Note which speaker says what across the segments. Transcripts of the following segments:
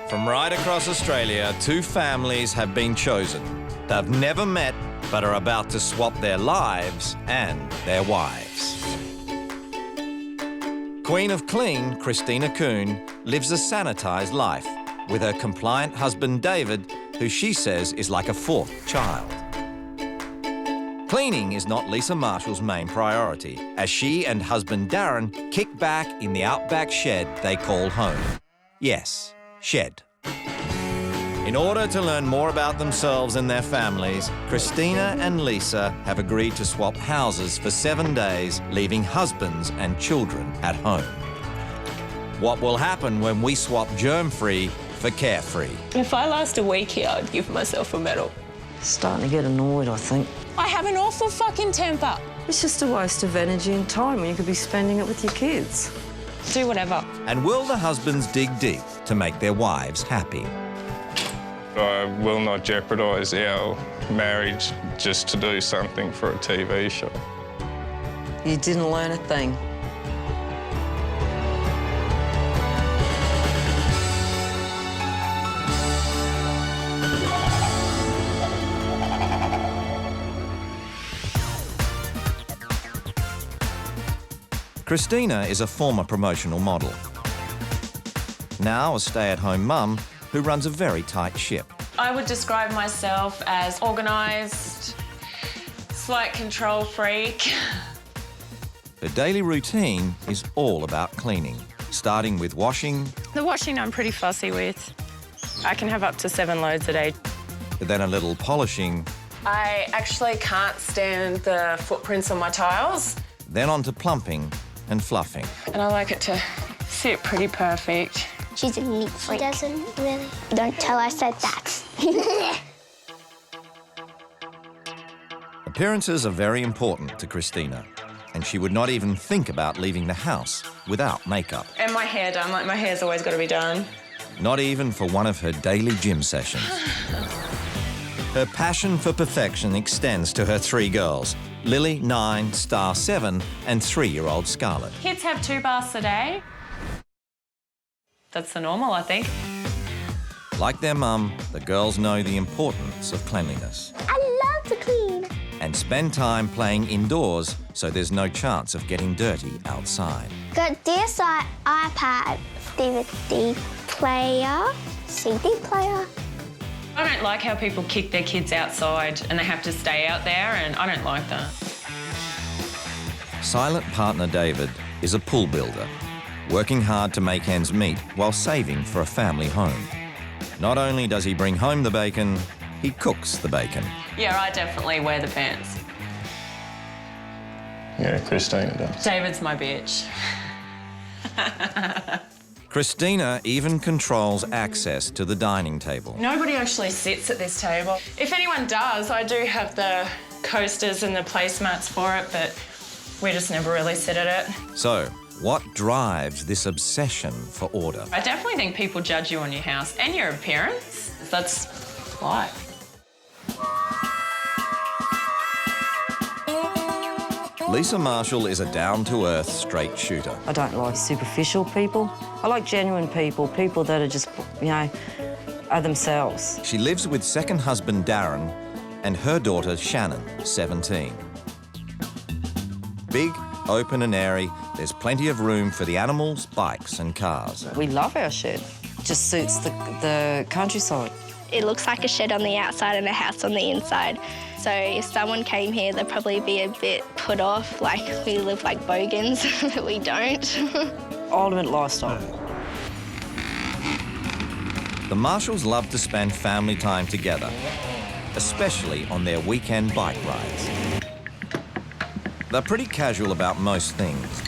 Speaker 1: From right across Australia, two families have been chosen. They've never met, but are about to swap their lives and their wives. Queen of Clean, Christina Kuhn, lives a sanitised life with her compliant husband David, who she says is like a fourth child. Cleaning is not Lisa Marshall's main priority, as she and husband Darren kick back in the outback shed they call home. Yes, shed. In order to learn more about themselves and their families, Christina and Lisa have agreed to swap houses for 7 days, leaving husbands and children at home. What will happen when we swap germ-free for carefree?
Speaker 2: If I last a week here, I'd give myself a medal.
Speaker 3: Starting to get annoyed, I think.
Speaker 2: I have an awful fucking temper.
Speaker 3: It's just a waste of energy and time when you could be spending it with your kids.
Speaker 2: Do whatever.
Speaker 1: And will the husbands dig deep to make their wives happy?
Speaker 4: I will not jeopardise our marriage just to do something for a TV show.
Speaker 3: You didn't learn a thing.
Speaker 1: Christina is a former promotional model. Now a stay-at-home mum who runs a very tight ship.
Speaker 2: I would describe myself as organised, slight control freak.
Speaker 1: Her daily routine is all about cleaning, starting with washing.
Speaker 2: The washing I'm pretty fussy with. I can have up to 7 loads a day.
Speaker 1: Then a little polishing.
Speaker 2: I actually can't stand the footprints on my tiles.
Speaker 1: Then on to plumping and fluffing.
Speaker 2: And I like it to sit pretty perfect.
Speaker 5: She's a neat freak. She doesn't really. Don't tell her I said that.
Speaker 1: Appearances are very important to Christina, and she would not even think about leaving the house without makeup.
Speaker 2: And my hair done, like my hair's always got to be done.
Speaker 1: Not even for one of her daily gym sessions. Her passion for perfection extends to her 3 girls, Lily, 9, Star, 7, and 3-year-old Scarlett.
Speaker 2: Kids have 2 baths a day. That's the normal, I think.
Speaker 1: Like their mum, the girls know the importance of cleanliness
Speaker 5: I love to clean.
Speaker 1: and spend time playing indoors so there's no chance of getting dirty outside.
Speaker 5: Got this iPad, DVD player, CD player.
Speaker 2: I don't like how people kick their kids outside and they have to stay out there, and I don't like that.
Speaker 1: Silent partner David is a pool builder, working hard to make ends meet while saving for a family home. Not only does he bring home the bacon, he cooks the bacon.
Speaker 2: Yeah, I definitely wear the pants.
Speaker 4: Yeah, Christina does.
Speaker 2: David's my bitch.
Speaker 1: Christina even controls access to the dining table.
Speaker 2: Nobody actually sits at this table. If anyone does, I do have the coasters and the placemats for it, but we just never really sit at it.
Speaker 1: So, what drives this obsession for order?
Speaker 2: I definitely think people judge you on your house and your appearance. That's life.
Speaker 1: Lisa Marshall is a down-to-earth straight shooter.
Speaker 3: I don't like superficial people. I like genuine people, people that are just, you know, are themselves.
Speaker 1: She lives with second husband Darren and her daughter Shannon, 17. Big, open and airy, there's plenty of room for the animals, bikes and cars.
Speaker 3: We love our shed. It just suits the countryside.
Speaker 5: It looks like a shed on the outside and a house on the inside. So if someone came here, they'd probably be a bit put off, like we live like bogans, but we don't.
Speaker 3: Ultimate lifestyle.
Speaker 1: The Marshalls love to spend family time together, especially on their weekend bike rides. They're pretty casual about most things,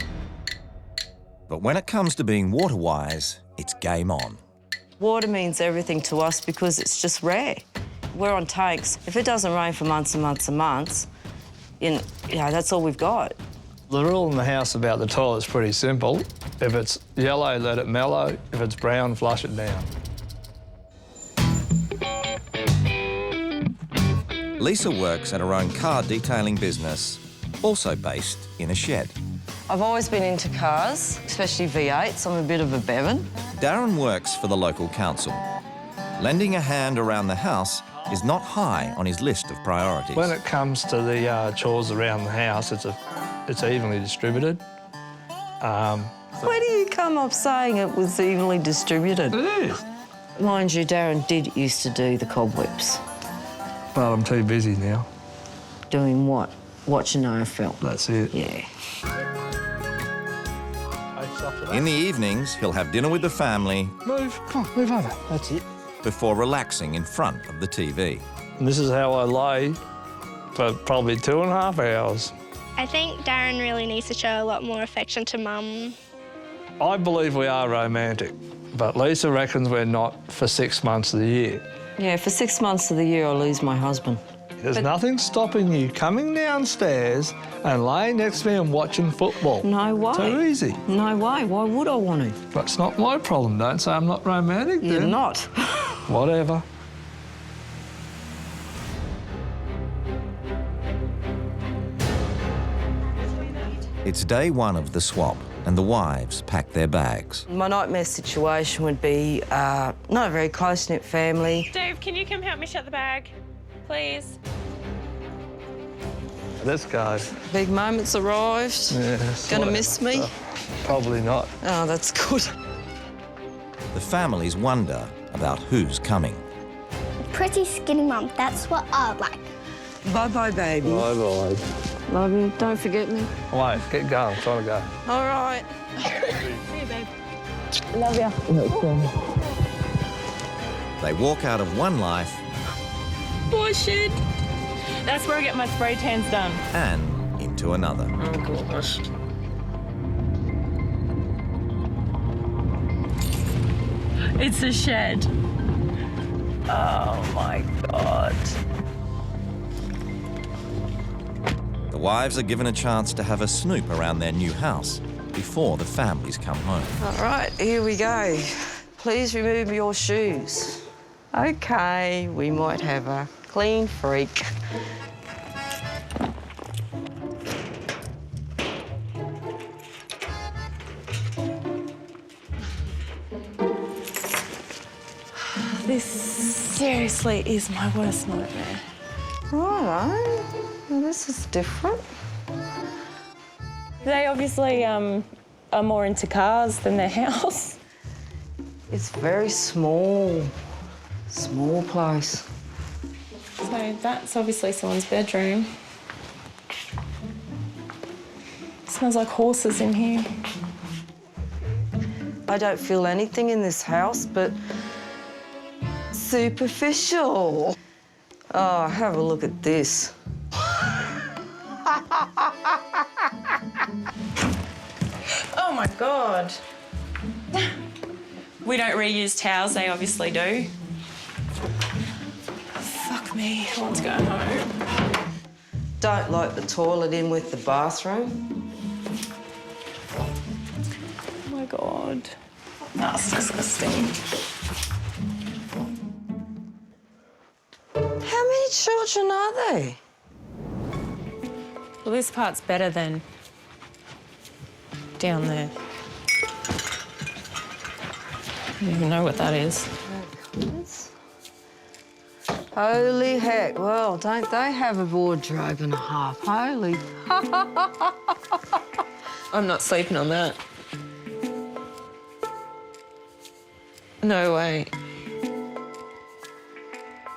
Speaker 1: but when it comes to being water-wise, it's game on.
Speaker 3: Water means everything to us because it's just rare. We're on takes. If it doesn't rain for months and months and months, you know, that's all we've got.
Speaker 6: The rule in the house about the toilet's pretty simple. If it's yellow, let it mellow. If it's brown, flush it down.
Speaker 1: Lisa works at her own car detailing business, also based in a shed.
Speaker 3: I've always been into cars, especially V8s. I'm a bit of a Bevan.
Speaker 1: Darren works for the local council. Lending a hand around the house is not high on his list of priorities.
Speaker 6: When it comes to the chores around the house, it's evenly distributed.
Speaker 3: Where do you come up saying it was evenly distributed?
Speaker 6: It is.
Speaker 3: Mind you, Darren did used to do the cobwebs.
Speaker 6: But I'm too busy now.
Speaker 3: Doing what? Watching AFL.
Speaker 6: That's it.
Speaker 3: Yeah.
Speaker 1: In the evenings, he'll have dinner with the family
Speaker 6: Move. Come on, move over. That's it.
Speaker 1: before relaxing in front of the TV.
Speaker 6: And this is how I lay for probably 2.5 hours.
Speaker 5: I think Darren really needs to show a lot more affection to Mum.
Speaker 6: I believe we are romantic, but Lisa reckons we're not for 6 months of the year.
Speaker 3: Yeah, for 6 months of the year, I lose my husband.
Speaker 6: There's nothing stopping you coming downstairs and laying next to me and watching football.
Speaker 3: No way.
Speaker 6: Too easy.
Speaker 3: No way. Why would I want to?
Speaker 6: That's not my problem. Don't say I'm not romantic,
Speaker 3: You're
Speaker 6: then.
Speaker 3: not.
Speaker 6: Whatever.
Speaker 1: It's day one of the swap, and the wives pack their bags.
Speaker 3: My nightmare situation would be not a very close-knit family.
Speaker 2: Dave, can you come help me shut the bag, please?
Speaker 6: Let's go.
Speaker 3: Big moment's arrived.
Speaker 6: Yeah,
Speaker 3: Gonna miss me?
Speaker 6: Probably not.
Speaker 3: Oh, that's good.
Speaker 1: The families wonder about who's coming.
Speaker 7: Pretty skinny mum, that's what I like.
Speaker 3: Bye-bye, baby.
Speaker 6: Bye-bye.
Speaker 3: Love you. Don't forget me.
Speaker 6: Wait, get going. I'm trying to go.
Speaker 3: All right.
Speaker 2: See you, babe.
Speaker 3: Love you.
Speaker 1: They walk out of one life
Speaker 2: Bullshit. That's where I get my spray tans done.
Speaker 1: and into another.
Speaker 3: Oh, gosh.
Speaker 2: It's a shed. Oh, my God.
Speaker 1: The wives are given a chance to have a snoop around their new house before the families come home.
Speaker 3: All right, here we go. Please remove your shoes. OK, we might have a clean freak.
Speaker 2: This seriously is my worst nightmare.
Speaker 3: Righto. Well, this is different.
Speaker 2: They obviously are more into cars than their house.
Speaker 3: It's very small. Small place.
Speaker 2: So that's obviously someone's bedroom. Smells like horses in here.
Speaker 3: I don't feel anything in this house but superficial. Oh, have a look at this.
Speaker 2: Oh my God. We don't reuse towels, they obviously do. Fuck me, I want to go home.
Speaker 3: Don't like the toilet in with the bathroom.
Speaker 2: Oh my God. That's disgusting.
Speaker 3: How many children are there?
Speaker 2: Well, this part's better than down there. I don't even know what that is.
Speaker 3: Holy heck. Well, don't they have a wardrobe and a half? Holy.
Speaker 2: I'm not sleeping on that. No way.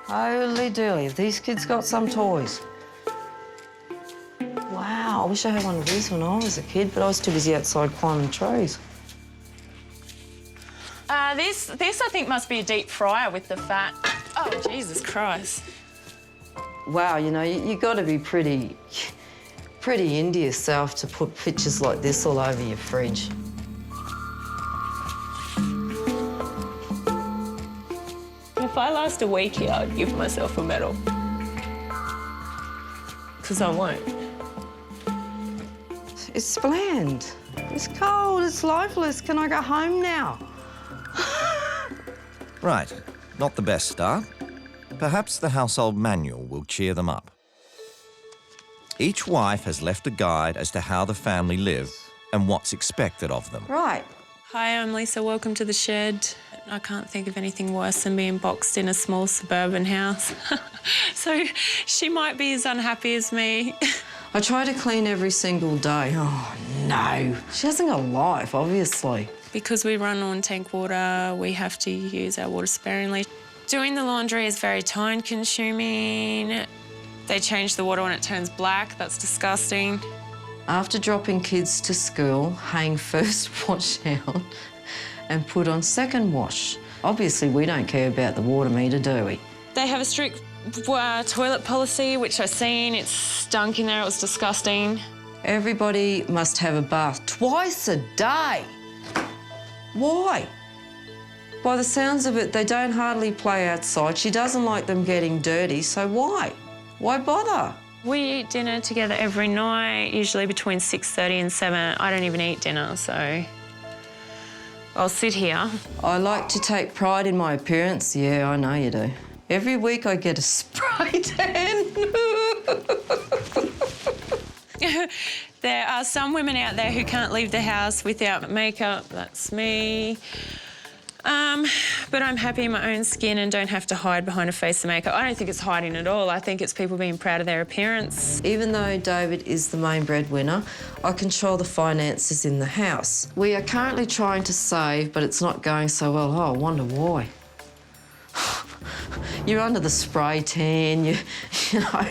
Speaker 3: Holy dooly. Have these kids got some toys? Wow, I wish I had one of these when I was a kid, but I was too busy outside climbing trees.
Speaker 2: This I think must be a deep fryer with the fat. Oh, Jesus Christ.
Speaker 3: Wow, you know, you got to be pretty into yourself to put pictures like this all over your fridge.
Speaker 2: If I last a week here, I'd give myself a medal. Because I won't.
Speaker 3: It's bland. It's cold, it's lifeless. Can I go home now?
Speaker 1: Right, not the best start. Perhaps the household manual will cheer them up. Each wife has left a guide as to how the family live and what's expected of them.
Speaker 3: Right.
Speaker 2: Hi, I'm Lisa. Welcome to the shed. I can't think of anything worse than being boxed in a small suburban house. So she might be as unhappy as me.
Speaker 3: I try to clean every single day. Oh, no. She hasn't got a life, obviously.
Speaker 2: Because we run on tank water, we have to use our water sparingly. Doing the laundry is very time-consuming. They change the water when it turns black. That's disgusting.
Speaker 3: After dropping kids to school, hang first wash out and put on second wash. Obviously, we don't care about the water meter, do we?
Speaker 2: They have a strict toilet policy, which I've seen. It stunk in there. It was disgusting.
Speaker 3: Everybody must have a bath twice a day. Why? By the sounds of it, they don't hardly play outside. She doesn't like them getting dirty, so why? Why bother?
Speaker 2: We eat dinner together every night, usually between 6:30 and 7. I don't even eat dinner, so I'll sit here.
Speaker 3: I like to take pride in my appearance. Yeah, I know you do. Every week I get a spray tan.
Speaker 2: There are some women out there who can't leave the house without makeup. That's me. But I'm happy in my own skin and don't have to hide behind a face of makeup. I don't think it's hiding at all. I think it's people being proud of their appearance.
Speaker 3: Even though David is the main breadwinner, I control the finances in the house. We are currently trying to save, but it's not going so well. Oh, I wonder why. You're under the spray tan, you know,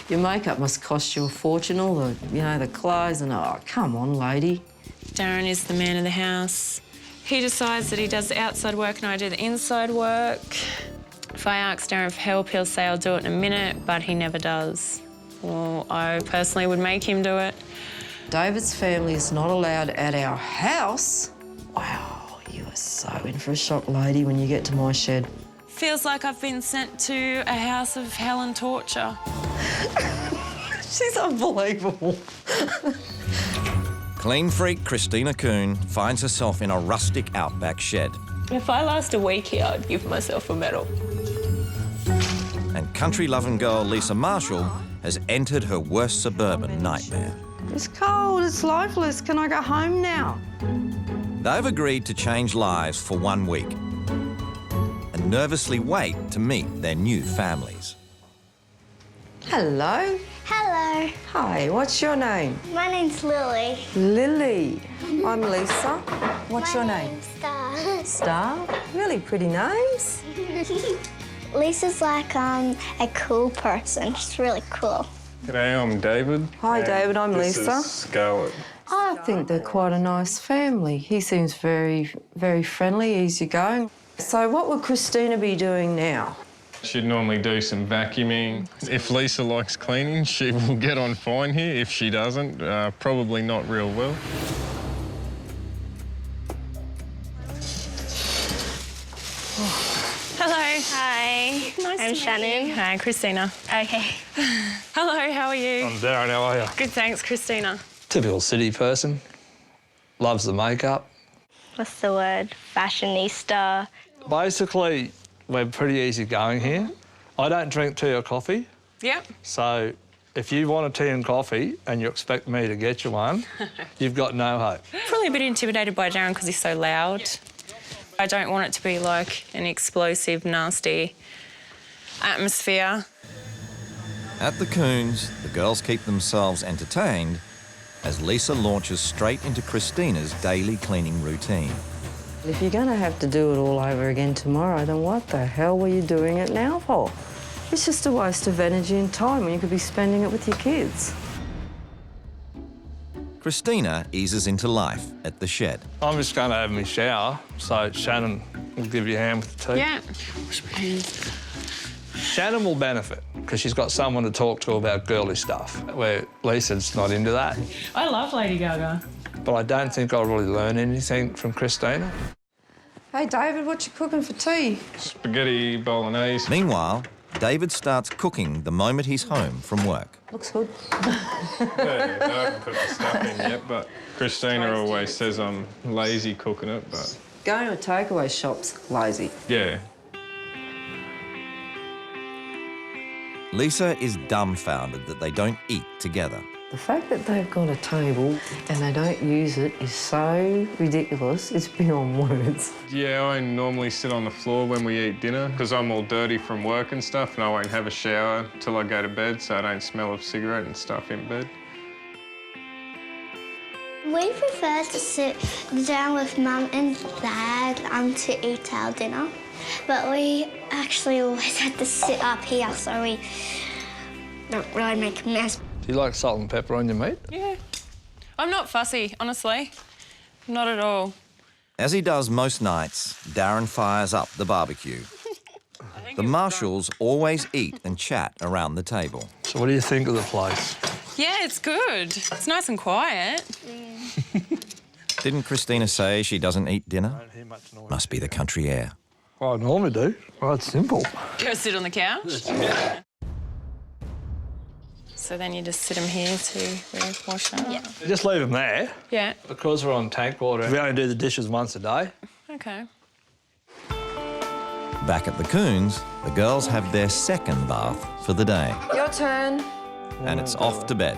Speaker 3: your makeup must cost you a fortune, all the, the clothes and, oh, come on, lady.
Speaker 2: Darren is the man of the house. He decides that he does the outside work and I do the inside work. If I ask Darren for help, he'll say I'll do it in a minute, but he never does. Well, I personally would make him do it.
Speaker 3: David's family is not allowed at our house. Wow, you are so in for a shock, lady, when you get to my shed.
Speaker 2: Feels like I've been sent to a house of hell and torture.
Speaker 3: She's unbelievable.
Speaker 1: Clean freak Christina Kuhn finds herself in a rustic outback shed.
Speaker 2: If I last a week here, I'd give myself a medal.
Speaker 1: And country-loving girl Lisa Marshall has entered her worst suburban nightmare.
Speaker 3: It's cold, it's lifeless. Can I go home now?
Speaker 1: They've agreed to change lives for 1 week and nervously wait to meet their new families.
Speaker 3: Hello.
Speaker 7: Hello,
Speaker 3: Hi, what's your name?
Speaker 7: my name's Lily.
Speaker 3: Lily. I'm Lisa. What's your name?
Speaker 7: Star.
Speaker 3: Star. Really pretty names.
Speaker 7: Lisa's like a cool person. She's really cool.
Speaker 4: G'day, I'm David.
Speaker 3: Hi,
Speaker 4: and
Speaker 3: David, I'm
Speaker 4: this
Speaker 3: Lisa.
Speaker 4: is Scarlett.
Speaker 3: I think they're quite a nice family. He seems very, very friendly, easygoing. So what would Christina be doing now?
Speaker 4: She'd normally do some vacuuming. If Lisa likes cleaning, she will get on fine here. If she doesn't, probably not real well.
Speaker 2: Hello.
Speaker 5: Hi,
Speaker 2: Nice
Speaker 5: I'm
Speaker 2: to
Speaker 5: Shannon.
Speaker 2: meet you. Hi, Christina.
Speaker 5: Okay.
Speaker 2: Hello, how are you?
Speaker 6: I'm Darren, how are you?
Speaker 2: Good, thanks, Christina.
Speaker 6: Typical city person. Loves the makeup.
Speaker 5: What's the word? Fashionista.
Speaker 6: Basically, we're pretty easy going here. I don't drink tea or coffee,
Speaker 2: Yep.
Speaker 6: so if you want a tea and coffee and you expect me to get you one, you've got no hope.
Speaker 2: Probably a bit intimidated by Darren because he's so loud. I don't want it to be like an explosive, nasty atmosphere.
Speaker 1: At the Coons, the girls keep themselves entertained as Lisa launches straight into Christina's daily cleaning routine.
Speaker 3: If you're going to have to do it all over again tomorrow, then what the hell were you doing it now for? It's just a waste of energy and time when you could be spending it with your kids.
Speaker 1: Christina eases into life at the shed.
Speaker 6: I'm just going to have my shower, so Shannon will give you a hand with the tea.
Speaker 2: Yeah. Wash my hands.
Speaker 6: Shannon will benefit because she's got someone to talk to about girly stuff, where Lisa's not into that.
Speaker 2: I love Lady Gaga.
Speaker 6: But I don't think I'll really learn anything from Christina.
Speaker 3: Hey, David, what you cooking for tea?
Speaker 4: Spaghetti bolognese.
Speaker 1: Meanwhile, David starts cooking the moment he's home from work.
Speaker 3: Looks good.
Speaker 4: Yeah, I haven't put the stuff in yet, but Christina always says I'm lazy cooking it, but
Speaker 3: Going to a takeaway shop's lazy.
Speaker 4: yeah.
Speaker 1: Lisa is dumbfounded that they don't eat together.
Speaker 3: The fact that they've got a table and they don't use it is so ridiculous, it's beyond words.
Speaker 4: Yeah, I normally sit on the floor when we eat dinner because I'm all dirty from work and stuff, and I won't have a shower till I go to bed so I don't smell of cigarette and stuff in bed.
Speaker 7: We prefer to sit down with Mum and Dad to eat our dinner, but we actually always have to sit up here so we don't really make a mess.
Speaker 6: Do you like salt and pepper on your meat?
Speaker 2: Yeah. I'm not fussy, honestly. Not at all.
Speaker 1: As he does most nights, Darren fires up the barbecue. The Marshalls always eat and chat around the table.
Speaker 6: So what do you think of the place?
Speaker 2: Yeah, it's good. It's nice and quiet.
Speaker 1: Didn't Christina say she doesn't eat dinner?
Speaker 6: Don't hear much noise.
Speaker 1: Must be the country air.
Speaker 6: Well, I normally do. Well, it's simple.
Speaker 2: Go sit on the couch. So then you just sit them here to wash up? Yeah.
Speaker 6: Just leave them there.
Speaker 2: Yeah.
Speaker 6: Because we're on tank water, we only do the dishes once a day.
Speaker 2: Okay.
Speaker 1: Back at the Coons, the girls have their second bath for the day.
Speaker 3: Your turn.
Speaker 1: And it's off to bed.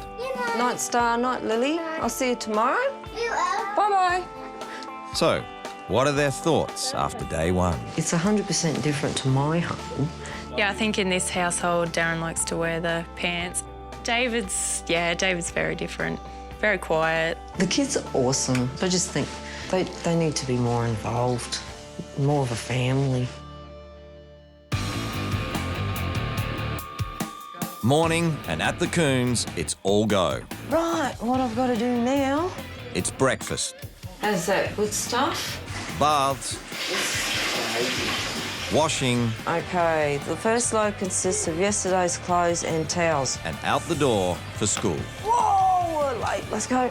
Speaker 3: Night Star, night Lily. I'll see you tomorrow. Bye-bye.
Speaker 1: So, what are their thoughts after day one?
Speaker 3: It's 100% different to my home.
Speaker 2: Yeah, I think in this household, Darren likes to wear the pants. David's very different, very quiet.
Speaker 3: The kids are awesome. I just think they need to be more involved, more of a family.
Speaker 1: Morning, and at the Coons, it's all go.
Speaker 3: Right, what I've got to do now...
Speaker 1: It's breakfast,
Speaker 3: How's that, good stuff?
Speaker 1: baths, washing,
Speaker 3: OK, the first load consists of yesterday's clothes and towels.
Speaker 1: and out the door for school.
Speaker 3: Whoa, we're late. Let's go.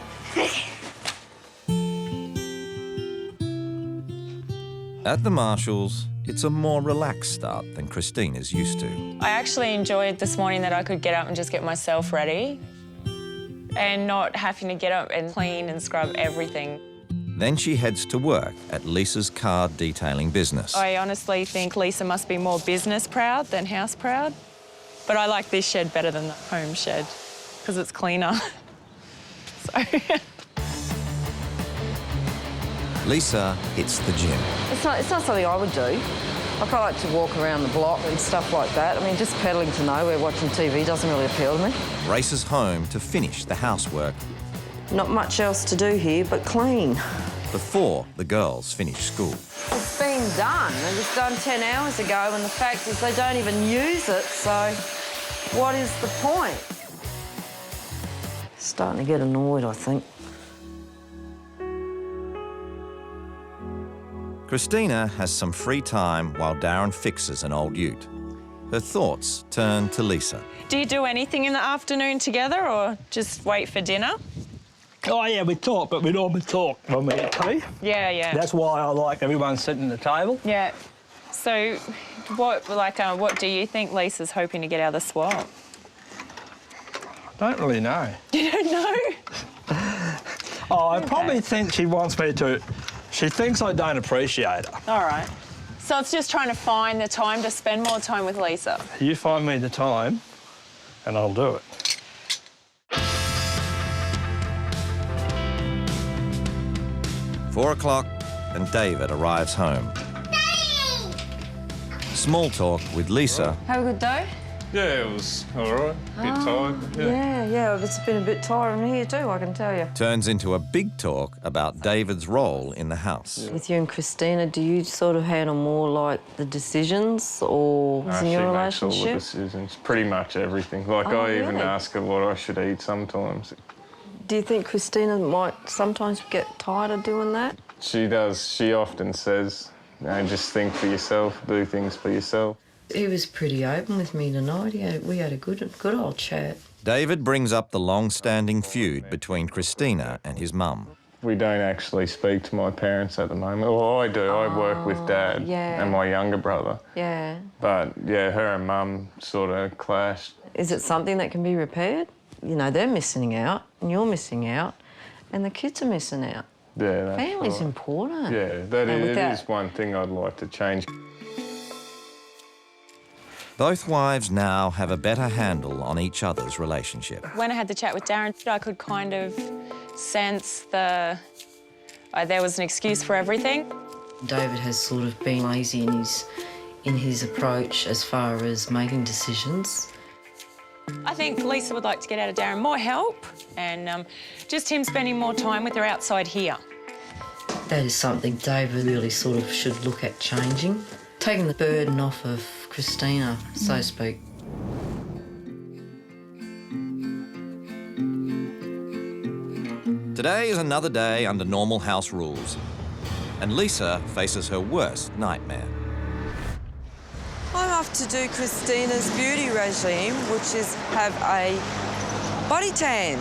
Speaker 1: At the Marshalls, it's a more relaxed start than Christina's used to.
Speaker 2: I actually enjoyed this morning that I could get up and just get myself ready and not having to get up and clean and scrub everything.
Speaker 1: Then she heads to work at Lisa's car detailing business.
Speaker 2: I honestly think Lisa must be more business proud than house proud. But I like this shed better than the home shed because it's cleaner. So...
Speaker 1: Lisa hits the gym.
Speaker 3: It's not something I would do. I quite like to walk around the block and stuff like that. I mean, just pedalling to nowhere, watching TV doesn't really appeal to me.
Speaker 1: Races home to finish the housework
Speaker 3: Not much else to do here but clean.
Speaker 1: before the girls finish school.
Speaker 3: It's been done. It was done 10 hours ago, and the fact is they don't even use it, so what is the point? Starting to get annoyed, I think.
Speaker 1: Christina has some free time while Darren fixes an old ute. Her thoughts turn to Lisa.
Speaker 2: Do you do anything in the afternoon together or just wait for dinner?
Speaker 6: Oh, yeah, we talk, but we normally talk when we eat tea.
Speaker 2: Yeah.
Speaker 6: That's why I like everyone sitting at the table.
Speaker 2: Yeah. So what do you think Lisa's hoping to get out of the swap?
Speaker 6: I don't really know.
Speaker 2: You don't know?
Speaker 6: Oh, I probably think she wants me to... She thinks I don't appreciate her.
Speaker 2: All right. So it's just trying to find the time to spend more time with Lisa.
Speaker 6: You find me the time, and I'll do it.
Speaker 1: "4 o'clock and David arrives home. Small talk with Lisa
Speaker 3: Have a good day?
Speaker 4: Yeah, it was all right. Bit tired.
Speaker 3: Yeah, it's been a bit tiring here too, I can tell you.
Speaker 1: turns into a big talk about David's role in the house.
Speaker 3: With you and Christina, do you sort of handle more like the decisions or in
Speaker 4: She
Speaker 3: your
Speaker 4: makes all the
Speaker 3: relationship?
Speaker 4: decisions, pretty much everything. Like,
Speaker 3: Oh,
Speaker 4: I even
Speaker 3: really?
Speaker 4: ask her what I should eat sometimes.
Speaker 3: Do you think Christina might sometimes get tired of doing that?
Speaker 4: She does. She often says, just think for yourself, do things for yourself.
Speaker 3: He was pretty open with me tonight. We had a good old chat.
Speaker 1: David brings up the long-standing feud between Christina and his mum.
Speaker 4: We don't actually speak to my parents at the moment. Well, I do. I work with Dad
Speaker 3: yeah.
Speaker 4: and my younger brother.
Speaker 3: Yeah.
Speaker 4: But, yeah, her and Mum sort of clashed.
Speaker 3: Is it something that can be repaired? You know, they're missing out and you're missing out and the kids are missing out.
Speaker 4: Yeah, that's
Speaker 3: Family's
Speaker 4: right.
Speaker 3: important.
Speaker 4: Yeah, that
Speaker 3: And
Speaker 4: it
Speaker 3: without-
Speaker 4: is one thing I'd like to change.
Speaker 1: Both wives now have a better handle on each other's relationship.
Speaker 2: When I had the chat with Darren, I could kind of sense there was an excuse for everything.
Speaker 3: David has sort of been lazy in his approach as far as making decisions.
Speaker 2: I think Lisa would like to get out of Darren more help and just him spending more time with her outside here.
Speaker 3: That is something David really sort of should look at changing. Taking the burden off of Christina, so to speak.
Speaker 1: Today is another day under normal house rules, and Lisa faces her worst nightmare.
Speaker 8: I'm off to do Christina's beauty regime, which is have a body tan.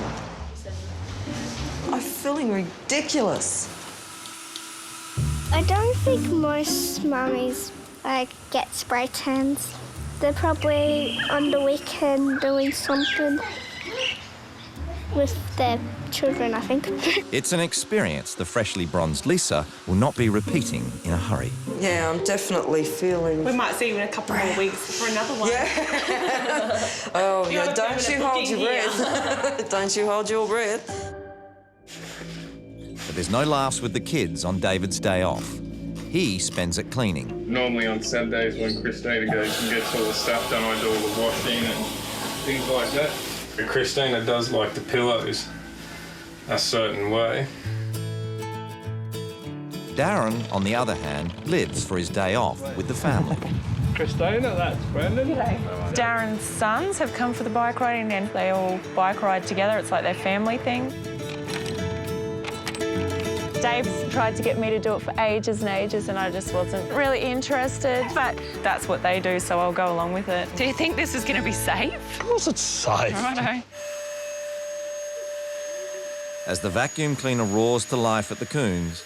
Speaker 8: I'm feeling ridiculous.
Speaker 7: I don't think most mummies get spray tans. They're probably on the weekend doing something with their children, I think.
Speaker 1: It's an experience the freshly bronzed Lisa will not be repeating in a hurry.
Speaker 8: Yeah, I'm definitely feeling...
Speaker 9: We might see you in a couple more weeks for another one.
Speaker 8: Yeah. Oh, yeah, don't you hold your breath. Don't you hold your breath.
Speaker 1: But there's no laughs with the kids on David's day off. He spends it cleaning.
Speaker 4: Normally on Saturdays when Christina goes and gets all the stuff done, I do all the washing and things like that. But Christina does like the pillows a certain way.
Speaker 1: Darren, on the other hand, lives for his day off with the family.
Speaker 6: Christina, that's Brendan.
Speaker 2: Darren's sons have come for the bike riding and they all bike ride together. It's like their family thing. Dave's tried to get me to do it for ages and ages and I just wasn't really interested, but that's what they do, so I'll go along with it. Do you think this is going to be safe?
Speaker 6: Of course it's safe.
Speaker 2: Righto.
Speaker 1: As the vacuum cleaner roars to life at the Coons,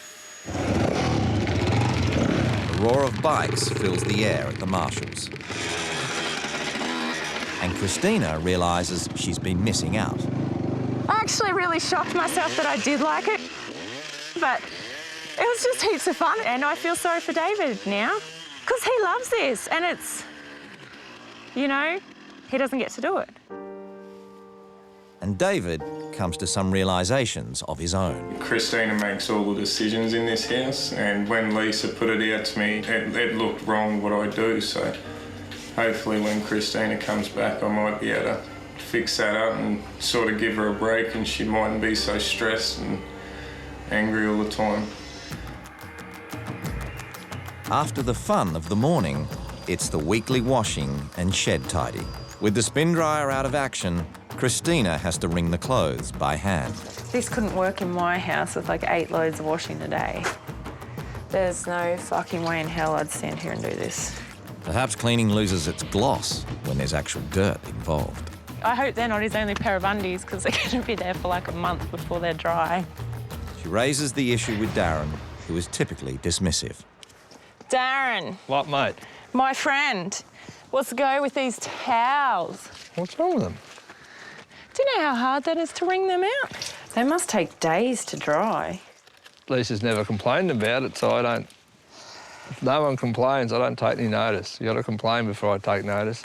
Speaker 1: the roar of bikes fills the air at the Marshalls. And Christina realises she's been missing out.
Speaker 2: I actually really shocked myself that I did like it, but it was just heaps of fun and I feel sorry for David now because he loves this and it's, you know, he doesn't get to do it.
Speaker 1: And David comes to some realisations of his own.
Speaker 4: Christina makes all the decisions in this house, and when Lisa put it out to me, it looked wrong what I do, so hopefully when Christina comes back I might be able to fix that up and sort of give her a break and she mightn't be so stressed and angry all the time.
Speaker 1: After the fun of the morning, it's the weekly washing and shed tidy. With the spin dryer out of action, Christina has to wring the clothes by hand.
Speaker 2: This couldn't work in my house with like 8 loads of washing a day. There's no fucking way in hell I'd stand here and do this.
Speaker 1: Perhaps cleaning loses its gloss when there's actual dirt involved.
Speaker 2: I hope they're not his only pair of undies because they're going to be there for like a month before they're dry.
Speaker 1: She raises the issue with Darren, who is typically dismissive.
Speaker 2: Darren,
Speaker 6: What, mate?
Speaker 2: my friend, what's the go with these towels?
Speaker 6: What's wrong with them?
Speaker 2: Do you know how hard that is to wring them out? They must take days to dry.
Speaker 6: Lisa's never complained about it, so I don't... If no one complains, I don't take any notice. You got to complain before I take notice.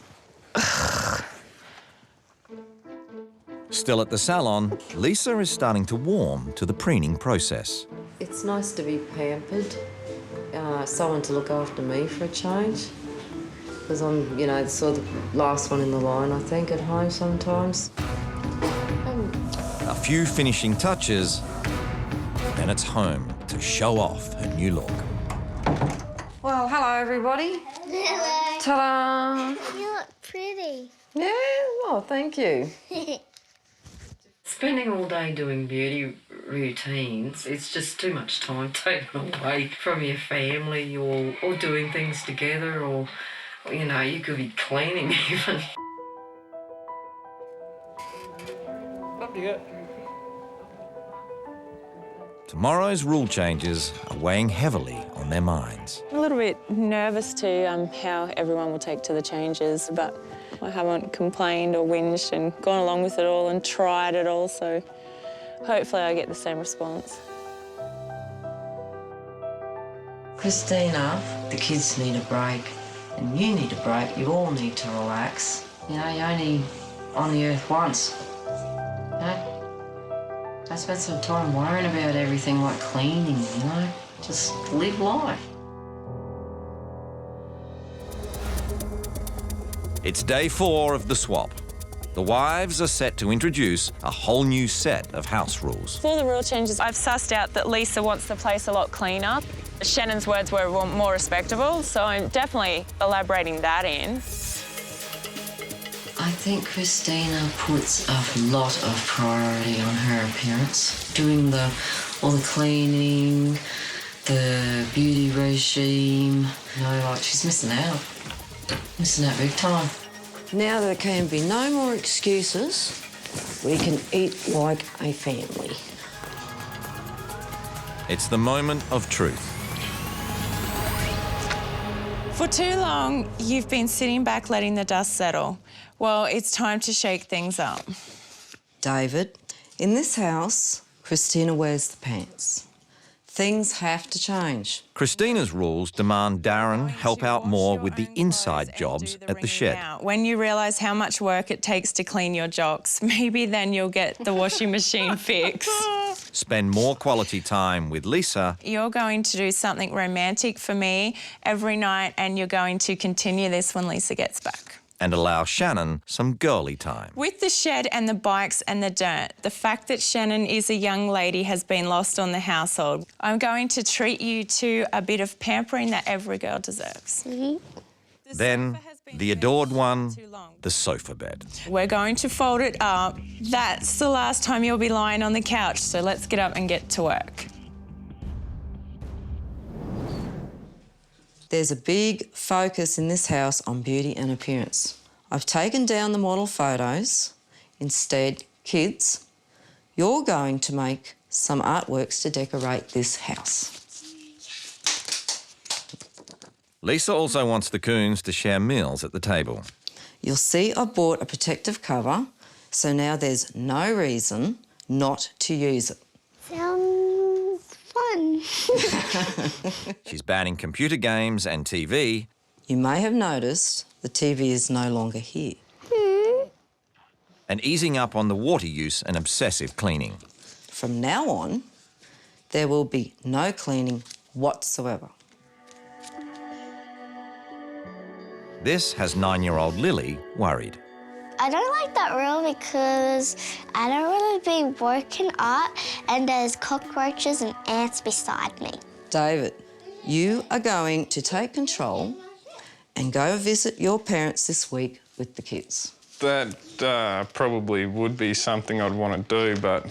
Speaker 1: Still at the salon, Lisa is starting to warm to the preening process.
Speaker 3: It's nice to be pampered, someone to look after me for a change. Because I'm, you know, sort of the last one in the line, I think, at home sometimes.
Speaker 1: A few finishing touches, then it's home to show off her new look.
Speaker 3: Well, hello, everybody.
Speaker 7: Hello.
Speaker 3: Ta-da!
Speaker 7: You look pretty.
Speaker 3: Yeah, well, thank you. Spending all day doing beauty routines, it's just too much time taken away from your family or doing things together or, you know, you could be cleaning even.
Speaker 6: Up you go.
Speaker 1: Tomorrow's rule changes are weighing heavily on their minds.
Speaker 2: I'm a little bit nervous to how everyone will take to the changes, but I haven't complained or whinged and gone along with it all and tried it all, so hopefully I get the same response.
Speaker 3: Christina, the kids need a break. And you need a break. You all need to relax. You know, you're only on the earth once. You know? Don't spend some time worrying about everything like cleaning, you know? Just live life.
Speaker 1: It's day 4 of the swap. The wives are set to introduce a whole new set of house rules.
Speaker 2: For the rule changes, I've sussed out that Lisa wants the place a lot cleaner. Shannon's words were more respectable, so I'm definitely elaborating that in.
Speaker 3: I think Christina puts a lot of priority on her appearance. Doing all the cleaning, the beauty regime. You know, like she's missing out. Missing out big time. Now there can be no more excuses. We can eat like a family.
Speaker 1: It's the moment of truth.
Speaker 2: For too long, you've been sitting back letting the dust settle. Well, it's time to shake things up.
Speaker 3: David, in this house, Christina wears the pants. Things have to change.
Speaker 1: Christina's rules demand Darren help out more with the inside jobs at the shed.
Speaker 2: When you realise how much work it takes to clean your jocks, maybe then you'll get the washing machine fixed.
Speaker 1: Spend more quality time with Lisa.
Speaker 2: You're going to do something romantic for me every night, and you're going to continue this when Lisa gets back.
Speaker 1: And allow Shannon some girly time.
Speaker 2: With the shed and the bikes and the dirt, the fact that Shannon is a young lady has been lost on the household. I'm going to treat you to a bit of pampering that every girl deserves.
Speaker 1: Then, the adored one, the sofa bed.
Speaker 2: We're going to fold it up. That's the last time you'll be lying on the couch, so let's get up and get to work.
Speaker 3: There's a big focus in this house on beauty and appearance. I've taken down the model photos. Instead, kids, you're going to make some artworks to decorate this house.
Speaker 1: Lisa also wants the Coons to share meals at the table.
Speaker 3: You'll see I bought a protective cover, so now there's no reason not to use it.
Speaker 7: Sounds fun.
Speaker 1: She's banning computer games and TV.
Speaker 3: You may have noticed the TV is no longer here.
Speaker 1: And easing up on the water use and obsessive cleaning.
Speaker 3: From now on, there will be no cleaning whatsoever.
Speaker 1: This has 9-year-old Lily worried.
Speaker 7: I don't like that rule because I don't really be working art and there's cockroaches and ants beside me.
Speaker 3: David, you are going to take control and go visit your parents this week with the kids.
Speaker 4: That probably would be something I'd want to do, but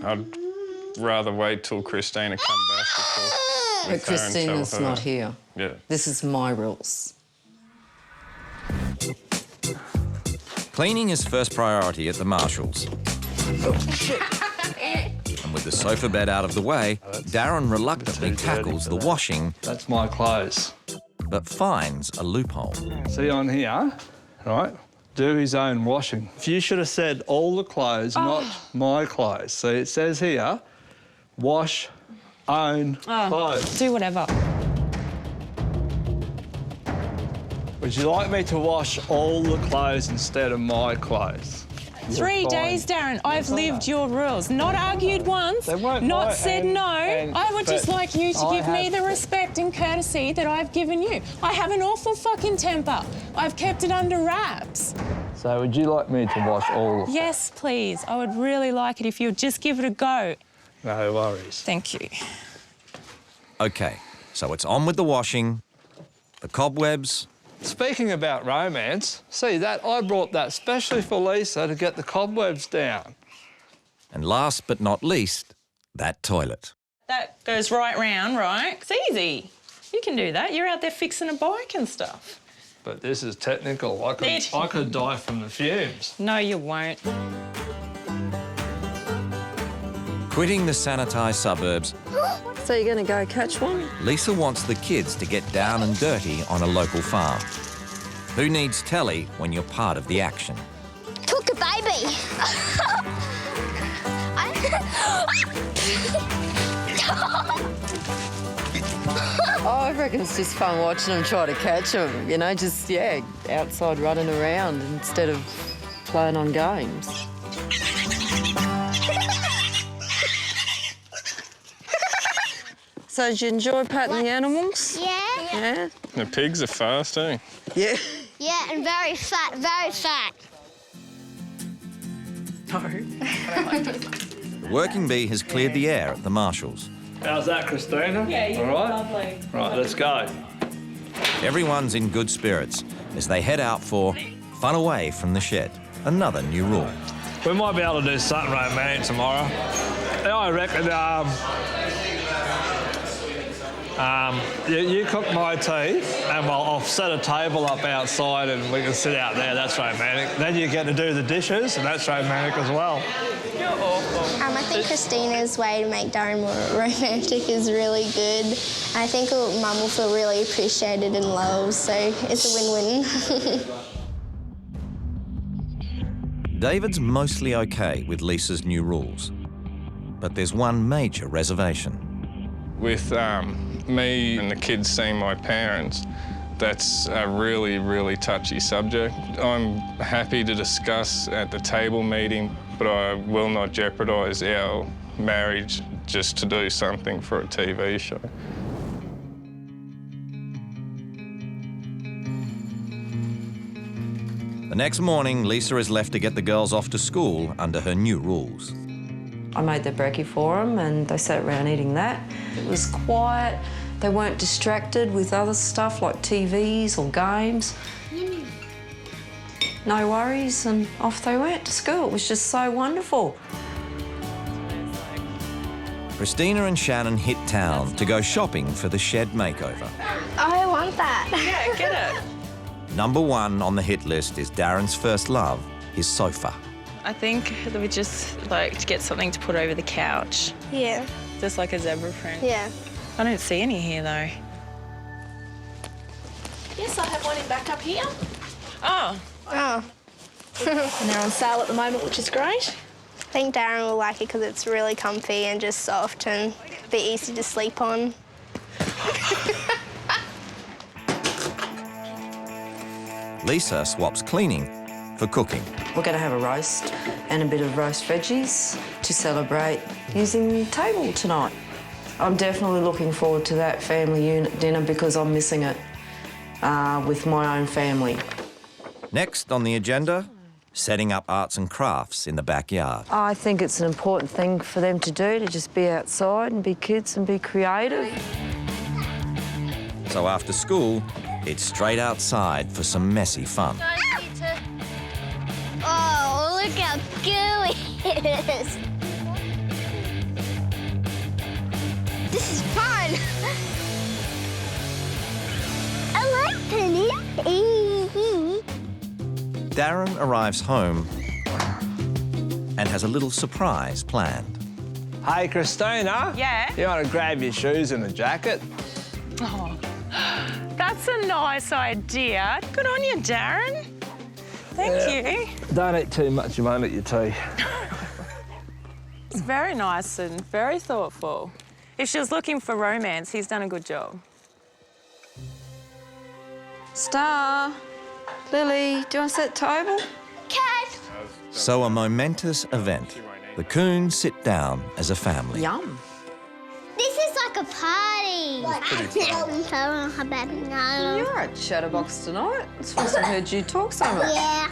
Speaker 4: I'd rather wait till Christina come back before.
Speaker 3: But Christina's not here.
Speaker 4: Yeah.
Speaker 3: This is my rules.
Speaker 1: Cleaning is first priority at the Marshalls. And with the sofa bed out of the way, Darren reluctantly tackles the washing.
Speaker 6: That's my clothes.
Speaker 1: But finds a loophole.
Speaker 6: See on here, right? Do his own washing. You should have said all the clothes, not my clothes. See, it says here, wash own clothes.
Speaker 2: Do whatever.
Speaker 6: Would you like me to wash all the clothes instead of my clothes?
Speaker 2: 3 days, Darren. I've lived your rules. Not argued once, not said no. I would just like you to give me the respect and courtesy that I've given you. I have an awful fucking temper. I've kept it under wraps.
Speaker 6: So would you like me to wash all of them?
Speaker 2: Yes, please. I would really like it if you would just give it a go.
Speaker 6: No worries.
Speaker 2: Thank you.
Speaker 1: OK, so it's on with the washing, the cobwebs.
Speaker 6: Speaking about romance, see that? I brought that specially for Lisa to get the cobwebs down.
Speaker 1: And last but not least, that toilet.
Speaker 2: That goes right round, right? It's easy. You can do that. You're out there fixing a bike and stuff.
Speaker 6: But this is technical. I could die from the fumes.
Speaker 2: No, you won't.
Speaker 1: Quitting the sanitised suburbs,
Speaker 3: So you're going to go catch one?
Speaker 1: Lisa wants the kids to get down and dirty on a local farm. Who needs telly when you're part of the action?
Speaker 7: Took a baby.
Speaker 3: Oh, I reckon it's just fun watching them try to catch them, you know, just, yeah, outside running around instead of playing on games. So did you enjoy patting the animals?
Speaker 7: Yeah.
Speaker 3: Yeah?
Speaker 4: The pigs are fast, eh?
Speaker 3: Yeah.
Speaker 7: Yeah, and very fat, very fat.
Speaker 1: The working bee has cleared the air at the Marshalls.
Speaker 6: How's that, Christina?
Speaker 9: Yeah, you're
Speaker 6: All right?
Speaker 9: lovely.
Speaker 6: Right, let's go.
Speaker 1: Everyone's in good spirits as they head out for fun away from the shed. Another new rule.
Speaker 6: We might be able to do something romantic tomorrow. Yeah, I reckon you cook my tea and I'll set a table up outside and we can sit out there. That's romantic. Then you get to do the dishes and that's romantic as well.
Speaker 5: I think Christina's way to make Darren more romantic is really good. I think Mum will feel really appreciated and loved, so it's a win-win.
Speaker 1: David's mostly okay with Lisa's new rules, but there's one major reservation.
Speaker 4: With me and the kids seeing my parents, that's a really, really touchy subject. I'm happy to discuss at the table meeting, but I will not jeopardise our marriage just to do something for a TV show.
Speaker 1: The next morning, Lisa is left to get the girls off to school under her new rules.
Speaker 3: I made their brekkie for them and they sat around eating that. It was quiet. They weren't distracted with other stuff like TVs or games. No worries, and off they went to school. It was just so wonderful.
Speaker 1: Christina and Shannon hit town to go shopping for the shed makeover.
Speaker 5: I want that.
Speaker 2: Yeah, get it.
Speaker 1: Number one on the hit list is Darren's first love, his sofa.
Speaker 2: I think that we just like to get something to put over the couch,
Speaker 5: Yeah.
Speaker 2: just like a zebra print.
Speaker 5: Yeah.
Speaker 2: I don't see any here though.
Speaker 9: Yes, I have one in back up here.
Speaker 2: Oh,
Speaker 5: Oh.
Speaker 9: And they're on sale at the moment, which is great.
Speaker 5: I think Darren will like it because it's really comfy and just soft and a bit easy to sleep on.
Speaker 1: Lisa swaps cleaning for cooking.
Speaker 3: We're going to have a roast and a bit of roast veggies to celebrate using the table tonight. I'm definitely looking forward to that family unit dinner because I'm missing it with my own family.
Speaker 1: Next on the agenda, setting up arts and crafts in the backyard.
Speaker 3: I think it's an important thing for them to do, to just be outside and be kids and be creative.
Speaker 1: So after school, it's straight outside for some messy fun.
Speaker 7: Oh, look how gooey it is. This is fun. I like pennies.
Speaker 1: Darren arrives home and has a little surprise planned.
Speaker 6: Hey, Christina.
Speaker 2: Yeah?
Speaker 6: You want to grab your shoes and a jacket?
Speaker 2: Oh, that's a nice idea. Good on you, Darren. Thank you.
Speaker 6: Don't eat too much, you won't eat your tea.
Speaker 2: It's very nice and very thoughtful. If she was looking for romance, he's done a good job.
Speaker 3: Star, Lily, do you want to set the table?
Speaker 7: Cat.
Speaker 1: So a momentous event. The Coons sit down as a family.
Speaker 3: Yum.
Speaker 7: This is like a party.
Speaker 3: You're at Chatterbox tonight. It's the first I've heard you talk so much.
Speaker 7: Yeah.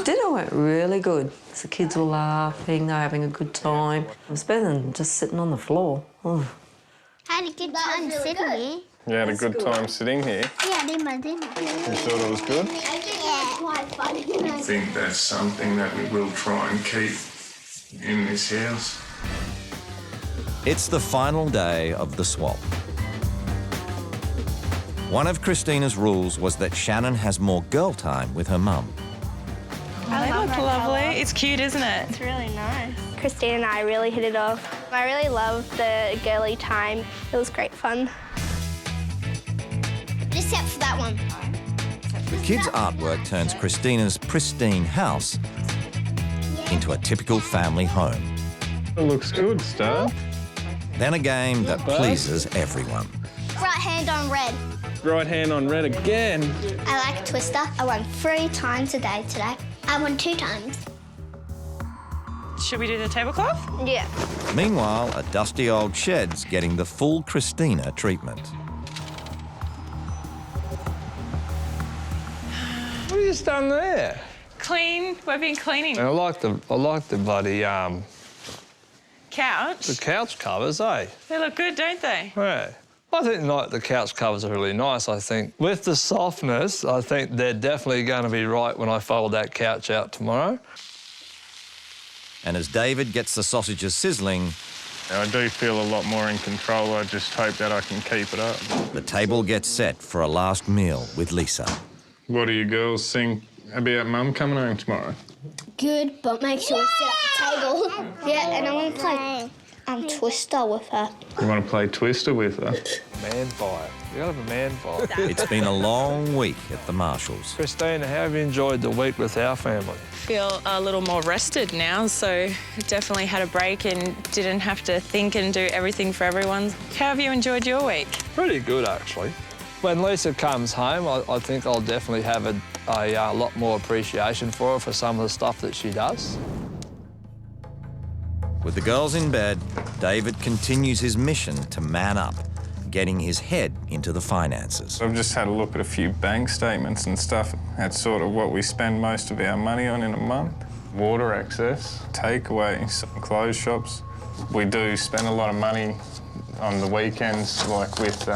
Speaker 3: Dinner went really good. The kids were laughing, they were having a good time. It was better than just sitting on the floor. Oh.
Speaker 7: Had a good time sitting here.
Speaker 4: You had a good time sitting here.
Speaker 7: Yeah, I did my dinner.
Speaker 4: You thought it was good?
Speaker 7: Yeah.
Speaker 4: I think that's something that we will try and keep in this house.
Speaker 1: It's the final day of the swap. One of Christina's rules was that Shannon has more girl time with her mum.
Speaker 2: They look lovely. It's cute, isn't it?
Speaker 5: It's really nice. Christine and I really hit it off. I really loved the girly time. It was great fun.
Speaker 7: Except for that one.
Speaker 1: The kids' artwork turns Christina's pristine house into a typical family home.
Speaker 4: It looks good, Star.
Speaker 1: then a game that pleases everyone.
Speaker 7: Right hand on red.
Speaker 4: Right hand on red again.
Speaker 7: I like a twister. I won 3 times a day today. I won 2 times.
Speaker 2: Should we do the tablecloth?
Speaker 7: Yeah.
Speaker 1: Meanwhile, a dusty old shed's getting the full Christina treatment.
Speaker 6: What have you just done there?
Speaker 2: Clean. We've been cleaning.
Speaker 6: I like the bloody
Speaker 2: Couch.
Speaker 6: the couch covers, eh?
Speaker 2: They look good, don't they?
Speaker 6: Yeah. I think like the couch covers are really nice, I think. With the softness, I think they're definitely going to be right when I fold that couch out tomorrow.
Speaker 1: And as David gets the sausages sizzling,
Speaker 4: I do feel a lot more in control. I just hope that I can keep it up.
Speaker 1: the table gets set for a last meal with Lisa.
Speaker 4: What do you girls think about Mum coming home tomorrow?
Speaker 7: Good, but make sure we sit at the table. Yeah, and I want to play Twister with her.
Speaker 4: You want to play Twister with her?
Speaker 6: Man fight. You gotta have a man fight.
Speaker 1: It's been a long week at the Marshalls.
Speaker 6: Christina, how have you enjoyed the week with our family?
Speaker 2: Feel a little more rested now, so definitely had a break and didn't have to think and do everything for everyone. How have you enjoyed your week?
Speaker 6: Pretty good, actually. When Lisa comes home, I think I'll definitely have a lot more appreciation for her for some of the stuff that she does.
Speaker 1: With the girls in bed, David continues his mission to man up, getting his head into the finances.
Speaker 4: I've just had a look at a few bank statements and stuff. That's sort of what we spend most of our money on in a month. Water access, takeaways, clothes shops. We do spend a lot of money on the weekends, like with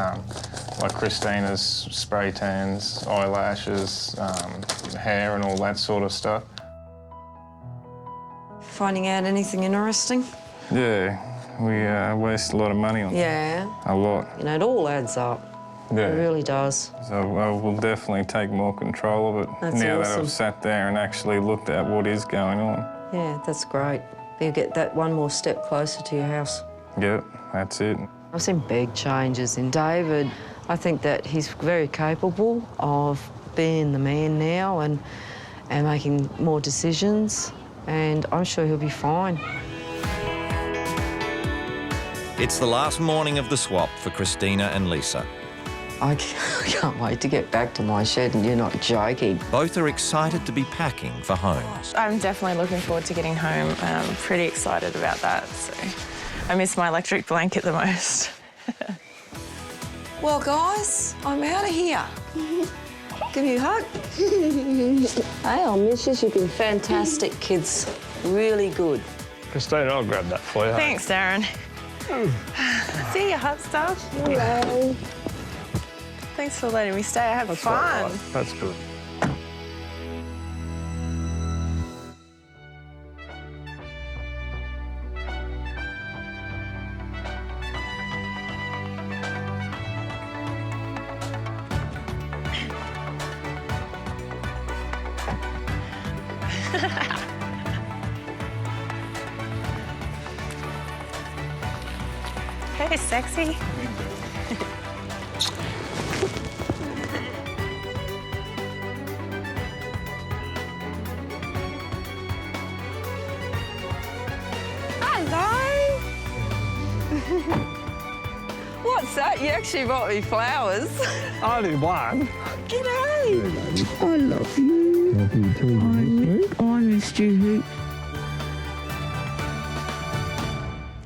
Speaker 4: like Christina's spray tans, eyelashes, hair and all that sort of stuff.
Speaker 3: Finding out anything interesting?
Speaker 4: Yeah, we waste a lot of money on
Speaker 3: Yeah.
Speaker 4: a lot.
Speaker 3: You know, it all adds up.
Speaker 4: Yeah.
Speaker 3: It really does.
Speaker 4: So I will definitely take more control of it
Speaker 3: That's
Speaker 4: now that
Speaker 3: awesome.
Speaker 4: I've sat there and actually looked at what is going on.
Speaker 3: Yeah, that's great. You get that one more step closer to your house.
Speaker 4: Yep, that's it.
Speaker 3: I've seen big changes in David. I think that he's very capable of being the man now and making more decisions, and I'm sure he'll be fine.
Speaker 1: It's the last morning of the swap for Christina and Lisa.
Speaker 3: I can't wait to get back to my shed, and you're not joking.
Speaker 1: Both are excited to be packing for home.
Speaker 2: I'm definitely looking forward to getting home, and I'm pretty excited about that. So I miss my electric blanket the most.
Speaker 3: Well, guys, I'm out of here. Give you a hug. Hey, I'll miss you. You've been fantastic kids. Really good.
Speaker 6: Christina, I'll grab that for you.
Speaker 2: Thanks, Darren. See you, hot stuff.
Speaker 3: Hello.
Speaker 2: Thanks for letting me stay. I had fun.
Speaker 6: All right. That's good.
Speaker 2: Hey, sexy.
Speaker 3: Hello. What's that? You actually brought me flowers.
Speaker 6: Only one.
Speaker 3: G'day. I love you. Love you too. I missed you.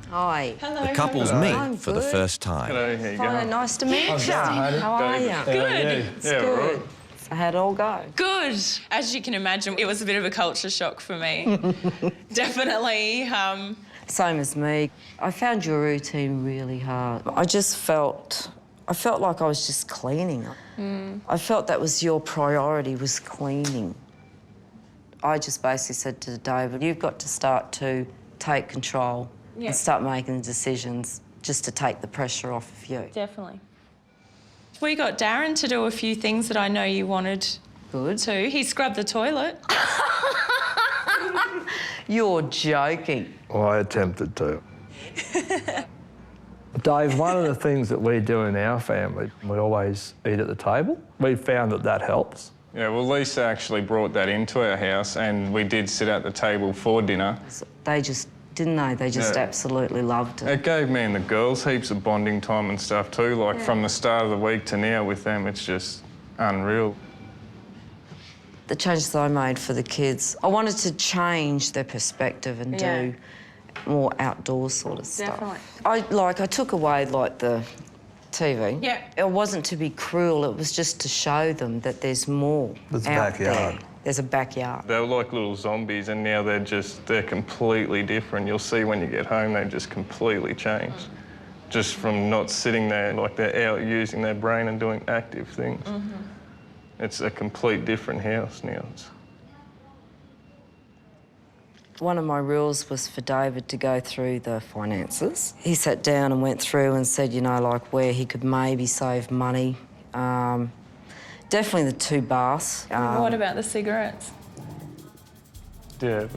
Speaker 3: Hi.
Speaker 1: The couples meet
Speaker 3: I'm
Speaker 1: for the
Speaker 3: good.
Speaker 1: first time.
Speaker 4: Hello, here you
Speaker 3: Hi,
Speaker 4: go.
Speaker 3: nice to meet you. How are you?
Speaker 2: Good.
Speaker 4: Yeah,
Speaker 3: Good.
Speaker 4: right.
Speaker 3: So how'd it all go?
Speaker 2: Good. As you can imagine, it was a bit of a culture shock for me. Definitely.
Speaker 3: Same as me. I found your routine really hard. I felt like I was just cleaning. I felt that was your priority, was cleaning. I just basically said to David, you've got to start to take control and start making decisions just to take the pressure off of you.
Speaker 2: Definitely. We got Darren to do a few things that I know you wanted
Speaker 3: Good.
Speaker 2: to. He scrubbed the toilet.
Speaker 3: You're joking.
Speaker 6: Well, I attempted to. Dave, one of the things that we do in our family, we always eat at the table. We found that helps.
Speaker 4: Yeah, well, Lisa actually brought that into our house and we did sit at the table for dinner.
Speaker 3: They just didn't they? They just absolutely loved it.
Speaker 4: It gave me and the girls heaps of bonding time and stuff too. Like from the start of the week to now with them, it's just unreal.
Speaker 3: The changes I made for the kids, I wanted to change their perspective and do more outdoor sort of stuff.
Speaker 2: Definitely.
Speaker 3: I took away like the TV.
Speaker 2: Yeah.
Speaker 3: It wasn't to be cruel, it was just to show them that there's more
Speaker 6: There's a
Speaker 3: out
Speaker 6: backyard.
Speaker 3: there. There's a backyard.
Speaker 4: They were like little zombies and now they're completely different. You'll see when you get home, they've just completely changed. Just from not sitting there, like they're out using their brain and doing active things. It's a complete different house now.
Speaker 3: One of my rules was for David to go through the finances. He sat down and went through and said, you know, like where he could maybe save money. Definitely the 2 baths.
Speaker 2: What about the cigarettes?
Speaker 4: Yeah,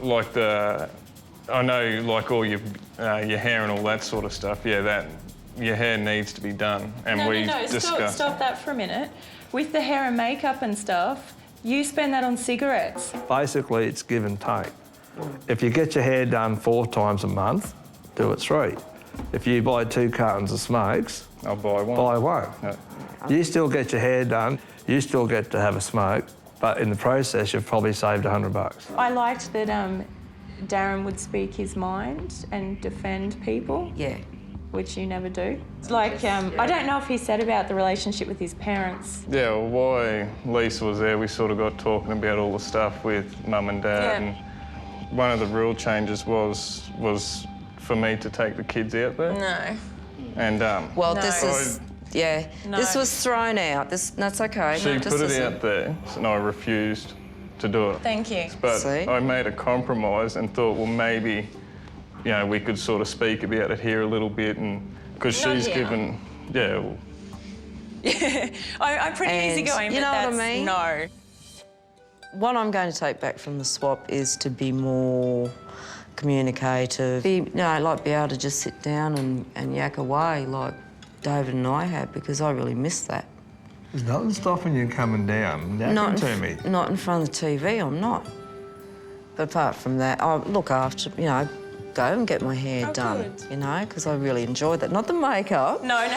Speaker 4: like I know like all your hair and all that sort of stuff, your hair needs to be done. And
Speaker 2: No, stop that for a minute. With the hair and makeup and stuff, you spend that on cigarettes.
Speaker 6: Basically, it's give and take. If you get your hair done 4 times a month, do it 3. If you buy 2 cartons of smokes,
Speaker 4: I'll buy one.
Speaker 6: Buy one.
Speaker 4: Yeah.
Speaker 6: You still get your hair done, you still get to have a smoke, but in the process, you've probably saved $100.
Speaker 2: I liked that Darren would speak his mind and defend people.
Speaker 3: Yeah.
Speaker 2: Which you never do. It's like, I don't know if he said about the relationship with his parents.
Speaker 4: Yeah, well, while Lisa was there, we sort of got talking about all the stuff with Mum and Dad. And one of the rule changes was for me to take the kids out there.
Speaker 2: No.
Speaker 4: And
Speaker 3: well, this is this was thrown out. That's okay.
Speaker 4: She put it out there, and I refused to do it.
Speaker 2: Thank you.
Speaker 4: But I made a compromise and thought, well, maybe, you know, we could sort of speak about it here a little bit, and because she's given,
Speaker 2: I'm pretty easygoing,
Speaker 3: you
Speaker 2: but
Speaker 3: know
Speaker 2: that's
Speaker 3: what I mean?
Speaker 2: no.
Speaker 3: What I'm going to take back from the swap is to be more communicative. Be able to just sit down and yak away like David and I have, because I really miss that.
Speaker 6: There's nothing stopping you coming down, napping to me.
Speaker 3: Not in front of the TV, I'm not. But apart from that, I look after, go and get my hair done,
Speaker 2: good.
Speaker 3: because I really enjoy that. Not the makeup.
Speaker 2: No.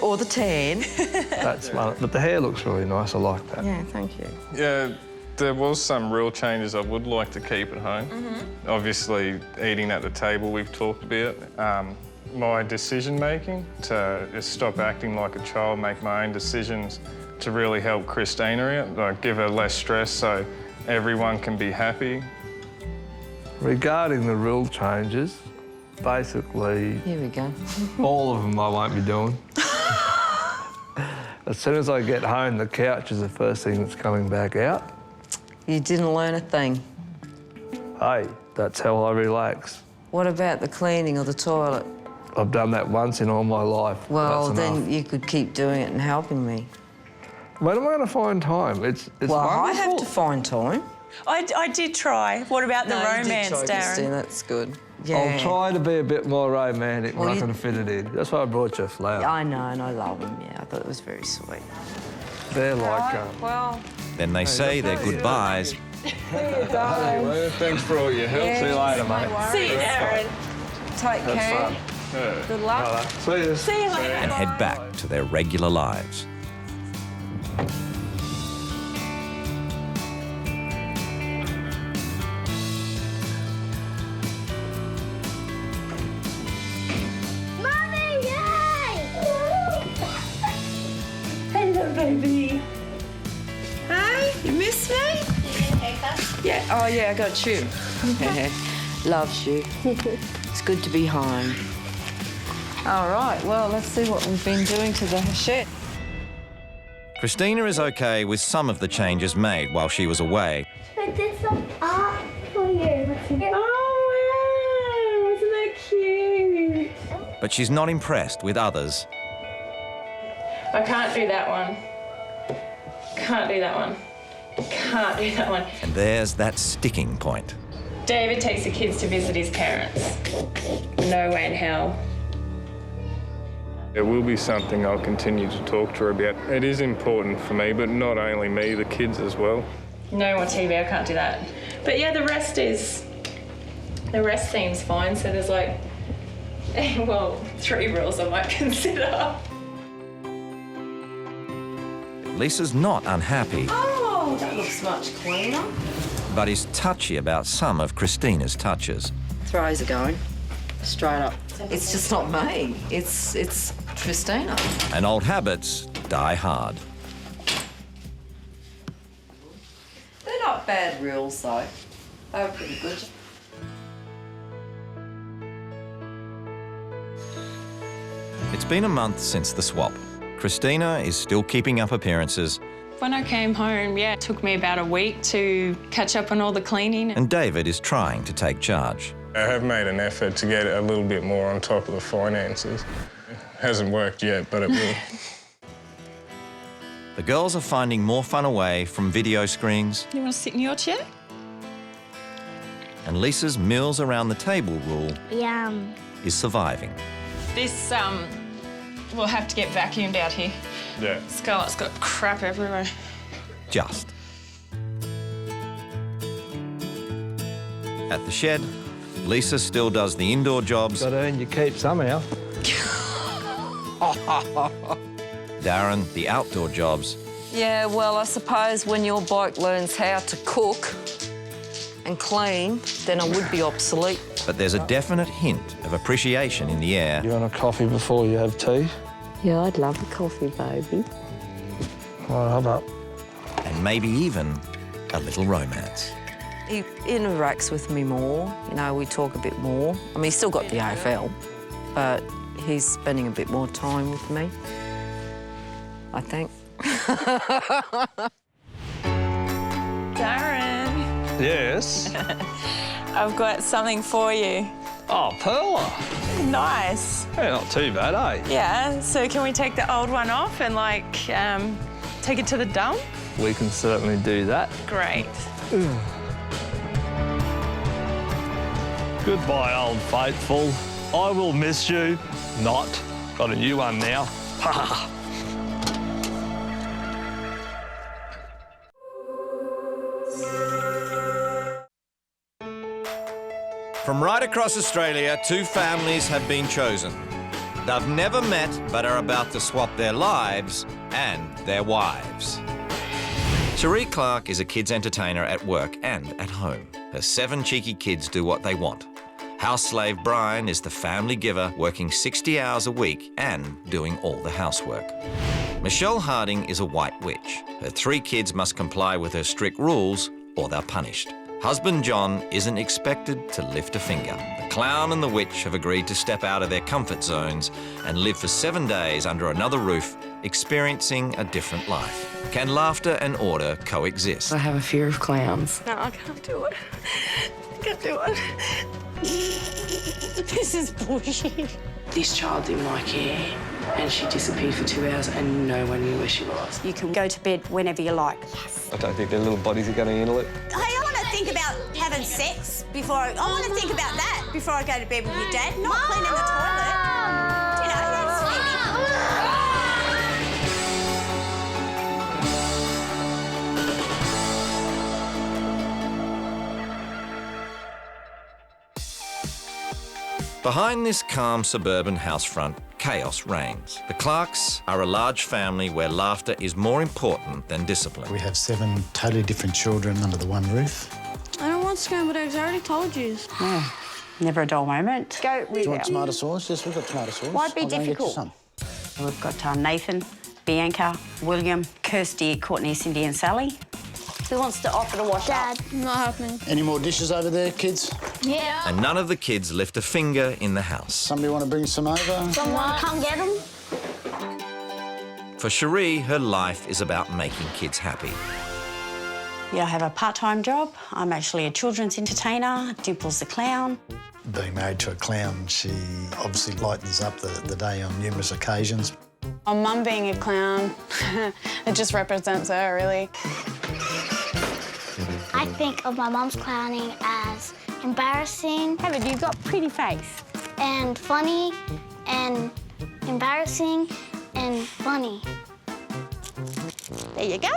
Speaker 3: Or the tan.
Speaker 6: That's smart. But the hair looks really nice, I like that.
Speaker 3: Yeah, thank you.
Speaker 4: Yeah, there was some real changes I would like to keep at home. Obviously, eating at the table we've talked about. My decision-making, to stop acting like a child, make my own decisions, to really help Christina out, like give her less stress so everyone can be happy.
Speaker 6: Regarding the rule changes, basically...
Speaker 3: Here we go.
Speaker 6: all of them I won't be doing. As soon as I get home, the couch is the first thing that's coming back out.
Speaker 3: You didn't learn a thing.
Speaker 6: Hey, that's how I relax.
Speaker 3: What about the cleaning of the toilet?
Speaker 6: I've done that once in all my life.
Speaker 3: Well,
Speaker 6: that's
Speaker 3: then
Speaker 6: enough.
Speaker 3: you could keep doing it and helping me.
Speaker 6: When am I going to find time? It's
Speaker 3: well,
Speaker 6: wonderful.
Speaker 3: I have to find time.
Speaker 2: I did try. What about the romance,
Speaker 3: you did try,
Speaker 2: Darren?
Speaker 3: Christine, that's good. Yeah.
Speaker 6: I'll try to be a bit more romantic when I can fit it in. That's why I brought you a flower.
Speaker 3: I know, and I love them, I thought it was very sweet.
Speaker 6: They're like...
Speaker 1: Then they say their goodbyes.
Speaker 4: Thanks for all your help.
Speaker 6: See you later, mate.
Speaker 2: See you, Darren.
Speaker 3: Take care.
Speaker 6: Fun.
Speaker 3: Good luck.
Speaker 6: See you.
Speaker 2: See you later.
Speaker 1: And head back to their regular lives.
Speaker 7: Mommy, yay!
Speaker 2: Hello, baby. Hey, you miss me?
Speaker 3: Yeah, oh yeah, I got you. Loves you. It's good to be home. All right, well, let's see what we've been doing to the shed.
Speaker 1: Christina is okay with some of the changes made while she was away,
Speaker 7: I did some art for you.
Speaker 2: Oh, wow, isn't that cute?
Speaker 1: but she's not impressed with others.
Speaker 2: I can't do that one. Can't do that one. Can't do that one.
Speaker 1: And there's that sticking point.
Speaker 2: David takes the kids to visit his parents. No way in hell.
Speaker 4: It will be something I'll continue to talk to her about. It is important for me, but not only me, the kids as well.
Speaker 2: No more TV, I can't do that. But yeah, the rest is The rest seems fine, so there's like, well, 3 rules I might consider.
Speaker 1: Lisa's not unhappy,
Speaker 3: Oh, that looks much cleaner.
Speaker 1: but is touchy about some of Christina's touches.
Speaker 3: Throws are going. Straight up. It's just not me. It's Christina.
Speaker 1: And old habits die hard.
Speaker 3: They're not bad rules, though. They were pretty good.
Speaker 1: It's been a month since the swap. Christina is still keeping up appearances,
Speaker 2: When I came home, yeah, it took me about a week to catch up on all the cleaning.
Speaker 1: and David is trying to take charge.
Speaker 4: I have made an effort to get a little bit more on top of the finances. It hasn't worked yet, but it will.
Speaker 1: The girls are finding more fun away from video screens,
Speaker 2: You want to sit in your chair?
Speaker 1: and Lisa's meals around the table rule
Speaker 7: Yum.
Speaker 1: is surviving.
Speaker 2: This, we'll have to get vacuumed out here.
Speaker 4: Yeah.
Speaker 2: Scarlett's got crap everywhere.
Speaker 1: Just. At the shed, Lisa still does the indoor jobs.
Speaker 6: Got to earn your keep somehow.
Speaker 1: Darren, the outdoor jobs.
Speaker 3: Yeah, well, I suppose when your bloke learns how to cook and clean, then I would be obsolete.
Speaker 1: But there's a definite hint of appreciation in the air.
Speaker 6: You want a coffee before you have tea?
Speaker 3: Yeah, I'd love a coffee, baby.
Speaker 6: Well, how about?
Speaker 1: And maybe even a little romance.
Speaker 3: He interacts with me more. You know, we talk a bit more. I mean, he's still got the AFL, but he's spending a bit more time with me, I think.
Speaker 2: Darren,
Speaker 6: Yes.
Speaker 2: I've got something for you.
Speaker 6: Oh, Perla.
Speaker 2: Nice.
Speaker 6: Yeah, not too bad, eh?
Speaker 2: Yeah, so can we take the old one off and, like, take it to the dump?
Speaker 6: We can certainly do that.
Speaker 2: Great.
Speaker 6: Goodbye, old faithful. I will miss you. Not. Got a new one now. Ha ha.
Speaker 1: From right across Australia, 2 families have been chosen. They've never met, but are about to swap their lives and their wives. Cherie Clark is a kids' entertainer at work and at home. Her 7 cheeky kids do what they want. House slave Brian is the family giver, working 60 hours a week and doing all the housework. Michelle Harding is a white witch. Her 3 kids must comply with her strict rules or they're punished. Husband John isn't expected to lift a finger. The clown and the witch have agreed to step out of their comfort zones and live for 7 days under another roof, experiencing a different life. Can laughter and order coexist?
Speaker 3: I have a fear of clowns.
Speaker 9: No, I can't do it. I can't do it.
Speaker 2: This is bullshit.
Speaker 10: This child's in my care and she disappeared for 2 hours and no one knew where she was.
Speaker 11: You can go to bed whenever you like.
Speaker 6: I don't think their little bodies are going to handle it.
Speaker 11: Hey, I want to think about having sex before I want to think about that before I go to bed with your dad, not cleaning the toilet. You know, that's sweetie.
Speaker 1: Behind this calm suburban housefront, chaos reigns. The Clarks are a large family where laughter is more important than discipline.
Speaker 12: We have 7 totally different children under the one roof.
Speaker 9: I don't want scrambled eggs. I already told you.
Speaker 11: Oh, never a dull moment. Go with
Speaker 12: Do you want tomato sauce? Yes, we've got tomato sauce.
Speaker 11: Why'd it be
Speaker 12: I'll go and get you
Speaker 11: difficult?
Speaker 12: some.
Speaker 11: We've got Nathan, Bianca, William, Kirsty, Courtney, Cindy and Sally. Who wants to offer to wash
Speaker 7: Dad.
Speaker 11: up?
Speaker 9: Not happening.
Speaker 12: Any more dishes over there, kids?
Speaker 7: Yeah.
Speaker 1: And none of the kids lift a finger in the house.
Speaker 12: Somebody want to bring some over?
Speaker 7: Someone come get them.
Speaker 1: For Cherie, her life is about making kids happy.
Speaker 11: Yeah, I have a part-time job. I'm actually a children's entertainer. Dimple's the clown.
Speaker 12: Being married to a clown, she obviously lightens up the day on numerous occasions.
Speaker 9: My mum being a clown, it just represents her, really.
Speaker 7: I think of my mum's clowning as embarrassing.
Speaker 11: Haven't you got a pretty face?
Speaker 7: And funny and embarrassing and funny.
Speaker 11: There you go.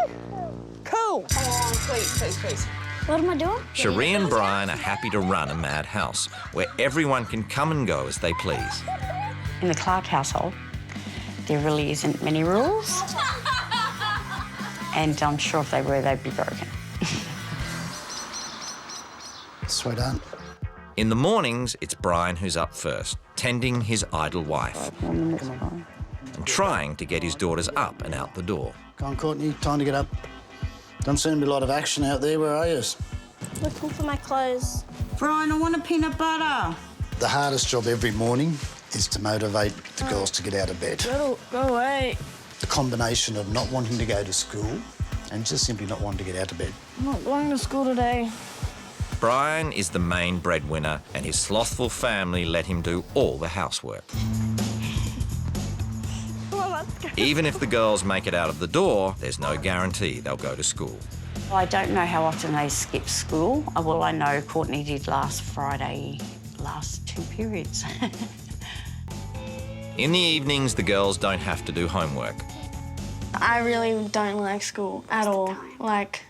Speaker 11: Cool.
Speaker 10: Come on, please, please, please.
Speaker 7: What am I doing?
Speaker 1: Cherie and Brian are happy to run a mad house where everyone can come and go as they please.
Speaker 13: In the Clark household, there really isn't many rules. And I'm sure if they were, they'd be broken.
Speaker 12: Sweet aunt.
Speaker 1: In the mornings, it's Brian who's up first, tending his idle wife and trying to get his daughters up and out the door.
Speaker 12: Come on, Courtney, time to get up. Don't seem to be a lot of action out there. Where are you?
Speaker 7: Looking for my clothes.
Speaker 11: Brian, I want a peanut butter.
Speaker 12: The hardest job every morning is to motivate the girls to get out of bed.
Speaker 9: Go away.
Speaker 12: The combination of not wanting to go to school and just simply not wanting to get out of bed.
Speaker 9: I'm not going to school today.
Speaker 1: Brian is the main breadwinner and his slothful family let him do all the housework. Even if the girls make it out of the door, there's no guarantee they'll go to school.
Speaker 13: I don't know how often they skip school. Well, I know Courtney did last Friday, last 2 periods.
Speaker 1: In the evenings, the girls don't have to do homework.
Speaker 9: I really don't like school at all. Like,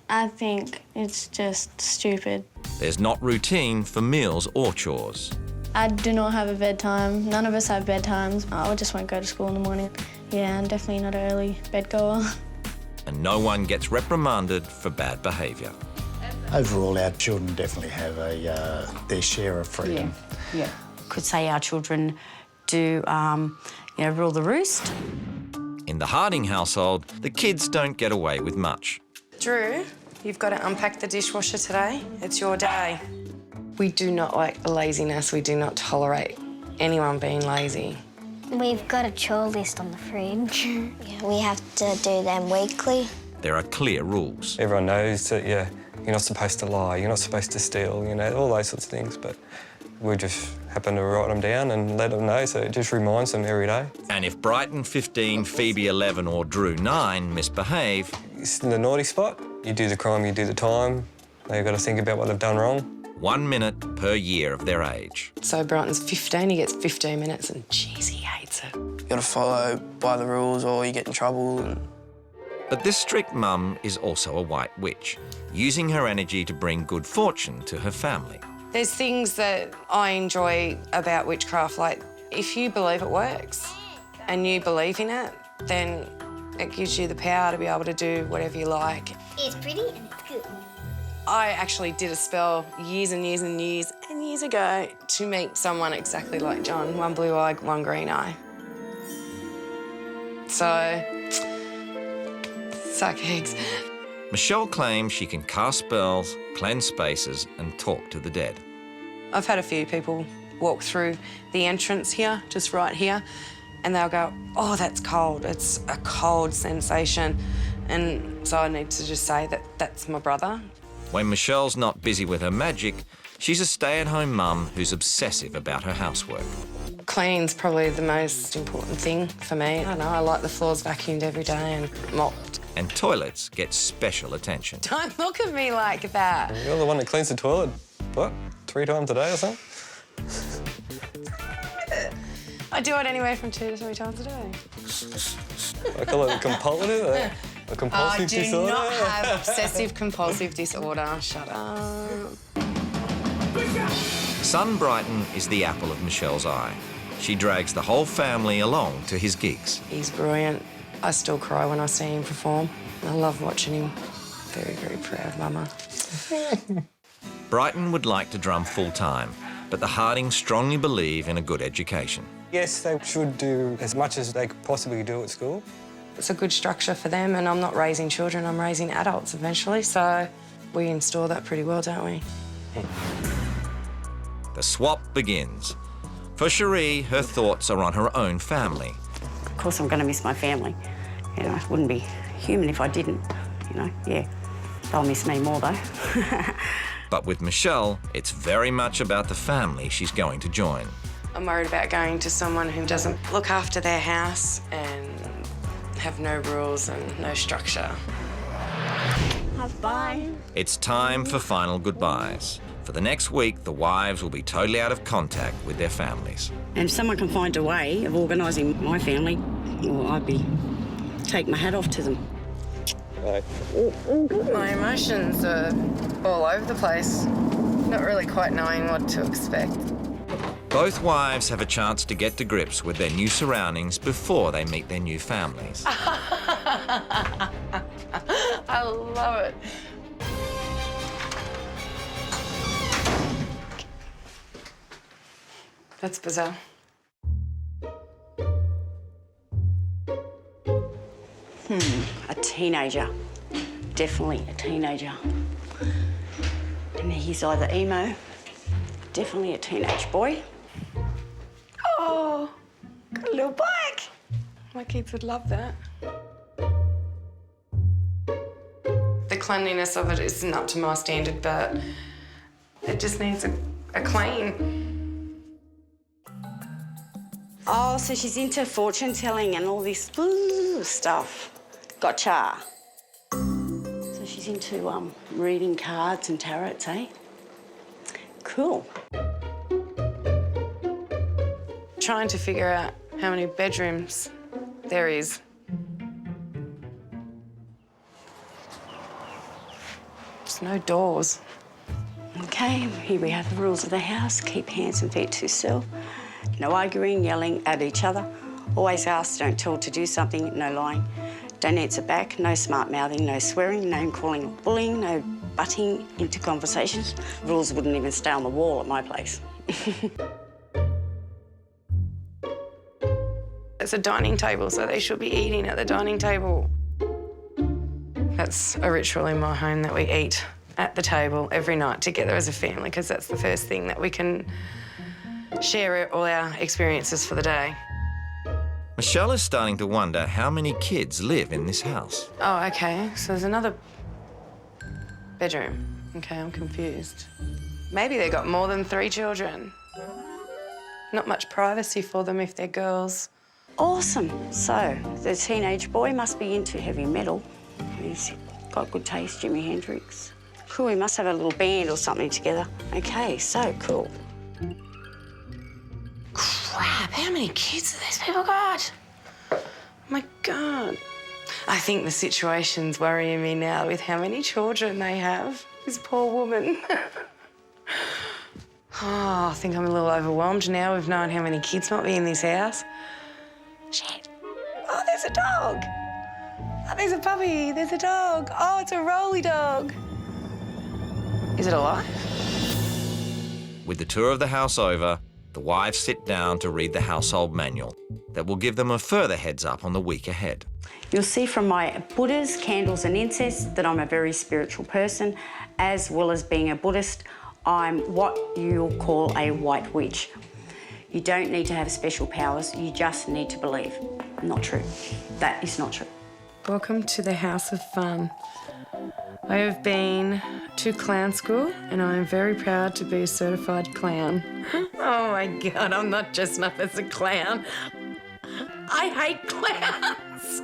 Speaker 9: I think it's just stupid.
Speaker 1: There's not routine for meals or chores.
Speaker 9: I do not have a bedtime. None of us have bedtimes. I just won't go to school in the morning. Yeah, I'm definitely not an early bedgoer.
Speaker 1: And no one gets reprimanded for bad behaviour.
Speaker 12: Overall, our children definitely have their share of freedom.
Speaker 13: Yeah. Could say our children do, rule the roost.
Speaker 1: In the Harding household, the kids don't get away with much.
Speaker 10: Drew, you've got to unpack the dishwasher today. It's your day. We do not like the laziness. We do not tolerate anyone being lazy.
Speaker 7: We've got a chore list on the fridge. We have to do them weekly.
Speaker 1: There are clear rules.
Speaker 14: Everyone knows that, you're not supposed to lie, you're not supposed to steal, all those sorts of things, but we just happen to write them down and let them know, so it just reminds them every day.
Speaker 1: And if Brighton 15, Phoebe 11 or Drew 9 misbehave...
Speaker 14: It's in the naughty spot. You do the crime, you do the time. They've got to think about what they've done wrong.
Speaker 1: 1 minute per year of their age.
Speaker 10: So Brighton's 15, he gets 15 minutes and, jeez, he hates it.
Speaker 15: You got to follow by the rules or you get in trouble.
Speaker 1: But this strict mum is also a white witch, using her energy to bring good fortune to her family.
Speaker 10: There's things that I enjoy about witchcraft, like if you believe it works and you believe in it, then it gives you the power to be able to do whatever you like.
Speaker 7: It's pretty and it's good.
Speaker 10: I actually did a spell years and years and years and years ago to make someone exactly like John, one blue eye, one green eye. So, suck eggs.
Speaker 1: Michelle claims she can cast spells, cleanse spaces and talk to the dead.
Speaker 10: I've had a few people walk through the entrance here, just right here, and they'll go, oh, that's cold. It's a cold sensation. And so I need to just say that that's my brother.
Speaker 1: When Michelle's not busy with her magic, she's a stay-at-home mum who's obsessive about her housework.
Speaker 10: Clean's probably the most important thing for me. I don't know, I like the floors vacuumed every day and mopped.
Speaker 1: And toilets get special attention.
Speaker 10: Don't look at me like that.
Speaker 14: You're the one that cleans the toilet, what, 3 times a day or something?
Speaker 10: I do it anyway from 2 to 3 times a day.
Speaker 14: I call it compulsive. A compulsive disorder?
Speaker 10: I do not have obsessive-compulsive disorder. Shut up.
Speaker 1: Son Brighton is the apple of Michelle's eye. She drags the whole family along to his gigs.
Speaker 10: He's brilliant. I still cry when I see him perform. I love watching him. Very, very proud mama.
Speaker 1: Brighton would like to drum full-time, but the Hardings strongly believe in a good education.
Speaker 14: Yes, they should do as much as they could possibly do at school.
Speaker 10: It's a good structure for them, and I'm not raising children, I'm raising adults eventually, so we install that pretty well, don't we?
Speaker 1: The swap begins. For Cherie, her thoughts are on her own family.
Speaker 13: Of course I'm going to miss my family. It wouldn't be human if I didn't, yeah. They'll miss me more, though.
Speaker 1: But with Michelle, it's very much about the family she's going to join.
Speaker 10: I'm worried about going to someone who doesn't look after their house and have no rules and no structure.
Speaker 7: Bye.
Speaker 1: It's time for final goodbyes. For the next week, the wives will be totally out of contact with their families.
Speaker 13: And if someone can find a way of organising my family, well, take my hat off to them.
Speaker 14: Bye.
Speaker 10: My emotions are all over the place, not really quite knowing what to expect.
Speaker 1: Both wives have a chance to get to grips with their new surroundings before they meet their new families.
Speaker 10: I love it. That's bizarre.
Speaker 13: A teenager. Definitely a teenager. And he's either emo, definitely a teenage boy.
Speaker 10: Oh, got a little bike. My kids would love that. The cleanliness of it isn't up to my standard, but it just needs a clean.
Speaker 13: Oh, so she's into fortune telling and all this stuff. Gotcha. So she's into reading cards and tarots, eh? Cool.
Speaker 10: Trying to figure out how many bedrooms there is. There's no doors.
Speaker 13: Okay, here we have the rules of the house. Keep hands and feet to yourself. No arguing, yelling at each other. Always ask, don't tell to do something, no lying. Don't answer back, no smart mouthing, no swearing, no calling or bullying, no butting into conversations. Rules wouldn't even stay on the wall at my place.
Speaker 10: It's a dining table, so they should be eating at the dining table. That's a ritual in my home that we eat at the table every night together as a family, because that's the first thing that we can share all our experiences for the day.
Speaker 1: Michelle is starting to wonder how many kids live in this house.
Speaker 10: Oh, okay, so there's another bedroom. Okay, I'm confused. Maybe they got more than 3 children. Not much privacy for them if they're girls.
Speaker 13: Awesome. So, the teenage boy must be into heavy metal. He's got good taste, Jimi Hendrix. Cool, he must have a little band or something together. Okay, so cool.
Speaker 10: Crap, how many kids have these people got? Oh my God. I think the situation's worrying me now with how many children they have. This poor woman. Oh, I think I'm a little overwhelmed now with knowing how many kids might be in this house. Shit. Oh, there's a dog. Oh, there's a puppy. There's a dog. Oh, it's a rolly dog. Is it alive?
Speaker 1: With the tour of the house over, the wives sit down to read the household manual that will give them a further heads up on the week ahead.
Speaker 13: You'll see from my Buddhas, candles and incense that I'm a very spiritual person. As well as being a Buddhist, I'm what you'll call a white witch. You don't need to have special powers, you just need to believe. Not true. That is not true.
Speaker 10: Welcome to the House of Fun. I have been to clown school and I am very proud to be a certified clown. Oh my God, I'm not dressing up as a clown. I hate clowns.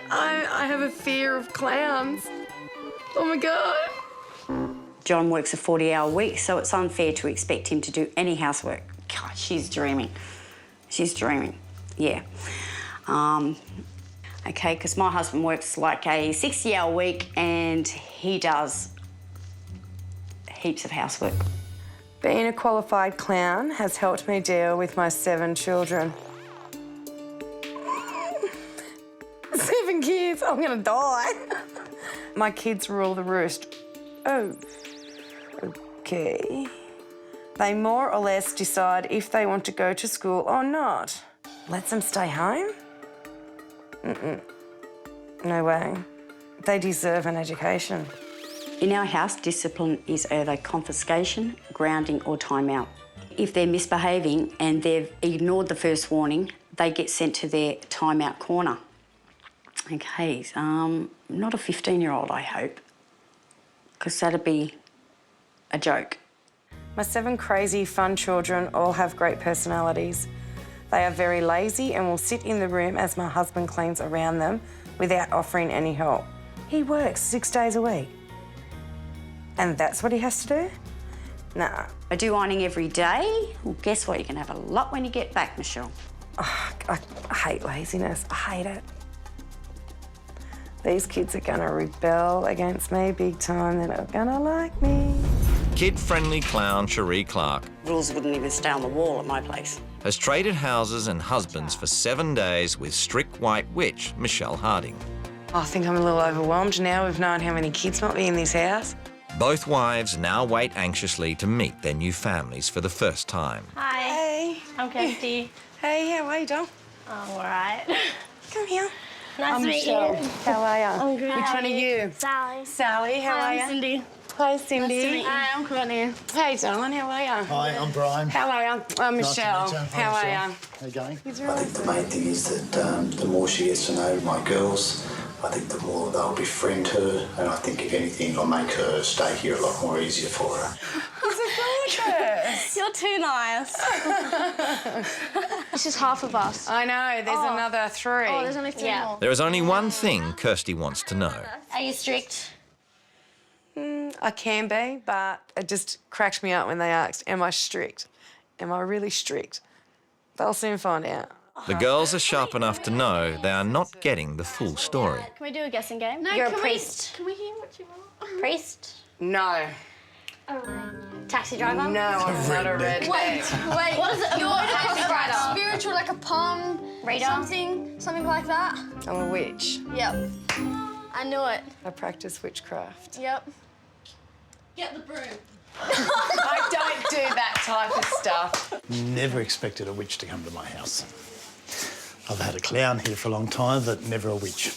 Speaker 10: I have a fear of clowns. Oh my God.
Speaker 13: John works a 40-hour week, so it's unfair to expect him to do any housework. God, she's dreaming. She's dreaming, yeah. Okay, because my husband works like a 60-hour week and he does heaps of housework.
Speaker 10: Being a qualified clown has helped me deal with my 7 children. 7 kids, I'm gonna die. My kids rule the roost. Oh, okay. They more or less decide if they want to go to school or not. Let them stay home? No way. They deserve an education.
Speaker 13: In our house, discipline is either confiscation, grounding or timeout. If they're misbehaving and they've ignored the first warning, they get sent to their timeout corner. Okay, not a 15-year-old, I hope, because that'd be a joke.
Speaker 10: My 7 crazy, fun children all have great personalities. They are very lazy and will sit in the room as my husband cleans around them without offering any help. He works 6 days a week. And that's what he has to do? Nah.
Speaker 13: I do ironing every day. Well, guess what? You can have a lot when you get back, Michelle.
Speaker 10: Oh, I hate laziness. I hate it. These kids are gonna rebel against me big time. They're not gonna like me.
Speaker 1: Kid-friendly clown Cherie Clark
Speaker 13: Rules wouldn't even stay on the wall at my place.
Speaker 1: has traded houses and husbands for 7 days with strict white witch Michelle Harding.
Speaker 10: I think I'm a little overwhelmed now with knowing how many kids might be in this house.
Speaker 1: Both wives now wait anxiously to meet their new families for the first time.
Speaker 7: Hi.
Speaker 10: Hey.
Speaker 7: I'm Kirsty.
Speaker 10: Hey, how are you, Dom?
Speaker 7: I'm all right.
Speaker 10: Come here.
Speaker 7: Nice to meet you.
Speaker 10: How are you?
Speaker 7: I'm good.
Speaker 10: Which one are you?
Speaker 7: Sally.
Speaker 10: Sally, how are you?
Speaker 7: I'm Cindy.
Speaker 10: Hi, Cindy.
Speaker 7: Nice to meet you. Hi, I'm Courtney.
Speaker 10: Hey, darling, how are you?
Speaker 12: Hi, I'm Brian.
Speaker 10: How are you? I'm Michelle.
Speaker 12: Nice to meet you.
Speaker 10: How
Speaker 12: Hi,
Speaker 10: are
Speaker 12: Michelle.
Speaker 10: you?
Speaker 12: How you going?
Speaker 16: I think the main thing is that the more she gets to know my girls, I think the more they'll befriend her, and I think if anything, it'll make her stay here a lot more easier for her.
Speaker 10: Gorgeous.
Speaker 7: You're too nice. This is half of us.
Speaker 10: I know, there's another 3.
Speaker 7: Oh, there's only 3 more.
Speaker 1: There is only one thing Kirsty wants to know.
Speaker 7: Are you strict?
Speaker 10: I can be, but it just cracked me up when they asked, am I strict? Am I really strict? They'll soon find out.
Speaker 1: The girls are sharp enough to know they are not getting the full story.
Speaker 7: Can we do a guessing game? No,
Speaker 10: You're a priest.
Speaker 7: Can we hear what you want? Priest?
Speaker 10: No.
Speaker 7: Taxi driver?
Speaker 10: No, I'm not a redneck.
Speaker 9: Wait.
Speaker 7: What is it?
Speaker 9: You're
Speaker 7: What
Speaker 9: like
Speaker 7: is
Speaker 9: a
Speaker 7: it?
Speaker 9: spiritual, like a palm
Speaker 7: Reader?
Speaker 9: something like that.
Speaker 10: I'm a witch.
Speaker 9: Yep. I knew it.
Speaker 10: I practice witchcraft.
Speaker 9: Yep. Get the broom.
Speaker 10: I don't do that type of stuff.
Speaker 12: Never expected a witch to come to my house. I've had a clown here for a long time, but never a witch.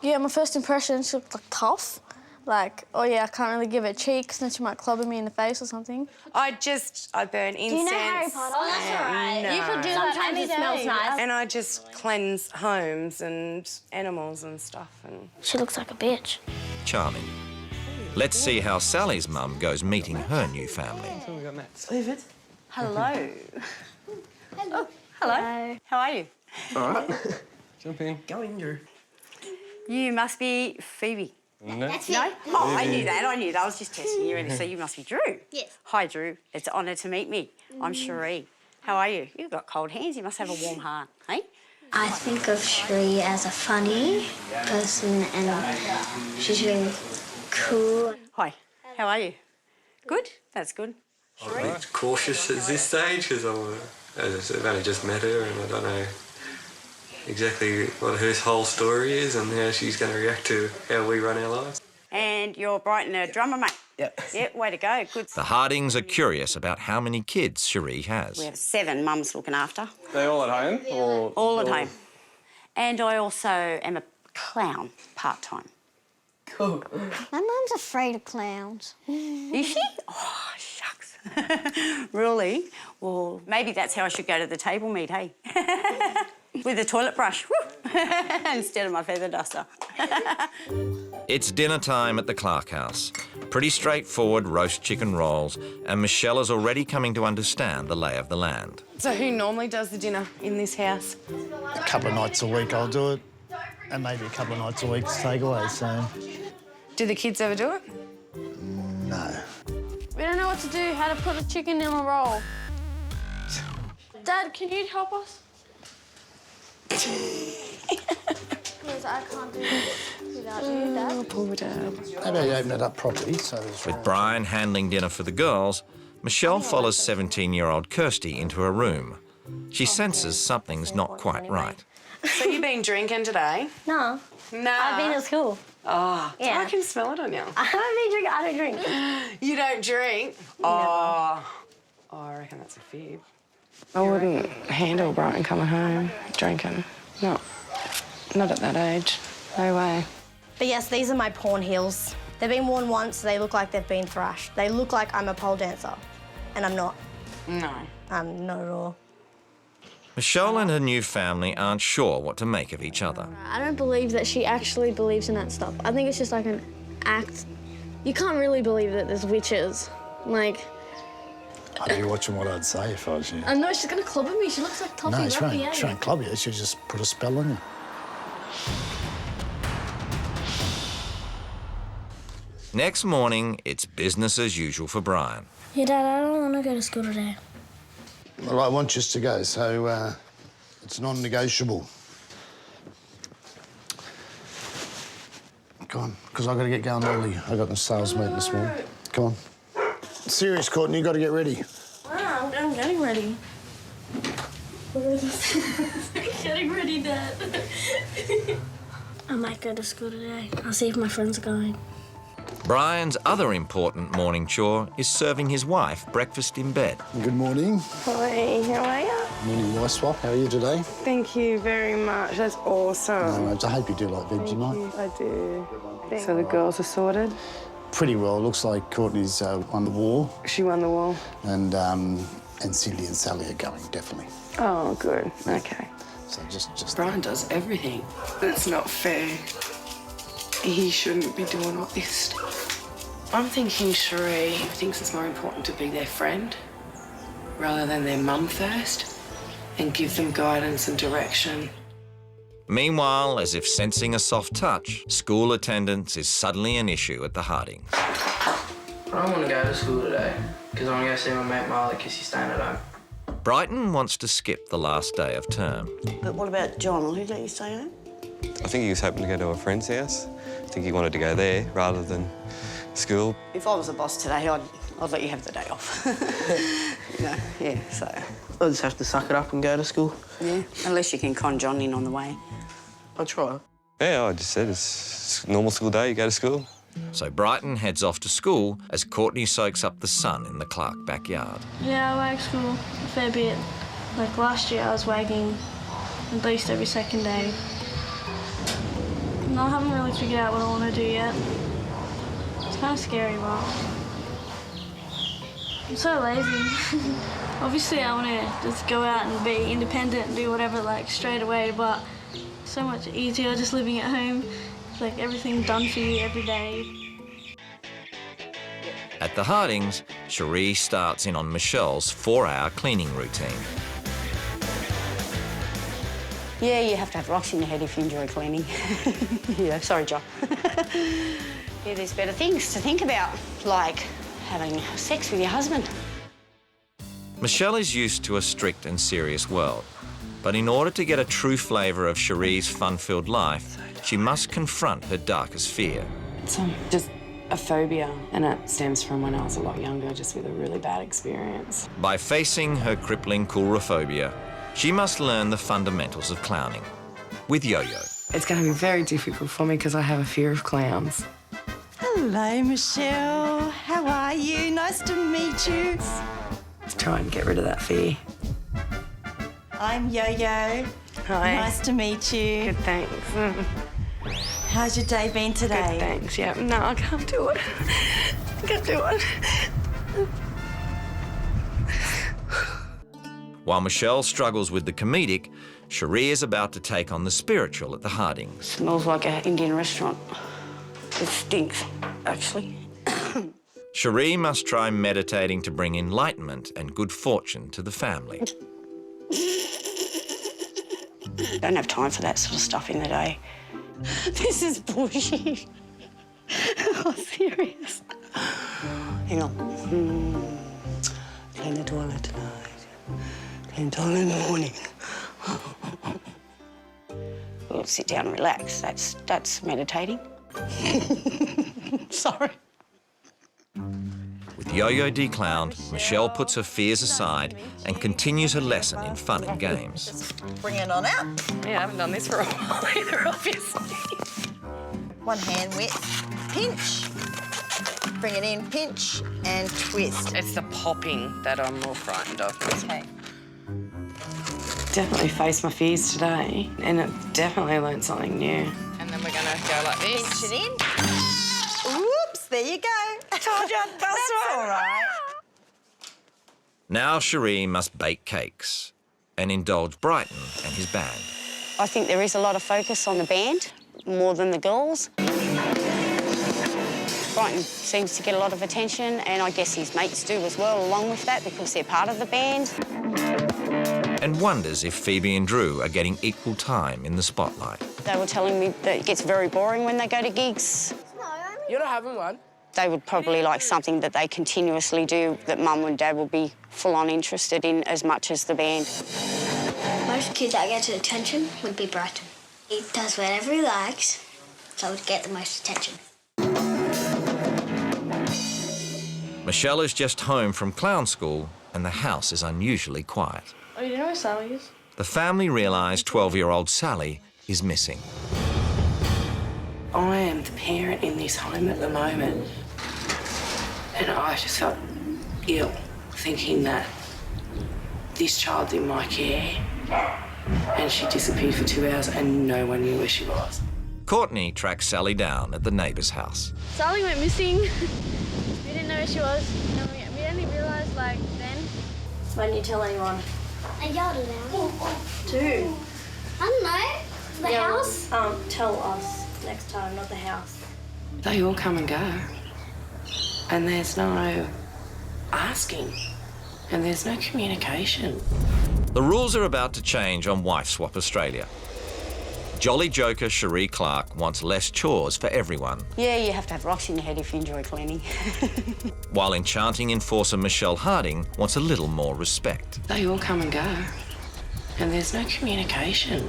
Speaker 9: Yeah, my first impression, she looked like tough. Like, oh yeah, I can't really give her cheeks, then she might clobber me in the face or something.
Speaker 10: I burn incense.
Speaker 7: Do you know Harry Potter? Oh, that's all right.
Speaker 10: No.
Speaker 7: You could do that
Speaker 9: Sometimes
Speaker 7: any
Speaker 9: it
Speaker 7: day.
Speaker 9: smells nice.
Speaker 10: And I just cleanse homes and animals and stuff. And
Speaker 7: She looks like a bitch.
Speaker 1: Charming. Let's see how Sally's mum goes meeting her new family.
Speaker 10: David.
Speaker 7: Hello.
Speaker 10: Hello. Hello. How are you?
Speaker 14: All right. Jump in.
Speaker 16: Go in, Drew.
Speaker 13: You must be Phoebe.
Speaker 14: No.
Speaker 13: No? Oh, I knew that. I was just testing you, and so you must be Drew.
Speaker 7: Yes.
Speaker 13: Hi, Drew. It's an honour to meet me. I'm Cherie. How are you? You've got cold hands. You must have a warm heart, hey?
Speaker 7: I think of Cherie as a funny person and she's really cool.
Speaker 13: Hi. How are you? Good? That's good.
Speaker 14: I'm a bit cautious at this stage because I've only just met her and I don't know exactly what her whole story is and how she's going to react to how we run our lives.
Speaker 13: And you're Brighton, a drummer, mate?
Speaker 14: Yep.
Speaker 13: Yep, way to go. Good.
Speaker 1: The Hardings are curious about how many kids Cherie
Speaker 13: We
Speaker 1: has.
Speaker 13: have 7 mums looking after.
Speaker 6: They all at home? Or
Speaker 13: All at home. And I also am a clown part-time.
Speaker 14: Cool.
Speaker 7: My mum's afraid of clowns.
Speaker 13: Is she? Oh, shucks. Really? Well, maybe that's how I should go to the table meet, hey? With a toilet brush, instead of my feather duster.
Speaker 1: It's dinner time at the Clark house. Pretty straightforward roast chicken rolls, and Michelle is already coming to understand the lay of the land.
Speaker 10: So who normally does the dinner in this house?
Speaker 12: A couple of nights a week I'll do it, and maybe a couple of nights a week to take away, so...
Speaker 10: Do the kids ever do it?
Speaker 12: No.
Speaker 9: We don't know what to do, how to put a chicken in a roll. Dad, can you help us? Because I can't do this without you, Dad.
Speaker 10: Poor Dad.
Speaker 12: Maybe I open it up properly so there's...
Speaker 1: With Brian handling dinner for the girls, Michelle follows 17-year-old Kirsty into her room. She senses something's not quite right.
Speaker 10: So you've been drinking today?
Speaker 7: No.
Speaker 10: No.
Speaker 7: I've been to school.
Speaker 10: Oh,
Speaker 7: Yeah.
Speaker 10: I can smell it on you.
Speaker 7: I don't drink.
Speaker 10: You don't drink? Oh, I reckon that's a fib. I wouldn't handle Brighton coming home drinking. Not at that age. No way.
Speaker 17: But yes, these are my porn heels. They've been worn once, they look like they've been thrashed. They look like I'm a pole dancer, and I'm not.
Speaker 10: No.
Speaker 17: I'm not at all.
Speaker 1: Michelle and her new family aren't sure what to make of each other.
Speaker 9: I don't believe that she actually believes in that stuff. I think it's just like an act. You can't really believe that there's witches. Like...
Speaker 12: I'd be watching what I'd say if I was you.
Speaker 9: I know, she's gonna clobber me. She looks like Toffee
Speaker 12: No, she
Speaker 9: Ruffy,
Speaker 12: won't club you. She'll just put a spell on you.
Speaker 1: Next morning, it's business as usual for Brian.
Speaker 9: Yeah, Dad, I don't want to go to school today.
Speaker 12: Well, I want you to go, so it's non-negotiable. Come on, because I've got to get going early. I got the sales meeting this morning. Come on. Serious, Courtney, you got to get ready.
Speaker 9: Wow, I'm getting ready. Getting ready, Dad. I might go to school today. I'll see if my friends are going.
Speaker 1: Brian's other important morning chore is serving his wife breakfast in bed.
Speaker 12: Good morning.
Speaker 10: Hi, how are you?
Speaker 12: Morning, wife swap. How are you today?
Speaker 10: Thank you very much. That's awesome.
Speaker 12: No, I hope you do like Vegemite.
Speaker 10: I do. So the girls are sorted?
Speaker 12: Pretty well. Looks like Courtney's won the war.
Speaker 10: She won the war?
Speaker 12: And Cindy and Sally are going, definitely.
Speaker 10: Oh, good. Okay.
Speaker 12: So just...
Speaker 10: Brian does everything. That's not fair. He shouldn't be doing all this. I'm thinking Cherie thinks it's more important to be their friend rather than their mum first and give them guidance and direction.
Speaker 1: Meanwhile, as if sensing a soft touch, school attendance is suddenly an issue at the Hardings.
Speaker 15: I don't want to go to school today because I want to go see my mate Marley because she's staying at home.
Speaker 1: Brighton wants to skip the last day of term.
Speaker 18: But what about John? Will he let you stay home?
Speaker 14: I think he was hoping to go to a friend's house. I think he wanted to go there rather than school.
Speaker 18: If I was the boss today, I'd let you have the day off. Yeah, so...
Speaker 15: I'll just have to suck it up and go to school.
Speaker 18: Yeah, unless you can con John in on the way.
Speaker 15: I'll try.
Speaker 14: Yeah, I just said it's a normal school day, you go to school.
Speaker 1: So Brighton heads off to school as Courtney soaks up the sun in the Clark backyard.
Speaker 9: Yeah, I wag school a fair bit. Like last year I was wagging at least every second day. And I haven't really figured out what I want to do yet. It's kind of scary, but I'm so lazy. Obviously I want to just go out and be independent and do whatever like straight away, but it's so much easier just living at home. It's like everything done for you every day.
Speaker 1: At the Hardings, Cherie starts in on Michelle's 4-hour cleaning routine.
Speaker 13: Yeah, you have to have rocks in your head if you enjoy cleaning. Yeah, sorry, John. Yeah, there's better things to think about, like having sex with your husband.
Speaker 1: Michelle is used to a strict and serious world, but in order to get a true flavour of Cherie's fun-filled life, she must confront her darkest fear.
Speaker 10: It's just a phobia, and it stems from when I was a lot younger, just with a really bad experience.
Speaker 1: By facing her crippling coulrophobia, she must learn the fundamentals of clowning with Yo-Yo.
Speaker 10: It's going to be very difficult for me because I have a fear of clowns.
Speaker 19: Hello, Michelle. How are you? Nice to meet you.
Speaker 10: Let's try and get rid of that fear.
Speaker 19: I'm Yo-Yo.
Speaker 10: Hi.
Speaker 19: Nice to meet you.
Speaker 10: Good, thanks.
Speaker 19: How's your day been today?
Speaker 10: Good, thanks. Yeah, no, I can't do it. I can't do it.
Speaker 1: While Michelle struggles with the comedic, Cherie is about to take on the spiritual at the Hardings.
Speaker 13: Smells like an Indian restaurant. It stinks, actually.
Speaker 1: Cherie must try meditating to bring enlightenment and good fortune to the family.
Speaker 13: Don't have time for that sort of stuff in the day. This is bullshit. Oh, serious. Hang on. Clean the toilet tonight. Clean the toilet in the morning. We'll sit down and relax. That's meditating. Sorry.
Speaker 1: With Yo-Yo declowned, Michelle puts her fears aside and continues her lesson in fun and games.
Speaker 19: Bring it on out.
Speaker 10: Yeah, I haven't done this for a while either, obviously.
Speaker 19: One hand width. Pinch. Bring it in, pinch, and twist.
Speaker 10: It's the popping that I'm more frightened of.
Speaker 19: Okay.
Speaker 10: Definitely faced my fears today, and it definitely learned something new. And then we're going to go like this.
Speaker 19: Pinch it in. Whoops, there you go. I told you I'd bust That's all right.
Speaker 1: Now Cherie must bake cakes and indulge Brighton and his band.
Speaker 13: I think there is a lot of focus on the band, more than the girls. Brighton seems to get a lot of attention, and I guess his mates do as well, along with that, because they're part of the band.
Speaker 1: And wonders if Phoebe and Drew are getting equal time in the spotlight.
Speaker 13: They were telling me that it gets very boring when they go to gigs.
Speaker 15: You're not having one?
Speaker 13: They would probably like something that they continuously do, that Mum and Dad will be full-on interested in as much as the band.
Speaker 7: Most kids that get attention would be Brighton. He does whatever he likes, so I would get the most attention.
Speaker 1: Michelle is just home from clown school and the house is unusually quiet.
Speaker 9: Oh, you know where Sally is?
Speaker 1: The family realise 12-year-old Sally is missing.
Speaker 10: I am the parent in this home at the moment, and I just felt ill thinking that this child's in my care and she disappeared for 2 hours and no one knew where she was.
Speaker 1: Courtney tracks Sally down at the neighbour's house.
Speaker 9: Sally went missing. We didn't know where she was. And we only realised, like, then. Why didn't you tell anyone?
Speaker 7: I yelled at them.
Speaker 9: Two.
Speaker 7: I don't know. The house?
Speaker 9: Tell us next time, not the house.
Speaker 10: They all come and go, and there's no asking, and there's no communication.
Speaker 1: The rules are about to change on Wife Swap Australia. Jolly joker Cherie Clark wants less chores for everyone,
Speaker 18: Yeah, you have to have rocks in your head if you enjoy cleaning.
Speaker 1: while enchanting enforcer Michelle Harding wants a little more respect.
Speaker 10: They all come and go, and there's no communication.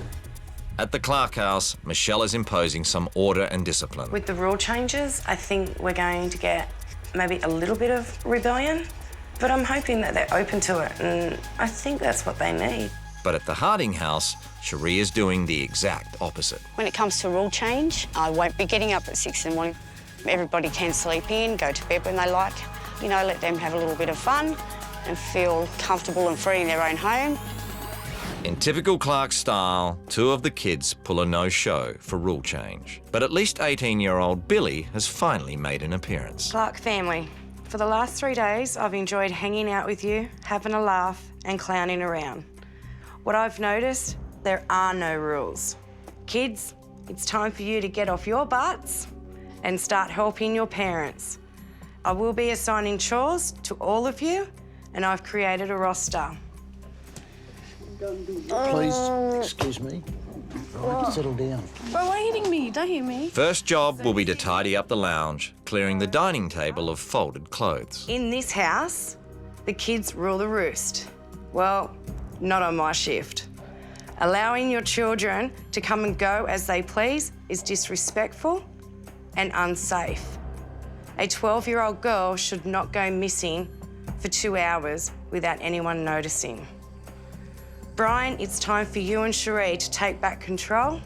Speaker 1: At the Clark house, Michelle is imposing some order and discipline.
Speaker 10: With the rule changes, I think we're going to get maybe a little bit of rebellion, but I'm hoping that they're open to it, and I think that's what they need.
Speaker 1: But at the Harding house, Cherie is doing the exact opposite.
Speaker 18: When it comes to rule change, I won't be getting up at 6 in the morning. Everybody can sleep in, go to bed when they like. You know, let them have a little bit of fun and feel comfortable and free in their own home.
Speaker 1: In typical Clark style, two of the kids pull a no-show for rule change. But at least 18-year-old Billy has finally made an appearance.
Speaker 10: Clark family, for the last 3 days, I've enjoyed hanging out with you, having a laugh and clowning around. What I've noticed, there are no rules. Kids, it's time for you to get off your butts and start helping your parents. I will be assigning chores to all of you, and I've created a roster.
Speaker 12: Please, excuse me. Right, settle down.
Speaker 9: Bro, why are you hitting me? Don't hit me.
Speaker 1: First job will be to tidy up the lounge, clearing the dining table of folded clothes.
Speaker 10: In this house, the kids rule the roost. Well, not on my shift. Allowing your children to come and go as they please is disrespectful and unsafe. A 12-year-old girl should not go missing for 2 hours without anyone noticing. Brian, it's time for you and Cherie to take back control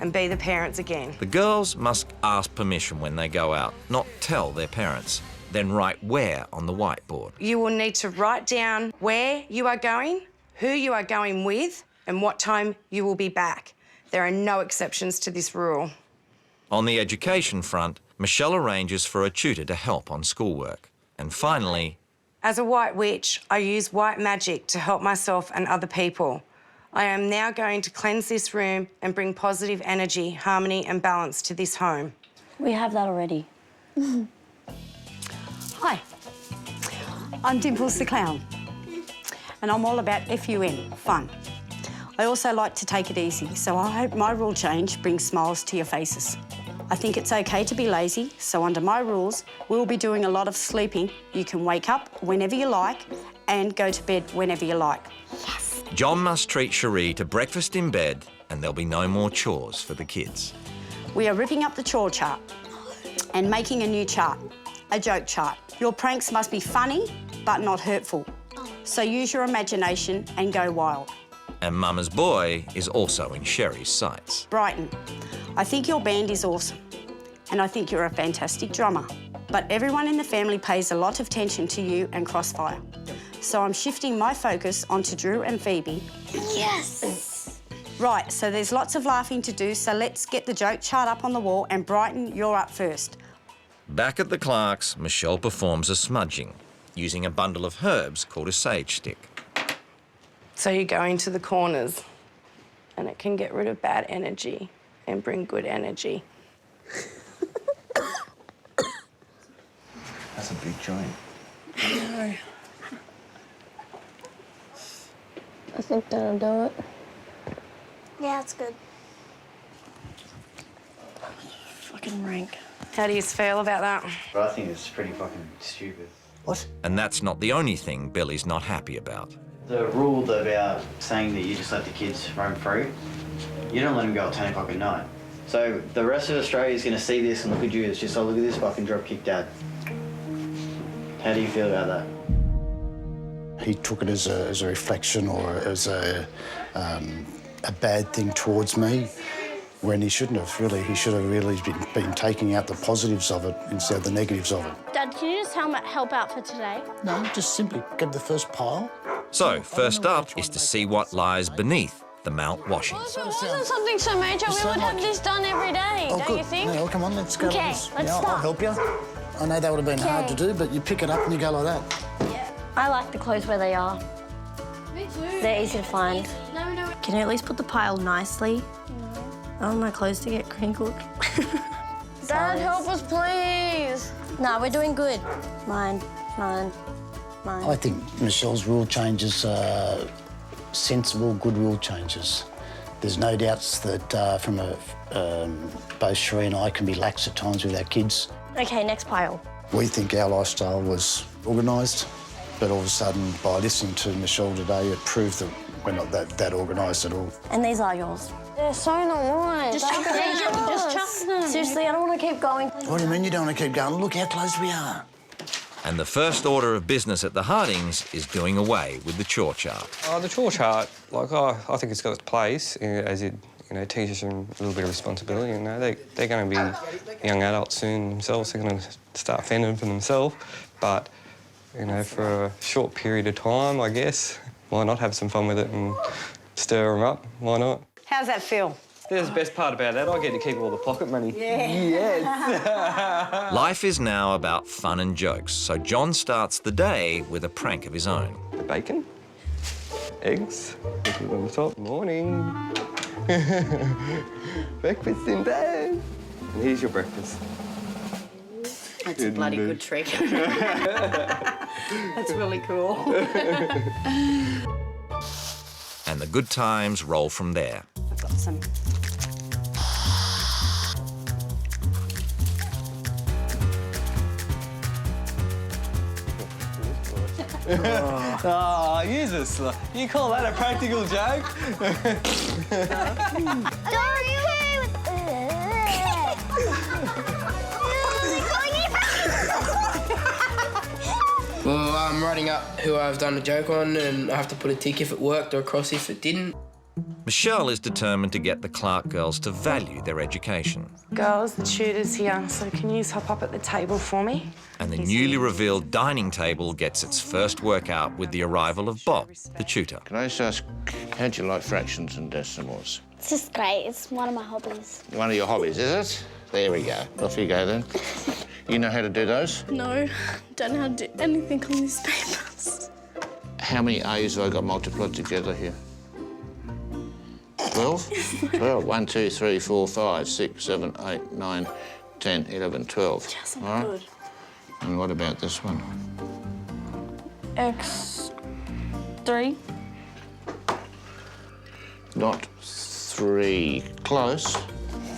Speaker 10: and be the parents again.
Speaker 1: The girls must ask permission when they go out, not tell their parents, then write where on the whiteboard.
Speaker 10: You will need to write down where you are going, who you are going with, and what time you will be back. There are no exceptions to this rule.
Speaker 1: On the education front, Michelle arranges for a tutor to help on schoolwork. And finally,
Speaker 10: As a white witch, I use white magic to help myself and other people. I am now going to cleanse this room and bring positive energy, harmony and balance to this home.
Speaker 13: We have that already.
Speaker 18: Hi, I'm Dimples the Clown, and I'm all about FUN, fun. I also like to take it easy, so I hope my rule change brings smiles to your faces. I think it's okay to be lazy, so under my rules, we'll be doing a lot of sleeping. You can wake up whenever you like and go to bed whenever you like. Yes.
Speaker 1: John must treat Cherie to breakfast in bed and there'll be no more chores for the kids.
Speaker 18: We are ripping up the chore chart and making a new chart, a joke chart. Your pranks must be funny, but not hurtful. So use your imagination and go wild.
Speaker 1: And Mama's boy is also in Sherry's sights.
Speaker 18: Brighton, I think your band is awesome, and I think you're a fantastic drummer. But everyone in the family pays a lot of attention to you and Crossfire. So I'm shifting my focus onto Drew and Phoebe.
Speaker 7: Yes!
Speaker 18: Right, so there's lots of laughing to do, so let's get the joke chart up on the wall, and Brighton, you're up first.
Speaker 1: Back at the Clarks, Michelle performs a smudging using a bundle of herbs called a sage stick.
Speaker 10: So you go into the corners and it can get rid of bad energy and bring good energy.
Speaker 12: That's a big joint.
Speaker 9: No. I think that'll do it.
Speaker 7: Yeah, it's good.
Speaker 9: Fucking rank.
Speaker 10: How do you feel about that?
Speaker 20: But I think it's pretty fucking stupid.
Speaker 12: What?
Speaker 1: And that's not the only thing Billy's not happy about.
Speaker 20: The rule about saying that you just let the kids roam free, you don't let them go at 10 o'clock at night. So the rest of Australia is going to see this and look at you. It's just, oh, look at this fucking dropkick dad. How do you feel about that?
Speaker 12: He took it as a reflection or as a bad thing towards me, when he shouldn't have, really. He should have really been taking out the positives of it instead of the negatives of it.
Speaker 7: Dad, can you just help out for today?
Speaker 12: No, just simply get the first pile.
Speaker 1: So, first up is to see what lies beneath the Mount washing.
Speaker 7: If it wasn't something so major, we would have this done every day, don't you think?
Speaker 12: No, come on, let's go.
Speaker 7: Okay, let's
Speaker 12: I'll
Speaker 7: start.
Speaker 12: help you. I know that would have been hard to do, but you pick it up and you go like that.
Speaker 17: I like the clothes where they are.
Speaker 7: Me too.
Speaker 17: They're easy to find.
Speaker 7: No.
Speaker 17: Can you at least put the pile nicely? I want my clothes to get crinkled.
Speaker 7: Dad, help us, please.
Speaker 17: No, we're doing good. Mine.
Speaker 12: I think Michelle's rule changes are sensible, good rule changes. There's no doubts that both Sheree and I can be lax at times with our kids.
Speaker 17: Okay, next pile.
Speaker 12: We think our lifestyle was organised, but all of a sudden, by listening to Michelle today, it proved that we're not that organised at all.
Speaker 17: And these are yours.
Speaker 7: They're so not mine.
Speaker 17: Just chuck them. Just chuck them. Seriously, I don't want to keep going.
Speaker 12: What do you mean you don't want to keep going? Look how close we are.
Speaker 1: And the first order of business at the Hardings is doing away with the chore chart.
Speaker 14: The chore chart, I think it's got its place as it, teaches them a little bit of responsibility. They're going to be young adults soon themselves. They're going to start fending for themselves. But, for a short period of time, I guess, why not have some fun with it and stir them up? Why not?
Speaker 18: How's that feel?
Speaker 14: There's the best part about that. I get to keep all the pocket money.
Speaker 18: Yeah.
Speaker 14: Yes.
Speaker 1: Life is now about fun and jokes, so John starts the day with a prank of his own.
Speaker 14: Bacon, eggs, on the top. Morning. Breakfast in bed. And here's your breakfast.
Speaker 18: That's a bloody good trick. That's really cool.
Speaker 1: And the good times roll from there.
Speaker 18: I've got some.
Speaker 14: You call that a practical joke?
Speaker 15: Well, I'm writing up who I've done a joke on, and I have to put a tick if it worked or a cross if it didn't.
Speaker 1: Michelle is determined to get the Clark girls to value their education.
Speaker 10: Girls, the tutor's here, so can you hop up at the table for me?
Speaker 1: And the newly revealed dining table gets its first workout with the arrival of Bob, the tutor.
Speaker 21: Can I just ask, how do you like fractions and decimals?
Speaker 7: It's just great. It's one of my hobbies.
Speaker 21: One of your hobbies, is it? There we go. Off you go then. You know how to do those?
Speaker 9: No, don't know how to do anything on these papers.
Speaker 21: How many A's have I got multiplied together here? 12? 12. 1, 2, 3, 4, 5, 6, 7, 8, 9, 10, 11, 12.
Speaker 9: Yes, I'm
Speaker 21: All right?
Speaker 9: good.
Speaker 21: And what about this one?
Speaker 9: X3.
Speaker 21: Not 3. Close.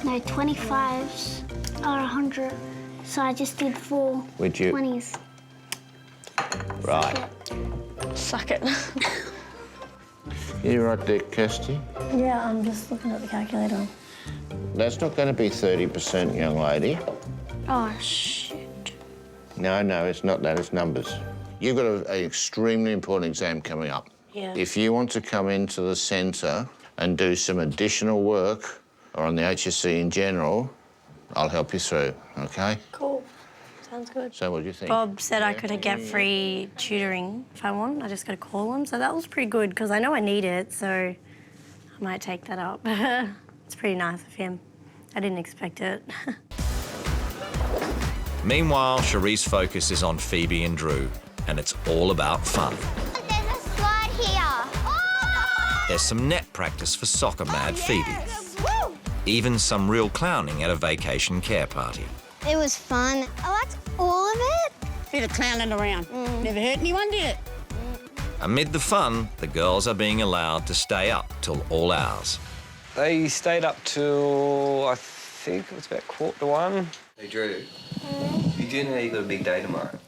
Speaker 7: No, 25s are 100. So I just did 4
Speaker 21: Would you?
Speaker 7: 20s.
Speaker 21: Right.
Speaker 9: Suck it.
Speaker 21: You right there, Kirsty?
Speaker 17: Yeah, I'm just looking at the calculator.
Speaker 21: That's not going to be 30%, young lady.
Speaker 7: Oh, shit.
Speaker 21: No, it's not that. It's numbers. You've got an extremely important exam coming up.
Speaker 17: Yeah.
Speaker 21: If you want to come into the centre and do some additional work, or on the HSC in general, I'll help you through, OK?
Speaker 17: Cool. Sounds good.
Speaker 21: So what do you think?
Speaker 17: Bob said I could get free tutoring if I want. I just got to call him. So that was pretty good because I know I need it, so I might take that up. It's pretty nice of him. I didn't expect it.
Speaker 1: Meanwhile, Cherie's focus is on Phoebe and Drew, and it's all about fun.
Speaker 7: There's a slide here.
Speaker 1: There's some net practice for soccer-mad Phoebe. Even some real clowning at a vacation care party.
Speaker 7: It was fun. I liked all of it.
Speaker 18: Bit of clowning around. Never hurt anyone, did it?
Speaker 1: Amid the fun, the girls are being allowed to stay up till all hours.
Speaker 14: They stayed up till, I think it was about 1:45.
Speaker 22: Hey, Drew. You do know you've got a big day tomorrow.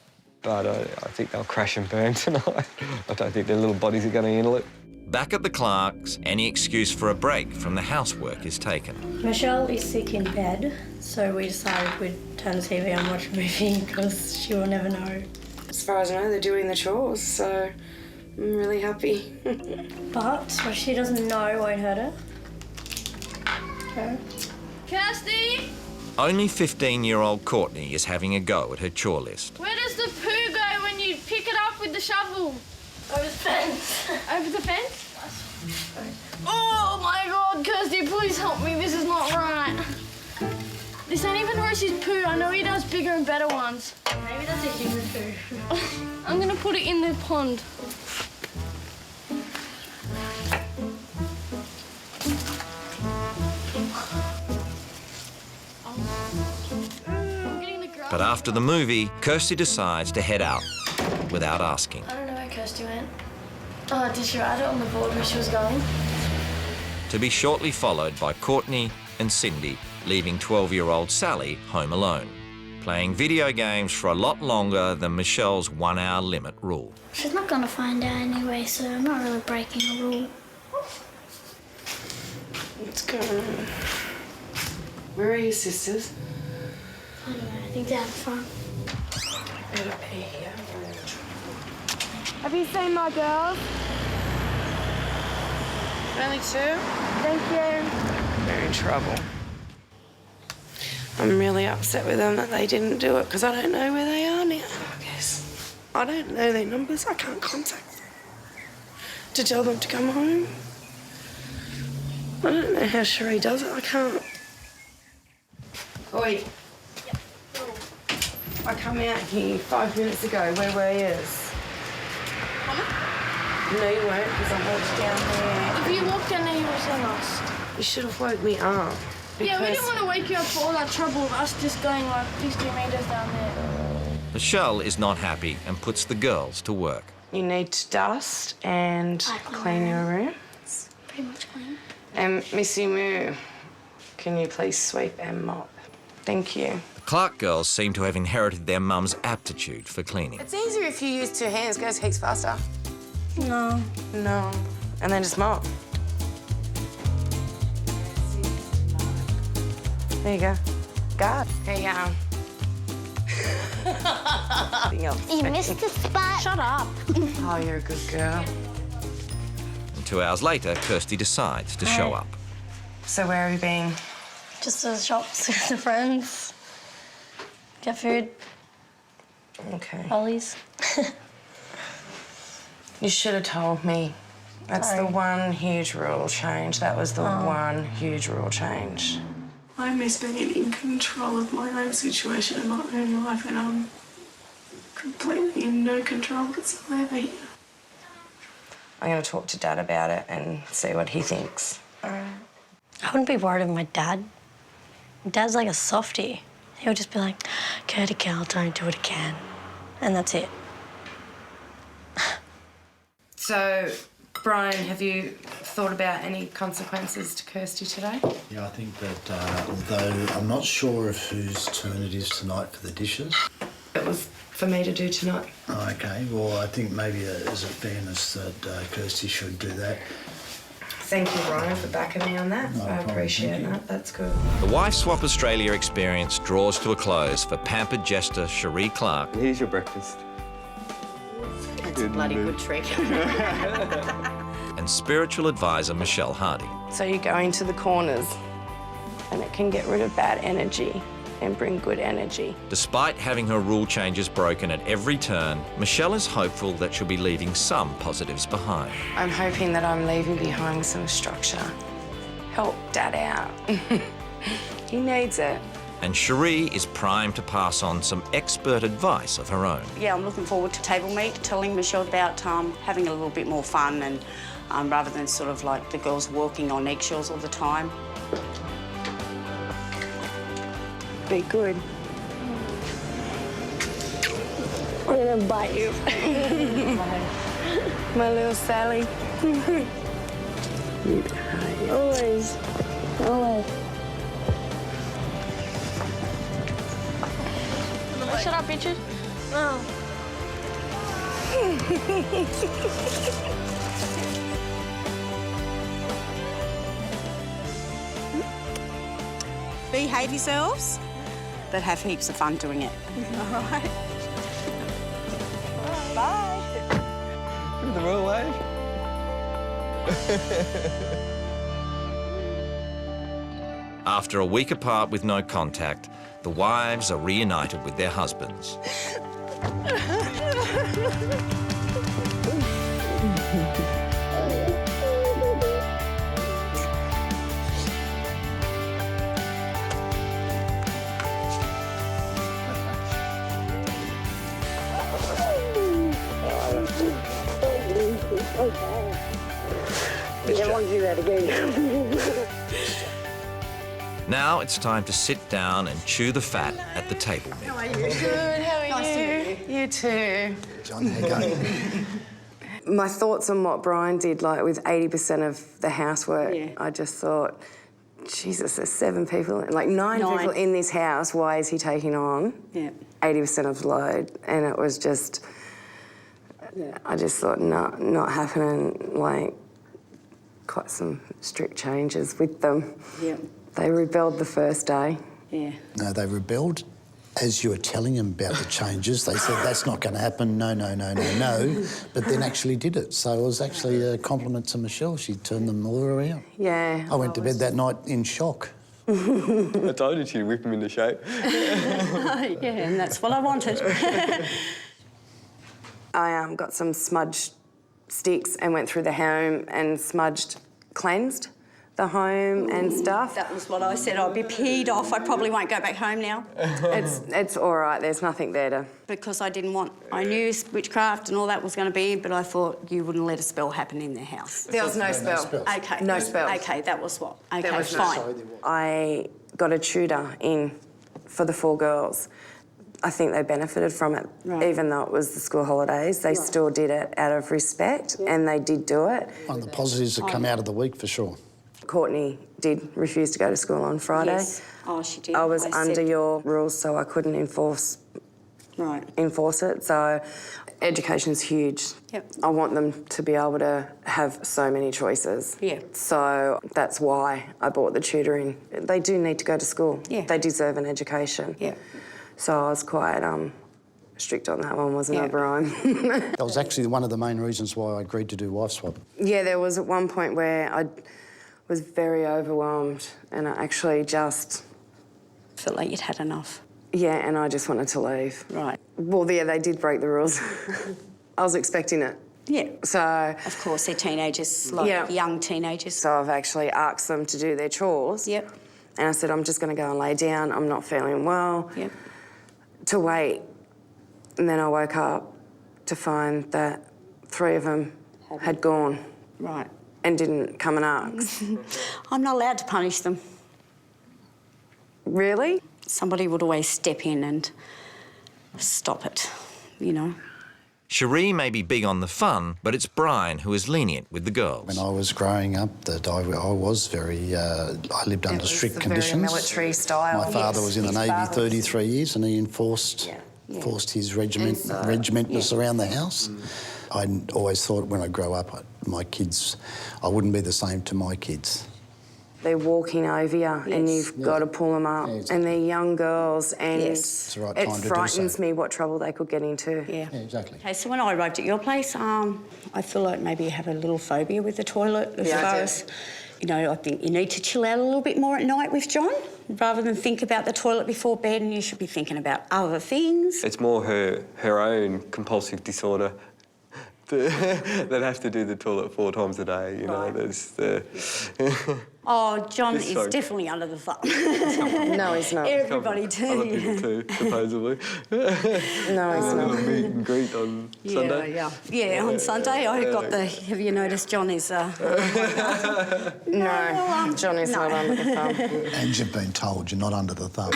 Speaker 14: But I think they'll crash and burn tonight. I don't think their little bodies are going to handle it.
Speaker 1: Back at the Clarks, any excuse for a break from the housework is taken.
Speaker 17: Michelle is sick in bed, so we decided we'd turn the TV on and watch a movie because she will never know.
Speaker 10: As far as I know, they're doing the chores, so I'm really happy.
Speaker 17: But what she doesn't know won't hurt her. Okay.
Speaker 5: Kirsty,
Speaker 1: Only 15-year-old Courtney is having a go at her chore list.
Speaker 5: where does the poo go when you pick it up with the shovel?
Speaker 17: Over the fence.
Speaker 5: Over the fence? Oh my God, Kirsty, please help me. This is not right. This ain't even Rosie's poo. I know he does bigger and better ones.
Speaker 17: Maybe that's a human poo.
Speaker 5: I'm gonna put it in the pond.
Speaker 1: But after the movie, Kirsty decides to head out without asking.
Speaker 17: I don't know where Kirsty went. Oh, did she write it on the board where she was going?
Speaker 1: To be shortly followed by Courtney and Cindy, leaving 12-year-old Sally home alone, playing video games for a lot longer than Michelle's 1-hour limit rule.
Speaker 7: She's not gonna find out anyway, so I'm not really breaking a rule.
Speaker 10: What's going on? Where are your sisters?
Speaker 7: I don't know, I think they're out front.
Speaker 10: Better be here.
Speaker 5: Have you seen my girls?
Speaker 10: Only two?
Speaker 5: Thank you.
Speaker 10: They're in trouble. I'm really upset with them that they didn't do it because I don't know where they are now, I guess. I don't know their numbers. I can't contact them to tell them to come home. I don't know how Cherie does it. I can't. Oi. I come out here 5 minutes ago. Where were you? No, you weren't, because I walked down there.
Speaker 5: If you walked down there, you would have lost.
Speaker 10: You should have woke me up.
Speaker 5: Yeah, we
Speaker 10: because-
Speaker 5: didn't want to wake you up for all that trouble of us just going like 50 metres down there.
Speaker 1: Michelle is not happy and puts the girls to work.
Speaker 10: You need to dust and clean your room.
Speaker 7: It's pretty much clean.
Speaker 10: And Missy Moo, can you please sweep and mop? Thank you.
Speaker 1: The Clark girls seem to have inherited their mum's aptitude for cleaning.
Speaker 10: It's easier if you use 2 hands. It goes heaps faster.
Speaker 17: No.
Speaker 10: No. And then just mop. There you go. God. Here you go.
Speaker 7: You missed the spot.
Speaker 17: Shut up.
Speaker 10: Oh, you're a good girl.
Speaker 1: And 2 hours later, Kirsty decides to show up.
Speaker 10: So where have you been?
Speaker 17: Just to the shops with the friends. Get food.
Speaker 10: Okay.
Speaker 17: Ollies.
Speaker 10: You should have told me. That's
Speaker 17: Sorry.
Speaker 10: the one huge rule change. That was the one huge rule change.
Speaker 8: I miss being in control of my own situation and my own life, and I'm completely in no control whatsoever here.
Speaker 10: I'm going to talk to Dad about it and see what he thinks.
Speaker 17: I wouldn't be worried of my dad. My dad's like a softie. He'll just be like, Curdy girl, don't do it again. And that's it.
Speaker 10: So, Brian, have you thought about any consequences to Kirsty today?
Speaker 12: Yeah, I think that although I'm not sure of whose turn it is tonight for the dishes.
Speaker 10: It was for me to do tonight.
Speaker 12: Oh, okay, well, I think maybe as a fairness that Kirsty should do that.
Speaker 10: Thank you, Brian, for backing me on that.
Speaker 12: No
Speaker 10: I
Speaker 12: problem,
Speaker 10: appreciate
Speaker 12: thank you.
Speaker 10: that. That's good.
Speaker 1: The Wife Swap Australia experience draws to a close for pampered jester Cherie Clark.
Speaker 14: Here's your breakfast.
Speaker 13: That's a bloody good trick.
Speaker 1: And spiritual advisor Michelle Hardy.
Speaker 10: So you go into the corners and it can get rid of bad energy and bring good energy.
Speaker 1: Despite having her rule changes broken at every turn, Michelle is hopeful that she'll be leaving some positives behind.
Speaker 10: I'm hoping that I'm leaving behind some structure. Help Dad out. He needs it.
Speaker 1: And Cherie is primed to pass on some expert advice of her own.
Speaker 13: Yeah, I'm looking forward to table meet, telling Michelle about having a little bit more fun and rather than sort of like the girls walking on eggshells all the time.
Speaker 10: Be good.
Speaker 5: I'm gonna bite you.
Speaker 10: My little Sally.
Speaker 5: Always. Always. Shut up, bitches. Oh.
Speaker 18: behave yourselves, but have heaps of fun doing it. All right. Bye.
Speaker 14: The royal way.
Speaker 1: After a week apart with no contact, the wives are reunited with their husbands.
Speaker 3: You don't want to do that again.
Speaker 1: Now it's time to sit down and chew the fat at the table meal.
Speaker 10: How are you? Good, how are
Speaker 18: Nice
Speaker 10: you?
Speaker 18: to meet
Speaker 10: You too.
Speaker 12: John, how you going?
Speaker 10: My thoughts on what Brian did, like with 80% of the housework,
Speaker 18: Yeah.
Speaker 10: I just thought, Jesus, there's 7 people, like nine people in this house, why is he taking on 80% of the load? And it was just, I just thought, not happening, like quite some strict changes with them.
Speaker 18: Yeah.
Speaker 10: They rebelled the first day.
Speaker 18: Yeah.
Speaker 12: No, they rebelled. As you were telling them about the changes, they said, that's not going to happen, no, no, no, no, no, but then actually did it. So it was actually a compliment to Michelle. She turned them all around.
Speaker 10: Yeah.
Speaker 12: I went to bed that night in shock.
Speaker 14: I told you she'd whip him into shape.
Speaker 18: Yeah, and that's what I wanted.
Speaker 10: I got some smudge sticks and went through the home and cleansed the home and stuff.
Speaker 18: That was what I said. I'd be peed off. I probably won't go back home now.
Speaker 10: It's all right. There's nothing there to...
Speaker 18: Because I didn't want... I knew witchcraft and all that was going to be, but I thought you wouldn't let a spell happen in their house.
Speaker 10: There was no spell.
Speaker 18: Okay.
Speaker 10: No spell.
Speaker 18: Okay, that was what... Okay,
Speaker 10: There was
Speaker 18: fine.
Speaker 10: I got a tutor in for the 4 girls. I think they benefited from it, even though it was the school holidays. They still did it out of respect, and they did do it.
Speaker 12: One of the positives that come out of the week, for sure.
Speaker 10: Courtney did refuse to go to school on Friday.
Speaker 18: Yes. Oh, she did.
Speaker 10: I was
Speaker 18: I
Speaker 10: under
Speaker 18: said-
Speaker 10: your rules, so I couldn't enforce it. So education's huge.
Speaker 18: Yep.
Speaker 10: I want them to be able to have so many choices.
Speaker 18: Yeah.
Speaker 10: So that's why I bought the tutoring. They do need to go to school.
Speaker 18: Yeah.
Speaker 10: They deserve an education.
Speaker 18: Yeah.
Speaker 10: So I was quite strict on that one, wasn't I, Brian?
Speaker 12: That was actually one of the main reasons why I agreed to do wife swap.
Speaker 10: Yeah, there was at one point where I was very overwhelmed and I actually just...
Speaker 18: Felt like you'd had enough.
Speaker 10: Yeah, and I just wanted to leave.
Speaker 18: Right.
Speaker 10: Well, yeah, they did break the rules. I was expecting it.
Speaker 18: Yeah.
Speaker 10: So...
Speaker 18: Of course, they're teenagers, like young teenagers.
Speaker 10: So I've actually asked them to do their chores.
Speaker 18: Yep.
Speaker 10: And I said, I'm just going to go and lay down. I'm not feeling well.
Speaker 18: Yep.
Speaker 10: To wait. And then I woke up to find that 3 of them had gone.
Speaker 18: Right.
Speaker 10: And didn't come and ask.
Speaker 18: I'm not allowed to punish them.
Speaker 10: Really?
Speaker 18: Somebody would always step in and stop it, you know.
Speaker 1: Cherie may be big on the fun, but it's Brian who is lenient with the girls.
Speaker 12: When I was growing up, I was very... I lived under strict conditions.
Speaker 10: Very military style.
Speaker 12: My father was in the Navy 33 years and he enforced his regimentness around the house. I always thought when I grow up, my kids, I wouldn't be the same to my kids.
Speaker 10: They're walking over you and you've got to pull them up. And they're young girls and
Speaker 12: It's the right time to do so.
Speaker 10: frightens me what trouble they could get into.
Speaker 18: Yeah.
Speaker 12: Exactly.
Speaker 18: Okay, so when I arrived at your place, I feel like maybe you have a little phobia with the toilet as
Speaker 10: Yeah, I
Speaker 18: far
Speaker 10: do.
Speaker 18: as, you know, I think you need to chill out a little bit more at night with John. Rather than think about the toilet before bed, and you should be thinking about other things.
Speaker 14: It's more her own compulsive disorder that have to do the toilet 4 times a day, you know. There's the...
Speaker 18: Oh, John
Speaker 14: Just
Speaker 18: is
Speaker 14: so-
Speaker 18: definitely under the thumb.
Speaker 10: No, he's not.
Speaker 18: Everybody too.
Speaker 14: Other people too, supposedly.
Speaker 10: No, he's
Speaker 14: A
Speaker 10: not.
Speaker 14: little meet and greet on Sunday.
Speaker 18: Yeah, on Sunday I got the... Have you noticed John is...
Speaker 10: No, John is not under the thumb.
Speaker 12: And you've been told you're not under the thumb.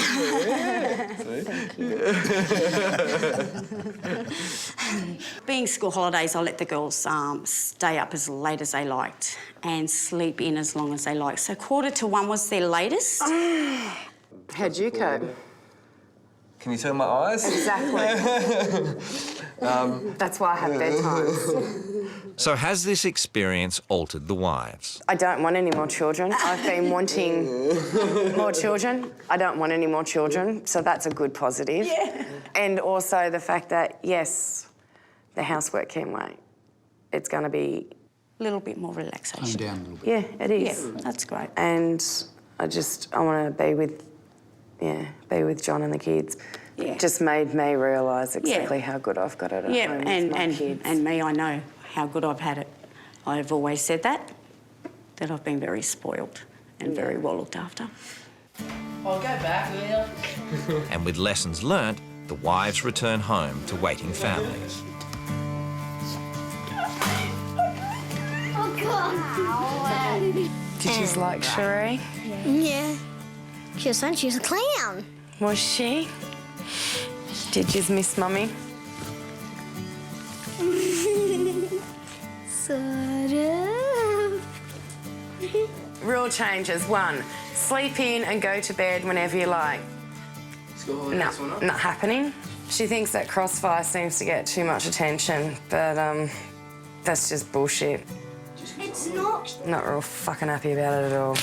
Speaker 18: Being school holidays, I let the girls stay up as late as they liked and sleep in as long as they liked. So 1:45 was their latest.
Speaker 10: How'd you cope?
Speaker 22: Can you turn my eyes?
Speaker 10: Exactly. That's why I have bedtimes.
Speaker 1: So has this experience altered the wives?
Speaker 10: I don't want any more children. I've been wanting more children. I don't want any more children, so that's a good positive.
Speaker 18: Yeah.
Speaker 10: And also the fact that, yes, the housework can wait. It's going to be...
Speaker 18: A little bit more relaxation.
Speaker 12: Calm down a little bit.
Speaker 10: Yeah, it is.
Speaker 18: Yeah, that's great.
Speaker 10: And I want to be with John and the kids.
Speaker 18: Yeah.
Speaker 10: Just made me realise exactly how good I've got it at home with my kids.
Speaker 18: And me, I know how good I've had it. I've always said that I've been very spoiled and very well looked after.
Speaker 15: I'll go back, will you?
Speaker 1: And with lessons learnt, the wives return home to waiting families.
Speaker 10: Did you like Cherie?
Speaker 7: Yeah. She was fun. She was a clown.
Speaker 10: Was she? Did you miss Mummy?
Speaker 7: Sort of.
Speaker 10: Rule changes. 1, sleep in and go to bed whenever you like. No, not happening. She thinks that Crossfire seems to get too much attention, but that's just bullshit.
Speaker 7: It's not.
Speaker 10: Not real fucking happy about it at all.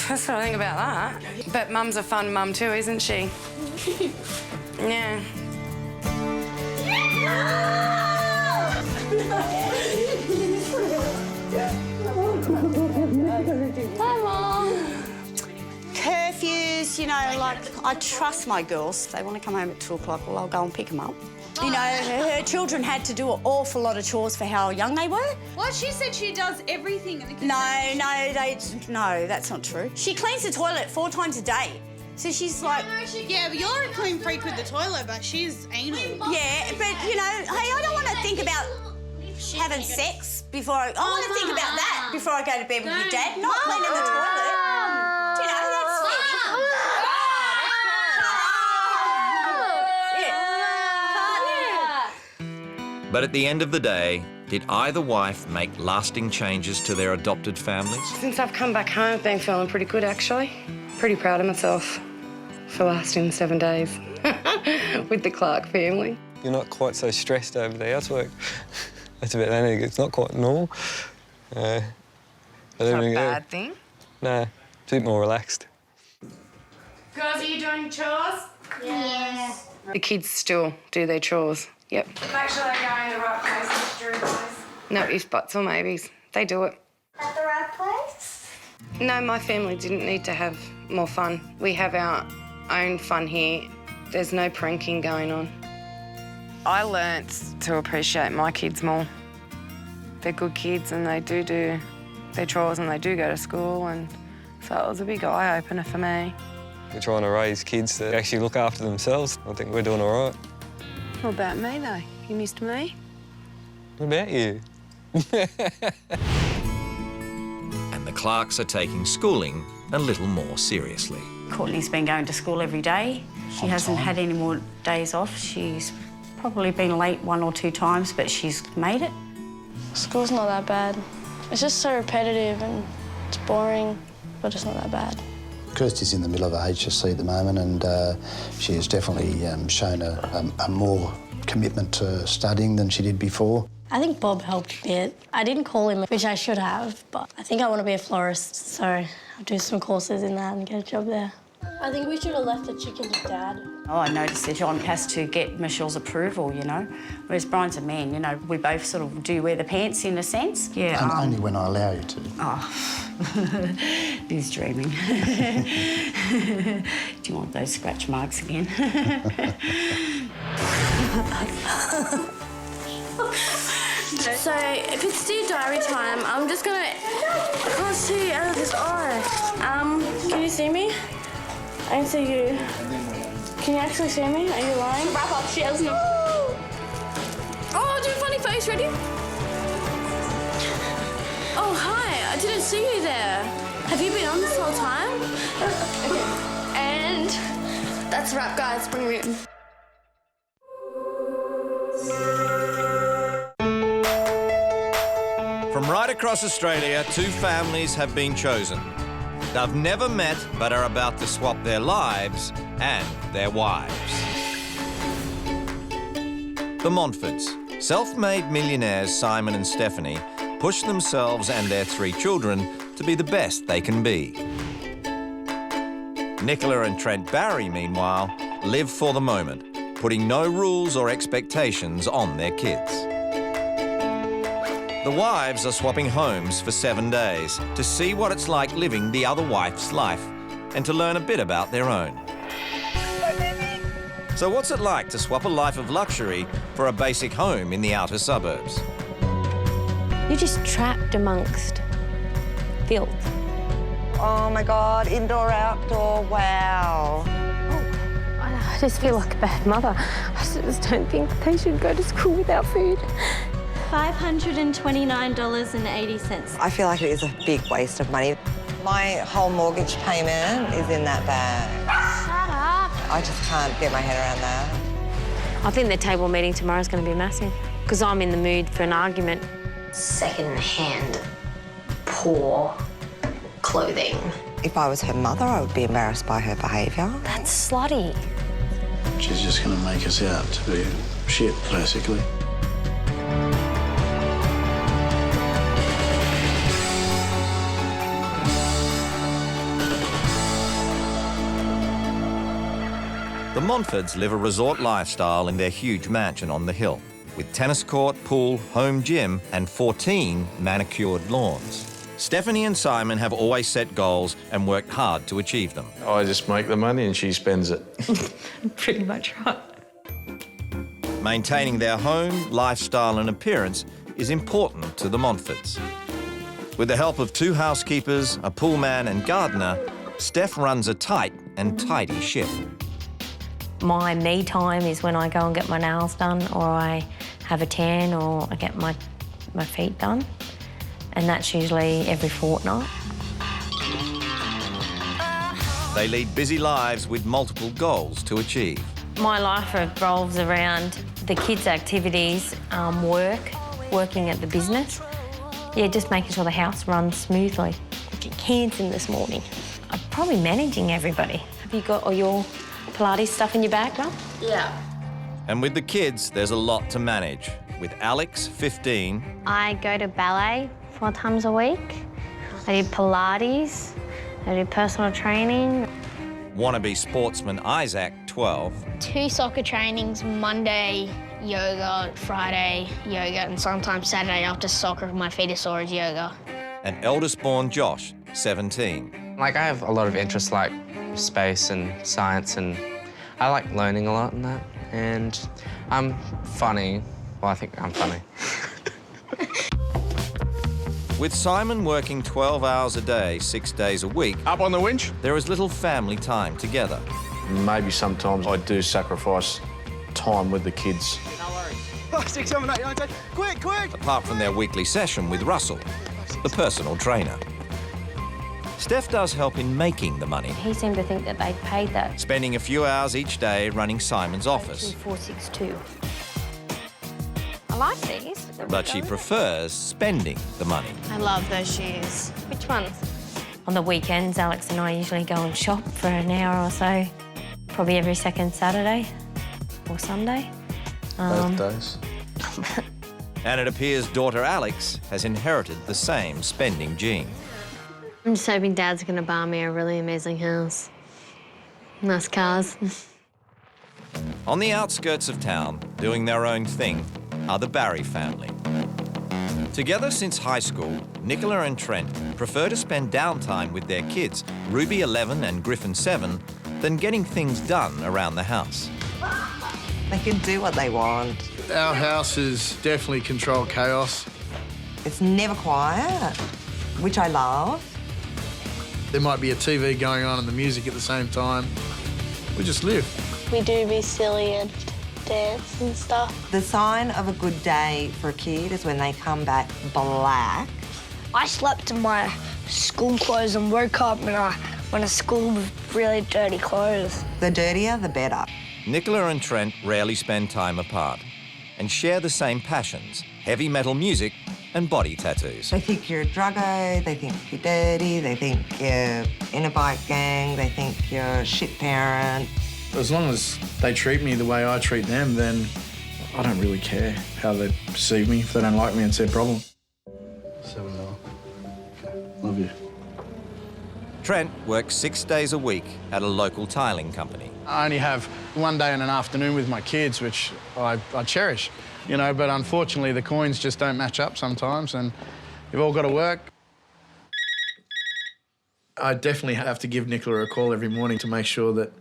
Speaker 10: That's what I think about that. But Mum's a fun mum too, isn't she? Yeah.
Speaker 18: Hi, Mum. Curfews, you know, like, I trust my girls. If they want to come home at 2 o'clock, well, I'll go and pick them up. You know, her children had to do an awful lot of chores for how young they were.
Speaker 2: Well, she said she does everything in the kitchen.
Speaker 18: No, that's not true. She cleans the toilet 4 times a day. So she's like...
Speaker 2: Yeah, but you're a clean freak with the toilet, but she's anal.
Speaker 18: Yeah, but, you know, hey, I don't want to think about having sex before I want to think about that before I go to bed with your dad, not cleaning the toilet. Do you know, that's
Speaker 1: But at the end of the day, did either wife make lasting changes to their adopted families?
Speaker 10: Since I've come back home, I've been feeling pretty good, actually. Pretty proud of myself for lasting 7 days with the Clark family.
Speaker 14: You're not quite so stressed over the housework. That's a bit lenny. It's not quite normal.
Speaker 10: It's not a bad thing.
Speaker 14: No, it's a bit more relaxed.
Speaker 10: Girls, are you doing chores?
Speaker 7: Yes.
Speaker 10: The kids still do their chores. Yep.
Speaker 11: Make sure they're going in the right places, Drew, guys.
Speaker 10: No ifs, buts or maybes. They do it.
Speaker 7: At the right place?
Speaker 10: No, my family didn't need to have more fun. We have our own fun here. There's no pranking going on. I learnt to appreciate my kids more. They're good kids and they do their chores and they do go to school, and so it was a big eye-opener for me.
Speaker 14: We're trying to raise kids that actually look after themselves. I think we're doing all right.
Speaker 10: What about me, though? You missed me?
Speaker 14: What about you?
Speaker 1: And the Clarks are taking schooling a little more seriously.
Speaker 18: Courtney's been going to school every day. She hasn't had any more days off. She's probably been late 1 or 2 times, but she's made it.
Speaker 9: School's not that bad. It's just so repetitive and it's boring, but it's not that bad.
Speaker 12: Kirsty's in the middle of her HSC at the moment, and she has definitely shown a more commitment to studying than she did before.
Speaker 17: I think Bob helped a bit. I didn't call him, which I should have, but I think I want to be a florist, so I'll do some courses in that and get a job there. I think we should have left the chicken to Dad.
Speaker 18: Oh, I noticed that John has to get Michelle's approval, you know, whereas Brian's a man, you know. We both sort of do wear the pants in a sense. Yeah.
Speaker 12: Only when I allow you to.
Speaker 18: Oh, he's dreaming. Do you want those scratch marks again?
Speaker 9: So, if it's dear diary time, I'm just gonna... I can't see out of this eye. Can you see me? I can see you. Can you actually see me? Are you lying? Wrap up, she has no... Oh, do a funny face, ready? Oh, hi, I didn't see you there. Have you been on this whole time? Okay. And that's a wrap, guys. Bring me in.
Speaker 1: From From right across Australia, two families have been chosen. They've never met, but are about to swap their lives and their wives. The Montforts, self-made millionaires Simon and Stephanie, push themselves and their three children to be the best they can be. Nicola and Trent Barry, meanwhile, live for the moment, putting no rules or expectations on their kids. The wives are swapping homes for 7 days to see what it's like living the other wife's life and to learn a bit about their own. So what's it like to swap a life of luxury for a basic home in the outer suburbs?
Speaker 4: You're just trapped amongst filth.
Speaker 19: Oh my God, indoor, outdoor, wow.
Speaker 4: I just feel like a bad mother. I just don't think they should go to school without food.
Speaker 9: $529.80.
Speaker 19: I feel like it is a big waste of money. My whole mortgage payment is in that bag.
Speaker 4: Shut up.
Speaker 19: I just can't get my head around that.
Speaker 4: I think the table meeting tomorrow is going to be massive because I'm in the mood for an argument.
Speaker 17: Second-hand, poor clothing.
Speaker 19: If I was her mother, I would be embarrassed by her behaviour.
Speaker 4: That's slutty.
Speaker 16: She's just going to make us out to be shit, basically.
Speaker 1: The Montforts live a resort lifestyle in their huge mansion on the hill, with tennis court, pool, home gym, and 14 manicured lawns. Stephanie and Simon have always set goals and worked hard to achieve them.
Speaker 16: I just make the money and she spends it.
Speaker 4: Pretty much right.
Speaker 1: Maintaining their home, lifestyle and appearance is important to the Montforts. With the help of 2 housekeepers, a pool man and gardener, Steph runs a tight and tidy ship.
Speaker 4: My me time is when I go and get my nails done or I have a tan or I get my feet done. And that's usually every fortnight.
Speaker 1: They lead busy lives with multiple goals to achieve.
Speaker 4: My life revolves around the kids' activities, working at the business. Yeah, just making sure the house runs smoothly. Cooking cans in this morning. I'm probably managing everybody. Have you got all your Pilates stuff in your bag, Mum?
Speaker 17: Yeah.
Speaker 1: And with the kids, there's a lot to manage. With Alex, 15.
Speaker 17: I go to ballet 4 times a week. I do Pilates. I do personal training.
Speaker 1: Wannabe sportsman Isaac, 12.
Speaker 5: 2 soccer trainings, Monday yoga, Friday yoga, and sometimes Saturday after soccer, my feet are sore as yoga.
Speaker 1: And eldest-born Josh, 17.
Speaker 23: Like, I have a lot of interests like space and science, and I like learning a lot in that. And I'm funny. Well, I think I'm funny.
Speaker 1: With Simon working 12 hours a day, 6 days a week...
Speaker 16: Up on the winch?
Speaker 1: There is little family time together.
Speaker 16: Maybe sometimes I do sacrifice time with the kids.
Speaker 24: No worries. 5, 6, 7, 8, 9, 10. Quick, quick!
Speaker 1: Apart from their weekly session with Russell, the personal trainer. Steph does help in making the money.
Speaker 4: He seemed to think that they paid that.
Speaker 1: Spending a few hours each day running Simon's office.
Speaker 4: 462. I like these.
Speaker 1: But she prefers spending the money.
Speaker 5: I love those shoes.
Speaker 4: Which ones? On the weekends, Alex and I usually go and shop for an hour or so, probably every second Saturday or Sunday.
Speaker 16: Both days.
Speaker 1: And it appears daughter Alex has inherited the same spending gene.
Speaker 17: I'm just hoping Dad's going to buy me a really amazing house. Nice cars.
Speaker 1: On the outskirts of town, doing their own thing, are the Barry family. Together since high school, Nicola and Trent prefer to spend downtime with their kids, Ruby 11 and Griffin 7, than getting things done around the house.
Speaker 19: They can do what they want.
Speaker 25: Our house is definitely controlled chaos.
Speaker 19: It's never quiet, which I love.
Speaker 25: There might be a TV going on and the music at the same time. We just live.
Speaker 9: We do be silly and dance and stuff.
Speaker 19: The sign of a good day for a kid is when they come back black.
Speaker 5: I slept in my school clothes and woke up and I went to school with really dirty clothes.
Speaker 19: The dirtier, the better.
Speaker 1: Nicola and Trent rarely spend time apart and share the same passions, heavy metal music and body tattoos.
Speaker 6: They think you're a druggo, they think you're dirty, they think you're in a bike gang, they think you're a shit parent.
Speaker 25: As long as they treat me the way I treat them, then I don't really care how they perceive me. If they don't like me, it's their problem. $7. Okay. Love you.
Speaker 1: Trent works 6 days a week at a local tiling company.
Speaker 25: I only have one day and an afternoon with my kids, which I cherish, you know, but unfortunately the coins just don't match up sometimes and you've all got to work. I definitely have to give Nicola a call every morning to make sure that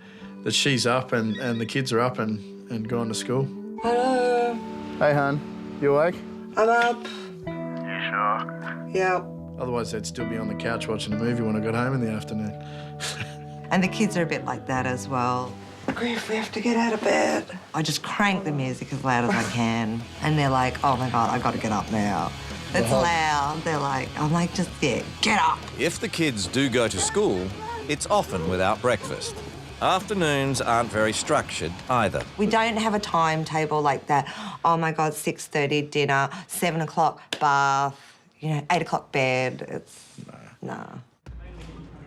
Speaker 25: she's up and the kids are up and gone to school.
Speaker 6: Hello.
Speaker 25: Hey, hon. You awake?
Speaker 6: I'm up.
Speaker 25: You sure?
Speaker 6: Yep.
Speaker 25: Otherwise, they'd still be on the couch watching a movie when I got home in the afternoon.
Speaker 6: And the kids are a bit like that as well. Griff, we have to get out of bed. I just crank the music as loud as I can. And they're like, oh my God, I gotta get up now. It's loud. They're like, I'm like, just, yeah, get up.
Speaker 1: If the kids do go to school, it's often without breakfast. Afternoons aren't very structured either.
Speaker 6: We don't have a timetable like that. Oh my God, 6:30 dinner, 7 o'clock bath, you know, 8 o'clock bed. It's, nah.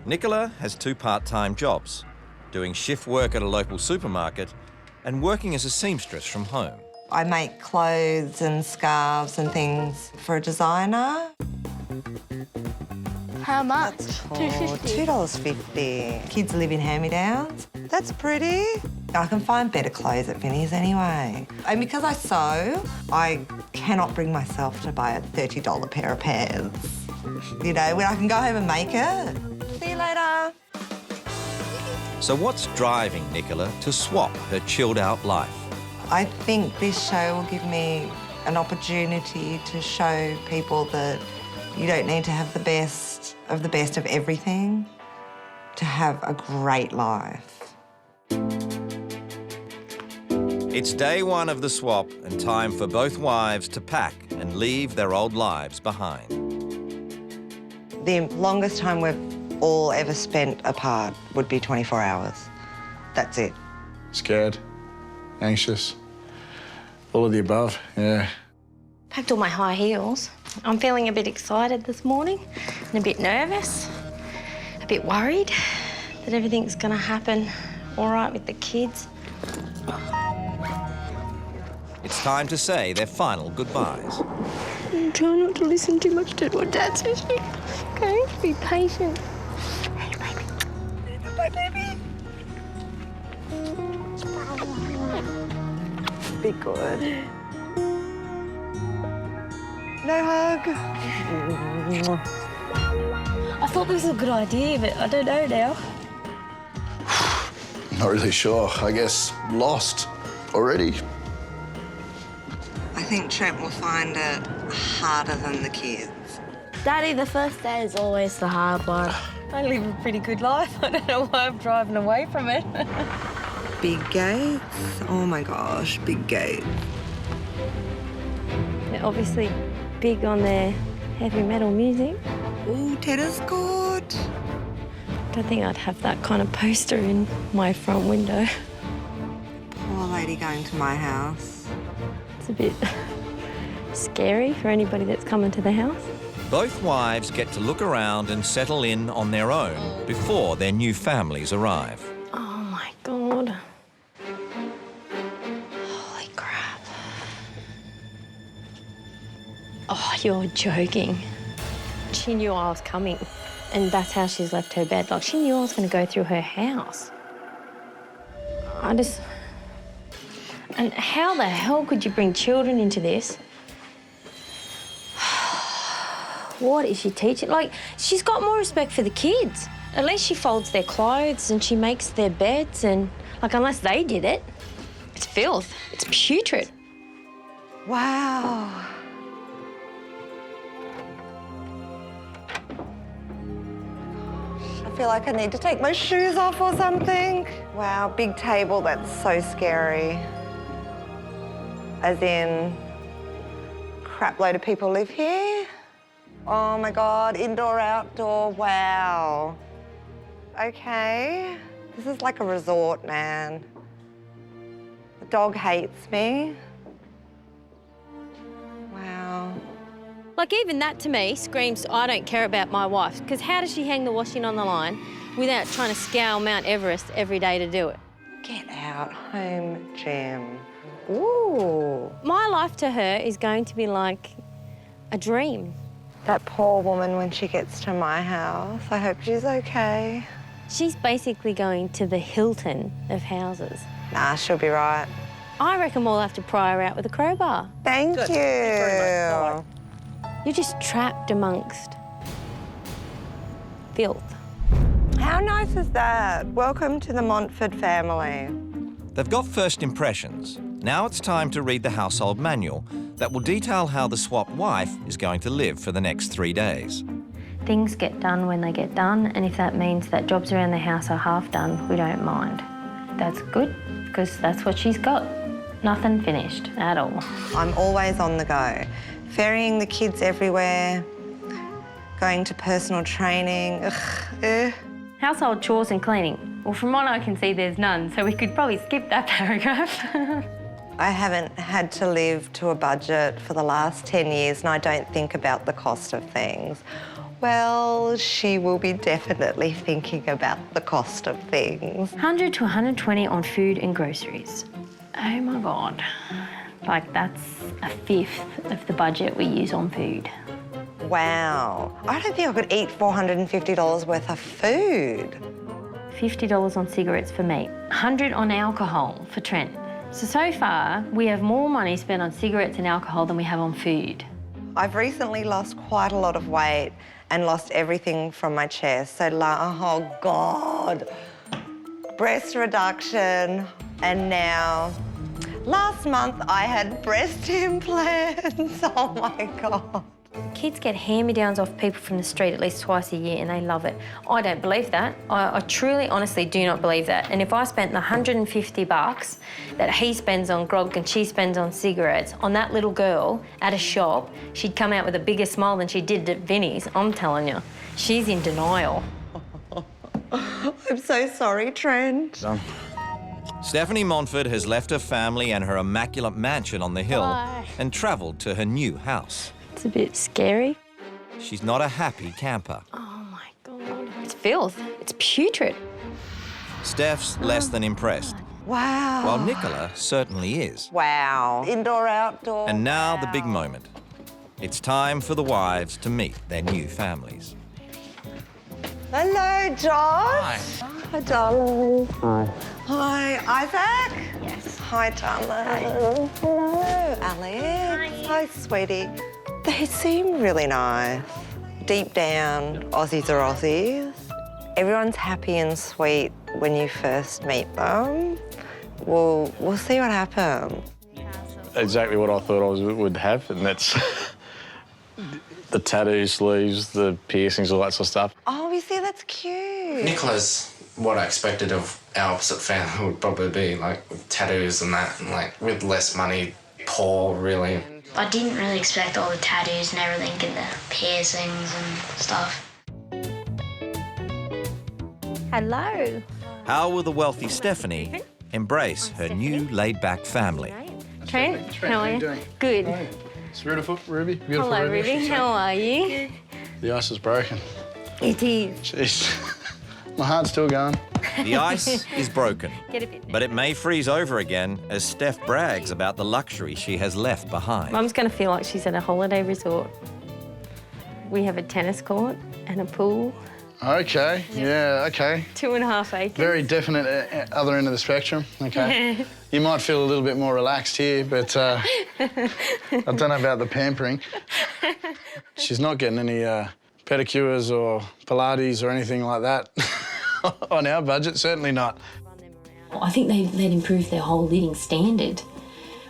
Speaker 1: Nicola has 2 part-time jobs, doing shift work at a local supermarket and working as a seamstress from home.
Speaker 6: I make clothes and scarves and things for a designer.
Speaker 5: How much?
Speaker 6: $2.50. $2.50. Kids live in hand-me-downs. That's pretty. I can find better clothes at Vinnie's anyway. And because I sew, I cannot bring myself to buy a $30 pair of pants. You know, when I can go home and make it. See you later.
Speaker 1: So what's driving Nicola to swap her chilled-out life?
Speaker 6: I think this show will give me an opportunity to show people that you don't need to have the best of everything to have a great life.
Speaker 1: It's day 1 of the swap and time for both wives to pack and leave their old lives behind.
Speaker 6: The longest time we've all ever spent apart would be 24 hours. That's it.
Speaker 25: Scared, anxious, all of the above, yeah.
Speaker 4: Packed all my high heels. I'm feeling a bit excited this morning and a bit nervous, a bit worried that everything's going to happen all right with the kids.
Speaker 1: It's time to say their final goodbyes.
Speaker 4: Try not to listen too much to what Dad says. Okay, be patient. Hey, baby. Bye, baby.
Speaker 6: Be good. No hug.
Speaker 4: I thought this was a good idea, but I don't know now.
Speaker 12: Not really sure. I guess lost already.
Speaker 6: I think Trent will find it harder than the kids.
Speaker 5: Daddy, the first day is always the hard one.
Speaker 4: I live a pretty good life. I don't know why I'm driving away from it.
Speaker 6: Big gates. Oh my gosh, big gates.
Speaker 4: They're obviously big on their heavy metal music.
Speaker 6: Ooh, tennis court.
Speaker 4: Don't think I'd have that kind of poster in my front window.
Speaker 6: Poor lady going to my house.
Speaker 4: It's a bit scary for anybody that's coming to the house.
Speaker 1: Both wives get to look around and settle in on their own before their new families arrive.
Speaker 4: Oh my God. Holy crap. Oh, you're joking. She knew I was coming, and that's how she's left her bed. Like, she knew I was going to go through her house. And how the hell could you bring children into this? What is she teaching? Like, she's got more respect for the kids. At least she folds their clothes and she makes their beds and, like, unless they did it, it's filth. It's putrid.
Speaker 6: Wow. I feel like I need to take my shoes off or something. Wow, big table, that's so scary. As in, crap load of people live here. Oh my God, indoor, outdoor, wow. Okay, this is like a resort, man. The dog hates me. Wow.
Speaker 4: Like, Like, even that to me screams, I don't care about my wife, because how does she hang the washing on the line without trying to scale Mount Everest every day to do it?
Speaker 6: Get out, home gym. Ooh.
Speaker 4: My life to her is going to be like a dream.
Speaker 6: That poor woman when she gets to my house, I hope she's okay.
Speaker 4: She's basically going to the Hilton of houses.
Speaker 6: Nah, she'll be right.
Speaker 4: I reckon we'll have to pry her out with a crowbar.
Speaker 6: Thank you.
Speaker 4: You're just trapped amongst filth.
Speaker 6: How nice is that? Welcome to the Montford family.
Speaker 1: They've got first impressions. Now it's time to read the household manual that will detail how the swap wife is going to live for the next 3 days.
Speaker 4: Things get done when they get done, and if that means that jobs around the house are half done, we don't mind. That's good, because that's what she's got. Nothing finished at all.
Speaker 6: I'm always on the go, ferrying the kids everywhere, going to personal training.
Speaker 4: Household chores and cleaning. Well, from what I can see, there's none, so we could probably skip that paragraph.
Speaker 6: I haven't had to live to a budget for the last 10 years and I don't think about the cost of things. Well, she will be definitely thinking about the cost of things.
Speaker 4: 100 to 120 on food and groceries. Oh my God. Like, that's a fifth of the budget we use on food.
Speaker 6: Wow. I don't think I could eat $450 worth of food.
Speaker 4: $50 on cigarettes for me. $100 on alcohol for Trent. So far, we have more money spent on cigarettes and alcohol than we have on food.
Speaker 6: I've recently lost quite a lot of weight and lost everything from my chest. So, oh God, breast reduction, and now, last month I had breast implants. Oh my God.
Speaker 4: Kids get hand-me-downs off people from the street at least twice a year and they love it. I don't believe that. I truly, honestly do not believe that. And if I spent the $150 that he spends on grog and she spends on cigarettes on that little girl at a shop, she'd come out with a bigger smile than she did at Vinnie's. I'm telling you, she's in denial.
Speaker 6: I'm so sorry, Trent.
Speaker 1: Stephanie Montford has left her family and her immaculate mansion on the hill and travelled to her new house.
Speaker 4: It's a bit scary.
Speaker 1: She's not a happy camper.
Speaker 4: Oh my God. It's filth. It's putrid.
Speaker 1: Steph's less than impressed,
Speaker 6: Wow.
Speaker 1: while Nicola certainly is.
Speaker 6: Wow. Indoor, outdoor.
Speaker 1: And now the big moment. It's time for the wives to meet their new families.
Speaker 6: Hello, Josh.
Speaker 1: Hi.
Speaker 6: Hi, darling.
Speaker 16: Hi.
Speaker 6: Hi, Isaac.
Speaker 4: Yes.
Speaker 6: Hi, darling. Hello, Alex. Hi, sweetie. They seem really nice. Deep down, Aussies are Aussies. Everyone's happy and sweet when you first meet them. We'll see what happens.
Speaker 16: Exactly what I thought I would have, and that's the tattoo sleeves, the piercings, all that sort of stuff.
Speaker 6: Oh, you see, that's cute.
Speaker 23: Nicola's what I expected of our opposite family would probably be, like, with tattoos and that, and, like, with less money, poor, really.
Speaker 3: I didn't really expect all the tattoos and everything and the piercings and stuff.
Speaker 4: Hello.
Speaker 1: How will the wealthy Stephanie embrace her new laid-back family?
Speaker 4: Trent, how are you? Good.
Speaker 25: It's beautiful, Ruby. Beautiful,
Speaker 4: Hello, Ruby. How are you?
Speaker 25: The ice is broken.
Speaker 4: It is.
Speaker 25: Jeez. My heart's still going.
Speaker 1: The ice is broken,
Speaker 4: Get a bit.
Speaker 1: but it may freeze over again as Steph brags about the luxury she has left behind.
Speaker 4: Mum's going to feel like she's at a holiday resort. We have a tennis court and a pool.
Speaker 25: Okay, yeah, okay.
Speaker 4: 2.5 acres.
Speaker 25: Very definite other end of the spectrum, okay.
Speaker 4: Yeah.
Speaker 25: You might feel a little bit more relaxed here, but I don't know about the pampering. She's not getting any pedicures or Pilates or anything like that on our budget, certainly not.
Speaker 8: I think they'd improve their whole living standard.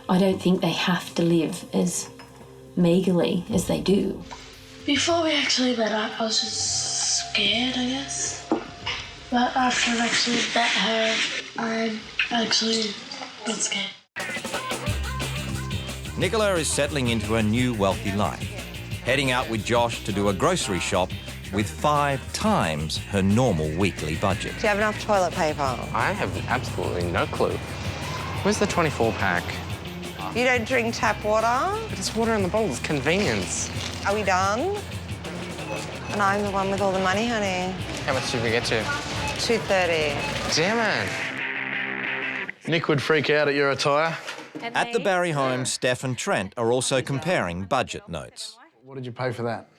Speaker 8: I don't think they have to live as meagerly as they do.
Speaker 9: Before we actually met up, I was just scared, I guess. But after I actually met her, I'm actually not scared.
Speaker 1: Nicola is settling into a new wealthy life, heading out with Josh to do a grocery shop with 5 times her normal weekly budget.
Speaker 6: Do you have enough toilet paper?
Speaker 23: I have absolutely no clue. Where's the 24-pack?
Speaker 6: You don't drink tap water?
Speaker 23: But it's water in the bowl. It's convenience.
Speaker 6: Are we done? And I'm the one with all the money, honey.
Speaker 23: How much did we get to?
Speaker 6: $2.30.
Speaker 23: Damn it.
Speaker 25: Nick would freak out at your attire.
Speaker 1: At the Barry home, Steph and Trent are also comparing budget notes.
Speaker 25: What did you pay for that?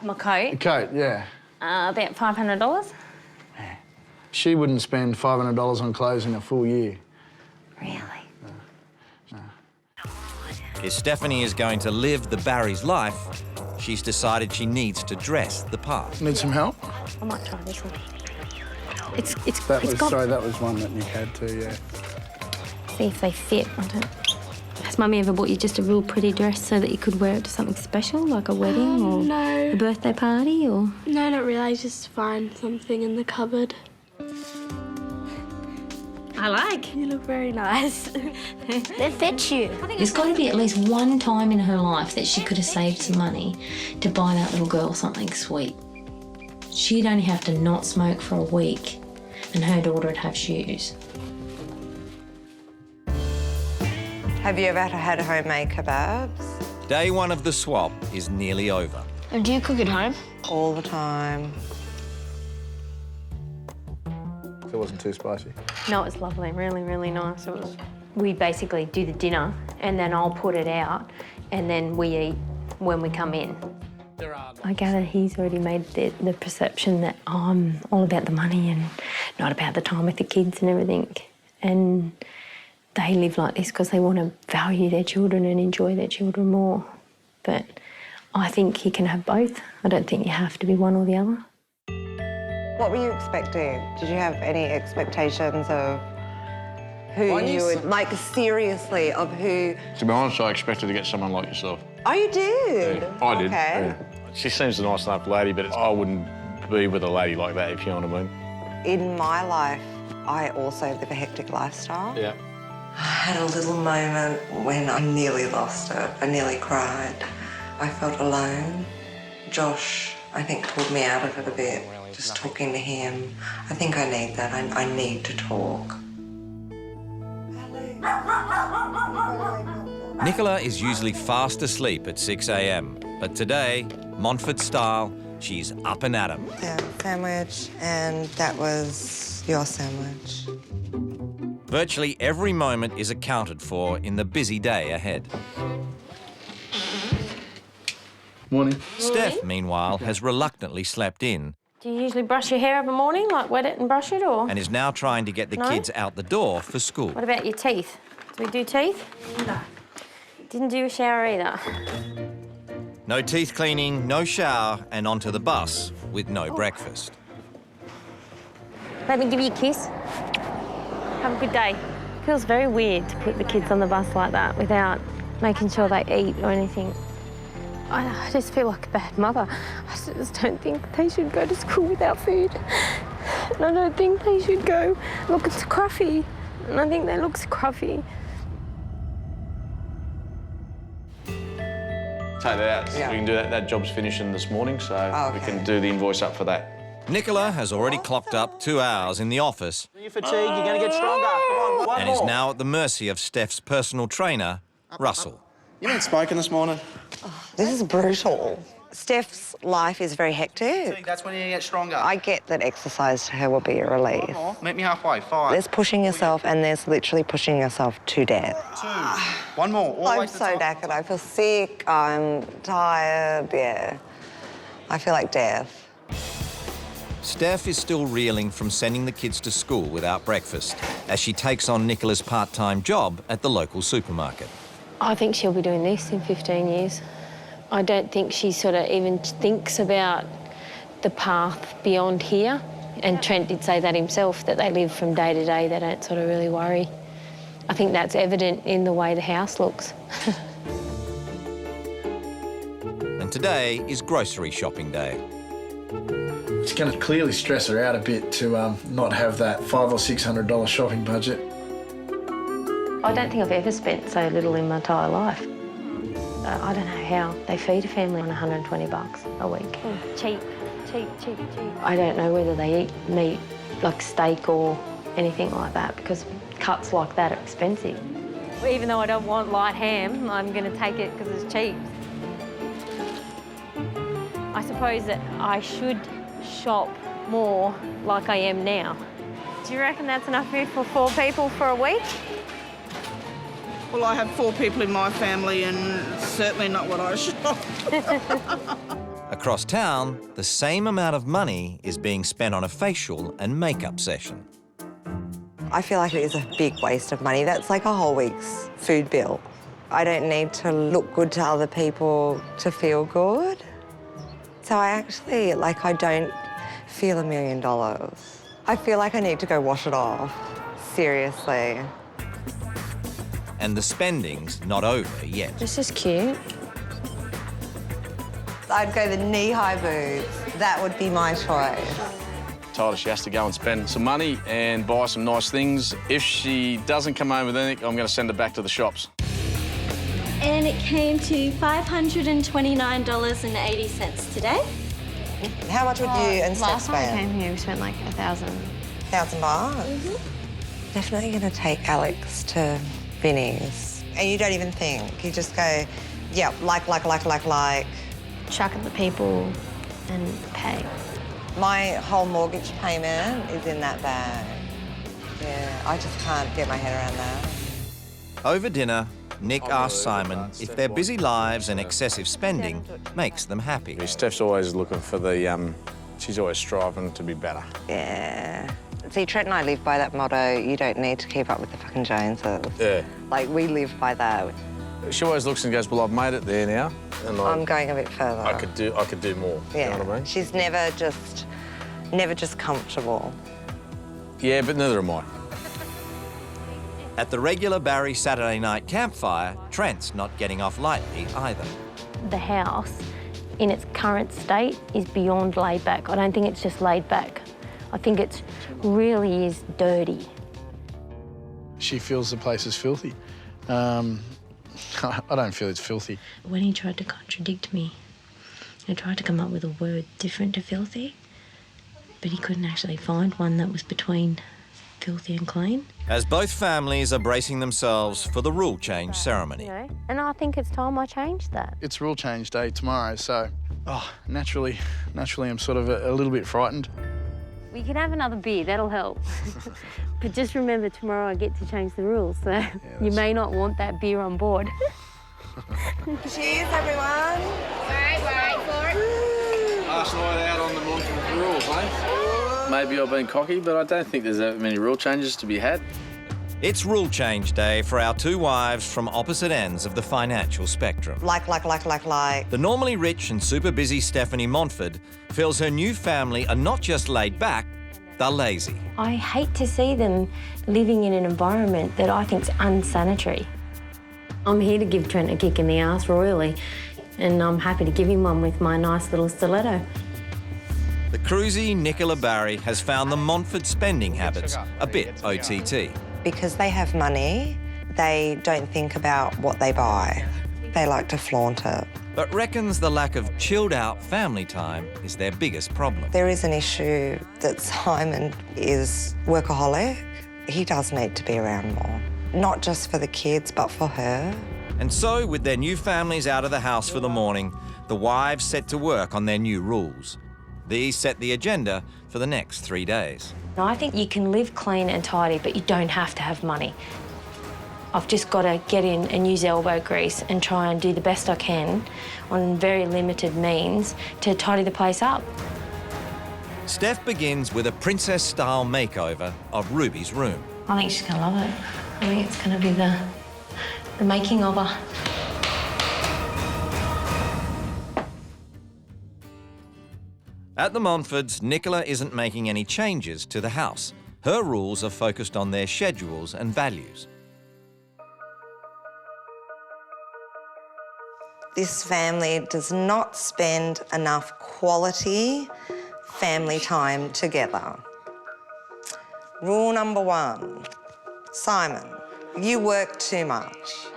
Speaker 4: My coat?
Speaker 25: The coat, yeah.
Speaker 4: About $500.
Speaker 25: She wouldn't spend $500 on clothes in a full year.
Speaker 4: Really?
Speaker 1: If Stephanie is going to live the Barry's life, she's decided she needs to dress the part.
Speaker 25: Need some help?
Speaker 4: I might try this one.
Speaker 25: Sorry, that was one that Nick had too, yeah.
Speaker 4: See if they fit. Has Mummy ever bought you just a real pretty dress so that you could wear it to something special, like a wedding or
Speaker 9: no.
Speaker 4: a birthday party, or...?
Speaker 9: No, not really. I just find something in the cupboard.
Speaker 4: I like.
Speaker 9: You look very nice.
Speaker 17: They fit you.
Speaker 8: There's got to be at least one time in her life that she could have saved some money to buy that little girl something sweet. She'd only have to not smoke for a week and her daughter would have shoes.
Speaker 6: Have you ever had homemade kebabs?
Speaker 1: Day one of the swap is nearly over.
Speaker 17: And do you cook at home?
Speaker 6: All the time.
Speaker 25: It wasn't too spicy.
Speaker 4: No, it's lovely, really, really nice. We basically do the dinner and then I'll put it out and then we eat when we come in. I gather he's already made the perception that I'm all about the money and not about the time with the kids and everything. And they live like this because they want to value their children and enjoy their children more. But I think he can have both. I don't think you have to be one or the other.
Speaker 6: What were you expecting? Did you have any expectations of who you would, like, seriously, of who...
Speaker 16: To be honest, I expected to get someone like yourself.
Speaker 6: Oh, you did?
Speaker 16: Yeah, I did.
Speaker 6: Okay.
Speaker 16: Yeah. She seems a nice enough lady, but I wouldn't be with a lady like that, if you know what I mean.
Speaker 6: In my life, I also live a hectic lifestyle.
Speaker 16: Yeah.
Speaker 6: I had a little moment when I nearly lost it. I nearly cried. I felt alone. Josh, I think, pulled me out of it a bit. Just talking to him. I think I need that. I need to talk.
Speaker 1: Nicola is usually fast asleep at 6 a.m, but today, Montfort style, she's up and at 'em.
Speaker 6: Yeah, sandwich, and that was your sandwich.
Speaker 1: Virtually every moment is accounted for in the busy day ahead.
Speaker 25: Morning.
Speaker 1: Steph, meanwhile, has reluctantly slept in
Speaker 4: Do you usually brush your hair every morning, like wet it and brush it, or...?
Speaker 1: and is now trying to get the kids out the door for school.
Speaker 4: What about your teeth? Do we do teeth? No. Didn't do a shower either.
Speaker 1: No teeth cleaning, no shower, and onto the bus with no breakfast.
Speaker 4: Let me give you a kiss. Have a good day. Feels very weird to put the kids on the bus like that without making sure they eat or anything. I just feel like a bad mother. I just don't think they should go to school without food. And I don't think they should go look at scruffy. And I think they look scruffy.
Speaker 16: Take that out.
Speaker 6: Yeah.
Speaker 16: We can do that. That job's finishing this morning, so we can do the invoice up for that.
Speaker 1: Nicola has already clocked up 2 hours in the office
Speaker 24: You're fatigued, you're going to get stronger. Come on, one
Speaker 1: and
Speaker 24: more.
Speaker 1: is now at the mercy of Steph's personal trainer, Russell.
Speaker 24: You been smoking this morning?
Speaker 6: This is brutal. Steph's life is very hectic.
Speaker 24: See, that's when you get stronger.
Speaker 6: I get that exercise to her will be a relief.
Speaker 24: One more. Meet me halfway. 5.
Speaker 6: There's pushing yourself and there's literally pushing yourself to death.
Speaker 24: 2. One more. All the way
Speaker 6: I'm
Speaker 24: to the
Speaker 6: so
Speaker 24: top.
Speaker 6: knackered. I feel sick. I'm tired. Yeah. I feel like death.
Speaker 1: Steph is still reeling from sending the kids to school without breakfast as she takes on Nicola's part-time job at the local supermarket.
Speaker 4: I think she'll be doing this in 15 years. I don't think she sort of even thinks about the path beyond here. And Trent did say that himself, that they live from day to day. They don't sort of really worry. I think that's evident in the way the house looks.
Speaker 1: And today is grocery shopping day.
Speaker 25: It's going to clearly stress her out a bit to not have that $500 or $600 shopping budget.
Speaker 4: I don't think I've ever spent so little in my entire life. I don't know how they feed a family on $120 a week. Cheap, cheap, cheap, cheap. I don't know whether they eat meat like steak or anything like that because cuts like that are expensive. Even though I don't want light ham, I'm going to take it because it's cheap. I suppose that I should shop more like I am now. Do you reckon that's enough food for 4 people for a week?
Speaker 13: Well, I have 4 people in my family and certainly not what I shop.
Speaker 1: Across town, the same amount of money is being spent on a facial and makeup session.
Speaker 6: I feel like it is a big waste of money. That's like a whole week's food bill. I don't need to look good to other people to feel good. So I don't feel $1 million. I feel like I need to go wash it off, seriously.
Speaker 1: And the spending's not over yet.
Speaker 4: This is cute.
Speaker 6: I'd go the knee-high boots. That would be my choice.
Speaker 16: Told her she has to go and spend some money and buy some nice things. If she doesn't come home with anything, I'm going to send her back to the shops.
Speaker 15: And it came to $529.80 today.
Speaker 6: How much would you and Steph
Speaker 4: Last time I
Speaker 6: spend?
Speaker 4: came here, we spent like $1,000.
Speaker 6: $1,000? Definitely going to take Alex to Vinnie's. And you don't even think. You just go, yeah, like.
Speaker 4: Chuck at the people and pay.
Speaker 6: My whole mortgage payment is in that bag. Yeah, I just can't get my head around that.
Speaker 1: Over dinner, Nick asks Simon if their busy lives and excessive spending makes them happy.
Speaker 16: Steph's always looking for the, she's always striving to be better.
Speaker 6: Yeah. See, Trent and I live by that motto, you don't need to keep up with the fucking Joneses.
Speaker 16: Yeah.
Speaker 6: Like, we live by that.
Speaker 16: She always looks and goes, well, I've made it there now. And
Speaker 6: I'm going a bit further.
Speaker 16: I could do more,
Speaker 6: Yeah.
Speaker 16: you know what I mean?
Speaker 6: She's never just comfortable.
Speaker 16: Yeah, but neither am I.
Speaker 1: At the regular Barry Saturday night campfire, Trent's not getting off lightly either.
Speaker 4: The house, in its current state, is beyond laid back. I don't think it's just laid back. I think it really is dirty.
Speaker 25: She feels the place is filthy. I don't feel it's filthy.
Speaker 8: When he tried to contradict me, he tried to come up with a word different to filthy, but he couldn't actually find one that was between filthy and clean.
Speaker 1: As both families are bracing themselves for the rule change ceremony.
Speaker 4: You know? And I think it's time I changed that.
Speaker 25: It's rule change day tomorrow, so naturally I'm sort of a little bit frightened.
Speaker 4: We can have another beer, that'll help. But just remember, tomorrow I get to change the rules, so you may not want that beer on board.
Speaker 6: Cheers, everyone.
Speaker 11: Wait for it.
Speaker 16: Last night out on the Montford rules, eh? Maybe I've been cocky, but I don't think there's that many rule changes to be had.
Speaker 1: It's rule change day for our 2 wives from opposite ends of the financial spectrum.
Speaker 6: Like.
Speaker 1: The normally rich and super busy Stephanie Montford feels her new family are not just laid back, they're lazy.
Speaker 4: I hate to see them living in an environment that I think's unsanitary. I'm here to give Trent a kick in the arse royally, and I'm happy to give him one with my nice little stiletto.
Speaker 1: The cruisy Nicola Barry has found the Montford spending habits a bit OTT.
Speaker 6: Because they have money, they don't think about what they buy. They like to flaunt it.
Speaker 1: But reckons the lack of chilled-out family time is their biggest problem.
Speaker 6: There is an issue that Simon is workaholic. He does need to be around more. Not just for the kids, but for her.
Speaker 1: And so, with their new families out of the house for the morning, the wives set to work on their new rules. These set the agenda for the next 3 days.
Speaker 4: I think you can live clean and tidy, but you don't have to have money. I've just got to get in and use elbow grease and try and do the best I can on very limited means to tidy the place up.
Speaker 1: Steph begins with a princess-style makeover of Ruby's room.
Speaker 8: I think she's gonna love it. I think it's gonna be the making of her.
Speaker 1: At the Montfords, Nicola isn't making any changes to the house. Her rules are focused on their schedules and values.
Speaker 6: This family does not spend enough quality family time together. Rule number 1, Simon, you work too much.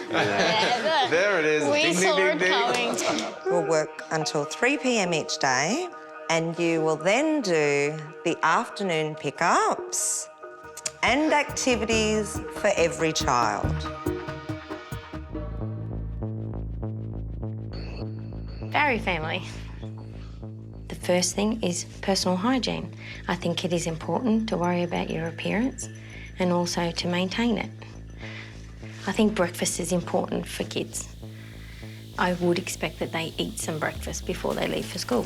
Speaker 16: There it is.
Speaker 5: We saw it coming.
Speaker 6: You'll work until 3 p.m. each day, and you will then do the afternoon pickups and activities for every child.
Speaker 4: Barry family. The first thing is personal hygiene. I think it is important to worry about your appearance and also to maintain it. I think breakfast is important for kids. I would expect that they eat some breakfast before they leave for school.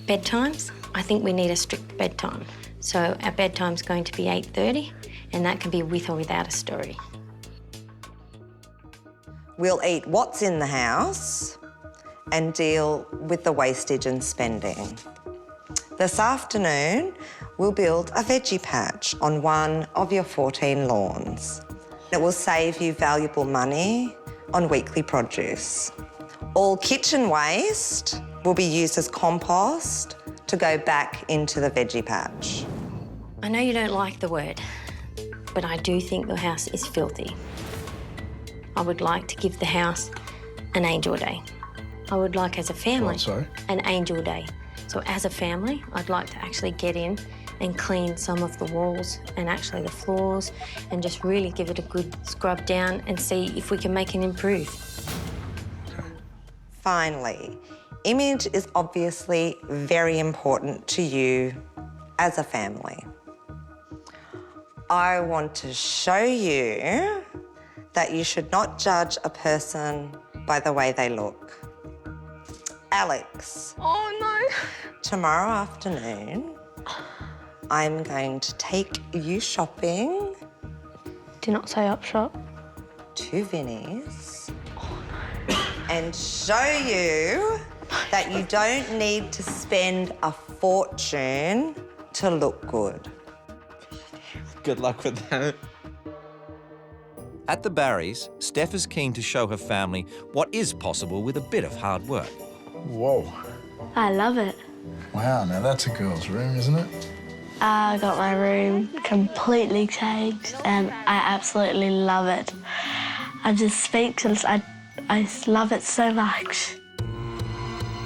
Speaker 4: Bedtimes, I think we need a strict bedtime. So our bedtime's going to be 8:30, and that can be with or without a story.
Speaker 6: We'll eat what's in the house and deal with the wastage and spending. This afternoon, we'll build a veggie patch on one of your 14 lawns. It will save you valuable money on weekly produce. All kitchen waste will be used as compost to go back into the veggie patch.
Speaker 4: I know you don't like the word, but I do think the house is filthy. I would like to give the house an angel day. I would like, as a family,
Speaker 25: What, sorry?
Speaker 4: an angel day. So as a family, I'd like to actually get in and clean some of the walls and actually the floors and just really give it a good scrub down and see if we can make it improve.
Speaker 6: Finally, image is obviously very important to you as a family. I want to show you that you should not judge a person by the way they look. Alex.
Speaker 5: Oh, no.
Speaker 6: Tomorrow afternoon, I'm going to take you shopping.
Speaker 17: Do not say up shop.
Speaker 6: To Vinnie's. And show you that you don't need to spend a fortune to look good.
Speaker 23: Good luck with that.
Speaker 1: At the Barrys, Steph is keen to show her family what is possible with a bit of hard work.
Speaker 25: Whoa.
Speaker 17: I love it.
Speaker 25: Wow, now that's a girl's room, isn't it?
Speaker 9: I got my room completely changed and I absolutely love it. I'm just speechless. I love it so much.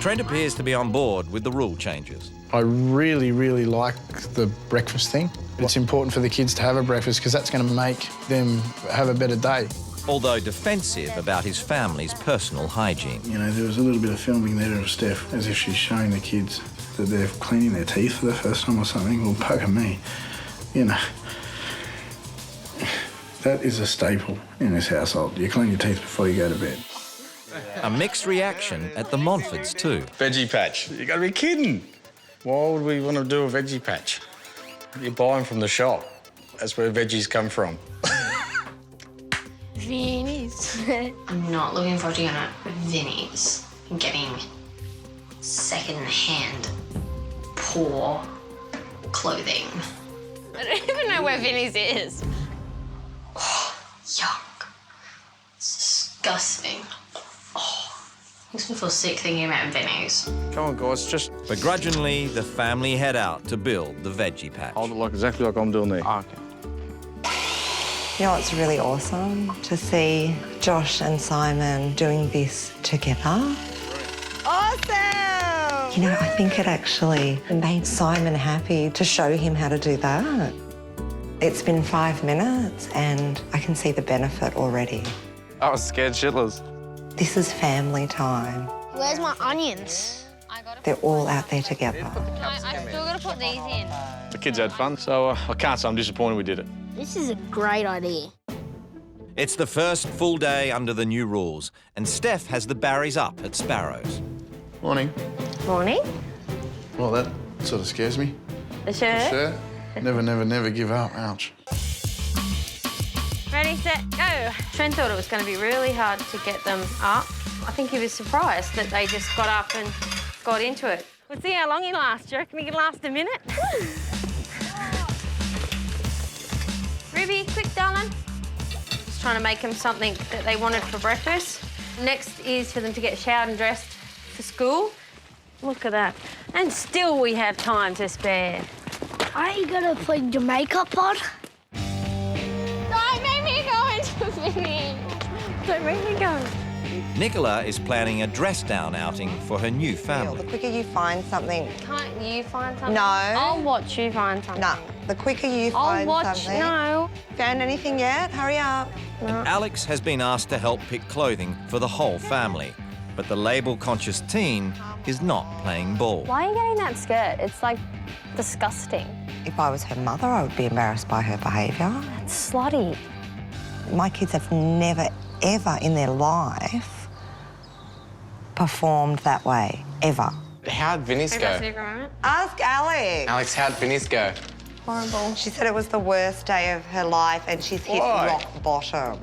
Speaker 1: Trent appears to be on board with the rule changes.
Speaker 25: I really, really like the breakfast thing. It's important for the kids to have a breakfast because that's going to make them have a better day.
Speaker 1: Although defensive about his family's personal hygiene.
Speaker 25: You know, there was a little bit of filming there of Steph as if she's showing the kids that they're cleaning their teeth for the first time or something. Well, bugger me. You know, that is a staple in this household. You clean your teeth before you go to bed.
Speaker 1: A mixed reaction at the Montforts too.
Speaker 16: Veggie patch. You gotta be kidding. Why would we want to do a veggie patch? You buy them from the shop. That's where veggies come from.
Speaker 17: Vinnie's.
Speaker 8: I'm not looking forward to going to Vinnie's and getting second-hand poor clothing.
Speaker 4: I don't even know where Vinnie's is.
Speaker 8: Yuck. It's disgusting. Makes me feel sick thinking about Vinnie's.
Speaker 24: Come on, guys, just...
Speaker 1: Begrudgingly, the family head out to build the veggie patch.
Speaker 16: Hold it like exactly like I'm doing there.
Speaker 24: Oh, okay.
Speaker 6: You know, it's really awesome to see Josh and Simon doing this together. Awesome! You know, I think it actually made Simon happy to show him how to do that. It's been 5 minutes and I can see the benefit already.
Speaker 24: I was scared shitless.
Speaker 6: This is family time.
Speaker 5: Where's my onions?
Speaker 6: They're all out there together.
Speaker 4: I still got to put these in.
Speaker 16: The kids had fun, so I can't say I'm disappointed we did it.
Speaker 5: This is a great idea.
Speaker 1: It's the first full day under the new rules, and Steph has the Barrys up at Sparrows.
Speaker 25: Morning.
Speaker 4: Morning.
Speaker 25: Well, that sort of scares me.
Speaker 4: The shirt.
Speaker 25: Sure. Never, never, never give up. Ouch.
Speaker 4: Ready, set, go. Trent thought it was going to be really hard to get them up. I think he was surprised that they just got up and got into it. We'll see how long he lasts. Do you reckon he can last a minute? Ruby, quick, darling. Just trying to make them something that they wanted for breakfast. Next is for them to get showered and dressed for school. Look at that. And still we have time to spare.
Speaker 5: Are you gonna play Jamaica pod?
Speaker 4: Don't make me go into Vinnie. Don't make me go.
Speaker 1: Nicola is planning a dress-down outing for her new family.
Speaker 6: The quicker you find something...
Speaker 4: Can't you find something?
Speaker 6: No.
Speaker 4: I'll watch you find something.
Speaker 6: No. The quicker you find something...
Speaker 4: No.
Speaker 6: Found anything yet? Hurry up.
Speaker 1: And Alex has been asked to help pick clothing for the whole family. But the label-conscious teen is not playing ball.
Speaker 2: Why are you getting that skirt? It's, like, disgusting.
Speaker 6: If I was her mother, I would be embarrassed by her behaviour.
Speaker 2: That's slutty.
Speaker 6: My kids have never, ever in their life performed that way, ever.
Speaker 23: How'd Vinny's go?
Speaker 6: Ask Alex.
Speaker 23: Alex, how'd Vinny's go?
Speaker 6: Horrible. She said it was the worst day of her life and she's hit
Speaker 16: Why?
Speaker 6: rock bottom.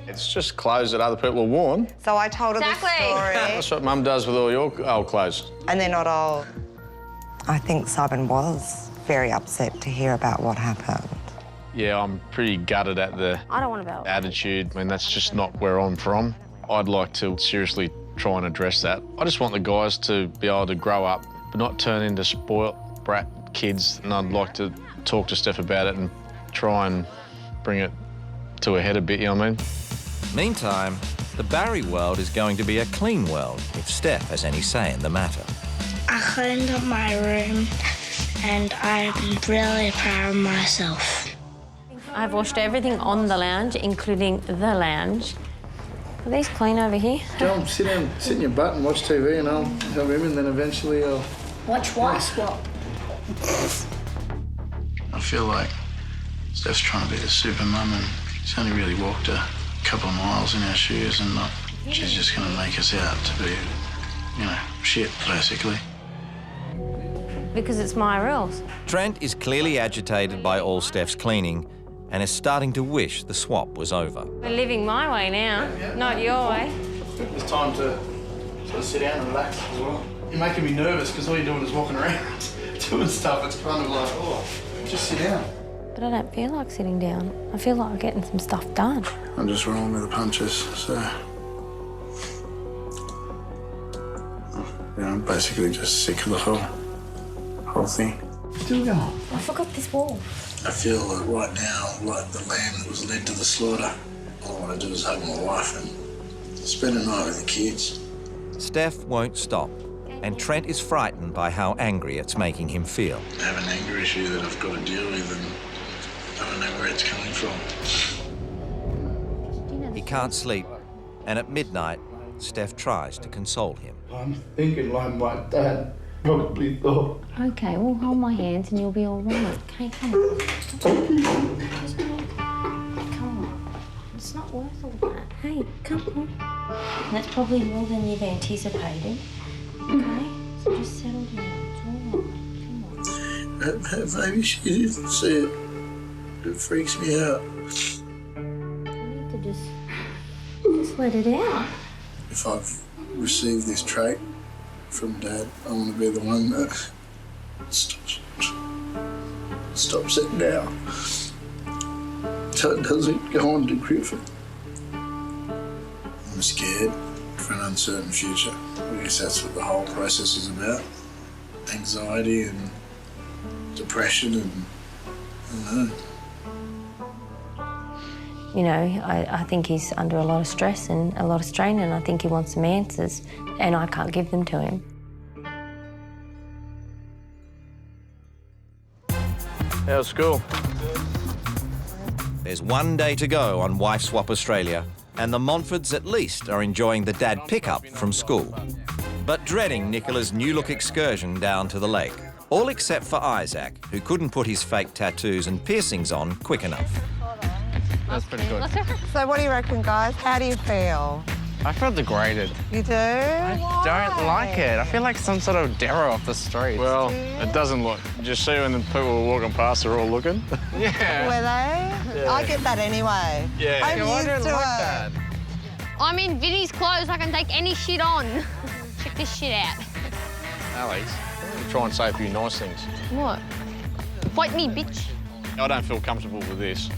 Speaker 16: It's just clothes that other people have worn.
Speaker 6: So I told her the story.
Speaker 16: That's what Mum does with all your old clothes.
Speaker 6: And they're not old. I think Simon was very upset to hear about what happened.
Speaker 16: Yeah, I'm pretty gutted at the
Speaker 2: I don't want to be.
Speaker 16: attitude. I mean, that's just not where I'm from. I'd like to seriously try and address that. I just want the guys to be able to grow up, but not turn into spoilt brat kids. And I'd like to talk to Steph about it and try and bring it to a head a bit, you know what I mean?
Speaker 1: Meantime, the Barry world is going to be a clean world if Steph has any say in the matter.
Speaker 3: I cleaned up my room and I'm really proud of myself.
Speaker 4: I've washed everything on the lounge, including the lounge. Are these clean over here?
Speaker 25: Go and sit down, sit in your butt and watch TV and I'll help him and then eventually I'll...
Speaker 3: Watch what? What?
Speaker 25: I feel like Steph's trying to be the super mum and she's only really walked a couple of miles in our shoes and she's just going to make us out to be, you know, shit, basically.
Speaker 4: Because it's my rules.
Speaker 1: Trent is clearly agitated by all Steph's cleaning and is starting to wish the swap was over.
Speaker 4: We're living my way now, not your way.
Speaker 25: It's time to sort of sit down and relax as well. You're making me nervous because all you're doing is walking around doing stuff. It's kind of like, oh, just sit down.
Speaker 4: But I don't feel like sitting down. I feel like getting some stuff done.
Speaker 25: I'm just rolling with the punches, so... Yeah, I'm basically just sick of the whole thing. Still going.
Speaker 4: I forgot this wall.
Speaker 25: I feel like right now, like the lamb that was led to the slaughter. All I want to do is hug my wife and spend a night with the kids.
Speaker 1: Steph won't stop, and Trent is frightened by how angry it's making him feel.
Speaker 25: I have an anger issue that I've got to deal with and I don't know where it's coming from.
Speaker 1: He can't sleep, and at midnight, Steph tries to console him.
Speaker 25: I'm thinking like my dad probably thought.
Speaker 8: Okay, well, hold my hands and you'll be all right. Okay, come on. Come on. It's not worth all that. Hey, come on. That's probably more than you've anticipated. Okay? So just settle down. It's all right. Come on.
Speaker 25: Maybe she didn't see it. It freaks me out.
Speaker 8: You need to just let it out.
Speaker 25: If I've received this trait from Dad, I want to be the one that stops it now, so it doesn't go on to Griffin. I'm scared for an uncertain future. I guess that's what the whole process is about. Anxiety and depression and I don't know.
Speaker 4: You know, I think he's under a lot of stress and a lot of strain, and I think he wants some answers, and I can't give them to him.
Speaker 16: How's school?
Speaker 1: There's one day to go on Wife Swap Australia, and the Montfords at least are enjoying the dad pickup from school, but dreading Nicola's new-look excursion down to the lake, all except for Isaac, who couldn't put his fake tattoos and piercings on quick enough.
Speaker 23: That's pretty good.
Speaker 6: So what do you reckon, guys? How do you feel?
Speaker 23: I feel degraded.
Speaker 6: You do?
Speaker 23: I don't like it. I feel like some sort of terror off the street.
Speaker 16: Well, it doesn't look. You just see when the people are walking past, they're all looking.
Speaker 23: Yeah.
Speaker 6: Were they?
Speaker 16: Yeah.
Speaker 6: I get that anyway.
Speaker 16: Yeah.
Speaker 6: I'm used to it.
Speaker 23: that.
Speaker 2: I'm in Vinny's clothes. I can take any shit on. Check this shit out.
Speaker 16: Alex, you try and say a few nice things.
Speaker 2: What? Fight me, bitch.
Speaker 16: I don't feel comfortable with this.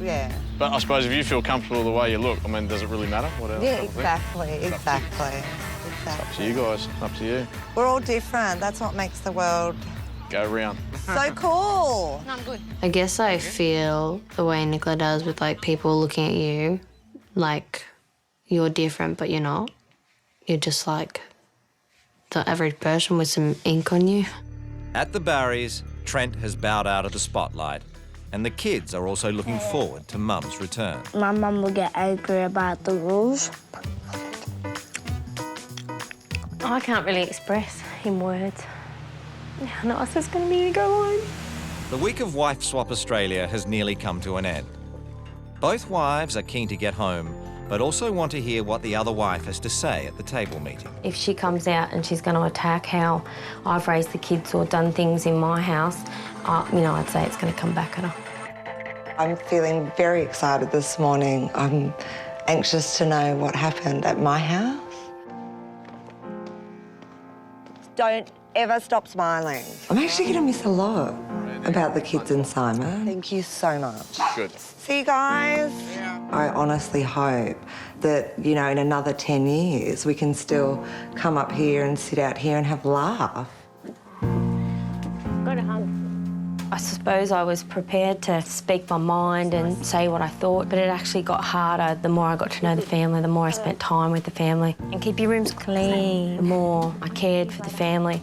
Speaker 6: Yeah.
Speaker 16: But I suppose if you feel comfortable the way you look, I mean, does it really matter? What else?
Speaker 6: Yeah, exactly.
Speaker 16: Up to you guys, up to you.
Speaker 6: We're all different. That's what makes the world
Speaker 16: Go round.
Speaker 6: so cool.
Speaker 2: No, I'm good.
Speaker 7: I guess I feel the way Nicola does with, like, people looking at you, like, you're different, but you're not. You're just, like, the average person with some ink on you.
Speaker 1: At the Barrys, Trent has bowed out of the spotlight, and the kids are also looking forward to Mum's return.
Speaker 3: My mum will get angry about the rules.
Speaker 4: I can't really express in words how nice it's going to be to go home.
Speaker 1: The week of Wife Swap Australia has nearly come to an end. Both wives are keen to get home, but also want to hear what the other wife has to say at the table meeting.
Speaker 4: If she comes out and she's going to attack how I've raised the kids or done things in my house, I'd say it's going to come back at her.
Speaker 6: I'm feeling very excited this morning. I'm anxious to know what happened at my house. Don't ever stop smiling. I'm actually going to miss a lot about the kids and Simon. Thank you so much.
Speaker 24: Good.
Speaker 6: See you guys. I honestly hope that, in another 10 years, we can still come up here and sit out here and have a laugh.
Speaker 4: Got a hug. I suppose I was prepared to speak my mind and say what I thought, but it actually got harder the more I got to know the family, the more I spent time with the family. And keep your rooms clean, the more I cared for the family.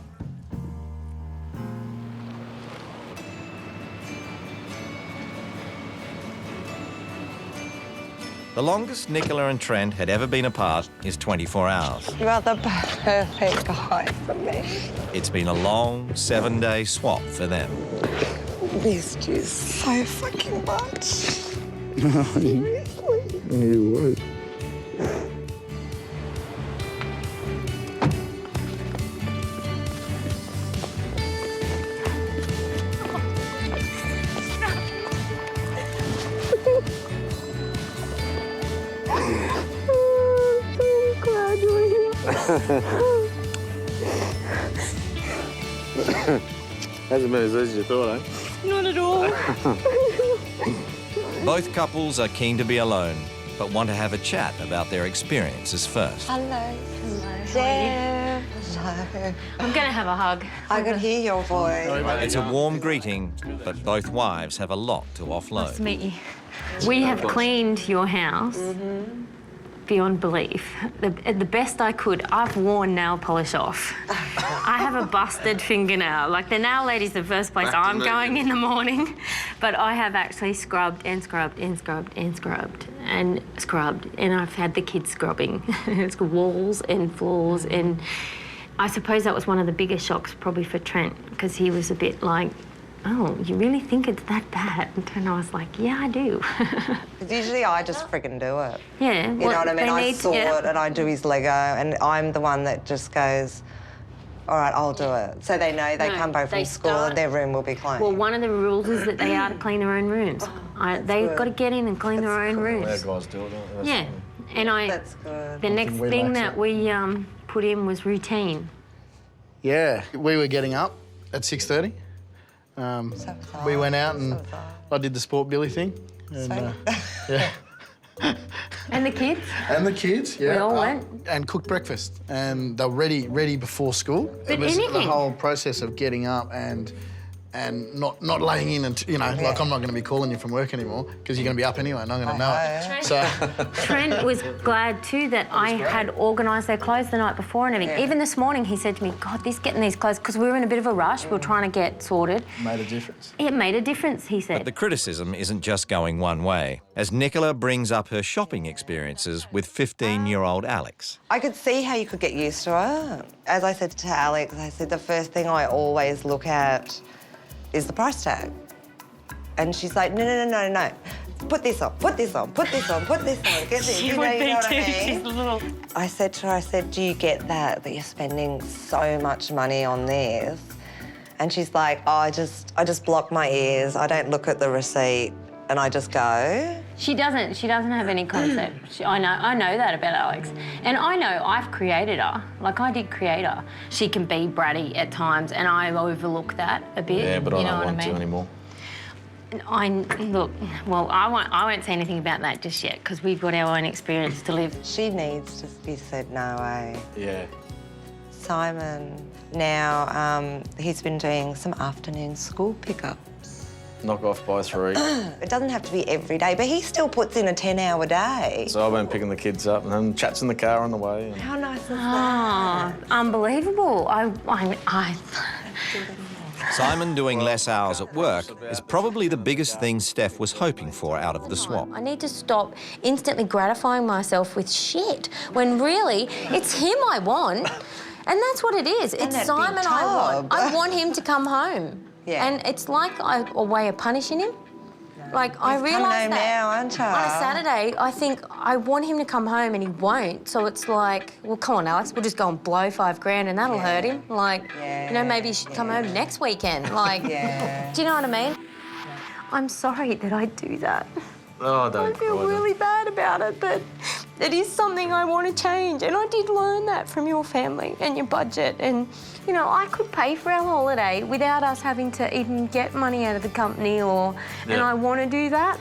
Speaker 1: The longest Nicola and Trent had ever been apart is 24 hours.
Speaker 6: You are the perfect guy for me.
Speaker 1: It's been a long 7-day swap for them.
Speaker 6: Missed you so fucking much.
Speaker 25: Seriously? You would.
Speaker 24: Hasn't been as easy as you thought, eh?
Speaker 4: Not at all.
Speaker 1: Both couples are keen to be alone, but want to have a chat about their experiences first.
Speaker 6: Hello.
Speaker 4: Hello.
Speaker 6: Jeff. Hello.
Speaker 4: I'm going to have a hug.
Speaker 6: I could hear your voice.
Speaker 1: It's a warm greeting, but both wives have a lot to offload.
Speaker 4: Nice to meet you. We have cleaned your house beyond belief. The best I could. I've worn nail polish off. I have a busted fingernail. Like, the nail lady's the first place I'm going in the morning. But I have actually scrubbed and scrubbed and scrubbed and scrubbed and scrubbed. And I've had the kids scrubbing. It's walls and floors. And I suppose that was one of the biggest shocks probably for Trent, because he was a bit like, oh, you really think it's that bad? And I was like, yeah, I do.
Speaker 6: Usually I just friggin' do it.
Speaker 4: Yeah.
Speaker 6: You know what I mean? I saw it and I do his Lego, and I'm the one that just goes, all right, I'll do it. So they know they come home from school and their room will be clean.
Speaker 4: Well, one of the rules is that they are to clean their own rooms. They've got to get in and clean their own rooms.
Speaker 24: Our guys do it, don't they?
Speaker 4: Yeah. And
Speaker 6: That's good.
Speaker 4: the next thing that we put in was routine.
Speaker 25: Yeah, we were getting up at 6:30. We went out and I did the Sport Billy thing. And, yeah.
Speaker 4: And the kids?
Speaker 25: And the kids, yeah.
Speaker 4: We all went.
Speaker 25: And cooked breakfast. And they were ready before school.
Speaker 4: But
Speaker 25: it was
Speaker 4: anything.
Speaker 25: the whole process of getting up and not laying in and, like, I'm not going to be calling you from work anymore because you're going to be up anyway and I'm going to know it. So
Speaker 4: Trent was glad too that I had organised their clothes the night before and everything. Even this morning he said to me, God, getting these clothes, because we were in a bit of a rush, we were trying to get sorted.
Speaker 25: Made a difference.
Speaker 4: It made a difference, he
Speaker 1: But
Speaker 4: said.
Speaker 1: the criticism isn't just going one way, as Nicola brings up her shopping experiences with 15-year-old Alex.
Speaker 6: I could see how you could get used to it. As I said to Alex, I said the first thing I always look at is the price tag. And she's like, no. Put this on, put this on, put this on, put this on, get this. You know what I mean?
Speaker 4: She's little.
Speaker 6: I said to her, do you get that you're spending so much money on this? And she's like, oh, I just block my ears, I don't look at the receipt, and I just go.
Speaker 4: She doesn't have any concept. I know that about Alex. And I know I've created her. Like, I did create her. She can be bratty at times, and I overlook that a bit.
Speaker 16: Yeah, but I
Speaker 4: you know
Speaker 16: don't
Speaker 4: what
Speaker 16: want
Speaker 4: I mean?
Speaker 16: to anymore.
Speaker 4: I won't say anything about that just yet, because we've got our own experience to live.
Speaker 6: She needs to be said no way.
Speaker 16: Yeah.
Speaker 6: Simon, now he's been doing some afternoon school pickups.
Speaker 16: Knock off by 3.
Speaker 6: It doesn't have to be every day, but he still puts in a 10-hour day.
Speaker 16: So I've been picking the kids up and then chats in the car on the way. And...
Speaker 6: How nice is that?
Speaker 4: Unbelievable.
Speaker 1: Simon doing less hours at work is probably the biggest thing Steph was hoping for out of the swap.
Speaker 4: I need to stop instantly gratifying myself with shit, when really it's him I want. And that's what it is. It's
Speaker 6: that
Speaker 4: Simon
Speaker 6: big
Speaker 4: I want.
Speaker 6: tub.
Speaker 4: I want him to come home.
Speaker 6: Yeah.
Speaker 4: And it's like a way of punishing him. Like, I
Speaker 6: He's
Speaker 4: realise
Speaker 6: coming home
Speaker 4: that
Speaker 6: now, aren't you?
Speaker 4: on a Saturday, I think I want him to come home and he won't. So it's like, well, come on, Alex, we'll just go and blow $5,000 and that'll hurt him. Like, you know, maybe you should come home next weekend. Like, do you know what I mean? I'm sorry that I do that.
Speaker 24: Oh, don't
Speaker 4: I feel really bad about it, but it is something I want to change. And I did learn that from your family and your budget. And, you know, I could pay for our holiday without us having to even get money out of the company and I want to do that.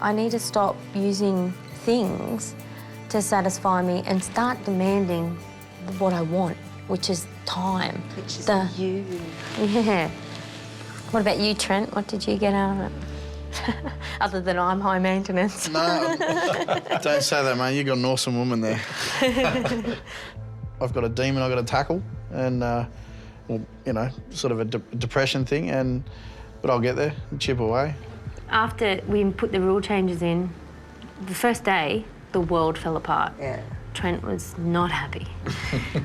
Speaker 4: I need to stop using things to satisfy me and start demanding what I want, which is time.
Speaker 6: Which is you.
Speaker 4: Yeah. What about you, Trent? What did you get out of it? Other than I'm high maintenance.
Speaker 25: No, don't say that, man. You got an awesome woman there. I've got a demon I've got to tackle, and well, you know, sort of a depression thing, but I'll get there and chip away.
Speaker 4: After we put the rule changes in, the first day, the world fell apart.
Speaker 6: Yeah.
Speaker 4: Trent was not happy.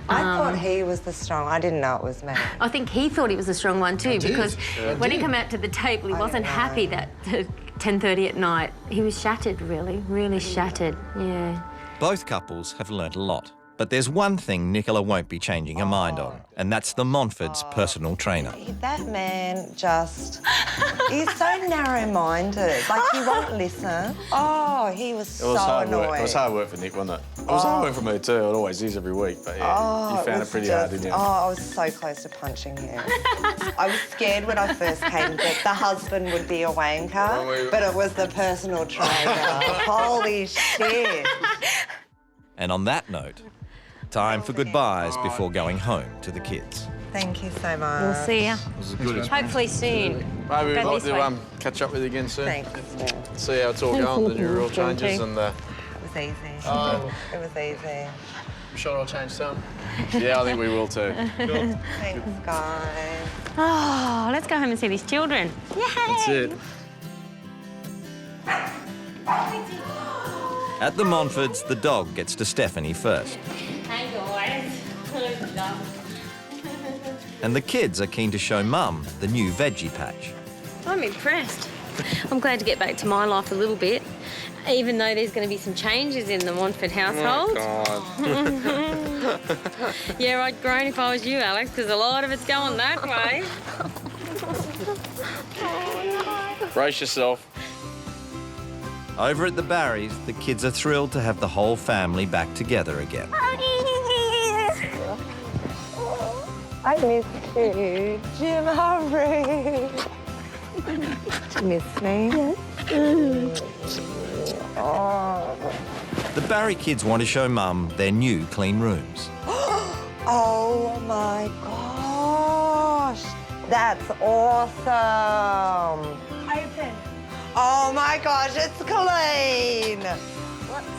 Speaker 6: I thought he was the strong. I didn't know it was me.
Speaker 4: I think he thought he was the strong one too, because when he
Speaker 6: did.
Speaker 4: came out to the table, he wasn't happy that 10:30 at night. He was shattered, really shattered. Yeah.
Speaker 1: Both couples have learnt a lot. But there's one thing Nicola won't be changing her mind on, and that's the Montfort's personal trainer.
Speaker 6: That man just... he's so narrow-minded. Like, he won't listen. Oh, he was so annoying.
Speaker 16: It was hard work for Nick, wasn't it? It was hard work for me too. It always is every week, but yeah, you found it pretty hard, didn't you?
Speaker 6: Oh, I was so close to punching him. I was scared when I first came that the husband would be a wanker, but it was the personal trainer. Holy shit.
Speaker 1: And on that note, time for goodbyes before going home to the kids.
Speaker 6: Thank you so much.
Speaker 4: We'll see ya.
Speaker 16: It was a good experience.
Speaker 4: Hopefully soon.
Speaker 16: Maybe we'd
Speaker 4: Go
Speaker 16: like
Speaker 4: this way.
Speaker 16: to catch up with you again soon.
Speaker 6: Thanks.
Speaker 16: See how it's all going, the new rule changes, and
Speaker 6: It was easy. It was easy.
Speaker 25: I'm sure I'll change some.
Speaker 16: yeah, I think we will too.
Speaker 6: Thanks, guys.
Speaker 4: Oh, let's go home and see these children. Yay!
Speaker 16: That's it.
Speaker 1: At the Montforts, the dog gets to Stephanie first.
Speaker 4: Hey, guys.
Speaker 1: And the kids are keen to show Mum the new veggie patch.
Speaker 4: I'm impressed. I'm glad to get back to my life a little bit, even though there's going to be some changes in the Montfort household.
Speaker 16: Oh, God.
Speaker 4: Yeah, I'd groan if I was you, Alex, because a lot of it's going that way.
Speaker 16: Brace yourself.
Speaker 1: Over at the Barrys, the kids are thrilled to have the whole family back together again.
Speaker 6: I miss you, Jim Harry. Do you miss me? Oh.
Speaker 1: The Barry kids want to show Mum their new clean rooms.
Speaker 6: Oh my gosh, that's awesome.
Speaker 15: Open.
Speaker 6: Oh my gosh, it's clean.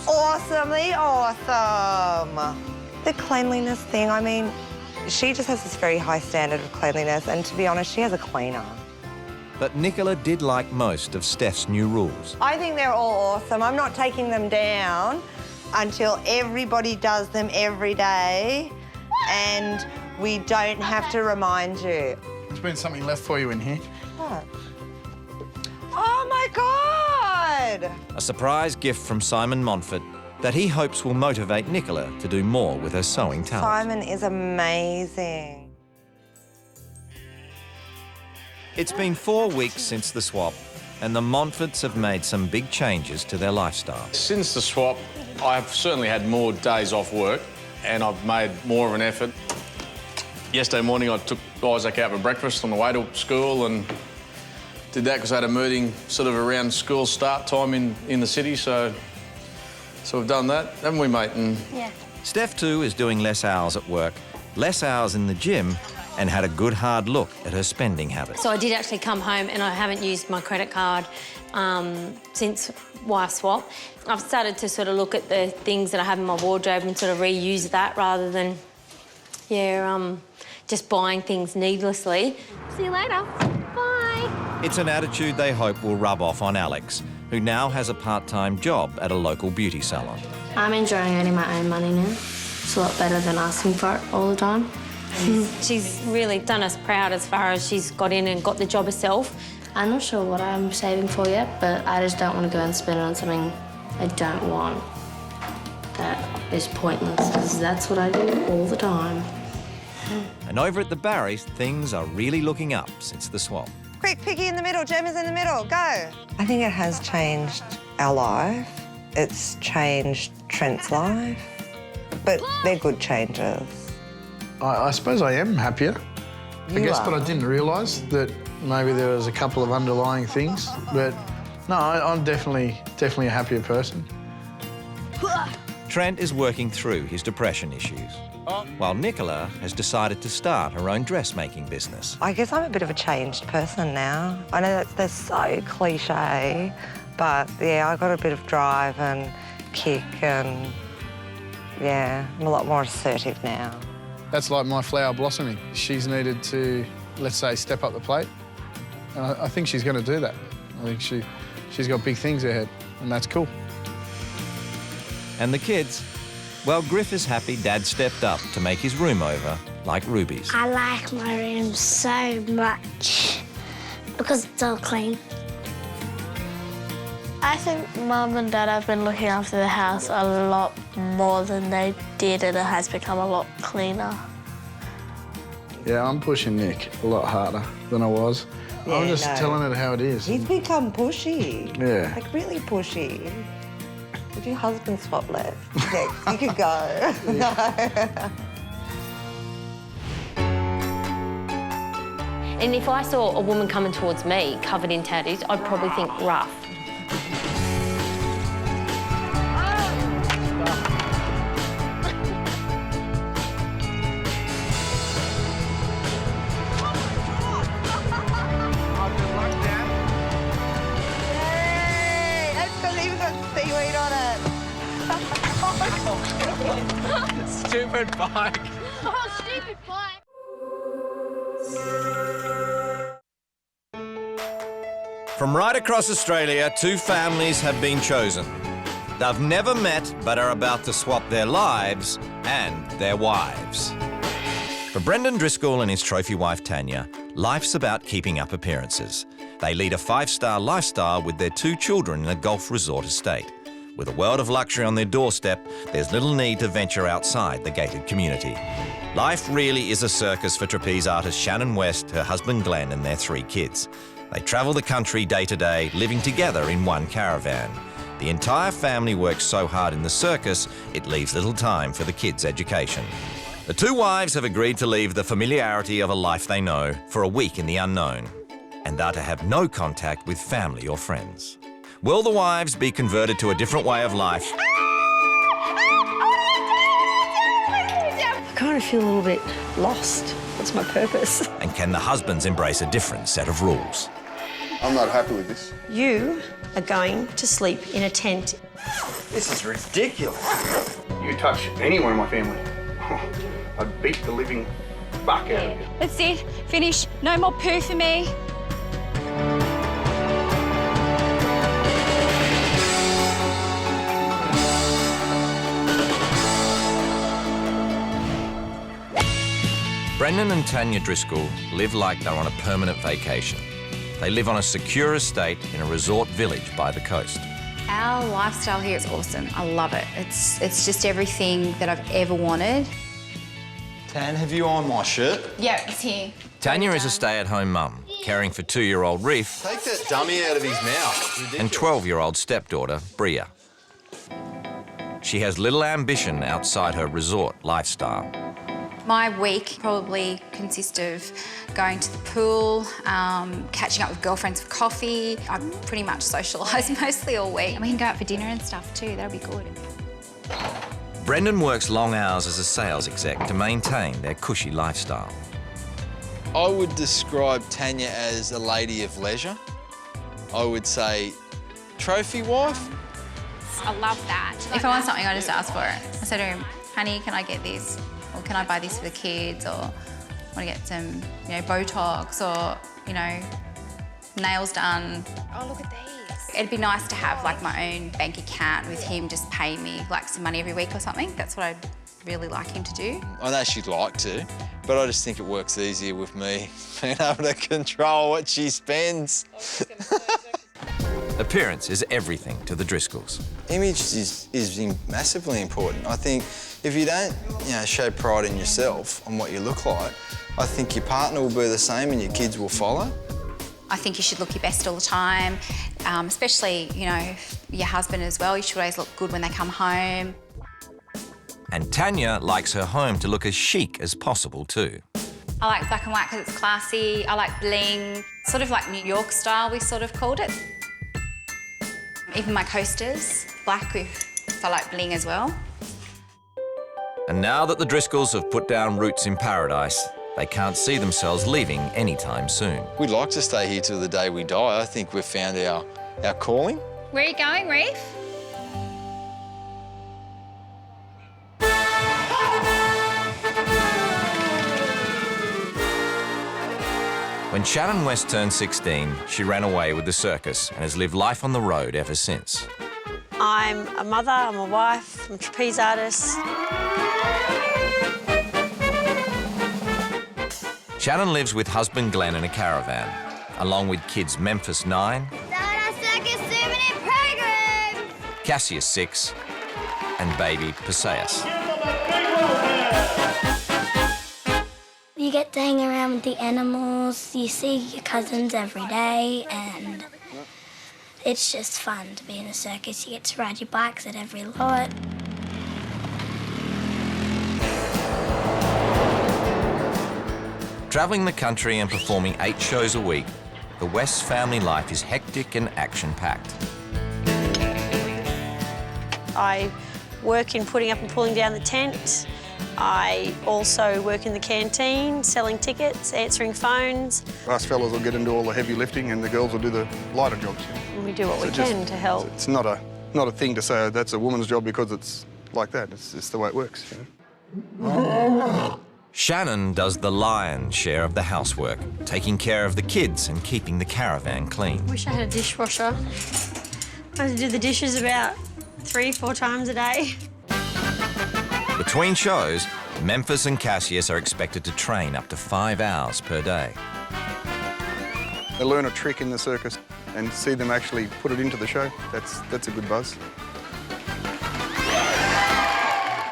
Speaker 6: Awesomely awesome. The cleanliness thing, I mean, she just has this very high standard of cleanliness, and to be honest, she has a cleaner.
Speaker 1: But Nicola did like most of Steph's new rules.
Speaker 6: I think they're all awesome. I'm not taking them down until everybody does them every day, and we don't have to remind you.
Speaker 25: There's been something left for you in here.
Speaker 6: What? Oh my God!
Speaker 1: A surprise gift from Simon Montfort that he hopes will motivate Nicola to do more with her sewing talent.
Speaker 6: Simon is amazing.
Speaker 1: It's been 4 weeks since the swap, and the Montforts have made some big changes to their lifestyle.
Speaker 16: Since the swap, I've certainly had more days off work, and I've made more of an effort. Yesterday morning, I took Isaac out for breakfast on the way to school, and did that because I had a meeting sort of around school start time in the city, so we've done that, haven't we, mate? And
Speaker 4: yeah.
Speaker 1: Steph, too, is doing less hours at work, less hours in the gym, and had a good hard look at her spending habits.
Speaker 4: So I did actually come home and I haven't used my credit card since wife swap. I've started to sort of look at the things that I have in my wardrobe and sort of reuse that rather than, just buying things needlessly. See you later. Bye.
Speaker 1: It's an attitude they hope will rub off on Alex, who now has a part-time job at a local beauty salon.
Speaker 7: I'm enjoying earning my own money now. It's a lot better than asking for it all the time.
Speaker 4: She's really done us proud as far as she's got in and got the job herself.
Speaker 7: I'm not sure what I'm saving for yet, but I just don't want to go and spend it on something I don't want. That is pointless, because that's what I do all the time.
Speaker 1: And over at the Barrys, things are really looking up since the swap.
Speaker 6: Quick, Piggy in the middle, Gemma's in the middle, go. I think it has changed our life. It's changed Trent's life, but they're good changes.
Speaker 25: I suppose I am happier, I guess, but I didn't realise that maybe there was a couple of underlying things. But no, I'm definitely a happier person.
Speaker 1: Trent is working through his depression issues, while Nicola has decided to start her own dressmaking business.
Speaker 6: I guess I'm a bit of a changed person now. I know that's so cliche, but yeah, I got a bit of drive and kick and yeah, I'm a lot more assertive now.
Speaker 25: That's like my flower blossoming. She's needed to, let's say, step up the plate. And I think she's going to do that. I think she's got big things ahead, and that's cool.
Speaker 1: And the kids? Well, Griff is happy Dad stepped up to make his room over like Ruby's.
Speaker 3: I like my room so much because it's all clean.
Speaker 10: I think Mum and Dad have been looking after the house a lot more than they did, and it has become a lot cleaner.
Speaker 25: Yeah, I'm pushing Nick a lot harder than I was.
Speaker 6: Yeah,
Speaker 25: I'm just
Speaker 6: no.
Speaker 25: telling it how it is.
Speaker 6: He's become pushy.
Speaker 25: Yeah.
Speaker 6: Like really pushy. Would your husband swap left? Next, you could go. No.
Speaker 4: And if I saw a woman coming towards me covered in tattoos, I'd probably think rough.
Speaker 6: Yay! That's because he got seaweed on it.
Speaker 23: Stupid bike.
Speaker 5: Oh, stupid bike.
Speaker 1: From right across Australia, two families have been chosen. They've never met, but are about to swap their lives and their wives. For Brendan Driscoll and his trophy wife Tanya, life's about keeping up appearances. They lead a 5-star lifestyle with their 2 children in a golf resort estate. With a world of luxury on their doorstep, there's little need to venture outside the gated community. Life really is a circus for trapeze artist Shannon West, her husband Glenn and their 3 kids. They travel the country day to day, living together in one caravan. The entire family works so hard in the circus, it leaves little time for the kids' education. The 2 wives have agreed to leave the familiarity of a life they know for a week in the unknown, and are to have no contact with family or friends. Will the wives be converted to a different way of life?
Speaker 18: I kind of feel a little bit lost. What's my purpose?
Speaker 1: And can the husbands embrace a different set of rules?
Speaker 14: I'm not happy with this.
Speaker 8: You are going to sleep in a tent.
Speaker 14: This is ridiculous.
Speaker 25: You touch anyone in my family, I'd beat the living fuck out of you.
Speaker 20: That's it. Finish. No more poo for me.
Speaker 1: Brendan and Tanya Driscoll live like they're on a permanent vacation. They live on a secure estate in a resort village by the coast.
Speaker 21: Our lifestyle here is awesome. I love it. It's just everything that I've ever wanted.
Speaker 24: Tan, have you on my shirt?
Speaker 21: Yeah, it's here.
Speaker 1: Tanya is a stay-at-home mum, caring for 2-year-old Reef
Speaker 24: Take that dummy out of his mouth.
Speaker 1: and 12-year-old stepdaughter, Bria. She has little ambition outside her resort lifestyle.
Speaker 21: My week probably consists of going to the pool, catching up with girlfriends for coffee. I pretty much socialise mostly all week. And we can go out for dinner and stuff too, that'll be good.
Speaker 1: Brendan works long hours as a sales exec to maintain their cushy lifestyle.
Speaker 24: I would describe Tanya as a lady of leisure. I would say trophy wife.
Speaker 21: I love that. If I want something, I just ask for it. I say to him, honey, can I get this? Or can I buy this for the kids? Or I want to get some, Botox or, nails done. Oh, look at these. It'd be nice to have like my own bank account with him just paying me like some money every week or something. That's what I'd really like him to do.
Speaker 24: I know she'd like to, but I just think it works easier with me being able to control what she spends.
Speaker 1: Appearance is everything to the Driscolls.
Speaker 24: Image is massively important. I think if you don't, show pride in yourself and what you look like, I think your partner will be the same and your kids will follow.
Speaker 21: I think you should look your best all the time, especially, your husband as well. You should always look good when they come home.
Speaker 1: And Tanya likes her home to look as chic as possible too.
Speaker 21: I like black and white because it's classy. I like bling, sort of like New York style, we sort of called it. Even my coasters, black with, I like bling as well.
Speaker 1: And now that the Driscolls have put down roots in paradise, they can't see themselves leaving anytime soon.
Speaker 24: We'd like to stay here till the day we die. I think we've found our calling.
Speaker 21: Where are you going, Reef?
Speaker 1: When Shannon West turned 16, she ran away with the circus and has lived life on the road ever since.
Speaker 11: I'm a mother, I'm a wife, I'm a trapeze artist.
Speaker 1: Shannon lives with husband Glenn in a caravan, along with kids Memphis 9, Cassius 6, and baby Perseus.
Speaker 10: You get to hang around with the animals, you see your cousins every day, and it's just fun to be in a circus. You get to ride your bikes at every lot.
Speaker 1: Travelling the country and performing 8 shows a week, the West's family life is hectic and action-packed.
Speaker 11: I work in putting up and pulling down the tent. I also work in the canteen, selling tickets, answering phones.
Speaker 14: Us fellas will get into all the heavy lifting and the girls will do the lighter jobs.
Speaker 11: And we do what we can to help.
Speaker 14: It's not a thing to say that's a woman's job because it's like that. It's just the way it works.
Speaker 1: Shannon does the lion's share of the housework, taking care of the kids and keeping the caravan clean.
Speaker 11: Wish I had a dishwasher. I have to do the dishes about 3-4 times a day.
Speaker 1: Between shows, Memphis and Cassius are expected to train up to 5 hours per day.
Speaker 14: They learn a trick in the circus and see them actually put it into the show. That's a good buzz.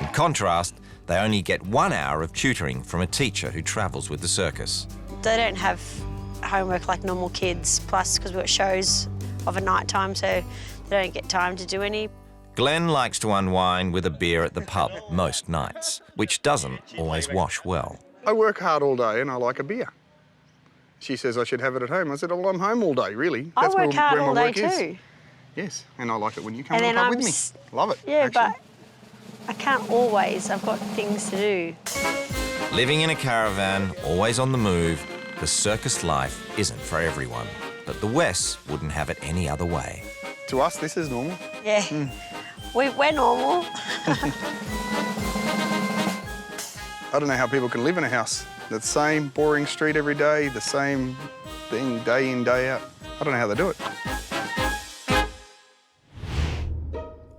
Speaker 1: In contrast, they only get 1 hour of tutoring from a teacher who travels with the circus.
Speaker 11: They don't have homework like normal kids, plus because we've got shows of a night time, so they don't get time to do any.
Speaker 1: Glenn likes to unwind with a beer at the pub most nights, which doesn't always wash well.
Speaker 14: I work hard all day and I like a beer. She says I should have it at home. I said, well, I'm home all day, really.
Speaker 11: I
Speaker 14: That's
Speaker 11: work hard
Speaker 14: where
Speaker 11: all
Speaker 14: my
Speaker 11: day
Speaker 14: work
Speaker 11: too.
Speaker 14: is. Yes, and I like it when you come
Speaker 11: And
Speaker 14: to the
Speaker 11: then
Speaker 14: pub
Speaker 11: I'm
Speaker 14: with me. Love it,
Speaker 11: Yeah,
Speaker 14: actually.
Speaker 11: but I can't always. I've got things to do.
Speaker 1: Living in a caravan, always on the move, the circus life isn't for everyone. But the Wests wouldn't have it any other way.
Speaker 14: To us, this is normal.
Speaker 11: Yeah, we're normal.
Speaker 14: I don't know how people can live in a house. The same boring street every day, the same thing day in, day out. I don't know how they do it.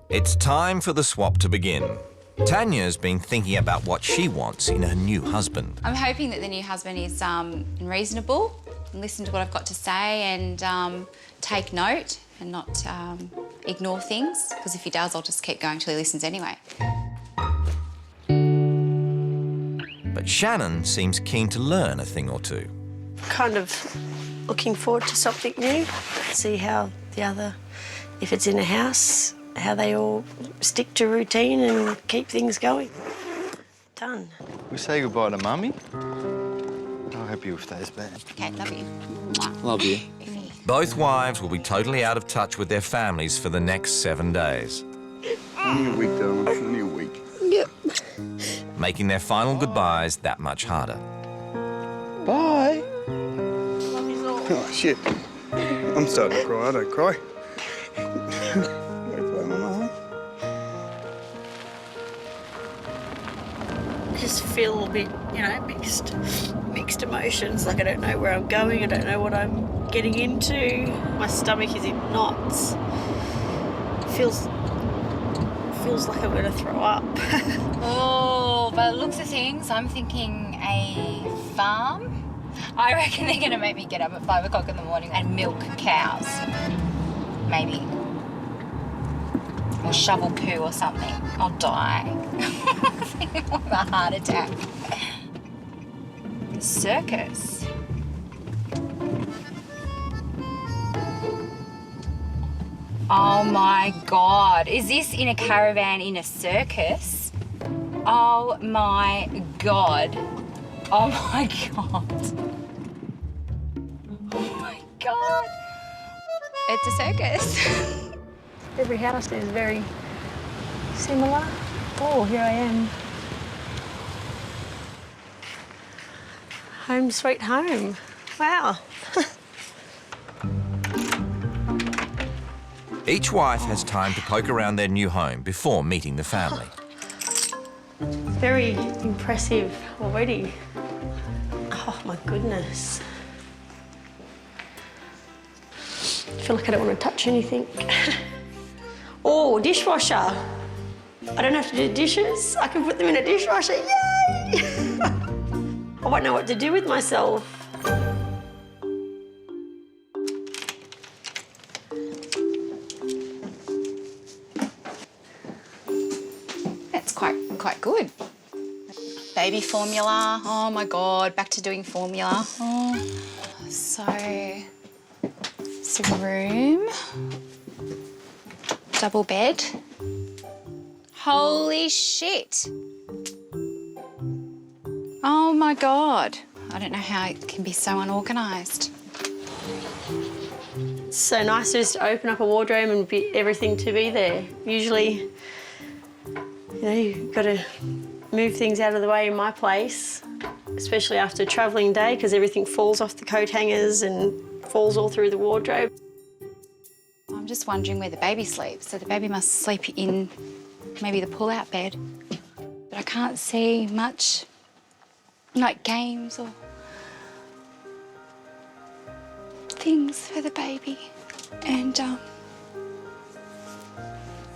Speaker 1: It's time for the swap to begin. Tanya's been thinking about what she wants in her new husband.
Speaker 21: I'm hoping that the new husband is reasonable and listen to what I've got to say and take note and not ignore things, because if he does, I'll just keep going till he listens anyway.
Speaker 1: But Shannon seems keen to learn a thing or two.
Speaker 11: Kind of looking forward to something new, see how the other, if it's in a house, how they all stick to routine and keep things going. Done.
Speaker 24: We say goodbye to Mummy. I hope you stays back.
Speaker 21: Okay, love you.
Speaker 24: Love you.
Speaker 1: Both wives will be totally out of touch with their families for the next 7 days.
Speaker 14: Only a week, darling. Only a week.
Speaker 11: Yep.
Speaker 1: Making their final goodbyes that much harder.
Speaker 14: Bye. Oh, shit. I'm starting to cry. I don't cry.
Speaker 11: I just feel a bit, mixed emotions. Like I don't know where I'm going. I don't know what I'm getting into. My stomach is in knots. Feels feels like I'm going to throw up.
Speaker 21: Oh, by the looks of things, I'm thinking a farm. I reckon they're going to make me get up at 5 o'clock in the morning and milk cows. Maybe. Or shovel poo or something. I'll die. I'll have a heart attack. The circus. Oh my God. Is this in a caravan in a circus? Oh my God. Oh my God. Oh my God. It's a circus.
Speaker 9: Every house is very similar. Oh, here I am.
Speaker 11: Home sweet home. Wow.
Speaker 1: Each wife has time to poke around their new home before meeting the family.
Speaker 11: Very impressive already. Oh my goodness. I feel like I don't want to touch anything. Oh, dishwasher. I don't have to do dishes. I can put them in a dishwasher. Yay! I won't know what to do with myself.
Speaker 21: That's quite good. Baby formula. Oh my God, back to doing formula. Oh. So, it's a room. Double bed. Holy shit. Oh my God. I don't know how it can be so unorganised.
Speaker 11: It's so nice to just open up a wardrobe and everything to be there. Usually, you know, you've got to move things out of the way in my place, especially after a travelling day, because everything falls off the coat hangers and falls all through the wardrobe.
Speaker 21: I'm just wondering where the baby sleeps. So the baby must sleep in maybe the pull-out bed. But I can't see much, like games or things for the baby. And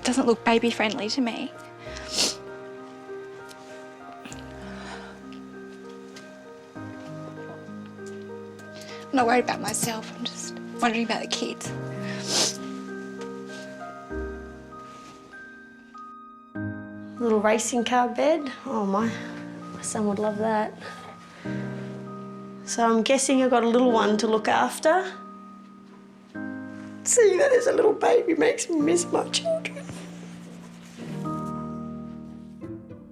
Speaker 21: doesn't look baby-friendly to me. I'm not worried about myself, I'm just wondering about the kids.
Speaker 11: Little racing car bed. Oh, my son would love that. So I'm guessing I've got a little one to look after. Seeing that as a little baby makes me miss my children.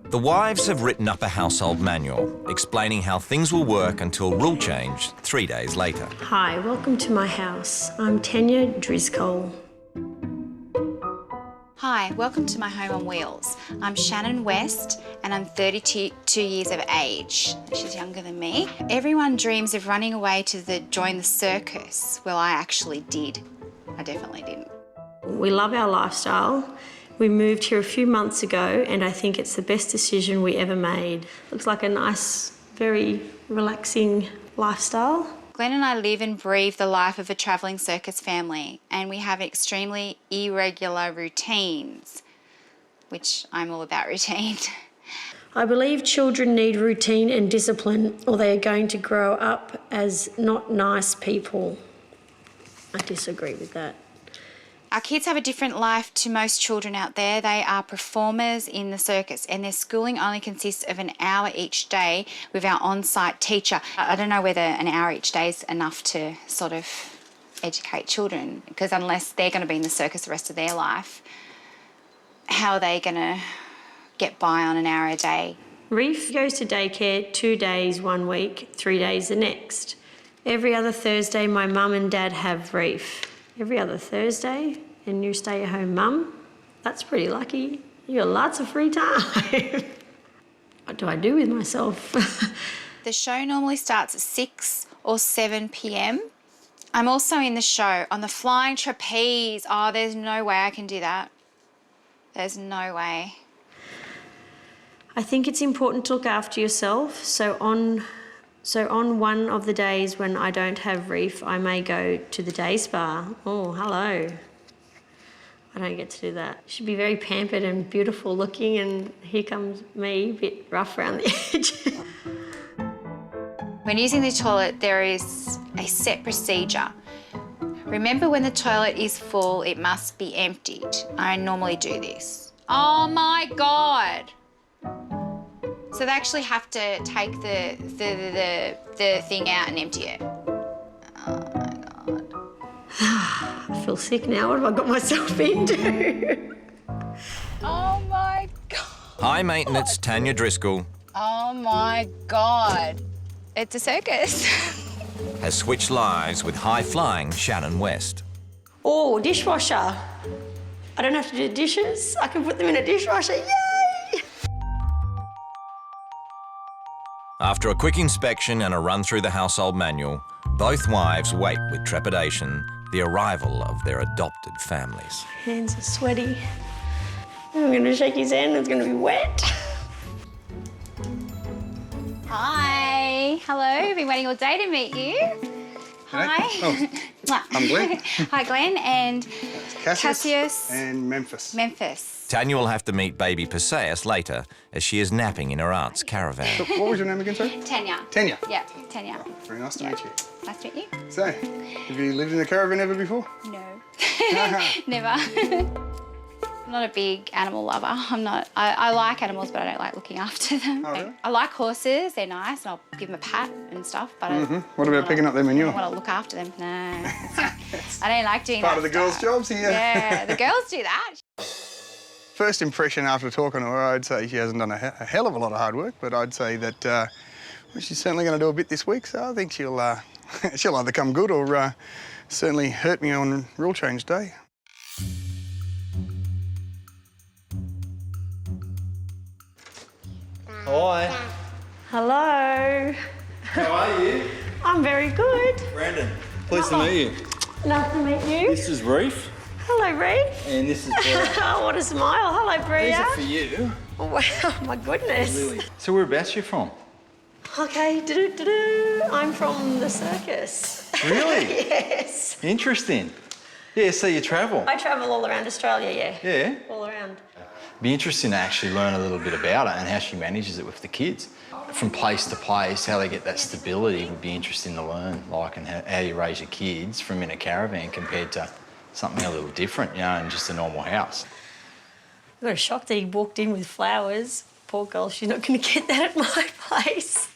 Speaker 1: The wives have written up a household manual explaining how things will work until rule change 3 days later.
Speaker 11: Hi, welcome to my house. I'm Tanya Driscoll.
Speaker 21: Hi, welcome to my home on wheels. I'm Shannon West and I'm 32 years of age. She's younger than me. Everyone dreams of running away to join the circus. Well, I actually did. I definitely didn't.
Speaker 11: We love our lifestyle. We moved here a few months ago and I think it's the best decision we ever made. Looks like a nice, very relaxing lifestyle.
Speaker 21: Glenn and I live and breathe the life of a travelling circus family, and we have extremely irregular routines, which I'm all about routine.
Speaker 11: I believe children need routine and discipline or they are going to grow up as not nice people. I disagree with that.
Speaker 21: Our kids have a different life to most children out there. They are performers in the circus and their schooling only consists of an hour each day with our on-site teacher. I don't know whether an hour each day is enough to sort of educate children, because unless they're going to be in the circus the rest of their life, how are they going to get by on an hour a day?
Speaker 11: Reef goes to daycare 2 days 1 week, 3 days the next. Every other Thursday my mum and dad have Reef. Every other Thursday, and you stay-at-home mum, that's pretty lucky. You got lots of free time. What do I do with myself?
Speaker 21: The show normally starts at 6 or 7 p.m. I'm also in the show on the flying trapeze. Oh, there's no way I can do that. There's no way.
Speaker 11: I think it's important to look after yourself, so on one of the days when I don't have Reef, I may go to the day spa. Oh, hello.
Speaker 7: I don't get to do that. She'd be very pampered and beautiful looking, and here comes me, a bit rough around the edge.
Speaker 21: When using the toilet, there is a set procedure. Remember, when the toilet is full, it must be emptied. I normally do this. Oh my God! So they actually have to take the thing out and empty it. Oh my God.
Speaker 7: I feel sick now. What have I got myself into?
Speaker 21: Oh my God.
Speaker 1: High maintenance Tanya Driscoll
Speaker 21: Oh my God. It's a circus.
Speaker 1: has switched lives with high-flying Shannon West.
Speaker 7: Oh, dishwasher. I don't have to do dishes. I can put them in a dishwasher. Yay!
Speaker 1: After a quick inspection and a run through the household manual, both wives wait with trepidation the arrival of their adopted families.
Speaker 7: Hands are sweaty. I'm going to shake his hand. It's going to be wet.
Speaker 21: Hi. Hello. Been waiting all day to meet you. Hi.
Speaker 14: Oh, I'm Glenn.
Speaker 21: Hi, Glenn. And Cassius.
Speaker 14: And Memphis.
Speaker 21: Memphis.
Speaker 1: Tanya will have to meet baby Perseus later as she is napping in her aunt's caravan.
Speaker 14: So, what was your name again, sir?
Speaker 21: Tanya.
Speaker 14: Tanya.
Speaker 21: Yeah, Tanya.
Speaker 14: Very nice to meet you.
Speaker 21: Nice to meet you.
Speaker 14: So, have you lived in a caravan ever before?
Speaker 21: No. Never. I'm not a big animal lover. I like animals, but I don't like looking after them.
Speaker 14: Oh, really?
Speaker 21: I like horses. They're nice, and I'll give them a pat and stuff, but
Speaker 14: What about picking up their manure?
Speaker 21: I want to look after them. No. I don't like doing that.
Speaker 14: Part of the girls' jobs here.
Speaker 21: Yeah, the girls do that.
Speaker 14: First impression after talking to her, I'd say she hasn't done a hell of a lot of hard work, but I'd say that well, she's certainly going to do a bit this week, so I think she'll either come good or certainly hurt me on rule change day.
Speaker 24: Hi.
Speaker 7: Hello.
Speaker 24: How are you?
Speaker 7: I'm very good.
Speaker 24: Brandon, pleased to meet you.
Speaker 7: Nice to meet you.
Speaker 24: This is Reef.
Speaker 7: Hello, Reef.
Speaker 24: And this is Bria.
Speaker 7: Oh, what a smile. Hello, Bria.
Speaker 24: These are for you.
Speaker 7: Oh, wow, my goodness.
Speaker 24: Lily. So whereabouts you from?
Speaker 7: Okay, I'm from the circus.
Speaker 24: Really?
Speaker 7: Yes.
Speaker 24: Interesting. Yeah, so you travel.
Speaker 7: I travel all around Australia, yeah.
Speaker 24: Yeah.
Speaker 7: All around.
Speaker 24: Be interesting to actually learn a little bit about it and how she manages it with the kids. From place to place, how they get that stability would be interesting to learn, like, and how you raise your kids from in a caravan compared to something a little different, you know, in just a normal house.
Speaker 7: I got a shock that he walked in with flowers. Poor girl, she's not going to get that at my place.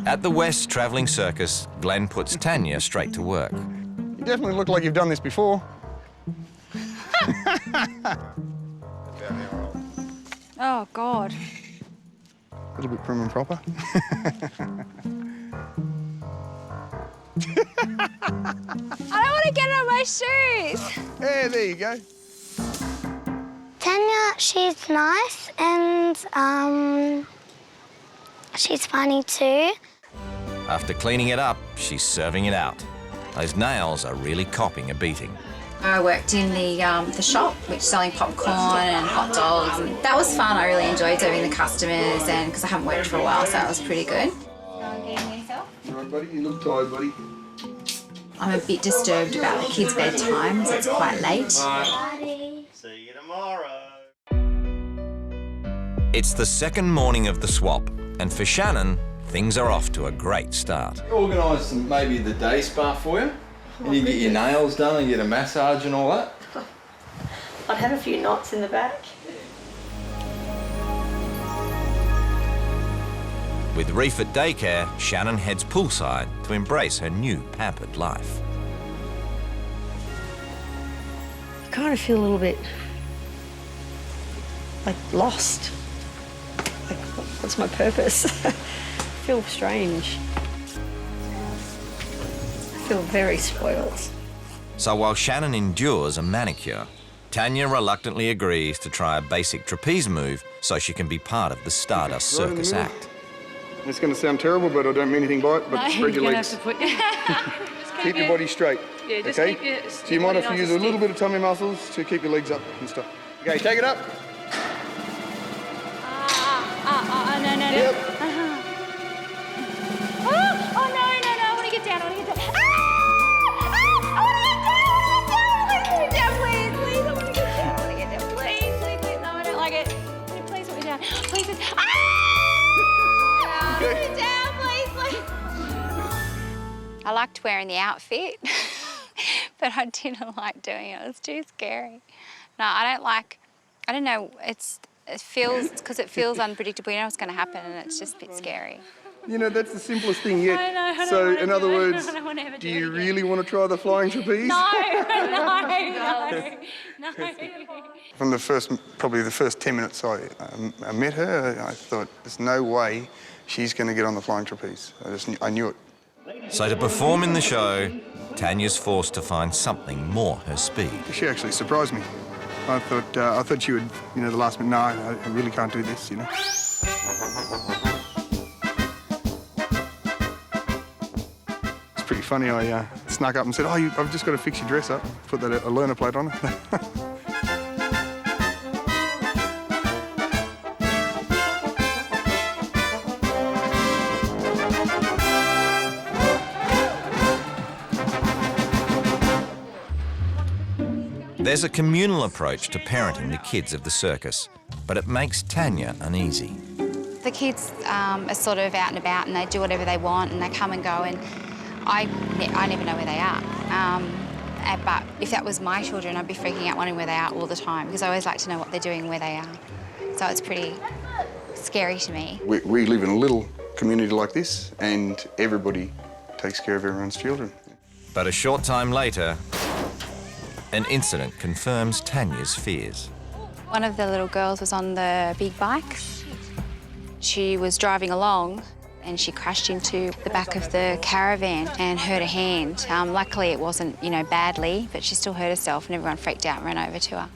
Speaker 1: At the West Travelling Circus, Glenn puts Tanya straight to work.
Speaker 14: You definitely look like you've done this before.
Speaker 21: Oh, God.
Speaker 14: A little bit prim and proper.
Speaker 21: I don't want to get it on my shoes.
Speaker 14: Yeah, there you go.
Speaker 10: Tanya, she's nice and she's funny too.
Speaker 1: After cleaning it up, she's serving it out. Those nails are really copping a beating.
Speaker 21: I worked in the shop, which is selling popcorn and hot dogs, and that was fun. I really enjoyed serving the customers, and because I haven't worked for a while, so that was pretty good.
Speaker 14: All right, buddy, you look tired, buddy.
Speaker 21: I'm a bit disturbed about the kids' bedtime, so it's quite late.
Speaker 24: See you tomorrow.
Speaker 1: It's the second morning of the swap, and for Shannon, things are off to a great start.
Speaker 24: Organise maybe the day spa for you, and you get your nails done and get a massage and all that.
Speaker 7: I'd have a few knots in the back.
Speaker 1: With Reef at daycare, Shannon heads poolside to embrace her new pampered life.
Speaker 7: I kind of feel a little bit like lost. Like, what's my purpose? I feel strange. I feel very spoiled.
Speaker 1: So while Shannon endures a manicure, Tanya reluctantly agrees to try a basic trapeze move so she can be part of the Stardust
Speaker 14: Right in the
Speaker 1: Circus
Speaker 14: middle.
Speaker 1: act.
Speaker 14: It's going to sound terrible, but I don't mean anything by it, but spread your legs. Keep your body straight.
Speaker 9: Yeah, just
Speaker 14: okay?
Speaker 9: keep your-
Speaker 14: So you might have to use a little bit of tummy muscles to keep your legs up and stuff. Okay, take it up.
Speaker 21: No, no, no.
Speaker 14: Yep.
Speaker 21: Oh, no, I want to get down, I want to get down. I want to get down, please. liked wearing the outfit, but I didn't like doing it. It was too scary. No, I don't know, it feels unpredictable. You know what's going to happen, and it's just a bit scary.
Speaker 14: You know, that's the simplest thing yet.
Speaker 21: I know,
Speaker 14: so, in other words,
Speaker 21: do
Speaker 14: do you really want to try the flying trapeze?
Speaker 21: No.
Speaker 14: From probably the first 10 minutes I met her, I thought, there's no way she's going to get on the flying trapeze. I knew it.
Speaker 1: So to perform in the show, Tanya's forced to find something more her speed.
Speaker 14: She actually surprised me. I thought she would, you know, the last minute, no, I really can't do this, you know. It's pretty funny, I snuck up and said, oh, I've just got to fix your dress up, put a learner plate on it.
Speaker 1: There's a communal approach to parenting the kids of the circus, but it makes Tanya uneasy.
Speaker 21: The kids are sort of out and about and they do whatever they want and they come and go, and I never know where they are. But if that was my children, I'd be freaking out wondering where they are all the time, because I always like to know what they're doing and where they are. So it's pretty scary to me.
Speaker 14: We live in a little community like this, and everybody takes care of everyone's children.
Speaker 1: But a short time later, an incident confirms Tanya's fears.
Speaker 21: One of the little girls was on the big bike. She was driving along and she crashed into the back of the caravan and hurt her hand. Luckily it wasn't, you know, badly, but she still hurt herself and everyone freaked out and ran over to her.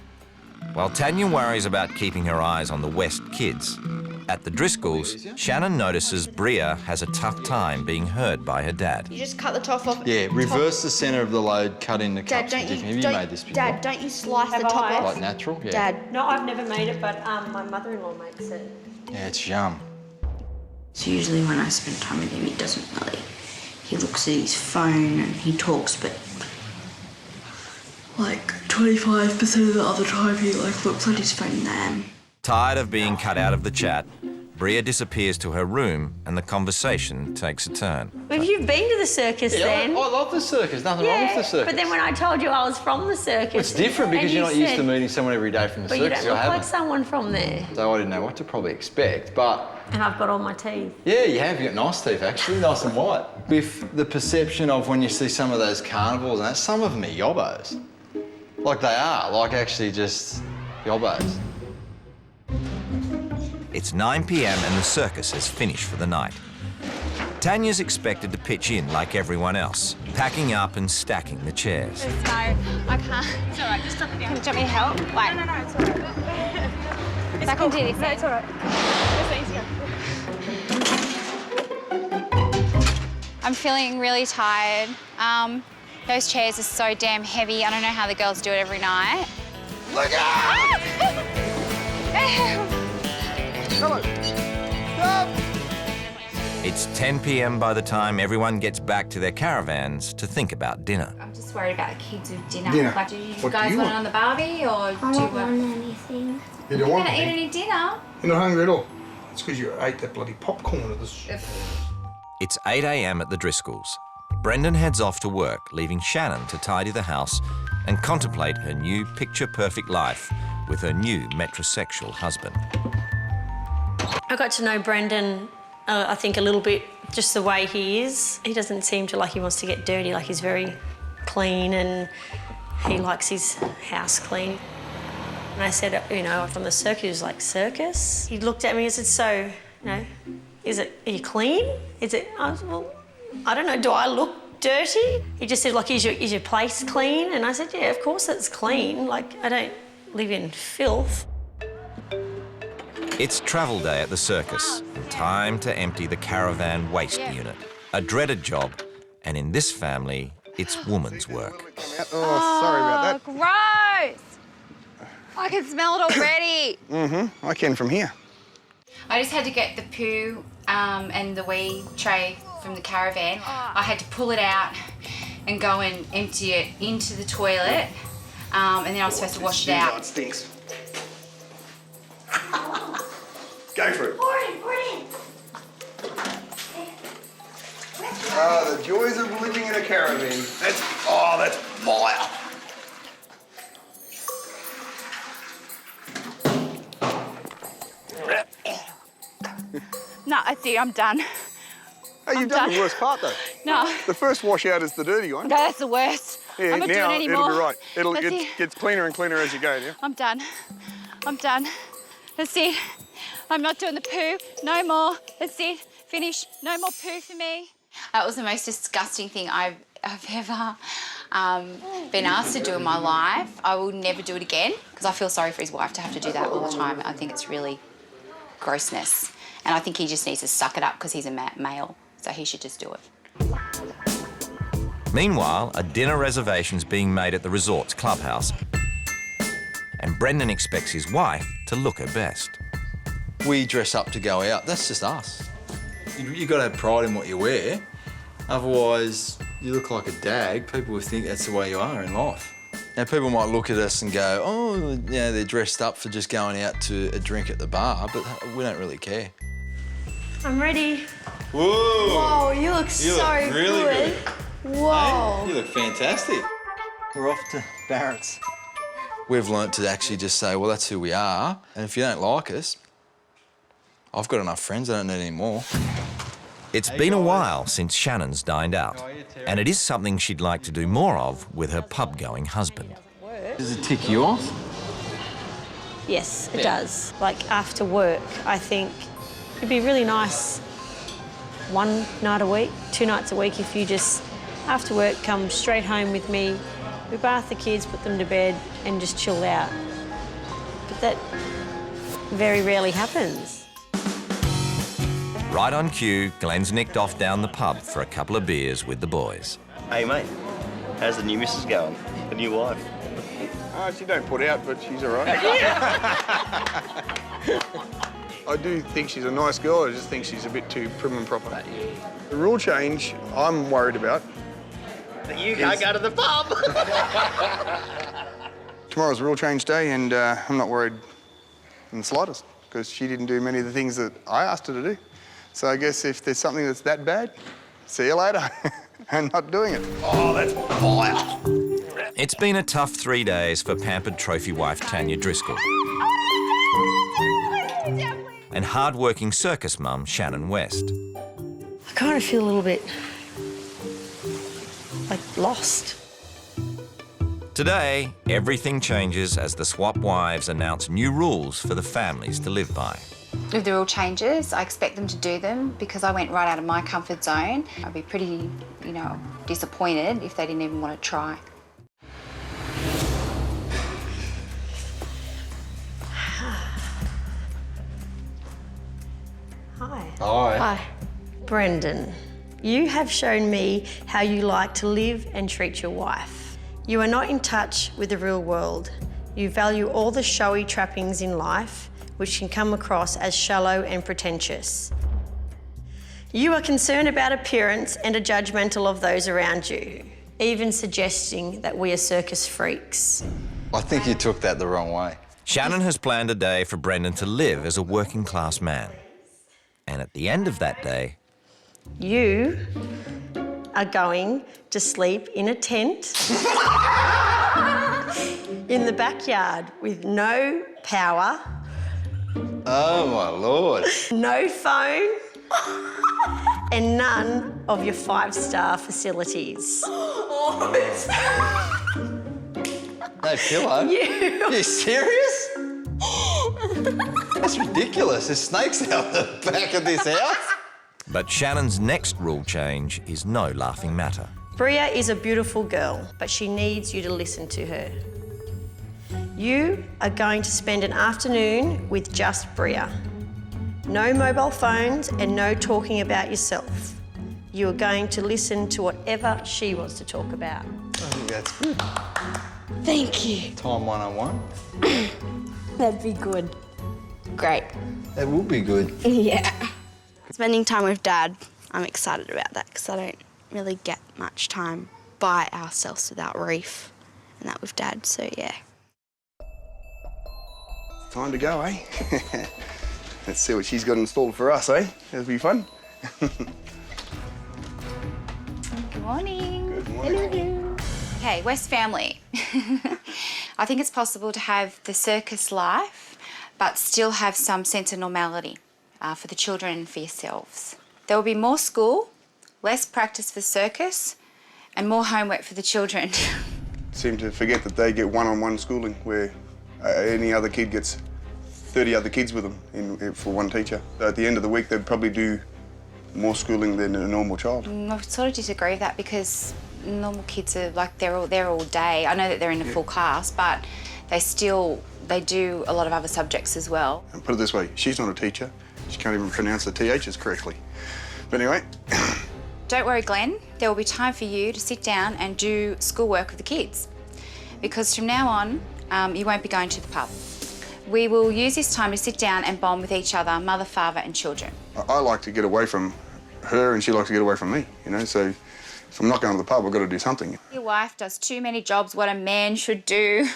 Speaker 1: While Tanya worries about keeping her eyes on the West kids, at the Driscolls, Shannon notices Bria has a tough time being heard by her dad.
Speaker 12: You just cut the top off.
Speaker 24: Yeah, reverse the centre of the load, cut into cups.
Speaker 12: Dad,
Speaker 24: Have you made this before?
Speaker 12: Dad, don't you slice the top off?
Speaker 24: Like natural? Yeah.
Speaker 12: Dad.
Speaker 11: No, I've never made it, but my mother-in-law makes it.
Speaker 24: Yeah, it's yum.
Speaker 13: So usually when I spend time with him, he doesn't really. He looks at his phone and he talks, but like 25% of the other time he looks at his phone then.
Speaker 1: Tired of being cut out of the chat, Bria disappears to her room and the conversation takes a turn.
Speaker 11: Have you been to the circus then?
Speaker 24: I love the circus, nothing wrong with the circus.
Speaker 11: But then when I told you I was from the circus...
Speaker 24: It's different because you're not used to meeting someone every day from the
Speaker 11: but
Speaker 24: circus.
Speaker 11: But you don't look like someone from there.
Speaker 24: So I didn't know what to probably expect, but...
Speaker 11: And I've got all my teeth.
Speaker 24: Yeah, you have. You've got nice teeth, actually, nice and white. With the perception of when you see some of those carnivals, and some of them are yobbos. Like they are, like actually just yobbos.
Speaker 1: It's 9 p.m. and the circus has finished for the night. Tanya's expected to pitch in like everyone else, packing up and stacking the chairs.
Speaker 21: No, I can't. It's all right, just drop it down. Do you want me to help? Wait.
Speaker 12: No, it's all right.
Speaker 21: I can do this.
Speaker 12: No, it's all right. It's easier.
Speaker 21: I'm feeling really tired. Those chairs are so damn heavy. I don't know how the girls do it every night.
Speaker 14: Look out! Come on. Stop!
Speaker 1: It's 10 p.m. by the time everyone gets back to their caravans to think about dinner.
Speaker 21: I'm just worried about the kids with dinner.
Speaker 14: Dinner.
Speaker 21: Like, do you
Speaker 14: What
Speaker 21: guys
Speaker 14: do you
Speaker 21: want it
Speaker 14: want?
Speaker 21: on the barbie, or
Speaker 10: I
Speaker 21: do
Speaker 10: don't
Speaker 21: you
Speaker 10: want
Speaker 21: want...
Speaker 10: anything.
Speaker 14: You don't want
Speaker 21: gonna eat
Speaker 14: anything?
Speaker 21: any dinner?
Speaker 14: You're not hungry at all? It's because you ate that bloody popcorn at this.
Speaker 1: It's 8 a.m. at the Driscolls. Brendan heads off to work, leaving Shannon to tidy the house and contemplate her new picture-perfect life with her new metrosexual husband.
Speaker 11: I got to know Brendan, I think, a little bit, just the way he is. He doesn't seem to like he wants to get dirty, like he's very clean and he likes his house clean. And I said, you know, from the circus, he was like, circus? He looked at me and said, so, you know, are you clean? Is it, I was, well, I don't know, do I look dirty? He just said, like, is your place clean? And I said, yeah, of course it's clean. Like, I don't live in filth.
Speaker 1: It's travel day at the circus. Time to empty the caravan waste unit. A dreaded job, and in this family, it's woman's work.
Speaker 14: Oh, sorry about that.
Speaker 21: Gross! I can smell it already.
Speaker 14: Mm-hmm. I can from here.
Speaker 21: I just had to get the poo and the wee tray from the caravan. I had to pull it out and go and empty it into the toilet, and then I was supposed to wash it out.
Speaker 14: It stinks. Go for it.
Speaker 10: Gordon!
Speaker 14: The joys of living in a caravan. That's fire.
Speaker 20: No, I see, I'm done.
Speaker 14: Hey, you've done the worst part, though.
Speaker 20: No.
Speaker 14: The first washout is the dirty one.
Speaker 20: No, that's the worst.
Speaker 14: Yeah,
Speaker 20: I'm not
Speaker 14: now
Speaker 20: doing it anymore.
Speaker 14: it'll be right.
Speaker 20: That's
Speaker 14: It gets cleaner and cleaner as you go, yeah?
Speaker 20: I'm done. I'm done. That's it. I'm not doing the poo. No more. That's it. Finish. No more poo for me.
Speaker 21: That was the most disgusting thing I've ever been asked to do in my life. I will never do it again because I feel sorry for his wife to have to do that all the time. I think it's really grossness. And I think he just needs to suck it up because he's a male. So he should just do it.
Speaker 1: Meanwhile, a dinner reservation's being made at the resort's clubhouse. And Brendan expects his wife to look her best.
Speaker 24: We dress up to go out. That's just us. You've got to have pride in what you wear. Otherwise, you look like a dag. People will think that's the way you are in life. Now, people might look at us and go, oh, yeah, they're dressed up for just going out to a drink at the bar, but we don't really care.
Speaker 4: I'm ready.
Speaker 24: Whoa!
Speaker 4: Whoa, you look so
Speaker 24: really good.
Speaker 4: Whoa.
Speaker 24: Hey, you look fantastic. We're off to Barrett's. We've learnt to actually just say, well, that's who we are, and if you don't like us, I've got enough friends, I don't need any more.
Speaker 1: It's been a while since Shannon's dined out, and it is something she'd like to do more of with her pub-going husband.
Speaker 24: Does it tick you off?
Speaker 4: Yes, it does. Like, after work, I think it'd be really nice one night a week, 2 nights a week if you just, after work, come straight home with me, we bath the kids, put them to bed and just chill out. But that very rarely happens.
Speaker 1: Right on cue, Glenn's nicked off down the pub for a couple of beers with the boys.
Speaker 2: Hey, mate, how's the new missus going? The new wife?
Speaker 14: She don't put out, but she's all right. I do think she's a nice girl. I just think she's a bit too prim and proper. The rule change I'm worried about.
Speaker 2: That you can't go to the pub.
Speaker 14: Tomorrow's rule change day, and I'm not worried in the slightest because she didn't do many of the things that I asked her to do. So I guess if there's something that's that bad, see you later. And not doing it. Oh, that's fire.
Speaker 1: It's been a tough 3 days for pampered trophy wife Tanya Driscoll and hard-working circus mum Shannon West.
Speaker 4: I kind of feel a little bit, like, lost.
Speaker 1: Today, everything changes as the swap wives announce new rules for the families to live by.
Speaker 21: If the rule changes, I expect them to do them because I went right out of my comfort zone. I'd be pretty, disappointed if they didn't even want to try.
Speaker 4: Hi.
Speaker 24: Hi.
Speaker 4: Hi. Brendan, you have shown me how you like to live and treat your wife. You are not in touch with the real world. You value all the showy trappings in life, which can come across as shallow and pretentious. You are concerned about appearance and are judgmental of those around you, even suggesting that we are circus freaks.
Speaker 24: I think you took that the wrong way.
Speaker 1: Shannon has planned a day for Brendan to live as a working-class man. And at the end of that day,
Speaker 4: you are going to sleep in a tent in the backyard with no power.
Speaker 24: Oh, my Lord.
Speaker 4: No phone and none of your 5-star facilities.
Speaker 24: No pillow?
Speaker 4: You.
Speaker 24: Are you serious? That's ridiculous. There's snakes out the back of this house.
Speaker 1: But Shannon's next rule change is no laughing matter.
Speaker 4: Bria is a beautiful girl, but she needs you to listen to her. You are going to spend an afternoon with just Bria. No mobile phones and no talking about yourself. You are going to listen to whatever she wants to talk about.
Speaker 24: I think that's good.
Speaker 4: Thank you.
Speaker 24: Time 101.
Speaker 10: That'd be good.
Speaker 2: Great.
Speaker 24: That would be good.
Speaker 10: Yeah. Spending time with Dad, I'm excited about that because I don't really get much time by ourselves without Reef and that with Dad, so yeah.
Speaker 14: Time to go, eh? Let's see what she's got installed for us, eh? It'll be fun.
Speaker 21: morning.
Speaker 14: Good morning.
Speaker 21: Hello. Okay, West family. I think it's possible to have the circus life, but still have some sense of normality for the children and for yourselves. There will be more school, less practice for circus, and more homework for the children.
Speaker 14: Seem to forget that they get one-on-one schooling where any other kid gets 30 other kids with them for one teacher. So at the end of the week, they'd probably do more schooling than a normal child.
Speaker 21: I sort of disagree with that because normal kids are like they're all there all day. I know that they're in a full class, but they do a lot of other subjects as well.
Speaker 14: And put it this way, she's not a teacher. She can't even pronounce the THs correctly. But anyway.
Speaker 21: Don't worry, Glenn. There will be time for you to sit down and do schoolwork with the kids, because from now on, you won't be going to the pub. We will use this time to sit down and bond with each other, mother, father, and children.
Speaker 14: I like to get away from her and she likes to get away from me, you know, so if I'm not going to the pub, I've got to do something.
Speaker 21: Your wife does too many jobs, what a man should do.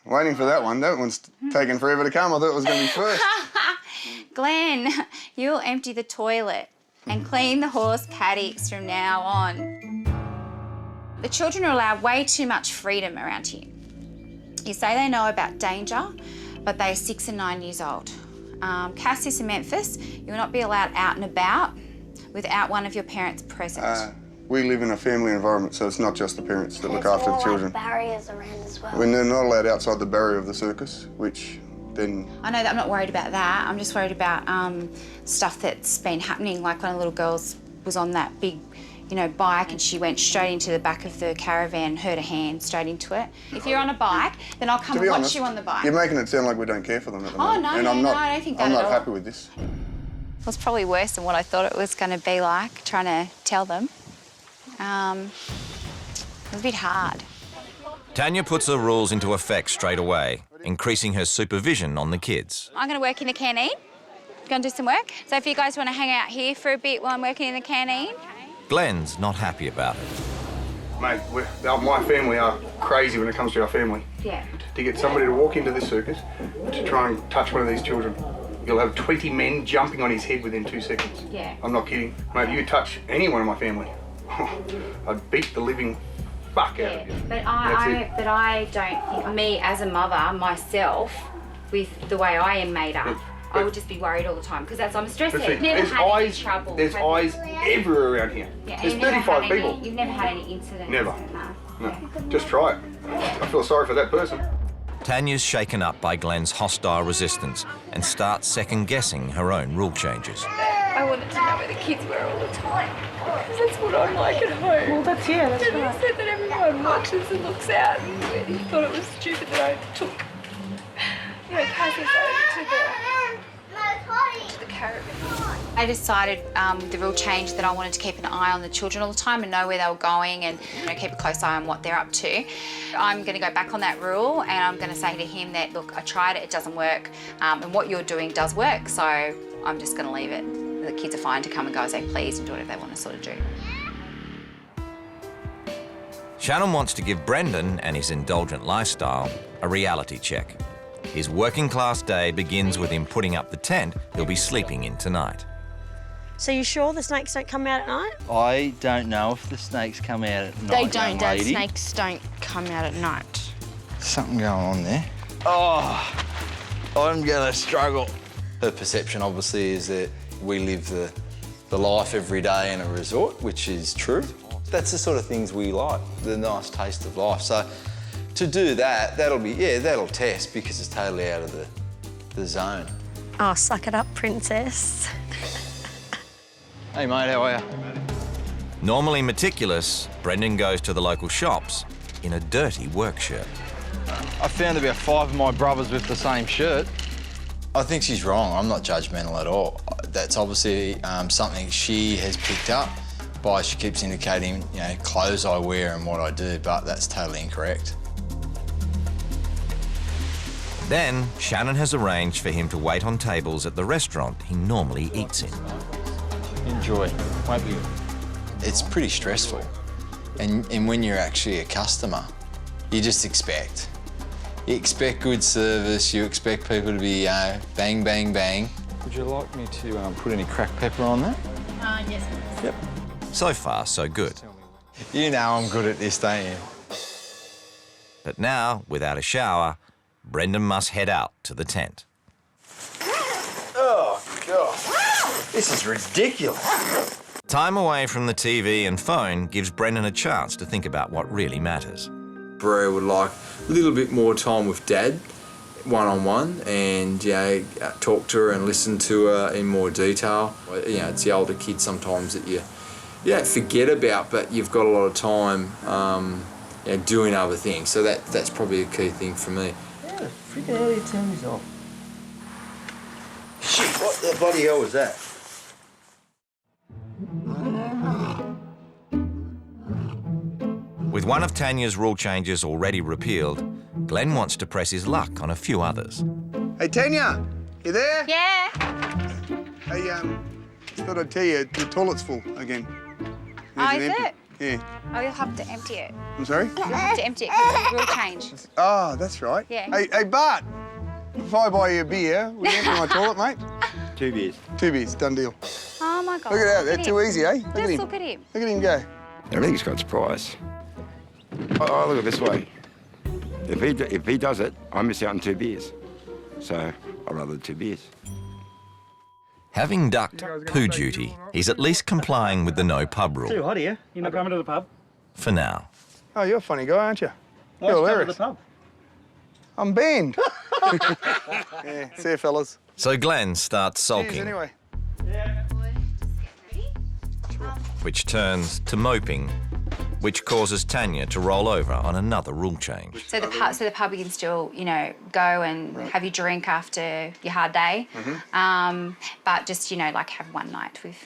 Speaker 14: Waiting for that one. That one's taking forever to come. I thought it was going to be first.
Speaker 21: Glenn, you'll empty the toilet and clean the horse paddocks from now on. The children are allowed way too much freedom around here. You say they know about danger, but they are 6 and 9 years old. Cassis and Memphis, you will not be allowed out and about without one of your parents present.
Speaker 14: We live in a family environment, so it's not just the parents that look after the children.
Speaker 10: There's barriers around as well.
Speaker 14: When they're not allowed outside the barrier of the circus, which then...
Speaker 21: I know that I'm not worried about that. I'm just worried about stuff that's been happening, like when a little girl was on that big, you know, bike and she went straight into the back of the caravan, hurt her hand straight into it. If you're on a bike, then I'll come and watch you on the bike.
Speaker 14: You're making it sound like we don't care for them at the moment.
Speaker 21: Oh, no,
Speaker 14: and
Speaker 21: no,
Speaker 14: I'm not,
Speaker 21: I don't think that at all.
Speaker 14: I'm not happy with this.
Speaker 21: It was probably worse than what I thought it was going to be like, trying to tell them. It was a bit hard.
Speaker 1: Tanya puts the rules into effect straight away, increasing her supervision on the kids.
Speaker 21: I'm going to work in the canteen. Going to do some work. So if you guys want to hang out here for a bit while I'm working in the canteen.
Speaker 1: Glenn's not happy about it.
Speaker 14: Mate, my family are crazy when it comes to our family.
Speaker 21: Yeah.
Speaker 14: To get somebody to walk into this circus to try and touch one of these children, you'll have 20 men jumping on his head within 2 seconds.
Speaker 21: Yeah.
Speaker 14: I'm not kidding. Mate, you touch anyone in my family, I'd beat the living fuck out of you.
Speaker 21: But I don't think, me as a mother, myself, with the way I am made up, I would just be worried all the time because I'm stressed out. Never had any trouble.
Speaker 14: There's eyes everywhere around here.
Speaker 21: Yeah,
Speaker 14: there's 35 people.
Speaker 21: You've never had any incidents?
Speaker 14: Never. No. Just try it. I feel sorry for that person.
Speaker 1: Tanya's shaken up by Glenn's hostile resistance and starts second-guessing her own rule changes.
Speaker 5: I wanted to know where the kids were all the time because that's what I'm like at home.
Speaker 9: Well, that's right.
Speaker 5: And he said that everyone watches and looks out, and he thought it was stupid that I took, Cassis over to the caravan.
Speaker 21: I decided the real change that I wanted to keep an eye on the children all the time and know where they were going and keep a close eye on what they're up to. I'm going to go back on that rule and I'm going to say to him that, look, I tried it, it doesn't work, and what you're doing does work, so I'm just going to leave it. The kids are fine to come and go as they please and do whatever they want to sort of do.
Speaker 1: Shannon wants to give Brendan and his indulgent lifestyle a reality check. His working-class day begins with him putting up the tent he'll be sleeping in tonight.
Speaker 11: So you sure the snakes don't come out at night?
Speaker 2: I don't know if the snakes come out at night,
Speaker 12: They don't,
Speaker 2: young
Speaker 12: Dad.
Speaker 2: lady.
Speaker 12: Snakes don't come out at night.
Speaker 2: Something going on there. Oh, I'm gonna struggle. Her perception, obviously, is that we live the life every day in a resort, which is true. That's the sort of things we like, the nice taste of life. So to do that, that'll test because it's totally out of the zone.
Speaker 11: Oh, suck it up, princess.
Speaker 2: Hey, mate, how are you?
Speaker 1: Normally meticulous, Brendan goes to the local shops in a dirty work shirt.
Speaker 2: I found about 5 of my brothers with the same shirt. I think she's wrong. I'm not judgmental at all. That's obviously something she has picked up by she keeps indicating, clothes I wear and what I do, but that's totally incorrect.
Speaker 1: Then, Shannon has arranged for him to wait on tables at the restaurant he normally eats in.
Speaker 2: Enjoy, won't you? It's pretty stressful. And when you're actually a customer, you just expect. You expect good service, you expect people to be bang, bang, bang. Would you like me to put any cracked pepper on that?
Speaker 21: Yes.
Speaker 2: Yep.
Speaker 1: So far, so good.
Speaker 24: You know I'm good at this, don't you?
Speaker 1: But now, without a shower, Brendan must head out to the tent.
Speaker 24: Oh, God. This is ridiculous.
Speaker 1: Time away from the TV and phone gives Brendan a chance to think about what really matters.
Speaker 2: Brea would like a little bit more time with Dad, one-on-one, and talk to her and listen to her in more detail. It's the older kids sometimes that you don't forget about, but you've got a lot of time doing other things. So that's probably a key thing for me.
Speaker 24: Yeah, freaking hell, you turn this off. Shit, what the bloody hell was that?
Speaker 1: With one of Tanya's rule changes already repealed, Glenn wants to press his luck on a few others.
Speaker 14: Hey, Tanya, you there?
Speaker 20: Yeah.
Speaker 14: Hey, thought I'd tell you, the toilet's full again.
Speaker 20: Oh, is it?
Speaker 14: Yeah.
Speaker 20: Oh, you'll have to empty it.
Speaker 14: I'm sorry?
Speaker 20: You'll have to empty it because it will change.
Speaker 14: Oh, that's right.
Speaker 20: Yeah.
Speaker 14: Hey, Bart, if I buy you a beer, will you empty my toilet, mate?
Speaker 24: 2 beers.
Speaker 14: 2 beers, done deal.
Speaker 20: Oh, my God.
Speaker 14: Look at that, they're too easy, eh?
Speaker 20: Just look at him.
Speaker 14: Look at him go.
Speaker 15: Everything's got its price. I look at it this way. If he does it, I miss out on 2 beers. So I'd rather 2 beers.
Speaker 1: Having ducked poo duty, he's at least complying with the no pub rule.
Speaker 16: Too hot here. You're not coming to the pub?
Speaker 1: For now.
Speaker 14: Oh, you're a funny guy, aren't you?
Speaker 16: Why
Speaker 14: You're
Speaker 16: don't you come to
Speaker 14: hilarious.
Speaker 16: the pub?
Speaker 14: I'm banned. Yeah, see you, fellas.
Speaker 1: So Glenn starts
Speaker 14: Cheers,
Speaker 1: sulking,
Speaker 14: anyway.
Speaker 1: which turns to moping, which causes Tanya to roll over on another rule change.
Speaker 21: So the pub you can still, go and have your drink after your hard day, but just, have one night with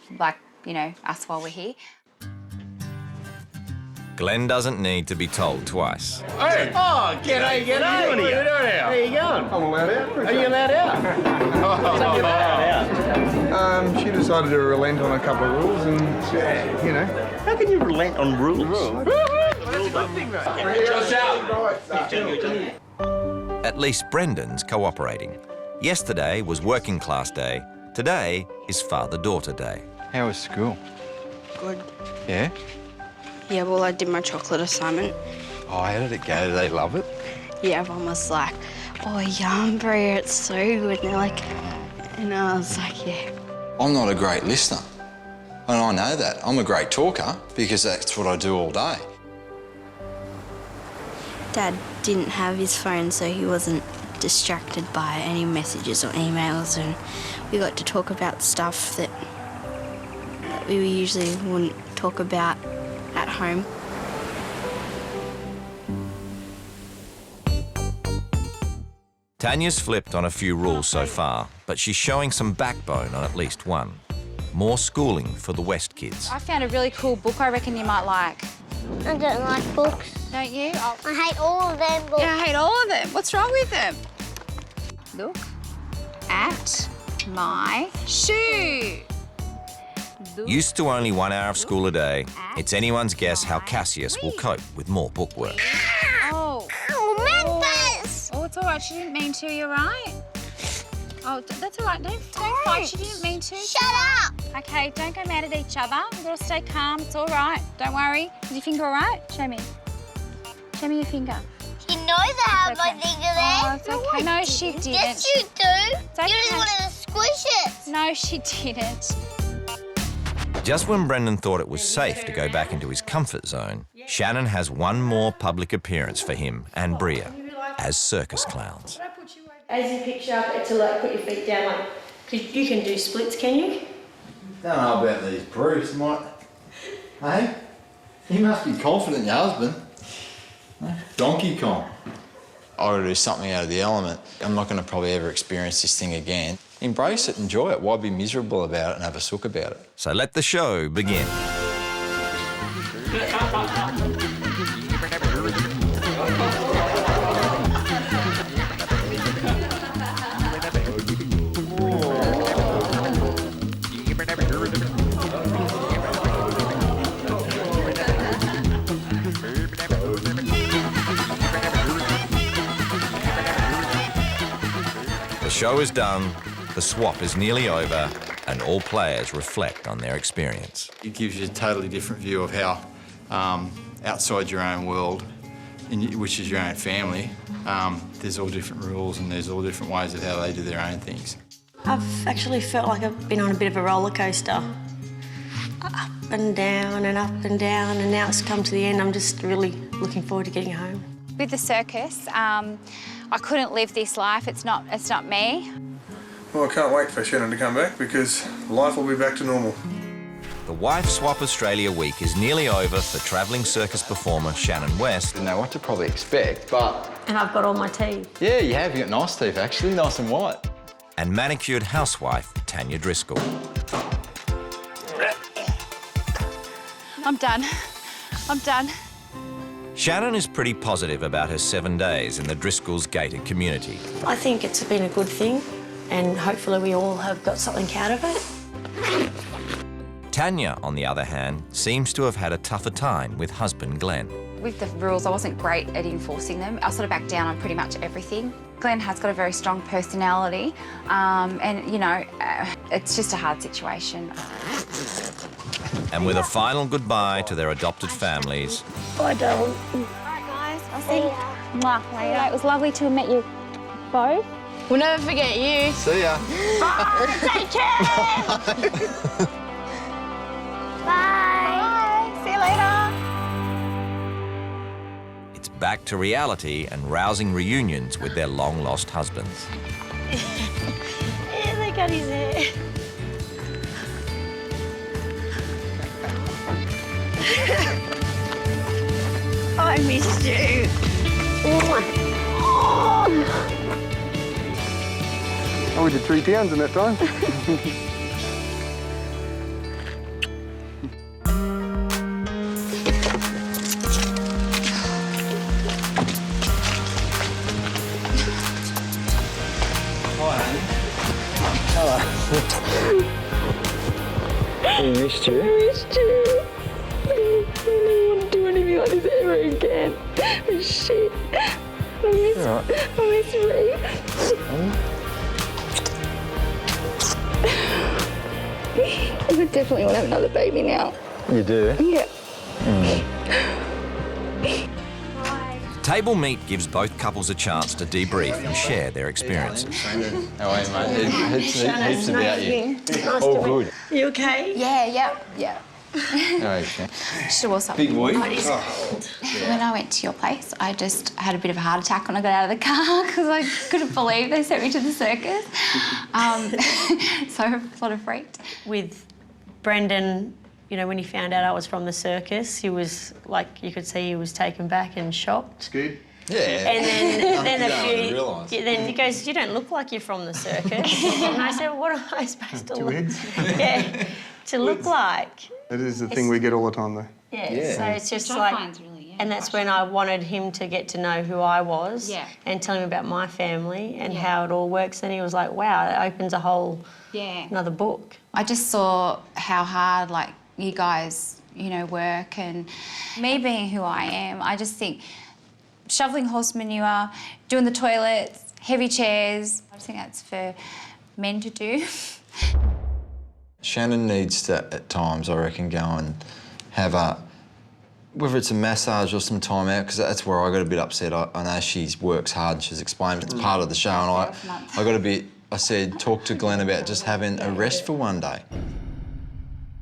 Speaker 21: us while we're here.
Speaker 1: Glenn doesn't need to be told twice.
Speaker 16: Hey! Oh, g'day. What are you doing here? How you going?
Speaker 14: I'm allowed out.
Speaker 16: Are you allowed out?
Speaker 14: She decided to relent on a couple of rules and,
Speaker 16: How can you relent on rules?
Speaker 1: At least Brendan's cooperating. Yesterday was working class day. Today is father-daughter day.
Speaker 24: How was school?
Speaker 13: Good.
Speaker 24: Yeah?
Speaker 13: Yeah, well, I did my chocolate assignment.
Speaker 24: Oh, how did it go? Do they love it?
Speaker 13: Yeah, everyone was like, oh, yum, Brea, it's so good. And they're like, and I was like, yeah.
Speaker 2: I'm not a great listener, and I know that. I'm a great talker because that's what I do all day.
Speaker 10: Dad didn't have his phone, so he wasn't distracted by any messages or emails, and we got to talk about stuff that we usually wouldn't talk about at home.
Speaker 1: Tanya's flipped on a few rules so far, but she's showing some backbone on at least one. More schooling for the West kids.
Speaker 20: I found a really cool book I reckon you might like.
Speaker 10: I don't like books.
Speaker 20: Don't you?
Speaker 10: I hate all of them books.
Speaker 20: Yeah, I hate all of them. What's wrong with them? Look at my shoe.
Speaker 1: Used to only 1 hour of school a day, it's anyone's guess how Cassius will cope with more bookwork.
Speaker 20: Oh.
Speaker 10: Memphis!
Speaker 20: Oh, it's all right. She didn't mean to. You're right. Oh, that's all right. Don't fight. She didn't mean to.
Speaker 10: Shut up!
Speaker 20: Okay, don't go mad at each other. You've got to stay calm. It's all right. Don't worry. Is your finger all right? Show me. Show me your finger.
Speaker 10: She knows I have my finger there.
Speaker 20: Oh, it's okay. No, she didn't.
Speaker 10: Yes, you do.
Speaker 20: It's okay.
Speaker 10: You just wanted to squish it.
Speaker 20: No, she didn't.
Speaker 1: Just when Brendan thought it was safe to go back into his comfort zone, Shannon has one more public appearance for him and Brea as circus clowns.
Speaker 17: As you picture up to put your feet down because you can do splits, can you?
Speaker 24: Don't know about these proofs, mate. Hey? You must be confident, your husband. Donkey Kong.
Speaker 2: I've got to do something out of the element. I'm not going to probably ever experience this thing again. Embrace it, enjoy it. Why be miserable about it and have a sook about it?
Speaker 1: So let the show begin. The show is done, the swap is nearly over, and all players reflect on their experience.
Speaker 24: It gives you a totally different view of how outside your own world, which is your own family, there's all different rules and there's all different ways of how they do their own things.
Speaker 11: I've actually felt like I've been on a bit of a roller coaster. Up and down and up and down, and now it's come to the end. I'm just really looking forward to getting home.
Speaker 20: With the circus, I couldn't live this life. It's not me.
Speaker 3: Well, I can't wait for Shannon to come back because life will be back to normal.
Speaker 1: The Wife Swap Australia week is nearly over for travelling circus performer Shannon West.
Speaker 24: Didn't know what to probably expect, but...
Speaker 11: And I've got all my teeth.
Speaker 24: Yeah, you have. You've got nice teeth, actually, nice and white.
Speaker 1: And manicured housewife Tanya Driscoll.
Speaker 20: I'm done. I'm done.
Speaker 1: Shannon is pretty positive about her 7 days in the Driscoll's gated community.
Speaker 11: I think it's been a good thing, and hopefully we all have got something out of it.
Speaker 1: Tanya, on the other hand, seems to have had a tougher time with husband Glenn.
Speaker 21: With the rules, I wasn't great at enforcing them. I sort of backed down on pretty much everything. Glenn has got a very strong personality, and, you know, it's just a hard situation.
Speaker 1: And with a final goodbye to their adopted families...
Speaker 11: Bye, darling.
Speaker 20: All right, guys, I'll see you later. It was lovely to have met you both.
Speaker 17: We'll never forget you.
Speaker 24: See ya.
Speaker 17: Bye. Take care.
Speaker 20: Bye. See you later.
Speaker 1: It's back to reality and rousing reunions with their long-lost husbands.
Speaker 11: Yeah, they got his hair. I missed you.
Speaker 3: Oh, we did 3 pounds in that time.
Speaker 2: I missed you.
Speaker 17: I missed you. I don't want to do anything like this ever again. Oh, shit. I miss Ray. I would definitely want to have another baby now.
Speaker 2: You do?
Speaker 17: Yeah.
Speaker 1: Table meet gives both couples a chance to debrief and share their experiences.
Speaker 24: How are you, mate? Heaps about you.
Speaker 11: Nice
Speaker 24: All
Speaker 11: to meet
Speaker 24: good.
Speaker 11: you. okay?
Speaker 21: Yeah.
Speaker 24: Okay.
Speaker 21: Should have also.
Speaker 24: Big boy.
Speaker 21: When I went to your place, I just had a bit of a heart attack when I got out of the car because I couldn't believe they sent me to the circus. So I sort of freaked.
Speaker 11: With Brendan, you know, when he found out I was from the circus, he was like, you could see he was taken back and shocked.
Speaker 3: Scared?
Speaker 24: Yeah.
Speaker 11: And then
Speaker 24: realise.
Speaker 11: then he goes, "You don't look like you're from the circus." And I said, well, "What am I supposed to look? Yeah, to look like?"
Speaker 3: It is the thing we get all the time, though.
Speaker 11: Yeah. So it's just like, and that's when I wanted him to get to know who I was, and tell him about my family and how it all works. And he was like, "Wow, it opens a whole another book."
Speaker 21: I just saw how hard, like, you guys, you know, work, and me being who I am, I just think shoveling horse manure, doing the toilets, heavy chairs, I just think that's for men to do.
Speaker 2: Shannon needs to, at times, I reckon, go and have whether it's a massage or some time out, because that's where I got a bit upset. I know she works hard and she's explained it's part of the show, and I got a bit, I said, talk to Glenn about just having a rest for one day.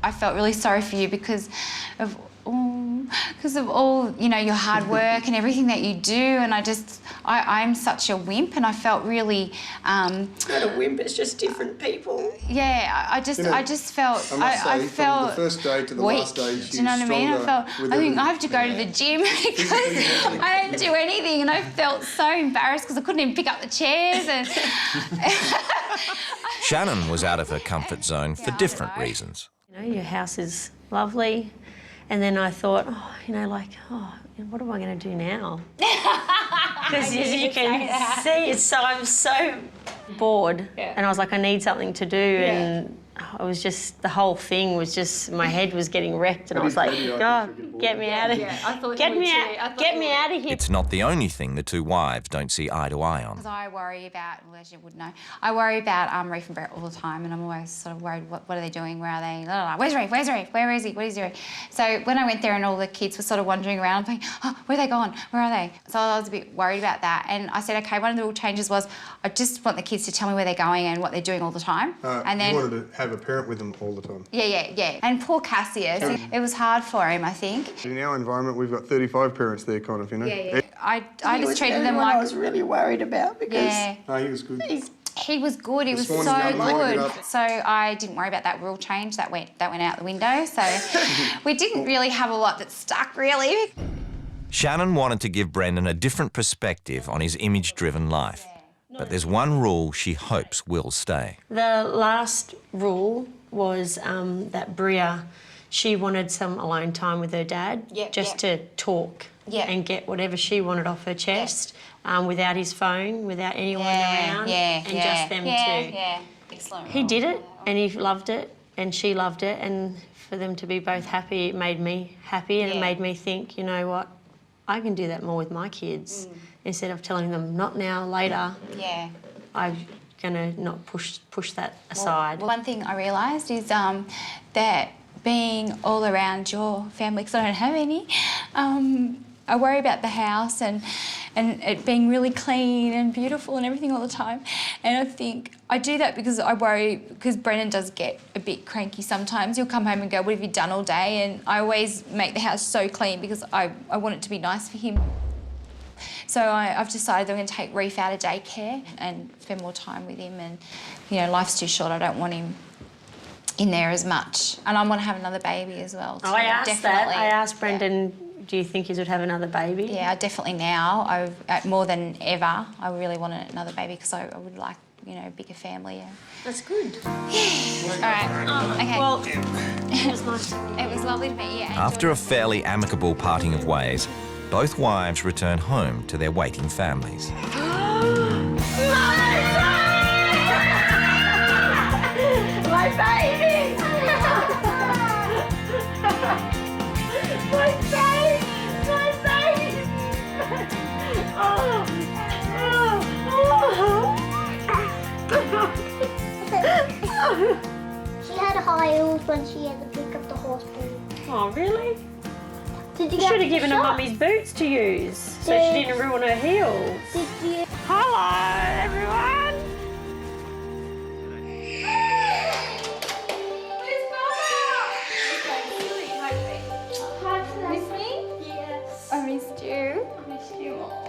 Speaker 21: I felt really sorry for you because of all, you know, your hard work and everything that you do, and I'm such a wimp, and I felt really...
Speaker 11: It's not a wimp, it's just different people.
Speaker 21: Yeah, I just felt... I felt
Speaker 3: from the first day to the
Speaker 21: weak.
Speaker 3: last day,
Speaker 21: Do you know what I mean? I think I have to go to the gym because I don't do anything, and I felt so embarrassed because I couldn't even pick up the chairs. And
Speaker 1: Shannon was out of her comfort zone for different reasons.
Speaker 11: You know, your house is lovely. And then I thought, you know, like, what am I going to do now? Because as you can see, I'm so bored. And I was like, I need something to do. And
Speaker 7: I was just, the whole thing was just, my head was getting wrecked, and I was like, God, get me out of here. Get me out of here.
Speaker 1: It's not the only thing the two wives don't see eye to eye on.
Speaker 21: Because I worry about, well, as you would know, I worry about Reef and Brett all the time, and I'm always sort of worried, what are they doing? Where are they? Blah, blah, blah. Where's Reef? Where's Reef? Where is he? What is he doing? So when I went there and all the kids were sort of wandering around, I'm thinking, oh, where are they gone? Where are they? So I was a bit worried about that, and I said, okay, one of the real changes was I just want the kids to tell me where they're going and what they're doing all the time.
Speaker 3: And then you wanted to have a parent with them all the time.
Speaker 21: Yeah. And poor Cassius, it was hard for him, I think.
Speaker 3: In our environment, we've got 35 parents there, kind of, you know.
Speaker 21: Yeah. I just treated them
Speaker 11: like...
Speaker 21: I
Speaker 11: was really worried about because...
Speaker 21: Yeah.
Speaker 3: No, he was good.
Speaker 21: He was good. He was so good. So I didn't worry about that rule change. That went out the window. So we didn't really have a lot that stuck, really.
Speaker 1: Shannon wanted to give Brendan a different perspective on his image-driven life. But there's one rule she hopes will stay.
Speaker 7: The last rule was that Bria, she wanted some alone time with her dad, to talk and get whatever she wanted off her chest without his phone, without anyone around, and just them two.
Speaker 21: Yeah, excellent.
Speaker 7: He did it, and he loved it, and she loved it, and for them to be both happy, it made me happy, and it made me think, you know what, I can do that more with my kids. Instead of telling them, not now, later, I'm going to not push that aside.
Speaker 21: Well, one thing I realised is that being all around your family, because I don't have any, I worry about the house and it being really clean and beautiful and everything all the time. And I think I do that because I worry, because Brendan does get a bit cranky sometimes. He'll come home and go, what have you done all day? And I always make the house so clean because I want it to be nice for him. So I've decided I'm going to take Reef out of daycare and spend more time with him. And, you know, life's too short. I don't want him in there as much. And I want to have another baby as well.
Speaker 7: I asked that. I asked Brendan, do you think he would have another baby?
Speaker 21: Yeah, definitely now. More than ever, I really want another baby because I would like, you know, a bigger family. Yeah.
Speaker 7: That's good.
Speaker 21: Yeah. All right. Okay.
Speaker 7: Well, it was nice to meet you.
Speaker 21: It was lovely to meet you.
Speaker 1: After a fairly amicable parting of ways, both wives return home to their waiting families.
Speaker 17: My baby! My baby! My baby!
Speaker 10: She had high heels when she had to pick up the hospital.
Speaker 7: Oh, really?
Speaker 10: Did you
Speaker 7: should have given her mummy's boots to use so she didn't ruin her heels.
Speaker 10: Did you?
Speaker 7: Hello, everyone.
Speaker 20: Miss me? Yes. I missed you. I missed you all.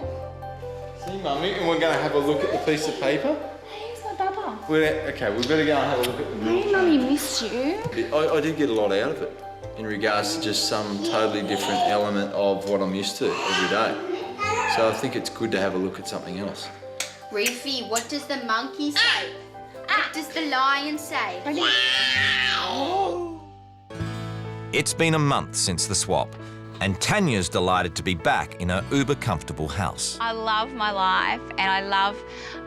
Speaker 24: See, Mummy, and we're going to have a look at the piece of paper.
Speaker 20: Here's my baba.
Speaker 24: Okay, we've got to go and have a look at the rule.
Speaker 20: Hey, Mummy, missed you.
Speaker 24: I did get a lot out of it in regards to just some totally different element of what I'm used to every day. So I think it's good to have a look at something else.
Speaker 13: Reefy, what does the monkey say? What does the lion say?
Speaker 1: It's been a month since the swap, and Tanya's delighted to be back in her uber-comfortable house.
Speaker 21: I love my life and I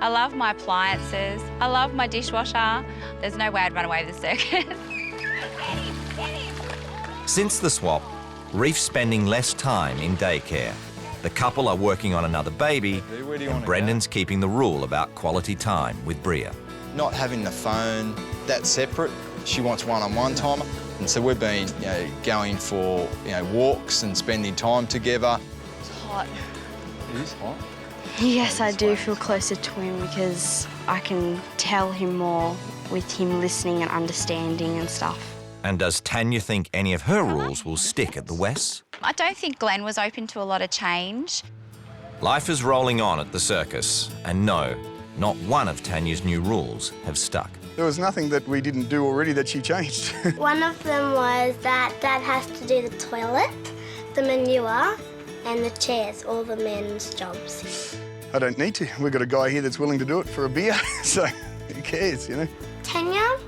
Speaker 21: love my appliances. I love my dishwasher. There's no way I'd run away with the circus.
Speaker 1: Since the swap, Reef's spending less time in daycare. The couple are working on another baby, and Brendan's keeping the rule about quality time with Bria.
Speaker 2: Not having the phone, that's separate. She wants one-on-one time. And so we've been, going for, walks and spending time together.
Speaker 13: It's hot.
Speaker 2: It is hot.
Speaker 13: Yes, I do feel closer to him because I can tell him more with him listening and understanding and stuff.
Speaker 1: And does Tanya think any of her rules will stick at the Wests?
Speaker 21: I don't think Glenn was open to a lot of change.
Speaker 1: Life is rolling on at the circus, and no, not one of Tanya's new rules have stuck.
Speaker 14: There was nothing that we didn't do already that she changed.
Speaker 10: One of them was that Dad has to do the toilet, the manure, and the chairs, all the men's jobs.
Speaker 14: I don't need to. We've got a guy here that's willing to do it for a beer, so who cares,
Speaker 10: Tanya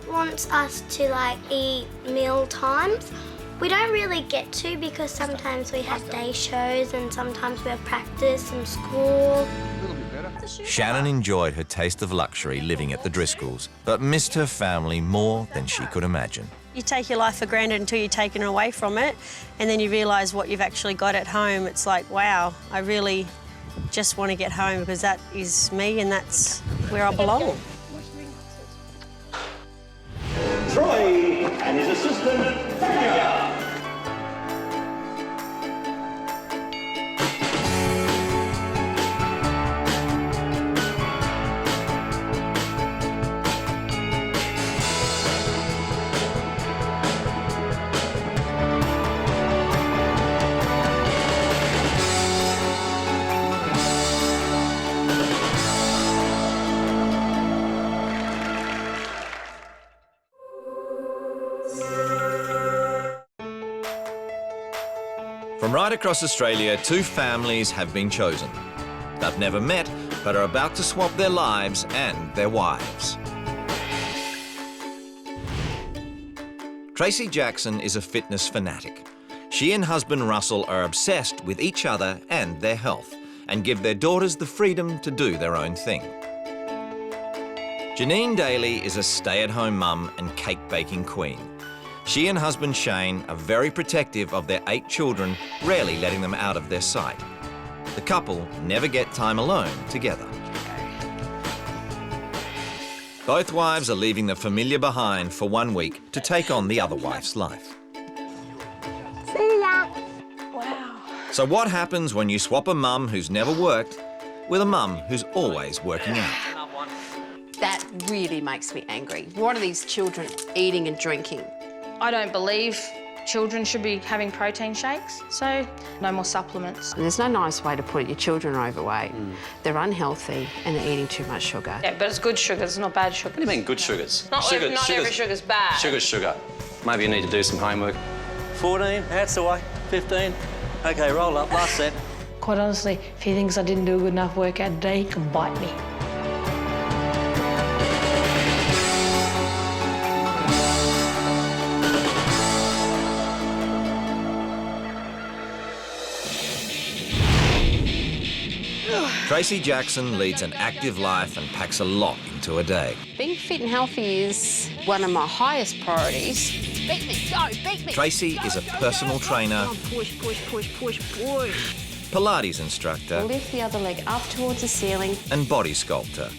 Speaker 10: wants us to, eat meal times. We don't really get to because sometimes we have day shows and sometimes we have practice in school.
Speaker 14: A little bit better.
Speaker 1: Shannon enjoyed her taste of luxury living at the Driscolls, but missed her family more than she could imagine.
Speaker 11: You take your life for granted until you're taken away from it, and then you realise what you've actually got at home. It's like, wow, I really just want to get home because that is me and that's where I belong.
Speaker 16: Troy and his assistant, Tanya.
Speaker 1: From right across Australia, two families have been chosen. They've never met, but are about to swap their lives and their wives. Tracy Jackson is a fitness fanatic. She and husband Russell are obsessed with each other and their health, and give their daughters the freedom to do their own thing. Janine Daly is a stay-at-home mum and cake-baking queen. She and husband Shane are very protective of their 8 children, rarely letting them out of their sight. The couple never get time alone together. Both wives are leaving the familiar behind for 1 week to take on the other wife's life.
Speaker 10: See ya.
Speaker 11: Wow.
Speaker 1: So what happens when you swap a mum who's never worked with a mum who's always working out?
Speaker 6: That really makes me angry. What are these children eating and drinking?
Speaker 9: I don't believe children should be having protein shakes, so no more supplements.
Speaker 6: And there's no nice way to put it. Your children are overweight, they're unhealthy, and they're eating too much sugar.
Speaker 9: Yeah, but it's good sugar, it's not bad sugar.
Speaker 18: What do you mean good sugars?
Speaker 9: Not every sugar's bad.
Speaker 18: Sugar's sugar. Maybe you need to do some homework. 14, that's the way. 15. OK, roll up, last set.
Speaker 9: Quite honestly, if he thinks I didn't do a good enough workout today, he can bite me.
Speaker 1: Tracy Jackson leads an active life and packs a lot into a day.
Speaker 6: Being fit and healthy is one of my highest priorities. Beat me, go, beat me.
Speaker 1: Tracy is a personal trainer,
Speaker 6: Push, push, push, push, push.
Speaker 1: Pilates instructor,
Speaker 6: Lift the other leg up towards the ceiling.
Speaker 1: and body sculptor.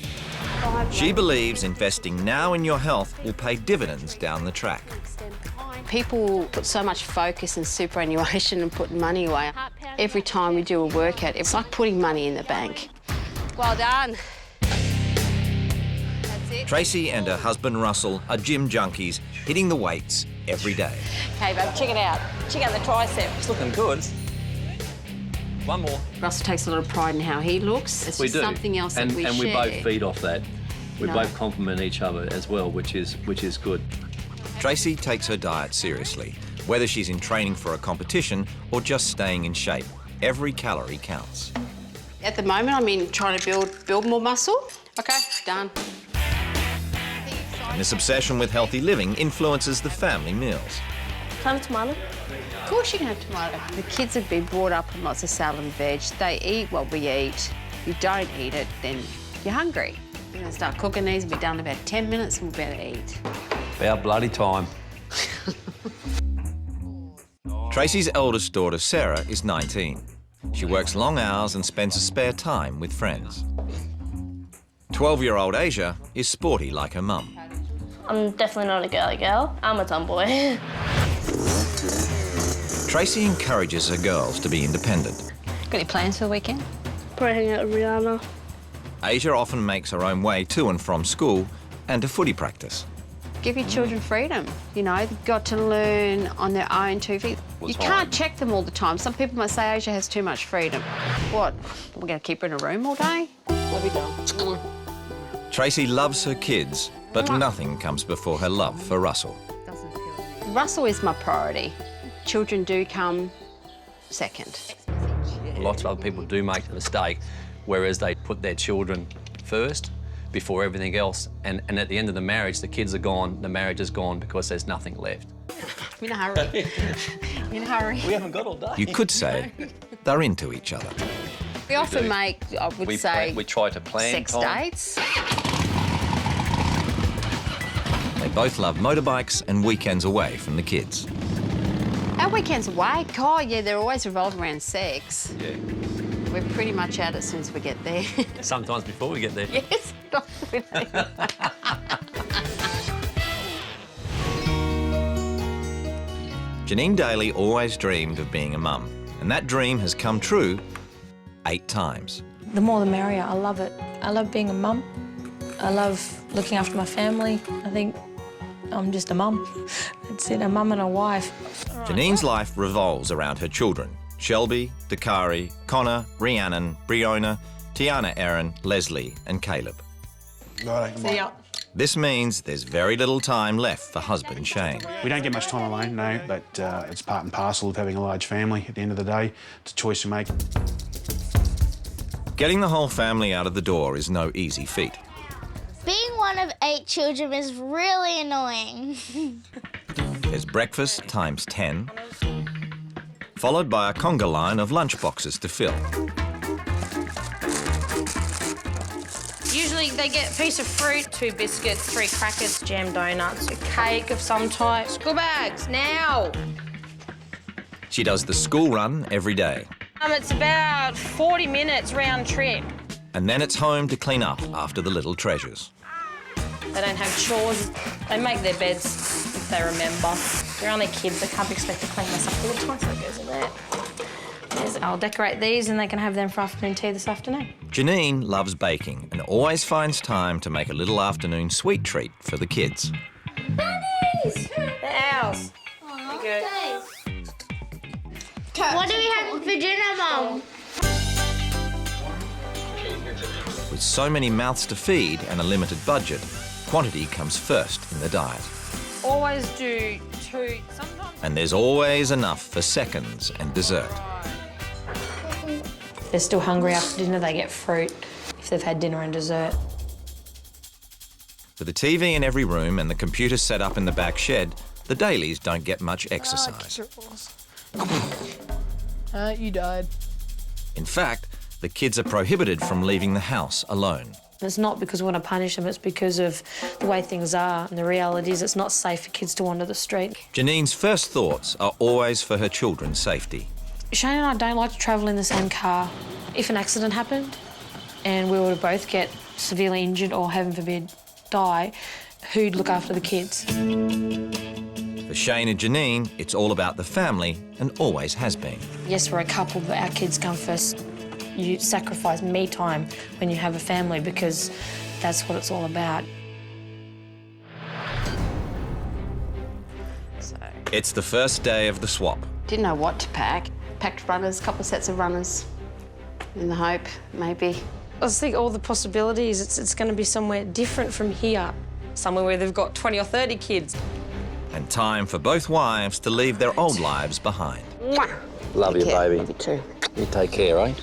Speaker 1: She believes investing now in your health will pay dividends down the track.
Speaker 6: People put so much focus and superannuation and putting money away. Every time we do a workout, it's like putting money in the bank. Well done. That's it.
Speaker 1: Tracy and her husband Russell are gym junkies, hitting the weights every day.
Speaker 6: Okay, babe, check it out. Check out the tricep.
Speaker 18: It's looking good. One more.
Speaker 6: Russell takes a lot of pride in how he looks. It's
Speaker 18: We
Speaker 6: just
Speaker 18: do.
Speaker 6: something else that we
Speaker 18: and
Speaker 6: share.
Speaker 18: we both feed off that. We
Speaker 6: No.
Speaker 18: both compliment each other as well, which is good.
Speaker 1: Tracy takes her diet seriously. Whether she's in training for a competition or just staying in shape, every calorie counts.
Speaker 6: At the moment, I'm in trying to build more muscle. Okay, done.
Speaker 1: And this obsession with healthy living influences the family meals.
Speaker 11: Can I have a tomato?
Speaker 6: Of course you can have tomato. The kids have been brought up on lots of salad and veg. They eat what we eat. If you don't eat it, then you're hungry. We're going to start cooking these. We'll be done in about 10 minutes and we'll be able to eat.
Speaker 18: About bloody time.
Speaker 1: Tracy's eldest daughter, Sarah, is 19. She works long hours and spends her spare time with friends. 12-year-old Asia is sporty like her mum.
Speaker 17: I'm definitely not a girly girl. I'm a tomboy.
Speaker 1: Tracy encourages her girls to be independent.
Speaker 8: Got any plans for the weekend?
Speaker 17: Probably hang out with Rihanna.
Speaker 1: Asia often makes her own way to and from school and to footy practice.
Speaker 6: Give your children freedom. You know, they've got to learn on their own 2 feet. You can't check them all the time. Some people might say Asia has too much freedom. What? We're going to keep her in a room all day? What have we done?
Speaker 1: Tracy loves her kids, but nothing comes before her love for Russell.
Speaker 6: Russell is my priority. Children do come second.
Speaker 18: Lots of other people do make the mistake, whereas they put their children first before everything else, and at the end of the marriage, the kids are gone, the marriage is gone because there's nothing left.
Speaker 6: I'm in a hurry. In a hurry.
Speaker 18: We haven't got all day.
Speaker 1: You could say they're into each other.
Speaker 6: We often make, I would say,
Speaker 18: we try to plan
Speaker 6: sex
Speaker 18: time.
Speaker 6: dates.
Speaker 1: They both love motorbikes and weekends away from the kids.
Speaker 6: Our weekends away, God, yeah, they're always revolved around sex.
Speaker 18: Yeah.
Speaker 6: We're pretty much at it as soon as we get there.
Speaker 18: Sometimes before we get there.
Speaker 6: Yes, not really.
Speaker 1: Janine Daly always dreamed of being a mum, and that dream has come true 8 times.
Speaker 8: The more the merrier. I love it. I love being a mum. I love looking after my family. I think I'm just a mum. That's it, a mum and a wife.
Speaker 1: Janine's life revolves around her children: Shelby, Dakari, Connor, Rhiannon, Briona, Tiana Erin, Leslie and Caleb.
Speaker 8: See ya.
Speaker 1: This means there's very little time left for husband Shane.
Speaker 4: We don't get much time alone, no, but it's part and parcel of having a large family. At the end of the day, it's a choice you make.
Speaker 1: Getting the whole family out of the door is no easy feat.
Speaker 10: Being one of 8 children is really annoying.
Speaker 1: There's breakfast times 10, followed by a conga line of lunchboxes to fill.
Speaker 9: Usually they get a piece of fruit, 2 biscuits, 3 crackers, jam donuts, a cake of some type. School bags, now!
Speaker 1: She does the school run every day.
Speaker 9: It's about 40 minutes round trip.
Speaker 1: And then it's home to clean up after the little treasures.
Speaker 9: They don't have chores. They make their beds if they remember. They're only kids, they can't be expected to clean this up all the time, so it goes in there. I'll decorate these and they can have them for afternoon tea this afternoon.
Speaker 1: Janine loves baking and always finds time to make a little afternoon sweet treat for the kids.
Speaker 9: Bunnies! They're ours.
Speaker 10: Aww,
Speaker 9: Good.
Speaker 10: What do we have for dinner, Mum?
Speaker 1: With so many mouths to feed and a limited budget, quantity comes first in the diet.
Speaker 9: Always do 2, sometimes.
Speaker 1: And there's always enough for seconds and dessert.
Speaker 8: If they're still hungry after dinner, they get fruit if they've had dinner and dessert.
Speaker 1: With a TV in every room and the computer set up in the back shed, the Dalys don't get much exercise.
Speaker 19: You died.
Speaker 1: In fact, the kids are prohibited from leaving the house alone.
Speaker 8: It's not because we want to punish them, it's because of the way things are. And the reality is it's not safe for kids to wander the street.
Speaker 1: Janine's first thoughts are always for her children's safety.
Speaker 8: Shane and I don't like to travel in the same car. If an accident happened and we were to both get severely injured or, heaven forbid, die, who'd look after the kids?
Speaker 1: For Shane and Janine, it's all about the family and always has been.
Speaker 8: Yes, we're a couple, but our kids come first. You sacrifice me time when you have a family because that's what it's all about.
Speaker 1: It's the first day of the swap.
Speaker 6: Didn't know what to pack. Packed runners, a couple of sets of runners, in the hope, maybe.
Speaker 8: I just think all the possibilities, it's going to be somewhere different from here. Somewhere where they've got 20 or 30 kids.
Speaker 1: And time for both wives to leave their old lives behind.
Speaker 8: Mwah.
Speaker 18: Love you, baby.
Speaker 8: Love you too.
Speaker 18: You take care, eh?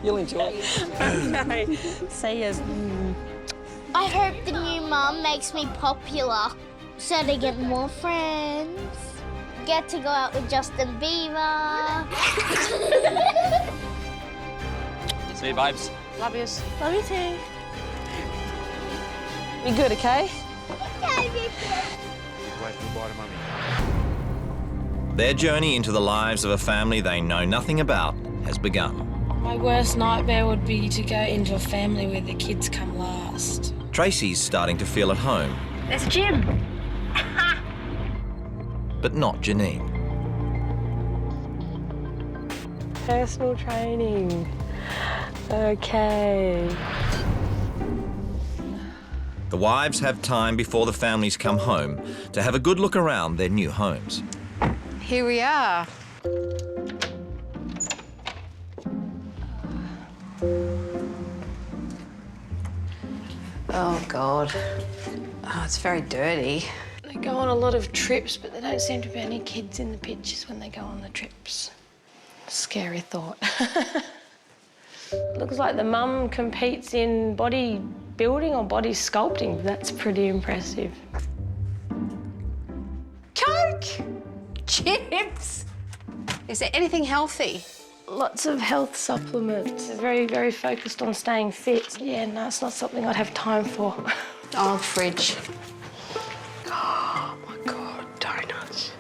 Speaker 8: You'll enjoy it. Okay. See you.
Speaker 10: I hope the new mum makes me popular so they get more friends. Get to go out with Justin Bieber.
Speaker 18: See you, babes.
Speaker 8: Love yous.
Speaker 10: Love you too.
Speaker 8: Be good, okay?
Speaker 1: Their journey into the lives of a family they know nothing about has begun.
Speaker 8: My worst nightmare would be to go into a family where the kids come last.
Speaker 1: Tracy's starting to feel at home,
Speaker 8: There's a gym.
Speaker 1: but not Janine.
Speaker 8: Personal training. Okay.
Speaker 1: The wives have time before the families come home to have a good look around their new homes.
Speaker 6: Here we are. Oh, God. Oh, it's very dirty.
Speaker 8: They go on a lot of trips, but there don't seem to be any kids in the pictures when they go on the trips. Scary thought. Looks like the mum competes in bodybuilding or body sculpting. That's pretty impressive.
Speaker 6: Coke! Chips! Is there anything healthy?
Speaker 8: Lots of health supplements. They're very, very focused on staying fit. Yeah, no, it's not something I'd have time for.
Speaker 6: Oh, fridge. Oh, my God, donuts.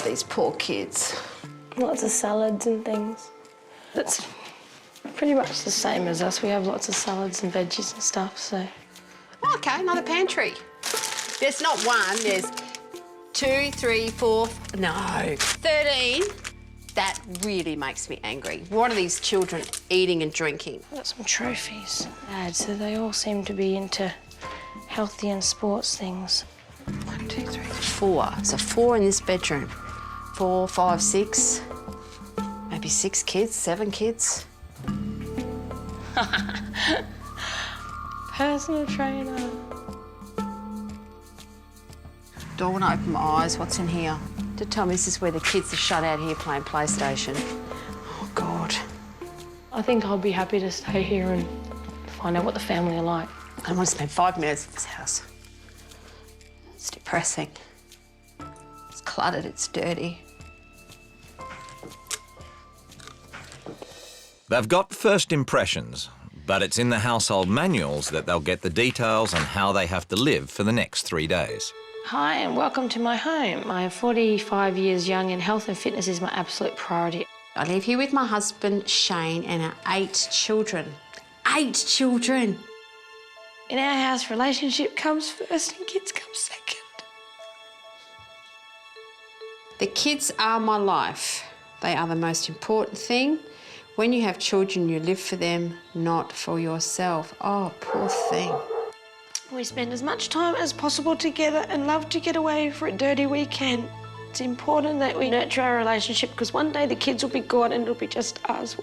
Speaker 6: These poor kids.
Speaker 8: Lots of salads and things. It's pretty much the same as us. We have lots of salads and veggies and stuff, so...
Speaker 6: Okay, another pantry. There's not one, there's 2, 3, 4... No, 13. That really makes me angry. What are these children eating and drinking?
Speaker 8: I've got some trophies, so they all seem to be into healthy and sports things.
Speaker 6: 1, 2, 3, 4. So 4 in this bedroom. 4, 5, 6. Maybe 6 kids, 7 kids.
Speaker 8: Personal trainer.
Speaker 6: Don't want to open my eyes. What's in here? To tell me this is where the kids are shut out here playing PlayStation. Oh, God.
Speaker 8: I think I'll be happy to stay here and find out what the family are like.
Speaker 6: I don't want to spend 5 minutes in this house. It's depressing. It's cluttered, it's dirty.
Speaker 1: They've got first impressions, but it's in the household manuals that they'll get the details on how they have to live for the next 3 days.
Speaker 8: Hi and welcome to my home. I am 45 years young and health and fitness is my absolute priority.
Speaker 6: I live here with my husband, Shane, and our 8 children. 8 children!
Speaker 8: In our house, relationship comes first and kids come second.
Speaker 6: The kids are my life. They are the most important thing. When you have children, you live for them, not for yourself. Oh, poor thing.
Speaker 8: We spend as much time as possible together and love to get away for a dirty weekend. It's important that we nurture our relationship because one day the kids will be gone and it'll be just us.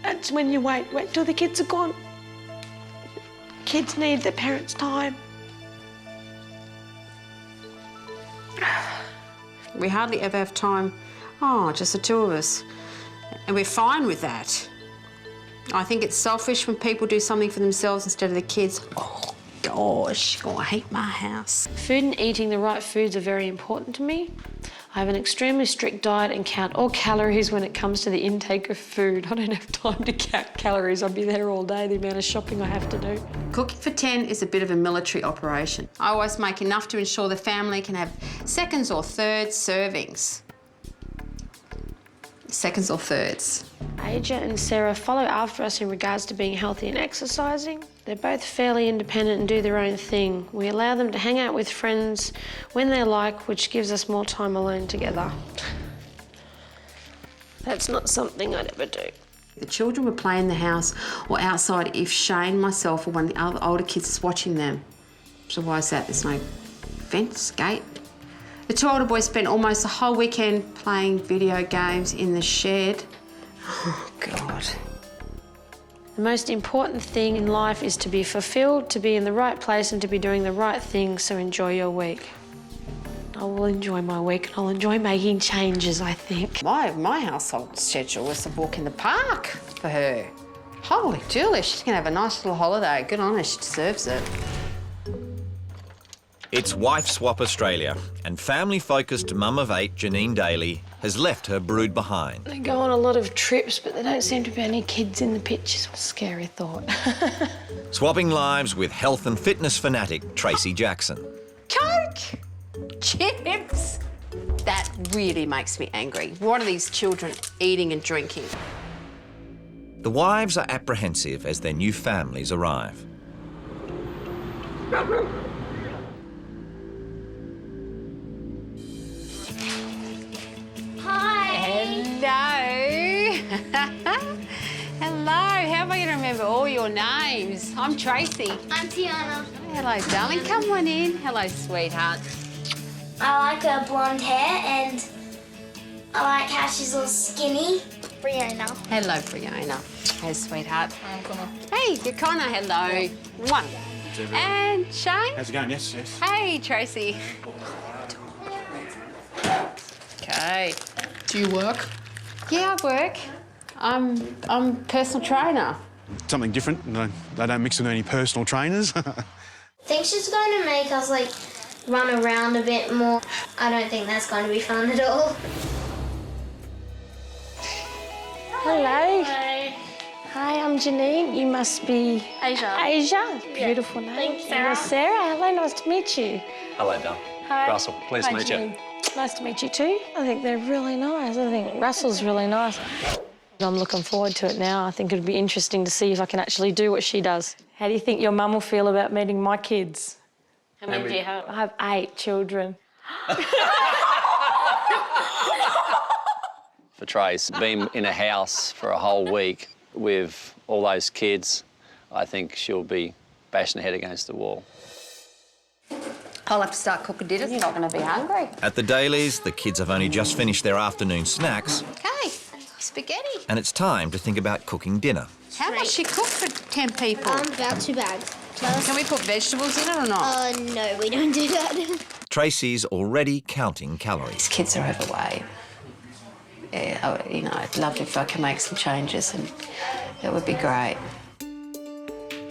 Speaker 8: That's when you wait till the kids are gone. Kids need their parents' time.
Speaker 6: We hardly ever have time. Oh, just the 2 of us. And we're fine with that. I think it's selfish when people do something for themselves instead of the kids. Oh, gosh. Oh, I hate my house.
Speaker 8: Food and eating the right foods are very important to me. I have an extremely strict diet and count all calories when it comes to the intake of food. I don't have time to count calories. I'd be there all day, the amount of shopping I have to do.
Speaker 6: Cooking for 10 is a bit of a military operation. I always make enough to ensure the family can have seconds or thirds servings. Seconds or thirds.
Speaker 8: Aja and Sarah follow after us in regards to being healthy and exercising. They're both fairly independent and do their own thing. We allow them to hang out with friends when they like, which gives us more time alone together. That's not something I'd ever do.
Speaker 6: The children would play in the house or outside if Shane, myself, or one of the other older kids is watching them. So why is that? There's no fence, gate. The 2 older boys spent almost the whole weekend playing video games in the shed. Oh, God.
Speaker 8: The most important thing in life is to be fulfilled, to be in the right place and to be doing the right thing, so enjoy your week. I will enjoy my week and I'll enjoy making changes, I think.
Speaker 6: My household schedule was to walk in the park for her. Holy dooly, she's going to have a nice little holiday. Good on her, she deserves it.
Speaker 1: It's Wife Swap Australia, and family-focused mum of 8, Janine Daly, has left her brood behind.
Speaker 8: They go on a lot of trips, but there don't seem to be any kids in the pictures. Scary thought.
Speaker 1: Swapping lives with health and fitness fanatic Tracy Jackson.
Speaker 6: Coke! Chips! That really makes me angry. What are these children eating and drinking?
Speaker 1: The wives are apprehensive as their new families arrive.
Speaker 6: Hello. Hello. How am I going to remember all your names? I'm Tracy.
Speaker 10: I'm Tiana.
Speaker 6: Hello, darling. Come on in. Hello, sweetheart.
Speaker 10: I like her blonde hair and I like how she's all skinny. Brianna.
Speaker 6: Hello, Brianna. Hey, sweetheart. I'm Connor. Hey, you're Connor. Hello. One. And Shane.
Speaker 4: How's it going? Yes, yes.
Speaker 6: Hey, Tracy. Okay.
Speaker 12: Do you work?
Speaker 6: Yeah, I work. I'm personal trainer.
Speaker 4: Something different. They don't mix with any personal trainers.
Speaker 10: I think she's going to make us, like, run around a bit more. I don't think that's going to be fun at all.
Speaker 11: Hello. Hi, I'm Janine. You must be...
Speaker 9: Asia.
Speaker 11: Asia. Beautiful name.
Speaker 9: Thanks, Sarah.
Speaker 11: You're Sarah. Hello, nice to meet you.
Speaker 18: Hello, Dom.
Speaker 11: Hi.
Speaker 18: Russell, pleased to meet you.
Speaker 11: Janine. Nice to meet you too. I think they're really nice. I think Russell's really nice. I'm looking forward to it now. I think it'd be interesting to see if I can actually do what she does. How do you think your mum will feel about meeting my kids?
Speaker 9: How many do you have?
Speaker 11: I have 8 children.
Speaker 18: For Trace, being in a house for a whole week with all those kids, I think she'll be bashing her head against the wall.
Speaker 6: I'll have to start cooking dinner. You're not going to be hungry.
Speaker 1: At the Dailies, the kids have only just finished their afternoon snacks,
Speaker 6: Okay, spaghetti.
Speaker 1: and it's time to think about cooking dinner.
Speaker 6: How much you cook for 10 people?
Speaker 10: About 2 bags.
Speaker 6: Can we put vegetables in it or not?
Speaker 10: No, we don't do that.
Speaker 1: Tracy's already counting calories.
Speaker 6: Kids are overweight. Yeah, you know, I'd love if I can make some changes, and it would be great.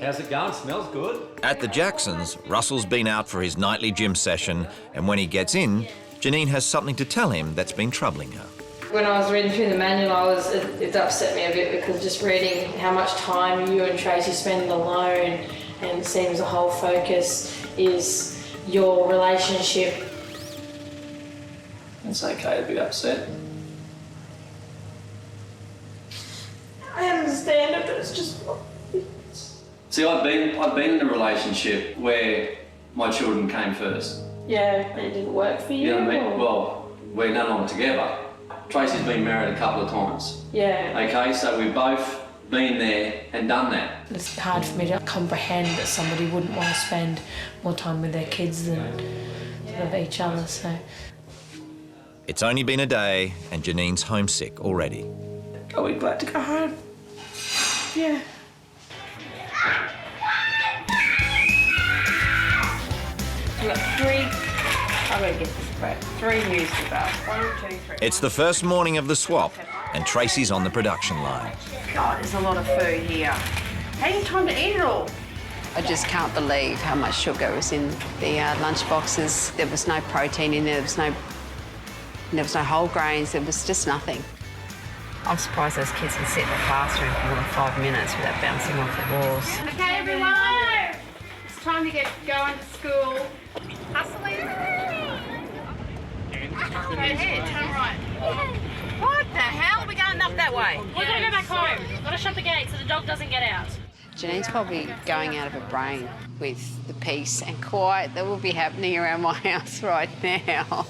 Speaker 18: How's it going? Smells good.
Speaker 1: At the Jacksons, Russell's been out for his nightly gym session, and when he gets in, Janine has something to tell him that's been troubling her.
Speaker 5: When I was reading through the manual, it upset me a bit, because just reading how much time you and Tracy spend alone, and it seems the whole focus is your relationship.
Speaker 18: It's okay to be upset.
Speaker 5: I understand it, but it's just...
Speaker 18: See, I've been in a relationship where my children came first.
Speaker 5: Yeah, and it didn't work for you?
Speaker 18: You know what I mean?
Speaker 5: or-
Speaker 18: Well, we're no longer together. Tracy's been married a couple of times.
Speaker 5: Yeah.
Speaker 18: Okay, so we've both been there and done that.
Speaker 5: It's hard for me to comprehend that somebody wouldn't want to spend more time with their kids than with each other, so...
Speaker 1: It's only been a day, and Janine's homesick already.
Speaker 5: Are we glad to go home? Yeah. We got 3... I'm going to get this right. 3 news to go. 1, 2, 3.
Speaker 1: It's the first morning of the swap, and Tracy's on the production line.
Speaker 6: God, there's a lot of food here. How do you time to eat it all? I just can't believe how much sugar was in the lunch boxes. There was no protein in there. There was no whole grains. There was just nothing. I'm surprised those kids can sit in the classroom for more than 5 minutes without bouncing off the walls.
Speaker 20: Okay, everyone. It's time to get going to school. Hustling. Go ahead, turn right. What the hell? We're going up that way.
Speaker 9: We're going to go back home. We've got to shut the gate so the dog doesn't get out.
Speaker 6: Janine's probably going out of her brain with the peace and quiet that will be happening around my house right now.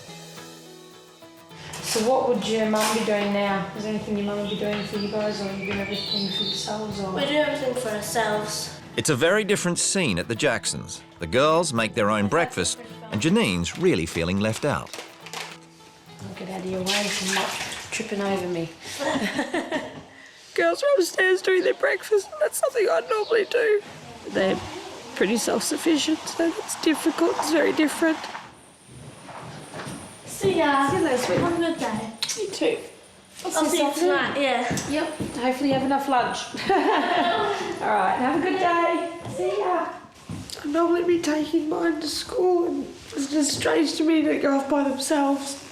Speaker 5: So what would your mum be doing now? Is there anything your mum would be doing for you guys, or you do everything for yourselves? Or...
Speaker 10: We do everything for ourselves.
Speaker 1: It's a very different scene at the Jacksons. The girls make their own breakfast, and Janine's really feeling left out.
Speaker 5: I'll get out of your way so you're not tripping over me. Girls are upstairs doing their breakfast. That's something I'd normally do. They're pretty self-sufficient, so it's difficult. It's very different.
Speaker 10: See ya.
Speaker 5: See you later, sweetie.
Speaker 10: Have a good day.
Speaker 5: You too.
Speaker 10: I'll see you tonight, yeah.
Speaker 5: Yep. Hopefully you have enough lunch. All right, have a good day. See ya. I'd normally be taking mine to school, and it's just strange to me to go off by themselves.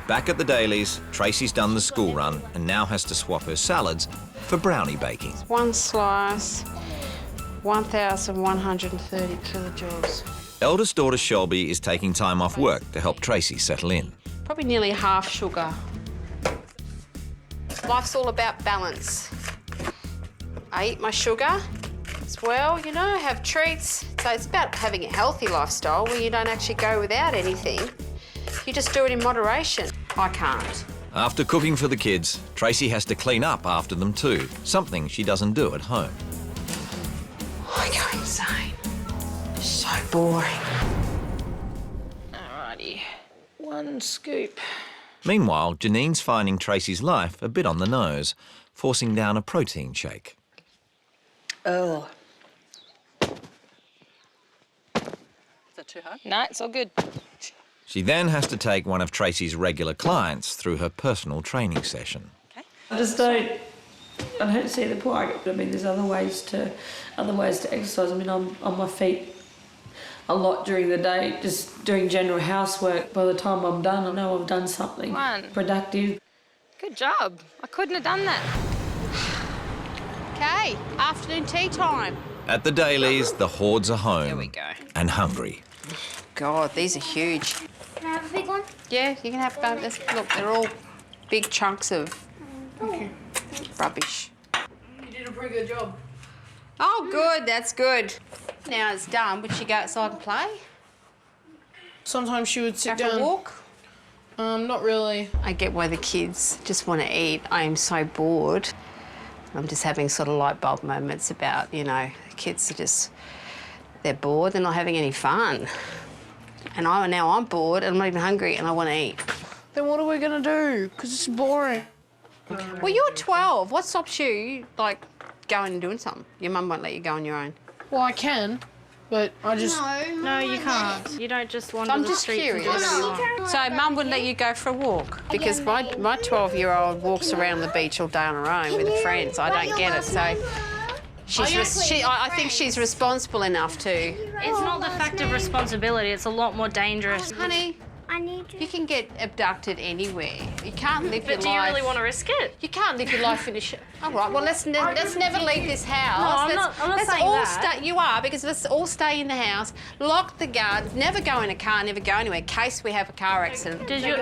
Speaker 1: Back at the Dailies, Tracy's done the school run and now has to swap her salads for brownie baking.
Speaker 6: One slice, 1,130 kilojoules.
Speaker 1: Eldest daughter Shelby is taking time off work to help Tracy settle in.
Speaker 6: Probably nearly half sugar. Life's all about balance. I eat my sugar as well, you know, have treats. So it's about having a healthy lifestyle where you don't actually go without anything. You just do it in moderation. I can't.
Speaker 1: After cooking for the kids, Tracy has to clean up after them too, something she doesn't do at home.
Speaker 6: I go insane. So boring. Alrighty, 1 scoop.
Speaker 1: Meanwhile, Janine's finding Tracy's life a bit on the nose, forcing down a protein shake.
Speaker 6: Oh.
Speaker 9: Is that too hard? No, it's all good.
Speaker 1: She then has to take one of Tracy's regular clients through her personal training session.
Speaker 5: I don't see the point. I mean, there's other ways to exercise. I mean, I'm on my feet a lot during the day, just doing general housework. By the time I'm done, I know I've done something productive.
Speaker 9: Good job. I couldn't have done that.
Speaker 6: Okay, afternoon tea time.
Speaker 1: At the Dailies, the hordes are home.
Speaker 6: There we go.
Speaker 1: And hungry.
Speaker 6: God, these are huge.
Speaker 10: Can I have a big one?
Speaker 6: Yeah, you can have this. Look, they're all big chunks of rubbish.
Speaker 5: You did a pretty good job.
Speaker 6: Oh, good, that's good. Now it's done, would she go outside and play?
Speaker 5: Sometimes she would sit
Speaker 6: Go for
Speaker 5: down.
Speaker 6: a walk?
Speaker 5: Not really.
Speaker 6: I get why the kids just want to eat. I am so bored. I'm just having sort of light bulb moments about, you know, kids are just, they're bored, they're not having any fun. And now I'm bored and I'm not even hungry and I want to eat.
Speaker 5: Then what are we going to do? Because it's boring.
Speaker 6: Well, you're 12. What stops you, like, going and doing something? Your mum won't let you go on your own.
Speaker 5: Well, I can, but I just...
Speaker 9: No, you can't. You don't just wander
Speaker 6: I'm
Speaker 9: the
Speaker 6: just
Speaker 9: streets
Speaker 6: curious.
Speaker 9: and do whatever you want.
Speaker 6: So Mum wouldn't let you go for a walk? Because my 12-year-old walks around the beach all day on her own with friends. I don't get it, so... I think she's responsible enough to...
Speaker 9: It's not the fact of responsibility, it's a lot more dangerous.
Speaker 6: Honey, you can get abducted anywhere. You can't live your life...
Speaker 9: But do you really want to risk it?
Speaker 6: You can't live your life in a... All right, well, let's never leave this house.
Speaker 9: No, I'm not saying that.
Speaker 6: You are, because let's all stay in the house, lock the garden, never go in a car, never go anywhere, in case we have a car accident.
Speaker 9: Does your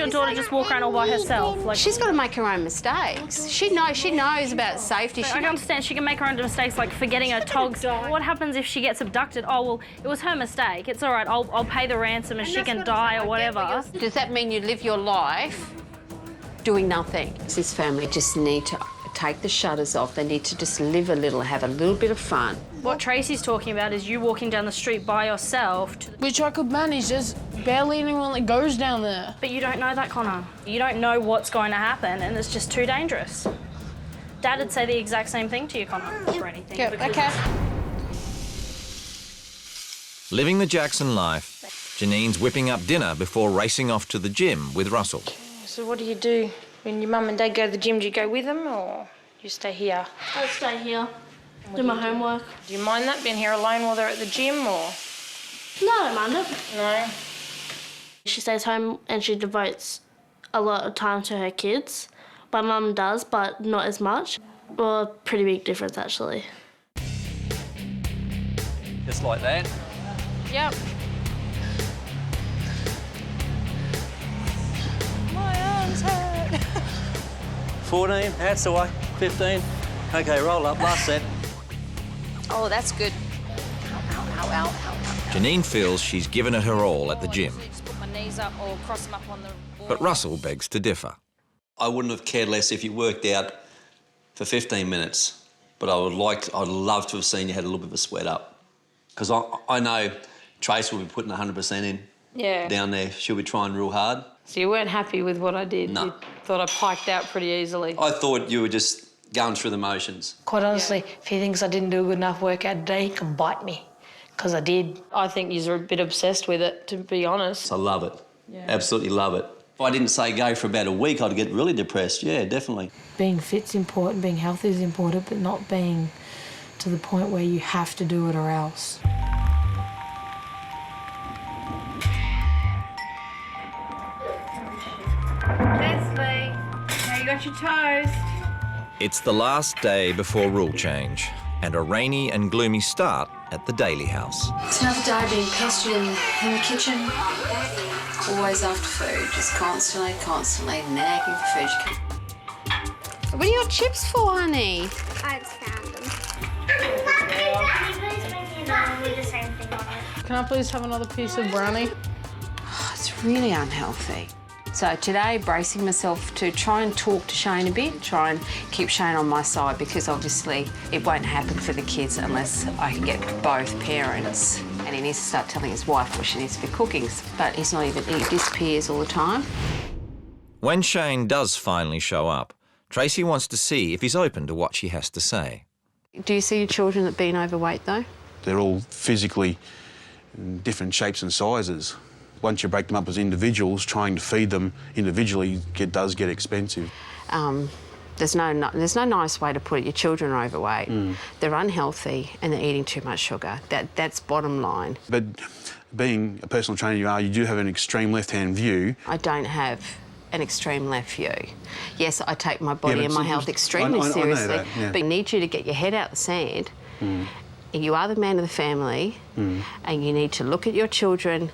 Speaker 9: daughter just walk around all by herself? Like,
Speaker 6: she's got to make her own mistakes. She knows about safety.
Speaker 9: I can understand she can make her own mistakes, like forgetting her togs. What happens if she gets abducted? Oh, well, it was her mistake. It's all right, I'll pay the ransom and she can die or whatever.
Speaker 6: Does that mean you live your life doing nothing? This family just need to take the shutters off. They need to just live a little, have a little bit of fun.
Speaker 9: What Tracy's talking about is you walking down the street by yourself.
Speaker 5: Which I could manage. There's barely anyone that goes down there.
Speaker 9: But you don't know that, Connor. You don't know what's going to happen and it's just too dangerous. Dad would say the exact same thing to you, Connor, for anything.
Speaker 6: Yeah, okay.
Speaker 1: Living the Jackson life, Janine's whipping up dinner before racing off to the gym with Russell.
Speaker 9: So what do you do? When your mum and dad go to the gym, do you go with them or you stay here?
Speaker 15: I stay here, do my homework.
Speaker 9: Do you mind that, being here alone while they're at the gym or?
Speaker 15: No, I don't mind it.
Speaker 9: No?
Speaker 15: She stays home and she devotes a lot of time to her kids. My mum does, but not as much. Well, a pretty big difference, actually.
Speaker 18: Just like that.
Speaker 6: Yep.
Speaker 15: My arms hurt.
Speaker 19: 14, that's the way. 15. Okay, roll up, last set.
Speaker 6: Oh, that's good.
Speaker 1: Janine feels she's given it her all at the gym,
Speaker 9: Just put my knees up or cross them up on the wall.
Speaker 1: but Russell begs to differ.
Speaker 18: I wouldn't have cared less if you worked out for 15 minutes, but I'd love to have seen you had a little bit of a sweat up. Because I know Trace will be putting 100% in down there. She'll be trying real hard.
Speaker 5: So you weren't happy with what I did?
Speaker 18: No.
Speaker 5: You thought I piked out pretty easily?
Speaker 18: I thought you were just going through the motions.
Speaker 5: Quite honestly, if he thinks I didn't do a good enough workout today, he can bite me. Because I did. I think you're a bit obsessed with it, to be honest.
Speaker 18: I love it.
Speaker 5: Yeah.
Speaker 18: Absolutely love it. If I didn't say go for about a week, I'd get really depressed. Yeah, definitely.
Speaker 5: Being fit's important, being healthy is important, but not being to the point where you have to do it or else.
Speaker 20: Leslie, now you got your toast.
Speaker 1: It's the last day before rule change and a rainy and gloomy start at the Daly house.
Speaker 6: It's another day being pestered in the kitchen. Always after food, just constantly nagging for food. What are your chips for, honey?
Speaker 10: I just found them.
Speaker 5: Can I please have another piece of brownie?
Speaker 6: Oh, it's really unhealthy. So today, bracing myself to try and talk to Shane a bit, try and keep Shane on my side, because obviously it won't happen for the kids unless I can get both parents. And he needs to start telling his wife what she needs to be cooking. But he's not even, he disappears all the time.
Speaker 1: When Shane does finally show up, Tracy wants to see if he's open to what she has to say.
Speaker 6: Do you see your children that have been overweight, though?
Speaker 4: They're all physically in different shapes and sizes. Once you break them up as individuals, trying to feed them individually does get expensive.
Speaker 6: There's no nice way to put it. Your children are overweight. They're unhealthy and they're eating too much sugar. That's bottom line.
Speaker 4: But being a personal trainer you do have an extreme left-hand view.
Speaker 6: I don't have an extreme left view. Yes, I take my body and my health extremely
Speaker 4: I know
Speaker 6: seriously,
Speaker 4: that, yeah.
Speaker 6: but I need you to get your head out the sand. You are the man of the family, and you need to look at your children,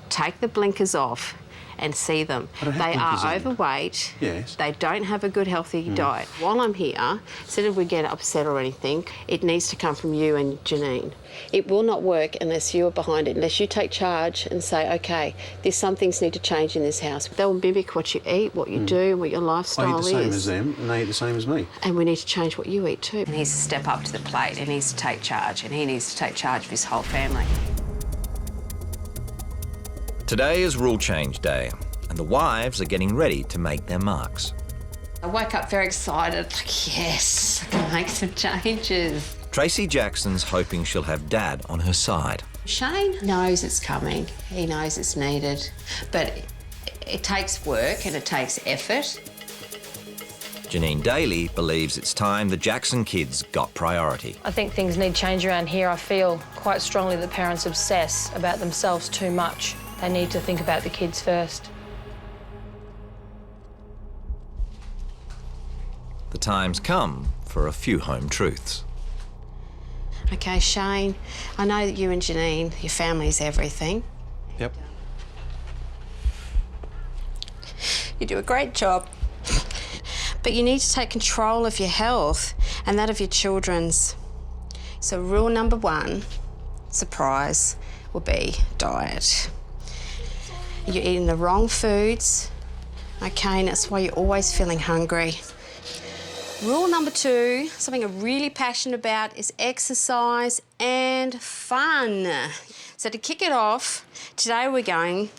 Speaker 6: take the blinkers off, and see them. They are overweight.
Speaker 4: Yes.
Speaker 6: They don't have a good, healthy diet. While I'm here, instead of we get upset or anything, it needs to come from you and Janine. It will not work unless you are behind it, unless you take charge and say, OK, some things need to change in this house. They'll mimic what you eat, what you do, what your lifestyle is.
Speaker 4: I eat the same as them, and they eat the same as me.
Speaker 6: And we need to change what you eat too. He needs to step up to the plate, and he needs to take charge, and he needs to take charge of his whole family.
Speaker 1: Today is rule change day, and the wives are getting ready to make their marks.
Speaker 6: I woke up very excited, like, yes, I can make some changes.
Speaker 1: Tracy Jackson's hoping she'll have Dad on her side.
Speaker 6: Shane knows it's coming. He knows it's needed. But it takes work and it takes effort.
Speaker 1: Janine Daly believes it's time the Jackson kids got priority.
Speaker 5: I think things need change around here. I feel quite strongly that parents obsess about themselves too much. They need to think about the kids first.
Speaker 1: The time's come for a few home truths.
Speaker 6: OK, Shane, I know that you and Janine, your family's everything.
Speaker 4: Yep.
Speaker 6: You do a great job. But you need to take control of your health and that of your children's. So rule number 1, surprise, will be diet. You're eating the wrong foods, OK, and that's why you're always feeling hungry. Rule number 2, something I'm really passionate about, is exercise and fun. So to kick it off, today we're going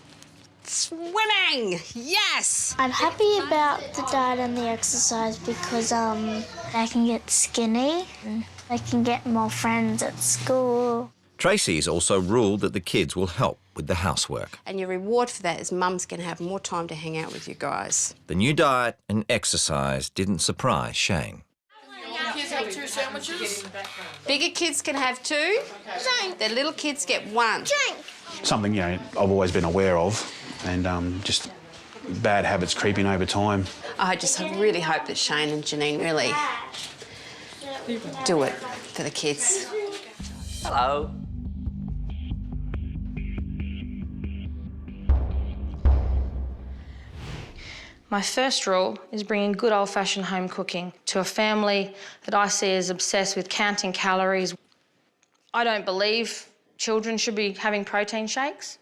Speaker 6: swimming. Yes!
Speaker 10: I'm happy about the diet and the exercise because they can get skinny and they can get more friends at school.
Speaker 1: Tracy's also ruled that the kids will help with the housework.
Speaker 6: And your reward for that is Mum's going to have more time to hang out with you guys.
Speaker 1: The new diet and exercise didn't surprise Shane.
Speaker 3: Kids have 2 sandwiches?
Speaker 6: Bigger kids can have 2. The little kids get 1.
Speaker 4: Something, you know, I've always been aware of, and just bad habits creeping over time.
Speaker 6: I really hope that Shane and Janine really do it for the kids.
Speaker 19: Hello.
Speaker 5: My first rule is bringing good old-fashioned home cooking to a family that I see as obsessed with counting calories. I don't believe children should be having protein shakes,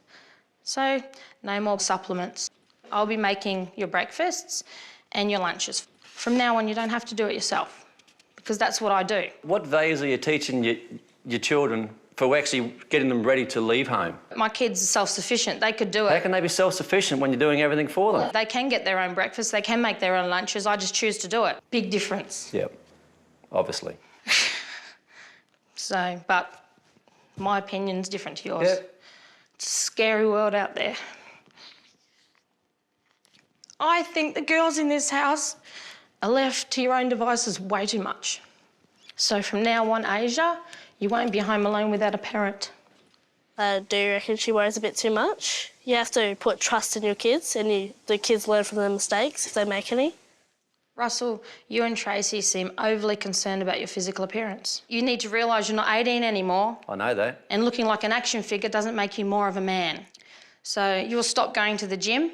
Speaker 5: so no more supplements. I'll be making your breakfasts and your lunches. From now on, you don't have to do it yourself, because that's what I do.
Speaker 19: What values are you teaching your children for actually getting them ready to leave home?
Speaker 5: My kids are self-sufficient. They could do it.
Speaker 19: How can they be self-sufficient when you're doing everything for them?
Speaker 5: They can get their own breakfast. They can make their own lunches. I just choose to do it. Big difference.
Speaker 19: Yep, obviously.
Speaker 5: So, but my opinion's different to yours.
Speaker 19: Yep.
Speaker 5: It's a scary world out there. I think the girls in this house are left to your own devices way too much. So from now on, Asia, you won't be home alone without a parent.
Speaker 15: I do reckon she worries a bit too much. You have to put trust in your kids and the kids learn from their mistakes if they make any.
Speaker 5: Russell, you and Tracy seem overly concerned about your physical appearance. You need to realise you're not 18 anymore.
Speaker 19: I know that.
Speaker 5: And looking like an action figure doesn't make you more of a man. So you'll stop going to the gym.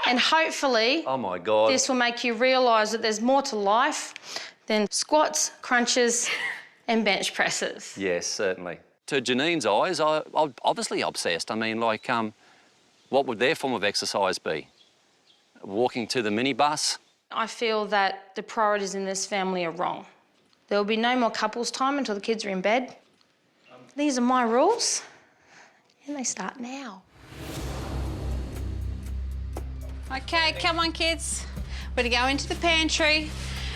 Speaker 5: And hopefully,
Speaker 19: oh my God,
Speaker 5: this will make you realise that there's more to life than squats, crunches and bench presses.
Speaker 19: Yes, certainly. To Janine's eyes, I'm obviously obsessed. I mean, like, what would their form of exercise be? Walking to the minibus?
Speaker 5: I feel that the priorities in this family are wrong. There will be no more couples time until the kids are in bed. These are my rules, and they start now.
Speaker 6: OK, come on, kids. We're going to go into the pantry,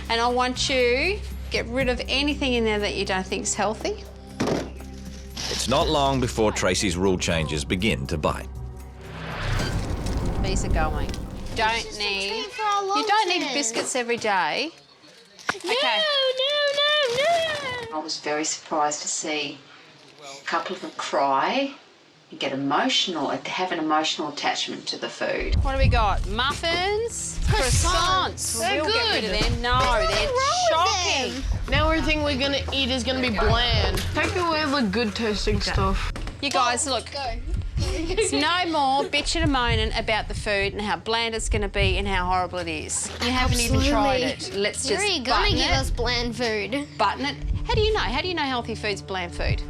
Speaker 6: and I want you to get rid of anything in there that you don't think is healthy.
Speaker 1: It's not long before Tracy's rule changes begin to bite.
Speaker 6: These are going. You don't need biscuits every day.
Speaker 10: No,
Speaker 6: Okay.
Speaker 10: no.
Speaker 6: I was very surprised to see a couple of them cry You get emotional, have an emotional attachment to the food.
Speaker 11: What do we got? Muffins? Croissants.
Speaker 3: They're
Speaker 11: We'll get rid of
Speaker 3: good.
Speaker 11: them. No, they're shocking.
Speaker 3: Now everything we're gonna eat is gonna be bland. Take away the good tasting stuff.
Speaker 11: You guys, look. It's no more bitching and moaning about the food and how bland it's going to be and how horrible it is. You haven't even tried it. Let's just
Speaker 7: You're gonna give us bland food.
Speaker 11: Button it. How do you know? How do you know healthy food's bland food?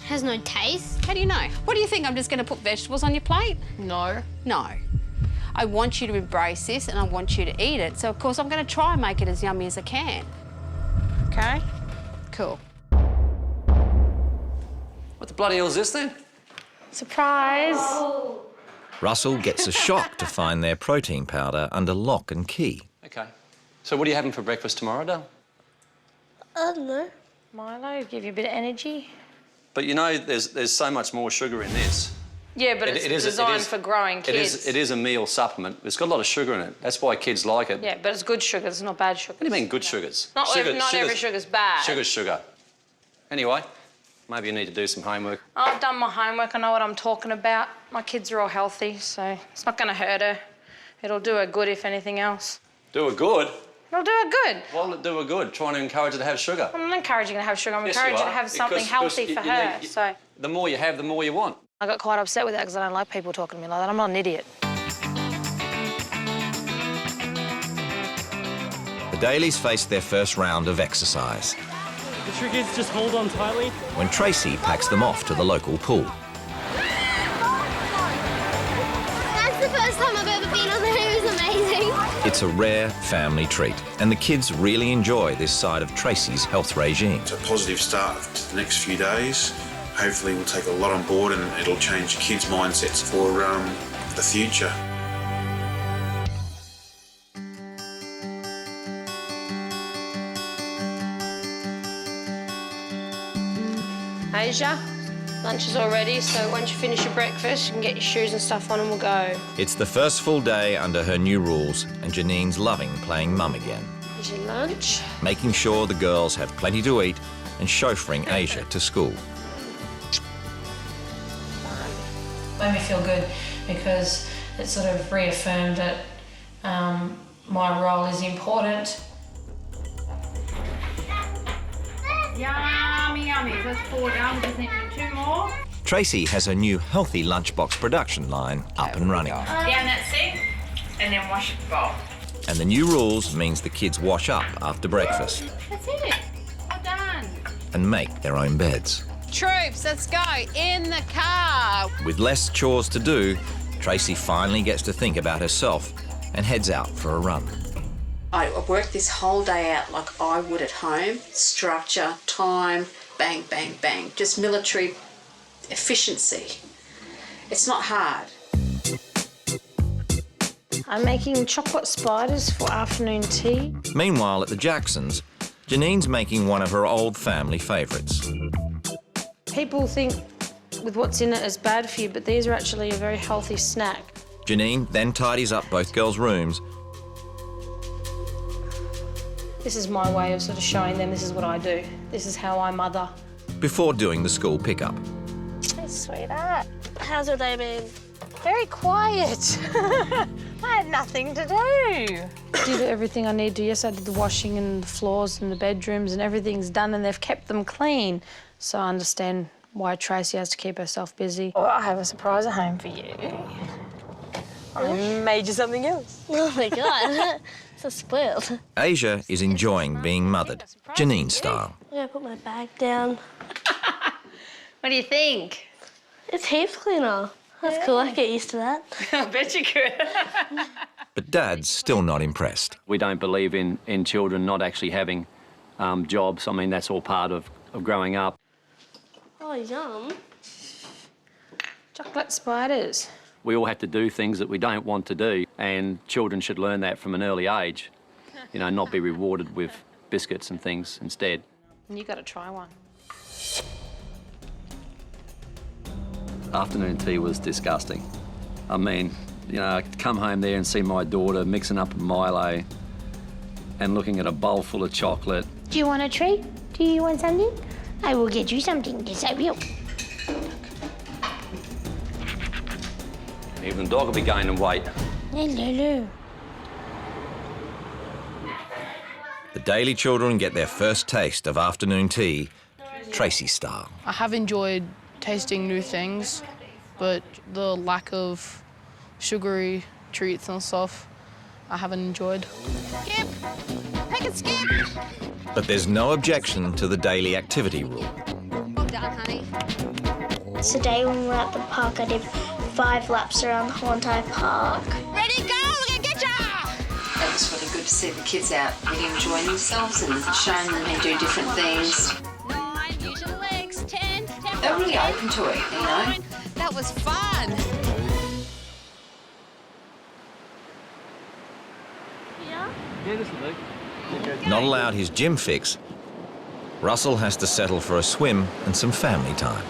Speaker 7: Has no taste.
Speaker 11: How do you know? What do you think? I'm just going to put vegetables on your plate?
Speaker 3: No.
Speaker 11: No. I want you to embrace this and I want you to eat it. So, of course, I'm going to try and make it as yummy as I can. OK? Cool.
Speaker 19: What the bloody hell is this then?
Speaker 15: Surprise!
Speaker 1: Russell gets a shock to find their protein powder under lock and key.
Speaker 19: OK. So what are you having for breakfast tomorrow, Dale?
Speaker 15: I don't know. Milo, give you a bit of energy.
Speaker 19: But you know, there's so much more sugar in this.
Speaker 9: Yeah, but it's designed for growing kids.
Speaker 19: It is a meal supplement. It's got a lot of sugar in it. That's why kids like it.
Speaker 9: Yeah, but it's good sugar. It's not bad sugar.
Speaker 19: What do you mean good sugars?
Speaker 9: Not every sugar's bad.
Speaker 19: Sugar's sugar. Anyway, maybe you need to do some homework.
Speaker 9: I've done my homework. I know what I'm talking about. My kids are all healthy, so it's not going to hurt her. It'll do her good, if anything else.
Speaker 19: Do it good?
Speaker 9: It'll do her good.
Speaker 19: Why will it do her good? Trying to encourage her to have sugar.
Speaker 9: I'm not encouraging her to have sugar. I'm
Speaker 19: Yes,
Speaker 9: encouraging her
Speaker 19: you
Speaker 9: to
Speaker 19: are,
Speaker 9: have something
Speaker 19: because
Speaker 9: healthy for her. So
Speaker 19: The more you have, the more you want.
Speaker 9: I got quite upset with that because I don't like people talking to me like that. I'm not an idiot.
Speaker 1: The Dailies face their first round of exercise
Speaker 22: The trick is just hold on tightly.
Speaker 1: when Tracy packs them off to the local pool.
Speaker 7: That's the first time I've ever been on there. It was amazing.
Speaker 1: It's a rare family treat, and the kids really enjoy this side of Tracy's health regime.
Speaker 4: It's a positive start to the next few days. Hopefully we'll take a lot on board and it'll change kids' mindsets for the future.
Speaker 9: Asia, lunch is all ready, so once you finish your breakfast, you can get your shoes and stuff on and we'll go.
Speaker 1: It's the first full day under her new rules, and Janine's loving playing mum again,
Speaker 15: Here's your lunch.
Speaker 1: making sure the girls have plenty to eat and chauffeuring Asia to school.
Speaker 5: Made me feel good because it sort of reaffirmed that my role is important.
Speaker 21: Yummy, yummy. That's 4 down. We just need 2 more.
Speaker 1: Tracy has her new healthy lunchbox production line up and running.
Speaker 21: Down that sink and then wash the bowl.
Speaker 1: And the new rules means the kids wash up after breakfast
Speaker 21: That's it. Well done.
Speaker 1: and make their own beds.
Speaker 11: Troops, let's go. In the car.
Speaker 1: With less chores to do, Tracy finally gets to think about herself and heads out for a run.
Speaker 6: I work this whole day out like I would at home. Structure, time, bang, bang, bang. Just military efficiency. It's not hard.
Speaker 15: I'm making chocolate spiders for afternoon tea.
Speaker 1: Meanwhile, at the Jacksons, Janine's making one of her old family favourites.
Speaker 15: People think with what's in it is bad for you, but these are actually a very healthy snack.
Speaker 1: Janine then tidies up both girls' rooms.
Speaker 15: This is my way of sort of showing them this is what I do. This is how I mother.
Speaker 1: Before doing the school pickup.
Speaker 15: Hey, sweetheart. How's your day been? Very quiet. I had nothing to do. Did everything I need to. Yes, I did the washing and the floors and the bedrooms and everything's done and they've kept them clean. So I understand why Tracy has to keep herself busy. Oh, I have a surprise at home for you. I made you something else.
Speaker 10: Oh my God, so spoiled.
Speaker 1: Asia is enjoying being mothered, Janine style.
Speaker 10: I'm gonna put my bag down.
Speaker 9: What do you think?
Speaker 10: It's heaps cleaner. That's cool, I can get used to that.
Speaker 9: I bet you could.
Speaker 1: But Dad's still not impressed.
Speaker 19: We don't believe in children not actually having jobs. I mean, that's all part of growing up.
Speaker 10: Oh, yum.
Speaker 15: Chocolate spiders.
Speaker 19: We all have to do things that we don't want to do, and children should learn that from an early age. You know, not be rewarded with biscuits and things instead.
Speaker 15: And you got to try one.
Speaker 19: Afternoon tea was disgusting. I mean, you know, I'd come home there and see my daughter mixing up a Milo and looking at a bowl full of chocolate.
Speaker 10: Do you want a treat? Do you want something? I will get you something. Yes, I will.
Speaker 19: Even the dog will be gaining weight.
Speaker 15: Hey, Lulu.
Speaker 1: The Daly children get their first taste of afternoon tea, Tracy style.
Speaker 3: I have enjoyed tasting new things, but the lack of sugary treats and stuff, I haven't enjoyed.
Speaker 6: Skip! Pick and skip!
Speaker 1: But there's no objection to the daily activity rule.
Speaker 6: Well done, honey.
Speaker 10: Today when we were at the park, I did 5 laps around the whole entire park.
Speaker 6: Ready, go! We're gonna get ya!
Speaker 2: It was really good to see the kids out really enjoying themselves and showing them how to do different things.
Speaker 6: 9, use your legs, 10, tempo.
Speaker 2: They're really open to it, you know.
Speaker 6: That was fun.
Speaker 22: Yeah, this will do.
Speaker 1: Not allowed his gym fix, Russell has to settle for a swim and some family time.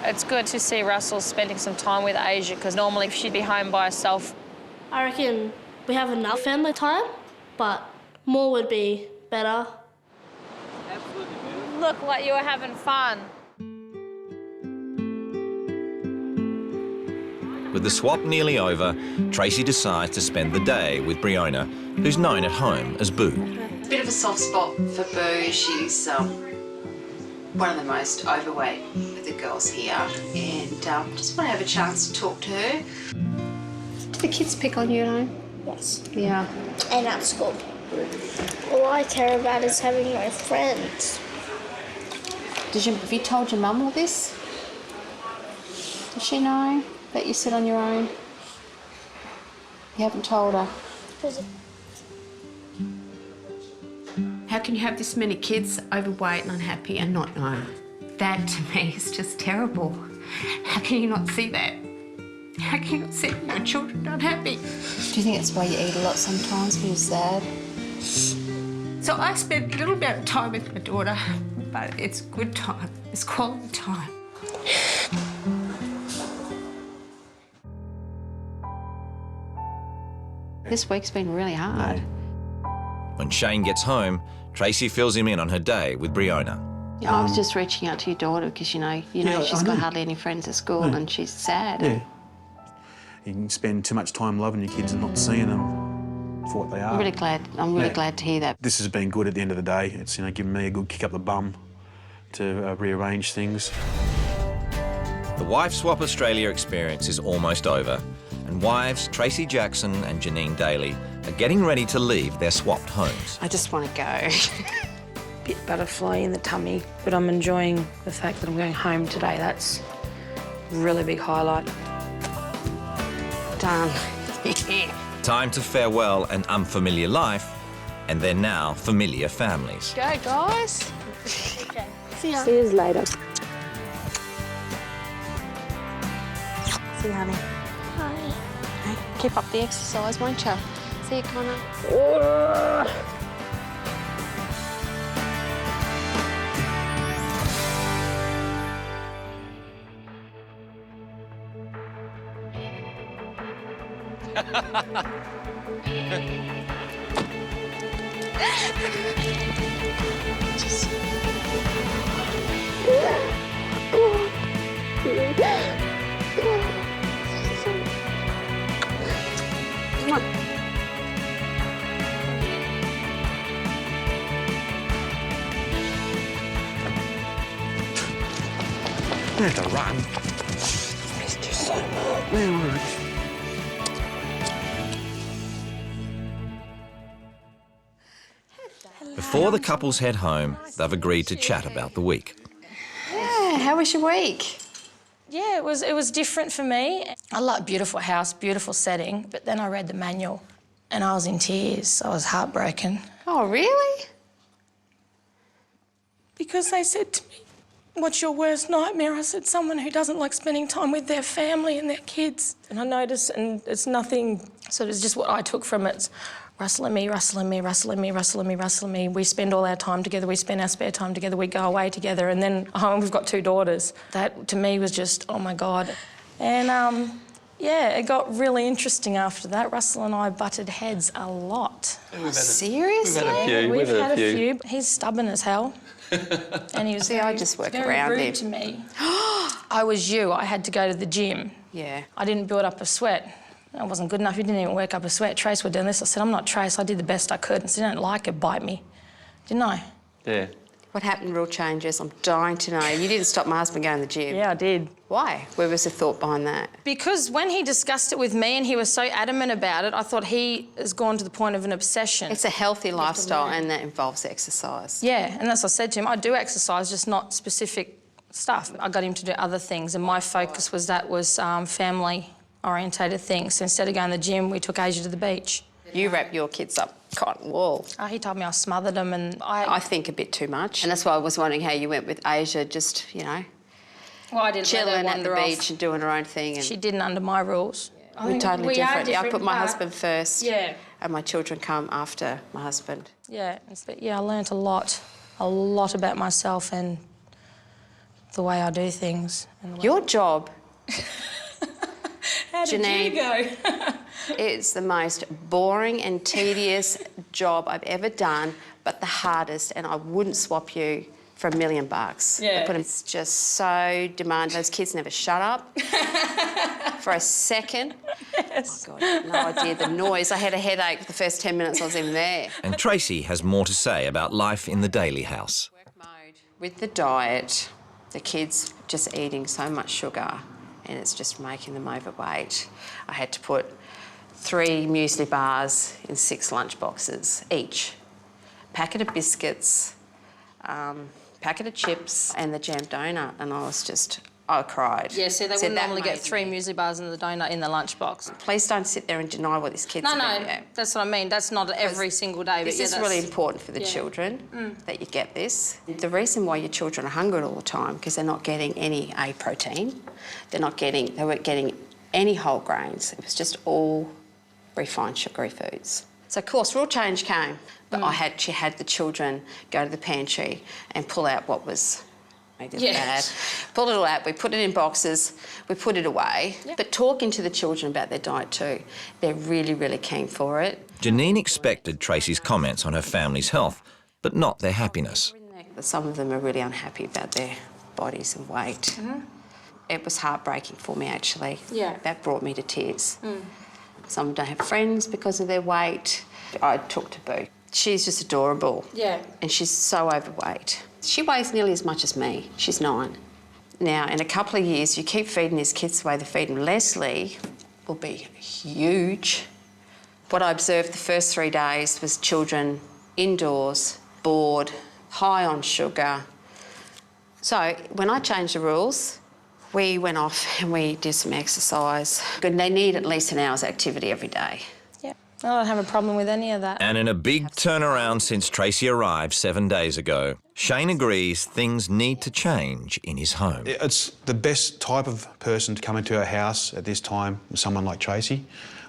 Speaker 9: It's good to see Russell spending some time with Asia, because normally she'd be home by herself.
Speaker 13: I reckon we have enough family time, but more would be better.
Speaker 9: Look like you were having fun.
Speaker 1: With the swap nearly over, Tracy decides to spend the day with Briona, who's known at home as Boo.
Speaker 2: Bit of a soft spot for Boo. She's one of the most overweight of the girls here, and just want to have a chance to talk to her.
Speaker 6: Do the kids pick on you, though?
Speaker 10: Yes.
Speaker 6: Yeah.
Speaker 10: And at school. All I care about is having my friends.
Speaker 6: Have you told your mum all this? Does she know that you sit on your own? You haven't told her?
Speaker 23: How can you have this many kids overweight and unhappy and not know? That, to me, is just terrible. How can you not see that? How can you not see your children unhappy?
Speaker 6: Do you think it's why you eat a lot sometimes when you're sad?
Speaker 23: So I spend a little bit of time with my daughter, but it's good time. It's quality time.
Speaker 6: This week's been really hard.
Speaker 1: When Shane gets home, Tracy fills him in on her day with Briona.
Speaker 6: I was just reaching out to your daughter because, you know she's got hardly any friends at school and she's sad.
Speaker 4: Yeah. You can spend too much time loving your kids and not seeing them for what they are.
Speaker 6: I'm really glad to hear that.
Speaker 4: This has been good at the end of the day. It's giving me a good kick up the bum to rearrange things.
Speaker 1: The Wife Swap Australia experience is almost over, and wives Tracy Jackson and Janine Daly are getting ready to leave their swapped homes.
Speaker 6: I just want to go.
Speaker 9: Bit butterfly in the tummy, but I'm enjoying the fact that I'm going home today. That's a really big highlight.
Speaker 6: Done.
Speaker 1: Time to farewell an unfamiliar life and their now familiar families.
Speaker 3: Go, guys.
Speaker 13: See ya.
Speaker 15: See you later. See you, honey.
Speaker 10: Hi.
Speaker 6: Keep up the exercise, won't you? See you, Connor.
Speaker 13: Come on.
Speaker 4: You have to run.
Speaker 13: Missed you so much.
Speaker 4: Yeah, all right.
Speaker 1: Before the couples head home, they've agreed to chat about the week.
Speaker 6: Yeah, how was your week?
Speaker 9: Yeah, it was different for me. I like beautiful house, beautiful setting, but then I read the manual and I was in tears. I was heartbroken.
Speaker 6: Oh, really?
Speaker 9: Because they said to me, "What's your worst nightmare?" I said, "Someone who doesn't like spending time with their family and their kids." And I noticed, and it's nothing, so it's just what I took from it. It's Russell and me, Russell and me, Russell and me, Russell and me, Russell and me. We spend all our time together, we spend our spare time together, we go away together, and then we've got 2 daughters. That, to me, was just, oh, my God. And, yeah, it got really interesting after that. Russell and I butted heads a lot.
Speaker 6: Seriously?
Speaker 9: We've had a few. He's stubborn as hell. And he was
Speaker 6: I just work
Speaker 9: very
Speaker 6: around
Speaker 9: rude
Speaker 6: him.
Speaker 9: to me. I was you. I had to go to the gym.
Speaker 6: Yeah.
Speaker 9: I didn't build up a sweat. I wasn't good enough. You didn't even work up a sweat. Trace were doing this. I said, I'm not Trace. I did the best I could. I said, I don't like it, bite me. Didn't I?
Speaker 18: Yeah.
Speaker 6: What happened, real changes? I'm dying to know. You didn't stop my husband going to the gym.
Speaker 9: Yeah, I did.
Speaker 6: Why? Where was the thought behind that?
Speaker 9: Because when he discussed it with me and he was so adamant about it, I thought he has gone to the point of an obsession.
Speaker 6: It's a healthy lifestyle and that involves exercise.
Speaker 9: Yeah, and that's what I said to him. I do exercise, just not specific stuff. I got him to do other things, and my focus was family-orientated things. So instead of going to the gym, we took Asia to the beach.
Speaker 6: You wrap your kids up cotton wool.
Speaker 9: He told me I smothered them, and
Speaker 6: I think a bit too much. And that's why I was wondering how you went with Asia, just, you know,
Speaker 9: well, I didn't
Speaker 6: chilling at the beach and doing her own thing. And
Speaker 9: she didn't under my rules.
Speaker 6: We're totally different. I put my husband first.
Speaker 9: Yeah.
Speaker 6: And my children come after my husband.
Speaker 9: Yeah, I learnt a lot about myself and the way I do things.
Speaker 6: Your job,
Speaker 9: How did
Speaker 6: Janine,
Speaker 9: you go?
Speaker 6: it's the most boring and tedious job I've ever done, but the hardest, and I wouldn't swap you for $1 million.
Speaker 9: Yeah.
Speaker 6: It's just so demanding. Those kids never shut up for a second.
Speaker 9: Yes.
Speaker 6: Oh, God, no idea. The noise. I had a headache the first 10 minutes I was even there.
Speaker 1: And Tracy has more to say about life in the Daly house.
Speaker 6: With the diet, the kids just eating so much sugar and it's just making them overweight. I had to put 3 muesli bars in 6 lunch boxes each, packet of biscuits, packet of chips and the jam donut, and I cried.
Speaker 9: Yeah, see, they
Speaker 6: Said
Speaker 9: wouldn't
Speaker 6: that
Speaker 9: normally get
Speaker 6: made
Speaker 9: 3 muesli bars and the donut in the lunchbox.
Speaker 6: Please don't sit there and deny what this kid's
Speaker 9: No,
Speaker 6: about.
Speaker 9: no, that's what I mean. That's not every single day.
Speaker 6: This
Speaker 9: but
Speaker 6: is really important for the children, that you get this. The reason why your children are hungry all the time, because they're not getting any protein, they weren't getting any whole grains. It was just all refined sugary foods. So, of course, real change came. But she had the children go to the pantry and pull out what was bad. Pull it all out, we put it in boxes, we put it away. Yep. But talking to the children about their diet too, they're really, really keen for it.
Speaker 1: Janine expected Tracy's comments on her family's health, but not their happiness.
Speaker 6: Some of them are really unhappy about their bodies and weight. It was heartbreaking for me, actually.
Speaker 9: Yeah.
Speaker 6: That brought me to tears. Some don't have friends because of their weight. I talked to Boo. She's just adorable. Yeah. And she's so overweight. She weighs nearly as much as me. She's 9. Now, in a couple of years, you keep feeding these kids the way they feed them. Leslie will be huge. What I observed the first 3 days was children indoors, bored, high on sugar. So when I changed the rules, we went off and we did some exercise. And they need at least an hour's activity every day.
Speaker 9: I don't have a problem with any of that.
Speaker 1: And in a big turnaround since Tracy arrived 7 days ago, Shane agrees things need to change in his home.
Speaker 4: It's the best type of person to come into our house at this time, someone like Tracy,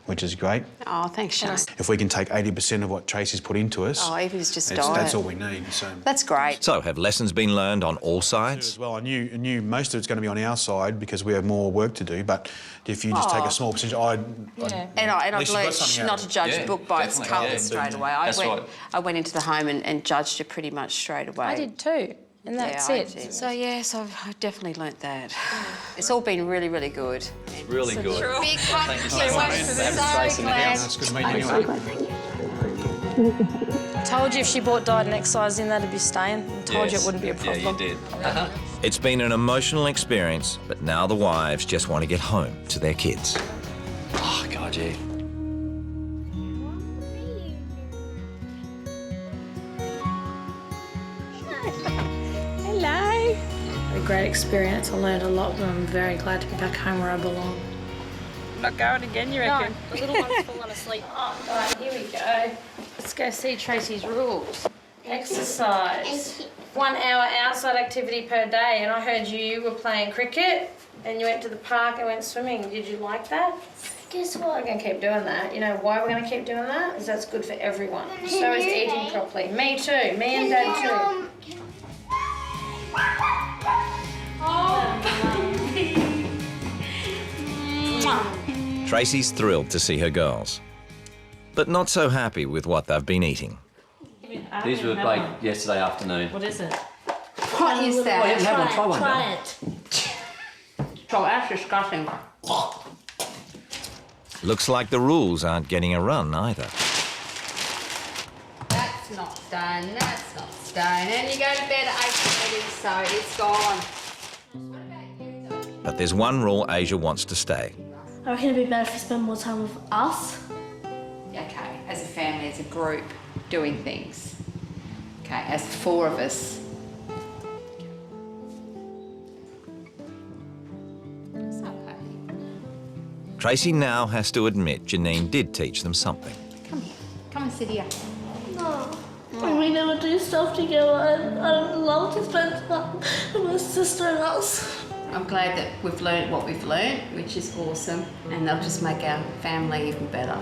Speaker 4: which is great.
Speaker 6: Oh, thanks, Shane.
Speaker 4: If we can take 80% of what Tracy's put into us,
Speaker 6: Evie's just diet.
Speaker 4: That's all we need. So
Speaker 6: that's great.
Speaker 1: So have lessons been learned on all sides?
Speaker 4: As well, I knew most of it's going to be on our side because we have more work to do. But if you just take a small percentage,
Speaker 6: And I've learned not to judge a book by its colours straight away. I went into the home and judged it pretty much straight away.
Speaker 9: I did too. And that's it.
Speaker 6: Did. So, yes, I've definitely learnt that. It's all been really, really good.
Speaker 18: Really good.
Speaker 6: Big thank you so much.
Speaker 18: So glad.
Speaker 4: It's good to meet you.
Speaker 9: Told you if she bought diet and exercise in, that'd be staying. Told you it wouldn't be a problem.
Speaker 18: Yeah, you did.
Speaker 1: It's been an emotional experience, but now the wives just want to get home to their kids.
Speaker 18: Oh, God, yeah.
Speaker 5: Hello. A great experience. I learned a lot, but I'm very glad to be back home where I belong.
Speaker 15: Not going again, you reckon?
Speaker 5: No, the little one's fallen asleep. Oh, right, here we go. Let's go see Tracy's rules. Exercise. 1 hour outside activity per day, and I heard you were playing cricket and you went to the park and went swimming. Did you like that?
Speaker 10: Guess what?
Speaker 5: We're going to keep doing that. You know why we're going to keep doing that? Because that's good for everyone. So is eating properly. Me too. Me and Dad too.
Speaker 1: Tracy's thrilled to see her girls, but not so happy with what they've been eating.
Speaker 18: These were baked yesterday afternoon.
Speaker 5: What is it?
Speaker 6: What is that?
Speaker 18: Try one.
Speaker 5: Try it.
Speaker 6: Oh, that's disgusting.
Speaker 1: Looks like the rules aren't getting a run either.
Speaker 23: That's not done, that's not done. And you go to bed at 8:30, so it's gone.
Speaker 1: But there's one rule Asia wants to stay.
Speaker 13: I reckon it'd be better if we spend more time with us.
Speaker 23: Okay, as a family, as a group, doing things. Okay, as 4 of us. It's okay.
Speaker 1: Tracy now has to admit Janine did teach them something.
Speaker 23: Come here. Come and sit here.
Speaker 13: No. We never do stuff together, and I'd love to spend time with my sister and us.
Speaker 23: I'm glad that we've learnt what we've learnt, which is awesome, and they'll just make our family even better.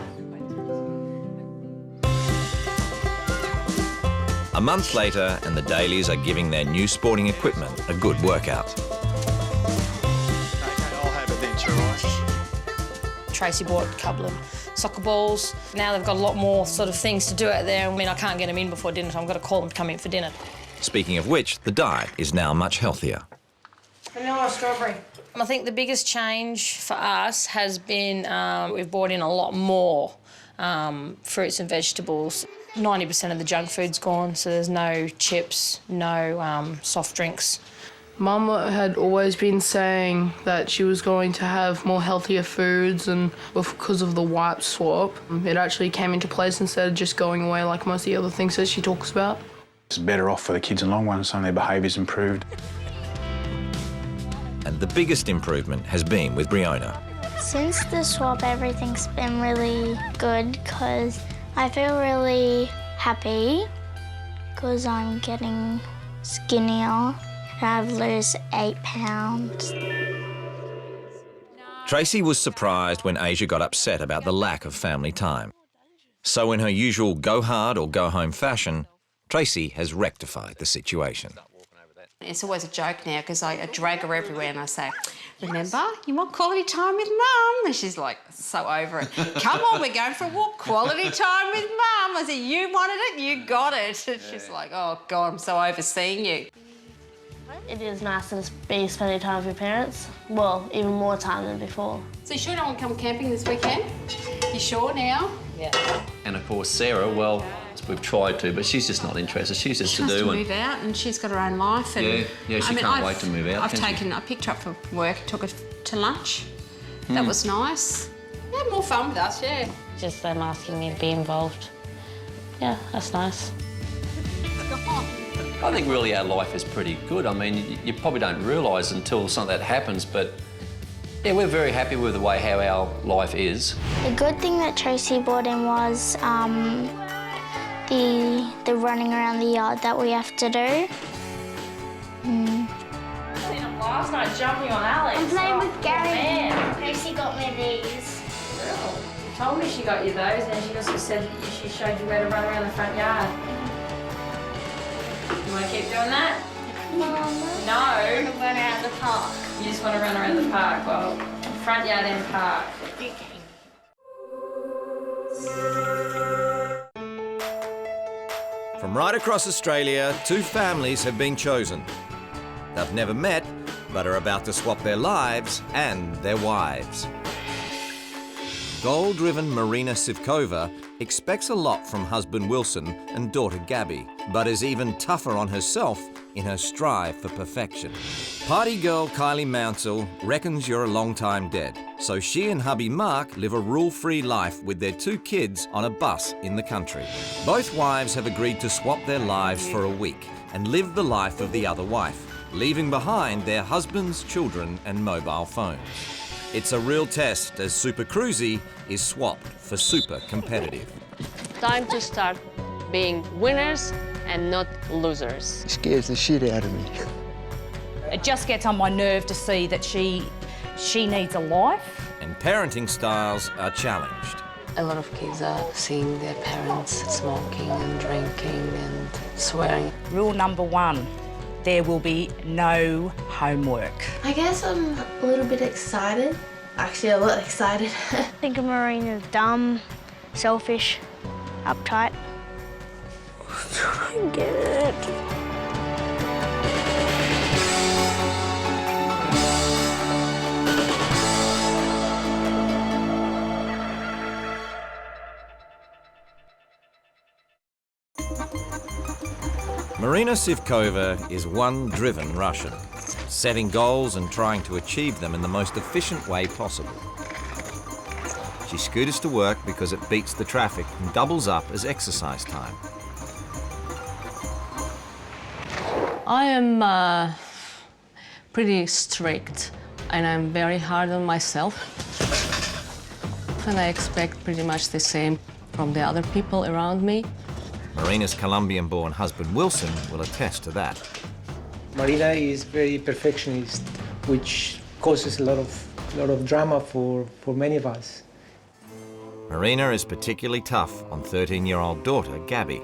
Speaker 1: A month later, and the Dailies are giving their new sporting equipment a good workout.
Speaker 22: I'll have it then, right?
Speaker 9: Tracy bought a couple of soccer balls. Now they've got a lot more sort of things to do out there. I mean, I can't get them in before dinner, so I've got to call them to come in for dinner.
Speaker 1: Speaking of which, the diet is now much healthier.
Speaker 9: Vanilla strawberry. I think the biggest change for us has been we've brought in a lot more fruits and vegetables. 90% of the junk food's gone, so there's no chips, no soft drinks.
Speaker 3: Mum had always been saying that she was going to have more healthier foods, and because of the wipe swap, it actually came into place instead of just going away like most of the other things that she talks about.
Speaker 4: It's better off for the kids in the long run, some of their behaviour's improved.
Speaker 1: And the biggest improvement has been with Briona.
Speaker 10: Since the swap, everything's been really good because I feel really happy because I'm getting skinnier and I've lost 8 pounds.
Speaker 1: Tracy was surprised when Asia got upset about the lack of family time. So in her usual go hard or go home fashion, Tracy has rectified the situation.
Speaker 23: It's always a joke now because I drag her everywhere and I say, remember, you want quality time with Mum? And she's like, so over it. Come on, we're going for a walk, quality time with Mum. I said, you wanted it, you got it. And she's like, oh, God, I'm so overseeing you.
Speaker 13: It is nice to be spending time with your parents. Well, even more time than before.
Speaker 23: So you sure don't want to come camping this weekend? You sure now?
Speaker 9: Yeah.
Speaker 18: And of course, Sarah, well, we've tried to, but she's just not interested. She's just
Speaker 23: She wants to move out and she's got her own life. And
Speaker 18: yeah, she can't wait to move out.
Speaker 23: I picked her up from work, took her to lunch. That was nice. They had more fun with us, yeah.
Speaker 5: Just them asking me to be involved. Yeah, that's nice.
Speaker 18: I think really our life is pretty good. I mean, you probably don't realise until something like that happens, but yeah, we're very happy with the way how our life is.
Speaker 10: The good thing that Tracy brought in was the running around the yard that we have to do.
Speaker 9: Last night jumping on Alex.
Speaker 10: I'm playing with Gary.
Speaker 9: Man.
Speaker 10: Tracy got me these.
Speaker 9: Girl, she told me she got you those, and she also said she showed you where to run around the front yard. You want to keep doing that?
Speaker 10: Mama.
Speaker 9: No.
Speaker 10: I want to run around the park.
Speaker 9: You just want to run around the park. Well, front yard and park.
Speaker 1: From right across Australia, 2 families have been chosen. They've never met, but are about to swap their lives and their wives. Goal-driven Marina Sivkova expects a lot from husband Wilson and daughter Gabby, but is even tougher on herself in her strive for perfection. Party girl Kylie Mounsell reckons you're a long time dead, so she and hubby Mark live a rule-free life with their 2 kids on a bus in the country. Both wives have agreed to swap their lives for a week and live the life of the other wife, leaving behind their husbands, children and mobile phones. It's a real test as Super Cruisy is swapped for Super Competitive.
Speaker 14: Time to start being winners and not losers.
Speaker 16: It scares the shit out of me.
Speaker 17: It just gets on my nerve to see that she needs a life.
Speaker 1: And parenting styles are challenged.
Speaker 24: A lot of kids are seeing their parents smoking and drinking and swearing.
Speaker 17: Rule number 1, there will be no homework.
Speaker 13: I guess I'm a little bit excited. Actually, a lot excited.
Speaker 10: I think Marina's dumb, selfish, uptight. I get it.
Speaker 1: Marina Sivkova is one driven Russian, setting goals and trying to achieve them in the most efficient way possible. She scooters to work because it beats the traffic and doubles up as exercise time.
Speaker 14: I am pretty strict and I'm very hard on myself. And I expect pretty much the same from the other people around me.
Speaker 1: Marina's Colombian-born husband Wilson will attest to that.
Speaker 8: Marina is very perfectionist, which causes a lot of drama for many of us.
Speaker 1: Marina is particularly tough on 13-year-old daughter Gabby.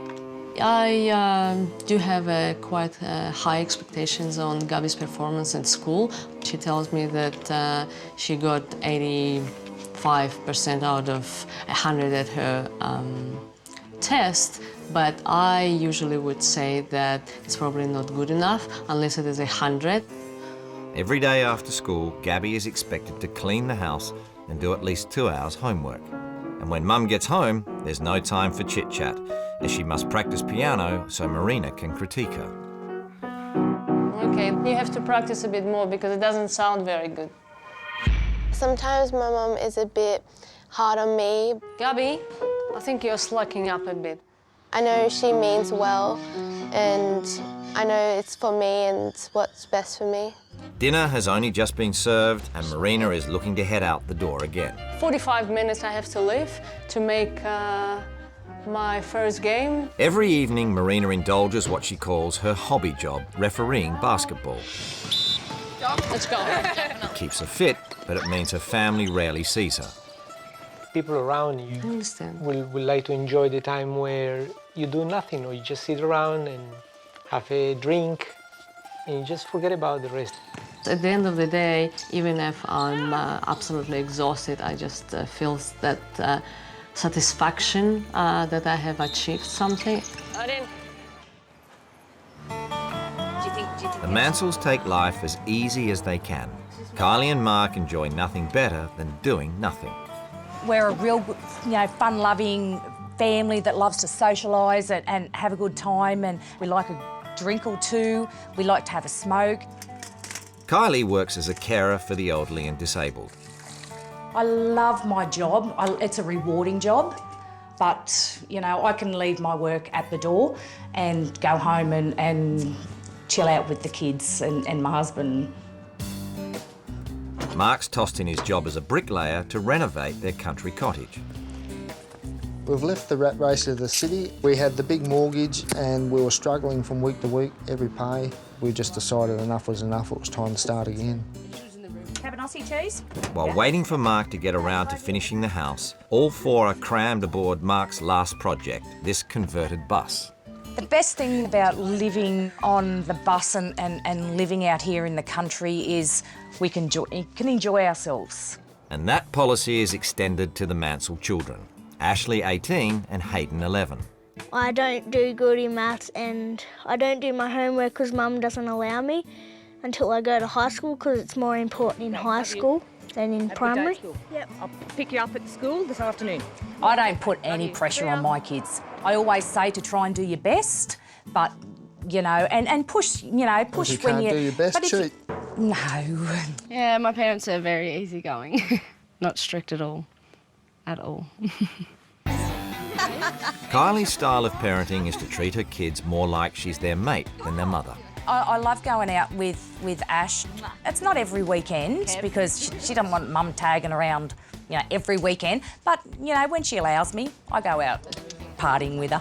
Speaker 14: I do have quite high expectations on Gabby's performance in school. She tells me that she got 85% out of 100 at her test, but I usually would say that it's probably not good enough unless it is 100.
Speaker 1: Every day after school, Gabby is expected to clean the house and do at least 2 hours homework. And when Mum gets home, there's no time for chit-chat, as she must practice piano so Marina can critique her.
Speaker 5: Okay, you have to practice a bit more because it doesn't sound very good.
Speaker 7: Sometimes my mum is a bit hard on me.
Speaker 5: Gabby, I think you're slacking up a bit.
Speaker 7: I know she means well, and I know it's for me and it's what's best for me.
Speaker 1: Dinner has only just been served and Marina is looking to head out the door again.
Speaker 5: 45 minutes I have to leave to make my first game.
Speaker 1: Every evening, Marina indulges what she calls her hobby job, refereeing basketball.
Speaker 5: Let's go.
Speaker 1: Keeps her fit, but it means her family rarely sees her.
Speaker 8: People around you will like to enjoy the time where you do nothing, or you just sit around and have a drink and you just forget about the rest.
Speaker 14: At the end of the day, even if I'm absolutely exhausted, I just feel that satisfaction that I have achieved something.
Speaker 1: The Mansells take life as easy as they can. Kylie and Mark enjoy nothing better than doing nothing.
Speaker 17: We're a real, fun-loving family that loves to socialise and have a good time, and we like a drink or two. We like to have a smoke.
Speaker 1: Kylie works as a carer for the elderly and disabled.
Speaker 17: I love my job. It's a rewarding job, but, I can leave my work at the door and go home and chill out with the kids and my husband.
Speaker 1: Mark's tossed in his job as a bricklayer to renovate their country cottage.
Speaker 12: We've left the rat race of the city. We had the big mortgage and we were struggling from week to week, every pay. We just decided enough was enough, it was time to start again.
Speaker 17: Have an Aussie cheese?
Speaker 1: While waiting for Mark to get around to finishing the house, all four are crammed aboard Mark's last project, this converted bus.
Speaker 17: The best thing about living on the bus and living out here in the country is we can enjoy ourselves.
Speaker 1: And that policy is extended to the Mansell children, Ashley 18 and Hayden 11.
Speaker 10: I don't do good in maths and I don't do my homework because Mum doesn't allow me until I go to high school because it's more important in high school than in primary.
Speaker 17: Yep. I'll pick you up at school this afternoon. I don't put any pressure on my kids. I always say to try and do your best, but, and push, push
Speaker 12: when you can't do your best, cheat.
Speaker 17: No.
Speaker 16: Yeah, my parents are very easygoing. Not strict at all. At all.
Speaker 1: Kylie's style of parenting is to treat her kids more like she's their mate than their mother.
Speaker 17: I love going out with Ash. It's not every weekend because she doesn't want Mum tagging around, every weekend. But, when she allows me, I go out partying with her.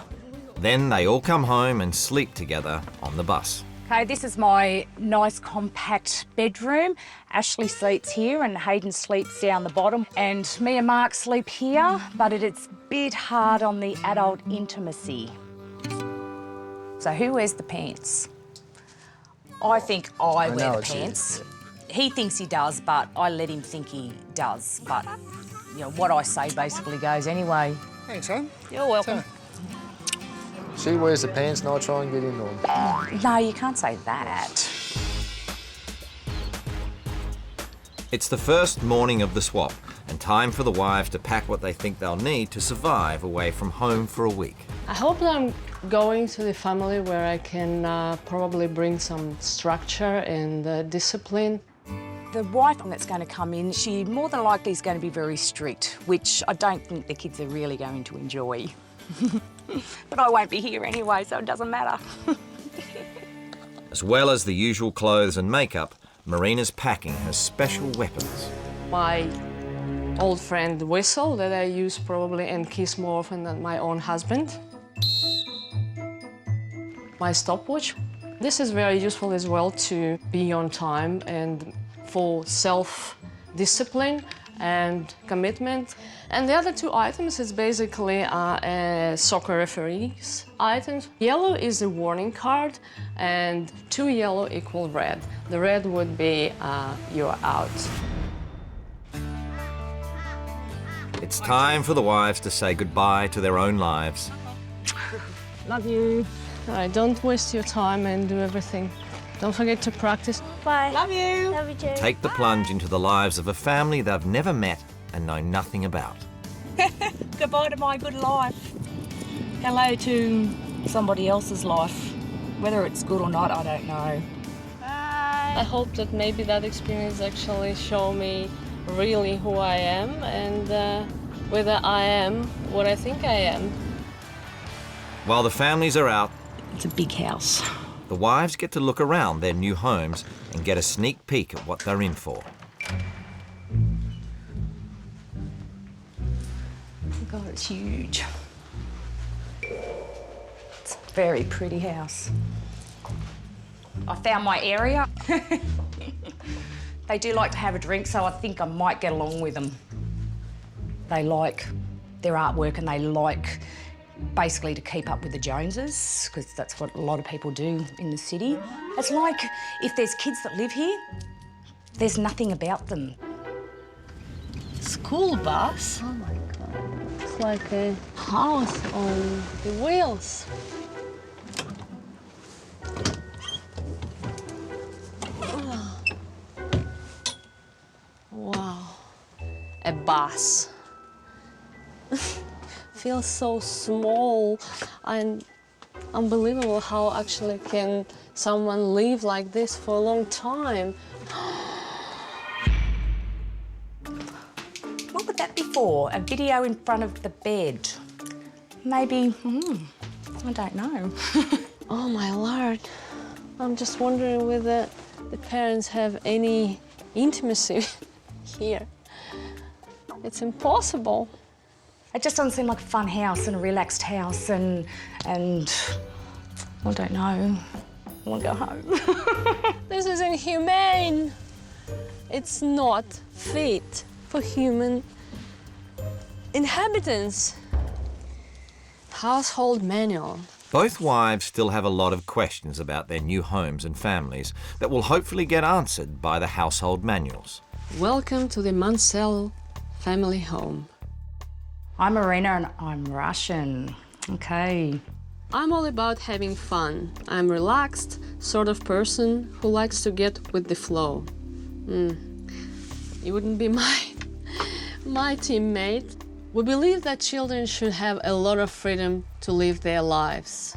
Speaker 1: Then they all come home and sleep together on the bus.
Speaker 17: Okay, this is my nice compact bedroom. Ashley sleeps here and Hayden sleeps down the bottom. And me and Mark sleep here, but it's a bit hard on the adult intimacy. So who wears the pants? I think I wear the pants. He thinks he does, but I let him think he does. But, what I say basically goes anyway.
Speaker 12: Thanks, hon.
Speaker 17: You're welcome.
Speaker 12: She wears the pants and I try and get into them.
Speaker 17: No, you can't say that.
Speaker 1: It's the first morning of the swap, and time for the wives to pack what they think they'll need to survive away from home for a week.
Speaker 14: I hope that I'm going to the family where I can probably bring some structure and discipline.
Speaker 17: The wife that's going to come in, she more than likely is going to be very strict, which I don't think the kids are really going to enjoy. But I won't be here anyway, so it doesn't matter.
Speaker 1: As well as the usual clothes and makeup, Marina's packing her special weapons.
Speaker 14: My old friend whistle that I use probably and kiss more often than my own husband. My stopwatch. This is very useful as well to be on time and for self-discipline and commitment. And the other two items is basically soccer referees items. Yellow is a warning card and 2 yellow equal red. The red would be you're out.
Speaker 1: It's time for the wives to say goodbye to their own lives.
Speaker 14: Love you. All right, don't waste your time and do everything. Don't forget to practice.
Speaker 10: Bye.
Speaker 17: Love you.
Speaker 10: Love you too.
Speaker 1: Take the plunge into the lives of a family they've never met and know nothing about.
Speaker 17: Goodbye to my good life. Hello to somebody else's life. Whether it's good or not, I don't know.
Speaker 14: I hope that maybe that experience actually show me really who I am and whether I am what I think I am.
Speaker 1: While the families are out,
Speaker 17: it's a big house.
Speaker 1: The wives get to look around their new homes and get a sneak peek at what they're in for.
Speaker 17: God, it's huge. It's a very pretty house. I found my area. They do like to have a drink, so I think I might get along with them. They like their artwork and they like basically to keep up with the Joneses, because that's what a lot of people do in the city. It's like if there's kids that live here, there's nothing about them. School bus?
Speaker 14: Oh my God. It's like a house on the wheels. Wow. A bus. Feels so small and unbelievable how actually can someone live like this for a long time.
Speaker 17: What would that be for? A video in front of the bed? Maybe, I don't know.
Speaker 14: Oh my Lord. I'm just wondering whether the parents have any intimacy here. It's impossible.
Speaker 17: It just doesn't seem like a fun house and a relaxed house and I don't know. I want to go home.
Speaker 14: This is inhumane. It's not fit for human inhabitants. Household manual.
Speaker 1: Both wives still have a lot of questions about their new homes and families that will hopefully get answered by the household manuals.
Speaker 14: Welcome to the Mansell family home.
Speaker 17: I'm Marina and I'm Russian. Okay.
Speaker 14: I'm all about having fun. I'm a relaxed sort of person who likes to get with the flow. You wouldn't be my teammate. We believe that children should have a lot of freedom to live their lives.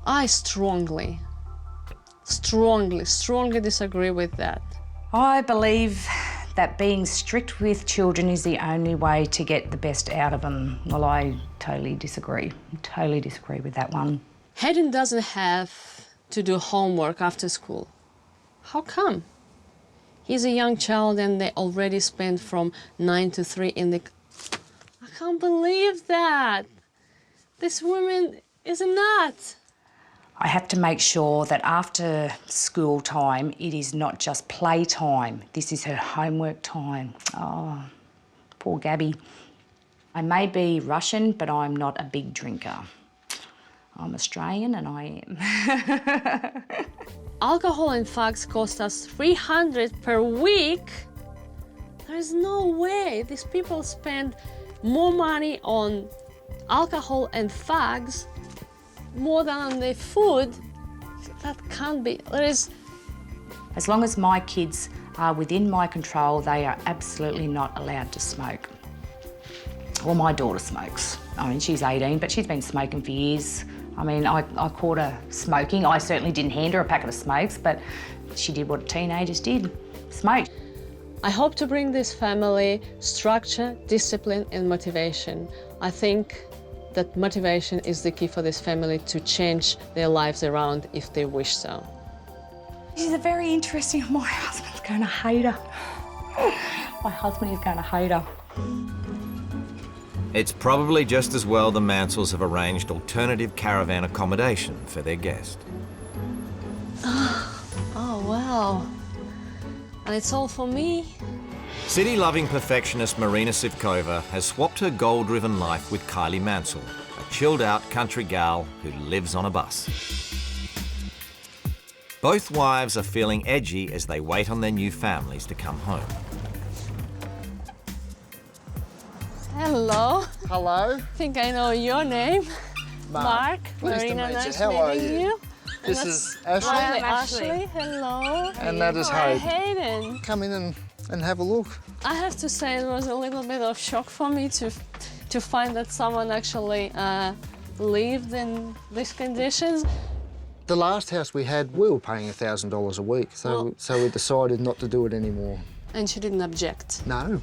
Speaker 14: I strongly disagree with that.
Speaker 17: I believe that being strict with children is the only way to get the best out of them. Well, I totally disagree. Totally disagree with that one.
Speaker 14: Hayden doesn't have to do homework after school. How come? He's a young child and they already spend from 9 to 3 in the... I can't believe that. This woman is a nut.
Speaker 17: I have to make sure that after school time, it is not just play time. This is her homework time. Oh, poor Gabby. I may be Russian, but I'm not a big drinker. I'm Australian and I am.
Speaker 14: Alcohol and fags cost us $300 per week. There is no way these people spend more money on alcohol and fags more than on their food. That can't be. There is.
Speaker 17: As long as my kids are within my control. They are absolutely not allowed to smoke. Well, my daughter smokes. I mean, she's 18, but she's been smoking for years. I mean, I caught her smoking. I certainly didn't hand her a packet of smokes, but she did what teenagers did, smoke.
Speaker 14: I hope to bring this family structure, discipline and motivation. I think that motivation is the key for this family to change their lives around if they wish so.
Speaker 17: She's a very interesting... My husband's going to hate her. My husband is going to hate her.
Speaker 1: It's probably just as well the Mansells have arranged alternative caravan accommodation for their guest.
Speaker 14: Oh, wow. And it's all for me?
Speaker 1: City-loving perfectionist Marina Sivkova has swapped her goal-driven life with Kylie Mansell, a chilled-out country gal who lives on a bus. Both wives are feeling edgy as they wait on their new families to come home.
Speaker 14: Hello.
Speaker 12: Hello.
Speaker 14: I think I know your name. Mark.
Speaker 12: Pleased to
Speaker 14: Marina,
Speaker 12: meet you.
Speaker 14: nice
Speaker 12: How are
Speaker 14: meeting
Speaker 12: you? This is Ashley.
Speaker 14: Hi, I'm Ashley. Hello.
Speaker 12: And that is
Speaker 14: Hi,
Speaker 12: Hayden.
Speaker 14: Hayden.
Speaker 12: Come in and have a look.
Speaker 14: I have to say it was a little bit of shock for me to find that someone actually lived in these conditions.
Speaker 12: The last house we had, we were paying $1,000 a week, so we decided not to do it anymore.
Speaker 14: And she didn't object?
Speaker 12: No.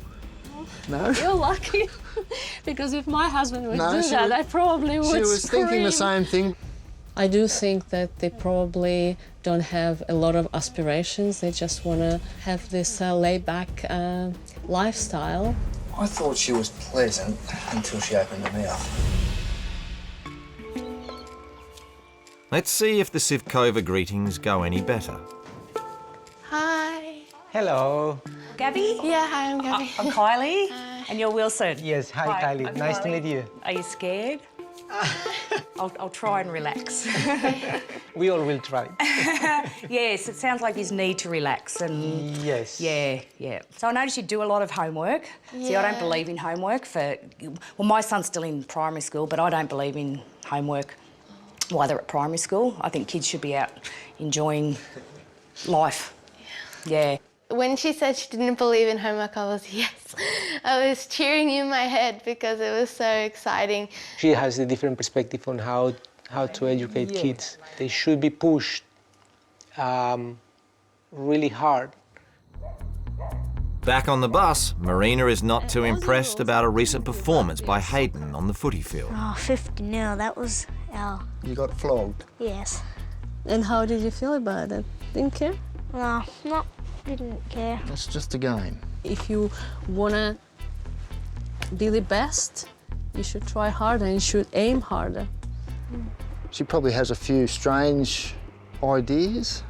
Speaker 12: No.
Speaker 14: You're lucky. Because if my husband would do
Speaker 12: she
Speaker 14: that, I probably would
Speaker 12: She was
Speaker 14: scream.
Speaker 12: thinking the same thing.
Speaker 14: I do think that they probably don't have a lot of aspirations. They just want to have this laid-back lifestyle.
Speaker 12: I thought she was pleasant until she opened her mouth.
Speaker 1: Let's see if the Sivkova greetings go any better.
Speaker 8: Hi. Hello.
Speaker 16: Gabby?
Speaker 3: Yeah, hi, I'm Gabby.
Speaker 16: I'm Kylie. And you're Wilson.
Speaker 8: Yes, hi Kylie.
Speaker 16: I'm
Speaker 8: Nice to meet you.
Speaker 16: Are you scared? I'll try and relax.
Speaker 8: We all will try.
Speaker 16: Yes, it sounds like you need to relax and...
Speaker 8: Yes.
Speaker 16: Yeah. So I noticed you do a lot of homework. See, I don't believe in homework for... Well, my son's still in primary school, but I don't believe in homework while they're at primary school. I think kids should be out enjoying life. Yeah.
Speaker 7: When she said she didn't believe in homework, I was, yes. I was cheering in my head because it was so exciting.
Speaker 8: She has a different perspective on how to educate kids. They should be pushed really hard.
Speaker 1: Back on the bus, Marina is not too impressed about a recent performance by Hayden on the footy field.
Speaker 10: Oh, 50-0, that was our...
Speaker 12: You got flogged?
Speaker 10: Yes.
Speaker 14: And how did you feel about it? Didn't care?
Speaker 10: No, didn't care.
Speaker 12: It's just a game.
Speaker 14: If you want to be the best, you should try harder and you should aim harder.
Speaker 12: She probably has a few strange ideas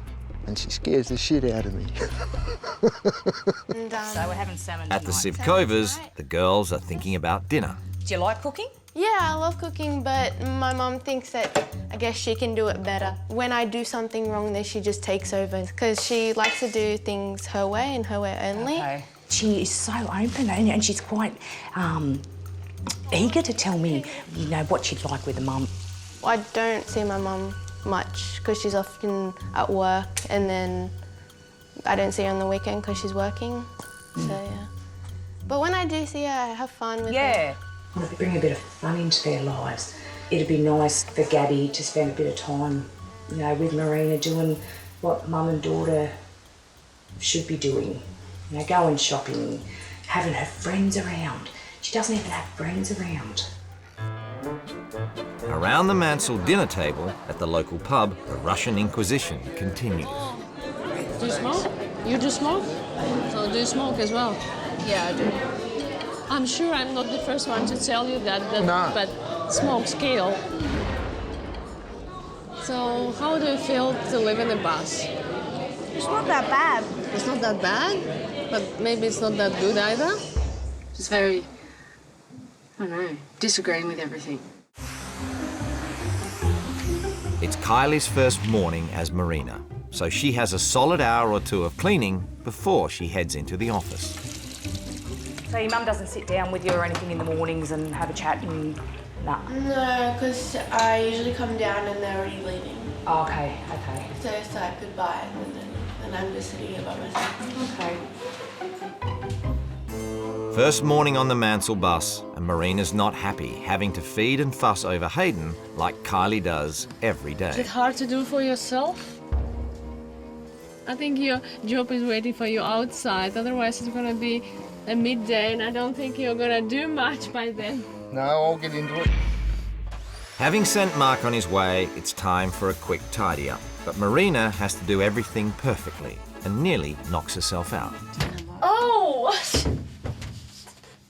Speaker 12: and she scares the shit out of me.
Speaker 16: So we're having salmon
Speaker 1: At the
Speaker 16: tonight.
Speaker 1: Sivkovas, the girls are thinking about dinner.
Speaker 16: Do you like cooking?
Speaker 7: Yeah, I love cooking, but my mum thinks that I guess she can do it better. When I do something wrong, then she just takes over because she likes to do things her way and her way only.
Speaker 16: Okay. She is so open and she's quite eager to tell me, you know, what she'd like with a mum.
Speaker 7: I don't see my mum much because she's often at work, and then I don't see her on the weekend because she's working. So, yeah. But when I do see her, I have fun with her.
Speaker 16: Yeah. I want to bring a bit of fun into their lives. It'd be nice for Gabby to spend a bit of time, you know, with Marina doing what mum and daughter should be doing. You know, going shopping, having her friends around. She doesn't even have friends around.
Speaker 1: Around the Mansell dinner table at the local pub, the Russian Inquisition continues.
Speaker 14: Do you smoke? You do smoke? So do you smoke as well?
Speaker 3: Yeah, I do.
Speaker 14: I'm sure I'm not the first one to tell you that, but smokes kill. So how do you feel to live in a bus?
Speaker 10: It's not that bad.
Speaker 14: It's not that bad, but maybe it's not that good either.
Speaker 3: Just very, I don't know, disagreeing with everything.
Speaker 1: It's Kylie's first morning as Marina, so she has a solid hour or two of cleaning before she heads into the office.
Speaker 16: So your mum doesn't sit down with you or anything in the mornings and have a chat and... Nah.
Speaker 7: No, because I usually come down and they're already leaving.
Speaker 16: Oh, okay.
Speaker 7: So it's like goodbye and then and I'm just sitting here by myself.
Speaker 15: Okay.
Speaker 1: First morning on the Mansell bus, and Marina's not happy, having to feed and fuss over Hayden like Kylie does every
Speaker 14: Is
Speaker 1: day.
Speaker 14: it hard to do for yourself? I think your job is waiting for you outside, otherwise it's gonna be a midday and I don't think you're gonna do much by then.
Speaker 12: No, I'll get into it.
Speaker 1: Having sent Mark on his way, it's time for a quick tidy up. But Marina has to do everything perfectly and nearly knocks herself out.
Speaker 15: Oh!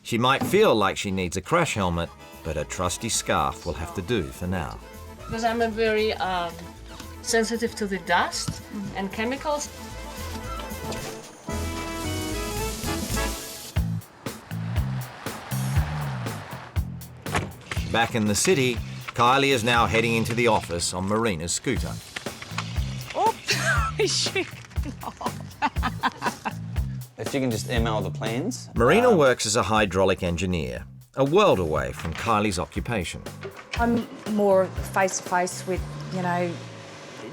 Speaker 1: She might feel like she needs a crash helmet, but her trusty scarf will have to do for now.
Speaker 14: Because I'm a very sensitive to the dust and chemicals.
Speaker 1: Back in the city, Kylie is now heading into the office on Marina's scooter.
Speaker 17: Oh, shit.
Speaker 11: If you can just email the plans.
Speaker 1: Marina works as a hydraulic engineer, a world away from Kylie's occupation.
Speaker 17: I'm more face-to-face with, you know,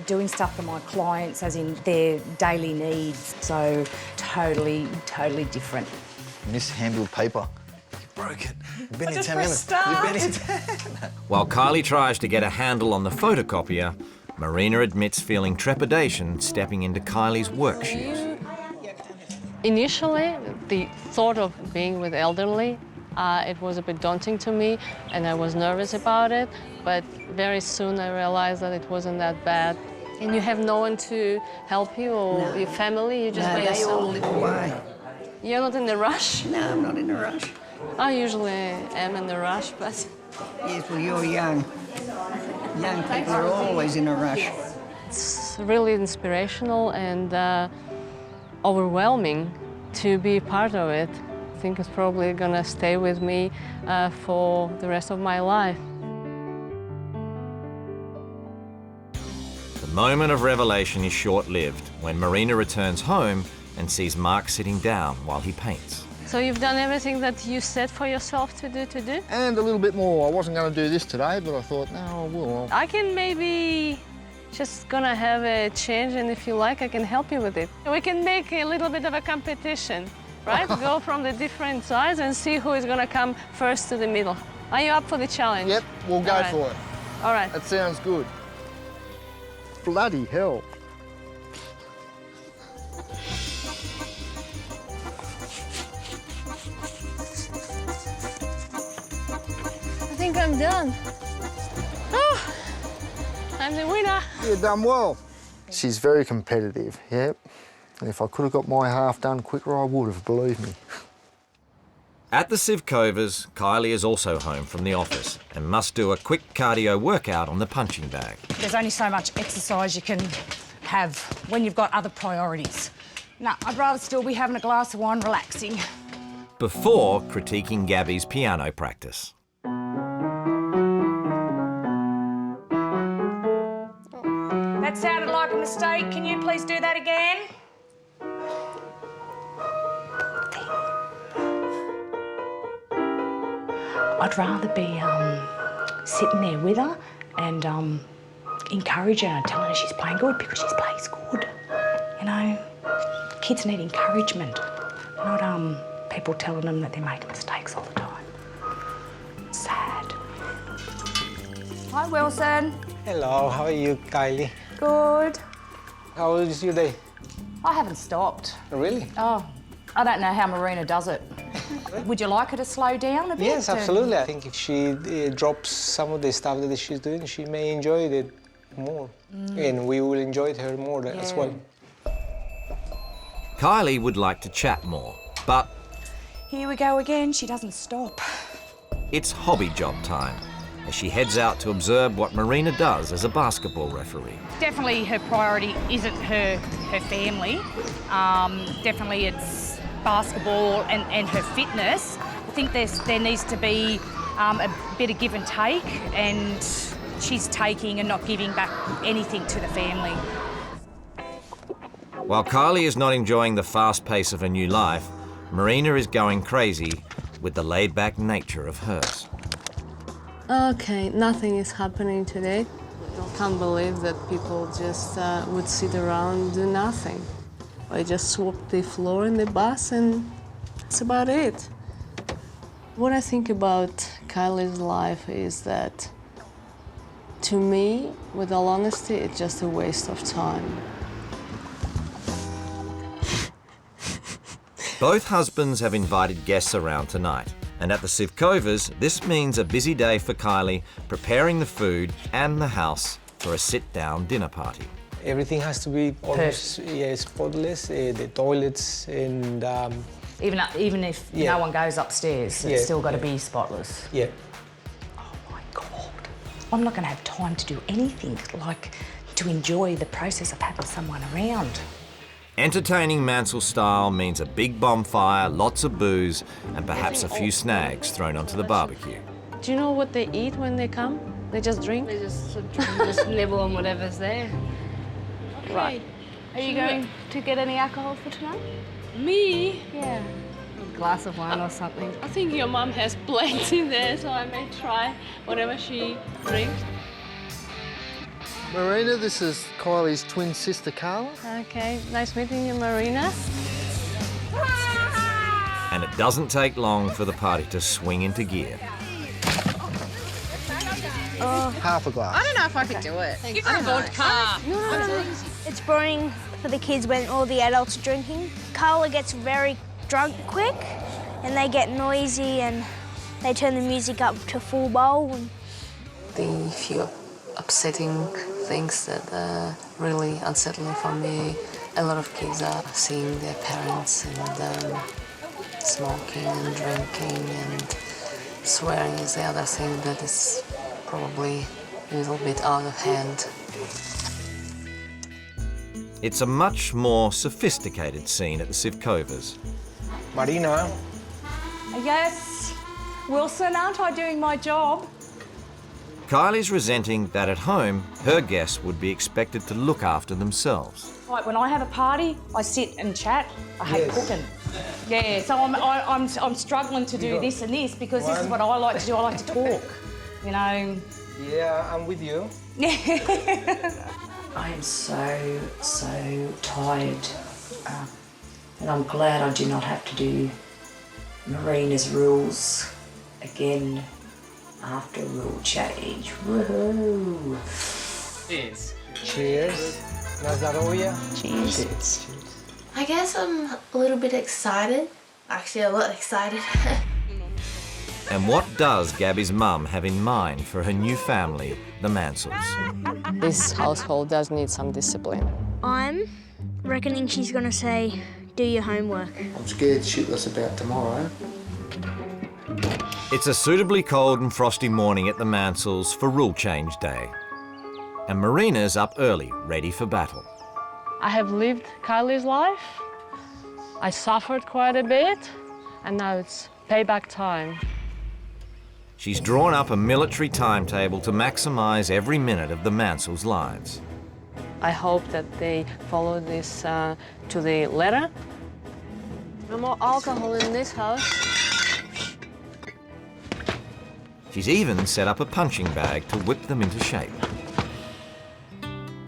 Speaker 17: doing stuff for my clients, as in their daily needs. So totally different.
Speaker 11: Mishandled paper. You broke it. You've been here 10 minutes.
Speaker 17: You've been here
Speaker 11: 10.
Speaker 1: While Kylie tries to get a handle on the photocopier, Marina admits feeling trepidation stepping into Kylie's work shoes.
Speaker 14: Initially, the thought of being with elderly, it was a bit daunting to me and I was nervous about it, but very soon I realized that it wasn't that bad. And you have no one to help you or your family, you just by yourself.
Speaker 19: They all live away.
Speaker 14: You're not in a rush?
Speaker 19: No, I'm not in a rush.
Speaker 14: I usually am in a rush, but...
Speaker 19: Yes, well, you're young. Young people are always in a rush.
Speaker 14: It's really inspirational and overwhelming to be part of it. I think it's probably gonna stay with me for the rest of my life.
Speaker 1: The moment of revelation is short-lived when Marina returns home and sees Mark sitting down while he paints.
Speaker 14: So you've done everything that you set for yourself to do?
Speaker 12: And a little bit more. I wasn't going to do this today, but I thought, no, I will.
Speaker 14: I can maybe just gonna have a change, and if you like, I can help you with it. We can make a little bit of a competition, right? Go from the different sides and see who is gonna come first to the middle. Are you up for the challenge?
Speaker 12: Yep, we'll go for it.
Speaker 14: All right.
Speaker 12: That sounds good. Bloody hell.
Speaker 14: I think I'm done. Oh, I'm the winner.
Speaker 12: You've done well. She's very competitive, yep. And if I could have got my half done quicker, I would have, believe me.
Speaker 1: At the Takeovers, Kylie is also home from the office and must do a quick cardio workout on the punching bag.
Speaker 17: There's only so much exercise you can have when you've got other priorities. No, I'd rather still be having a glass of wine, relaxing.
Speaker 1: Before critiquing Gabby's piano practice.
Speaker 17: That sounded like a mistake. Can you please do that again? I'd rather be sitting there with her and encourage her, telling her she's playing good because she plays good. You know, kids need encouragement, not people telling them that they're making mistakes all the time. Sad. Hi, Wilson.
Speaker 8: Hello, how are you, Kylie?
Speaker 17: Good.
Speaker 8: How was your day?
Speaker 17: I haven't stopped.
Speaker 8: Really?
Speaker 17: Oh, I don't know how Marina does it. Would you like her to slow down a bit?
Speaker 8: Yes, absolutely. I think if she drops some of the stuff that she's doing, she may enjoy it more. And we will enjoy her more as well.
Speaker 1: Kylie would like to chat more, but
Speaker 17: Here we go again. She doesn't stop.
Speaker 1: it's hobby job time as she heads out to observe what Marina does as a basketball referee.
Speaker 17: Definitely her priority isn't her family. Definitely it's basketball and her fitness. I think there needs to be a bit of give and take, and she's taking and not giving back anything to the family.
Speaker 1: While Kylie is not enjoying the fast pace of a new life, Marina is going crazy with the laid-back nature of hers.
Speaker 14: Okay, nothing is happening today. I can't believe that people just would sit around and do nothing. I just swept the floor in the bus and that's about it. What I think about Kylie's life is that, to me, with all honesty, it's just a waste of time.
Speaker 1: Both husbands have invited guests around tonight, and at the Sivkovers, this means a busy day for Kylie, preparing the food and the house for a sit-down dinner party.
Speaker 8: Everything has to be almost spotless, the toilets and...
Speaker 17: Even if no one goes upstairs, it's still got to be spotless.
Speaker 8: Yeah.
Speaker 17: I'm not going to have time to do anything, like to enjoy the process of having someone around.
Speaker 1: Entertaining Mansell style means a big bonfire, lots of booze, and perhaps a few snags thrown onto the barbecue.
Speaker 14: Do you know what they eat when they come? They just drink?
Speaker 9: They just nibble on whatever's there.
Speaker 15: Okay.
Speaker 14: Right.
Speaker 15: Are you going to get any alcohol for tonight?
Speaker 14: Me?
Speaker 15: Yeah.
Speaker 9: A glass of wine or something.
Speaker 14: I think your mum has plenty there, so I may try whatever she drinks.
Speaker 12: Marina, this is Kylie's twin sister, Carla.
Speaker 14: Okay, nice meeting you, Marina.
Speaker 1: And it doesn't take long for the party to swing into gear.
Speaker 12: Half a glass.
Speaker 2: I don't know if I could do it.
Speaker 9: Give her a vodka.
Speaker 10: No. It's boring for the kids when all the adults are drinking. Carla gets very drunk quick and they get noisy and they turn the music up to full bowl.
Speaker 24: The few upsetting things that are really unsettling for me, a lot of kids are seeing their parents and smoking and drinking, and swearing is the other thing that is probably a little bit out of hand.
Speaker 1: It's a much more sophisticated scene at the Sivkovers.
Speaker 8: Marina.
Speaker 17: Yes, Wilson, aren't I doing my job?
Speaker 1: Kylie's resenting that at home, her guests would be expected to look after themselves.
Speaker 17: Like when I have a party, I sit and chat. I hate cooking. Yeah, so I'm struggling to do this and this because this is what I like to do. I like to talk, you know.
Speaker 8: Yeah, I'm with you.
Speaker 16: I am so tired. And I'm glad I do not have to do Marina's rules again after rule change. Woohoo!
Speaker 8: Cheers. Cheers. Na zdrowie.
Speaker 7: Cheers. I guess I'm a little bit excited. Actually, a lot excited.
Speaker 1: And what does Gabby's mum have in mind for her new family, the Mansells?
Speaker 14: This household does need some discipline.
Speaker 10: I'm reckoning she's gonna say, do your homework.
Speaker 12: I'm scared shitless about tomorrow.
Speaker 1: It's a suitably cold and frosty morning at the Mansells for rule change day. And Marina's up early, ready for battle.
Speaker 14: I have lived Kylie's life. I suffered quite a bit, and now it's payback time.
Speaker 1: She's drawn up a military timetable to maximise every minute of the Mansells' lives.
Speaker 14: I hope that they follow this to the letter. No more alcohol in this house.
Speaker 1: She's even set up a punching bag to whip them into shape.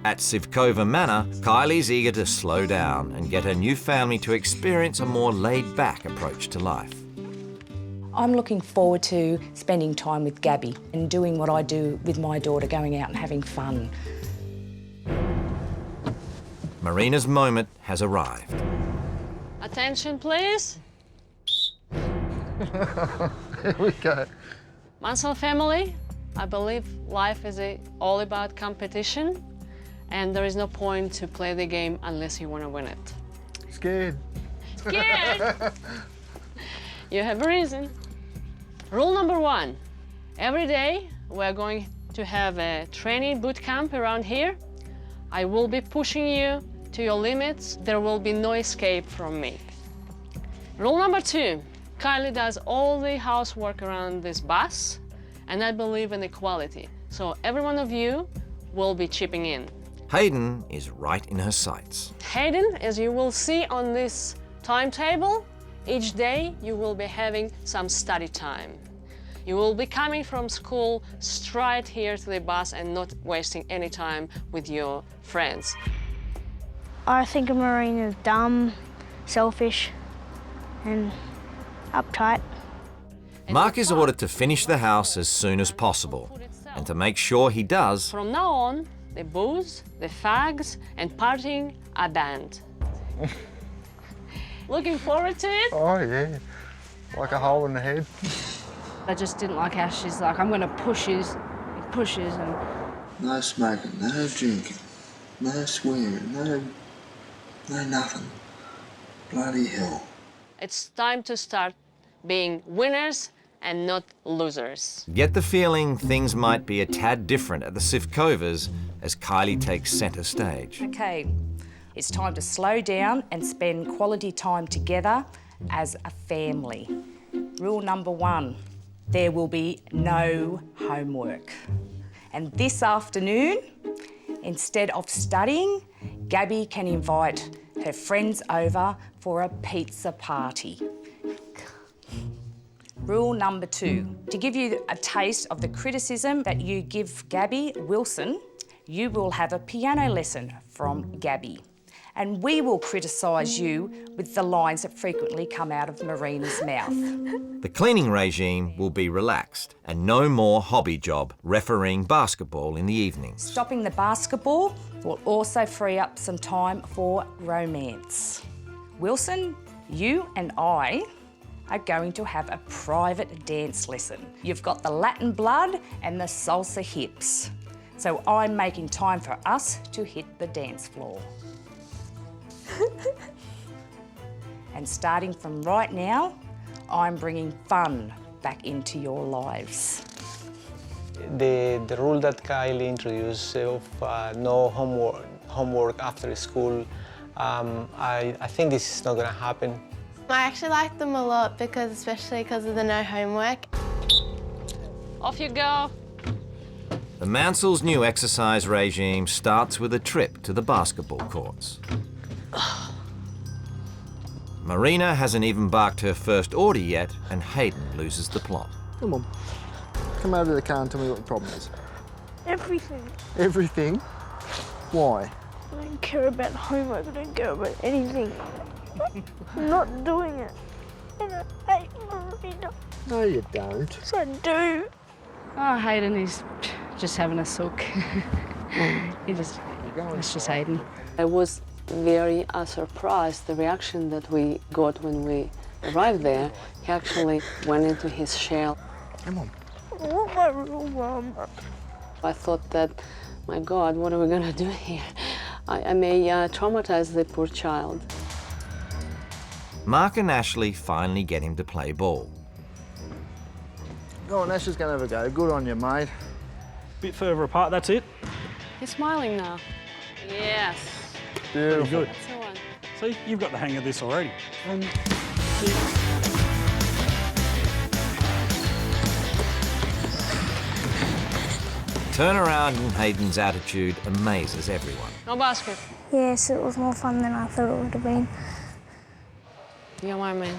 Speaker 1: At Sivkova Manor, Kylie's eager to slow down and get her new family to experience a more laid-back approach to life.
Speaker 17: I'm looking forward to spending time with Gabby and doing what I do with my daughter, going out and having fun.
Speaker 1: Marina's moment has arrived.
Speaker 14: Attention, please.
Speaker 12: Here we go.
Speaker 14: Mansell family, I believe life is all about competition, and there is no point to play the game unless you want to win it.
Speaker 12: Scared.
Speaker 14: Scared? You have a reason. Rule number 1, every day we're going to have a training boot camp around here. I will be pushing you to your limits. There will be no escape from me. Rule number 2, Kylie does all the housework around this bus, and I believe in equality. So every one of you will be chipping in.
Speaker 1: Hayden is right in her sights.
Speaker 14: Hayden, as you will see on this timetable, each day you will be having some study time. You will be coming from school straight here to the bus and not wasting any time with your friends.
Speaker 13: I think Marina's dumb, selfish and uptight.
Speaker 1: Mark is ordered to finish the house as soon as possible. And to make sure he does,
Speaker 14: From now on, the booze, the fags, and partying are banned. Looking forward to it?
Speaker 12: Oh, yeah. Like a hole in the head.
Speaker 2: I just didn't like how she's like, I'm going to push you, pushes, and...
Speaker 6: No smoking, no drinking, no swearing, no nothing. Bloody hell.
Speaker 14: It's time to start being winners and not losers.
Speaker 1: get the feeling things might be a tad different at the Sifkovers as Kylie takes centre stage.
Speaker 17: Okay, it's time to slow down and spend quality time together as a family. Rule number 1, there will be no homework. And this afternoon, instead of studying, Gabby can invite her friends over for a pizza party. Rule number 2, to give you a taste of the criticism that you give Gabby Wilson, you will have a piano lesson from Gabby. And we will criticise you with the lines that frequently come out of Marina's mouth.
Speaker 1: The cleaning regime will be relaxed and no more hobby job refereeing basketball in the evenings.
Speaker 17: Stopping the basketball will also free up some time for romance. Wilson, you and I are going to have a private dance lesson. You've got the Latin blood and the salsa hips. So I'm making time for us to hit the dance floor. And starting from right now, I'm bringing fun back into your lives.
Speaker 8: The rule that Kylie introduced of no homework after school, I think this is not going to happen.
Speaker 7: I actually like them a lot especially because of the no homework.
Speaker 14: Off you go.
Speaker 1: The Mansel's new exercise regime starts with a trip to the basketball courts. Marina hasn't even barked her first order yet, and Hayden loses the plot.
Speaker 12: Come on. Come over to the car and tell me what the problem is.
Speaker 13: Everything.
Speaker 12: Everything? Why?
Speaker 13: I don't care about homework, I don't care about anything. I'm not doing it. And I hate Marina.
Speaker 12: No, you don't.
Speaker 13: Yes, I do.
Speaker 2: Oh, Hayden is just having a sook. It's just Hayden.
Speaker 14: I was very surprised the reaction that we got when we arrived there. He actually went into his shell.
Speaker 12: Come on.
Speaker 13: I want my real mum.
Speaker 14: I thought that, my God, what are we going to do here? I may traumatize the poor child.
Speaker 1: Mark and Ashley finally get him to play ball.
Speaker 12: Go on, Ash is going to have a go. Good on you, mate.
Speaker 20: Bit further apart, that's it.
Speaker 14: He's smiling now. Yes.
Speaker 20: Very good.
Speaker 14: That's the one.
Speaker 20: See, you've got the hang of this already.
Speaker 1: Turnaround in Hayden's attitude amazes everyone.
Speaker 14: No basket.
Speaker 13: Yes, it was more fun than I thought it would have been.
Speaker 14: You're my man.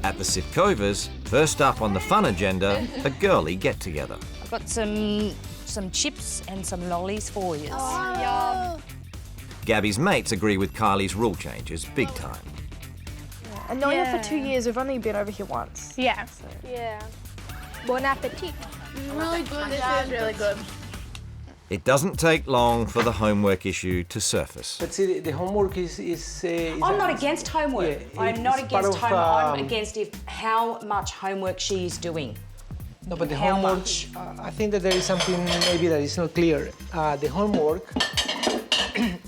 Speaker 1: At the Sifkovers, first up on the fun agenda, a girly get-together.
Speaker 17: I've got some chips and some lollies for you.
Speaker 7: Oh, yum.
Speaker 1: Gabby's mates agree with Kylie's rule changes big time.
Speaker 21: And knowing her for 2 years, we've only been over here once.
Speaker 13: Yeah.
Speaker 21: So.
Speaker 7: Yeah.
Speaker 21: Bon appetit.
Speaker 7: Really good. This is really good.
Speaker 1: It doesn't take long for the homework issue to surface.
Speaker 8: But see, the homework is
Speaker 17: I'm not against homework.
Speaker 8: Yeah,
Speaker 17: I'm not
Speaker 8: it's part
Speaker 17: against
Speaker 8: of,
Speaker 17: homework. I'm against how much homework she is doing.
Speaker 8: No, but the
Speaker 17: How
Speaker 8: homework,
Speaker 17: much?
Speaker 8: I think that there is something maybe that is not clear. The homework,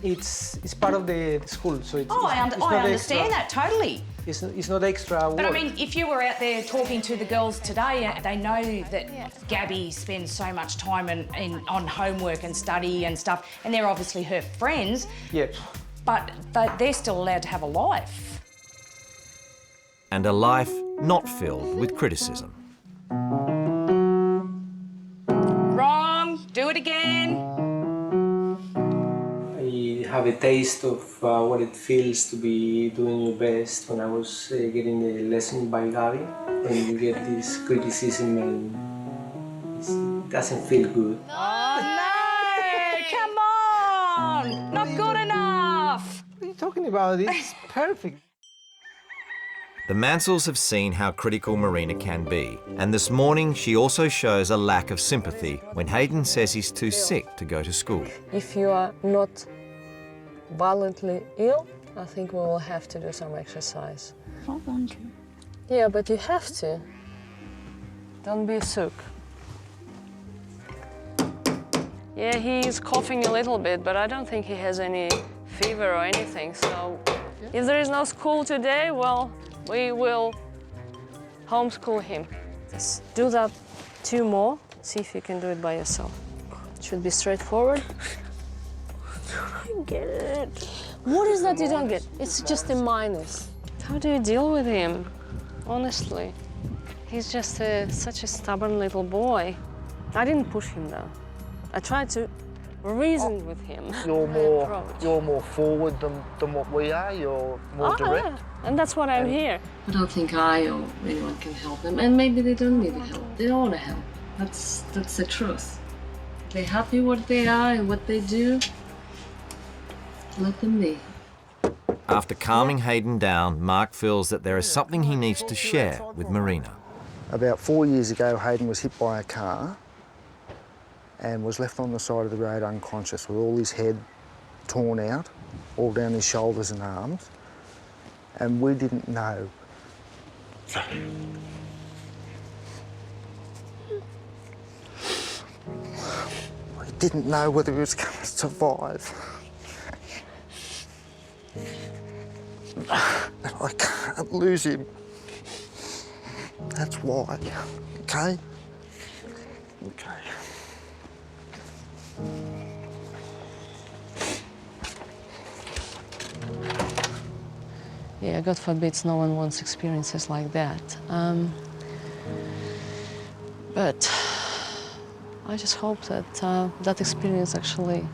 Speaker 8: it's part of the school, so it's,
Speaker 17: Oh,
Speaker 8: it's
Speaker 17: I
Speaker 8: not
Speaker 17: understand
Speaker 8: extra.
Speaker 17: that totally.
Speaker 8: It's not extra work.
Speaker 17: But I mean, if you were out there talking to the girls today, they know that Gabby spends so much time on homework and study and stuff, and they're obviously her friends.
Speaker 8: Yeah.
Speaker 17: But they're still allowed to have a life.
Speaker 1: And a life not filled with criticism.
Speaker 17: Wrong. Do it again.
Speaker 8: I have a taste of what it feels to be doing your best when I was getting the lesson by Gabby. When you get this criticism and it doesn't feel good.
Speaker 17: Oh, no!
Speaker 14: on! Not good enough!
Speaker 8: What are you talking about? It's perfect.
Speaker 1: The Mansells have seen how critical Marina can be, and this morning she also shows a lack of sympathy when Hayden says he's too sick to go to school.
Speaker 14: If you are not violently ill, I think we will have to do some exercise.
Speaker 13: I want to.
Speaker 14: Yeah, but you have to. Don't be sook. Yeah, he's coughing a little bit, but I don't think he has any fever or anything, so if there is no school today, well, we will homeschool him. Just do that 2 more, see if you can do it by yourself. Should be straightforward.
Speaker 13: I don't get it.
Speaker 14: What is that you don't get? It's just a minus. How do you deal with him? Honestly, he's just such a stubborn little boy. I didn't push him though. I tried to reason with him.
Speaker 12: You're more forward than what we are. You're more direct.
Speaker 14: Yeah. And that's what I'm here. I don't think I or anyone can help them, and maybe they don't need help. They don't want to help. That's the truth. They're happy what they are and what they do. Let them be.
Speaker 1: After calming Hayden down, Mark feels that there is something he needs to share with Marina.
Speaker 12: About 4 years ago, Hayden was hit by a car and was left on the side of the road unconscious with all his head torn out, all down his shoulders and arms. And we didn't know. We didn't know whether he was going to survive. And I can't lose him. That's why, okay? Okay.
Speaker 14: Yeah, God forbid no one wants experiences like that. But I just hope that that experience actually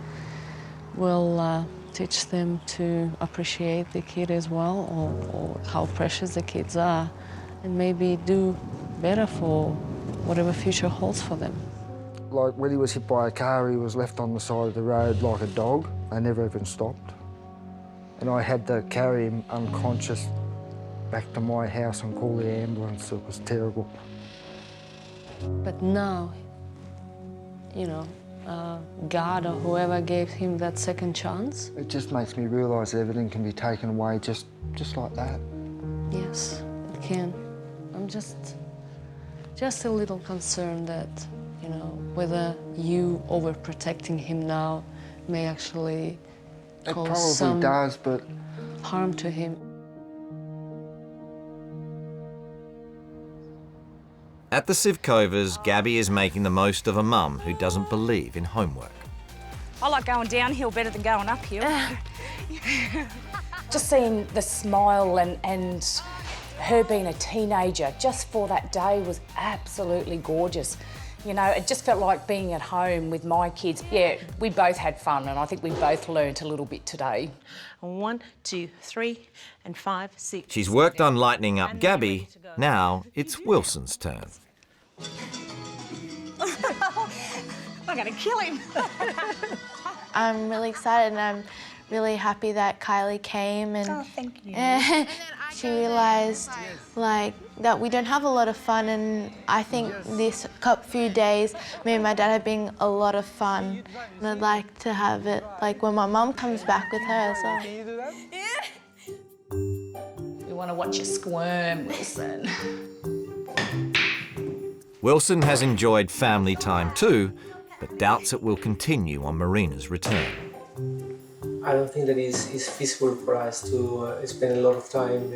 Speaker 14: will teach them to appreciate the kid as well, or how precious the kids are, and maybe do better for whatever future holds for them.
Speaker 12: Like when he was hit by a car, he was left on the side of the road like a dog. They never even stopped. And I had to carry him unconscious back to my house and call the ambulance. It was terrible.
Speaker 14: But now, you know, God or whoever gave him that second chance.
Speaker 12: It just makes me realise everything can be taken away just like that.
Speaker 14: Yes, it can. I'm just a little concerned that, you know, whether you overprotecting him now may actually cause some
Speaker 12: does, but
Speaker 14: harm to him.
Speaker 1: At the Sivkovers, Gabby is making the most of a mum who doesn't believe in homework.
Speaker 17: I like going downhill better than going uphill. Just seeing the smile and her being a teenager just for that day was absolutely gorgeous. You know, it just felt like being at home with my kids. Yeah, we both had fun, and I think we both learnt a little bit today.
Speaker 4: 1, 2, 3, and 5, 6.
Speaker 1: She's worked on lightening up Gabby. Now it's Wilson's turn.
Speaker 17: I'm going to kill him.
Speaker 7: I'm really excited, and I'm really happy that Kylie came, and
Speaker 17: oh, thank you.
Speaker 7: She realised that we don't have a lot of fun, and I think this few days me and my dad have been a lot of fun, and I'd like to have it like when my mum comes back with her as well.
Speaker 17: Can you do that? Yeah. We want to watch you squirm, Wilson.
Speaker 1: Wilson has enjoyed family time too, but doubts it will continue on Marina's return.
Speaker 8: I don't think that it's feasible for us to spend a lot of time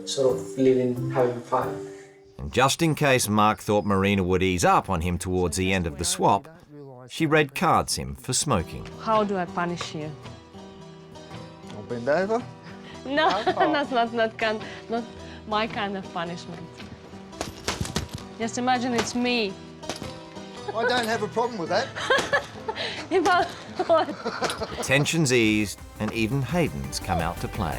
Speaker 8: sort of living, having fun.
Speaker 1: And just in case Mark thought Marina would ease up on him towards the end of the swap, she red cards him for smoking.
Speaker 14: How do I punish you?
Speaker 12: I'll bend over.
Speaker 14: No, that's not my kind of punishment. Just imagine it's me.
Speaker 12: I don't have a problem with that.
Speaker 1: Tensions eased, and even Hayden's come out to play.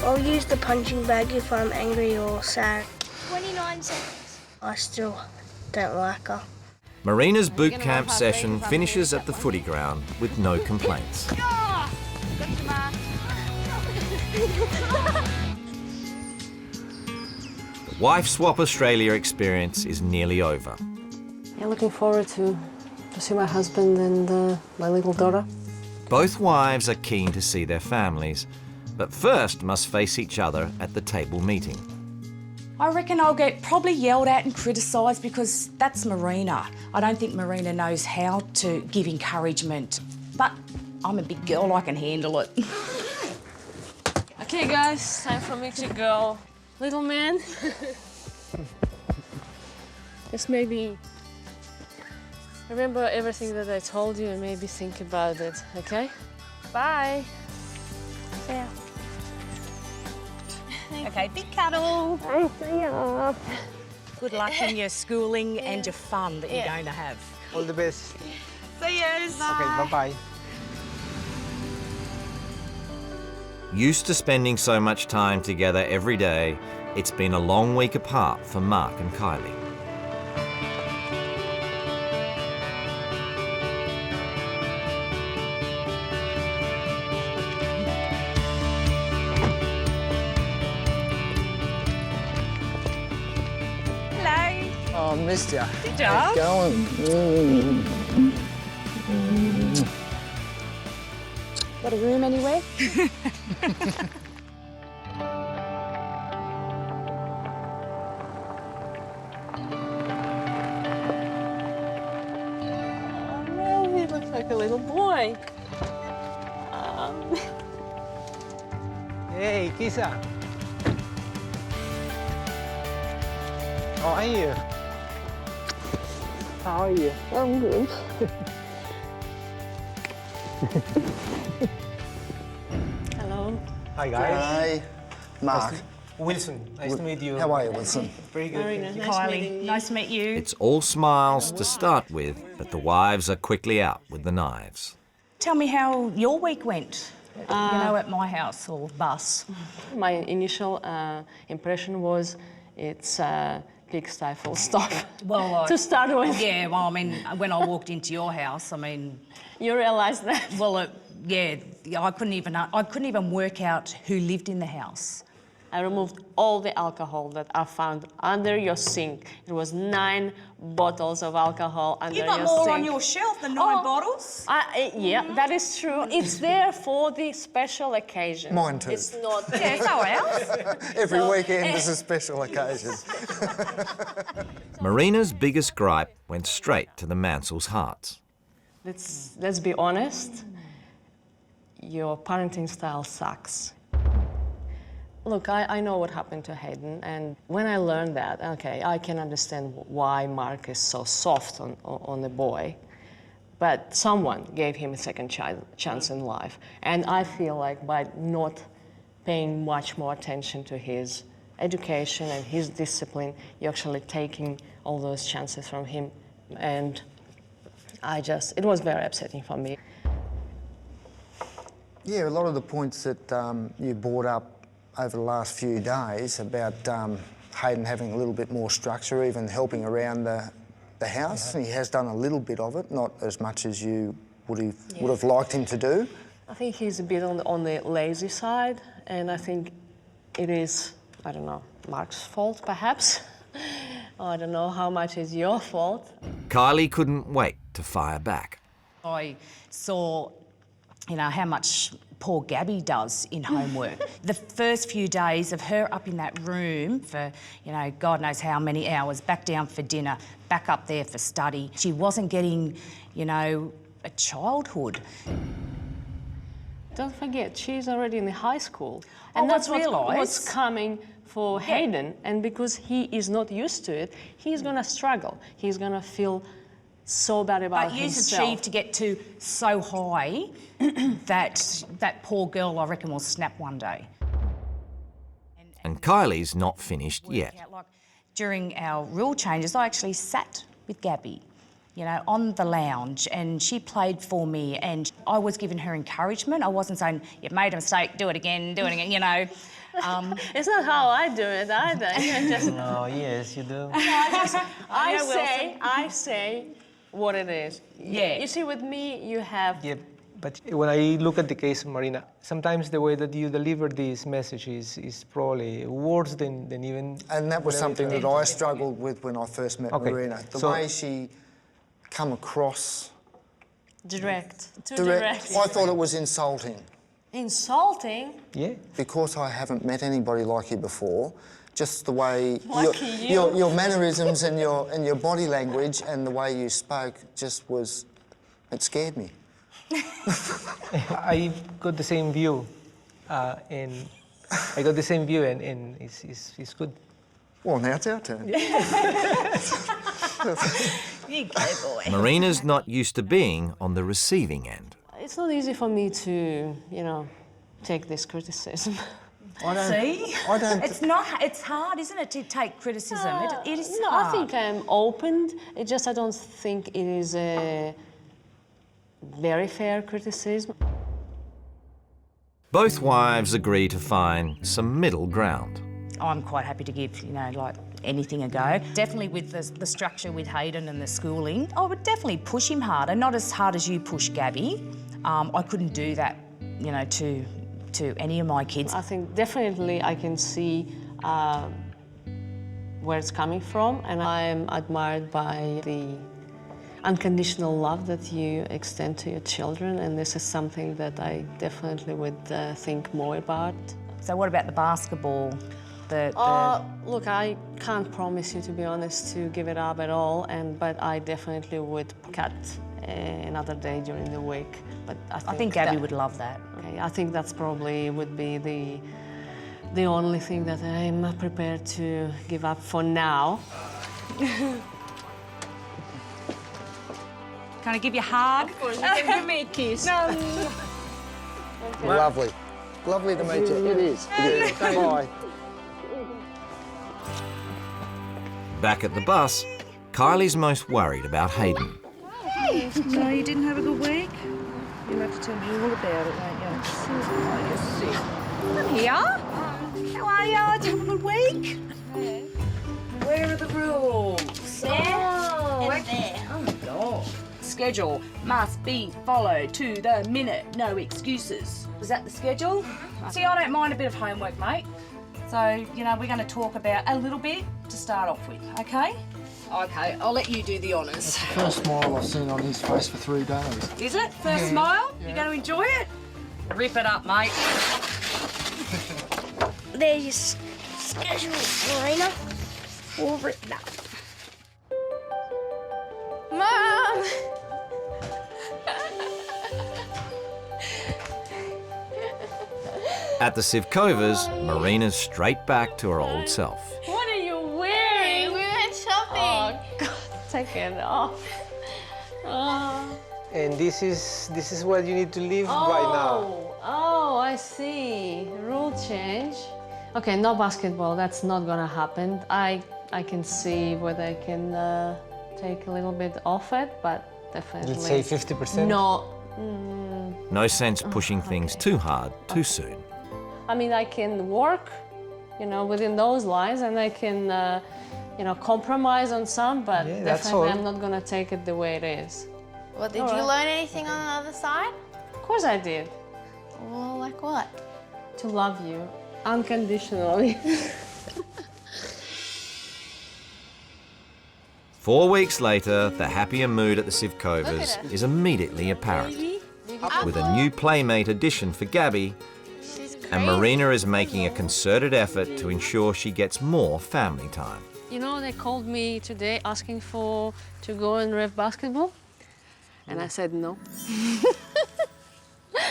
Speaker 13: I'll use the punching bag if I'm angry or sad.
Speaker 10: 29 seconds. I still don't like her.
Speaker 1: Marina's boot camp session finishes at the footy ground with no complaints. The Wife Swap Australia experience is nearly over.
Speaker 14: Yeah, looking forward to see my husband and my little daughter.
Speaker 1: Both wives are keen to see their families, but first must face each other at the table meeting.
Speaker 17: I reckon I'll get probably yelled at and criticised because that's Marina. I don't think Marina knows how to give encouragement, but I'm a big girl, I can handle it.
Speaker 14: Okay, guys, time for me to go. Little man, just maybe remember everything that I told you and maybe think about it, okay? Bye.
Speaker 17: Yeah. Okay, big cuddle. Good luck in your schooling and your fun that you're going to have.
Speaker 8: All the best.
Speaker 17: See yous.
Speaker 8: Okay, bye-bye.
Speaker 1: Used to spending so much time together every day, it's been a long week apart for Mark and Kylie.
Speaker 11: Oh, I missed you.
Speaker 17: Good job.
Speaker 11: Going.
Speaker 17: Got a room anywhere?
Speaker 14: Oh, he looks like a little boy.
Speaker 8: Hey, Kisa. How are you? How are you?
Speaker 14: I'm good. Hello.
Speaker 8: Hi, guys.
Speaker 11: Hi, Mark.
Speaker 8: Wilson, nice to meet you.
Speaker 11: How are you, Wilson?
Speaker 8: Very good.
Speaker 14: Marina, nice
Speaker 17: Kylie,
Speaker 14: meeting you.
Speaker 17: nice to meet you.
Speaker 1: It's all smiles to start with, but the wives are quickly out with the knives.
Speaker 17: Tell me how your week went. You know, at my house or bus.
Speaker 14: My initial impression was it's pigsty full stop.
Speaker 17: Well,
Speaker 14: to start with.
Speaker 17: Yeah, well, I mean, when I walked into your house, I mean...
Speaker 14: You realised that?
Speaker 17: Well, yeah, I couldn't even work out who lived in the house.
Speaker 14: I removed all the alcohol that I found under your sink. It was 9 bottles of alcohol under your sink.
Speaker 17: You got more on your shelf than 9 bottles?
Speaker 14: Yeah, that is true. It's there for the special occasion.
Speaker 11: Mine too.
Speaker 14: It's not...
Speaker 17: Yeah, so else.
Speaker 11: Every weekend is a special occasion.
Speaker 1: Marina's biggest gripe went straight to the Mansells' hearts.
Speaker 14: Let's be honest. Your parenting style sucks. Look, I know what happened to Hayden, and when I learned that, okay, I can understand why Mark is so soft on the boy, but someone gave him a second chance in life, and I feel like by not paying much more attention to his education and his discipline, you're actually taking all those chances from him, and it was very upsetting for me.
Speaker 12: Yeah, a lot of the points that you brought up over the last few days about Hayden having a little bit more structure, even helping around the house. Yeah. He has done a little bit of it, not as much as you would have liked him to do.
Speaker 14: I think he's a bit on the lazy side, and I think it is, I don't know, Mark's fault perhaps. I don't know how much is your fault.
Speaker 1: Kylie couldn't wait to fire back.
Speaker 17: I saw, you know, how much poor Gabby does in homework. The first few days of her up in that room for, you know, God knows how many hours, back down for dinner, back up there for study. She wasn't getting, you know, a childhood.
Speaker 14: Don't forget, she's already in the high school.
Speaker 17: Oh,
Speaker 14: And that's
Speaker 17: realise.
Speaker 14: what's coming for Hayden. And because he is not used to it, he's gonna struggle. He's gonna feel so bad about himself.
Speaker 17: But you've achieved to get to so high that poor girl, I reckon, will snap one day.
Speaker 1: And Kylie's not finished yet.
Speaker 17: Like, during our rule changes, I actually sat with Gabby, you know, on the lounge, and she played for me, and I was giving her encouragement. I wasn't saying, you've made a mistake, do it again, you know.
Speaker 14: It's not how I do it either. You just...
Speaker 8: No, yes, you do.
Speaker 14: I say what it is.
Speaker 17: Yeah.
Speaker 14: You see, with me, you have...
Speaker 8: Yeah, but when I look at the case of Marina, sometimes the way that you deliver these messages is probably worse than even...
Speaker 12: And that was something that I struggled with when I first met Marina. The way she come across...
Speaker 14: Direct.
Speaker 12: I thought it was insulting.
Speaker 14: Insulting?
Speaker 8: Yeah.
Speaker 12: Because I haven't met anybody like you before, just the way
Speaker 14: you.
Speaker 12: your mannerisms and your body language and the way you spoke just was, it scared me.
Speaker 8: I got the same view, and it's good.
Speaker 12: Well, now it's our turn.
Speaker 17: You go, boy.
Speaker 1: Marina's not used to being on the receiving end.
Speaker 14: It's not easy for me to, you know, take this criticism.
Speaker 17: See? It's hard, isn't it, to take criticism? It is
Speaker 14: no,
Speaker 17: hard.
Speaker 14: I think I'm open. It's just I don't think it is a very fair criticism.
Speaker 1: Both wives agree to find some middle ground.
Speaker 17: I'm quite happy to give, you know, like anything a go. Definitely with the structure with Hayden and the schooling, I would definitely push him harder, not as hard as you push Gabby. I couldn't do that, you know, to any of my kids.
Speaker 14: I think definitely I can see where it's coming from, and I'm admired by the unconditional love that you extend to your children, and this is something that I definitely would think more about.
Speaker 17: So what about the basketball?
Speaker 14: Look, I can't promise you, to be honest, to give it up at all, but I definitely would cut another day during the week. But I think
Speaker 17: Gabby would love that.
Speaker 14: Okay, I think that's probably would be the only thing that I'm prepared to give up for now.
Speaker 17: Can I give you a hug?
Speaker 14: Of course, you can give me a kiss.
Speaker 17: No.
Speaker 14: Okay.
Speaker 12: Lovely. Lovely to meet you. It is. Bye.
Speaker 1: Back at the bus, Kylie's most worried about Hayden.
Speaker 13: No, you didn't have a good week? You'll have to tell me all about it, won't you? Oh, you're sick.
Speaker 17: I'm here. How are you? Did you have a good week? Where are the rules?
Speaker 10: There and there.
Speaker 17: Oh, my God. Schedule must be followed to the minute. No excuses. Was that the schedule? See, I don't mind a bit of homework, mate. So, you know, we're going to talk about a little bit to start off with, okay? Okay, I'll let you do the honours.
Speaker 12: It's the first smile I've seen on his face for 3 days.
Speaker 17: Is it? First smile? Yeah. You're going to enjoy it? Rip it up, mate.
Speaker 10: There's your schedule, Marina. All written up. Mom!
Speaker 1: At the Sivkovas, Marina's straight back to her old self.
Speaker 14: What are you wearing?
Speaker 10: We went shopping.
Speaker 14: Oh, God, take it off.
Speaker 8: And this is what you need to live by now.
Speaker 14: Oh, I see. Rule change. Okay, no basketball. That's not gonna happen. I can see whether I can take a little bit off it, but definitely.
Speaker 8: Let's say 50%.
Speaker 14: No.
Speaker 1: No sense pushing things too hard too soon.
Speaker 14: I mean, I can work, you know, within those lines, and I can, you know, compromise on some, but definitely I'm not gonna take it the way it is.
Speaker 7: Well, did you learn anything on the other side?
Speaker 14: Of course I did.
Speaker 7: Well, like what?
Speaker 14: To love you unconditionally.
Speaker 1: 4 weeks later, the happier mood at the Sivkovas is immediately apparent. With a new playmate addition for Gabby, and Marina is making a concerted effort to ensure she gets more family time.
Speaker 14: You know, they called me today asking to go and ref basketball, and I said no.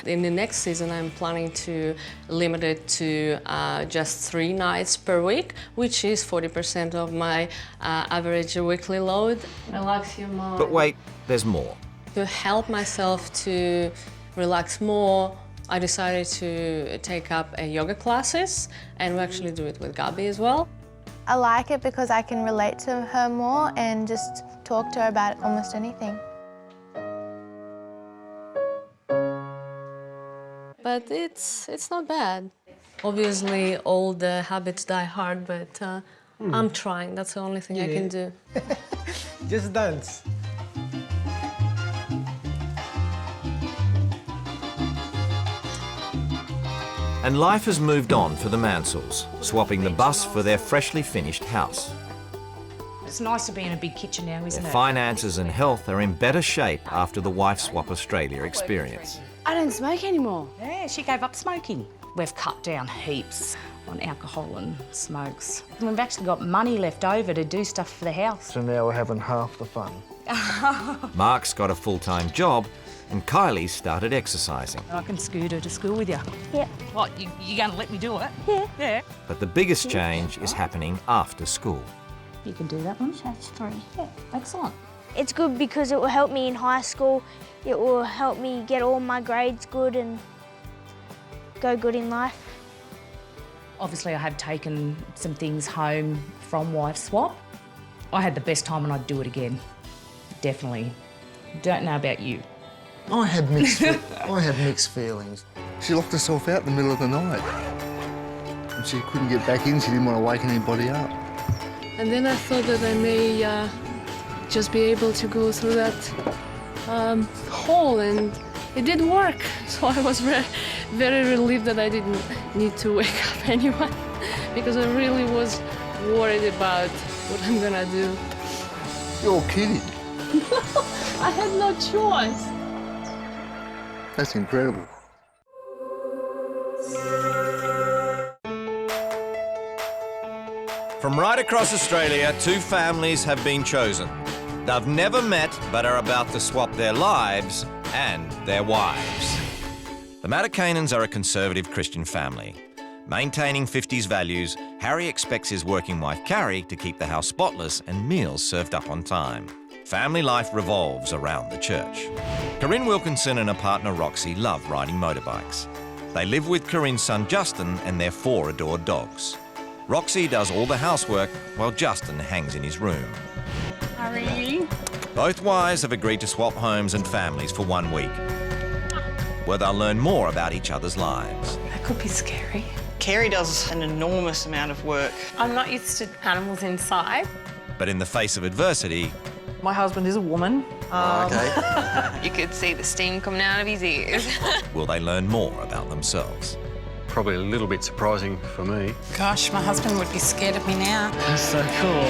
Speaker 14: In the next season, I'm planning to limit it to just 3 nights per week, which is 40% of my average weekly load. Relax your mind.
Speaker 1: But wait, there's more.
Speaker 14: To help myself to relax more, I decided to take up yoga classes, and we actually do it with Gabi as well.
Speaker 7: I like it because I can relate to her more and just talk to her about almost anything.
Speaker 14: but it's not bad. Obviously, all the habits die hard, but I'm trying. That's the only thing I can do.
Speaker 8: Just dance.
Speaker 1: And life has moved on for the Mansells, swapping the bus for their freshly finished house.
Speaker 17: It's nice to be in a big kitchen now, isn't
Speaker 1: Their
Speaker 17: it?
Speaker 1: finances and health are in better shape after the Wife Swap Australia experience.
Speaker 17: I don't smoke anymore. Yeah, she gave up smoking. We've cut down heaps on alcohol and smokes. And we've actually got money left over to do stuff for the house.
Speaker 12: So now we're having half the fun.
Speaker 1: Mark's got a full-time job and Kylie started exercising.
Speaker 17: I can scoot her to school with you.
Speaker 10: Yeah.
Speaker 17: What, you going to let me do it? Yeah. Yeah.
Speaker 1: But the biggest change is happening after school.
Speaker 17: You can do that one.
Speaker 10: That's 3.
Speaker 17: Yeah, excellent.
Speaker 13: It's good because it will help me in high school. It will help me get all my grades good and go good in life.
Speaker 17: Obviously, I have taken some things home from Wife Swap. I had the best time and I'd do it again. Definitely. Don't know about you.
Speaker 12: I had mixed feelings. She locked herself out in the middle of the night. And she couldn't get back in. She didn't want to wake anybody up.
Speaker 3: And then I thought that I may just be able to go through that hole, and it did work. So I was very, very relieved that I didn't need to wake up anyone, because I really was worried about what I'm gonna do.
Speaker 12: You're kidding.
Speaker 3: I had no choice.
Speaker 12: That's incredible.
Speaker 1: From right across Australia, 2 families have been chosen. They've never met, but are about to swap their lives and their wives. The Matakanens are a conservative Christian family. Maintaining 50s values, Harry expects his working wife Carrie to keep the house spotless and meals served up on time. Family life revolves around the church. Corinne Wilkinson and her partner Roxy love riding motorbikes. They live with Corinne's son Justin and their 4 adored dogs. Roxy does all the housework while Justin hangs in his room.
Speaker 15: Harry.
Speaker 1: Both wives have agreed to swap homes and families for 1 week, where they'll learn more about each other's lives.
Speaker 15: That could be scary.
Speaker 5: Carrie does an enormous amount of work.
Speaker 15: I'm not used to animals inside.
Speaker 1: But in the face of adversity,
Speaker 5: My husband is a woman.
Speaker 18: You could see the steam coming out of his ears.
Speaker 1: will they learn more about themselves?
Speaker 22: Probably a little bit surprising for me.
Speaker 15: Gosh, my husband would be scared of me now.
Speaker 22: That's so cool.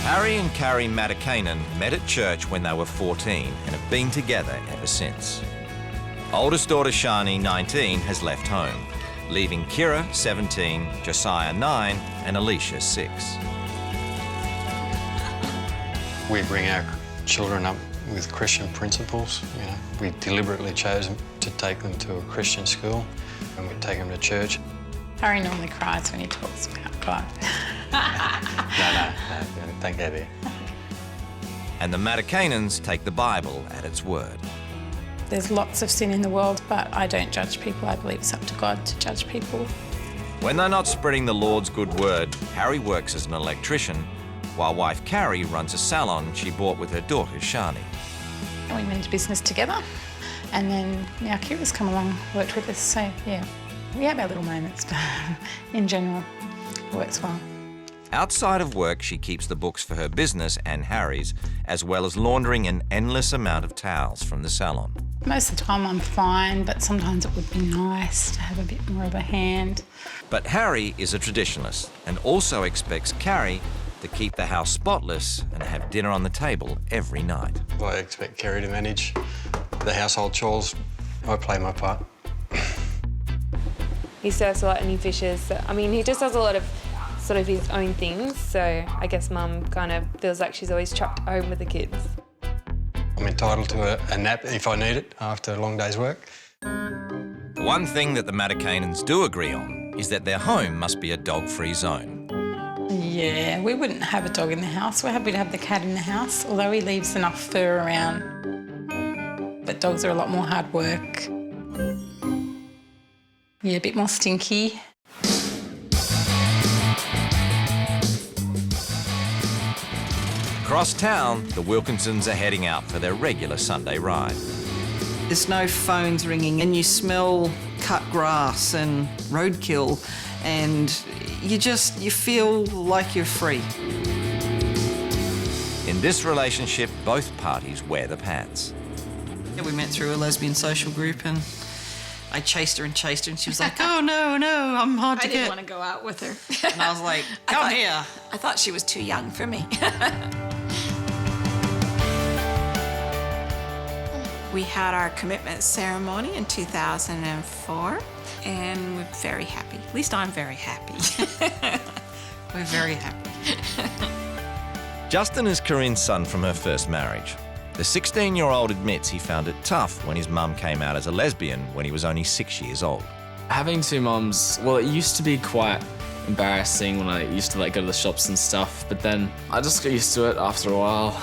Speaker 1: Harry and Carrie Matakanen met at church when they were 14 and have been together ever since. Oldest daughter Shani, 19, has left home, leaving Kira, 17, Josiah, 9, and Alicia, 6.
Speaker 22: We bring our children up with Christian principles. You know, we deliberately chose to take them to a Christian school, and we take them to church.
Speaker 15: Harry normally cries when he talks about God.
Speaker 22: No, don't go there.
Speaker 1: And the Matakanens take the Bible at its word.
Speaker 15: There's lots of sin in the world, but I don't judge people. I believe it's up to God to judge people.
Speaker 1: When they're not spreading the Lord's good word, Harry works as an electrician, while wife Carrie runs a salon she bought with her daughter Shani.
Speaker 15: We went into business together, and then now Kira's come along, worked with us, so yeah. We have our little moments, but in general, it works well.
Speaker 1: Outside of work, she keeps the books for her business and Harry's, as well as laundering an endless amount of towels from the salon.
Speaker 15: Most of the time I'm fine, but sometimes it would be nice to have a bit more of a hand.
Speaker 1: But Harry is a traditionalist and also expects Carrie to keep the house spotless and have dinner on the table every night.
Speaker 22: I expect Carrie to manage the household chores. I play my part.
Speaker 23: He surfs a lot and he fishes. So, I mean, he just does a lot of sort of his own things, so I guess Mum kind of feels like she's always chucked home with the kids.
Speaker 22: I'm entitled to a nap if I need it after a long day's work.
Speaker 1: The one thing that the Matakanens do agree on is that their home must be a dog-free zone.
Speaker 15: Yeah, we wouldn't have a dog in the house. We're happy to have the cat in the house, although he leaves enough fur around. But
Speaker 9: that dogs are a lot more hard work. Yeah, a bit more stinky.
Speaker 1: Across town, the Wilkinsons are heading out for their regular Sunday ride.
Speaker 5: There's no phones ringing and you smell cut grass and roadkill and you feel like you're free.
Speaker 1: In this relationship, both parties wear the pants.
Speaker 5: Yeah, we met through a lesbian social group and I chased her and she was like, oh no, I'm hard to get.
Speaker 9: I didn't want to go out with her.
Speaker 5: And I was like, come here.
Speaker 9: I thought she was too young for me. We had our commitment ceremony in 2004 and we're very happy. At least I'm very happy.
Speaker 5: We're very happy.
Speaker 1: Justin is Corinne's son from her first marriage. The 16-year-old admits he found it tough when his mum came out as a lesbian when he was only 6 years old.
Speaker 16: Having two mums, well, it used to be quite embarrassing when I used to go to the shops and stuff, but then I just got used to it after a while.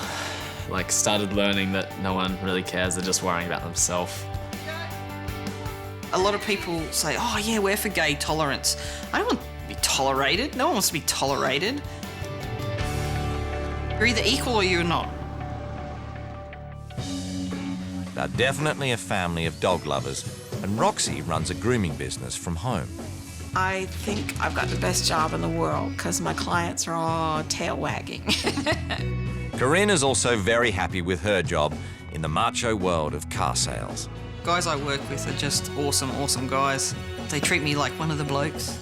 Speaker 16: Started learning that no one really cares, they're just worrying about themselves.
Speaker 5: A lot of people say, oh yeah, we're for gay tolerance. I don't want to be tolerated. No one wants to be tolerated. You're either equal or you're not.
Speaker 1: They're definitely a family of dog lovers, and Roxy runs a grooming business from home.
Speaker 9: I think I've got the best job in the world because my clients are all tail wagging.
Speaker 1: Corinne is also very happy with her job in the macho world of car sales.
Speaker 5: Guys I work with are just awesome guys. They treat me like one of the blokes,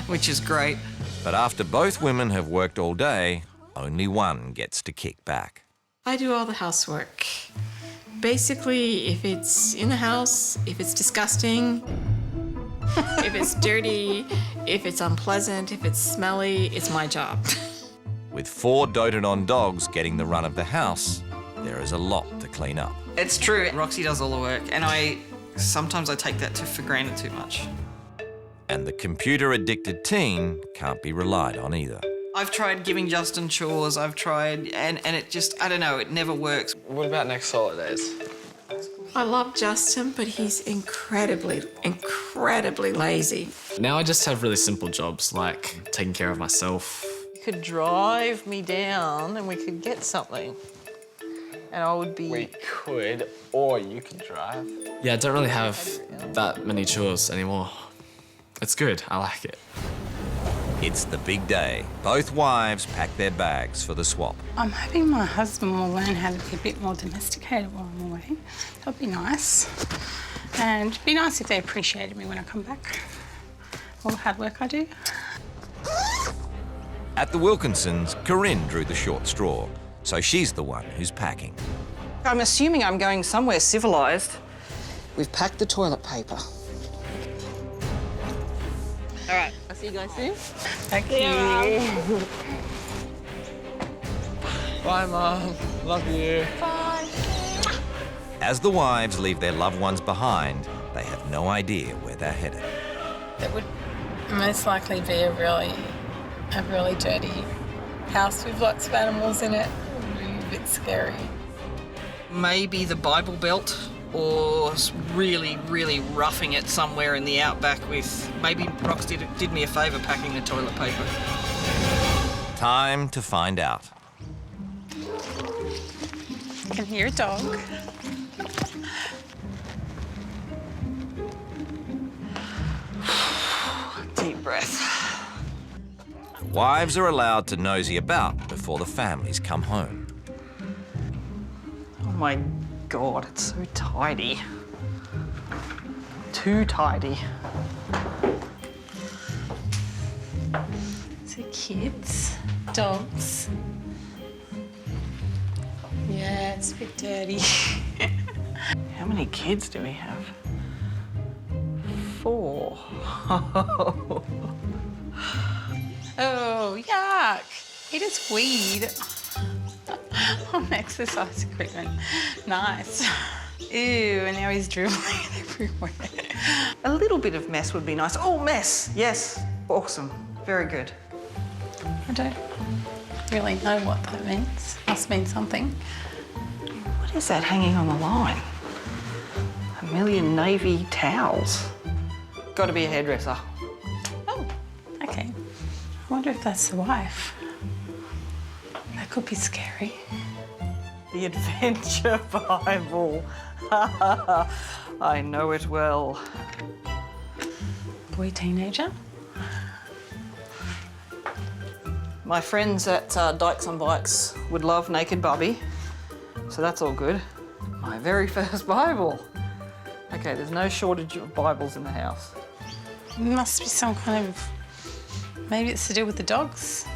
Speaker 5: which is great.
Speaker 1: But after both women have worked all day, only one gets to kick back.
Speaker 9: I do all the housework. Basically, if it's in the house, if it's disgusting, if it's dirty, if it's unpleasant, if it's smelly, it's my job.
Speaker 1: With 4 doted-on dogs getting the run of the house, there is a lot to clean up.
Speaker 5: It's true. Roxy does all the work, and sometimes I take that for granted too much.
Speaker 1: And the computer-addicted teen can't be relied on either.
Speaker 5: I've tried giving Justin chores, and it just, I don't know, it never works.
Speaker 16: What about next holidays?
Speaker 9: I love Justin, but he's incredibly lazy.
Speaker 16: Now I just have really simple jobs, like taking care of myself.
Speaker 5: You could drive me down and we could get something. And I would be...
Speaker 16: We could, or you could drive. Yeah, I don't really have that many chores anymore. It's good, I like it.
Speaker 1: It's the big day. Both wives pack their bags for the swap.
Speaker 9: I'm hoping my husband will learn how to be a bit more domesticated while I'm away. That'd be nice. And it'd be nice if they appreciated me when I come back. All the hard work I do.
Speaker 1: At the Wilkinsons, Corinne drew the short straw, so she's the one who's packing.
Speaker 5: I'm assuming I'm going somewhere civilised. We've packed the toilet paper. All right, I'll see you guys soon.
Speaker 9: Thank you.
Speaker 16: Bye, Mum. Love you.
Speaker 9: Bye.
Speaker 1: As the wives leave their loved ones behind, they have no idea where they're headed.
Speaker 9: It would most likely be a really dirty house with lots of animals in it. It would be a bit scary.
Speaker 5: Maybe the Bible Belt, or really roughing it somewhere in the outback with... Maybe Rox did me a favour packing the toilet paper.
Speaker 1: Time to find out.
Speaker 9: I can hear a dog.
Speaker 5: Deep breath.
Speaker 1: The wives are allowed to nosy about before the families come home.
Speaker 5: Oh my God, it's so tidy. Too tidy.
Speaker 9: So kids, dogs. Yeah, it's a bit dirty.
Speaker 5: How many kids do we have? 4.
Speaker 9: Oh, yuck. It is weed. On exercise equipment. Nice. Ew, and now he's dribbling everywhere.
Speaker 5: A little bit of mess would be nice. Oh, mess. Yes. Awesome. Very good.
Speaker 9: I don't really know what that means. Must mean something.
Speaker 5: What is that hanging on the line? A million navy towels. Got to be a hairdresser.
Speaker 2: Okay. I wonder if that's the wife. That could be scary.
Speaker 5: The Adventure Bible. I know it well.
Speaker 2: Boy teenager.
Speaker 5: My friends at Dykes on Bikes would love Naked Bubby, so that's all good. My very first Bible. Okay, there's no shortage of Bibles in the house.
Speaker 2: Must be some kind of... Maybe it's to do with the dogs.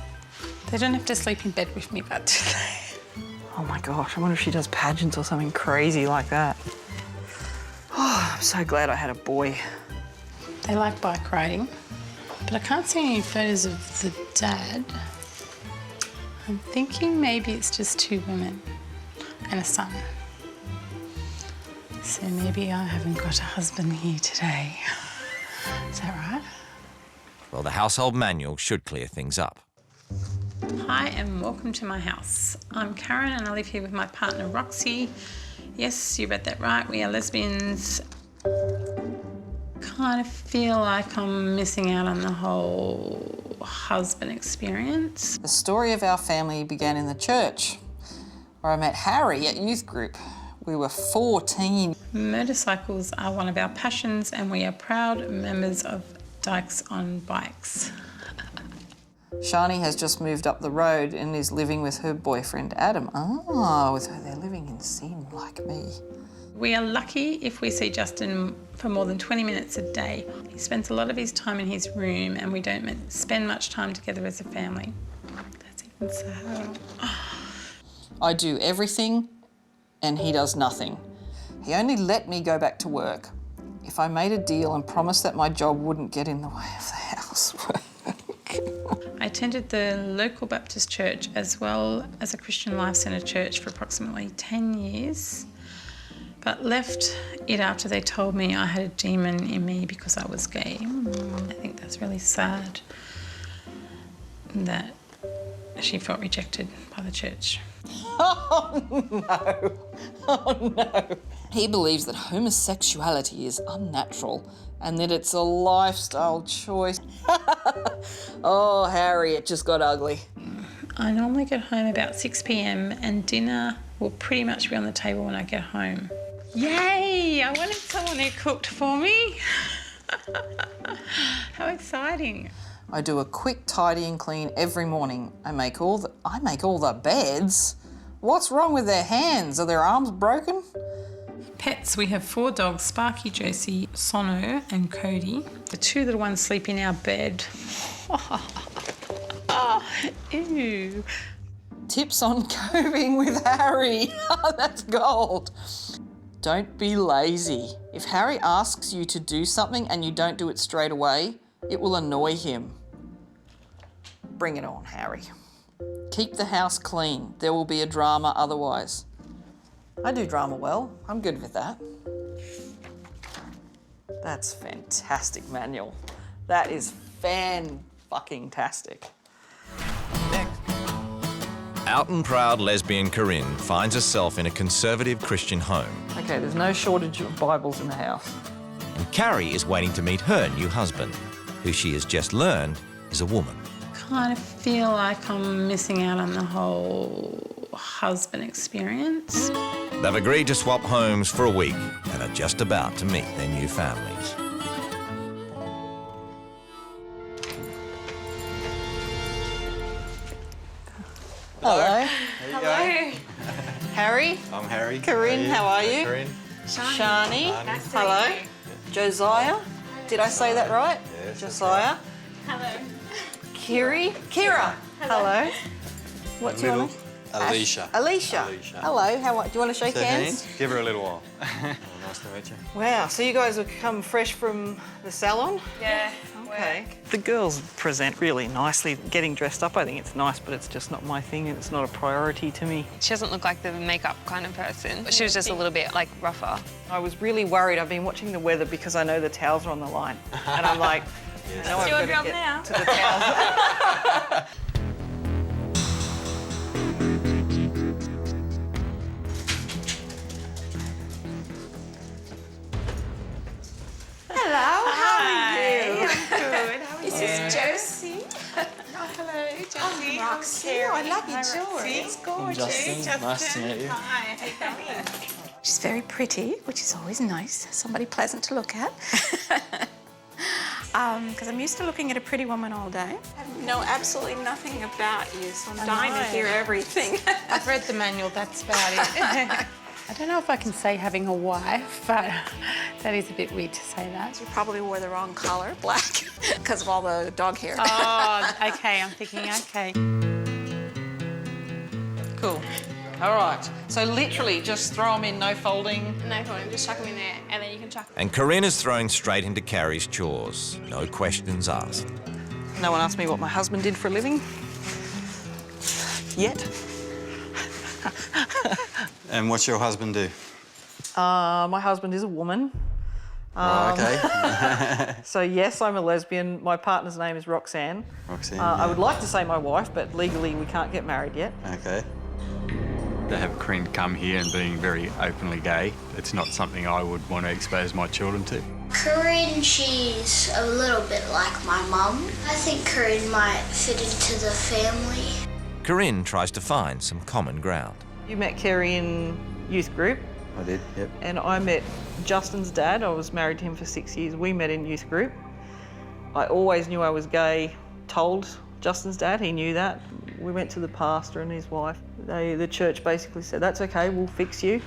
Speaker 2: They don't have to sleep in bed with me, but do they?
Speaker 5: Oh my gosh, I wonder if she does pageants or something crazy like that. Oh, I'm so glad I had a boy.
Speaker 2: They like bike riding, but I can't see any photos of the dad. I'm thinking maybe it's just 2 women and a son. So maybe I haven't got a husband here today. Is that right?
Speaker 1: Well, the household manual should clear things up.
Speaker 2: Hi and welcome to my house. I'm Karen and I live here with my partner Roxy. Yes, you read that right, we are lesbians. Kind of feel like I'm missing out on the whole husband experience.
Speaker 5: The story of our family began in the church, where I met Harry at youth group. We were 14.
Speaker 2: Motorcycles are one of our passions and we are proud members of Dykes on Bikes.
Speaker 5: Shani has just moved up the road and is living with her boyfriend Adam. Ah, with her, they're living in sin like me.
Speaker 2: We are lucky if we see Justin for more than 20 minutes a day. He spends a lot of his time in his room and we don't spend much time together as a family. That's even sad.
Speaker 5: I do everything and he does nothing. He only let me go back to work if I made a deal and promised that my job wouldn't get in the way of the housework.
Speaker 2: I attended the local Baptist church as well as a Christian Life Centre church for approximately 10 years, but left it after they told me I had a demon in me because I was gay. I think that's really sad that she felt rejected by the church.
Speaker 5: Oh no, oh no. He believes that homosexuality is unnatural and that it's a lifestyle choice. Oh, Harry, it just got ugly.
Speaker 2: I normally get home about 6 p.m. and dinner will pretty much be on the table when I get home. Yay! I wanted someone who cooked for me. How exciting.
Speaker 5: I do a quick tidy and clean every morning. I make all the beds. What's wrong with their hands? Are their arms broken?
Speaker 2: Pets, we have 4 dogs, Sparky, Josie, Sono and Cody. The 2 little ones sleep in our bed. Ew.
Speaker 5: Tips on coping with Harry. That's gold. Don't be lazy. If Harry asks you to do something and you don't do it straight away, it will annoy him. Bring it on, Harry. Keep the house clean. There will be a drama otherwise. I do drama well. I'm good with that. That's fantastic manual. That is fan-fucking-tastic.
Speaker 1: Out and proud lesbian Corinne finds herself in a conservative Christian home.
Speaker 5: Okay, there's no shortage of Bibles in the house.
Speaker 1: And Carrie is waiting to meet her new husband, who she has just learned is a woman.
Speaker 2: Kind of feel like I'm missing out on the whole husband experience.
Speaker 1: They've agreed to swap homes for a week and are just about to meet their new families.
Speaker 5: Hello.
Speaker 6: Hello.
Speaker 5: Harry.
Speaker 6: I'm Harry.
Speaker 5: Corinne, how are you?
Speaker 6: Corinne.
Speaker 5: Shani.
Speaker 6: Nice to
Speaker 5: Hello.
Speaker 6: meet
Speaker 5: Josiah. Did I say that right?
Speaker 6: Yes.
Speaker 5: Josiah.
Speaker 15: Hello.
Speaker 5: Kira. Hello. What's your name?
Speaker 6: Alicia.
Speaker 5: Alicia. Hello. Do you want to shake hands?
Speaker 6: Give her a little while. Nice to meet you.
Speaker 5: Wow. So you guys have come fresh from the salon?
Speaker 15: Yeah.
Speaker 5: Okay. The girls present really nicely. Getting dressed up, I think it's nice, but it's just not my thing and it's not a priority to me.
Speaker 18: She doesn't look like the makeup kind of person. She was just a little bit, like, rougher.
Speaker 5: I was really worried. I've been watching the weather because I know the towels are on the line. And I'm like,
Speaker 6: Yes.
Speaker 5: I know I've got to
Speaker 15: job
Speaker 5: get
Speaker 15: now.
Speaker 5: to the towels.
Speaker 2: This is Josie. Hello, Josie. Roxy. I love your jewelry. It's gorgeous.
Speaker 6: Justin, nice to meet you.
Speaker 2: Hi, how you going?
Speaker 19: She's very pretty, which is always nice. Somebody pleasant to look at. Because I'm used to looking at a pretty woman all day. I know absolutely nothing about you, so I'm dying to hear everything.
Speaker 2: I've read the manual, that's about it. I don't know if I can say having a wife, but that is a bit weird to say that.
Speaker 19: You probably wore the wrong colour, black, because of all the dog hair.
Speaker 2: Oh, okay, I'm thinking, okay.
Speaker 5: Cool. All right. So literally just throw them in, no folding.
Speaker 23: No problem, just chuck them in there and then you can chuck them.
Speaker 1: And Corinna's thrown straight into Carrie's chores. No questions asked.
Speaker 5: No one asked me what my husband did for a living. Yet.
Speaker 22: And what's your husband do?
Speaker 5: My husband is a woman.
Speaker 22: Okay.
Speaker 5: So yes, I'm a lesbian. My partner's name is Roxanne.
Speaker 22: Roxanne,
Speaker 5: I
Speaker 22: yeah.
Speaker 5: would like to say my wife, but legally we can't get married yet.
Speaker 22: Okay. To have Corinne come here and being very openly gay, it's not something I would want to expose my children to.
Speaker 10: Corinne, she's a little bit like my mum. I think Corinne might fit into the family.
Speaker 1: Corinne tries to find some common ground.
Speaker 5: You met Kerry in youth group.
Speaker 22: I did, yep.
Speaker 5: And I met Justin's dad. I was married to him for 6 years. We met in youth group. I always knew I was gay, told Justin's dad, he knew that. We went to the pastor and his wife. The church basically said, that's okay, we'll fix you.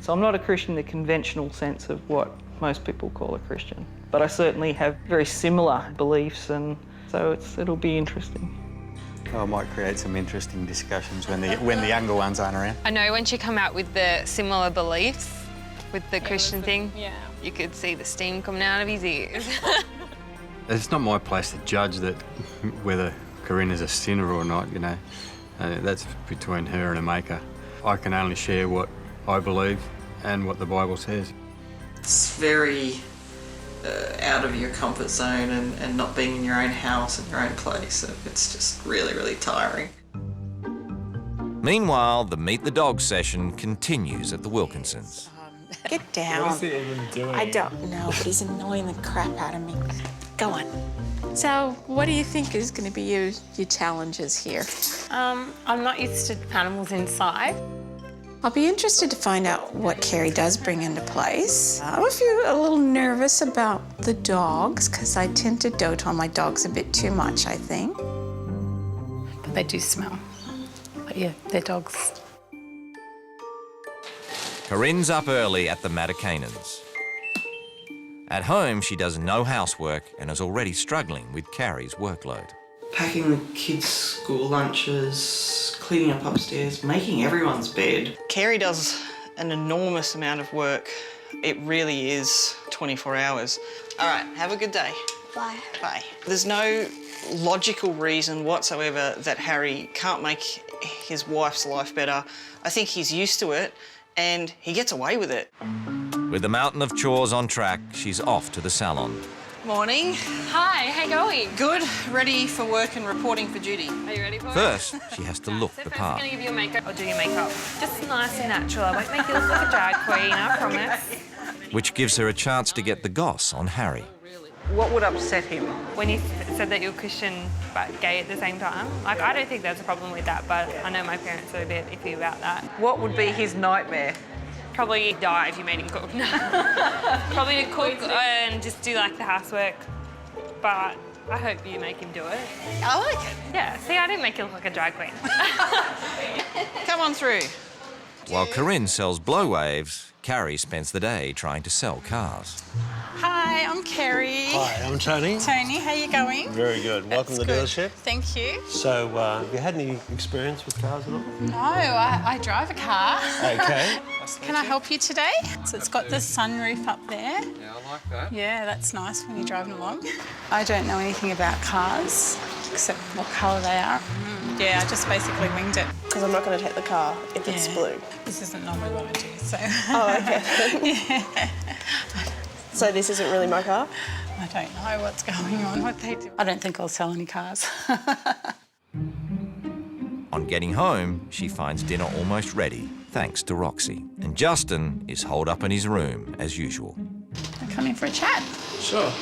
Speaker 5: So I'm not a Christian in the conventional sense of what most people call a Christian, but I certainly have very similar beliefs, and so it'll be interesting.
Speaker 22: I might create some interesting discussions when the younger ones aren't around.
Speaker 18: I know once you come out with the similar beliefs, with the Christian thing, you could see the steam coming out of his ears.
Speaker 22: It's not my place to judge that whether Corinne is a sinner or not, you know. That's between her and her maker. I can only share what I believe and what the Bible says.
Speaker 5: It's very out of your comfort zone and not being in your own house and your own place. It's just really, really tiring.
Speaker 1: Meanwhile, the Meet the Dog session continues at the Wilkinsons.
Speaker 19: Get down.
Speaker 6: What is he even doing?
Speaker 19: I don't know, but he's annoying the crap out of me. Go on. So, what do you think is going to be your challenges here?
Speaker 2: I'm not used to animals inside.
Speaker 19: I'll be interested to find out what Carrie does bring into place. I'm a little nervous about the dogs, because I tend to dote on my dogs a bit too much, I think.
Speaker 2: But they do smell. But yeah, they're dogs.
Speaker 1: Corinne's up early at the Matacanans. At home, she does no housework and is already struggling with Carrie's workload.
Speaker 5: Packing the kids' school lunches, cleaning up upstairs, making everyone's bed. Carrie does an enormous amount of work. It really is 24 hours. All right, have a good day.
Speaker 10: Bye.
Speaker 5: Bye. There's no logical reason whatsoever that Harry can't make his wife's life better. I think he's used to it and he gets away with it.
Speaker 1: With the mountain of chores on track, she's off to the salon.
Speaker 5: Morning.
Speaker 23: Hi, how you going?
Speaker 5: Good, ready for work and reporting for duty.
Speaker 23: Are you ready for it?
Speaker 1: First, she has to look the part.
Speaker 23: I'm going to give you a makeup. I'll do your makeup. Just nice and natural. I won't make you look like a drag queen, I promise.
Speaker 1: Which gives her a chance to get the goss on Harry.
Speaker 5: What would upset him?
Speaker 23: When you said that you're Christian but gay at the same time, like, I don't think there's a problem with that, but I know my parents are a bit iffy about that.
Speaker 5: What would be his nightmare?
Speaker 23: Probably die if you made him cook. Probably to cook and just do like the housework, but I hope you make him do it.
Speaker 5: I like it.
Speaker 23: Yeah, see, I didn't make you look like a drag queen.
Speaker 5: Come on through.
Speaker 1: While Corinne sells blow waves, Carrie spends the day trying to sell cars.
Speaker 2: Hi, I'm Carrie.
Speaker 20: Hi, I'm Tony.
Speaker 2: Tony, how you going?
Speaker 20: Very good. Welcome to the dealership.
Speaker 2: Thank you.
Speaker 20: So, have you had any experience with cars at all?
Speaker 2: No, I drive a car.
Speaker 20: Okay.
Speaker 2: Can I help you today? So it's got the sunroof up there.
Speaker 6: Yeah, I like that.
Speaker 2: Yeah, that's nice when you're driving along. I don't know anything about cars, except what colour they are. Yeah, I just basically winged it.
Speaker 21: Because I'm not going to take the car if it's blue.
Speaker 2: This isn't normally what I do, so...
Speaker 21: Oh, okay.
Speaker 2: Yeah.
Speaker 21: So this isn't really my car?
Speaker 2: I don't know what's going on, what they do. I don't think I'll sell any cars.
Speaker 1: On getting home, she finds dinner almost ready, thanks to Roxy. And Justin is holed up in his room, as usual.
Speaker 2: I'm coming for a chat.
Speaker 6: Sure.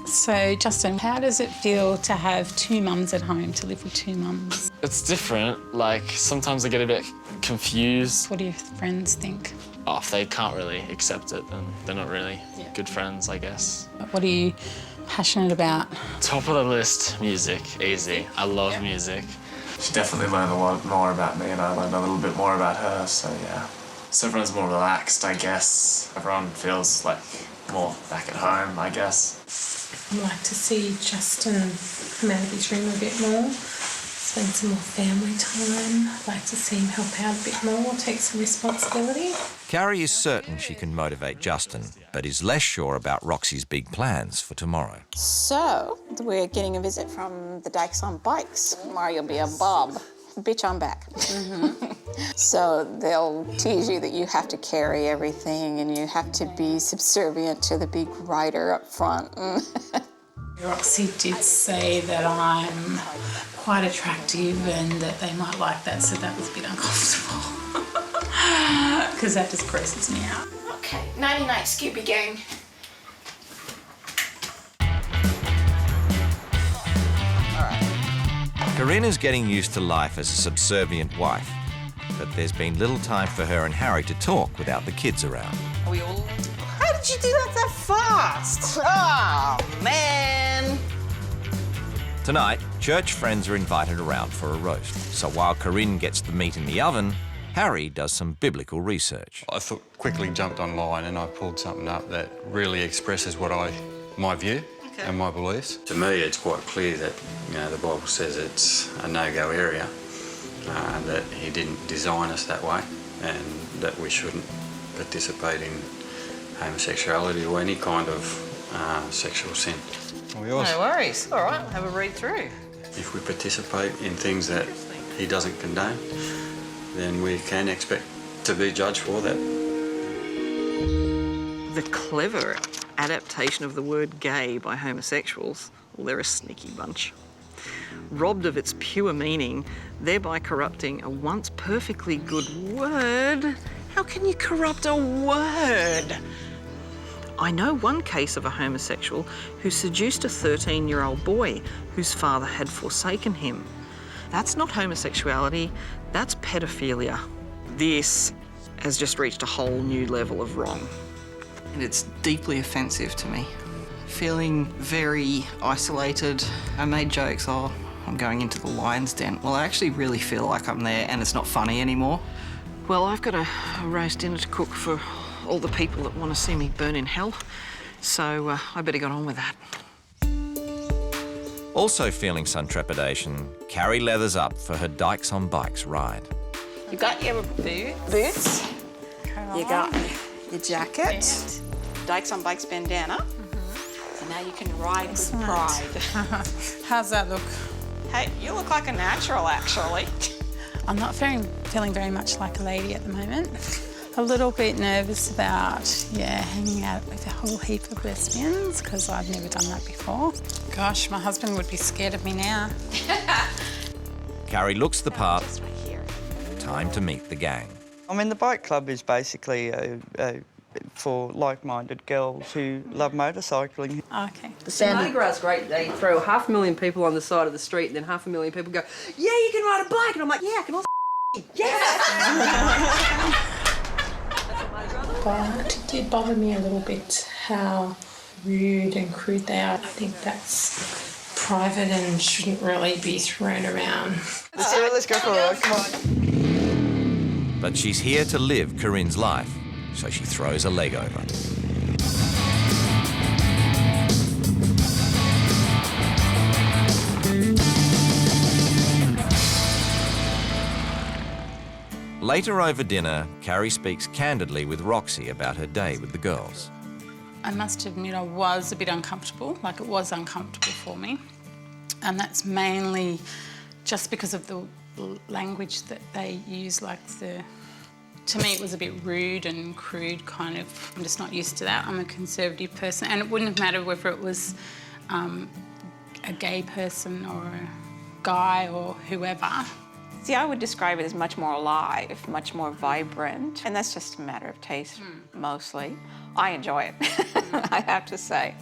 Speaker 2: So, Justin, how does it feel to have two mums at home, to live with two mums?
Speaker 16: It's different. Like, sometimes I get a bit confused.
Speaker 2: What do your friends think?
Speaker 16: Oh, if they can't really accept it, then they're not really good friends, I guess.
Speaker 2: What are you passionate about?
Speaker 16: Top of the list, music. Easy. I love music. She definitely learned a lot more about me and I learned a little bit more about her, so yeah. So everyone's more relaxed, I guess. Everyone feels like more back at home, I guess.
Speaker 4: I'd like to see Justin come out of his room a bit more, spend some more family time. I'd like to see him help out a bit more, take some responsibility.
Speaker 1: Carrie is certain she can motivate Justin, but is less sure about Roxy's big plans for tomorrow.
Speaker 19: So, we're getting a visit from the Dykes on Bikes. Mario will be a Bob. Bitch, I'm back. So they'll tease you that you have to carry everything and you have to be subservient to the big rider up front.
Speaker 4: Roxy did say that I'm quite attractive and that they might like that, so that was a bit uncomfortable. Because that just grosses me out.
Speaker 19: Okay, nighty-night, Scooby Gang.
Speaker 1: Corinne is getting used to life as a subservient wife, but there's been little time for her and Harry to talk without the kids around.
Speaker 5: Are we all... How did you do that fast? Oh, man.
Speaker 1: Tonight, church friends are invited around for a roast, so while Corinne gets the meat in the oven, Harry does some biblical research.
Speaker 22: I quickly jumped online and I pulled something up that really expresses my view and my beliefs. To me, it's quite clear that, you know, the Bible says it's a no-go area, that he didn't design us that way and that we shouldn't participate in homosexuality or any kind of sexual sin.
Speaker 5: No worries. All right, have a read through.
Speaker 22: If we participate in things that he doesn't condone, then we can expect to be judged for that.
Speaker 5: The clever adaptation of the word gay by homosexuals, well, they're a sneaky bunch. Robbed of its pure meaning, thereby corrupting a once perfectly good word. How can you corrupt a word? I know one case of a homosexual who seduced a 13-year-old boy whose father had forsaken him. That's not homosexuality, that's pedophilia. This has just reached a whole new level of wrong. And it's deeply offensive to me. Feeling very isolated. I made jokes, oh, I'm going into the lion's den. Well, I actually really feel like I'm there and it's not funny anymore. Well, I've got a roast dinner to cook for all the people that want to see me burn in hell, so I better get on with that.
Speaker 1: Also feeling some trepidation, Carrie leathers up for her Dykes on Bikes ride.
Speaker 19: You got your boots. You got your jacket. Dykes on Bikes bandana. And now you can ride with pride.
Speaker 2: How's that look?
Speaker 19: Hey, you look like a natural, actually.
Speaker 2: I'm not feeling very much like a lady at the moment. A little bit nervous about, hanging out with a whole heap of lesbians, because I've never done that before. Gosh, my husband would be scared of me now.
Speaker 1: Carrie looks the part. Time to meet the gang.
Speaker 7: I mean, the bike club is basically for like-minded girls who love motorcycling.
Speaker 2: Okay.
Speaker 11: The Mardi Gras is great. They throw 500,000 people on the side of the street and then 500,000 people go, yeah, you can ride a bike. And I'm like, yeah, I can also yes!
Speaker 4: But it did bother me a little bit how rude and crude they are. I think that's private and shouldn't really be thrown around.
Speaker 7: Let's go for a ride, come on.
Speaker 1: But she's here to live Corinne's life, so she throws a leg over. Later over dinner, Carrie speaks candidly with Roxy about her day with the girls.
Speaker 2: I must admit I was a bit uncomfortable, like it was uncomfortable for me. And that's mainly just because of the language that they use, to me it was a bit rude and crude, kind of. I'm just not used to that. I'm a conservative person and it wouldn't have mattered whether it was a gay person or a guy or whoever.
Speaker 19: See, I would describe it as much more alive, much more vibrant, and that's just a matter of taste, mostly. I enjoy it, I have to say.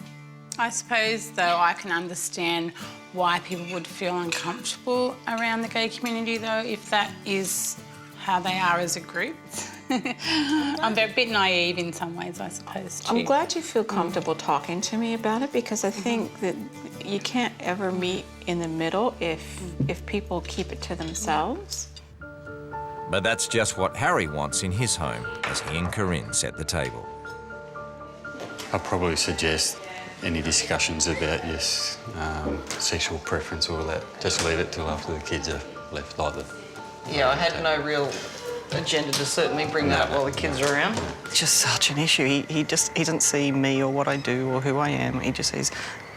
Speaker 4: I suppose, though, I can understand why people would feel uncomfortable around the gay community, though, if that is how they are as a group. I'm a bit naive in some ways, I suppose, too.
Speaker 19: I'm glad you feel comfortable talking to me about it, because I think that you can't ever meet in the middle if people keep it to themselves.
Speaker 1: But that's just what Harry wants in his home as he and Corinne set the table.
Speaker 22: I'd probably suggest any discussions about your sexual preference or that, just leave it till after the kids are left like that.
Speaker 5: Yeah, I had no real agenda to certainly bring that up while the kids are around.
Speaker 11: It's just such an issue. He doesn't see me or what I do or who I am. He just says,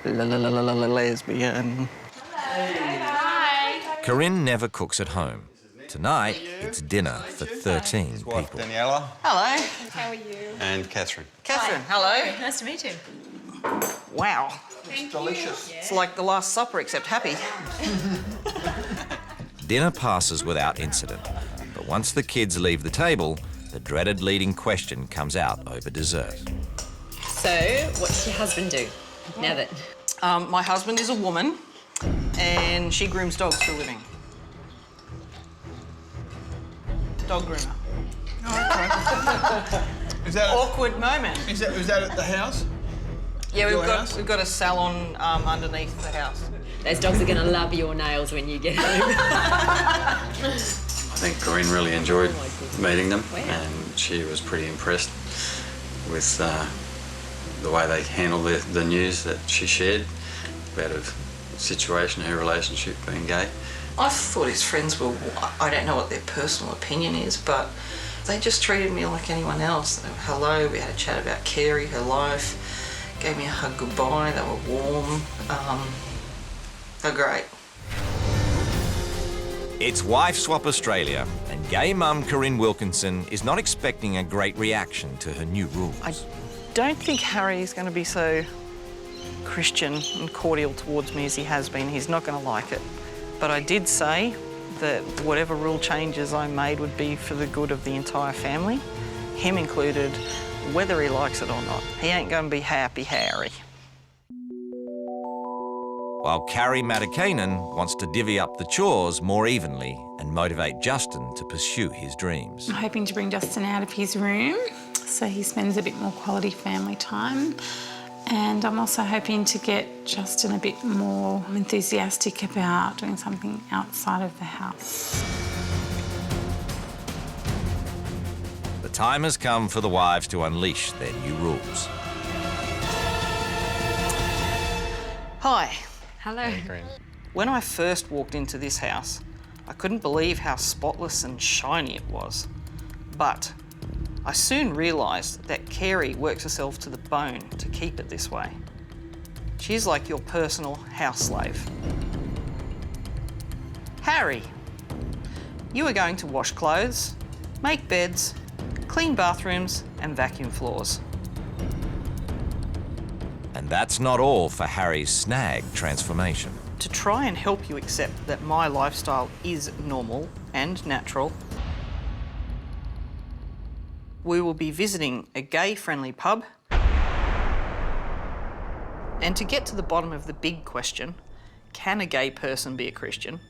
Speaker 11: lesbian.
Speaker 1: Corinne never cooks at home. Tonight, it's dinner for 13 people.
Speaker 22: Daniela.
Speaker 5: Hello.
Speaker 21: How are you?
Speaker 22: And Catherine.
Speaker 5: Catherine, hello.
Speaker 21: Nice to meet you.
Speaker 5: Wow.
Speaker 21: Thank
Speaker 22: delicious.
Speaker 5: It's like the Last Supper, except happy.
Speaker 1: Dinner passes without incident, but once the kids leave the table, the dreaded leading question comes out over dessert.
Speaker 21: So, what does your husband do now that...
Speaker 5: My husband is a woman, and she grooms dogs for a living. Dog groomer.
Speaker 20: Is that
Speaker 5: awkward moment?
Speaker 20: Is that at the house?
Speaker 5: Yeah,
Speaker 20: Your
Speaker 5: we've
Speaker 20: house?
Speaker 5: got a salon underneath the house.
Speaker 21: Those dogs are going to love your nails when you get home.
Speaker 22: I think Corinne really enjoyed meeting them, and she was pretty impressed with the way they handled the news that she shared about her situation, her relationship, being gay.
Speaker 5: I thought his friends were, I don't know what their personal opinion is, but they just treated me like anyone else. They were, hello, we had a chat about Carrie, her life, gave me a hug goodbye, they were warm. They're great.
Speaker 1: It's Wife Swap Australia, and gay mum Corinne Wilkinson is not expecting a great reaction to her new rules.
Speaker 11: I don't think Harry's going to be so Christian and cordial towards me as he has been. He's not going to like it. But I did say that whatever rule changes I made would be for the good of the entire family, him included, whether he likes it or not. He ain't going to be happy, Harry.
Speaker 1: While Carrie Matakainen wants to divvy up the chores more evenly and motivate Justin to pursue his dreams.
Speaker 2: I'm hoping to bring Justin out of his room so he spends a bit more quality family time. And I'm also hoping to get Justin a bit more enthusiastic about doing something outside of the house.
Speaker 1: The time has come for the wives to unleash their new rules.
Speaker 11: Hi.
Speaker 21: Hello.
Speaker 11: When I first walked into this house, I couldn't believe how spotless and shiny it was. But I soon realised that Carrie works herself to the bone to keep it this way. She's like your personal house slave. Harry, you are going to wash clothes, make beds, clean bathrooms and vacuum floors.
Speaker 1: And that's not all for Harry's snag transformation.
Speaker 11: To try and help you accept that my lifestyle is normal and natural, we will be visiting a gay-friendly pub. And to get to the bottom of the big question, can a gay person be a Christian?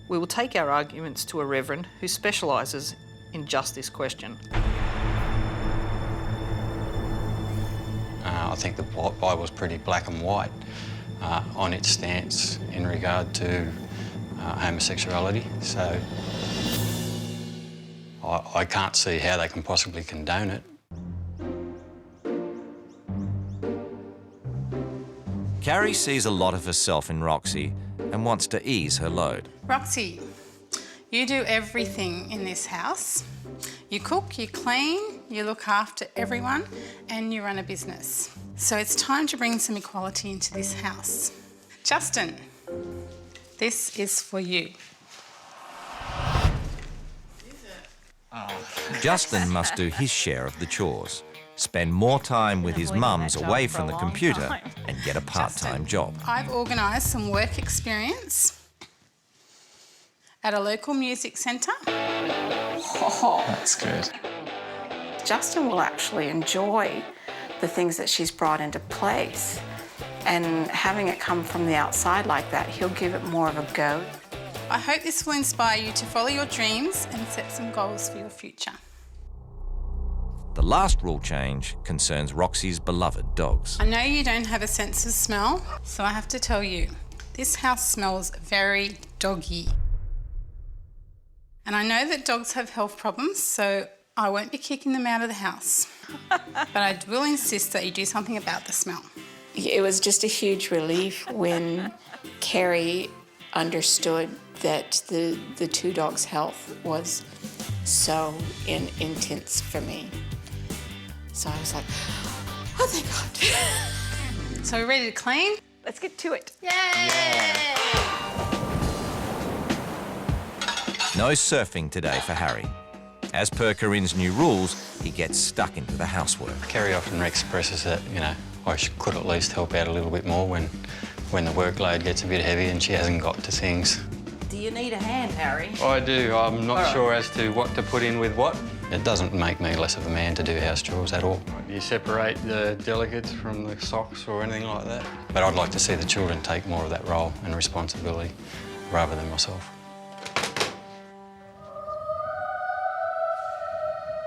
Speaker 11: We will take our arguments to a reverend who specialises in just this question.
Speaker 22: I think the Bible's pretty black and white on its stance in regard to homosexuality, so I can't see how they can possibly condone it.
Speaker 1: Carrie sees a lot of herself in Roxy and wants to ease her load.
Speaker 4: Roxy, you do everything in this house. You cook, you clean, you look after everyone, and you run a business. So it's time to bring some equality into this house. Justin, this is for you.
Speaker 1: Justin must do his share of the chores, spend more time with his mums away from the computer, and get a part-time job.
Speaker 4: I've organised some work experience at a local music centre.
Speaker 19: Oh,
Speaker 16: That's good.
Speaker 19: Justin will actually enjoy the things that she's brought into place. And having it come from the outside like that, he'll give it more of a go.
Speaker 4: I hope this will inspire you to follow your dreams and set some goals for your future.
Speaker 1: The last rule change concerns Roxy's beloved dogs.
Speaker 4: I know you don't have a sense of smell, so I have to tell you, this house smells very doggy. And I know that dogs have health problems, so I won't be kicking them out of the house. But I will insist that you do something about the smell.
Speaker 19: It was just a huge relief when Kerry understood that the two dogs' health was so intense for me. So I was like, oh, thank God.
Speaker 4: So we're ready to clean?
Speaker 19: Let's get to it.
Speaker 4: Yay!
Speaker 1: No surfing today for Harry. As per Corinne's new rules, he gets stuck into the housework.
Speaker 22: Kerry often expresses that, you know, I could at least help out a little bit more when the workload gets a bit heavy and she hasn't got to things.
Speaker 5: Do you need a hand, Harry?
Speaker 22: I do. I'm not sure as to what to put in with what. It doesn't make me less of a man to do house chores at all. You separate the delegates from the socks or anything like that. But I'd like to see the children take more of that role and responsibility rather than myself.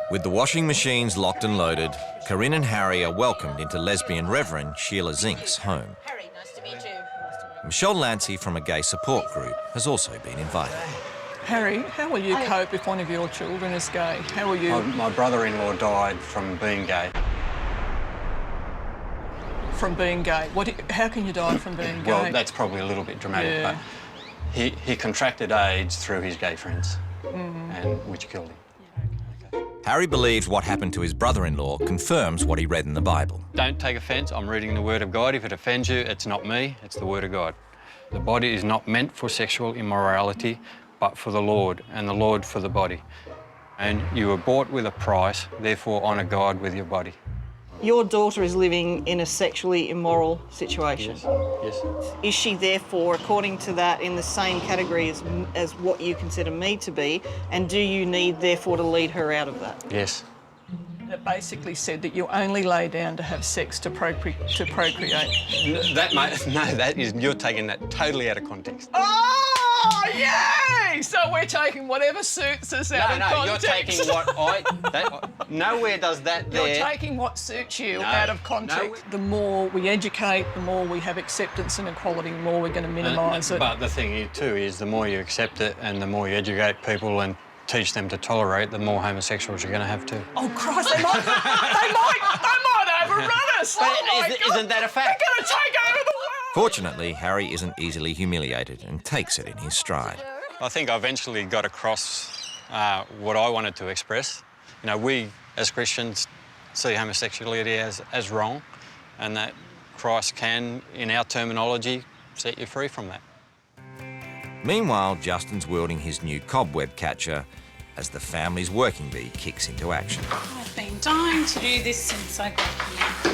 Speaker 1: With the washing machines locked and loaded, Corinne and Harry are welcomed into lesbian Reverend Sheila Zink's home.
Speaker 5: Harry, nice to meet you.
Speaker 1: Michelle Lancy from a gay support group has also been invited.
Speaker 11: Harry, how will you cope if one of your children is gay? How will you...
Speaker 22: My brother-in-law died from being gay.
Speaker 11: From being gay? How can you die from being gay?
Speaker 22: Well, that's probably a little bit dramatic, but he contracted AIDS through his gay friends, and which killed him.
Speaker 1: Harry believes what happened to his brother-in-law confirms what he read in the Bible.
Speaker 22: Don't take offence, I'm reading the Word of God. If it offends you, it's not me, it's the Word of God. The body is not meant for sexual immorality, but for the Lord, and the Lord for the body. And you were bought with a price, therefore honour God with your body.
Speaker 11: Your daughter is living in a sexually immoral situation.
Speaker 22: Yes.
Speaker 11: Is she therefore, according to that, in the same category as what you consider me to be? And do you need, therefore, to lead her out of that?
Speaker 22: Yes.
Speaker 11: It basically said that you only lay down to have sex to procreate.
Speaker 22: You're taking that totally out of context.
Speaker 11: Oh, yay! So we're taking whatever suits us out of context.
Speaker 22: You're taking what nowhere does that there.
Speaker 11: You're taking what suits you out of context. The more we educate, the more we have acceptance and equality, the more we're going to minimise it.
Speaker 22: But the thing is, too, is the more you accept it and the more you educate people and teach them to tolerate, the more homosexuals you're going to have too.
Speaker 11: Oh, Christ, they might overrun us.
Speaker 22: Isn't that a fact?
Speaker 11: They're going to take over the world.
Speaker 1: Fortunately, Harry isn't easily humiliated and takes it in his stride.
Speaker 22: I think I eventually got across what I wanted to express. You know, we as Christians see homosexuality as wrong, and that Christ can, in our terminology, set you free from that.
Speaker 1: Meanwhile, Justin's wielding his new cobweb catcher as the family's working bee kicks into action.
Speaker 4: I've been dying to do this since I got here.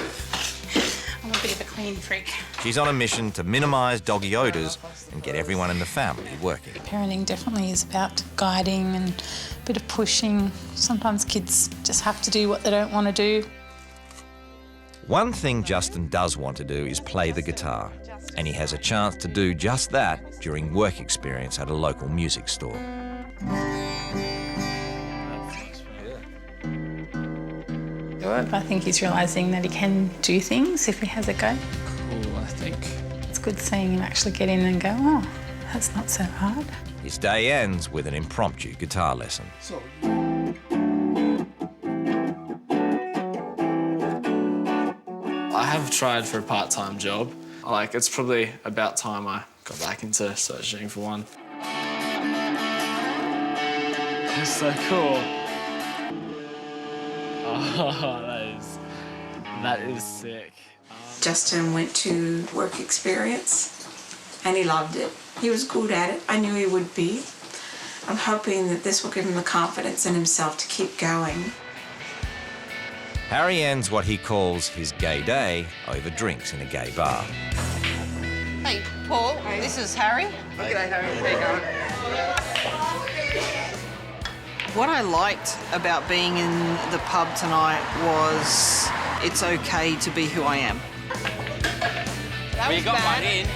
Speaker 4: I'm a bit of a clean freak.
Speaker 1: She's on a mission to minimise doggy odours and get everyone in the family working.
Speaker 4: Parenting definitely is about guiding and a bit of pushing. Sometimes kids just have to do what they don't want to do.
Speaker 1: One thing Justin does want to do is play the guitar, and he has a chance to do just that during work experience at a local music store.
Speaker 4: I think he's realising that he can do things if he has a go.
Speaker 16: Cool, I think.
Speaker 4: It's good seeing him actually get in and go, oh, that's not so hard.
Speaker 1: His day ends with an impromptu guitar lesson.
Speaker 16: I have tried for a part-time job. It's probably about time I got back into searching for one. That's so cool. Oh, that is sick.
Speaker 19: Justin went to work experience and he loved it. He was good at it. I knew he would be. I'm hoping that this will give him the confidence in himself to keep going.
Speaker 1: Harry ends what he calls his gay day over drinks in a gay bar.
Speaker 5: Hey, Paul, this is Harry.
Speaker 11: G'day, Harry. How you going? What I liked about being in the pub tonight was it's okay to be who I am.
Speaker 23: was bad.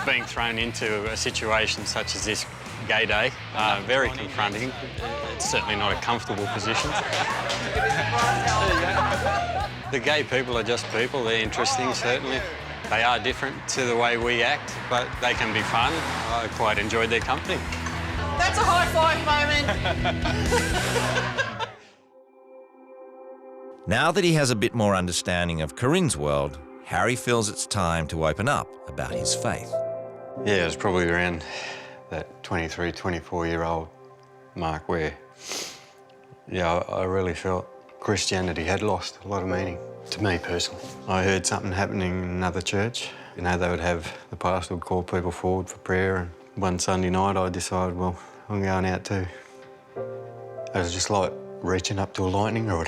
Speaker 22: Being thrown into a situation such as this gay day, very confronting. It's certainly not a comfortable position. The gay people are just people. They're interesting, certainly. They are different to the way we act, but they can be fun. I quite enjoyed their company.
Speaker 5: That's a high five moment.
Speaker 1: Now that he has a bit more understanding of Corinne's world, Harry feels it's time to open up about his faith.
Speaker 22: Yeah, it was probably around that 23, 24-year-old mark where, yeah, I really felt Christianity had lost a lot of meaning to me personally. I heard something happening in another church. You know, they would have, the pastor would call people forward for prayer, and one Sunday night I decided, well, I'm going out too. It was just like reaching up to a lightning rod.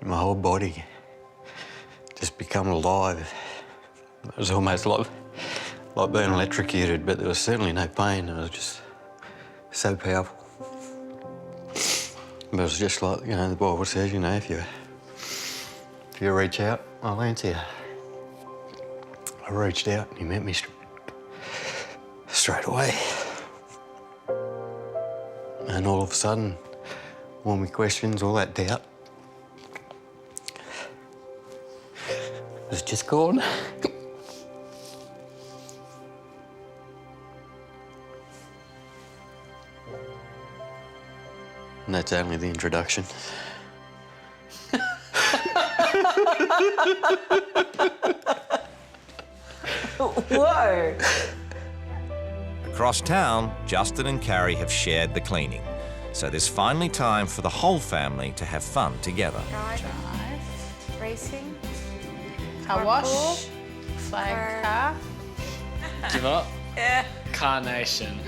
Speaker 22: My whole body just become alive. It was almost like being electrocuted, but there was certainly no pain. It was just so powerful. But it was just like, you know, the Bible says, you know, if you reach out, I'll answer you. I reached out and he met me straight away. And all of a sudden, all my questions, all that doubt, was just gone. And that's only the introduction.
Speaker 5: Whoa.
Speaker 1: Across town, Justin and Carrie have shared the cleaning. So there's finally time for the whole family to have fun together.
Speaker 2: Drive, racing, car
Speaker 23: Carpool.
Speaker 2: wash, flag car.
Speaker 16: Give up.
Speaker 2: Yeah.
Speaker 16: Carnation.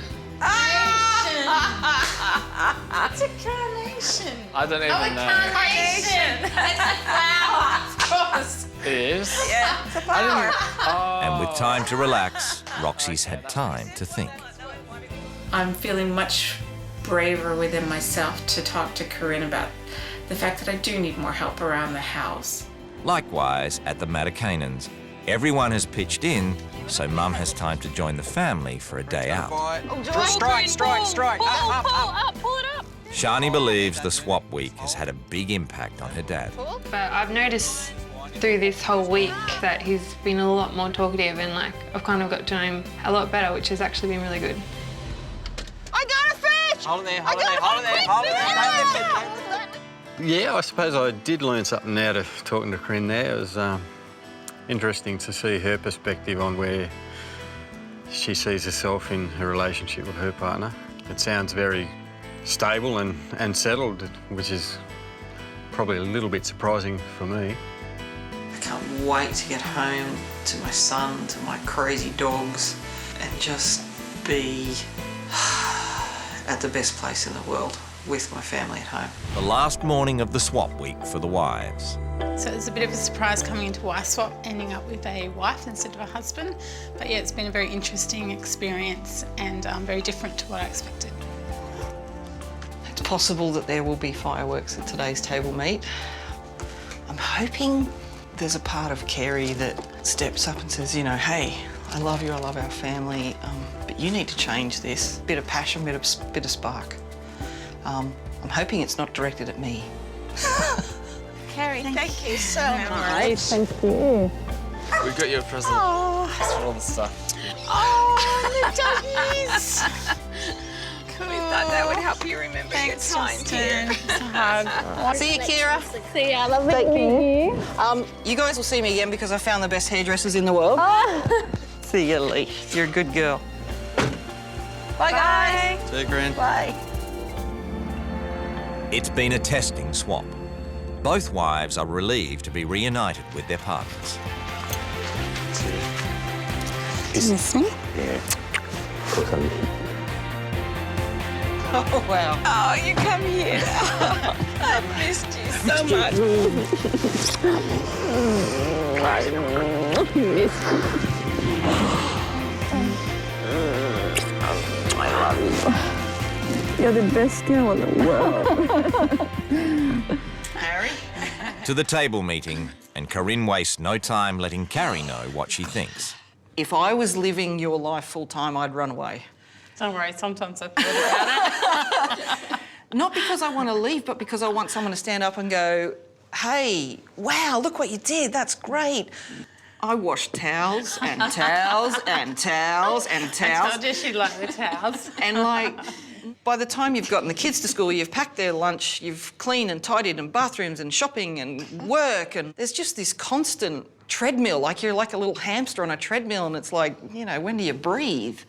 Speaker 2: What's a carnation?
Speaker 16: I don't even know.
Speaker 2: Carnation. It's a flower, of course.
Speaker 16: It is?
Speaker 2: Yeah, it's a flower.
Speaker 1: And with time to relax, Roxy's had time to think.
Speaker 4: I'm feeling much braver within myself to talk to Corinne about the fact that I do need more help around the house.
Speaker 1: Likewise, at the Matakanans, everyone has pitched in, so Mum has time to join the family for a day out.
Speaker 5: Strike.
Speaker 23: Pull it up.
Speaker 1: Shani believes the swap week has had a big impact on her dad.
Speaker 18: But I've noticed through this whole week that he's been a lot more talkative, and like I've kind of got to know him a lot better, which has actually been really good.
Speaker 5: I got a fish!
Speaker 22: Hold it there. Yeah, I suppose I did learn something out of talking to Corinne there. It was interesting to see her perspective on where she sees herself in her relationship with her partner. It sounds very stable and settled, which is probably a little bit surprising for me.
Speaker 5: I can't wait to get home to my son, to my crazy dogs, and just be at the best place in the world with my family at home.
Speaker 1: The last morning of the swap week for the wives.
Speaker 2: So it's a bit of a surprise coming into wife swap, ending up with a wife instead of a husband. But yeah, it's been a very interesting experience and very different to what I expected.
Speaker 5: It's possible that there will be fireworks at today's table meet. I'm hoping there's a part of Carrie that steps up and says, you know, hey, I love you, I love our family, but you need to change this. Bit of passion, bit of spark. I'm hoping it's not directed at me.
Speaker 15: Carrie, thank you so
Speaker 5: much.
Speaker 15: Thank you.
Speaker 16: We got you a present.
Speaker 15: Oh.
Speaker 16: Thanks for all the stuff.
Speaker 15: Oh, the doggies. We thought that would help you remember your time here.
Speaker 5: See you, Kira.
Speaker 15: See you. I love it. Thank you.
Speaker 5: You guys will see me again because I found the best hairdressers in the world. See you, Lee. You're a good girl.
Speaker 15: Bye, guys.
Speaker 22: See you, Corinne.
Speaker 15: Bye.
Speaker 1: It's been a testing swap. Both wives are relieved to be reunited with their partners.
Speaker 15: Miss me?
Speaker 22: Yeah.
Speaker 5: Oh, wow.
Speaker 15: Oh, you come here. I missed you so much. Miss I love you. You're the best girl in the world.
Speaker 5: Harry?
Speaker 1: To the table meeting, and and Corinne wastes no time letting Carrie know what she thinks.
Speaker 11: If I was living your life full time, I'd run away.
Speaker 2: Don't worry, sometimes I thought about it.
Speaker 11: Not because I want to leave, but because I want someone to stand up and go, hey, wow, look what you did, that's great. I washed towels and towels and towels and towels.
Speaker 2: I told you she'd like the towels.
Speaker 11: And like, by the time you've gotten the kids to school, you've packed their lunch, you've cleaned and tidied and bathrooms and shopping and work, and there's just this constant treadmill, like you're like a little hamster on a treadmill, and it's like, you know, when do you breathe?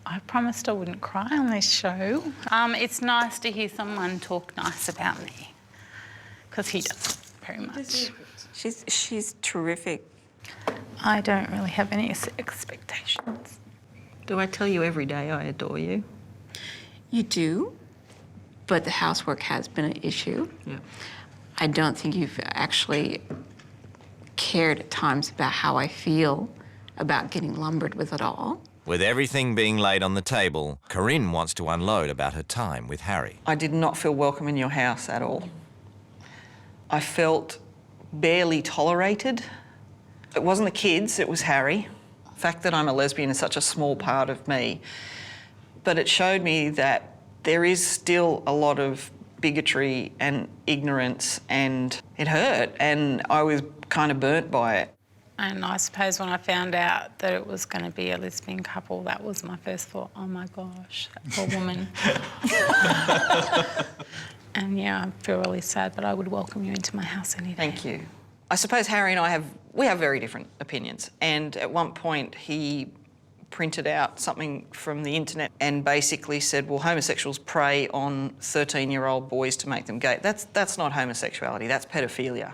Speaker 2: I promised I wouldn't cry on this show. It's nice to hear someone talk nice about me, because he does very much.
Speaker 19: She's terrific.
Speaker 2: I don't really have any expectations.
Speaker 11: Do I tell you every day I adore you?
Speaker 19: You do, but the housework has been an issue.
Speaker 11: Yeah.
Speaker 19: I don't think you've actually cared at times about how I feel about getting lumbered with it all.
Speaker 1: With everything being laid on the table, Corinne wants to unload about her time with Harry.
Speaker 11: I did not feel welcome in your house at all. I felt barely tolerated. It wasn't the kids, it was Harry. The fact that I'm a lesbian is such a small part of me. But it showed me that there is still a lot of bigotry and ignorance, and it hurt, and I was kind of burnt by it.
Speaker 2: And I suppose when I found out that it was going to be a lesbian couple, that was my first thought, oh my gosh, that poor woman. And yeah, I feel really sad, but I would welcome you into my house any day.
Speaker 11: Thank you. I suppose Harry and I have very different opinions, and at one point he printed out something from the internet and basically said, well, homosexuals prey on 13-year-old boys to make them gay. That's not homosexuality, that's pedophilia.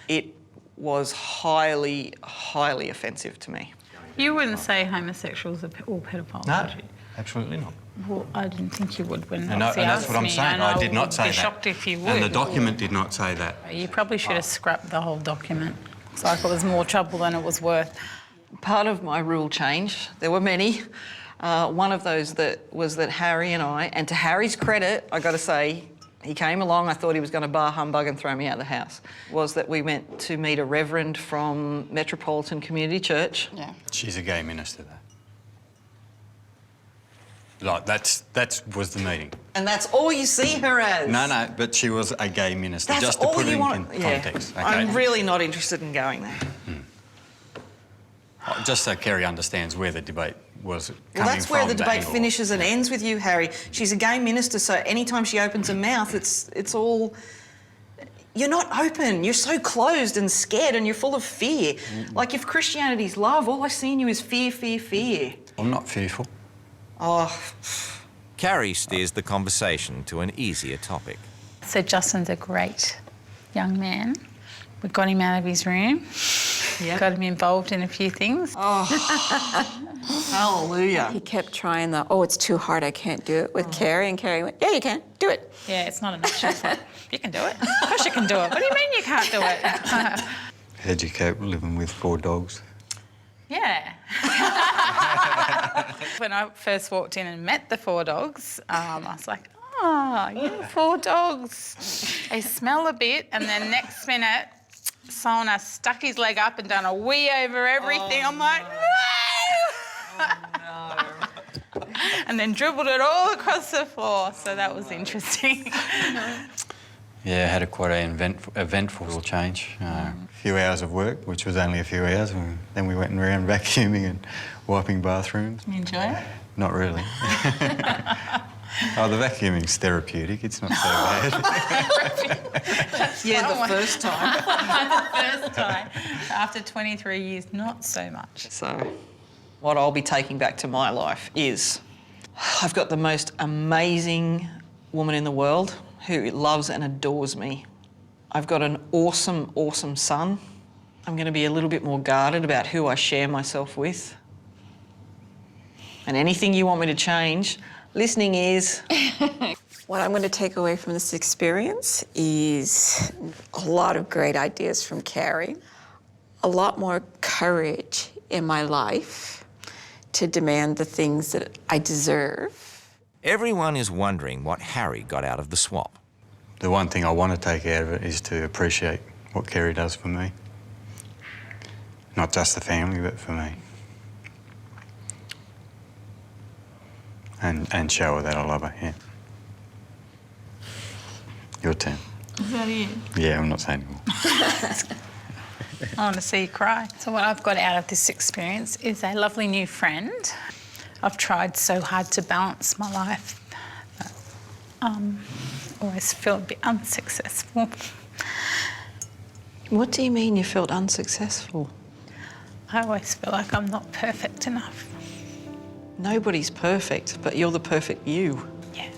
Speaker 11: It was highly, highly offensive to me.
Speaker 2: You wouldn't say homosexuals are all pedophiles, would you?
Speaker 22: Absolutely not.
Speaker 2: Well, I didn't think you would when
Speaker 22: And that's what I'm saying. I did not say that.
Speaker 2: I'd be shocked if you would.
Speaker 22: And the document did not say that.
Speaker 2: You probably should have scrapped the whole document. It's like it was more trouble than it was worth.
Speaker 11: Part of my rule change, there were many, one of those was that Harry and I, and to Harry's credit, I got to say, he came along, I thought he was going to bar humbug and throw me out of the house, was that we went to meet a reverend from Metropolitan Community Church.
Speaker 19: Yeah.
Speaker 22: She's a gay minister, though. Like, that was the meeting.
Speaker 11: And that's all you see her as?
Speaker 22: No, but she was a gay minister,
Speaker 11: That's
Speaker 22: just to
Speaker 11: all
Speaker 22: put it
Speaker 11: you
Speaker 22: in
Speaker 11: want.
Speaker 22: context.
Speaker 11: Yeah.
Speaker 22: Okay?
Speaker 11: I'm really not interested in going there.
Speaker 22: Just so Kerry understands where the debate was coming from.
Speaker 11: Well, that's where the debate
Speaker 22: angle.
Speaker 11: finishes and ends with you, Harry. She's a gay minister, so anytime she opens her mouth, it's all... You're not open. You're so closed and scared, and you're full of fear. Like, if Christianity's love, all I see in you is fear, fear, fear.
Speaker 22: I'm not fearful.
Speaker 11: Oh.
Speaker 1: Carrie steers the conversation to an easier topic.
Speaker 2: So Justin's a great young man. We got him out of his room. Yep. Got him involved in a few things.
Speaker 11: Oh, hallelujah.
Speaker 19: He kept trying it's too hard, I can't do it with Carrie, and Carrie went, yeah, you can, do it.
Speaker 2: Yeah, it's not enough. She's like, you can do it. Of course you can do it. What do you mean you can't do it?
Speaker 22: How'd you cope living with 4 dogs?
Speaker 2: Yeah. When I first walked in and met the 4 dogs, I was like, oh, you 4 dogs. They smell a bit, and then next minute, someone has stuck his leg up and done a wee over everything. I'm like, no! Oh, no. And then dribbled it all across the floor, so that was interesting.
Speaker 22: Yeah, had quite an eventful little change. A few hours of work, which was only a few hours. Then we went around vacuuming and wiping bathrooms.
Speaker 2: You enjoy it?
Speaker 22: Not really. Oh, the vacuuming's therapeutic. It's not so bad.
Speaker 11: Yeah, the first time.
Speaker 2: The first time. After 23 years, not so much.
Speaker 11: So, what I'll be taking back to my life is I've got the most amazing woman in the world who loves and adores me. I've got an awesome, awesome son. I'm going to be a little bit more guarded about who I share myself with. And anything you want me to change, listening ears.
Speaker 19: What I'm going to take away from this experience is a lot of great ideas from Carrie, a lot more courage in my life to demand the things that I deserve.
Speaker 1: Everyone is wondering what Harry got out of the swap.
Speaker 22: The one thing I want to take out of it is to appreciate what Kerry does for me. Not just the family, but for me. And show her that I love her, yeah. Your turn.
Speaker 2: Is that it?
Speaker 22: Yeah, I'm not saying anymore.
Speaker 2: I want to see you cry. So what I've got out of this experience is a lovely new friend. I've tried so hard to balance my life, but always feel a bit unsuccessful.
Speaker 11: What do you mean you felt unsuccessful?
Speaker 2: I always feel like I'm not perfect enough.
Speaker 11: Nobody's perfect, but you're the perfect you.
Speaker 2: Yeah,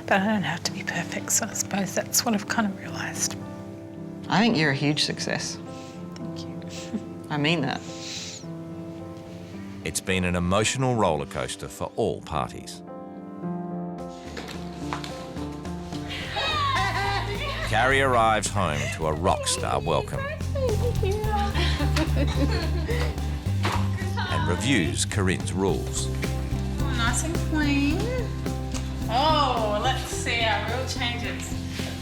Speaker 2: but I don't have to be perfect, so I suppose that's what I've kind of realised.
Speaker 11: I think you're a huge success.
Speaker 2: Thank you.
Speaker 11: I mean that.
Speaker 1: It's been an emotional roller coaster for all parties. Carrie arrives home to a rock star welcome and reviews Corinne's rules.
Speaker 2: Oh, nice and clean. Oh, let's see our rule changes.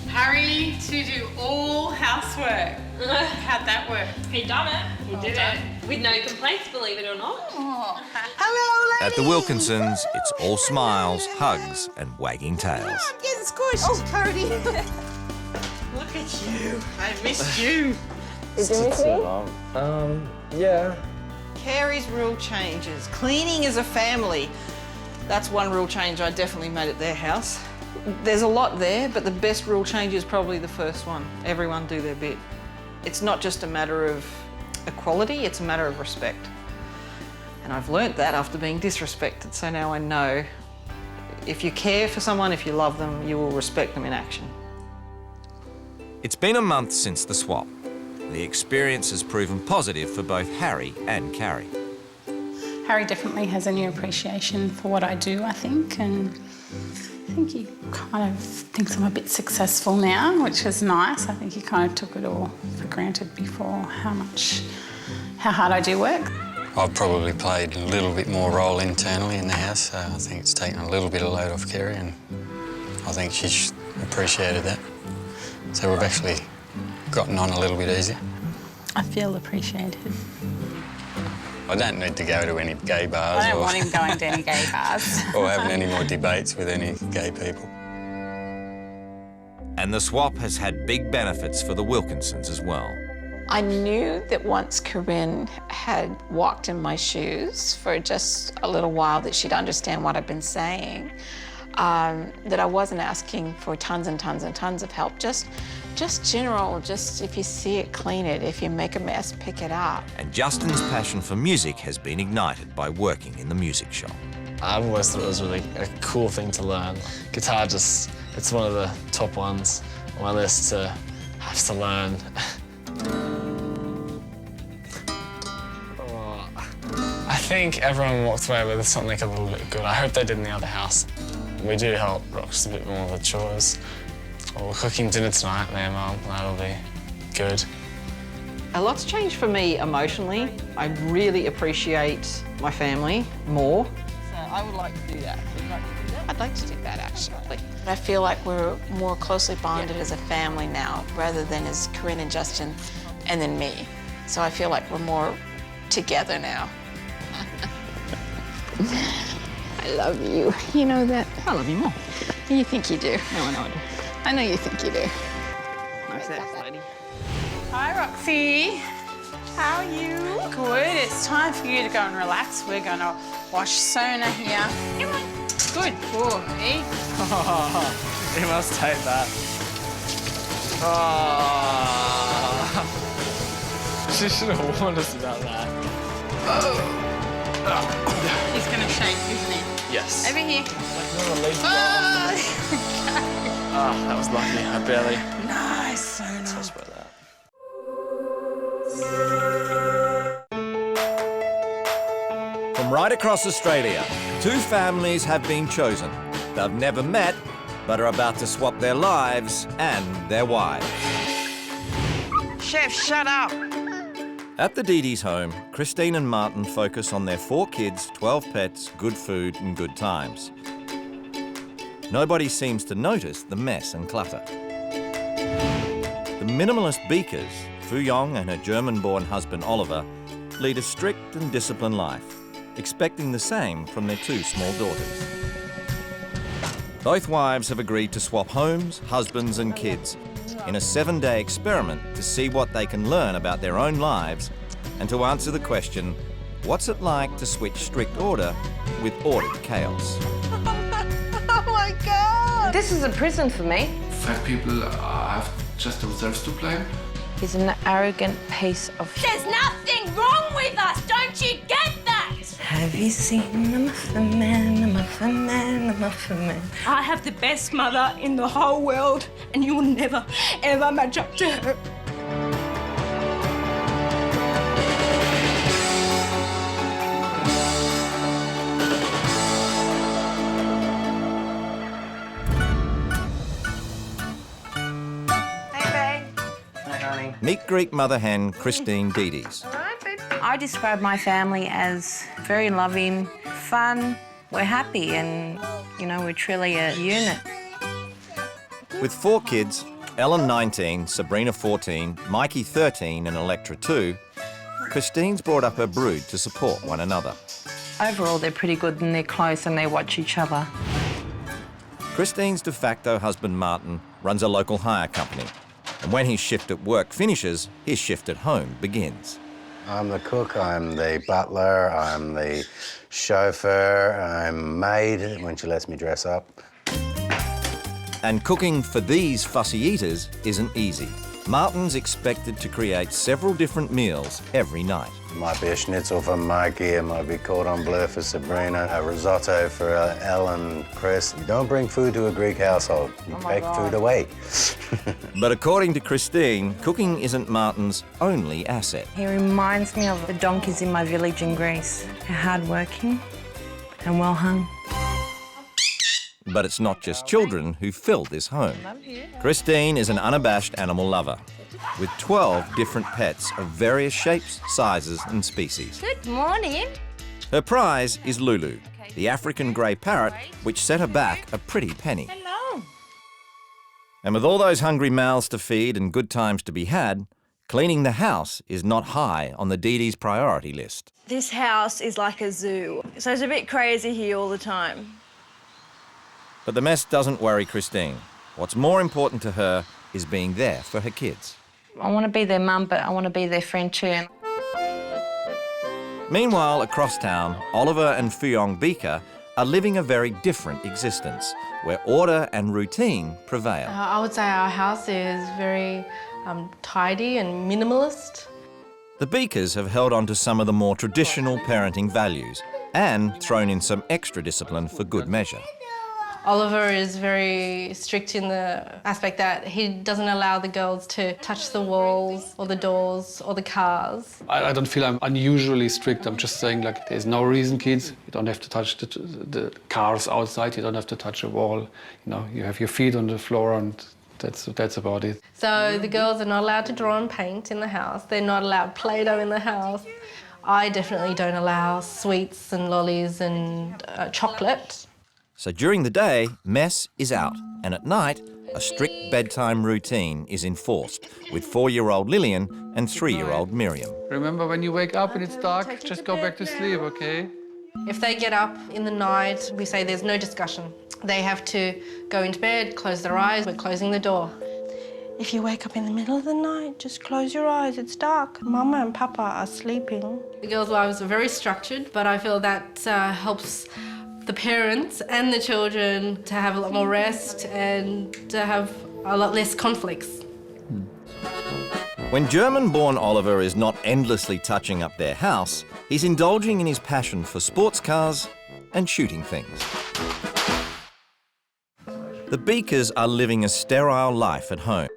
Speaker 2: Harry to do all housework. How'd that work?
Speaker 23: He done it. He did it. With no complaints, believe it or not.
Speaker 2: Oh.
Speaker 7: Hello,
Speaker 1: At the Wilkinsons, it's all smiles, hugs and wagging tails.
Speaker 7: I'm getting squished, Cody. Look at you. I missed you.
Speaker 19: Did you miss me?
Speaker 6: Yeah.
Speaker 11: Carrie's rule changes. Cleaning as a family. That's one rule change I definitely made at their house. There's a lot there, but the best rule change is probably the first one. Everyone do their bit. It's not just a matter of equality, it's a matter of respect. And I've learnt that after being disrespected, so now I know if you care for someone, if you love them, you will respect them in action.
Speaker 1: It's been a month since the swap. The experience has proven positive for both Harry and Carrie.
Speaker 2: Harry definitely has a new appreciation for what I do, I think, and I think he kind of thinks I'm a bit successful now, which is nice. I think he kind of took it all for granted before, how hard I do work.
Speaker 22: I've probably played a little bit more role internally in the house, so I think it's taken a little bit of load off Carrie, and I think she's appreciated that. So we've actually gotten on a little bit easier.
Speaker 2: I feel appreciated.
Speaker 22: I don't need to go to any gay bars.
Speaker 2: I don't want him going to any gay bars.
Speaker 22: Or having any more debates with any gay people.
Speaker 1: And the swap has had big benefits for the Wilkinsons as well.
Speaker 19: I knew that once Corinne had walked in my shoes for just a little while that she'd understand what I've been saying, that I wasn't asking for tons and tons and tons of help, just general, just if you see it, clean it. If you make a mess, pick it up.
Speaker 1: And Justin's passion for music has been ignited by working in the music shop.
Speaker 6: I've always thought it was really a cool thing to learn. Guitar it's one of the top ones on my list to have to learn. I think everyone walked away with something a little bit good. I hope they did in the other house. We do help Rox a bit more with the chores. Or we're cooking dinner tonight there, Mum. That'll be good.
Speaker 11: A lot's changed for me emotionally. I really appreciate my family more. So I would like to do that. Would you like to do that?
Speaker 19: I'd like to do that, actually. I feel like we're more closely bonded as a family now, rather than as Corinne and Justin and then me. So I feel like we're more together now. I love you. You know that.
Speaker 11: I love you more.
Speaker 19: You think you do.
Speaker 11: No, I know I do.
Speaker 19: I know you think you do.
Speaker 11: Nice ass, lady.
Speaker 2: Hi, Roxy. How are you? Good. It's time for you to go and relax. We're going to wash Sona here. Come on. Good boy.
Speaker 6: Oh, you must take that. Oh. She should have warned us about that.
Speaker 2: He's going to shake, isn't he?
Speaker 6: Yes.
Speaker 2: Over here.
Speaker 6: Oh, that was lucky. I barely.
Speaker 2: Nice, Sona.
Speaker 6: About that.
Speaker 1: From right across Australia, two families have been chosen. They've never met, but are about to swap their lives and their wives.
Speaker 7: Chef, shut up.
Speaker 1: At the Deede's home, Christine and Martin focus on their 4 kids, 12 pets, good food and good times. Nobody seems to notice the mess and clutter. The minimalist Beakers Fuyong and her German-born husband Oliver lead a strict and disciplined life, expecting the same from their two small daughters. Both wives have agreed to swap homes, husbands and kids in a 7-day experiment to see what they can learn about their own lives and to answer the question, what's it like to switch strict order with ordered chaos?
Speaker 8: Oh my God! This is a prison for me.
Speaker 13: 5 people have just reserves to play.
Speaker 17: He's an arrogant piece of...
Speaker 15: There's nothing wrong with us, don't you get that?
Speaker 8: Have you seen the Muffin Man, the Muffin Man, the Muffin Man?
Speaker 15: I have the best mother in the whole world, and you will never, ever match up to her.
Speaker 1: Meet Greek mother hen Christine Dedes.
Speaker 8: I describe my family as very loving, fun, we're happy and, you know, we're truly a unit.
Speaker 1: With 4 kids, Ellen 19, Sabrina 14, Mikey 13 and Electra 2, Christine's brought up her brood to support one another.
Speaker 8: Overall, they're pretty good and they're close and they watch each other.
Speaker 1: Christine's de facto husband Martin runs a local hire company, and when his shift at work finishes, his shift at home begins.
Speaker 14: I'm the cook, I'm the butler, I'm the chauffeur, I'm maid when she lets me dress up.
Speaker 1: And cooking for these fussy eaters isn't easy. Martin's expected to create several different meals every night.
Speaker 14: It might be a schnitzel for Mikey, it might be cordon bleu for Sabrina, a risotto for Ellen, Chris. You don't bring food to a Greek household, you take food away.
Speaker 1: But according to Christine, cooking isn't Martin's only asset.
Speaker 8: He reminds me of the donkeys in my village in Greece. They're hardworking and well hung.
Speaker 1: But it's not just children who fill this home. Christine is an unabashed animal lover, with 12 different pets of various shapes, sizes and species.
Speaker 15: Good morning.
Speaker 1: Her prize is Lulu, the African grey parrot, which set her back a pretty penny.
Speaker 15: Hello.
Speaker 1: And with all those hungry mouths to feed and good times to be had, cleaning the house is not high on the Dedes' priority list.
Speaker 24: This house is like a zoo, so it's a bit crazy here all the time.
Speaker 1: But the mess doesn't worry Christine. What's more important to her is being there for her kids.
Speaker 8: I want to be their mum, but I want to be their friend too.
Speaker 1: Meanwhile, across town, Oliver and Fuyong Beaker are living a very different existence, where order and routine prevail.
Speaker 3: I would say our house is very tidy and minimalist.
Speaker 1: The Beakers have held on to some of the more traditional parenting values and thrown in some extra discipline for good measure.
Speaker 3: Oliver is very strict in the aspect that he doesn't allow the girls to touch the walls or the doors or the cars.
Speaker 25: I don't feel I'm unusually strict. I'm just saying, like, there's no reason, kids. You don't have to touch the cars outside. You don't have to touch a wall. You know, you have your feet on the floor and that's about it.
Speaker 3: So the girls are not allowed to draw and paint in the house. They're not allowed Play-Doh in the house. I definitely don't allow sweets and lollies and chocolate.
Speaker 1: So during the day, mess is out, and at night, a strict bedtime routine is enforced with 4-year-old Lillian and 3-year-old Miriam.
Speaker 25: Remember, when you wake up and it's dark, just go back to sleep, okay?
Speaker 3: If they get up in the night, we say there's no discussion. They have to go into bed, close their eyes, we're closing the door. If you wake up in the middle of the night, just close your eyes, it's dark. Mama and Papa are sleeping. The girls' lives are very structured, but I feel that helps the parents and the children to have a lot more rest and to have a lot less conflicts.
Speaker 1: When German-born Oliver is not endlessly touching up their house, he's indulging in his passion for sports cars and shooting things. The Beakers are living a sterile life at home.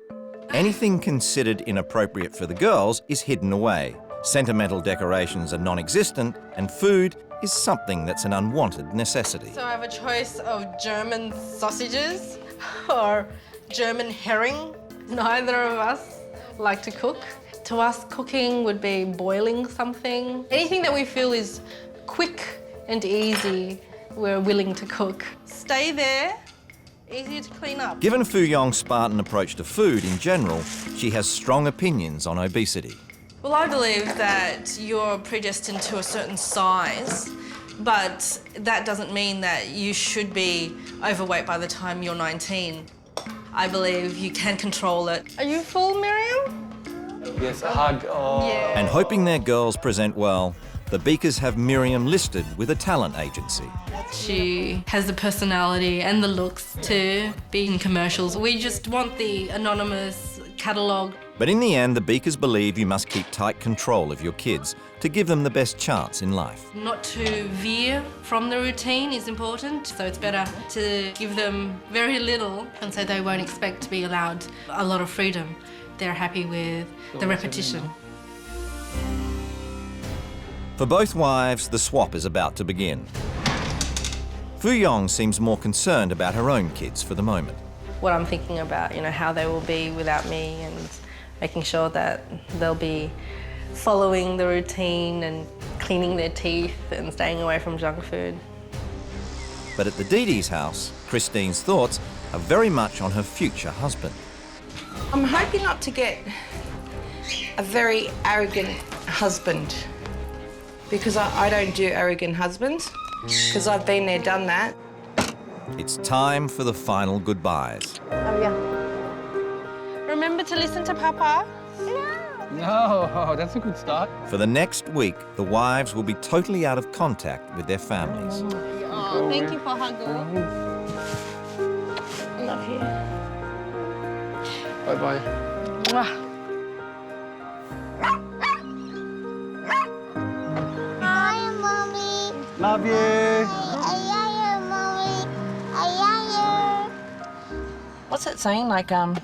Speaker 1: Anything considered inappropriate for the girls is hidden away. Sentimental decorations are non-existent, and food is something that's an unwanted necessity.
Speaker 3: So I have a choice of German sausages or German herring. Neither of us like to cook. To us, cooking would be boiling something. Anything that we feel is quick and easy, we're willing to cook. Stay there
Speaker 9: easier to clean up.
Speaker 1: Given Fu Yong's Spartan approach to food in general, she has strong opinions on obesity.
Speaker 10: Well, I believe that you're predestined to a certain size, but that doesn't mean that you should be overweight by the time you're 19. I believe you can control it. Are you full, Miriam?
Speaker 25: Yes, a hug. Oh.
Speaker 10: Yeah.
Speaker 1: And hoping their girls present well, the Beakers have Miriam listed with a talent agency.
Speaker 10: She has the personality and the looks to be in commercials. We just want the anonymous catalogue.
Speaker 1: But in the end, the Beakers believe you must keep tight control of your kids to give them the best chance in life.
Speaker 10: Not to veer from the routine is important, so it's better to give them very little and so they won't expect to be allowed a lot of freedom. They're happy with the repetition.
Speaker 1: For both wives, the swap is about to begin. Fu Yong seems more concerned about her own kids for the moment.
Speaker 10: What I'm thinking about, how they will be without me and making sure that they'll be following the routine and cleaning their teeth and staying away from junk food.
Speaker 1: But at the Dee house, Christine's thoughts are very much on her future husband.
Speaker 24: I'm hoping not to get a very arrogant husband, because I don't do arrogant husbands, because I've been there, done that.
Speaker 1: It's time for the final goodbyes.
Speaker 9: Oh, yeah. Remember to listen to Papa?
Speaker 25: No, that's a good start.
Speaker 1: For the next week, the wives will be totally out of contact with their families.
Speaker 9: Oh, thank you for hugging.
Speaker 24: Love you.
Speaker 25: Bye-bye.
Speaker 24: Hi, Mommy.
Speaker 25: Love you.
Speaker 24: I love you, Mommy. I love you. What's it saying? Like, when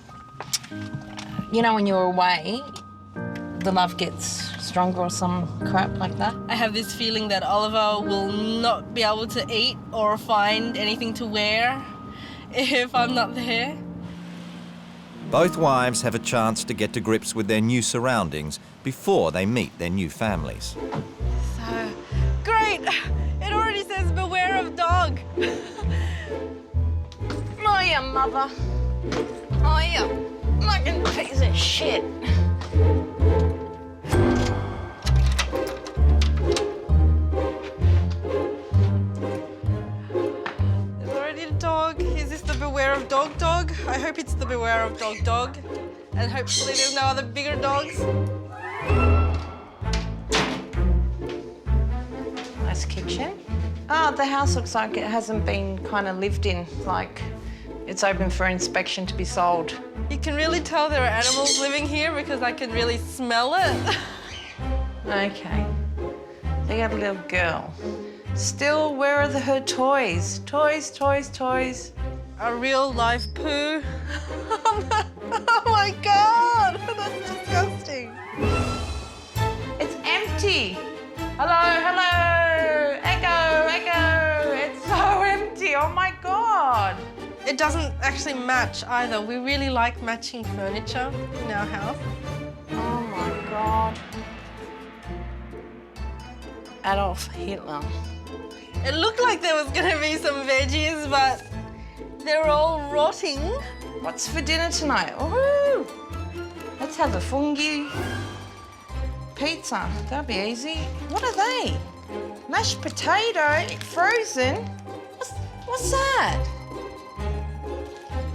Speaker 24: you're away, the love gets stronger or some crap like that?
Speaker 10: I have this feeling that Oliver will not be able to eat or find anything to wear if I'm not there.
Speaker 1: Both wives have a chance to get to grips with their new surroundings before they meet their new families.
Speaker 10: So, great! It already says beware of dog.
Speaker 24: Hiya, Mother. Hiya. Fucking piece of shit.
Speaker 10: There's already a dog. Is this the beware of dog? I hope it's the beware of dog. And hopefully there's no other bigger dogs.
Speaker 24: Nice kitchen. Oh, the house looks like it hasn't been kind of lived in, like it's open for inspection to be sold.
Speaker 10: You can really tell there are animals living here because I can really smell it.
Speaker 24: Okay. They got a little girl. Still, where are her toys? Toys.
Speaker 10: A real live poo. Oh my God, that's disgusting.
Speaker 24: It's empty. Hello. Echo. It's so empty. Oh my God.
Speaker 10: It doesn't actually match either. We really like matching furniture in our house.
Speaker 24: Oh my God. Adolf Hitler.
Speaker 10: It looked like there was going to be some veggies, but they're all rotting.
Speaker 24: What's for dinner tonight? Woohoo! Let's have a fungi pizza. That'll be easy. What are they? Mashed potato, frozen. What's that?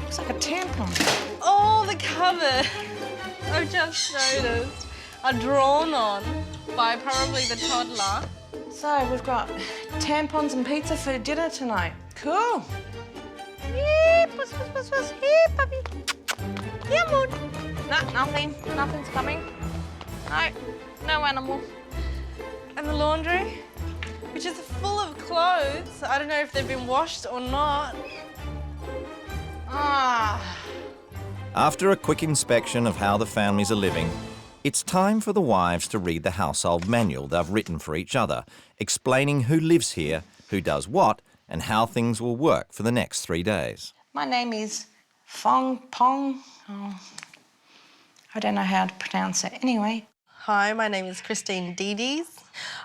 Speaker 24: Looks like a tampon.
Speaker 10: Oh, the cover. I've just noticed. Are drawn on by probably the toddler.
Speaker 24: So we've got tampons and pizza for dinner tonight. Cool. Yeah, puss. Here, puppy. Yeah, moon. No, nothing. Nothing's coming. No animal.
Speaker 10: And the laundry, which is full of clothes. I don't know if they've been washed or not.
Speaker 1: After a quick inspection of how the families are living, it's time for the wives to read the household manual they've written for each other, explaining who lives here, who does what, and how things will work for the next 3 days.
Speaker 24: My name is Fong Pong. Oh, I don't know how to pronounce it. Anyway.
Speaker 10: Hi, my name is Christine Dedes.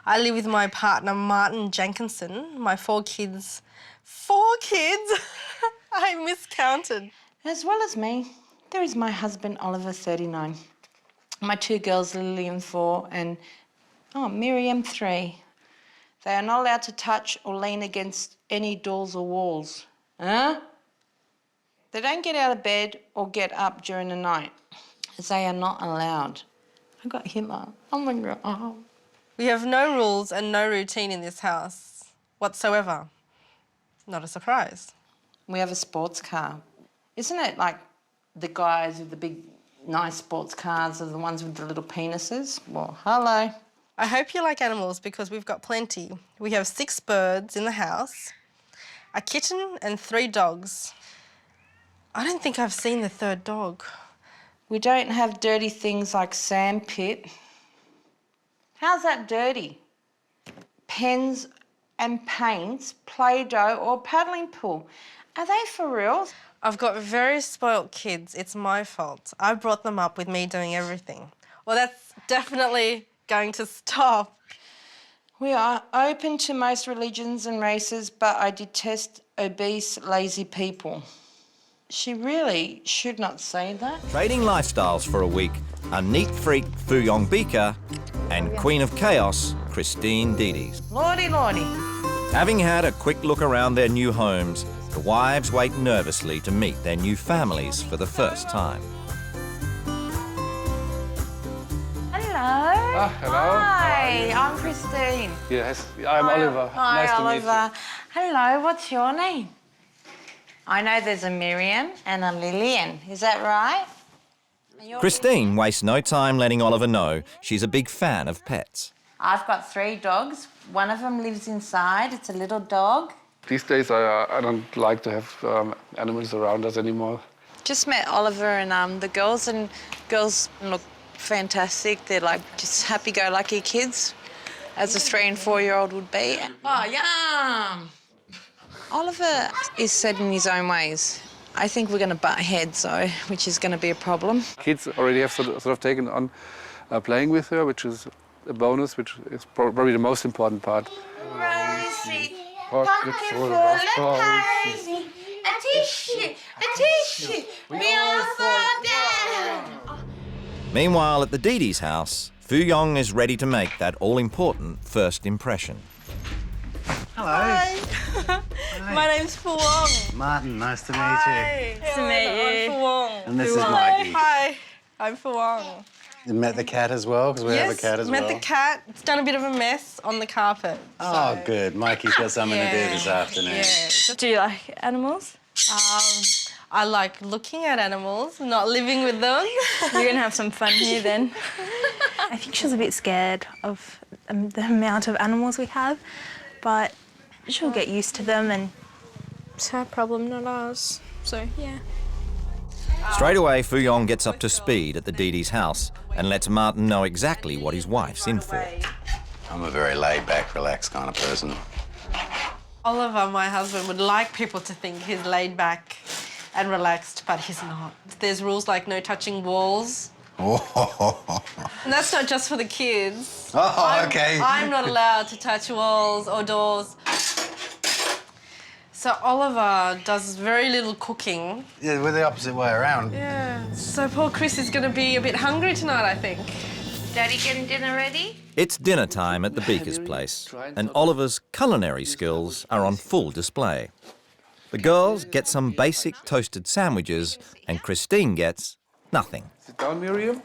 Speaker 10: I live with my partner, Martin Jenkinson. My 4 kids
Speaker 9: 4 kids? I miscounted.
Speaker 24: As well as me, there is my husband, Oliver, 39. My 2 girls, Lillian, 4, and Miriam, 3. They are not allowed to touch or lean against any doors or walls. Huh? They don't get out of bed or get up during the night, as they are not allowed. I got Hitler. Oh my God. Oh.
Speaker 9: We have no rules and no routine in this house whatsoever. Not a surprise.
Speaker 24: We have a sports car. Isn't it like the guys with the big, nice sports cars are the ones with the little penises? Well, hello.
Speaker 9: I hope you like animals because we've got plenty. We have 6 birds in the house, a kitten and 3 dogs. I don't think I've seen the 3rd dog.
Speaker 24: We don't have dirty things like sandpit. How's that dirty? Pens and paints, Play-Doh or paddling pool. Are they for real?
Speaker 9: I've got very spoilt kids. It's my fault. I brought them up with me doing everything. Well, that's definitely going to stop.
Speaker 24: We are open to most religions and races, but I detest obese, lazy people. She really should not say that.
Speaker 1: Trading lifestyles for a week are neat freak Fu Yong Beaker and Queen of Chaos Christine Dedes.
Speaker 24: Lordy, lordy.
Speaker 1: Having had a quick look around their new homes, the wives wait nervously to meet their new families for the first time.
Speaker 24: Hello.
Speaker 25: Hello.
Speaker 24: Hi, I'm Christine.
Speaker 25: Yes, I'm Oliver.
Speaker 24: Hi,
Speaker 25: Nice to
Speaker 24: Oliver.
Speaker 25: meet you.
Speaker 24: Hello, what's your name? I know there's a Miriam and a Lillian. Is that right?
Speaker 1: Christine wastes no time letting Oliver know she's a big fan of pets.
Speaker 24: I've got 3 dogs. One of them lives inside. It's a little dog.
Speaker 25: These days, I don't like to have animals around us anymore.
Speaker 24: Just met Oliver and the girls look fantastic. They're like just happy-go-lucky kids, as a 3- and 4-year-old would be. Oh, yum! Oliver is set in his own ways. I think we're going to butt heads, though, which is going to be a problem.
Speaker 25: Kids already have sort of taken on playing with her, which is a bonus, which is probably the most important part.
Speaker 24: Rosie,
Speaker 25: pumpkin full of
Speaker 24: Rosie, a tissue, we all fall down.
Speaker 1: Meanwhile, at the Dedes house, Fu Yong is ready to make that all-important first impression.
Speaker 14: Hello.
Speaker 9: Hi. My name's Fu Wong.
Speaker 14: Martin, nice to meet
Speaker 9: Hi.
Speaker 14: you.
Speaker 9: Nice to meet you. I'm Fu Wong.
Speaker 14: And this is Mikey.
Speaker 9: Hi. I'm Fu Wong.
Speaker 14: You met the cat as well, because we have a cat as well.
Speaker 9: Met the cat. It's done a bit of a mess on the carpet.
Speaker 14: Oh, good. Mikey's got something to do this afternoon.
Speaker 9: Yeah.
Speaker 23: Do you like animals?
Speaker 9: I like looking at animals, not living with them.
Speaker 23: You're going to have some fun here then.
Speaker 4: I think she was a bit scared of the amount of animals we have, but she'll get used to them and it's her problem, not ours. So, yeah.
Speaker 1: Straight away, Fu Yong gets up to speed at the Dedes house and lets Martin know exactly what his wife's in for.
Speaker 14: I'm a very laid-back, relaxed kind of person.
Speaker 9: Oliver, my husband, would like people to think he's laid back and relaxed, but he's not. There's rules like no touching walls. And that's not just for the kids.
Speaker 14: Oh, okay.
Speaker 9: I'm not allowed to touch walls or doors. So Oliver does very little cooking.
Speaker 14: Yeah, we're the opposite way around.
Speaker 9: Yeah. So poor Chris is going to be a bit hungry tonight, I think.
Speaker 24: Daddy getting dinner ready?
Speaker 1: It's dinner time at the Beaker's place, and Oliver's culinary skills are on full display. The girls get some basic toasted sandwiches, and Christine gets nothing.
Speaker 25: Sit down, Miriam.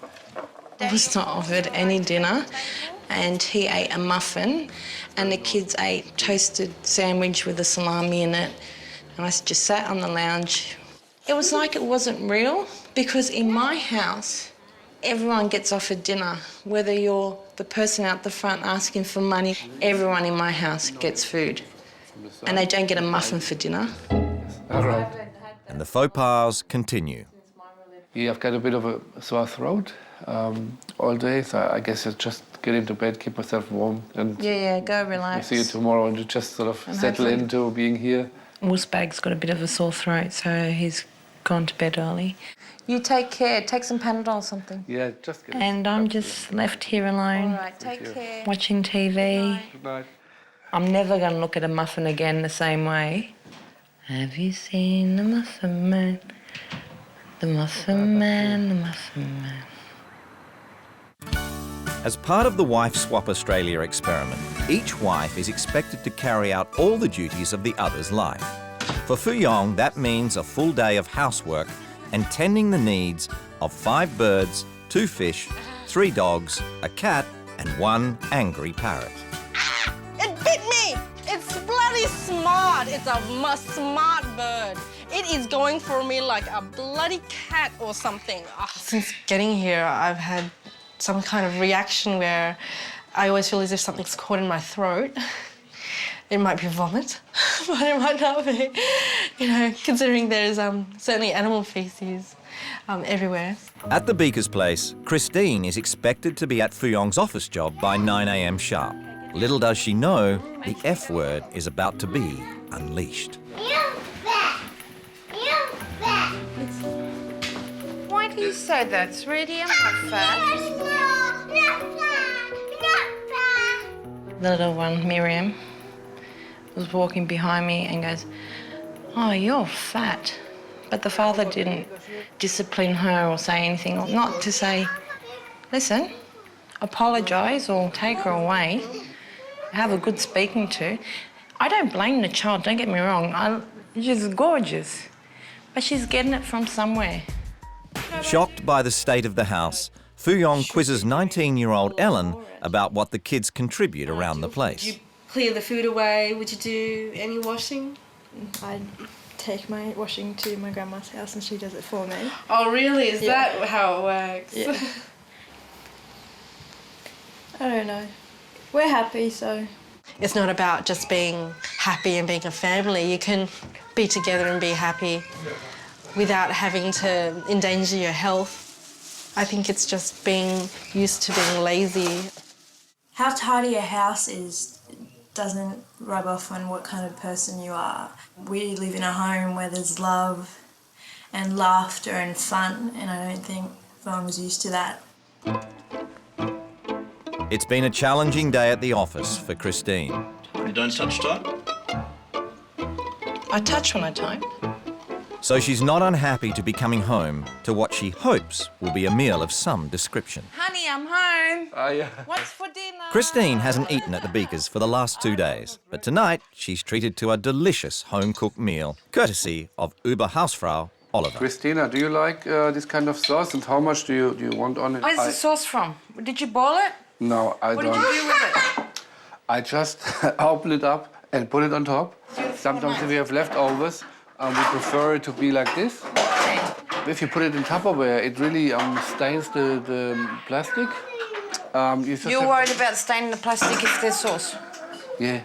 Speaker 24: I was not offered any dinner, and he ate a muffin, and the kids ate toasted sandwich with a salami in it, and I just sat on the lounge. It was like it wasn't real, because in my house, everyone gets offered dinner. Whether you're the person out the front asking for money, everyone in my house gets food. And they don't get a muffin for dinner.
Speaker 25: All right.
Speaker 1: And the faux pas continue.
Speaker 25: Yeah, I've got a bit of a sore throat all day, so I guess I'll just get into bed, keep myself warm, and
Speaker 24: Yeah, go relax.
Speaker 25: see you tomorrow and just sort of settle
Speaker 24: hopefully-
Speaker 25: into being here.
Speaker 24: Wolfsbag's got a bit of a sore throat, so he's gone to bed early. You take care. Take some Panadol or something.
Speaker 25: Yeah, just get
Speaker 24: And I'm just left here alone. All right, take care. Watching TV.
Speaker 25: Good night.
Speaker 24: I'm never going to look at a muffin again the same way.
Speaker 8: Have you seen the Muffin Man? The Muffin Man, the Muffin Man.
Speaker 1: As part of the Wife Swap Australia experiment, each wife is expected to carry out all the duties of the other's life. For Fu Yong, that means a full day of housework and tending the needs of 5 birds, 2 fish, 3 dogs, a cat and 1 angry parrot.
Speaker 9: It bit me! It's bloody smart! It's a smart bird. It is going for me like a bloody cat or something. Since getting here, I've had some kind of reaction where I always feel as if something's caught in my throat. It might be vomit, but it might not be, you know, considering there's certainly animal feces everywhere.
Speaker 1: At the Beaker's place, Christine is expected to be at Fu Yong's office job by 9 a.m. sharp. Little does she know, the F word is about to be unleashed.
Speaker 8: Why do you say that, sweetie? I'm not fat. The little one, Miriam, was walking behind me and goes, "Oh, you're fat." But the father didn't discipline her or say anything, not to say, "Listen, apologise or take her away, have a good speaking to." I don't blame the child, don't get me wrong. She's gorgeous, but she's getting it from somewhere.
Speaker 1: Shocked by the state of the house, Fu Yong quizzes 19-year-old Ellen about what the kids contribute around the place.
Speaker 9: Clear the food away? Would you do any washing?
Speaker 4: I'd take my washing to my grandma's house and she does it for me.
Speaker 9: Oh, really? Is
Speaker 4: Yeah.
Speaker 9: that how it works?
Speaker 4: Yeah. I don't know. We're happy, so...
Speaker 9: It's not about just being happy and being a family. You can be together and be happy without having to endanger your health. I think it's just being used to being lazy.
Speaker 4: How tidy a house is doesn't rub off on what kind of person you are. We live in a home where there's love and laughter and fun, and I don't think Mum's used to that.
Speaker 1: It's been a challenging day at the office for Christine.
Speaker 12: You don't touch type?
Speaker 8: I touch when I type.
Speaker 1: So she's not unhappy to be coming home to what she hopes will be a meal of some description.
Speaker 8: Honey, I'm home.
Speaker 25: Yeah.
Speaker 8: What's for dinner?
Speaker 1: Christine hasn't eaten at the Beakers for the last 2 days, but tonight she's treated to a delicious home-cooked meal, courtesy of Uber-Hausfrau Oliver.
Speaker 25: Christina, do you like this kind of sauce, and how much do you want on it?
Speaker 8: Where's the sauce from? Did you boil it?
Speaker 25: No, I
Speaker 8: What
Speaker 25: don't.
Speaker 8: did you do with it?
Speaker 25: I just open it up and put it on top. Sometimes if we have leftovers, we prefer it to be like this. If you put it in Tupperware, it really stains the plastic.
Speaker 8: You're worried about staining the plastic if there's sauce?
Speaker 25: Yeah.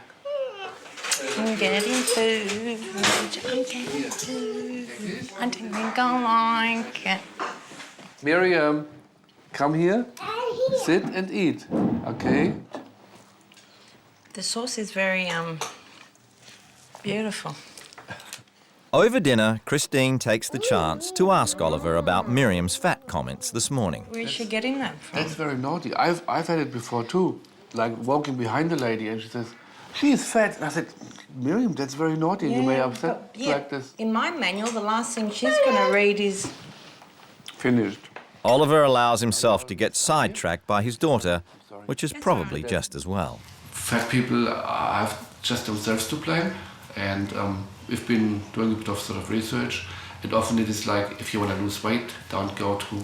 Speaker 8: I'm getting food. I'm getting food. I don't think I like it.
Speaker 25: Miriam, come here. Sit and eat, okay?
Speaker 8: The sauce is very, beautiful.
Speaker 1: Over dinner, Christine takes the chance to ask Oliver about Miriam's fat comments this morning.
Speaker 8: Where's she getting that from?
Speaker 25: That's very naughty. I've had it before too. Like walking behind the lady and she says, "She's fat." And I said, "Miriam, that's very naughty. You may upset like this."
Speaker 8: In my manual, the last thing she's going to read is...
Speaker 25: Finished.
Speaker 1: Oliver allows himself to get sidetracked by his daughter, which is probably just as well.
Speaker 13: Fat people have just themselves to blame, and we've been doing a bit of sort of research, and often it is like, if you want to lose weight, don't go to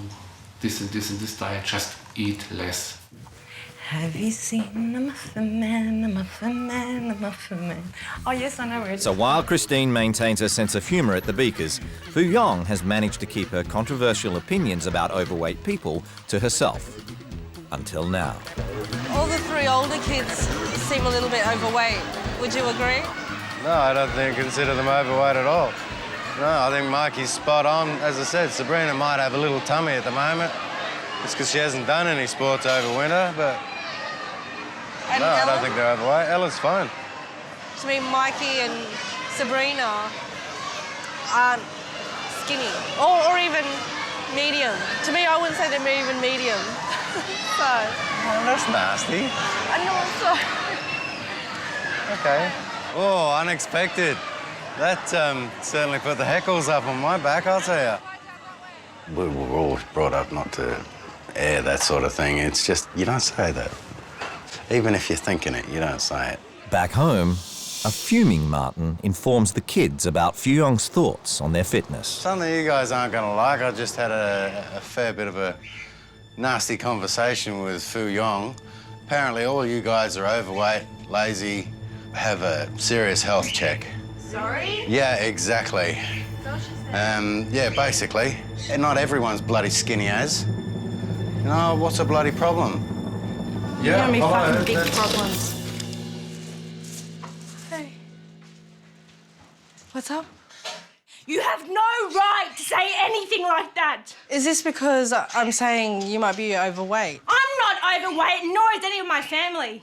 Speaker 13: this and this and this diet, just eat less.
Speaker 8: Have you seen the Muffin Man, the Muffin Man, the Muffin Man? Oh, yes, I know where it is.
Speaker 1: So while Christine maintains her sense of humour at the Beakers, Fu Yong has managed to keep her controversial opinions about overweight people to herself. Until now.
Speaker 9: All the 3 older kids seem a little bit overweight. Would you agree?
Speaker 14: No, I don't consider them overweight at all. No, I think Mikey's spot on. As I said, Sabrina might have a little tummy at the moment. It's because she hasn't done any sports over winter, but
Speaker 9: And
Speaker 14: no, I
Speaker 9: Ella?
Speaker 14: don't think they're overweight. Ella's fine.
Speaker 9: To me, Mikey and Sabrina aren't skinny, or even medium. To me, I wouldn't say they're even medium. So.
Speaker 14: Oh, that's nasty.
Speaker 9: I know, I'm sorry.
Speaker 14: Okay. Oh, unexpected. That certainly put the heckles up on my back, I'll tell you. We were all brought up not to air that sort of thing. It's just, you don't say that. Even if you're thinking it, you don't say it.
Speaker 1: Back home, a fuming Martin informs the kids about Fuyong's thoughts on their fitness.
Speaker 14: Something you guys aren't going to like. I just had a fair bit of a nasty conversation with Fuyong. Apparently all you guys are overweight, lazy, have a serious health check.
Speaker 15: Sorry?
Speaker 14: Yeah, exactly. Yeah, basically. And not everyone's bloody skinny as. You know, what's a bloody problem?
Speaker 9: Yeah, me fucking big problems.
Speaker 15: Hey.
Speaker 9: What's up?
Speaker 15: You have no right to say anything like that.
Speaker 9: Is this because I'm saying you might be overweight?
Speaker 15: I'm not overweight, nor is any of my family.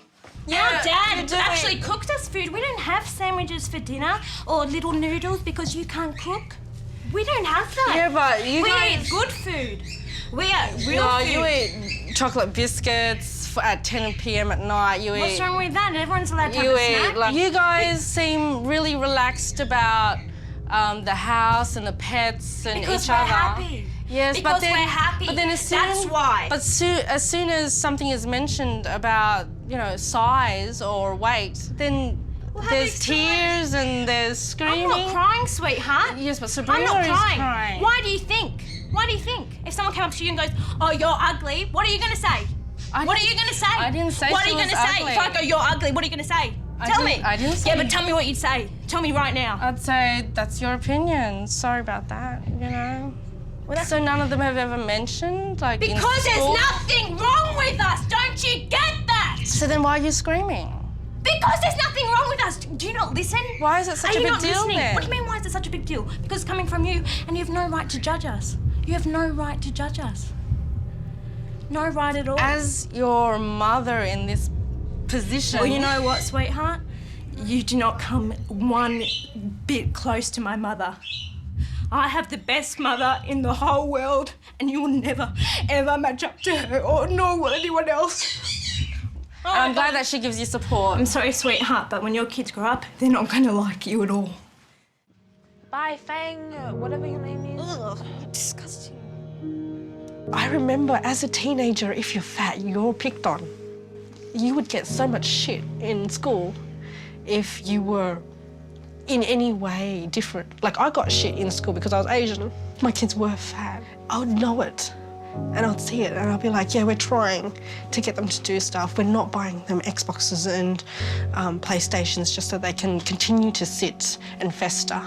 Speaker 9: Yeah,
Speaker 15: Our dad
Speaker 9: you're doing-
Speaker 15: actually cooked us food. We don't have sandwiches for dinner or little noodles because you can't cook. We don't have that.
Speaker 9: Yeah, but you
Speaker 15: we
Speaker 9: guys-
Speaker 15: eat good food. We eat real
Speaker 9: No,
Speaker 15: food.
Speaker 9: you eat chocolate biscuits at 10 p.m. at night. You
Speaker 15: What's
Speaker 9: eat.
Speaker 15: wrong with that? Everyone's allowed to have
Speaker 9: You
Speaker 15: a snack.
Speaker 9: eat. Like, you guys seem really relaxed about the house and the pets and
Speaker 15: Because
Speaker 9: each
Speaker 15: we're
Speaker 9: other.
Speaker 15: happy.
Speaker 9: Yes,
Speaker 15: Because
Speaker 9: but then,
Speaker 15: we're happy.
Speaker 9: But then as soon,
Speaker 15: That's why.
Speaker 9: But as soon as something is mentioned about, you know, size or weight, then there's tears and there's screaming.
Speaker 15: I'm not crying, sweetheart.
Speaker 9: Yes, but Sabrina
Speaker 15: I'm not
Speaker 9: is
Speaker 15: crying.
Speaker 9: crying.
Speaker 15: Why do you think? Why do you think? If someone came up to you and goes, "Oh, you're ugly," what are you going to say? What are you going to say?
Speaker 9: I didn't say
Speaker 15: What
Speaker 9: she
Speaker 15: are you
Speaker 9: was
Speaker 15: going to say?
Speaker 9: ugly.
Speaker 15: If I go, "You're ugly," what are you going to say? Tell me.
Speaker 9: I didn't say.
Speaker 15: Yeah, but tell me what you'd say. Tell me right now.
Speaker 9: I'd say that's your opinion. Sorry about that. You know. So none of them have ever mentioned like in
Speaker 15: Because there's
Speaker 9: school?
Speaker 15: nothing wrong with us. Don't you get that?
Speaker 9: So then why are you screaming?
Speaker 15: Because there's nothing wrong with us. Do you not listen?
Speaker 9: Why is it such
Speaker 15: Are
Speaker 9: a
Speaker 15: you
Speaker 9: big
Speaker 15: not
Speaker 9: deal
Speaker 15: listening?
Speaker 9: then?
Speaker 15: What do you mean, why is it such a big deal? Because it's coming from you, and you have no right to judge us. You have no right to judge us. No right at all.
Speaker 9: As your mother in this position.
Speaker 15: Well, you know what, sweetheart? You do not come one bit close to my mother. I have the best mother in the whole world, and you will never, ever match up to her, or nor will anyone else.
Speaker 9: I'm glad that she gives you support.
Speaker 15: I'm sorry, sweetheart, but when your kids grow up, they're not going to like you at all.
Speaker 17: Bye, Fang, whatever your name is.
Speaker 9: Ugh, disgusting. I remember as a teenager, if you're fat, you're picked on. You would get so much shit in school if you were in any way different. Like, I got shit in school because I was Asian. My kids were fat. I would know it. And I'd see it and I'd be like, yeah, we're trying to get them to do stuff. We're not buying them Xboxes and PlayStations just so they can continue to sit and fester.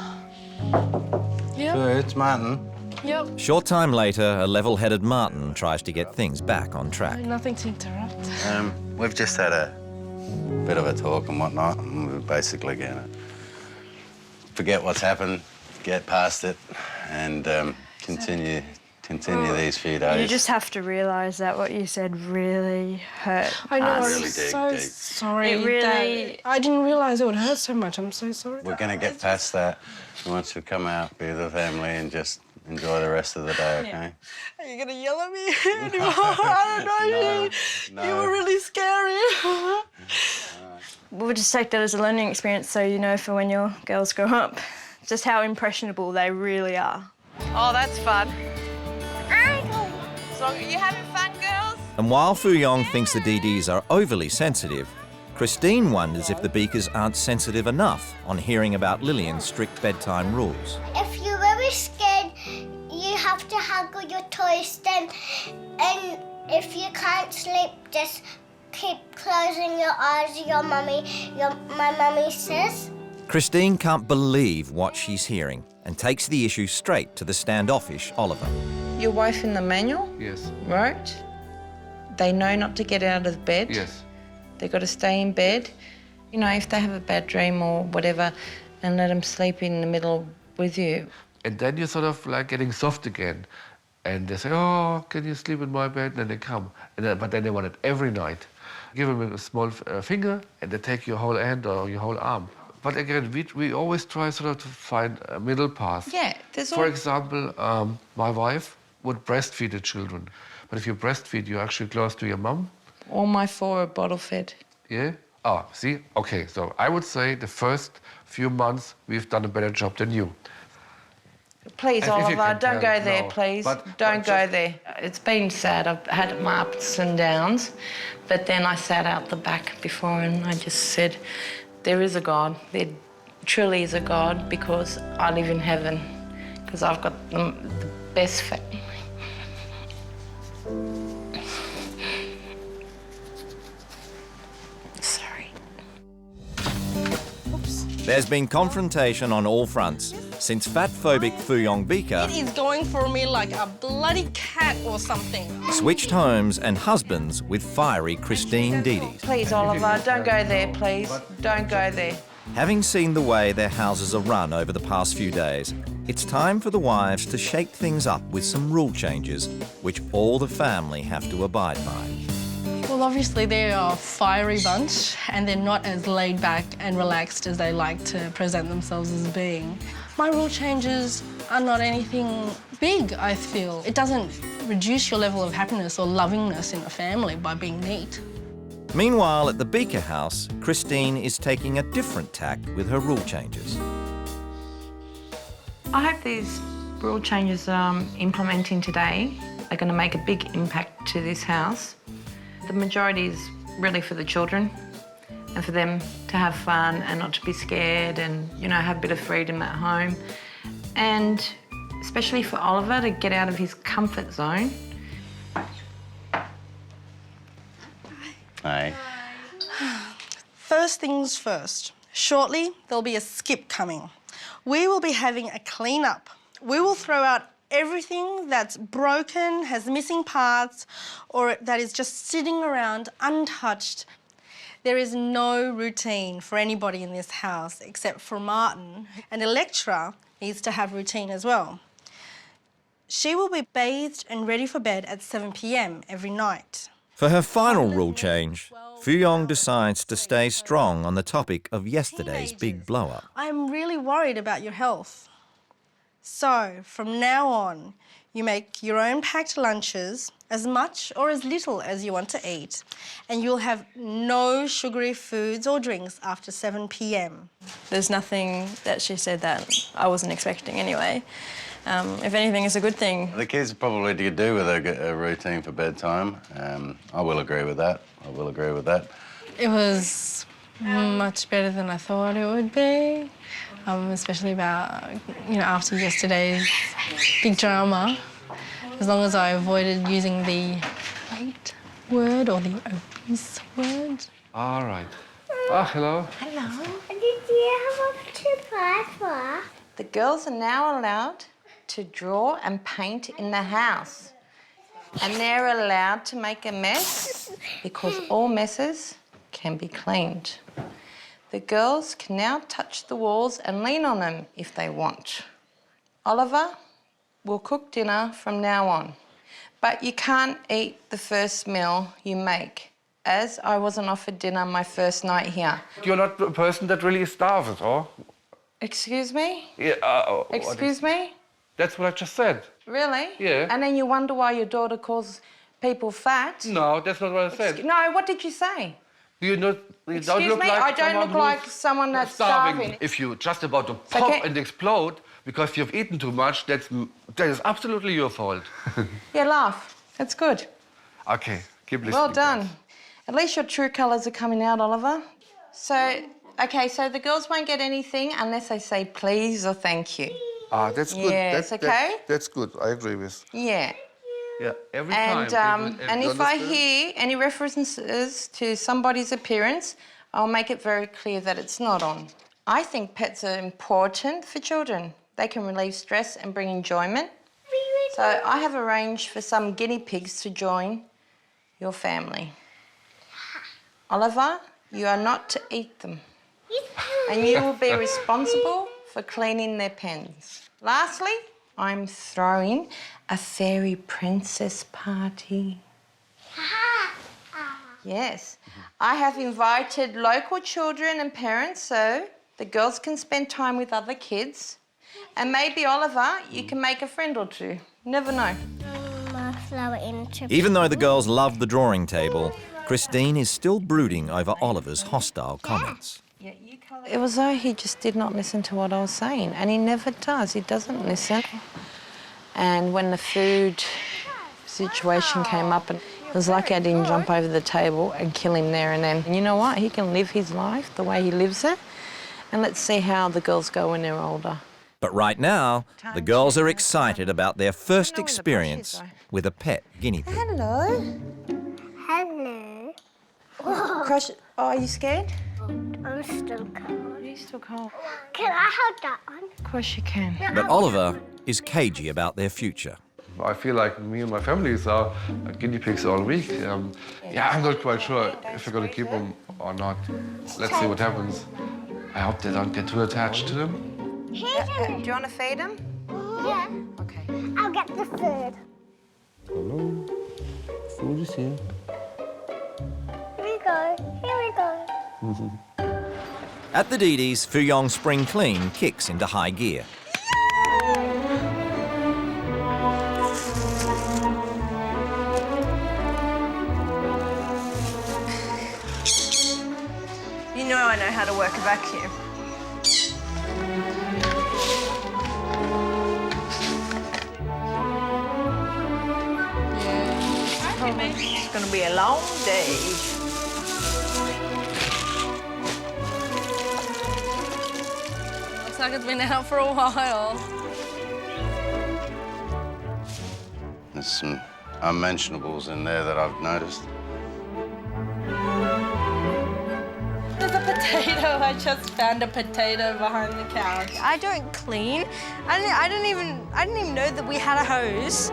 Speaker 14: Yeah. So it's Martin.
Speaker 9: Yep.
Speaker 1: Short time later, a level-headed Martin tries to get things back on track.
Speaker 9: Nothing to interrupt.
Speaker 14: We've just had a bit of a talk and whatnot, and we're basically going to forget what's happened, get past it, and continue these few days.
Speaker 12: You just have to realise that what you said really hurt
Speaker 9: I know,
Speaker 12: us.
Speaker 9: I'm
Speaker 14: Really
Speaker 9: so
Speaker 14: deep.
Speaker 9: sorry.
Speaker 12: It really-
Speaker 9: That I didn't realise it would hurt so much. I'm so sorry.
Speaker 14: We're going to get past that once we come out, be with the family, and just enjoy the rest of the day, okay?
Speaker 9: Are you going to yell at me anymore? I don't know. You were really scary.
Speaker 12: We'll just take that as a learning experience so you know for when your girls grow up just how impressionable they really are.
Speaker 24: Oh, that's fun. So, you having fun, girls?
Speaker 1: And while Fuyong thinks the DDs are overly sensitive, Christine wonders if the Beakers aren't sensitive enough on hearing about Lillian's strict bedtime rules.
Speaker 16: If you're very scared, you have to huggle your toys then. And if you can't sleep, just keep closing your eyes, my mummy says.
Speaker 1: Christine can't believe what she's hearing and takes the issue straight to the standoffish Oliver.
Speaker 8: Your wife in the manual,
Speaker 25: Yes.
Speaker 8: right? They know not to get out of bed.
Speaker 25: Yes.
Speaker 8: They've got to stay in bed. You know, if they have a bad dream or whatever, and let them sleep in the middle with you.
Speaker 25: And then you're sort of like getting soft again. And they say, oh, can you sleep in my bed? And then they come. But then they want it every night. Give them a small finger and they take your whole hand or your whole arm. But again, we always try sort of to find a middle path.
Speaker 8: Yeah, there's
Speaker 25: For example, my wife would breastfeed the children. But if you breastfeed, you're actually close to your mum.
Speaker 8: All my four are bottle fed.
Speaker 25: Yeah?
Speaker 13: Oh, see? Okay, so I would say the first few months we've done a better job than you.
Speaker 8: Please,
Speaker 13: If you
Speaker 8: Oliver,
Speaker 13: can
Speaker 8: don't
Speaker 13: tell,
Speaker 8: go there,
Speaker 13: no.
Speaker 8: please.
Speaker 13: But
Speaker 8: Don't go
Speaker 13: just-
Speaker 8: there. It's been sad. I've had my ups and downs, but then I sat out the back before and I just said, there is a God. There truly is a God because I live in heaven, because I've got the best family. Sorry.
Speaker 1: There's been confrontation on all fronts since fat-phobic Fuyong Bika
Speaker 10: It is going for me like a bloody cat or something.
Speaker 1: switched homes and husbands with fiery Christine Dedes.
Speaker 8: Please, Oliver, don't go there, please. Don't go there.
Speaker 1: Having seen the way their houses are run over the past few days, it's time for the wives to shake things up with some rule changes, which all the family have to abide by.
Speaker 9: Well, obviously they're a fiery bunch and they're not as laid back and relaxed as they like to present themselves as being. My rule changes are not anything big, I feel. It doesn't reduce your level of happiness or lovingness in the family by being neat.
Speaker 1: Meanwhile, at the Beaker house, Christine is taking a different tack with her rule changes.
Speaker 8: I hope these rule changes that I'm implementing today are going to make a big impact to this house. The majority is really for the children and for them to have fun and not to be scared and, you know, have a bit of freedom at home. And especially for Oliver to get out of his comfort zone.
Speaker 14: Hey.
Speaker 9: First things first. Shortly, there'll be a skip coming. We will be having a clean-up. We will throw out everything that's broken, has missing parts, or that is just sitting around untouched. There is no routine for anybody in this house except for Martin, and Electra needs to have routine as well. She will be bathed and ready for bed at 7 p.m. every night.
Speaker 1: For her final rule change, Fuyong decides to stay strong on the topic of yesterday's big blow-up.
Speaker 9: I'm really worried about your health. So, from now on, you make your own packed lunches, as much or as little as you want to eat, and you'll have no sugary foods or drinks after 7 p.m.
Speaker 12: There's nothing that she said that I wasn't expecting anyway. If anything, it's a good thing.
Speaker 14: The kids probably could do with a routine for bedtime. I will agree with that. I will agree with that.
Speaker 9: It was much better than I thought it would be, especially about, after yesterday's big drama. As long as I avoided using the right word or the obese word.
Speaker 13: All right. Ah, hello.
Speaker 8: Hello.
Speaker 16: Did you have a surprise for us?
Speaker 8: The girls are now allowed to draw and paint in the house. And they're allowed to make a mess because all messes can be cleaned. The girls can now touch the walls and lean on them if they want. Oliver will cook dinner from now on, but you can't eat the first meal you make, as I wasn't offered dinner my first night here.
Speaker 13: You're not a person that really starves, or?
Speaker 8: Excuse me?
Speaker 13: Yeah,
Speaker 8: Excuse me?
Speaker 13: That's what I just said.
Speaker 8: Really?
Speaker 13: Yeah.
Speaker 8: And then you wonder why your daughter calls people fat?
Speaker 13: No, that's not what I said.
Speaker 8: No, what did you say?
Speaker 13: You don't
Speaker 8: Excuse
Speaker 13: look
Speaker 8: me,
Speaker 13: like
Speaker 8: I don't
Speaker 13: someone
Speaker 8: look like someone that's starving.
Speaker 13: If you're just about to
Speaker 8: So
Speaker 13: pop
Speaker 8: can-
Speaker 13: and explode because you've eaten too much, that is absolutely your fault.
Speaker 8: Yeah, laugh. That's good.
Speaker 13: Okay, keep listening.
Speaker 8: Well done. At least your true colours are coming out, Oliver. So, okay, so the girls won't get anything unless they say please or thank you.
Speaker 13: Ah, that's good.
Speaker 8: Yes, okay?
Speaker 13: That's good. I agree with.
Speaker 8: Yeah.
Speaker 13: Yeah, every
Speaker 8: And,
Speaker 13: time.
Speaker 8: and if I hear any references to somebody's appearance, I'll make it very clear that it's not on. I think pets are important for children. They can relieve stress and bring enjoyment. So I have arranged for some guinea pigs to join your family. Oliver, you are not to eat them. And you will be responsible for cleaning their pens. Lastly, I'm throwing a fairy princess party. Yes, I have invited local children and parents so the girls can spend time with other kids. And maybe, Oliver, you can make a friend or two. Never know.
Speaker 1: Even though the girls love the drawing table, Christine is still brooding over Oliver's hostile comments.
Speaker 8: It was though he just did not listen to what I was saying, and he never does. He doesn't listen. And when the food situation came up, and it was lucky I didn't jump over the table and kill him there and then. And you know what? He can live his life the way he lives it, and let's see how the girls go when they're older.
Speaker 1: But right now, the girls are excited about their first experience with a pet guinea pig.
Speaker 8: Hello.
Speaker 16: Hello.
Speaker 8: Crush, are you scared?
Speaker 16: I'm still cold.
Speaker 8: Are you still cold?
Speaker 16: Can I hold that one?
Speaker 8: Of course you can.
Speaker 1: But Oliver is cagey about their future.
Speaker 13: I feel like me and my family are guinea pigs all week. Yeah, I'm not quite sure if we're going to keep them or not. Let's see what happens. I hope they don't get too attached to them.
Speaker 8: Do you want to feed him?
Speaker 16: Yeah.
Speaker 8: Okay.
Speaker 16: I'll get the food.
Speaker 13: Hello. Food is here.
Speaker 16: Here we go. Here we go.
Speaker 1: At the Dee-Dee's, Fuyong Spring Clean kicks into high gear.
Speaker 9: You know I know how to work a vacuum.
Speaker 24: It's going to be a long day.
Speaker 10: Looks like it's been out for a while.
Speaker 14: There's some unmentionables in there that I've noticed.
Speaker 10: There's a potato. I just found a potato behind the couch.
Speaker 12: I don't clean. I didn't even know that we had a hose.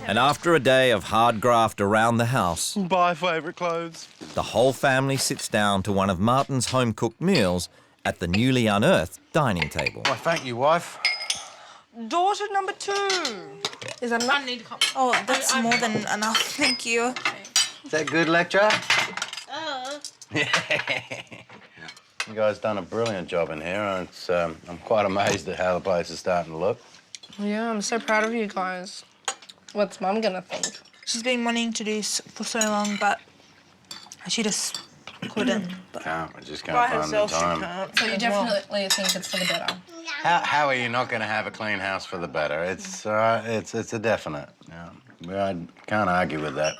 Speaker 1: And after a day of hard graft around the house,
Speaker 14: Buy favourite clothes.
Speaker 1: the whole family sits down to one of Martin's home-cooked meals at the newly unearthed dining table.
Speaker 14: Why, thank you, wife.
Speaker 9: Daughter number 2.
Speaker 10: Is that enough? I need a cup.
Speaker 9: Oh, that's more than enough. Thank you.
Speaker 14: Is that good lecture?
Speaker 16: Oh.
Speaker 14: You guys done a brilliant job in here. And it's, I'm quite amazed at how the place is starting to look.
Speaker 9: Yeah, I'm so proud of you guys. What's Mum gonna think?
Speaker 5: She's been wanting to do this for so long, but she just couldn't.
Speaker 14: I just can't find the time.
Speaker 10: So you definitely think it's for the better?
Speaker 14: How are you not going to have a clean house for the better? It's a definite. Yeah. I can't argue with that.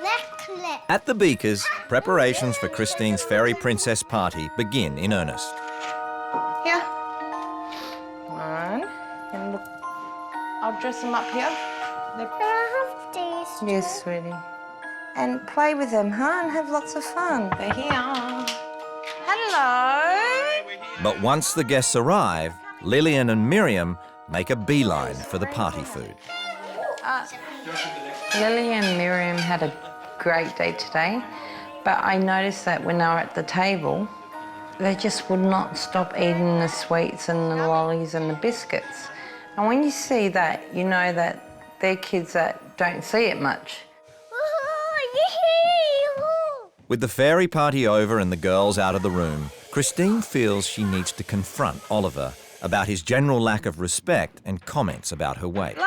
Speaker 16: Necklace.
Speaker 1: At the Beakers, preparations for Christine's fairy princess party begin in earnest.
Speaker 8: Here. One. And look, I'll dress them up here.
Speaker 16: Can I have these?
Speaker 8: Yes, sweetie. And play with them, huh? And have lots of fun. They're here. Hello.
Speaker 1: But once the guests arrive, Lillian and Miriam make a beeline for the party food.
Speaker 8: Lily and Miriam had a great day today, but I noticed that when they were at the table, they just would not stop eating the sweets and the lollies and the biscuits. And when you see that, you know that they're kids that don't see it much.
Speaker 1: With the fairy party over and the girls out of the room, Christine feels she needs to confront Oliver about his general lack of respect and comments about her weight.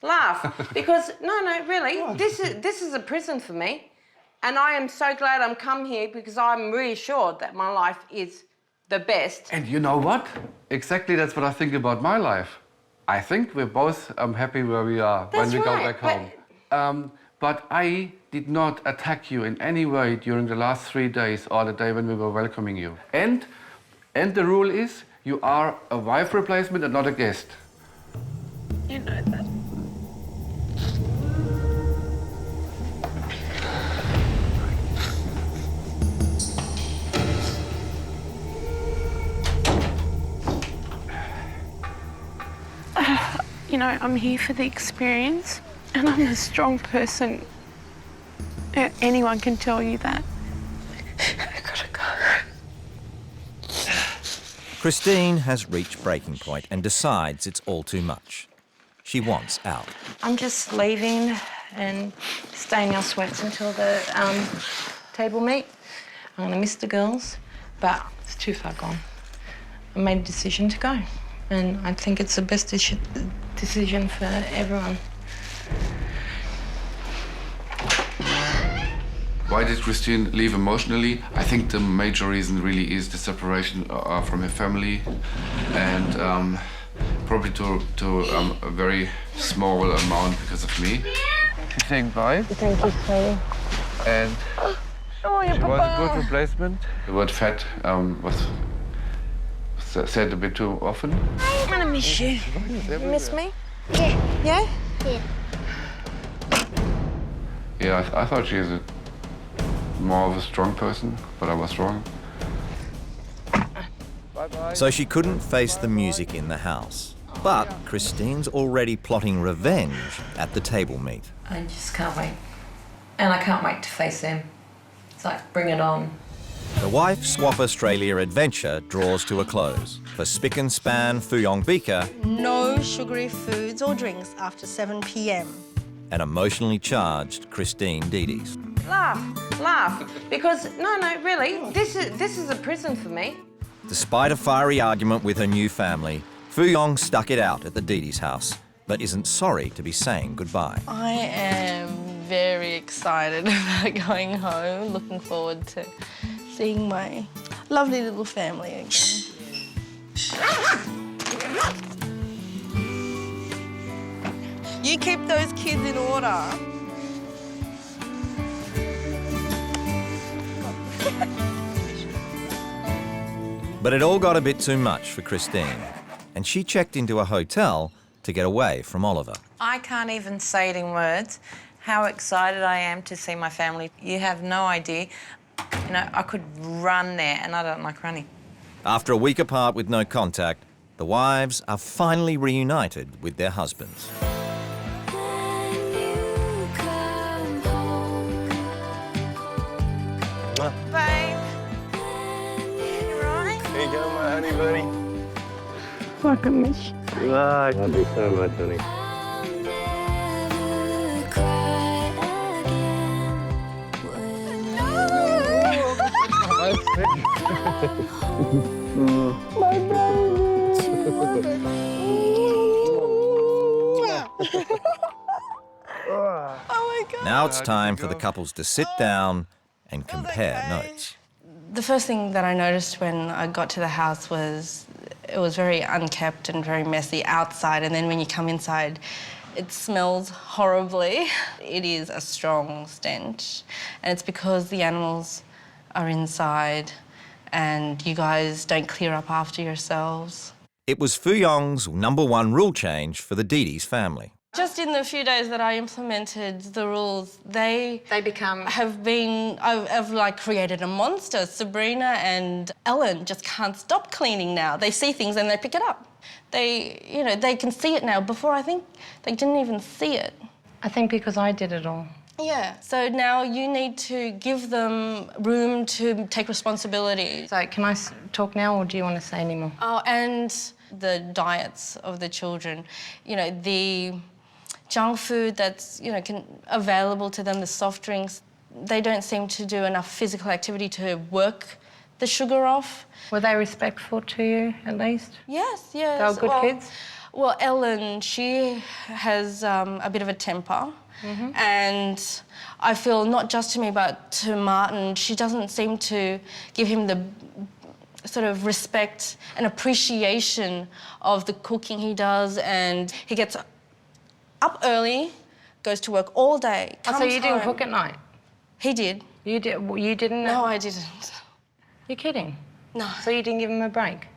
Speaker 8: Laugh, because no, really, this is a prison for me, and I am so glad I'm come here because I'm reassured that my life is the best.
Speaker 13: And you know what? Exactly that's what I think about my life. I think we're both happy where we are when we go back home. But I did not attack you in any way during the last 3 days or the day when we were welcoming you. And the rule is you are a wife replacement and not a guest.
Speaker 12: You know that. You know, I'm here for the experience, and I'm a strong person. Anyone can tell you that. I gotta go.
Speaker 1: Christine has reached breaking point and decides it's all too much. She wants out.
Speaker 8: I'm just leaving and staying our sweats until the table meet. I'm gonna miss the girls, but it's too far gone. I made a decision to go, and I think it's the best decision for everyone.
Speaker 13: Why did Christine leave emotionally? I think the major reason really is the separation from her family, and probably to a very small amount because of me. She's saying bye.
Speaker 8: Thank you, sweetie.
Speaker 13: And
Speaker 8: Oh, your
Speaker 13: she was a
Speaker 8: papa.
Speaker 13: good replacement. The word fat was said a bit too often.
Speaker 8: I'm gonna miss you. You miss me? Yeah. Yeah?
Speaker 16: Yeah.
Speaker 13: Yeah, I thought she was more of a strong person, but I was wrong.
Speaker 1: So she couldn't face the music in the house. But Christine's already plotting revenge at the table meet.
Speaker 8: I just can't wait. And I can't wait to face them. It's like, bring it on.
Speaker 1: The Wife Swap Australia adventure draws to a close. For spick and span Fuyong Bika,
Speaker 9: No sugary foods or drinks after 7 p.m.
Speaker 1: and emotionally charged Christine Dedes.
Speaker 8: Laugh. Because, no, really, this is a prison for me.
Speaker 1: Despite a fiery argument with her new family, Fuyong stuck it out at the Dedes house, but isn't sorry to be saying goodbye.
Speaker 9: I am very excited about going home, looking forward to seeing my lovely little family again. You keep those kids in order.
Speaker 1: But it all got a bit too much for Christine, and she checked into a hotel to get away from Oliver.
Speaker 8: I can't even say it in words how excited I am to see my family. You have no idea. You know, I could run there, and I don't like running.
Speaker 1: After a week apart with no contact, the wives are finally reunited with their husbands.
Speaker 8: Babe. You right?
Speaker 18: Here you go, my honey bunny.
Speaker 12: Fucking miss.
Speaker 18: I love you so much, honey.
Speaker 1: Now it's time for the couples to sit down and compare notes.
Speaker 9: The first thing that I noticed when I got to the house was it was very unkept and very messy outside, and then when you come inside, it smells horribly. It is a strong stench, and it's because the animals are inside and you guys don't clear up after yourselves.
Speaker 1: It was Fuyong's #1 rule change for the Dedes family.
Speaker 9: Just in the few days that I implemented the rules, I've like created a monster. Sabrina and Ellen just can't stop cleaning now. They see things and they pick it up. They can see it now. Before, I think they didn't even see it.
Speaker 8: I think because I did it all.
Speaker 9: Yeah. So now you need to give them room to take responsibility.
Speaker 8: So can I talk now, or do you want to say any more?
Speaker 9: Oh, and the diets of the children. The junk food that's, available to them, the soft drinks, they don't seem to do enough physical activity to work the sugar off.
Speaker 8: Were they respectful to you, at least?
Speaker 9: Yes.
Speaker 8: They were good kids?
Speaker 9: Well, Ellen, she has a bit of a temper. Mm-hmm. And I feel not just to me but to Martin, she doesn't seem to give him the sort of respect and appreciation of the cooking he does, and he gets up early, goes to work all day.
Speaker 8: So you didn't cook at night?
Speaker 9: He did.
Speaker 8: You did? You didn't?
Speaker 9: No, I didn't.
Speaker 8: You're kidding?
Speaker 9: No.
Speaker 8: So you didn't give him a break?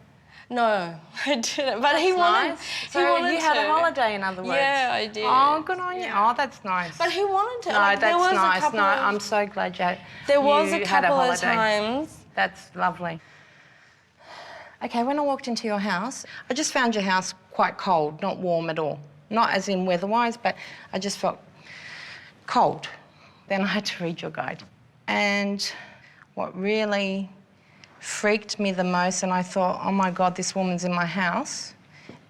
Speaker 9: No, I didn't. But he wanted.
Speaker 8: Nice.
Speaker 9: He
Speaker 8: So
Speaker 9: wanted
Speaker 8: you had
Speaker 9: to.
Speaker 8: a holiday, in other words?
Speaker 9: Yeah, I did.
Speaker 8: Oh, good on you. Oh, that's nice.
Speaker 9: But he wanted to.
Speaker 8: No,
Speaker 9: like,
Speaker 8: that's
Speaker 9: there was
Speaker 8: nice.
Speaker 9: A couple
Speaker 8: No,
Speaker 9: of,
Speaker 8: I'm so glad you
Speaker 9: There was a
Speaker 8: had
Speaker 9: couple of
Speaker 8: holiday.
Speaker 9: times.
Speaker 8: That's lovely. Okay, when I walked into your house, I just found your house quite cold, not warm at all. Not as in weather-wise, but I just felt cold. Then I had to read your guide. And what really freaked me the most, and I thought, oh my God, this woman's in my house,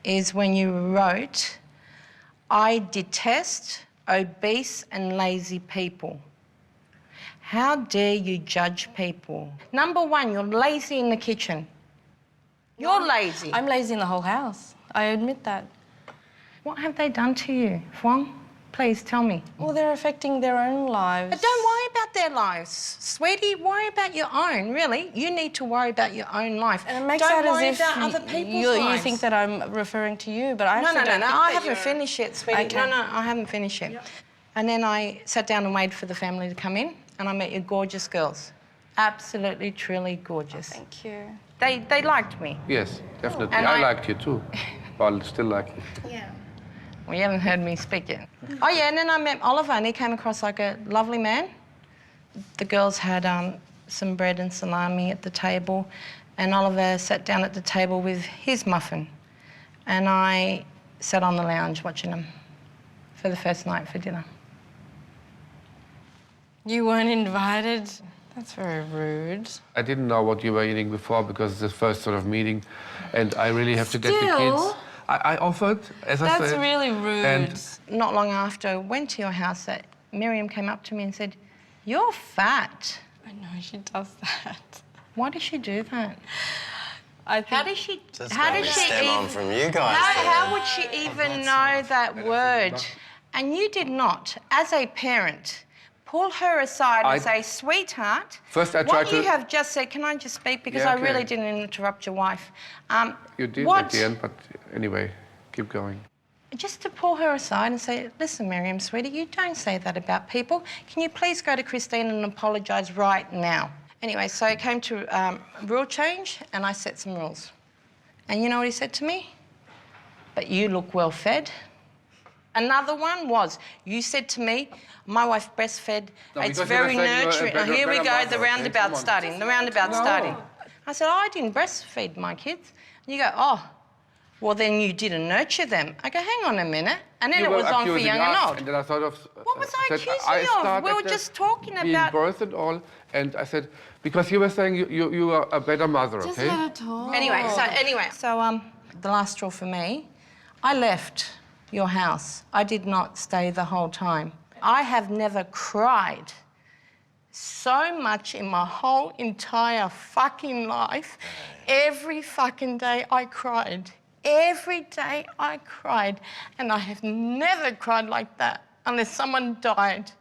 Speaker 8: is when you wrote, I detest obese and lazy people. How dare you judge people? Number one, you're lazy in the kitchen. You're lazy.
Speaker 9: I'm lazy in the whole house. I admit that.
Speaker 8: What have they done to you, Fwang? Please tell me.
Speaker 9: Well, they're affecting their own lives.
Speaker 8: But don't worry about their lives, sweetie. Worry about your own, really. You need to worry about your own life.
Speaker 9: And it makes
Speaker 8: don't
Speaker 9: out
Speaker 8: worry
Speaker 9: as if
Speaker 8: about other people's
Speaker 9: you
Speaker 8: lives.
Speaker 9: think that I'm referring to you, but I
Speaker 8: No,
Speaker 9: actually
Speaker 8: no,
Speaker 9: don't
Speaker 8: no,
Speaker 9: think
Speaker 8: I
Speaker 9: that
Speaker 8: haven't
Speaker 9: you're...
Speaker 8: finished yet, sweetie.
Speaker 9: Okay.
Speaker 8: No, no, I haven't finished yet. Yep. And then I sat down and waited for the family to come in, and I met your gorgeous girls. Absolutely, truly gorgeous.
Speaker 9: Oh, thank you.
Speaker 8: They liked me.
Speaker 25: Yes, definitely.
Speaker 8: And
Speaker 25: I liked you too. But I still like you.
Speaker 8: Yeah. Well, you haven't heard me speak yet. Oh, yeah, and then I met Oliver, and he came across like a lovely man. The girls had some bread and salami at the table, and Oliver sat down at the table with his muffin. And I sat on the lounge watching him for the first night for dinner.
Speaker 9: You weren't invited? That's very rude.
Speaker 25: I didn't know what you were eating before because it's the first sort of meeting, and I really have to get the kids. I offered, as I said.
Speaker 9: That's really rude.
Speaker 25: And
Speaker 8: not long after I went to your house, that Miriam came up to me and said, "You're fat."
Speaker 9: I know she does that.
Speaker 8: Why does she do that?
Speaker 9: How
Speaker 8: does she?
Speaker 14: Just
Speaker 8: How
Speaker 14: maybe
Speaker 8: does she
Speaker 14: stem on
Speaker 8: even?
Speaker 14: from you guys.
Speaker 8: How would she even know that word? And you did not, as a parent, pull her aside and say, "Sweetheart,
Speaker 25: first I tried
Speaker 8: what
Speaker 25: to...
Speaker 8: you have just said." Can I just speak because
Speaker 25: Yeah,
Speaker 8: I
Speaker 25: okay.
Speaker 8: really didn't interrupt your wife.
Speaker 25: You did
Speaker 8: what?
Speaker 25: at the end, but anyway, keep going.
Speaker 8: Just to pull her aside and say, "Listen, Miriam, sweetie, you don't say that about people. Can you please go to Christine and apologise right now?" Anyway, so it came to rule change, and I set some rules. And you know what he said to me? "But you look well fed." Another one was, you said to me, "My wife breastfed,
Speaker 25: No,
Speaker 8: it's
Speaker 25: because you were
Speaker 8: very
Speaker 25: saying you were a
Speaker 8: nurturing."
Speaker 25: better-
Speaker 8: Here we
Speaker 25: better
Speaker 8: go,
Speaker 25: mother,
Speaker 8: the
Speaker 25: okay?
Speaker 8: roundabout
Speaker 25: Come on.
Speaker 8: starting, the roundabout starting. I said, "I didn't breastfeed my kids." And you go, "Oh, well, then you didn't nurture them." I go, "Hang on a minute." And then
Speaker 25: You
Speaker 8: it
Speaker 25: were
Speaker 8: was on for
Speaker 25: accusing
Speaker 8: young and
Speaker 25: us,
Speaker 8: old.
Speaker 25: And then I thought of...
Speaker 8: What was I
Speaker 25: said,
Speaker 8: accusing
Speaker 25: I
Speaker 8: you of?
Speaker 25: started
Speaker 8: We were
Speaker 25: the
Speaker 8: just talking
Speaker 25: being
Speaker 8: about...
Speaker 25: birth and all, and I said, because you were saying you are a better mother,
Speaker 8: Just
Speaker 25: okay?
Speaker 8: let her talk. Anyway, so the last straw for me, I left your house. I did not stay the whole time. I have never cried so much in my whole entire fucking life. Every fucking day I cried. Every day I cried. And I have never cried like that unless someone died.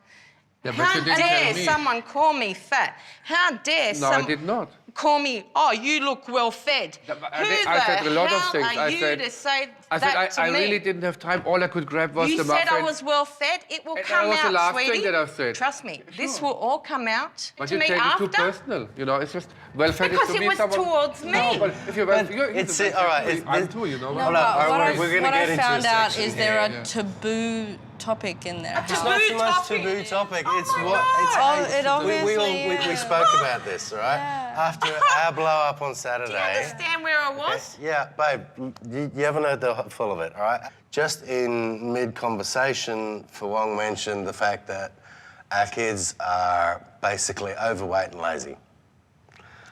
Speaker 25: Yeah, but you
Speaker 8: How
Speaker 25: didn't tell
Speaker 8: dare
Speaker 25: me.
Speaker 8: someone call me fat? How dare
Speaker 25: No, I did not.
Speaker 8: call me, "Oh, you look well fed"?
Speaker 25: I said a lot of things.
Speaker 8: Who the hell are you to say that to
Speaker 25: I
Speaker 8: me?
Speaker 25: really didn't have time. All I could grab was
Speaker 8: You
Speaker 25: the
Speaker 8: said
Speaker 25: muffin.
Speaker 8: I was well fed. It will
Speaker 25: And
Speaker 8: come
Speaker 25: that was
Speaker 8: out,
Speaker 25: the last
Speaker 8: sweetie.
Speaker 25: thing that I said.
Speaker 8: Trust me, this will all come out
Speaker 25: But
Speaker 8: to
Speaker 25: you
Speaker 8: me
Speaker 25: take it
Speaker 8: after.
Speaker 25: too personal, you know. It's just well-fed
Speaker 8: Because
Speaker 25: is to
Speaker 8: it
Speaker 25: me
Speaker 8: was
Speaker 25: someone...
Speaker 8: towards me.
Speaker 25: No, but if you're
Speaker 14: It's all right.
Speaker 25: I'm too, you know.
Speaker 9: No,
Speaker 14: Hold on,
Speaker 9: but what
Speaker 14: we're going to
Speaker 9: what
Speaker 14: get
Speaker 9: I
Speaker 14: into
Speaker 9: found
Speaker 14: a
Speaker 9: out
Speaker 14: section
Speaker 9: is there
Speaker 14: here.
Speaker 9: a taboo topic in there.
Speaker 14: It's not so much taboo topic. It's what. It's
Speaker 9: Oh, it obviously
Speaker 14: we spoke about this, all right? After our blow up on Saturday.
Speaker 8: Do you understand where I was?
Speaker 14: Yeah, babe, you haven't heard the full of it, all right? Just in mid-conversation, Fawong mentioned the fact that our kids are basically overweight and lazy.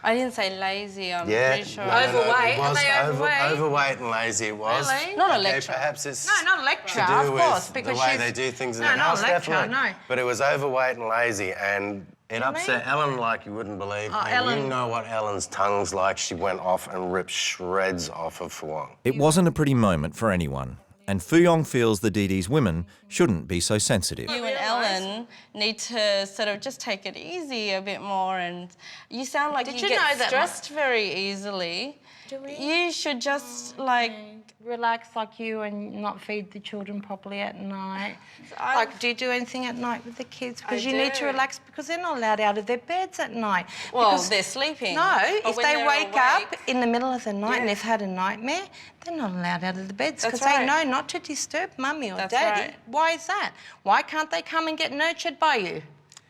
Speaker 9: I didn't say lazy, I'm
Speaker 14: Yeah,
Speaker 9: pretty sure.
Speaker 14: no, no, no,
Speaker 8: Overweight?
Speaker 14: it was
Speaker 8: Are they overweight?
Speaker 14: overweight and lazy, it was.
Speaker 8: Really?
Speaker 9: Not a
Speaker 14: Okay,
Speaker 9: lecture.
Speaker 14: perhaps it's
Speaker 8: No, not a lecture,
Speaker 14: to do
Speaker 8: of
Speaker 14: with
Speaker 8: course,
Speaker 14: the
Speaker 8: because
Speaker 14: way
Speaker 8: she's...
Speaker 14: they do things in
Speaker 8: No,
Speaker 14: the
Speaker 8: not a
Speaker 14: house,
Speaker 8: lecture,
Speaker 14: definitely.
Speaker 8: no.
Speaker 14: But it was overweight and lazy, and it upset Ellen like you wouldn't believe.
Speaker 8: Oh,
Speaker 14: and
Speaker 8: Ellen.
Speaker 14: you know what Ellen's tongue's like. She went off and ripped shreds off of Fawong.
Speaker 1: It wasn't a pretty moment for anyone, and Fuyong feels the Dee Dee's women shouldn't be so sensitive.
Speaker 9: You and Ellen need to sort of just take it easy a bit more, and you sound like
Speaker 8: Did
Speaker 9: you
Speaker 8: you know
Speaker 9: get
Speaker 8: that
Speaker 9: stressed very easily.
Speaker 8: Do we?
Speaker 9: You should just like...
Speaker 8: Relax like you and not feed the children properly at night. Do you do anything at night with the kids? Because you need to relax because they're not allowed out of their beds at night.
Speaker 9: Well,
Speaker 8: Because-
Speaker 9: they're sleeping.
Speaker 8: No,
Speaker 9: But
Speaker 8: if
Speaker 9: when
Speaker 8: they
Speaker 9: they're
Speaker 8: wake up
Speaker 9: awake-
Speaker 8: in the middle of the night and they've had a nightmare, they're not allowed out of the beds because
Speaker 9: That's
Speaker 8: they
Speaker 9: right.
Speaker 8: know not to disturb mummy or
Speaker 9: That's
Speaker 8: daddy.
Speaker 9: right.
Speaker 8: Why is that? Why can't they come and get nurtured by you?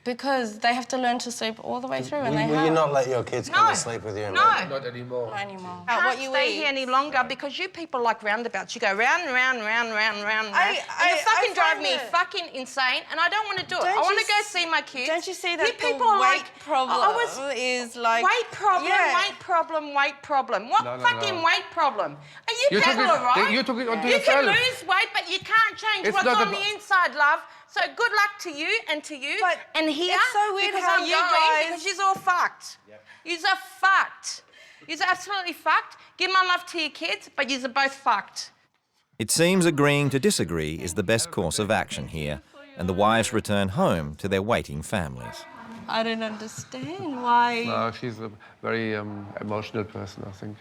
Speaker 9: Because they have to learn to sleep all the way through, and
Speaker 14: Will,
Speaker 9: they
Speaker 14: will
Speaker 9: have.
Speaker 14: you not let your kids come
Speaker 8: No.
Speaker 14: and sleep with you? in
Speaker 8: No.
Speaker 14: bed?
Speaker 25: Not anymore.
Speaker 9: Not anymore.
Speaker 8: Can't
Speaker 9: What you
Speaker 8: stay
Speaker 9: eat.
Speaker 8: here any longer because you people like roundabouts. You go round and round and round and round and round.
Speaker 9: I-
Speaker 8: and you
Speaker 9: I
Speaker 8: fucking drive
Speaker 9: find
Speaker 8: me
Speaker 9: it-
Speaker 8: fucking insane and I don't want to do it.
Speaker 9: Don't
Speaker 8: I want
Speaker 9: you
Speaker 8: to go
Speaker 9: s-
Speaker 8: see my kids.
Speaker 9: Don't you see that
Speaker 8: you
Speaker 9: the
Speaker 8: people are
Speaker 9: weight
Speaker 8: like,
Speaker 9: problem
Speaker 8: I was,
Speaker 9: is like...
Speaker 8: weight problem,
Speaker 9: Yeah.
Speaker 8: weight problem, weight problem. What
Speaker 25: No, no,
Speaker 8: fucking
Speaker 25: no.
Speaker 8: weight problem? Are you,
Speaker 25: You took
Speaker 8: people
Speaker 25: it-
Speaker 8: all right?
Speaker 25: you took it onto
Speaker 8: You
Speaker 25: yourself.
Speaker 8: can lose weight, but you can't change
Speaker 25: It's
Speaker 8: what's
Speaker 25: not
Speaker 8: on
Speaker 25: about-
Speaker 8: the inside, love. So good luck to you and to you
Speaker 9: But
Speaker 8: and here
Speaker 9: it's so weird
Speaker 8: because
Speaker 9: how
Speaker 8: I'm
Speaker 9: you
Speaker 8: going
Speaker 9: guys-
Speaker 8: because you're all fucked. You're fucked. You're absolutely fucked. Give my love to your kids, but you're both fucked.
Speaker 1: It seems agreeing to disagree is the best course of action here, and the wives return home to their waiting families.
Speaker 9: I don't understand why.
Speaker 13: No, she's a very emotional person, I think.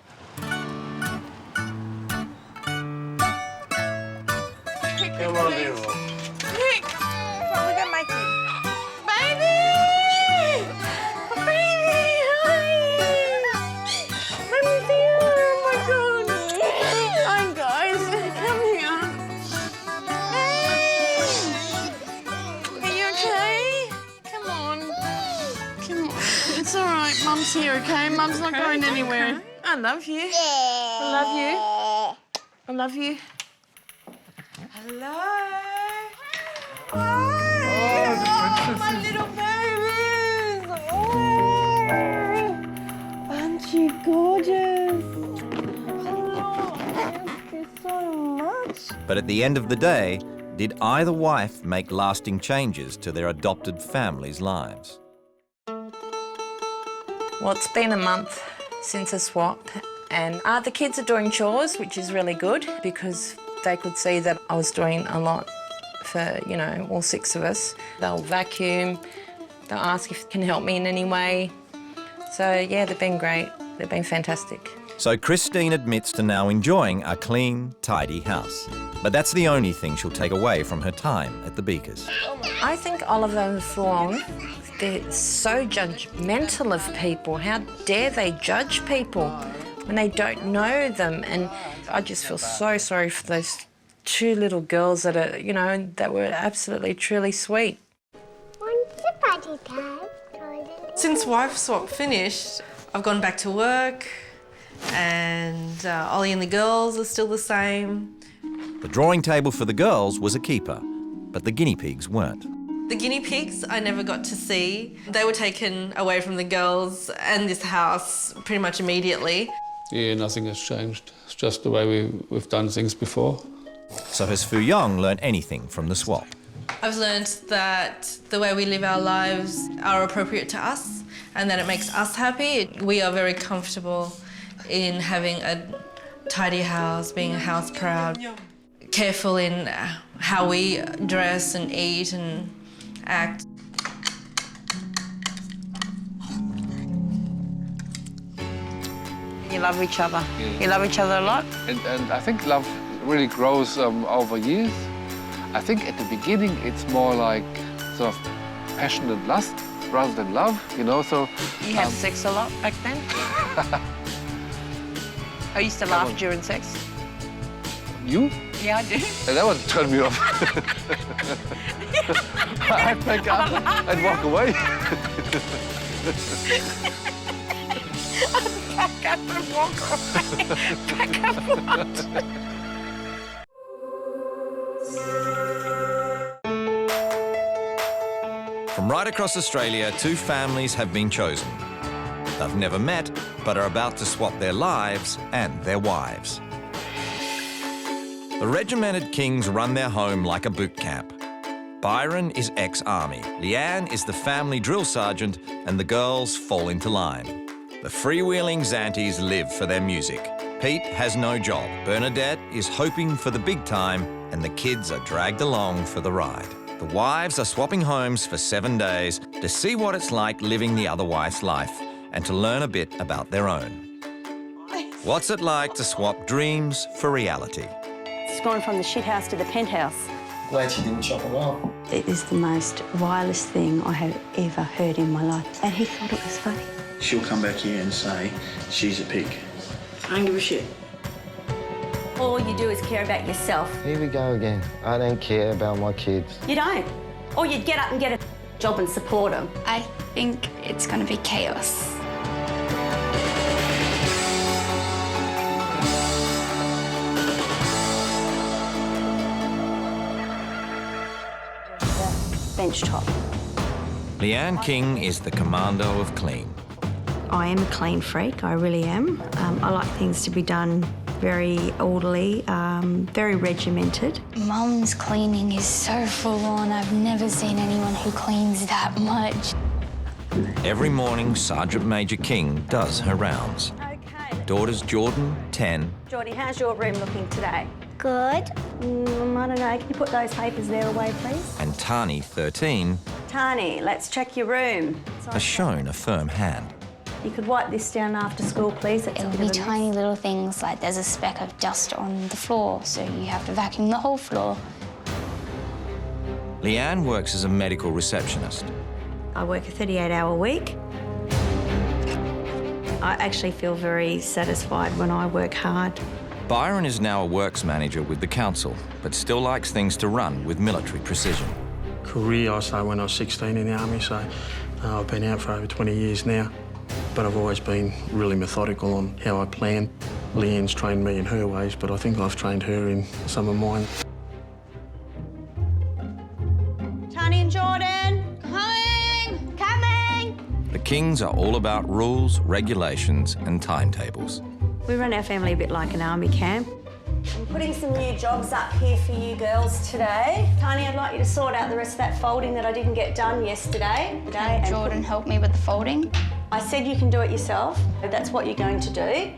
Speaker 9: Come on, Nero. Quick! Come look at Mikey. Baby! Baby! Let me see you. Oh my God. Hi, guys. Come here. Hey! Are you okay? Come on. Come on. It's all right. Mum's here, okay? Mum's not going anywhere. I love you. I love you. I love you. Hello. Hi. Oh, my little babies. Oh, aren't you gorgeous? Hello. I miss you so much.
Speaker 1: But at the end of the day, did either wife make lasting changes to their adopted families' lives?
Speaker 8: Well, it's been a month since a swap, and the kids are doing chores, which is really good because they could see that I was doing a lot for, you know, all 6 of us. They'll vacuum, they'll ask if they can help me in any way. So, yeah, they've been great. They've been fantastic.
Speaker 1: So Christine admits to now enjoying a clean, tidy house. But that's the only thing she'll take away from her time at the Beakers.
Speaker 8: I think Oliver and Fawn, they're so judgmental of people. How dare they judge people when they don't know them? And I just feel so sorry for those 2 little girls that are, you know, that were absolutely, truly sweet.
Speaker 10: Since wife swap finished, I've gone back to work and Ollie and the girls are still the same.
Speaker 1: The drawing table for the girls was a keeper, but the guinea pigs weren't.
Speaker 10: The guinea pigs I never got to see. They were taken away from the girls and this house pretty much immediately.
Speaker 25: Yeah, nothing has changed. It's just the way we've done things before.
Speaker 1: So has Fu Yong learned anything from the swap?
Speaker 10: I've learned that the way we live our lives are appropriate to us and that it makes us happy. We are very comfortable in having a tidy house, being a house proud, careful in how we dress and eat and act.
Speaker 8: You love each other. Yeah. You love each other a lot?
Speaker 13: And I think love really grows over years. I think at the beginning it's more like sort of passion and lust rather than love, you know, so...
Speaker 8: You had sex a lot back then? I used to laugh during sex.
Speaker 13: You?
Speaker 8: Yeah, I do.
Speaker 13: And that would turn me off. I'd back up and walk away.
Speaker 8: Back up and walk away. Back up what?
Speaker 1: From right across Australia, 2 families have been chosen. They've never met, but are about to swap their lives and their wives. The regimented Kings run their home like a boot camp. Byron is ex-army, Leanne is the family drill sergeant, and the girls fall into line. The freewheeling Xanties live for their music. Pete has no job, Bernadette is hoping for the big time, and the kids are dragged along for the ride. The wives are swapping homes for 7 days to see what it's like living the other wife's life and to learn a bit about their own. What's it like to swap dreams for reality?
Speaker 11: It's gone from the shit house to the penthouse.
Speaker 19: Glad she didn't chop it off.
Speaker 11: It is the most vilest thing I have ever heard in my life. And he thought it was funny.
Speaker 19: She'll come back here and say she's a pig. I don't give a shit.
Speaker 11: All you do is care about yourself.
Speaker 18: Here we go again. I don't care about my kids.
Speaker 11: You don't. Or you'd get up and get a job and support them.
Speaker 20: I think it's going to be chaos.
Speaker 11: Bench top.
Speaker 1: Leanne King is the commando of clean.
Speaker 11: I am a clean freak, I really am. I like things to be done very orderly, very regimented.
Speaker 20: Mum's cleaning is so full on. I've never seen anyone who cleans that much.
Speaker 1: Every morning, Sergeant Major King does her rounds.
Speaker 11: Okay.
Speaker 1: Daughters Jordan, 10.
Speaker 11: Geordie, how's your room looking today?
Speaker 16: Good.
Speaker 11: I don't know. Can you put those papers there away, please?
Speaker 1: And Tani, 13,
Speaker 11: Tani, let's check your room.
Speaker 1: has shown a firm hand.
Speaker 11: You could wipe this down after school, please. It's
Speaker 20: It'll be tiny little things like there's a speck of dust on the floor, so you have to vacuum the whole floor.
Speaker 1: Leanne works as a medical receptionist.
Speaker 11: I work a 38-hour week. I actually feel very satisfied when I work hard.
Speaker 1: Byron is now a works manager with the council, but still likes things to run with military precision.
Speaker 19: Career, I started when I was 16 in the army, so I've been out for over 20 years now. But I've always been really methodical on how I plan. Leanne's trained me in her ways, but I think I've trained her in some of mine.
Speaker 11: Tani and Jordan, coming! Coming!
Speaker 1: The Kings are all about rules, regulations and timetables.
Speaker 11: We run our family a bit like an army camp. I'm putting some new jobs up here for you girls today. Tani, I'd like you to sort out the rest of that folding that I didn't get done yesterday.
Speaker 20: Can Jordan help me with the folding?
Speaker 11: I said you can do it yourself. That's what you're going to do.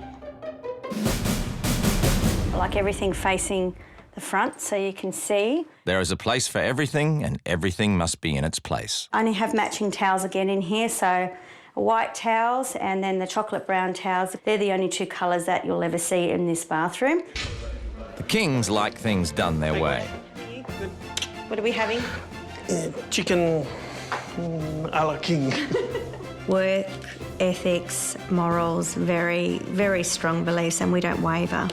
Speaker 11: I like everything facing the front so you can see.
Speaker 1: There is a place for everything and everything must be in its place.
Speaker 11: I only have matching towels again in here, so white towels and then the chocolate brown towels. They're the only two colours that you'll ever see in this bathroom.
Speaker 1: The Kings like things done their way.
Speaker 11: What are we having?
Speaker 19: Chicken a la king.
Speaker 11: Work, ethics, morals, very, very strong beliefs, and we don't waver.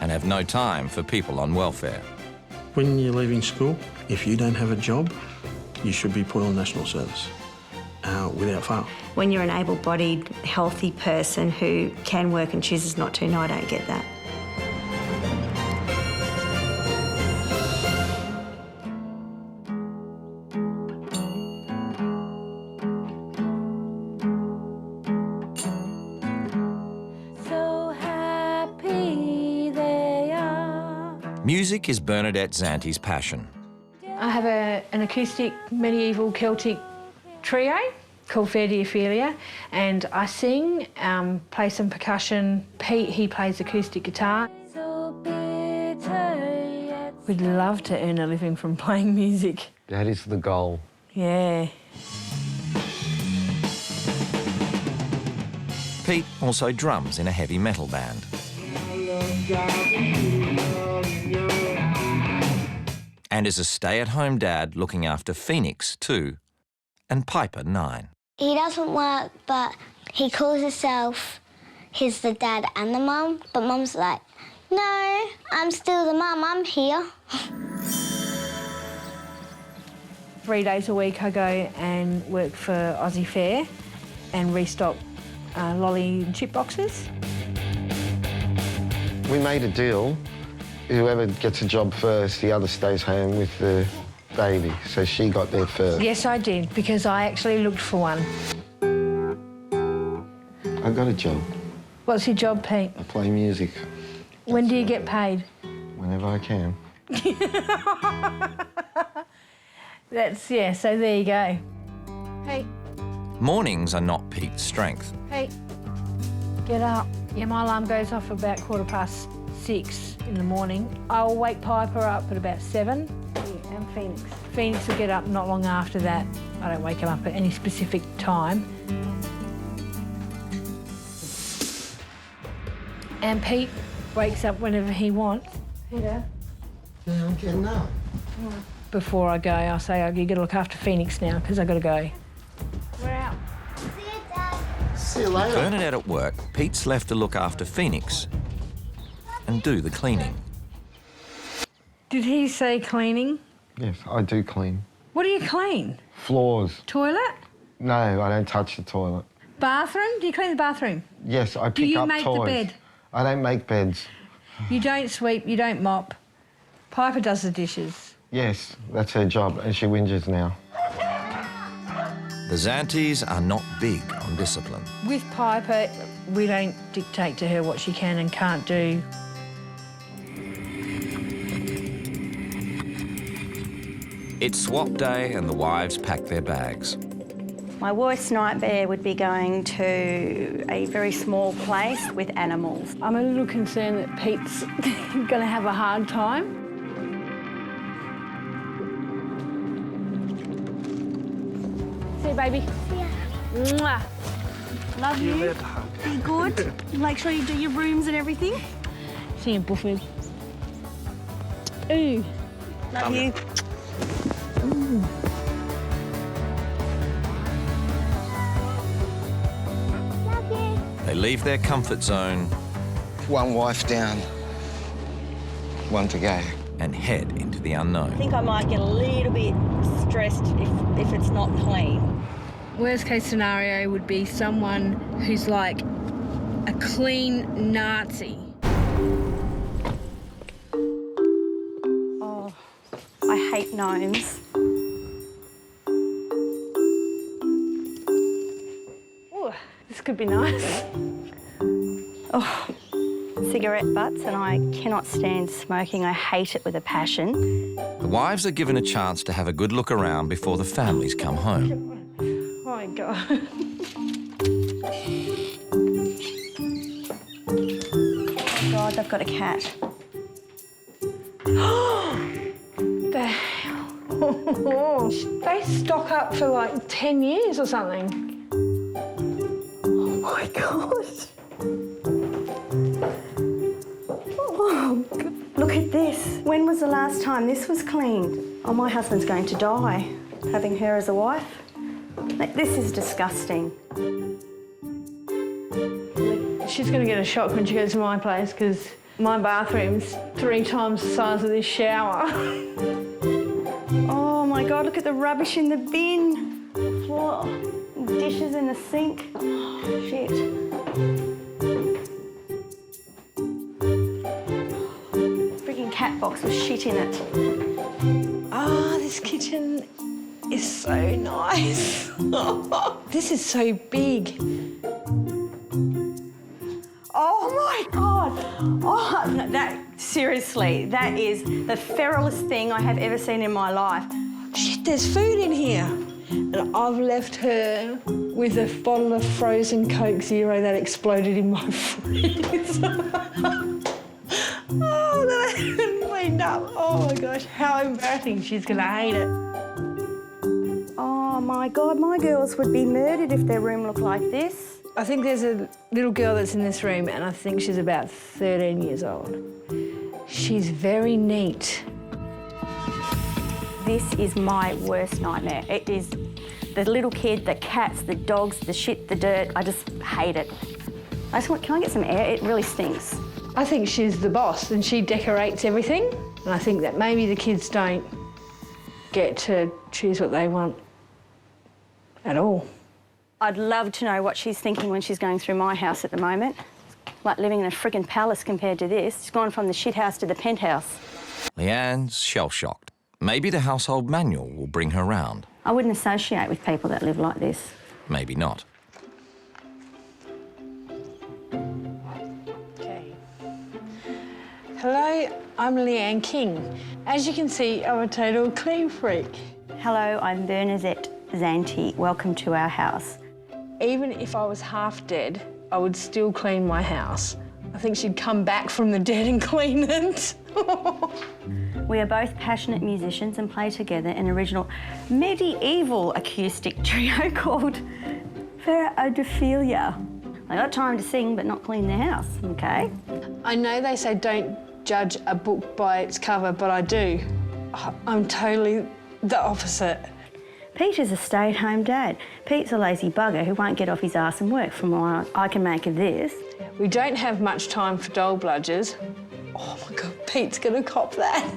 Speaker 1: And have no time for people on welfare.
Speaker 19: When you're leaving school, if you don't have a job, you should be put on national service without fail.
Speaker 11: When you're an able-bodied, healthy person who can work and chooses not to, no, I don't get that.
Speaker 1: Music is Bernadette Zanti's passion.
Speaker 2: I have an acoustic medieval Celtic trio called Fair Diophilia, and I sing, play some percussion. Pete, he plays acoustic guitar. We'd love to earn a living from playing music.
Speaker 18: That is the goal.
Speaker 2: Yeah.
Speaker 1: Pete also drums in a heavy metal band. And is a stay-at-home dad looking after Phoenix, 2, and Piper, 9.
Speaker 16: He doesn't work, but he calls himself he's the dad and the mum, but mum's like, no, I'm still the mum, I'm here.
Speaker 2: 3 days a week I go and work for Aussie Fair and restock lolly and chip boxes.
Speaker 18: We made a deal. Whoever gets a job first, the other stays home with the baby. So she got there first.
Speaker 2: Yes, I did, because I actually looked for one.
Speaker 18: I got a job.
Speaker 2: What's your job, Pete?
Speaker 18: I play music.
Speaker 2: When do you get paid?
Speaker 18: Whenever I can.
Speaker 2: Yeah, so there you go. Hey,
Speaker 1: Mornings are not Pete's strength.
Speaker 2: hey, get up. Yeah, my alarm goes off about 6:15 in the morning. I'll wake Piper up at about 7, and Phoenix. Phoenix will get up not long after that. I don't wake him up at any specific time. And Pete wakes up whenever he wants.
Speaker 18: Yeah, I'm getting up.
Speaker 2: Before I go, I say, oh, you got to look after Phoenix now, because I got to go. We're out.
Speaker 18: See you later.
Speaker 1: Bernadette at work, Pete's left to look after Phoenix and do the cleaning.
Speaker 2: Did he say cleaning?
Speaker 18: Yes, I do clean.
Speaker 2: What do you clean?
Speaker 18: Floors.
Speaker 2: Toilet?
Speaker 18: No, I don't touch the toilet.
Speaker 2: Bathroom? Do you clean the bathroom?
Speaker 18: Yes, I pick up toys.
Speaker 2: Do you make the bed?
Speaker 18: I don't make beds.
Speaker 2: You don't sweep, you don't mop. Piper does the dishes.
Speaker 18: Yes, that's her job, and she whinges now.
Speaker 1: The Zantis are not big on discipline.
Speaker 2: With Piper, we don't dictate to her what she can and can't do.
Speaker 1: It's swap day and the wives pack their bags.
Speaker 11: My worst nightmare would be going to a very small place with animals.
Speaker 2: I'm a little concerned that Pete's going to have a hard time. See you, baby.
Speaker 11: Yeah.
Speaker 2: Mwah.
Speaker 11: Love you. Be good. Make sure you do your rooms and everything.
Speaker 2: See you, Buffy. Ooh.
Speaker 11: Love you.
Speaker 2: Ooh.
Speaker 1: They leave their comfort zone.
Speaker 18: One wife down, one to go.
Speaker 1: And head into the unknown.
Speaker 11: I think I might get a little bit stressed if it's not clean.
Speaker 2: Worst case scenario would be someone who's like a clean Nazi.
Speaker 11: Oh, I hate gnomes.
Speaker 2: Ooh, this could be nice.
Speaker 11: Oh, cigarette butts, and I cannot stand smoking. I hate it with a passion.
Speaker 1: The wives are given a chance to have a good look around before the families come home.
Speaker 2: Oh my God.
Speaker 11: Oh God, they've got a cat.
Speaker 2: The hell? They stock up for like 10 years or something.
Speaker 11: Oh my God. Oh, look at this. When was the last time this was cleaned? Oh, my husband's going to die, having her as a wife. This is disgusting.
Speaker 2: She's going to get a shock when she goes to my place because my bathroom's 3 times the size of this shower.
Speaker 11: Oh my God, look at the rubbish in the bin. The floor, dishes in the sink. Oh, shit. Freaking cat box with shit in it.
Speaker 2: Oh, this kitchen is so nice. This is so big.
Speaker 11: Oh my God! Oh, no, seriously, that is the feralest thing I have ever seen in my life.
Speaker 2: Shit, there's food in here. And I've left her with a bottle of frozen Coke Zero that exploded in my freezer. Oh, that I haven't cleaned up. Oh my gosh, how embarrassing. She's gonna hate it.
Speaker 11: Oh my God, my girls would be murdered if their room looked like this.
Speaker 2: I think there's a little girl that's in this room and I think she's about 13 years old. She's very neat.
Speaker 11: This is my worst nightmare. It is the little kid, the cats, the dogs, the shit, the dirt. I just hate it. I just want, can I get some air? It really stinks.
Speaker 2: I think she's the boss and she decorates everything. And I think that maybe the kids don't get to choose what they want at all.
Speaker 11: I'd love to know what she's thinking when she's going through my house at the moment. Like living in a friggin' palace compared to this. She's gone from the shit house to the penthouse.
Speaker 1: Leanne's shell-shocked. Maybe the household manual will bring her round.
Speaker 11: I wouldn't associate with people that live like this.
Speaker 1: Maybe not.
Speaker 2: Okay. Hello, I'm Leanne King. As you can see, I'm a total clean freak.
Speaker 11: Hello, I'm Bernadette Zanti. Welcome to our house.
Speaker 2: Even if I was half dead, I would still clean my house. I think she'd come back from the dead and clean it.
Speaker 11: We are both passionate musicians and play together an original medieval acoustic trio called Verodophilia. I got time to sing but not clean the house, okay?
Speaker 2: I know they say don't judge a book by its cover, but I do. I'm totally the opposite.
Speaker 11: Pete is a stay-at-home dad. Pete's a lazy bugger who won't get off his arse and work, from what I can make of this.
Speaker 2: We don't have much time for doll bludgers. Oh my God, Pete's gonna cop that.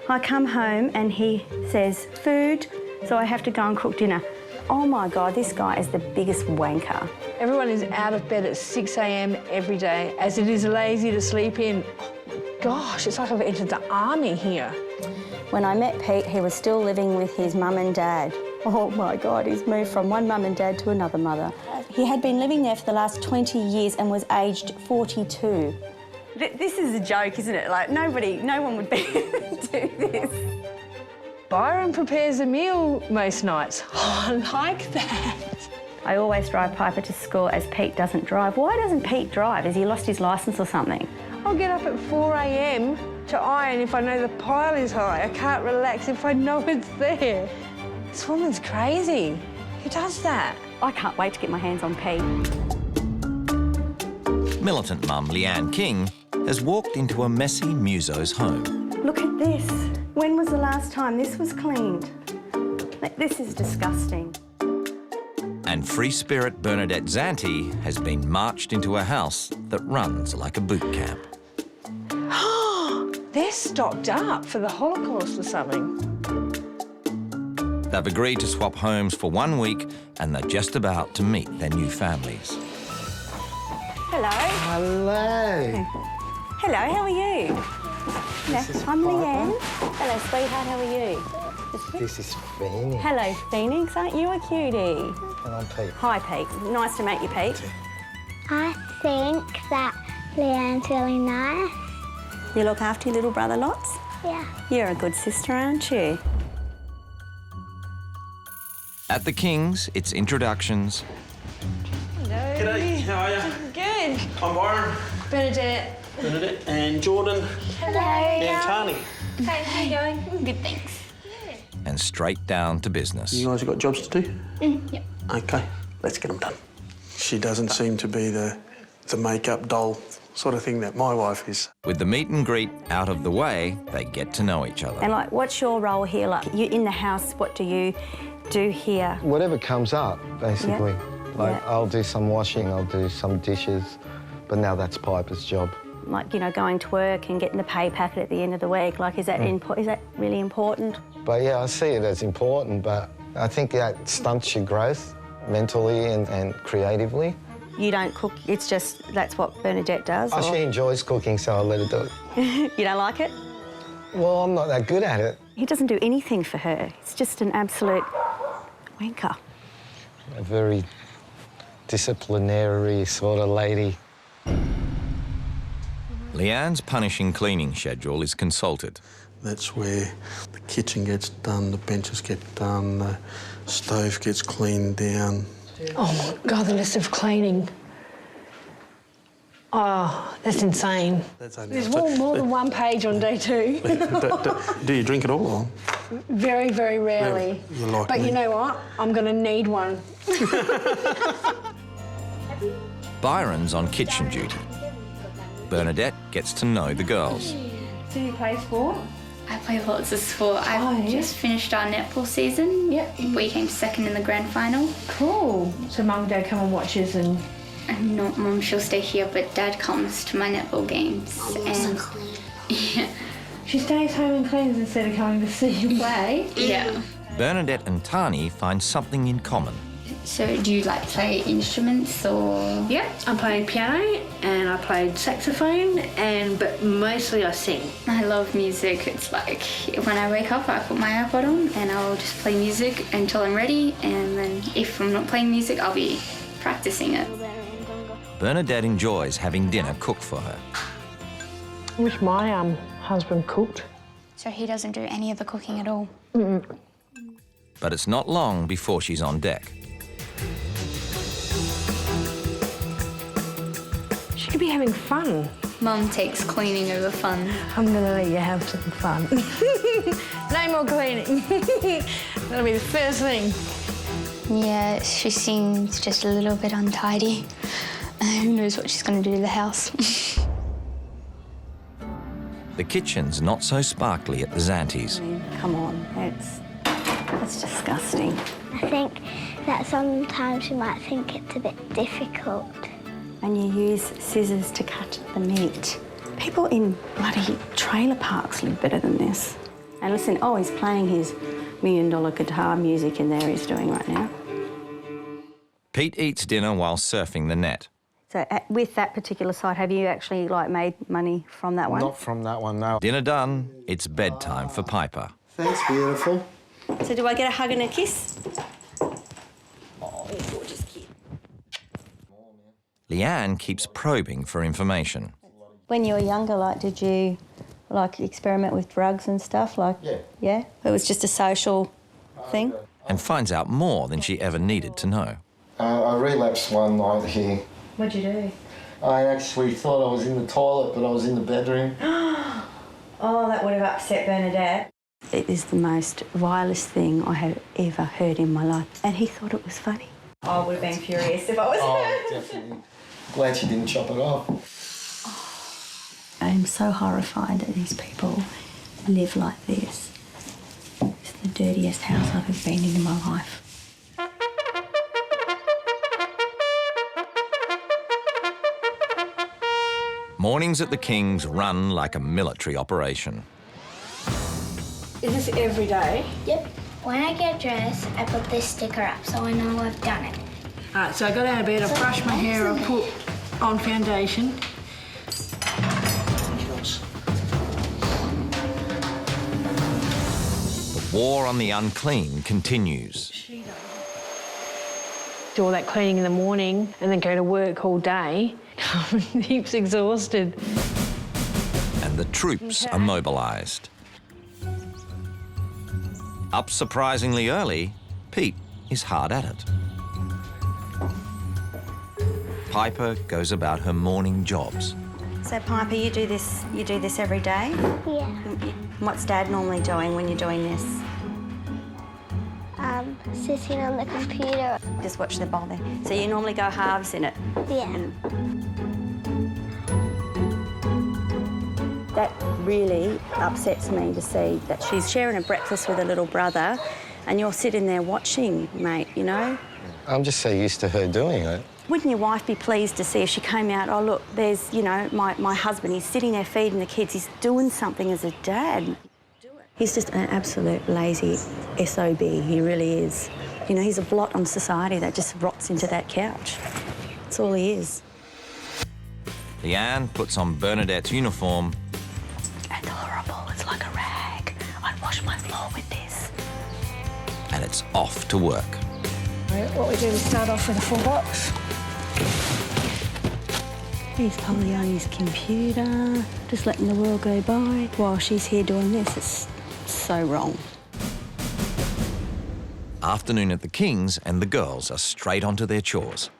Speaker 11: I come home and he says, food, so I have to go and cook dinner. Oh my God, this guy is the biggest wanker.
Speaker 2: Everyone is out of bed at 6 a.m. every day, as it is lazy to sleep in. Oh my gosh, it's like I've entered the army here.
Speaker 11: When I met Pete, he was still living with his mum and dad. Oh my God, he's moved from one mum and dad to another mother. He had been living there for the last 20 years and was aged 42. This is a joke, isn't it? Like, no one would be able to do this.
Speaker 2: Byron prepares a meal most nights. Oh, I like that.
Speaker 11: I always drive Piper to school as Pete doesn't drive. Why doesn't Pete drive? Has he lost his licence or something?
Speaker 2: I'll get up at 4 a.m. to iron if I know the pile is high. I can't relax if I know it's there. This woman's crazy. Who does that?
Speaker 11: I can't wait to get my hands on Pete.
Speaker 1: Militant mum Leanne King has walked into a messy muso's home.
Speaker 11: Look at this. When was the last time this was cleaned? This is disgusting.
Speaker 1: And free spirit Bernadette Zanti has been marched into a house that runs like a boot camp.
Speaker 2: They're stocked up for the Holocaust or something.
Speaker 1: They've agreed to swap homes for 1 week and they're just about to meet their new families.
Speaker 11: Hello.
Speaker 18: Hello.
Speaker 11: Hello, how are you? Hello, I'm Leanne. Hello, sweetheart, how are you?
Speaker 18: This is Phoenix.
Speaker 11: Hello, Phoenix. Aren't you a cutie?
Speaker 18: And I'm Pete.
Speaker 11: Hi, Pete. Nice to meet you, Pete.
Speaker 16: I think that Leanne's really nice.
Speaker 11: You look after your little brother lots?
Speaker 16: Yeah.
Speaker 11: You're a good sister, aren't you?
Speaker 1: At the Kings, it's introductions.
Speaker 3: G'day, how are you?
Speaker 2: Good.
Speaker 3: I'm Byron.
Speaker 2: Bernadette.
Speaker 3: Bernadette and Jordan.
Speaker 2: Hello.
Speaker 3: And Tani.
Speaker 2: Hey, how you going?
Speaker 20: Good, thanks.
Speaker 1: And straight down to business.
Speaker 3: You guys have got jobs to do?
Speaker 20: Yep.
Speaker 3: Okay, let's get them done.
Speaker 19: She doesn't seem to be the make-up doll sort of thing that my wife is.
Speaker 1: With the meet and greet out of the way, they get to know each other.
Speaker 11: And, like, what's your role here? Like, you're in the house, what do you do here?
Speaker 18: Whatever comes up, basically. Like, I'll do some washing, I'll do some dishes, but now that's Piper's job.
Speaker 11: Like, you know, going to work and getting the pay packet at the end of the week. Like, is that really important?
Speaker 18: But yeah, I see it as important, but I think that stunts your growth mentally and creatively.
Speaker 11: You don't cook, it's just, that's what Bernadette does?
Speaker 18: Oh, she enjoys cooking, so I'll let her do it.
Speaker 11: You don't like it?
Speaker 18: Well, I'm not that good at it.
Speaker 11: He doesn't do anything for her. It's just an absolute wanker.
Speaker 18: A very disciplinary sort of lady.
Speaker 1: Leanne's punishing cleaning schedule is consulted.
Speaker 19: That's where the kitchen gets done, the benches get done, the stove gets cleaned down.
Speaker 2: Oh, my God, the list of cleaning. Oh, that's insane. There's more than one page on day 2.
Speaker 19: Do you drink it all? Or?
Speaker 2: Very, very rarely.
Speaker 19: You like
Speaker 2: but
Speaker 19: me.
Speaker 2: you know what? I'm going to need one.
Speaker 1: Byron's on kitchen duty. Bernadette gets to know the girls.
Speaker 2: Do you play sport?
Speaker 20: I play lots of sport. I've just finished our netball season.
Speaker 2: Yep.
Speaker 20: We came second in the grand final.
Speaker 2: Cool. So Mum and Dad come and watch us and...
Speaker 20: And not Mum, she'll stay here, but Dad comes to my netball games. And yeah.
Speaker 2: She stays home and cleans instead of coming to see you play.
Speaker 20: Yeah.
Speaker 1: Bernadette and Tani find something in common.
Speaker 20: So do you like play instruments or?
Speaker 2: Yeah, I played piano and I played saxophone, but mostly I sing.
Speaker 20: I love music. It's like when I wake up, I put my iPod on and I'll just play music until I'm ready. And then if I'm not playing music, I'll be practicing it.
Speaker 1: Bernadette enjoys having dinner cooked for her.
Speaker 2: I wish my husband cooked.
Speaker 20: So he doesn't do any of the cooking at all?
Speaker 1: But it's not long before she's on deck.
Speaker 2: She could be having fun.
Speaker 20: Mum takes cleaning over fun.
Speaker 2: I'm going to let you have some fun. No more cleaning. That'll be the first thing.
Speaker 20: Yeah, she seems just a little bit untidy. Who knows what she's going to do to the house.
Speaker 1: The kitchen's not so sparkly at the Zantis.
Speaker 11: Come on, it's disgusting.
Speaker 16: I think that sometimes you might think it's a bit difficult.
Speaker 11: And you use scissors to cut the meat. People in bloody trailer parks live better than this. And listen, oh, he's playing his $1 million guitar music in there he's doing right now.
Speaker 1: Pete eats dinner while surfing the net.
Speaker 11: So with that particular site, have you actually made money from that one?
Speaker 18: Not from that one, no.
Speaker 1: Dinner done, it's bedtime for Piper.
Speaker 18: Thanks, beautiful.
Speaker 11: So do I get a hug and a kiss? Oh, you're a gorgeous kid.
Speaker 1: Leanne keeps probing for information.
Speaker 11: When you were younger, did you like experiment with drugs and stuff? Like, yeah? It was just a social thing?
Speaker 1: And finds out more than she ever needed to know.
Speaker 18: I relapsed one night here.
Speaker 11: What'd you do?
Speaker 18: I actually thought I was in the toilet, but I was in the bedroom.
Speaker 11: Oh, that would have upset Bernadette. It is the most vilest thing I have ever heard in my life. And he thought it was funny. I would have been furious if I was
Speaker 18: Oh, definitely. Glad she didn't chop it off.
Speaker 11: I am so horrified that these people live like this. It's the dirtiest house I've ever been in my life.
Speaker 1: Mornings at the King's run like a military operation.
Speaker 2: Is this every day?
Speaker 16: Yep. When I get dressed, I put this sticker up so I know I've done it.
Speaker 2: All right, so I got out of bed, I brushed my hair, I put on foundation.
Speaker 1: The war on the unclean continues.
Speaker 2: Do all that cleaning in the morning and then go to work all day. Heaps exhausted.
Speaker 1: And the troops are mobilised. Up surprisingly early, Pete is hard at it. Piper goes about her morning jobs.
Speaker 11: So, Piper, you do this every day?
Speaker 16: Yeah.
Speaker 11: What's Dad normally doing when you're doing this?
Speaker 16: Sitting on the computer.
Speaker 11: Just watch the bowl there. So you normally go halves in it?
Speaker 16: Yeah.
Speaker 11: That really upsets me to see that she's sharing a breakfast with a little brother and you're sitting there watching, mate, you know?
Speaker 18: I'm just so used to her doing it.
Speaker 11: Wouldn't your wife be pleased to see if she came out, oh, look, there's, you know, my husband, he's sitting there feeding the kids, he's doing something as a dad. He's just an absolute lazy SOB, he really is. You know, he's a blot on society that just rots into that couch. That's all he is.
Speaker 1: Leanne puts on Bernadette's uniform.
Speaker 11: It's horrible, it's like a rag. I'd wash my floor with this.
Speaker 1: And it's off to work.
Speaker 2: What we do is start off with a full box.
Speaker 11: He's probably on his computer, just letting the world go by while she's here doing this. It's so wrong.
Speaker 1: Afternoon at the King's and the girls are straight onto their chores.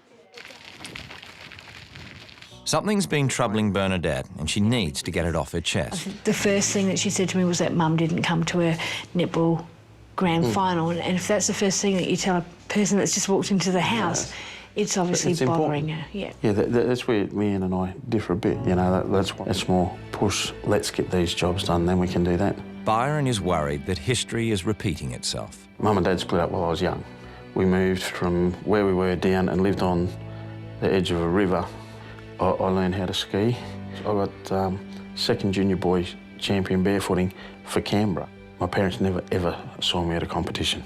Speaker 1: Something's been troubling Bernadette and she needs to get it off her chest.
Speaker 2: The first thing that she said to me was that Mum didn't come to her netball grand final, and if that's the first thing that you tell a person that's just walked into the house, it's obviously bothering her. Yeah.
Speaker 19: Yeah, that's where Leanne and I differ a bit. You know, that's more push. Let's get these jobs done, then we can do that.
Speaker 1: Byron is worried that history is repeating itself.
Speaker 19: Mum and Dad split up while I was young. We moved from where we were down and lived on the edge of a river. I learned how to ski. I got second junior boy champion barefooting for Canberra. My parents never, ever saw me at a competition.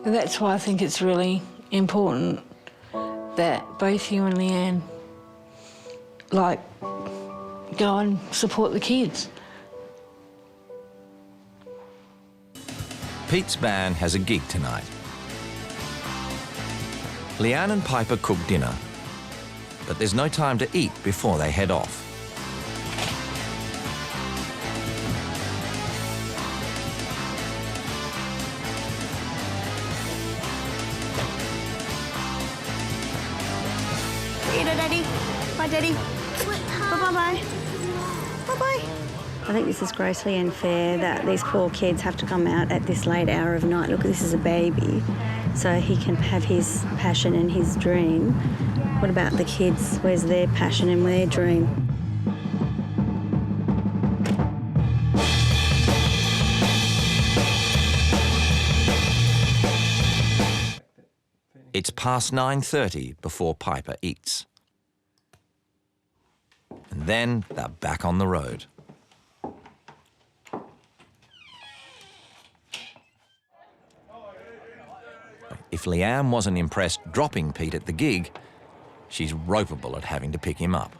Speaker 2: That's why I think it's really important that both you and Leanne, like, go and support the kids.
Speaker 1: Pete's band has a gig tonight. Leanne and Piper cook dinner, but there's no time to eat before they head off.
Speaker 11: Daddy. Bye, Daddy. Bye-bye. Bye-bye. I think this is grossly unfair that these poor kids have to come out at this late hour of night. Look, this is a baby, so he can have his passion and his dream. What about the kids? Where's their passion and their dream?
Speaker 1: It's past 9:30 before Piper eats. And then they're back on the road. If Leanne wasn't impressed dropping Pete at the gig, she's ropeable at having to pick him up.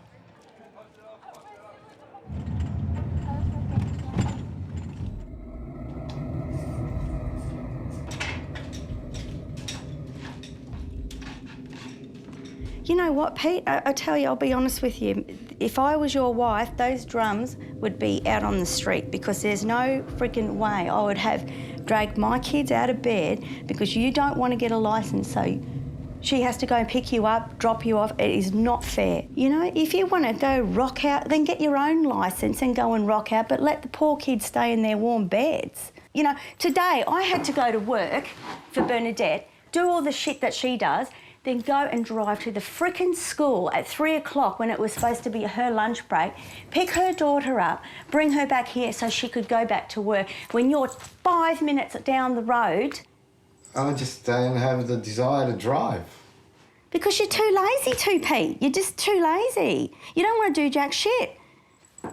Speaker 11: You know what, Pete? I tell you, I'll be honest with you. If I was your wife, those drums would be out on the street because there's no freaking way I would have dragged my kids out of bed because you don't want to get a licence, so she has to go and pick you up, drop you off. It is not fair. You know, if you want to go rock out, then get your own licence and go and rock out, but let the poor kids stay in their warm beds. You know, today I had to go to work for Bernadette, do all the shit that she does, then go and drive to the frickin' school at 3 o'clock when it was supposed to be her lunch break, pick her daughter up, bring her back here so she could go back to work. When you're 5 minutes down the road...
Speaker 18: I just don't have the desire to drive.
Speaker 11: Because you're too lazy to, Pete. You're just too lazy. You don't want to do jack shit.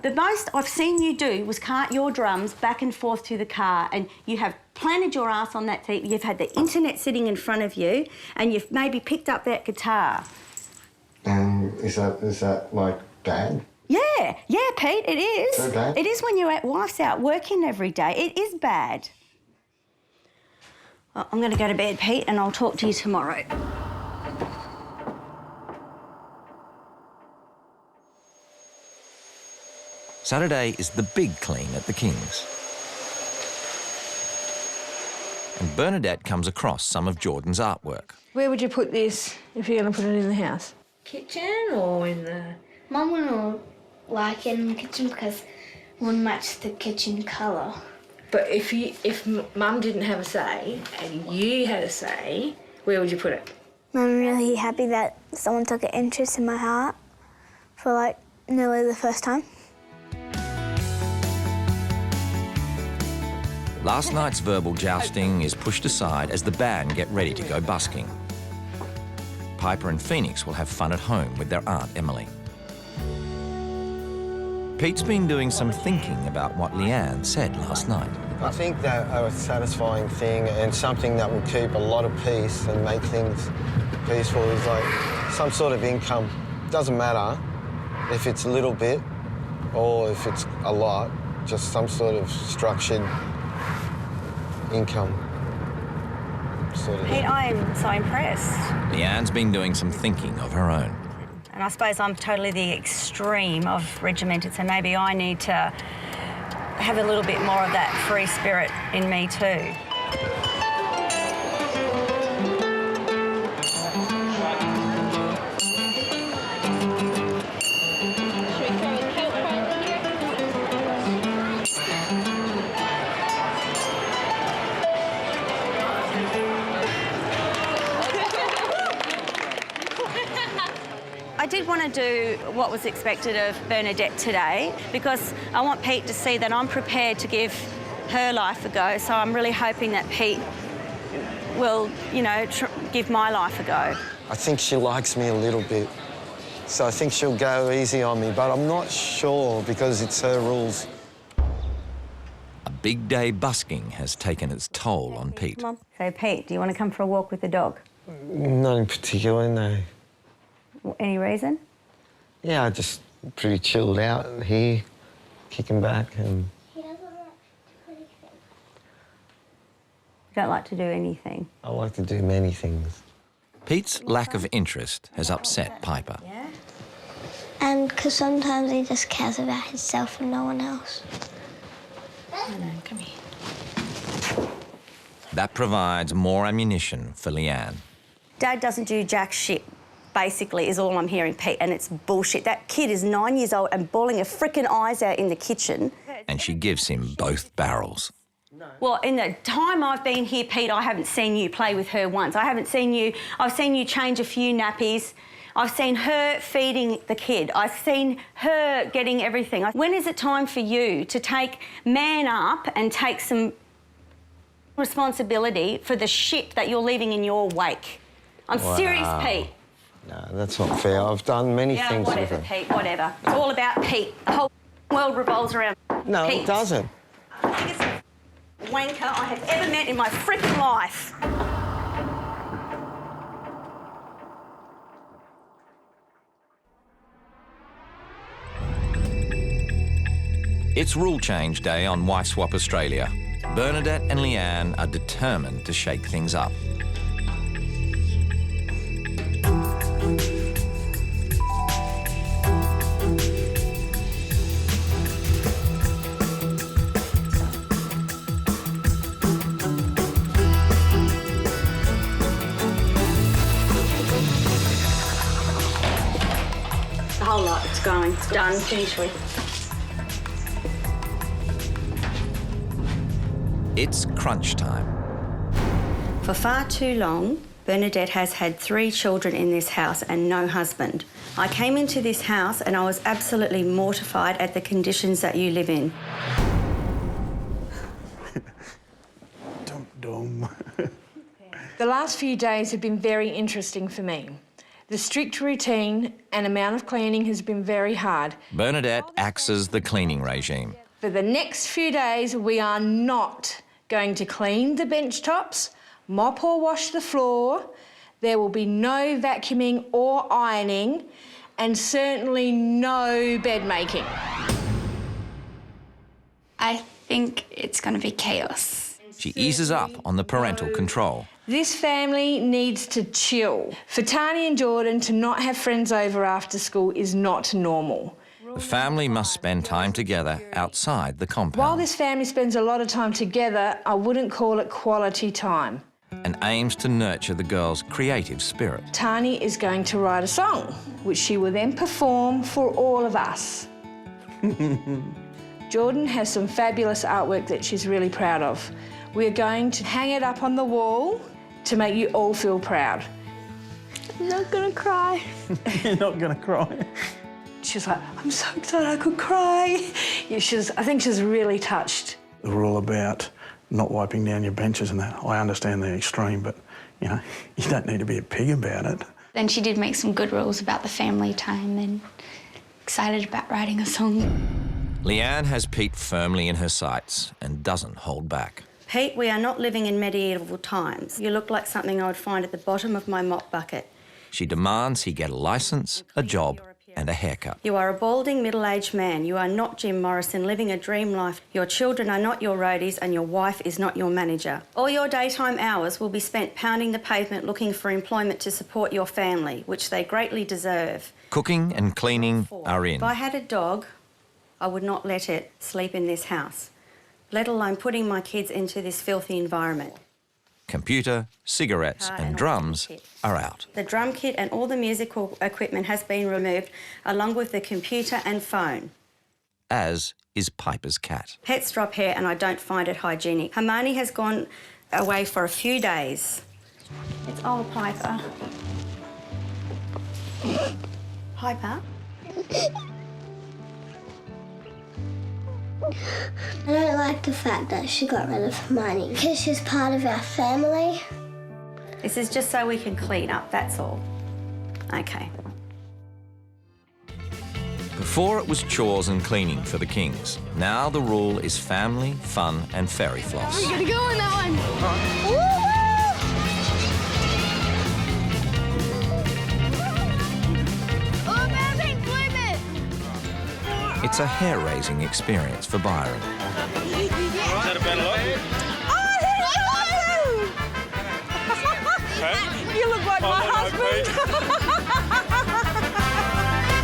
Speaker 11: The most I've seen you do was cart your drums back and forth to the car, and you have planted your ass on that seat. You've had the internet sitting in front of you, and you've maybe picked up that guitar.
Speaker 18: Is that like bad?
Speaker 11: Yeah, Pete, it is.
Speaker 18: Okay.
Speaker 11: It is when your wife's out working every day. It is bad. Well, I'm going to go to bed, Pete, and I'll talk to you tomorrow.
Speaker 1: Saturday is the big clean at the Kings. And Bernadette comes across some of Jordan's artwork.
Speaker 2: Where would you put this if you're going to put it in the house?
Speaker 15: Kitchen or in the... Mum wouldn't like it in the kitchen because it wouldn't match the kitchen colour.
Speaker 2: But if Mum didn't have a say and you had a say, where would you put it?
Speaker 16: I'm really happy that someone took an interest in my art for like nearly the first time.
Speaker 1: Last night's verbal jousting is pushed aside as the band get ready to go busking. Piper and Phoenix will have fun at home with their Aunt Emily. Pete's been doing some thinking about what Leanne said last night.
Speaker 18: I think that a satisfying thing and something that will keep a lot of peace and make things peaceful is like some sort of income. Doesn't matter if it's a little bit or if it's a lot, just some sort of structured income. Sort of.
Speaker 11: Pete, I am so impressed.
Speaker 1: Leanne's been doing some thinking of her own.
Speaker 11: And I suppose I'm totally the extreme of regimented, so maybe I need to have a little bit more of that free spirit in me too. I did want to do what was expected of Bernadette today because I want Pete to see that I'm prepared to give her life a go. So I'm really hoping that Pete will, you know, give my life a go.
Speaker 18: I think she likes me a little bit, so I think she'll go easy on me, but I'm not sure because it's her rules.
Speaker 1: A big day busking has taken its toll on Pete.
Speaker 11: Mum. So, Pete, do you want to come for a walk with the dog?
Speaker 18: Not in particular, no.
Speaker 11: Any reason?
Speaker 18: Yeah, just pretty chilled out here, kicking back and...
Speaker 11: Don't like to do anything.
Speaker 18: I like to do many things.
Speaker 1: Pete's lack of interest has upset Piper.
Speaker 16: And because sometimes he just cares about himself and no one else.
Speaker 11: Come here.
Speaker 1: That provides more ammunition for Leanne.
Speaker 11: Dad doesn't do jack shit, basically, is all I'm hearing, Pete, and it's bullshit. That kid is 9 years old and bawling her frickin' eyes out in the kitchen.
Speaker 1: And she gives him both barrels.
Speaker 11: Well, in the time I've been here, Pete, I haven't seen you play with her once. I've seen you change a few nappies. I've seen her feeding the kid. I've seen her getting everything. When is it time for you to man up and take some responsibility for the shit that you're leaving in your wake? I'm serious, Pete.
Speaker 18: No, that's not fair. I've done many things with her.
Speaker 11: Whatever, Pete, whatever. It's all about Pete. The whole world revolves around
Speaker 18: No,
Speaker 11: Pete.
Speaker 18: it doesn't.
Speaker 11: Biggest wanker I have ever met in my freaking life.
Speaker 1: It's rule change day on Wife Swap Australia. Bernadette and Leanne are determined to shake things up.
Speaker 11: whole lot. It's going. It's done. Finished with.
Speaker 1: It's crunch time.
Speaker 11: For far too long, Bernadette has had 3 children in this house and no husband. I came into this house and I was absolutely mortified at the conditions that you live in.
Speaker 2: The last few days have been very interesting for me. The strict routine and amount of cleaning has been very hard.
Speaker 1: Bernadette acts as the cleaning regime.
Speaker 2: For the next few days, we are not going to clean the bench tops, mop or wash the floor. There will be no vacuuming or ironing, and certainly no bed making.
Speaker 20: I think it's going to be chaos.
Speaker 1: She eases up on the parental control.
Speaker 2: This family needs to chill. For Tani and Jordan to not have friends over after school is not normal.
Speaker 1: The family must spend time together outside the compound
Speaker 2: While this family spends a lot of time together, I wouldn't call it quality time.
Speaker 1: and aims to nurture the girl's creative spirit.
Speaker 2: Tani is going to write a song, which she will then perform for all of us. Jordan has some fabulous artwork that she's really proud of. We're going to hang it up on the wall to make you all feel proud.
Speaker 15: I'm not gonna cry.
Speaker 3: You're not gonna cry.
Speaker 2: She's like, I'm so excited I could cry. Yeah, I think she's really touched.
Speaker 19: The rule about not wiping down your benches and that, I understand the extreme, but, you know, you don't need to be a pig about it.
Speaker 20: Then she did make some good rules about the family time and excited about writing a song.
Speaker 1: Leanne has Pete firmly in her sights and doesn't hold back.
Speaker 11: Pete, we are not living in medieval times. You look like something I would find at the bottom of my mop bucket.
Speaker 1: She demands he get a licence, a job and a haircut.
Speaker 11: You are a balding, middle-aged man. You are not Jim Morrison living a dream life. Your children are not your roadies and your wife is not your manager. All your daytime hours will be spent pounding the pavement looking for employment to support your family, which they greatly deserve.
Speaker 1: Cooking and cleaning are in.
Speaker 11: If I had a dog, I would not let it sleep in this house, let alone putting my kids into this filthy environment.
Speaker 1: Computer, cigarettes and drums are out.
Speaker 11: The drum kit and all the musical equipment has been removed, along with the computer and phone.
Speaker 1: As is Piper's cat.
Speaker 11: Pets drop hair and I don't find it hygienic. Hermione has gone away for a few days. It's old Piper. Piper?
Speaker 16: I don't like the fact that she got rid of Hermione because she's part of our family.
Speaker 11: This is just so we can clean up, that's all. Okay.
Speaker 1: Before it was chores and cleaning for the Kings. Now the rule is family, fun and fairy floss.
Speaker 15: We're gonna go in that one.
Speaker 1: It's a hair-raising experience for Byron.
Speaker 15: Is that a better look?
Speaker 2: You look like my husband.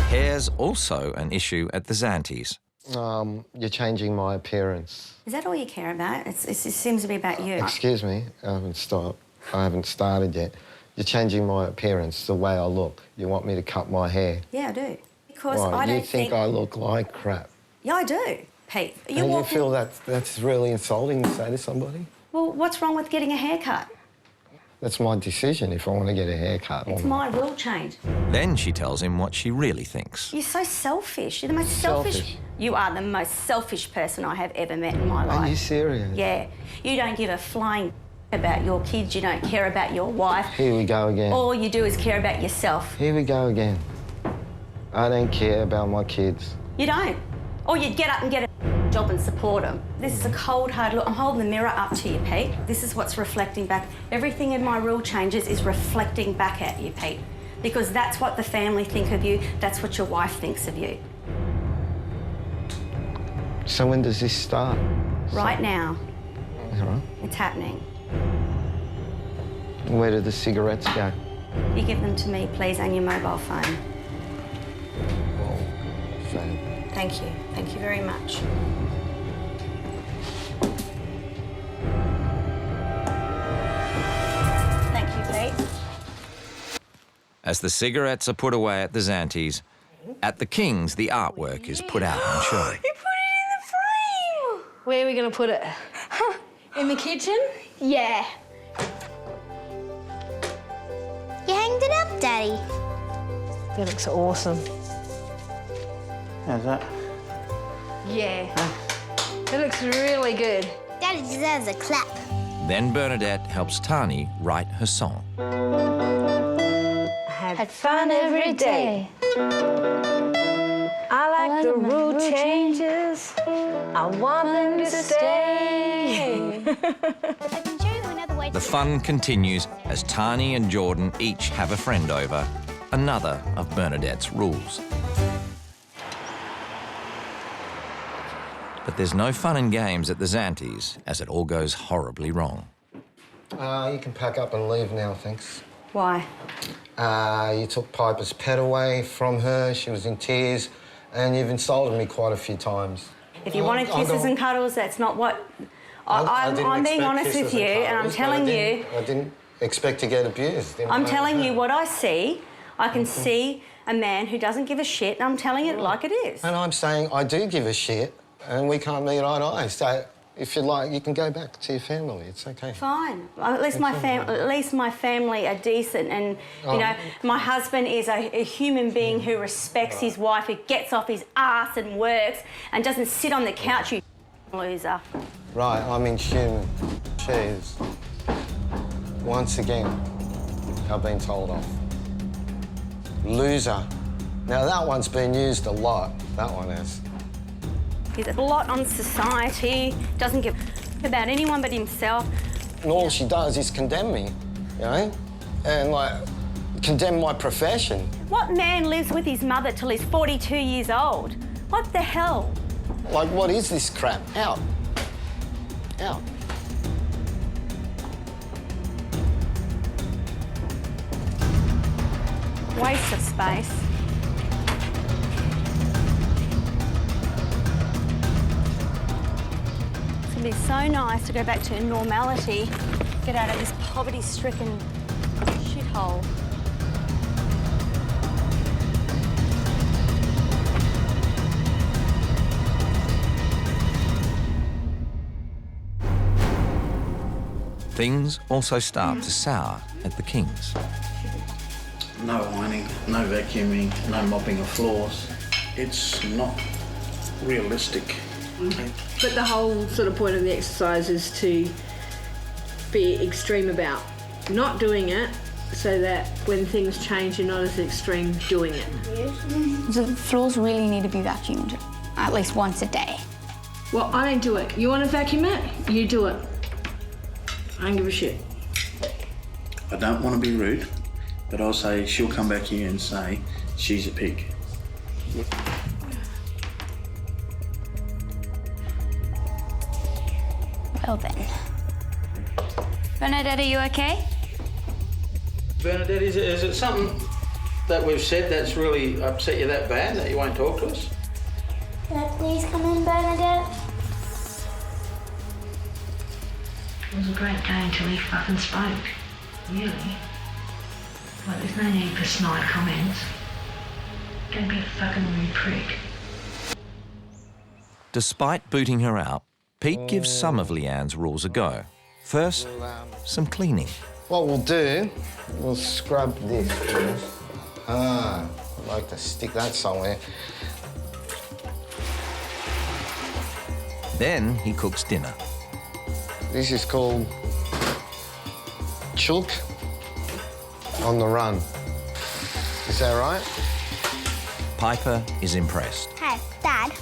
Speaker 1: Hair's also an issue at the Zanties.
Speaker 18: You're changing my appearance.
Speaker 11: Is that all you care about? It seems to be about you.
Speaker 18: Excuse me, I haven't stopped. I haven't started yet. You're changing my appearance, the way I look. You want me to cut my hair.
Speaker 11: Yeah, I do. Because
Speaker 18: Why?
Speaker 11: I don't
Speaker 18: You think I look like crap.
Speaker 11: Yeah, I do, Pete.
Speaker 18: And you feel that's really insulting to say to somebody?
Speaker 11: Well, what's wrong with getting a haircut?
Speaker 18: That's my decision if I want to get a haircut.
Speaker 11: It's my rule change.
Speaker 1: Then she tells him what she really thinks.
Speaker 11: You're so selfish. You're the most selfish. You are the most selfish person I have ever met in my life.
Speaker 18: Are you serious?
Speaker 11: Yeah. You don't give a flying about your kids. You don't care about your wife.
Speaker 18: Here we go again.
Speaker 11: All you do is care about yourself.
Speaker 18: Here we go again. I don't care about my kids.
Speaker 11: You don't. Or you'd get up and get a job and support them. This is a cold, hard look. I'm holding the mirror up to you, Pete. This is what's reflecting back. Everything in my rule changes is reflecting back at you, Pete. Because that's what the family think of you. That's what your wife thinks of you.
Speaker 18: So when does this start?
Speaker 11: Right now.
Speaker 18: All right.
Speaker 11: It's happening.
Speaker 18: Where do the cigarettes go?
Speaker 11: You give them to me, please, and your mobile phone. Thank you. Thank you very much. Thank you, Pete.
Speaker 1: As the cigarettes are put away at the Zanties, At the Kings, the artwork is put out on show.
Speaker 15: You put it in the frame! Where are we going to put it? In the kitchen?
Speaker 16: Yeah. You hanged it up, Daddy.
Speaker 15: That looks awesome.
Speaker 3: How's that?
Speaker 15: Yeah. It looks really good.
Speaker 16: Daddy deserves a clap.
Speaker 1: Then Bernadette helps Tani write her song.
Speaker 15: Had fun every day. I like the rule changes. I want them to stay.
Speaker 1: The fun continues as Tani and Jordan each have a friend over, another of Bernadette's rules. But there's no fun and games at the Zantis as it all goes horribly wrong.
Speaker 18: You can pack up and leave now, thanks.
Speaker 11: Why?
Speaker 18: You took Piper's pet away from her, she was in tears, and you've insulted me quite a few times.
Speaker 11: If you wanted kisses and cuddles, that's not what... I'm being honest with you, and I'm telling you...
Speaker 18: I didn't expect to get abused.
Speaker 11: I'm telling you what I see. I can see a man who doesn't give a shit, and I'm telling it like it is.
Speaker 18: And I'm saying I do give a shit, and we can't meet eye to eye. So if you like, you can go back to your family. It's okay.
Speaker 11: Fine. At least my family are decent, and you know, my husband is a human being who respects his wife, who gets off his ass and works, and doesn't sit on the couch. You loser.
Speaker 18: Right, I'm inhuman. Cheers. Once again, I've been told off. Loser. Now that one's been used a lot. That one has.
Speaker 11: He's a blot on society, doesn't give about anyone but himself.
Speaker 18: And all she does is condemn me, you know? And, like, condemn my profession.
Speaker 11: What man lives with his mother till he's 42 years old? What the hell?
Speaker 18: Like, what is this crap? Out. Out.
Speaker 11: Waste of space. It's gonna be so nice to go back to normality, get out of this poverty-stricken shithole.
Speaker 1: Things also start to sour at the Kings.
Speaker 19: No ironing, no vacuuming, no mopping of floors. It's not realistic.
Speaker 2: But the whole sort of point of the exercise is to be extreme about not doing it so that when things change, you're not as extreme doing it.
Speaker 20: The floors really need to be vacuumed at least once a day.
Speaker 2: Well, I don't do it. You want to vacuum it? You do it. I don't give a shit.
Speaker 19: I don't want to be rude, but I'll say she'll come back here and say she's a pig.
Speaker 20: Well then. Bernadette, are you okay?
Speaker 3: Bernadette, is it something that we've said that's really upset you that bad that you won't talk to us?
Speaker 16: Can I please come in, Bernadette?
Speaker 8: It was a great day until he fucking spoke. Really. Well, there's no need for snide comments. Don't be a fucking rude prick.
Speaker 1: Despite booting her out, Pete gives some of Leanne's rules a go. First, some cleaning.
Speaker 18: What we'll do, we'll scrub this first. I'd like to stick that somewhere.
Speaker 1: Then he cooks dinner.
Speaker 18: This is called chook on the run. Is that right?
Speaker 1: Piper is impressed.
Speaker 16: Hey, Dad.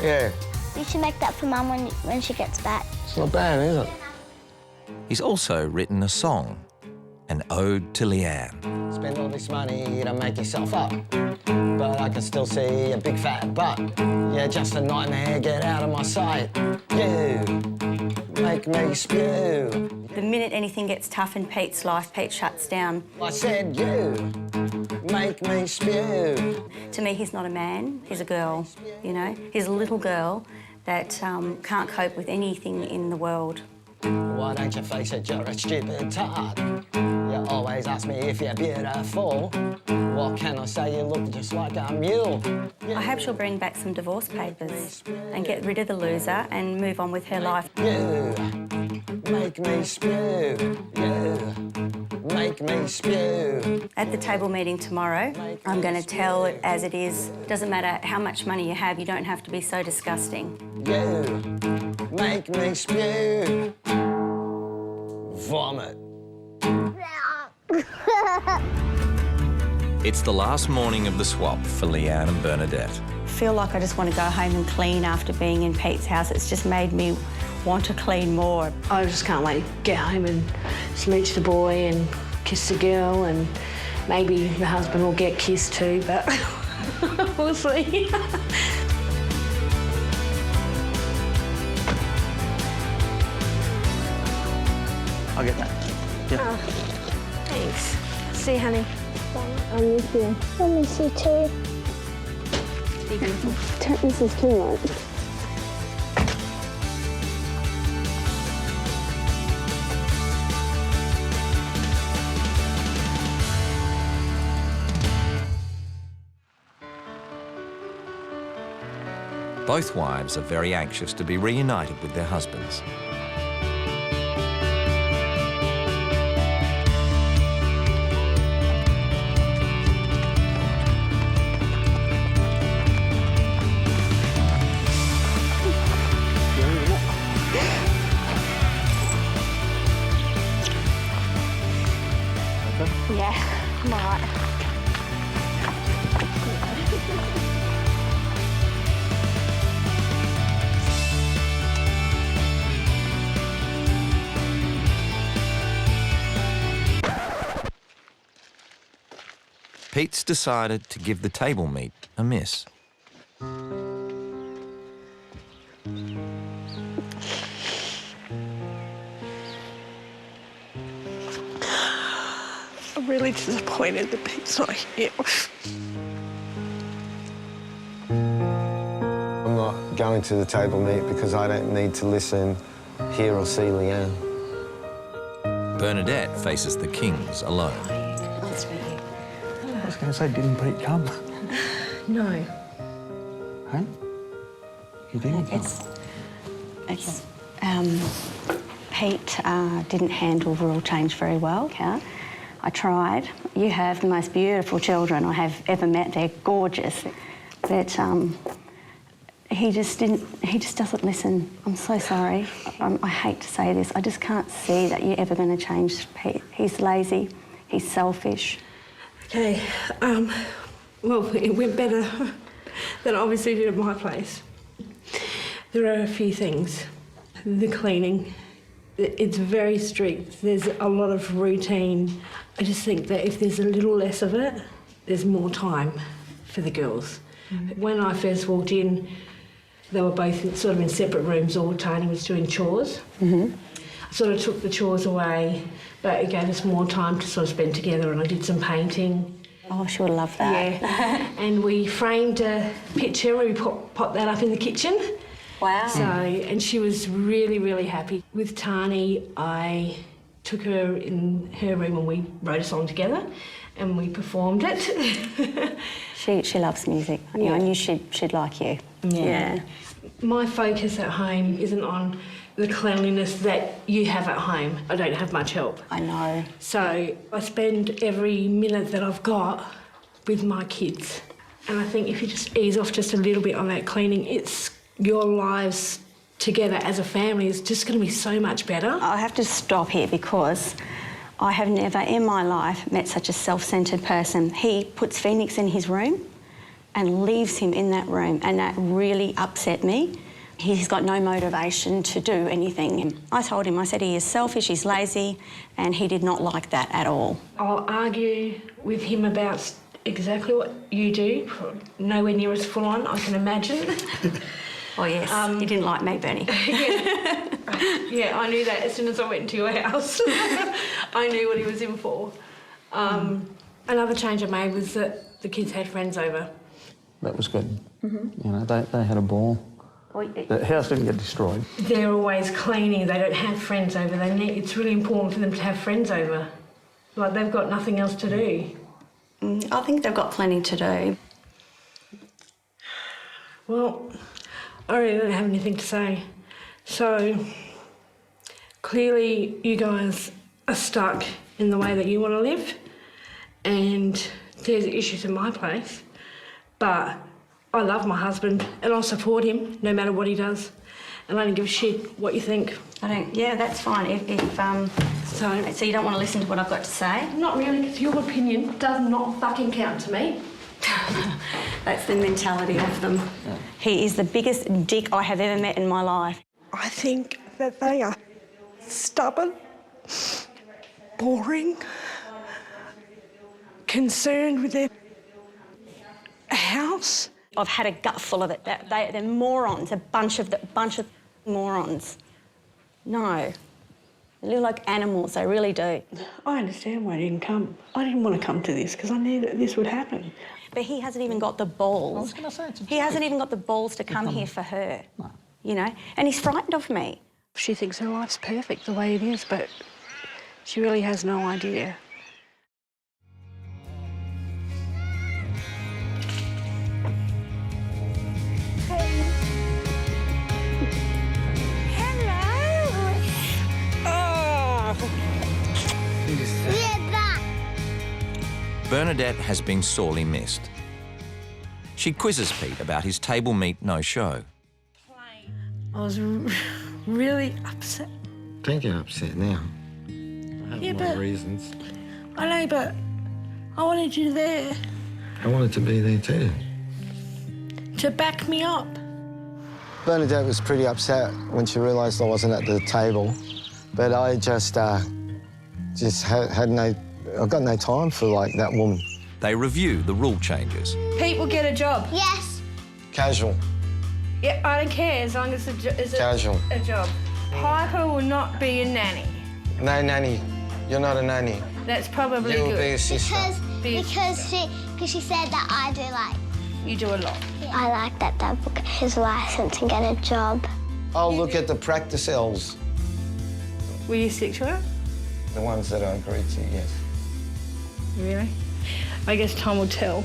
Speaker 18: Yeah.
Speaker 16: You should make that for Mum when she gets back.
Speaker 18: It's not bad, is it?
Speaker 1: He's also written a song, an ode to Leanne.
Speaker 18: Spend all this money to make yourself up, but I can still see a big fat butt. Yeah, just a nightmare, get out of my sight. You make me spew.
Speaker 11: The minute anything gets tough in Pete's life, Pete shuts down.
Speaker 18: I said you make me spew.
Speaker 11: To me, he's not a man, he's a girl, you know? He's a little girl that can't cope with anything in the world.
Speaker 18: Why don't you face it, you're a stupid tart. You're Always ask me if you're beautiful. What can I say? You look just like a mule.
Speaker 11: I hope she'll bring back some divorce papers and get rid of the loser and move on with her life.
Speaker 18: You make me spew. You make me spew.
Speaker 11: At the table meeting tomorrow, I'm going to tell it as it is. Doesn't matter how much money you have, you don't have to be so disgusting.
Speaker 18: You make me spew. Vomit.
Speaker 1: It's the last morning of the swap for Leanne and Bernadette.
Speaker 11: I feel like I just want to go home and clean after being in Pete's house. It's just made me want to clean more.
Speaker 2: I just can't wait to get home and smooch the boy and kiss the girl, and maybe the husband will get kissed too, but we'll see.
Speaker 18: I'll get that. Yep.
Speaker 2: Oh, thanks. See you, honey.
Speaker 16: I miss you. I miss you too.
Speaker 11: Be beautiful.
Speaker 16: This is too much.
Speaker 1: Both wives are very anxious to be reunited with their husbands.
Speaker 11: Yeah, I'm all right.
Speaker 1: Pete's decided to give the table meat a miss.
Speaker 12: I'm really disappointed that Pete's not here.
Speaker 18: I'm not going to the table meet because I don't need to listen, hear or see Leanne.
Speaker 1: Bernadette faces the Kings alone.
Speaker 11: Nice to meet you.
Speaker 19: I was going to say, didn't Pete come?
Speaker 2: No.
Speaker 19: Huh? He didn't come?
Speaker 11: Pete didn't handle rule change very well. Yeah. I tried. You have the most beautiful children I have ever met. They're gorgeous. But he just doesn't listen. I'm so sorry. I hate to say this. I just can't see that you're ever going to change Pete. He's lazy. He's selfish.
Speaker 2: Okay, well, it went better than I obviously did at my place. There are a few things. The cleaning, it's very strict. There's a lot of routine. I just think that if there's a little less of it, there's more time for the girls. Mm-hmm. When I first walked in, they were both sort of in separate rooms, or Tony was doing chores.
Speaker 11: Mm-hmm.
Speaker 2: I sort of took the chores away, but it gave us more time to sort of spend together, and I did some painting.
Speaker 11: Oh, she would love that.
Speaker 2: Yeah. And we framed a picture, we popped that up in the kitchen.
Speaker 11: Wow.
Speaker 2: So, and she was really, really happy. With Tani, I took her in her room and we wrote a song together and we performed it.
Speaker 11: She loves music. Yeah. I knew she'd like you. Yeah.
Speaker 2: My focus at home isn't on the cleanliness that you have at home. I don't have much help.
Speaker 11: I know.
Speaker 2: So I spend every minute that I've got with my kids. And I think if you just ease off just a little bit on that cleaning, it's your lives together as a family is just going to be so much better.
Speaker 11: I have to stop here because I have never in my life met such a self-centred person. He puts Phoenix in his room and leaves him in that room, and that really upset me. He's got no motivation to do anything. I told him, I said he is selfish, he's lazy, and he did not like that at all.
Speaker 2: I'll argue with him about exactly what you do, nowhere near as full on, I can imagine.
Speaker 11: Oh yes, he didn't like me, Bernie.
Speaker 2: Yeah, I knew that as soon as I went into your house. I knew what he was in for. Another change I made was that the kids had friends over.
Speaker 19: That was good.
Speaker 11: Mm-hmm.
Speaker 19: You know, they had a ball. The house didn't get destroyed.
Speaker 2: They're always cleaning. They don't have friends over. It's really important for them to have friends over. Like they've got nothing else to do.
Speaker 11: I think they've got plenty to do.
Speaker 2: Well, I really don't have anything to say. So, clearly you guys are stuck in the way that you want to live, and there's issues in my place, but I love my husband and I'll support him no matter what he does, and I don't give a shit what you think.
Speaker 11: Yeah, that's fine. So you don't want to listen to what I've got to say?
Speaker 2: Not really, because your opinion does not fucking count to me.
Speaker 11: That's the mentality of them. Yeah. He is the biggest dick I have ever met in my life.
Speaker 12: I think that they are stubborn, boring, concerned with their house.
Speaker 11: I've had a gut full of it. They're morons, a bunch of morons. No. They live like animals, they really do.
Speaker 12: I understand why I didn't come. I didn't want to come to this because I knew that this would happen.
Speaker 11: But he hasn't even got the balls.
Speaker 12: I was going to say,
Speaker 11: he hasn't even got the balls to come here for her. No. You know? And he's frightened of me.
Speaker 12: She thinks her life's perfect the way it is, but she really has no idea.
Speaker 1: Bernadette has been sorely missed. She quizzes Pete about his table meat no-show.
Speaker 2: I was really upset.
Speaker 18: Don't get upset now. I have my reasons.
Speaker 2: I know, but I wanted you there.
Speaker 18: I wanted to be there too.
Speaker 2: To back me up.
Speaker 18: Bernadette was pretty upset when she realised I wasn't at the table, but I just I've got no time for, like, that woman.
Speaker 1: They review the rule changes.
Speaker 2: Pete will get a job.
Speaker 16: Yes.
Speaker 18: Casual.
Speaker 2: Yeah, I don't care as long as it's
Speaker 18: Casual.
Speaker 2: a job. Piper will not be a nanny.
Speaker 18: No nanny. You're not a nanny.
Speaker 2: That's probably
Speaker 18: You'll
Speaker 2: good.
Speaker 18: be a sister.
Speaker 16: Because she said that I do like.
Speaker 2: You do a lot.
Speaker 16: I like that Dad will get his licence and get a job.
Speaker 18: I'll look at the practice L's.
Speaker 2: Will you stick to her?
Speaker 18: The ones that I agreed to, yes.
Speaker 2: Really? I guess time will tell.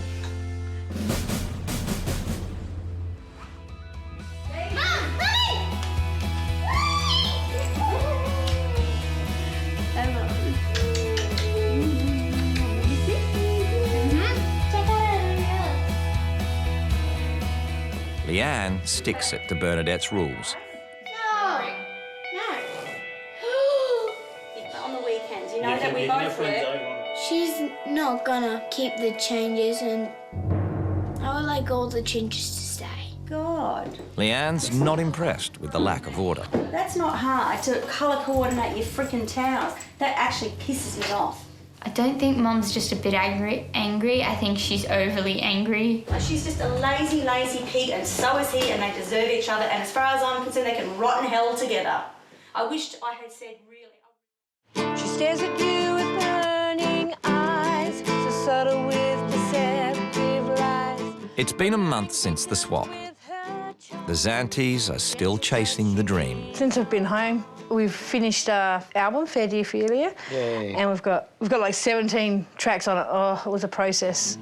Speaker 1: Leanne sticks it to Bernadette's rules.
Speaker 11: On the weekends, you know that we both work.
Speaker 16: She's not gonna keep the changes, and I would like all the changes to stay.
Speaker 11: God.
Speaker 1: Leanne's not impressed with the lack of order.
Speaker 11: That's not hard to colour coordinate your freaking towels. That actually pisses me off.
Speaker 20: I don't think Mum's just a bit angry. I think she's overly angry.
Speaker 11: She's just a lazy, lazy pig, and so is he, and they deserve each other. And as far as I'm concerned, they can rot in hell together. I wished I had said really.
Speaker 2: She stares at you with burning eyes, so subtle with deceptive lies.
Speaker 1: It's been a month since the swap. The Zantis are still chasing the dream.
Speaker 2: Since I've been home, we've finished our album, Fair Dear Ophelia, and we've got like 17 tracks on it. Oh, it was a process.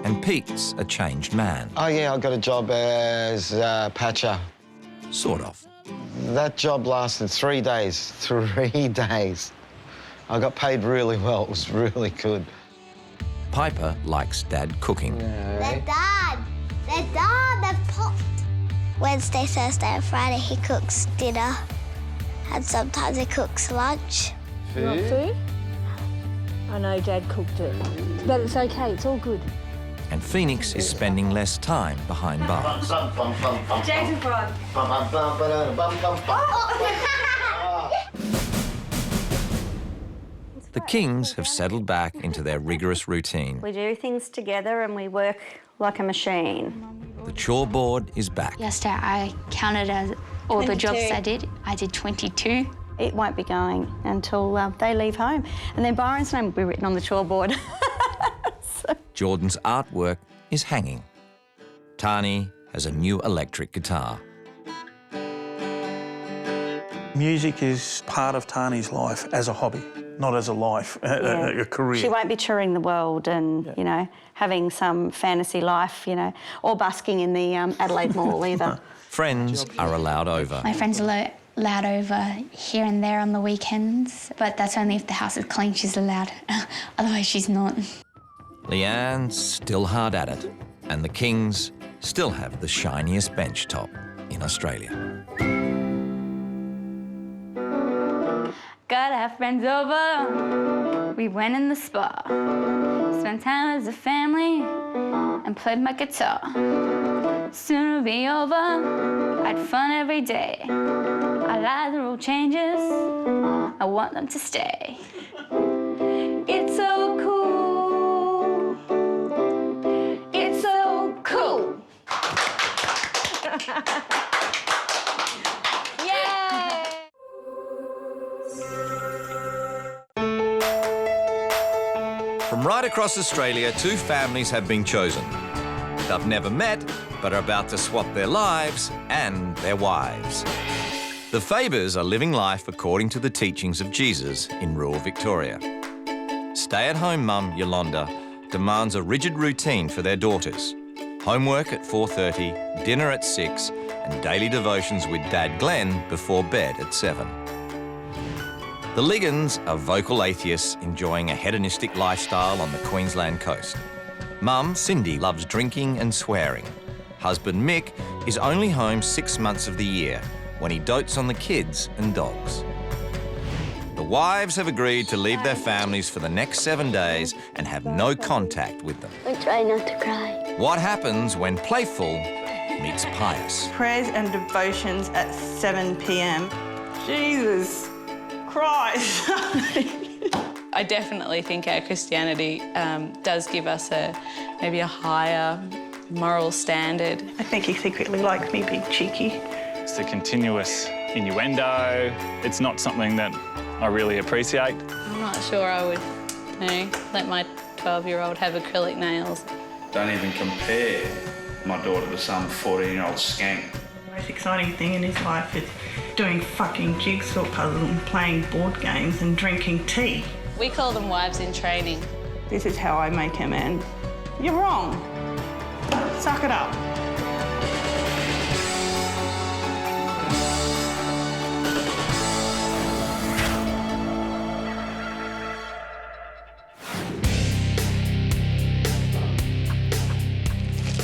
Speaker 1: And Pete's a changed man.
Speaker 18: Oh, yeah, I got a job as patcher.
Speaker 1: Sort of.
Speaker 18: That job lasted 3 days. 3 days. I got paid really well. It was really good.
Speaker 1: Piper likes Dad cooking.
Speaker 16: They're popped. Wednesday, Thursday and Friday he cooks dinner, and sometimes he cooks lunch.
Speaker 2: You want food? I know Dad cooked it, but it's okay, it's all good.
Speaker 1: And Phoenix is spending less time behind bars.
Speaker 2: Jason Pride.
Speaker 1: The Kings have settled back into their rigorous routine.
Speaker 11: We do things together and we work like a machine.
Speaker 1: The chore board is back.
Speaker 20: Yesterday I counted as all the jobs I did. I did 22.
Speaker 11: It won't be going until they leave home. And then Byron's name will be written on the chore board.
Speaker 1: Jordan's artwork is hanging. Tani has a new electric guitar.
Speaker 19: Music is part of Tani's life as a hobby, not as a life, a career.
Speaker 11: She won't be touring the world and, you know, having some fantasy life, you know, or busking in the Adelaide Mall either.
Speaker 1: Friends are allowed over.
Speaker 20: My friends are allowed over here and there on the weekends, but that's only if the house is clean, she's allowed. Otherwise, she's not.
Speaker 1: Leanne's still hard at it, and the Kings still have the shiniest bench top in Australia.
Speaker 20: Got our friends over, we went in the spa, spent time as a family and played my guitar. Soon it'll be over, I had fun every day. I like the rule changes, I want them to stay. It's so cool, it's so cool. Yay!
Speaker 1: From right across Australia, two families have been chosen. They've never met, but are about to swap their lives and their wives. The Fabers are living life according to the teachings of Jesus in rural Victoria. Stay-at-home mum Yolanda demands a rigid routine for their daughters. Homework at 4:30, dinner at 6, and daily devotions with Dad Glenn before bed at 7. The Liggins are vocal atheists enjoying a hedonistic lifestyle on the Queensland coast. Mum, Cindy, loves drinking and swearing. Husband, Mick, is only home 6 months of the year when he dotes on the kids and dogs. The wives have agreed to leave their families for the next 7 days and have no contact with them.
Speaker 16: I try not to cry.
Speaker 1: What happens when playful meets pious?
Speaker 6: Prayers and devotions at 7 p.m. Jesus Christ.
Speaker 7: I definitely think our Christianity does give us maybe a higher moral standard.
Speaker 6: I think he secretly likes me being cheeky.
Speaker 21: It's the continuous innuendo. It's not something that I really appreciate.
Speaker 7: I'm not sure I would, let my 12-year-old have acrylic nails.
Speaker 22: Don't even compare my daughter to some 14-year-old skank.
Speaker 6: The most exciting thing in his life is doing fucking jigsaw puzzles and playing board games and drinking tea.
Speaker 7: We call them wives in training.
Speaker 6: This is how I make a man. You're wrong. Suck it up.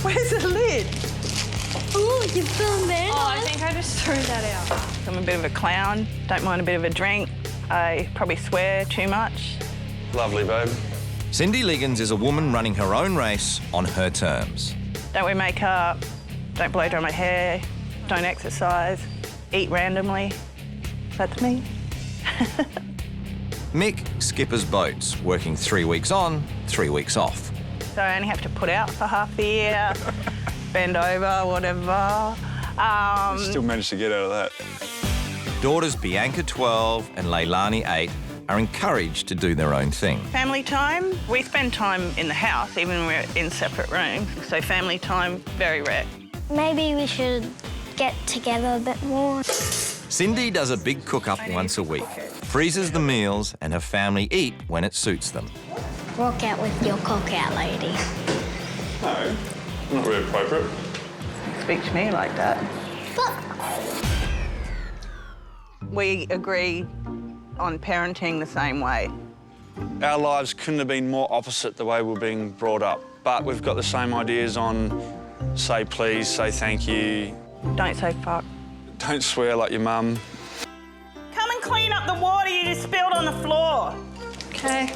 Speaker 6: Where's the lid?
Speaker 15: Oh, you filmed there?
Speaker 6: Oh, I think I just threw that out. I'm a bit of a clown, don't mind a bit of a drink. I probably swear too much.
Speaker 22: Lovely, babe.
Speaker 1: Cindy Liggins is a woman running her own race on her terms.
Speaker 6: Don't wear makeup, don't blow dry my hair, don't exercise, eat randomly. That's me.
Speaker 1: Mick skippers boats, working 3 weeks on, 3 weeks off.
Speaker 6: So I only have to put out for half the year, bend over, whatever.
Speaker 21: Still managed to get out of that.
Speaker 1: Daughters Bianca, 12, and Leilani, 8, are encouraged to do their own thing.
Speaker 6: Family time, we spend time in the house, even when we're in separate rooms. So family time, very rare.
Speaker 16: Maybe we should get together a bit more.
Speaker 1: Cindy does a big cook-up once a week, freezes the meals, and her family eat when it suits them.
Speaker 16: Walk out with your cock out, lady.
Speaker 22: No, not really appropriate.
Speaker 6: Speak to me like that. We agree on parenting the same way.
Speaker 21: Our lives couldn't have been more opposite the way we're being brought up, but we've got the same ideas on say please, say thank you.
Speaker 6: Don't say fuck.
Speaker 21: Don't swear like your mum.
Speaker 6: Come and clean up the water you just spilled on the floor.
Speaker 7: Okay.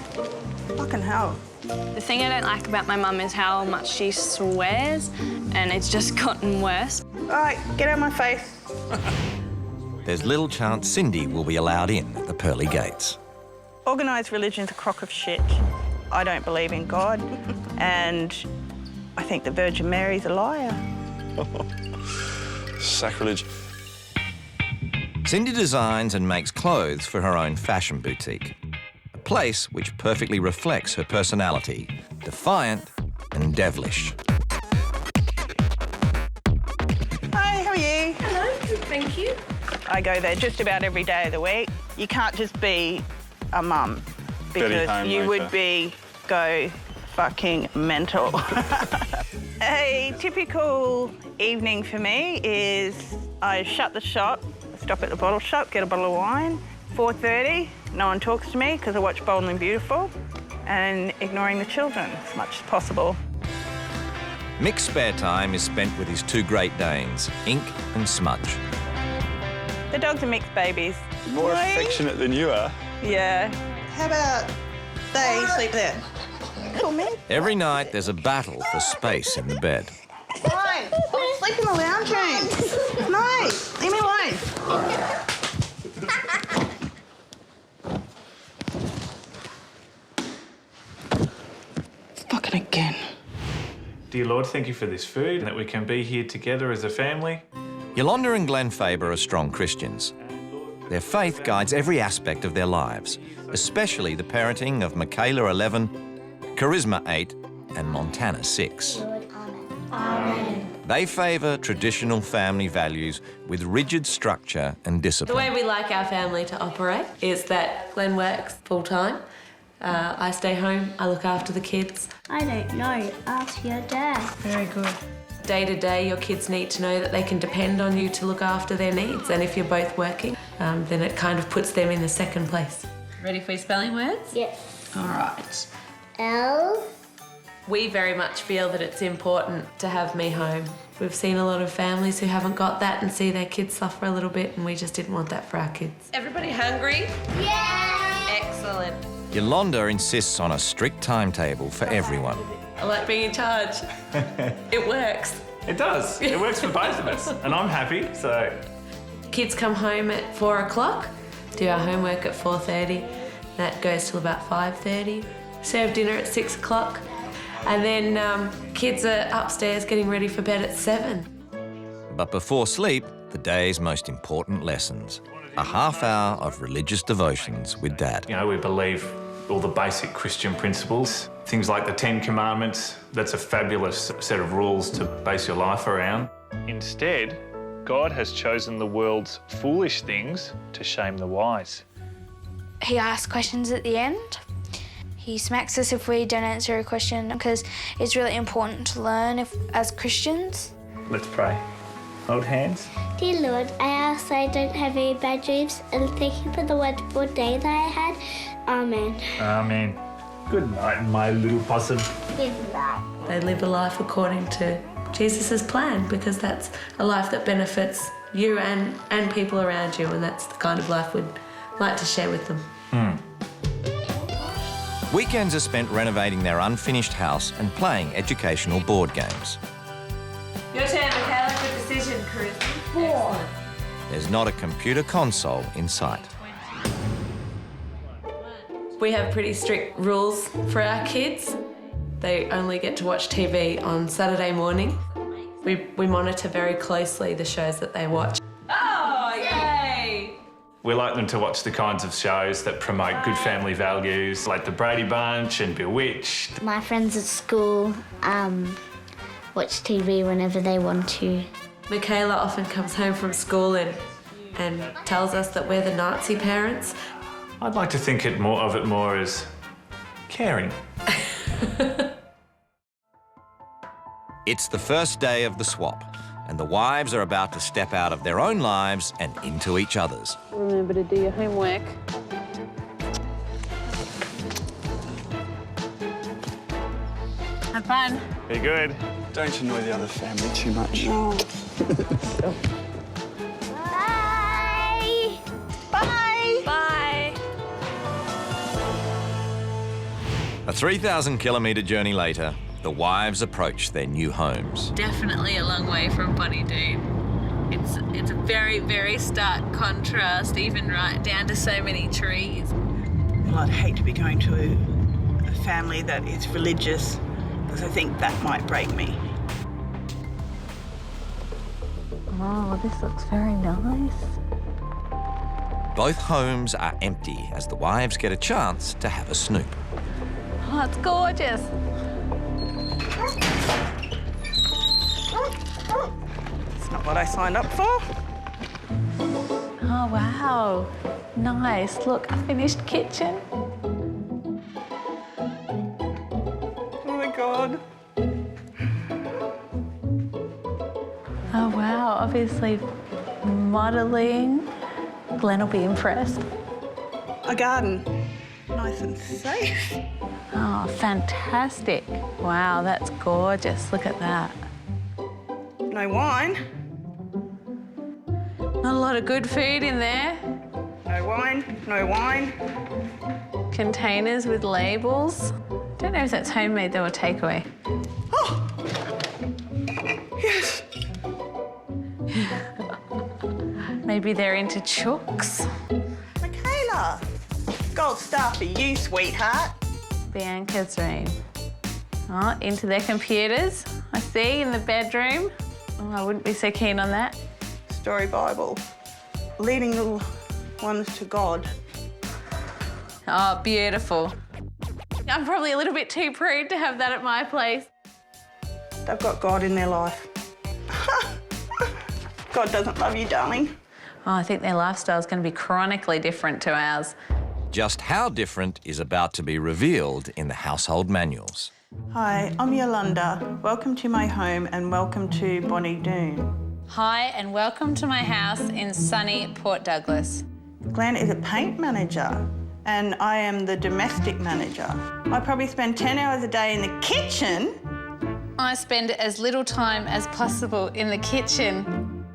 Speaker 6: Fucking hell.
Speaker 7: The thing I don't like about my mum is how much she swears, and it's just gotten worse.
Speaker 6: All right, get out of my face.
Speaker 1: There's little chance Cindy will be allowed in at the pearly gates.
Speaker 6: Organised religion's a crock of shit. I don't believe in God, and I think the Virgin Mary's a liar.
Speaker 21: Sacrilege.
Speaker 1: Cindy designs and makes clothes for her own fashion boutique, a place which perfectly reflects her personality, defiant and devilish.
Speaker 6: Hi, how are you?
Speaker 15: Hello.
Speaker 6: Thank you. I go there just about every day of the week. You can't just be a mum because you would go fucking mental. A typical evening for me is I shut the shop, stop at the bottle shop, get a bottle of wine. 4:30, no one talks to me because I watch Bold and Beautiful, and ignoring the children as much as possible.
Speaker 1: Mick's spare time is spent with his two Great Danes, Ink and Smudge.
Speaker 6: The dogs are mixed babies.
Speaker 21: More affectionate than you are.
Speaker 6: Yeah. How about they sleep there? Cool, man.
Speaker 1: Every night there's a battle for space in the bed.
Speaker 6: Fine. Sleep in the lounge room. No, leave me alone.
Speaker 4: Fucking again.
Speaker 5: Dear Lord, thank you for this food and that we can be here together as a family.
Speaker 1: Yolanda and Glenn Faber are strong Christians. Their faith guides every aspect of their lives, especially the parenting of Michaela 11, Charisma 8 and Montana 6.
Speaker 15: Amen.
Speaker 1: They favour traditional family values with rigid structure and
Speaker 8: The
Speaker 1: discipline.
Speaker 8: way we like our family to operate is that Glenn works full-time. I stay home, I look after the kids.
Speaker 16: I don't know. Ask your dad.
Speaker 8: Very good. Day to day, your kids need to know that they can depend on you to look after their needs. And if you're both working, then it kind of puts them in the second place. Ready for your spelling words?
Speaker 16: Yes.
Speaker 8: All right.
Speaker 16: L.
Speaker 8: We very much feel that it's important to have me home. We've seen a lot of families who haven't got that and see their kids suffer a little bit, and we just didn't want that for our kids. Everybody hungry?
Speaker 16: Yeah.
Speaker 8: Excellent.
Speaker 1: Yolanda insists on a strict timetable for everyone.
Speaker 8: I like being in charge. It works.
Speaker 5: It does. It works for both of us, and I'm happy, so...
Speaker 8: Kids come home at 4 o'clock, do our homework at 4:30. That goes till about 5:30. Serve dinner at 6 o'clock. And then kids are upstairs getting ready for bed at 7.
Speaker 1: But before sleep, the day's most important lessons. A half hour of religious devotions with Dad.
Speaker 5: You know, we believe all the basic Christian principles, things like the 10 Commandments. That's a fabulous set of rules to base your life around. Instead, God has chosen the world's foolish things to shame the wise.
Speaker 15: He asks questions at the end. He smacks us if we don't answer a question because it's really important to learn as Christians.
Speaker 5: Let's pray. Hold hands.
Speaker 16: Dear Lord, I ask that I don't have any bad dreams, and thank you for the wonderful day that I had. Amen.
Speaker 5: Amen. Good night, my little possum.
Speaker 16: Good night.
Speaker 8: They live a life according to Jesus' plan because that's a life that benefits you and people around you, and that's the kind of life we'd like to share with them.
Speaker 1: Weekends are spent renovating their unfinished house and playing educational board games.
Speaker 8: Your turn, Michaela. Good decision, Charisma. Excellent.
Speaker 1: There's not a computer console in sight.
Speaker 8: We have pretty strict rules for our kids. They only get to watch TV on Saturday morning. We monitor very closely the shows that they watch. Oh, yay!
Speaker 5: We like them to watch the kinds of shows that promote good family values, like The Brady Bunch and Bewitched.
Speaker 16: My friends at school watch TV whenever they want to.
Speaker 8: Michaela often comes home from school and tells us that we're the Nazi parents.
Speaker 5: I'd like to think of it more as caring.
Speaker 1: It's the first day of the swap, and the wives are about to step out of their own lives and into each other's.
Speaker 12: Remember to do your homework.
Speaker 6: Have fun.
Speaker 5: Be good.
Speaker 21: Don't annoy the other family too much.
Speaker 16: Bye.
Speaker 6: Bye.
Speaker 15: Bye.
Speaker 1: A 3,000-kilometre journey later, the wives approach their new homes.
Speaker 7: Definitely a long way from Bonnie Doon. It's a very, very stark contrast, even right down to so many trees.
Speaker 6: Well, I'd hate to be going to a family that is religious because I think that might break me.
Speaker 2: Oh, this looks very nice.
Speaker 1: Both homes are empty as the wives get a chance to have a snoop.
Speaker 7: Oh, it's gorgeous.
Speaker 6: It's not what I signed up for.
Speaker 7: Oh, wow. Nice. Look, a finished kitchen.
Speaker 6: Oh my God.
Speaker 7: Oh, wow. Obviously modelling. Glenn will be impressed.
Speaker 6: A garden. Nice and safe.
Speaker 7: Oh, fantastic. Wow, that's gorgeous. Look at that.
Speaker 6: No wine.
Speaker 7: Not a lot of good food in there.
Speaker 6: No wine, no wine.
Speaker 7: Containers with labels. Don't know if that's homemade though or takeaway.
Speaker 6: Oh! Yes.
Speaker 7: Maybe they're into chooks.
Speaker 6: Michaela, gold star for you, sweetheart.
Speaker 7: Bianca's room. Oh, into their computers. I see in the bedroom. Oh, I wouldn't be so keen on that.
Speaker 6: Story Bible. Leading little ones to God.
Speaker 7: Oh, beautiful. I'm probably a little bit too prude to have that at my place.
Speaker 6: They've got God in their life. God doesn't love you, darling.
Speaker 7: Oh, I think their lifestyle is going to be chronically different to ours.
Speaker 1: Just how different is about to be revealed in the household manuals.
Speaker 6: Hi, I'm Yolanda. Welcome to my home and welcome to Bonnie Doon.
Speaker 7: Hi, and welcome to my house in sunny Port Douglas.
Speaker 6: Glenn is a paint manager and I am the domestic manager. I probably spend 10 hours a day in the kitchen.
Speaker 7: I spend as little time as possible in the kitchen.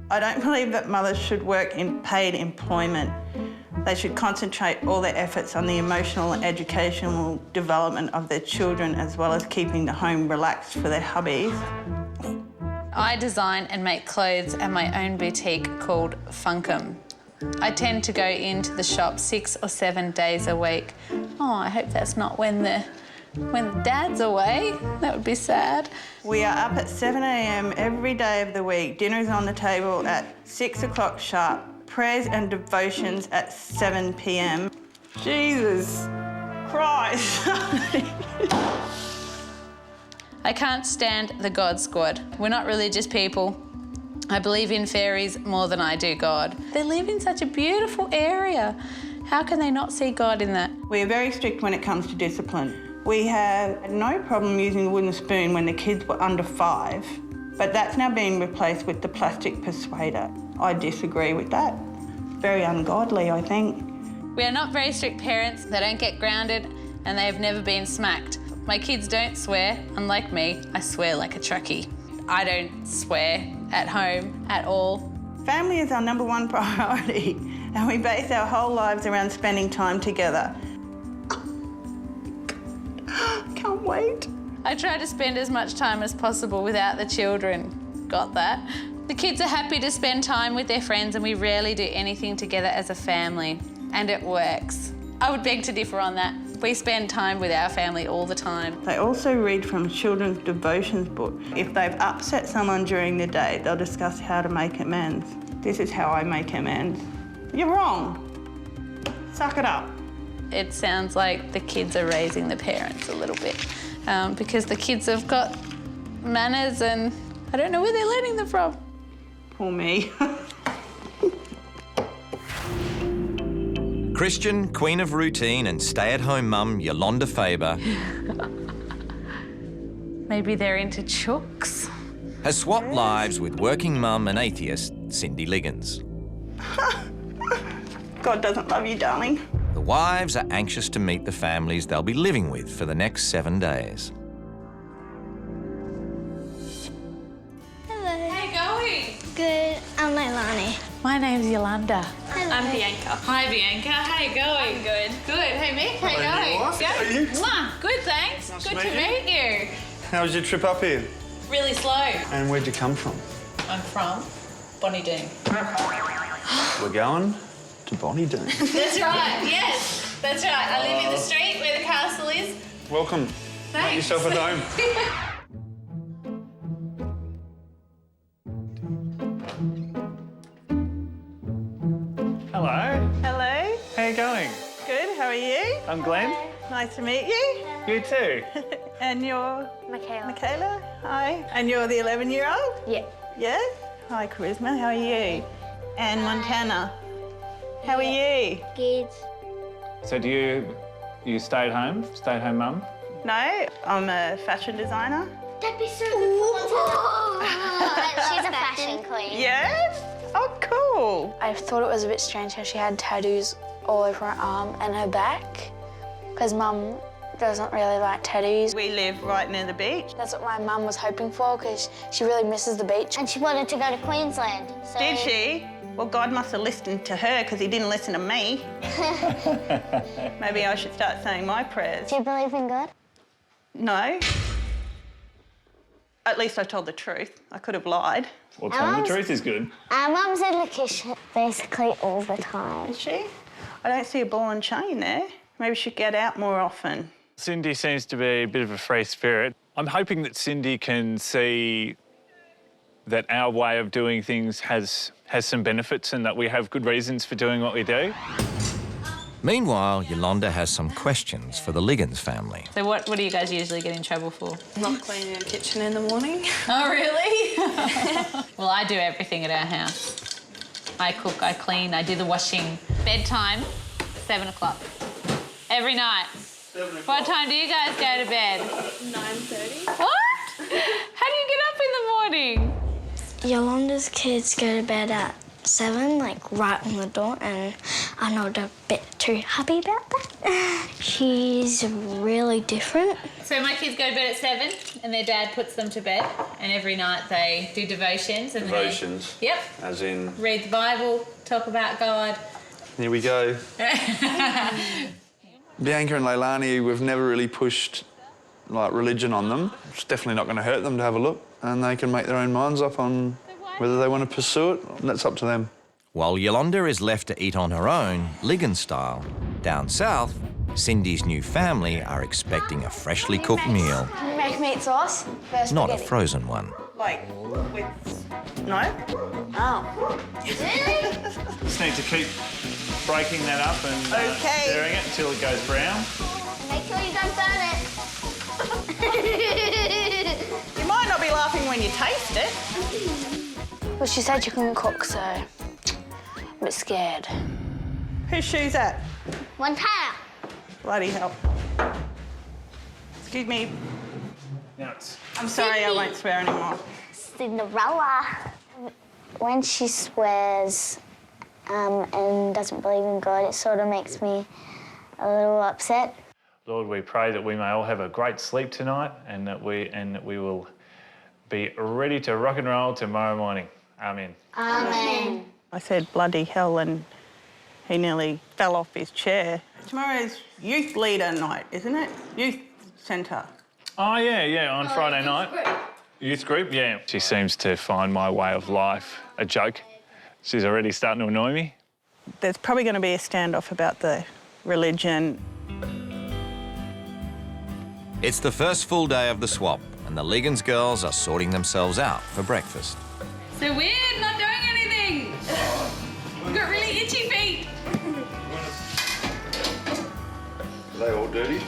Speaker 6: I don't believe that mothers should work in paid employment. They should concentrate all their efforts on the emotional and educational development of their children, as well as keeping the home relaxed for their hubbies.
Speaker 7: I design and make clothes at my own boutique called Funkum. I tend to go into the shop 6 or 7 days a week. Oh, I hope that's not when Dad's away. That would be sad.
Speaker 6: We are up at 7 a.m. every day of the week. Dinner is on the table at 6 o'clock sharp. Prayers and devotions at 7 p.m. Jesus Christ.
Speaker 7: I can't stand the God Squad. We're not religious people. I believe in fairies more than I do God. They live in such a beautiful area. How can they not see God in that?
Speaker 6: We are very strict when it comes to discipline. We have no problem using the wooden spoon when the kids were under 5, but that's now being replaced with the plastic persuader. I disagree with that. Very ungodly, I think.
Speaker 7: We are not very strict parents. They don't get grounded and they have never been smacked. My kids don't swear. Unlike me, I swear like a truckie. I don't swear at home at all.
Speaker 6: Family is our #1 priority and we base our whole lives around spending time together. Can't wait.
Speaker 7: I try to spend as much time as possible without the children. Got that? The kids are happy to spend time with their friends and we rarely do anything together as a family. And it works. I would beg to differ on that. We spend time with our family all the time.
Speaker 6: They also read from children's devotions book. If they've upset someone during the day, they'll discuss how to make amends. This is how I make amends. You're wrong. Suck it up.
Speaker 7: It sounds like the kids are raising the parents a little bit because the kids have got manners and I don't know where they're learning them from.
Speaker 6: Poor me.
Speaker 1: Christian, queen of routine and stay-at-home mum Yolanda Faber
Speaker 7: Maybe they're into chooks.
Speaker 1: has swapped lives with working mum and atheist Cindy Liggins.
Speaker 6: God doesn't love you, darling.
Speaker 1: The wives are anxious to meet the families they'll be living with for the next 7 days.
Speaker 15: Hello.
Speaker 7: How you going?
Speaker 15: Good. I'm Leilani.
Speaker 7: My name's Yolanda.
Speaker 15: Hello.
Speaker 7: I'm Bianca. Hi, Bianca. How you going? I'm good. Good. Hey, Mick. How you going?
Speaker 21: How are you?
Speaker 7: Mwah. Good, thanks.
Speaker 21: Nice
Speaker 7: good
Speaker 21: to
Speaker 7: to
Speaker 21: meet
Speaker 7: meet you.
Speaker 21: How was your trip up here?
Speaker 7: Really slow.
Speaker 21: And where'd you come from?
Speaker 7: I'm from Bonnie Doon.
Speaker 21: We're going to Bonnie Doon.
Speaker 7: That's right. Yes, that's right. I live in the street where the castle is.
Speaker 21: Welcome.
Speaker 7: Thanks.
Speaker 21: Make yourself at home. Hello.
Speaker 6: Hello.
Speaker 21: How you going?
Speaker 6: Good. How are you?
Speaker 21: I'm Glenn.
Speaker 6: Nice to meet you.
Speaker 21: You too.
Speaker 6: And you're?
Speaker 15: Michaela.
Speaker 6: Michaela. Hi. And you're the 11-year-old?
Speaker 15: Yeah.
Speaker 6: Yes. Hi, Charisma. How are you? And Montana. How are you?
Speaker 16: Good.
Speaker 5: So do you stay at home? Stay at home mum?
Speaker 6: No, I'm a fashion designer.
Speaker 16: That'd be so cool. She's a fashion queen.
Speaker 6: Yes? Oh, cool.
Speaker 15: I thought it was a bit strange how she had tattoos all over her arm and her back, because Mum doesn't really like tattoos.
Speaker 6: We live right near the beach.
Speaker 15: That's what my mum was hoping for, because she really misses the beach.
Speaker 16: And she wanted to go to Queensland. So...
Speaker 6: Did she? Well, God must have listened to her because he didn't listen to me. Maybe I should start saying my prayers.
Speaker 16: Do you believe in God?
Speaker 6: No. At least I told the truth. I could have lied.
Speaker 5: Well, telling the truth is good.
Speaker 16: Our mum's in the kitchen basically all the time.
Speaker 6: Is she? I don't see a ball and chain there. Maybe she should get out more often.
Speaker 5: Cindy seems to be a bit of a free spirit. I'm hoping that Cindy can see that our way of doing things has some benefits and that we have good reasons for doing what we do.
Speaker 1: Meanwhile, Yolanda has some questions for the Liggins family.
Speaker 7: So what do you guys usually get in trouble for?
Speaker 12: Not cleaning the kitchen in the morning.
Speaker 7: Oh, really? Well, I do everything at our house. I cook, I clean, I do the washing. Bedtime, 7 o'clock. Every night.
Speaker 12: 7 o'clock.
Speaker 7: What time do you guys go to bed?
Speaker 12: 9:30.
Speaker 7: What? How do you get up in the morning?
Speaker 16: Yolanda's kids go to bed at 7, like right on the door, and I'm not a bit too happy about that. She's really different.
Speaker 7: So my kids go to bed at 7 and their dad puts them to bed, and every night they do devotions. And
Speaker 21: Devotions?
Speaker 7: Yep.
Speaker 21: As in?
Speaker 7: Read the Bible, talk about God.
Speaker 21: Here we go. Bianca and Leilani, we've never really pushed like religion on them. It's definitely not going to hurt them to have a look, and they can make their own minds up on whether they want to pursue it. That's up to them.
Speaker 1: While Yolanda is left to eat on her own, Liggins style, down south, Cindy's new family are expecting a freshly cooked meal,
Speaker 15: Can you make meat sauce? First
Speaker 1: not a
Speaker 15: spaghetti.
Speaker 1: frozen one.
Speaker 6: Like, with... No?
Speaker 15: Oh.
Speaker 16: Really?
Speaker 5: Just need to keep breaking that up and stirring it until it goes brown.
Speaker 16: Make sure you don't burn it.
Speaker 6: You might not be laughing when you taste it.
Speaker 15: Well, she said you couldn't cook, so I'm a bit scared.
Speaker 6: Whose shoe's that?
Speaker 16: Montana.
Speaker 6: Bloody hell. Excuse me.
Speaker 5: Now it's...
Speaker 6: I'm sorry, I won't swear anymore.
Speaker 16: Cinderella. When she swears and doesn't believe in God, it sort of makes me a little upset.
Speaker 5: Lord, we pray that we may all have a great sleep tonight and that we will be ready to rock and roll tomorrow morning. Amen.
Speaker 16: Amen.
Speaker 6: I said bloody hell and he nearly fell off his chair. Tomorrow's youth leader night, isn't it? Youth centre.
Speaker 5: Oh, yeah, on Friday night. Youth group, yeah. She seems to find my way of life a joke. She's already starting to annoy me.
Speaker 6: There's probably going to be a standoff about the religion.
Speaker 1: It's the first full day of the swap, and the Liggins girls are sorting themselves out for breakfast.
Speaker 7: So weird, not doing anything. We've got really itchy feet.
Speaker 21: Are they all dirty?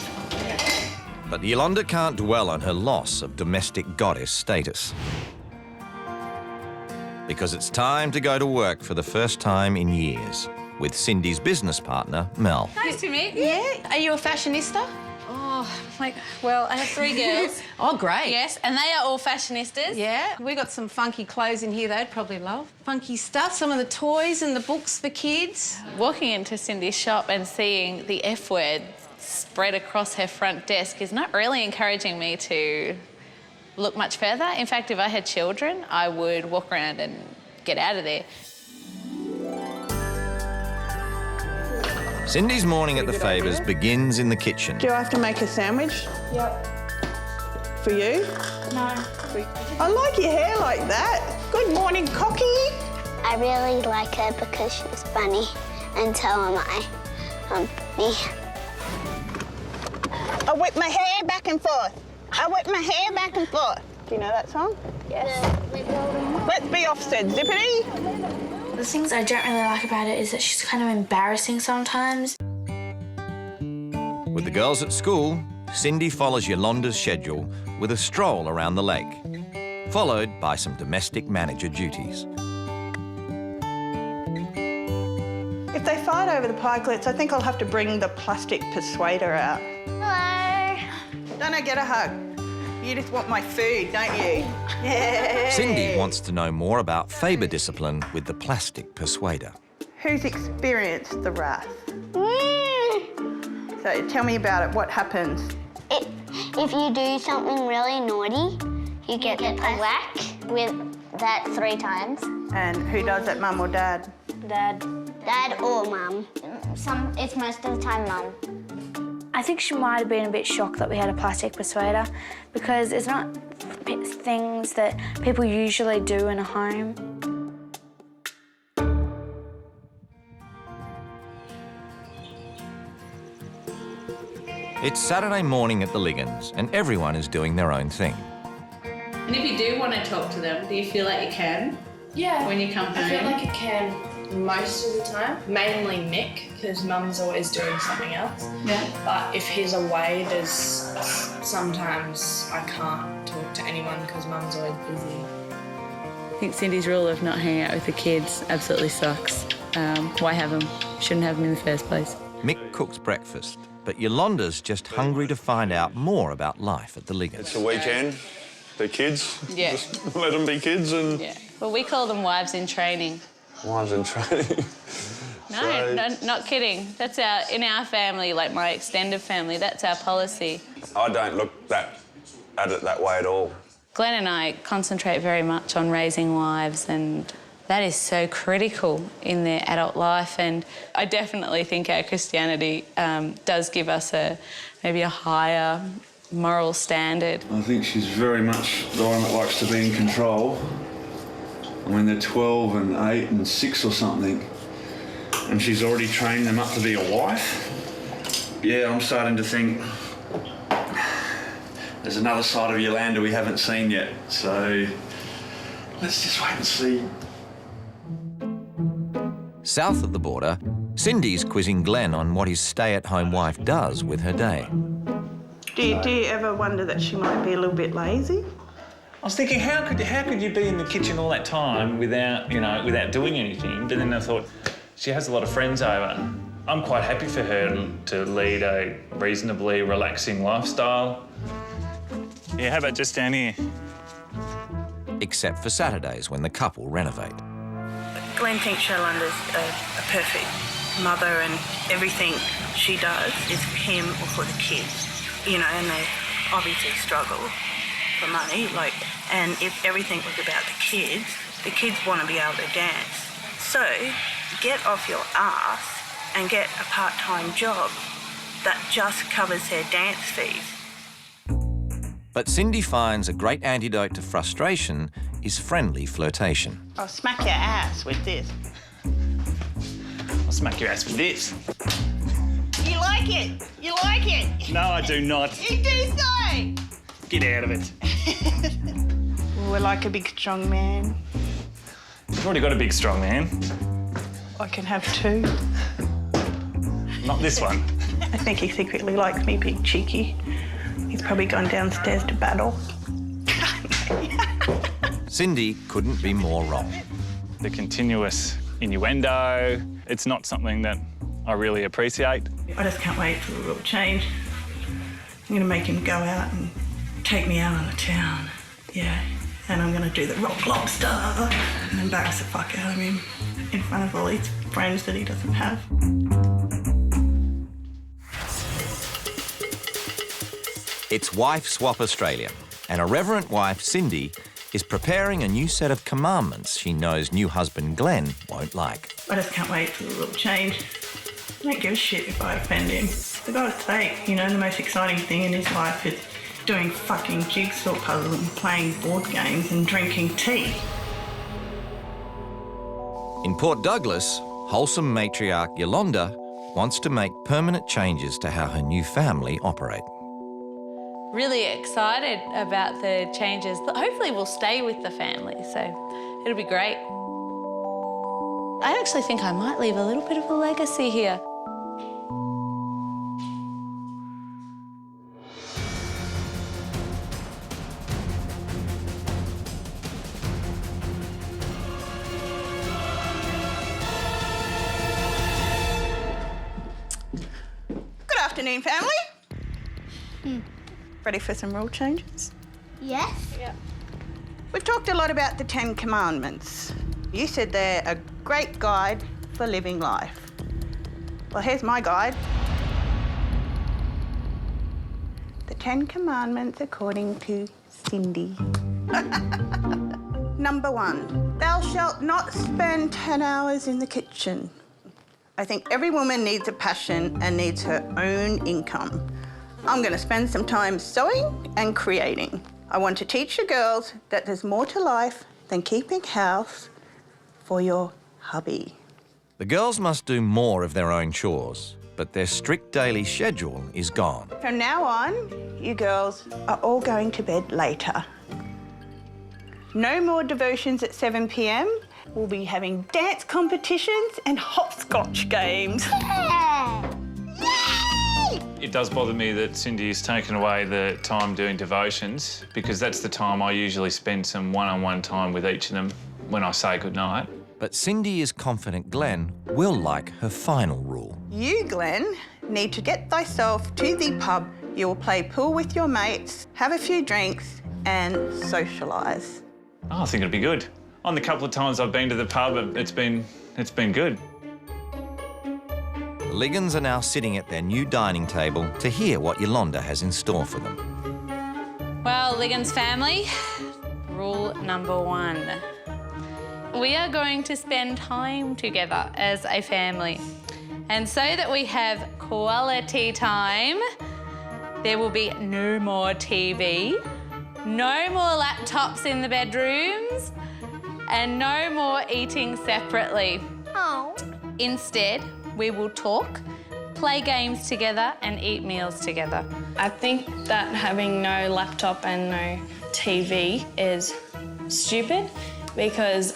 Speaker 1: But Yolanda can't dwell on her loss of domestic goddess status, because it's time to go to work for the first time in years with Cindy's business partner, Mel.
Speaker 7: Nice to meet you.
Speaker 12: Yeah. Are you a fashionista?
Speaker 7: Oh, well, I have 3 girls.
Speaker 12: Oh, great.
Speaker 7: Yes, and they are all fashionistas.
Speaker 12: Yeah, we got some funky clothes in here they'd probably love. Funky stuff, some of the toys and the books for kids.
Speaker 7: Walking into Cindy's shop and seeing the F word spread across her front desk is not really encouraging me to look much further. In fact, if I had children, I would walk around and get out of there.
Speaker 1: Cindy's morning at the Favours begins in the kitchen.
Speaker 6: Do I have to make a sandwich?
Speaker 15: Yep.
Speaker 6: For you?
Speaker 15: No.
Speaker 6: I like your hair like that. Good morning, Cocky.
Speaker 16: I really like her because she's funny, and so am I. Me.
Speaker 6: I whip my hair back and forth. I whip my hair back and forth. Do you know that song?
Speaker 15: Yes.
Speaker 6: Let's be offset, Zippity.
Speaker 15: The things I don't really like about it is that she's kind of embarrassing sometimes.
Speaker 1: With the girls at school, Cindy follows Yolanda's schedule with a stroll around the lake, followed by some domestic manager duties.
Speaker 6: they fight over the pikelets, I think I'll have to bring the plastic persuader out.
Speaker 16: Hello.
Speaker 6: Don't I get a hug? You just want my food, don't you? Yeah.
Speaker 1: Cindy wants to know more about Faber discipline with the plastic persuader.
Speaker 6: Who's experienced the wrath? So tell me about it. What happens?
Speaker 16: If you do something really naughty, you get a whack with that 3 times.
Speaker 6: And who does it, Mum or Dad?
Speaker 16: Dad. Dad or Mum. It's most of the time Mum.
Speaker 15: I think she might have been a bit shocked that we had a plastic persuader because it's not things that people usually do in a home.
Speaker 1: It's Saturday morning at the Liggins and everyone is doing their own thing.
Speaker 7: And if you do want to talk to them, do you feel like you can?
Speaker 8: Yeah.
Speaker 7: When you come home?
Speaker 8: I feel like I can most of the time, mainly Nick, because Mum's always doing something else.
Speaker 7: Yeah.
Speaker 8: But if he's away, there's sometimes I can't talk to anyone because Mum's always busy.
Speaker 9: I think Cindy's rule of not hanging out with the kids absolutely sucks. Why have them? Shouldn't have them in the first place.
Speaker 1: Mick cooks breakfast, but Yolanda's just hungry to find out more about life at the Liggins.
Speaker 21: It's a weekend. They're kids.
Speaker 7: Yeah.
Speaker 21: Just let them be kids and...
Speaker 7: Yeah. Well, we call them wives in training.
Speaker 21: Wives in training.
Speaker 7: No, not kidding. That's in our family, like my extended family, that's our policy.
Speaker 21: I don't look at it that way at all.
Speaker 7: Glenn and I concentrate very much on raising wives, and that is so critical in their adult life. And I definitely think our Christianity does give us maybe a higher moral standard.
Speaker 22: I think she's very much the one that likes to be in control. I mean, they're 12 and 8 and 6 or something, and she's already trained them up to be a wife. Yeah, I'm starting to think there's another side of Yolanda we haven't seen yet, so let's just wait and see.
Speaker 1: South of the border, Cindy's quizzing Glenn on what his stay-at-home wife does with her day.
Speaker 6: Do you ever wonder that she might be a little bit lazy?
Speaker 5: I was thinking, how could you be in the kitchen all that time without doing anything? But then I thought, she has a lot of friends over. I'm quite happy for her to lead a reasonably relaxing lifestyle. Yeah, how about just down here?
Speaker 1: Except for Saturdays when the couple renovate.
Speaker 6: Glenn thinks Yolanda's a perfect mother, and everything she does is for him or for the kids. You know, and they obviously struggle for money, and if everything was about the kids want to be able to dance. So get off your ass and get a part-time job that just covers their dance fees.
Speaker 1: But Cindy finds a great antidote to frustration is friendly flirtation.
Speaker 6: I'll smack your ass with this.
Speaker 5: I'll smack your ass with this.
Speaker 6: You like it? You like it?
Speaker 5: No, I do not.
Speaker 6: You do so!
Speaker 5: Get out of it.
Speaker 6: We're like a big, strong man.
Speaker 5: You've already got a big, strong man.
Speaker 6: I can have 2.
Speaker 5: Not this one.
Speaker 6: I think he secretly likes me being cheeky. He's probably gone downstairs to battle.
Speaker 1: Cindy couldn't be more wrong.
Speaker 5: The continuous innuendo, it's not something that I really appreciate.
Speaker 6: I just can't wait for the real change. I'm going to make him go out and take me out on the town. Yeah. And I'm going to do the rock lobster and embarrass the fuck out of him in front of all his friends that he doesn't have.
Speaker 1: It's Wife Swap Australia, and a reverent wife, Cindy, is preparing a new set of commandments she knows new husband Glenn won't like.
Speaker 6: I just can't wait for the real change. I don't give a shit if I offend him. For God's sake, the most exciting thing in his life is doing fucking jigsaw puzzles and playing board games and drinking tea.
Speaker 1: In Port Douglas, wholesome matriarch Yolanda wants to make permanent changes to how her new family operate.
Speaker 7: Really excited about the changes that hopefully will stay with the family, so it'll be great. I actually think I might leave a little bit of a legacy here.
Speaker 6: afternoon, family. Ready for some rule changes?
Speaker 16: Yes.
Speaker 6: Yeah. We've talked a lot about the 10 Commandments. You said they're a great guide for living life. Well, here's my guide. The 10 Commandments according to Cindy. Number 1, thou shalt not spend 10 hours in the kitchen. I think every woman needs a passion and needs her own income. I'm going to spend some time sewing and creating. I want to teach the girls that there's more to life than keeping house for your hubby.
Speaker 1: The girls must do more of their own chores, but their strict daily schedule is gone.
Speaker 6: From now on, you girls are all going to bed later. No more devotions at 7 p.m. We'll be having dance competitions and hopscotch games.
Speaker 16: Yeah.
Speaker 5: It does bother me that Cindy has taken away the time doing devotions, because that's the time I usually spend some one-on-one time with each of them when I say goodnight.
Speaker 1: But Cindy is confident Glenn will like her final rule.
Speaker 6: You, Glenn, need to get thyself to the pub. You will play pool with your mates, have a few drinks and socialise.
Speaker 5: Oh, I think it'll be good. On the couple of times I've been to the pub, it's been good.
Speaker 1: The Liggins are now sitting at their new dining table to hear what Yolanda has in store for them.
Speaker 7: Well, Liggins family, rule number 1. We are going to spend time together as a family. And so that we have quality time, there will be no more TV, no more laptops in the bedrooms, and no more eating separately.
Speaker 16: Oh.
Speaker 7: Instead, we will talk, play games together and eat meals together.
Speaker 8: I think that having no laptop and no TV is stupid because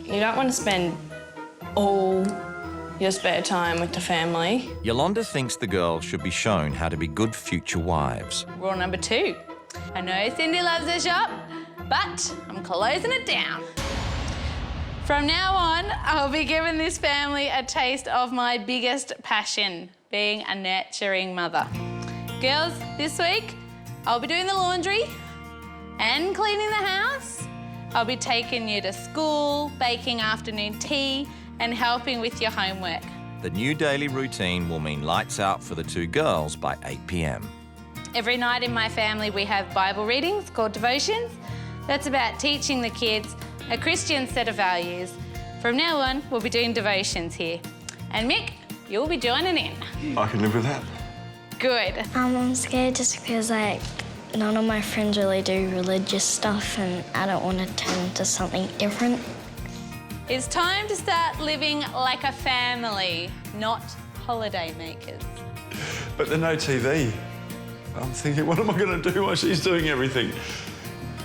Speaker 8: you don't want to spend all your spare time with the family.
Speaker 1: Yolanda thinks the girls should be shown how to be good future wives.
Speaker 7: Rule number 2. I know Cindy loves her shop, but I'm closing it down. From now on, I'll be giving this family a taste of my biggest passion, being a nurturing mother. Girls, this week, I'll be doing the laundry and cleaning the house. I'll be taking you to school, baking afternoon tea, and helping with your homework.
Speaker 1: The new daily routine will mean lights out for the 2 girls by 8 p.m.
Speaker 7: Every night in my family, we have Bible readings called devotions. That's about teaching the kids a Christian set of values. From now on, we'll be doing devotions here. And Mick, you'll be joining in.
Speaker 21: I can live with that.
Speaker 7: Good.
Speaker 15: I'm scared just because, none of my friends really do religious stuff and I don't want to turn to something different.
Speaker 7: It's time to start living like a family, not holiday makers.
Speaker 21: But there's no TV. I'm thinking, what am I going to do while she's doing everything?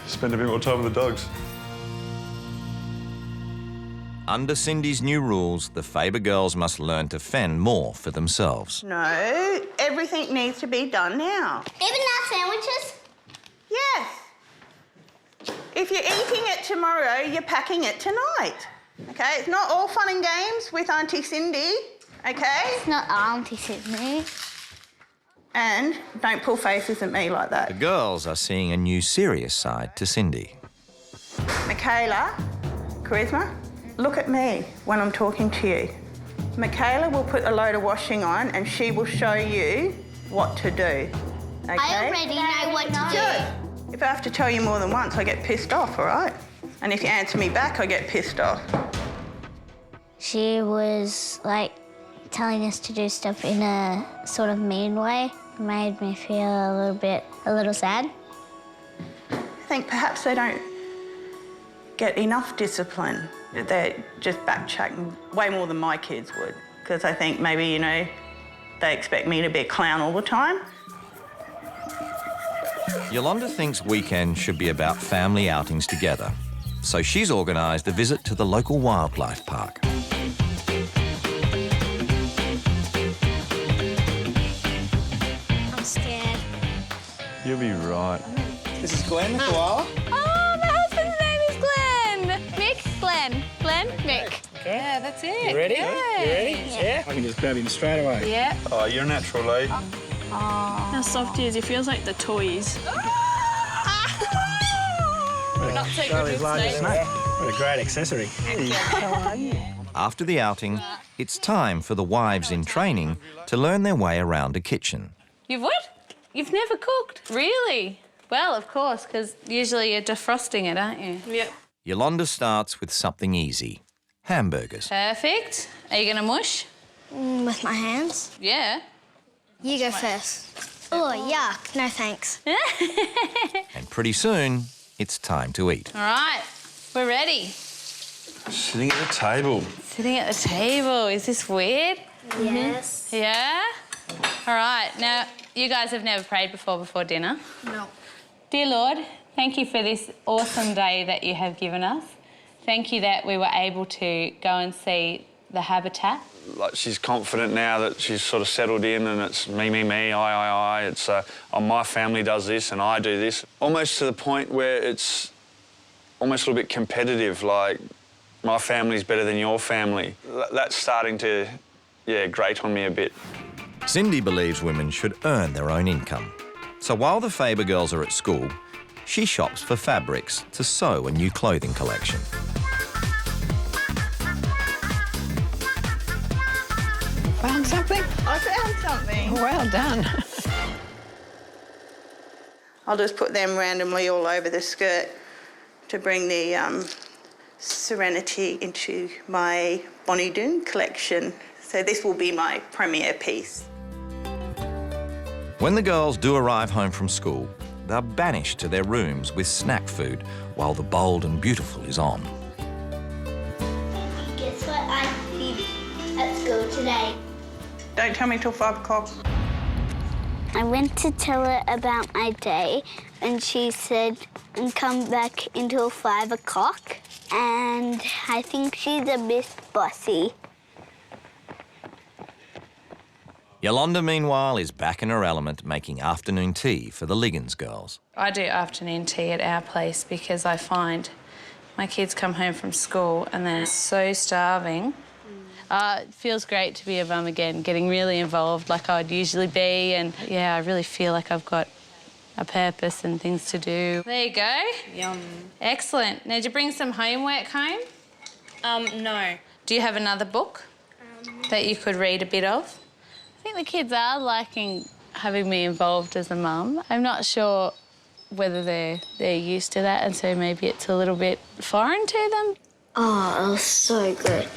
Speaker 21: Spend a bit more time with the dogs.
Speaker 1: Under Cindy's new rules, the Faber girls must learn to fend more for themselves.
Speaker 6: No, everything needs to be done now.
Speaker 16: Even our sandwiches?
Speaker 6: Yes. If you're eating it tomorrow, you're packing it tonight. OK? It's not all fun and games with Auntie Cindy, OK?
Speaker 16: It's not Auntie Cindy.
Speaker 6: And don't pull faces at me like that.
Speaker 1: The girls are seeing a new serious side to Cindy.
Speaker 6: Michaela, Charisma, look at me when I'm talking to you. Michaela will put a load of washing on and she will show you what to do. Okay?
Speaker 16: I already know what to do.
Speaker 6: If I have to tell you more than once, I get pissed off, all right? And if you answer me back, I get pissed off.
Speaker 15: She was, telling us to do stuff in a sort of mean way. It made me feel a little sad.
Speaker 6: I think perhaps they don't get enough discipline. They're just backtracking way more than my kids would. Because I think maybe, they expect me to be a clown all the time.
Speaker 1: Yolanda thinks weekends should be about family outings together. So she's organised a visit to the local wildlife park.
Speaker 15: I'm scared.
Speaker 21: You'll be right.
Speaker 3: This is Glenn, the koala.
Speaker 7: Oh, my husband's name is Glenn. Mick, Glenn, Mick.
Speaker 3: Okay.
Speaker 7: Yeah, that's it.
Speaker 3: You ready?
Speaker 7: Yeah.
Speaker 3: You ready? Yeah. I can just grab him straight away.
Speaker 7: Yeah.
Speaker 21: Oh, you're a natural, eh?
Speaker 12: How soft he is. He feels like the toys.
Speaker 7: We're not so good with snakes.
Speaker 14: What a great accessory.
Speaker 1: After the outing, it's time for the wives in training to learn their way around a kitchen.
Speaker 7: You've what? You've never cooked? Really? Well, of course, because usually you're defrosting it, aren't you?
Speaker 12: Yep.
Speaker 1: Yolanda starts with something easy, hamburgers.
Speaker 7: Perfect. Are you going to mush?
Speaker 16: With my hands?
Speaker 7: Yeah.
Speaker 16: You go first. Oh, yuck. No, thanks.
Speaker 1: And pretty soon, it's time to eat.
Speaker 7: All right, we're ready.
Speaker 21: Sitting at the table.
Speaker 7: Sitting at the table. Is this weird?
Speaker 16: Yes.
Speaker 7: Yeah? All right, now, you guys have never prayed before dinner.
Speaker 16: No.
Speaker 7: Dear Lord, thank you for this awesome day that you have given us. Thank you that we were able to go and see the habitat.
Speaker 21: Like, she's confident now that she's sort of settled in and it's me, I. It's, oh, my family does this and I do this. Almost to the point where it's almost a little bit competitive, like, my family's better than your family. That's starting to, yeah, grate on me a bit.
Speaker 1: Cindy believes women should earn their own income. So while the Faber girls are at school, she shops for fabrics to sew a new clothing collection.
Speaker 2: Found something?
Speaker 6: I found something.
Speaker 2: Well done.
Speaker 6: I'll just put them randomly all over the skirt to bring the serenity into my Bonnie Doon collection. So this will be my premiere piece.
Speaker 1: When the girls do arrive home from school, they're banished to their rooms with snack food while The Bold and Beautiful is on.
Speaker 16: Guess what I did at school today?
Speaker 6: Don't tell me till 5 o'clock.
Speaker 16: I went to tell her about my day and she said, and come back until 5 o'clock. And I think she's a bit bossy.
Speaker 1: Yolanda, meanwhile, is back in her element making afternoon tea for the Liggins girls.
Speaker 7: I do afternoon tea at our place because I find my kids come home from school and they're so starving. It feels great to be a mum again, getting really involved like I'd usually be, and yeah, I really feel like I've got a purpose and things to do. There you go.
Speaker 9: Yum.
Speaker 7: Excellent. Now, did you bring some homework home?
Speaker 9: No.
Speaker 7: Do you have another book that you could read a bit of? I think the kids are liking having me involved as a mum. I'm not sure whether they're used to that, and so maybe it's a little bit foreign to them.
Speaker 16: Oh, it was so good.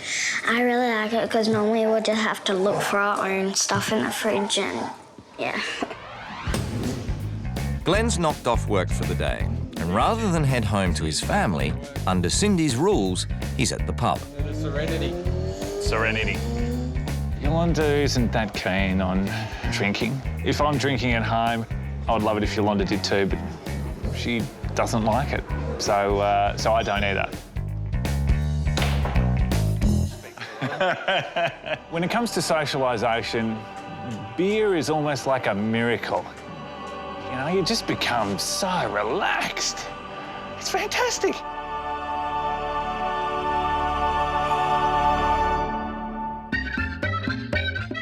Speaker 16: I really like it because normally we'll just have to look for our own stuff in the fridge and, yeah.
Speaker 1: Glenn's knocked off work for the day, and rather than head home to his family, under Cindy's rules, he's at the pub.
Speaker 5: Serenity. Yolanda isn't that keen on drinking. If I'm drinking at home, I would love it if Yolanda did too, but she doesn't like it, so I don't either. When it comes to socialisation, beer is almost like a miracle. You know, you just become so relaxed. It's fantastic.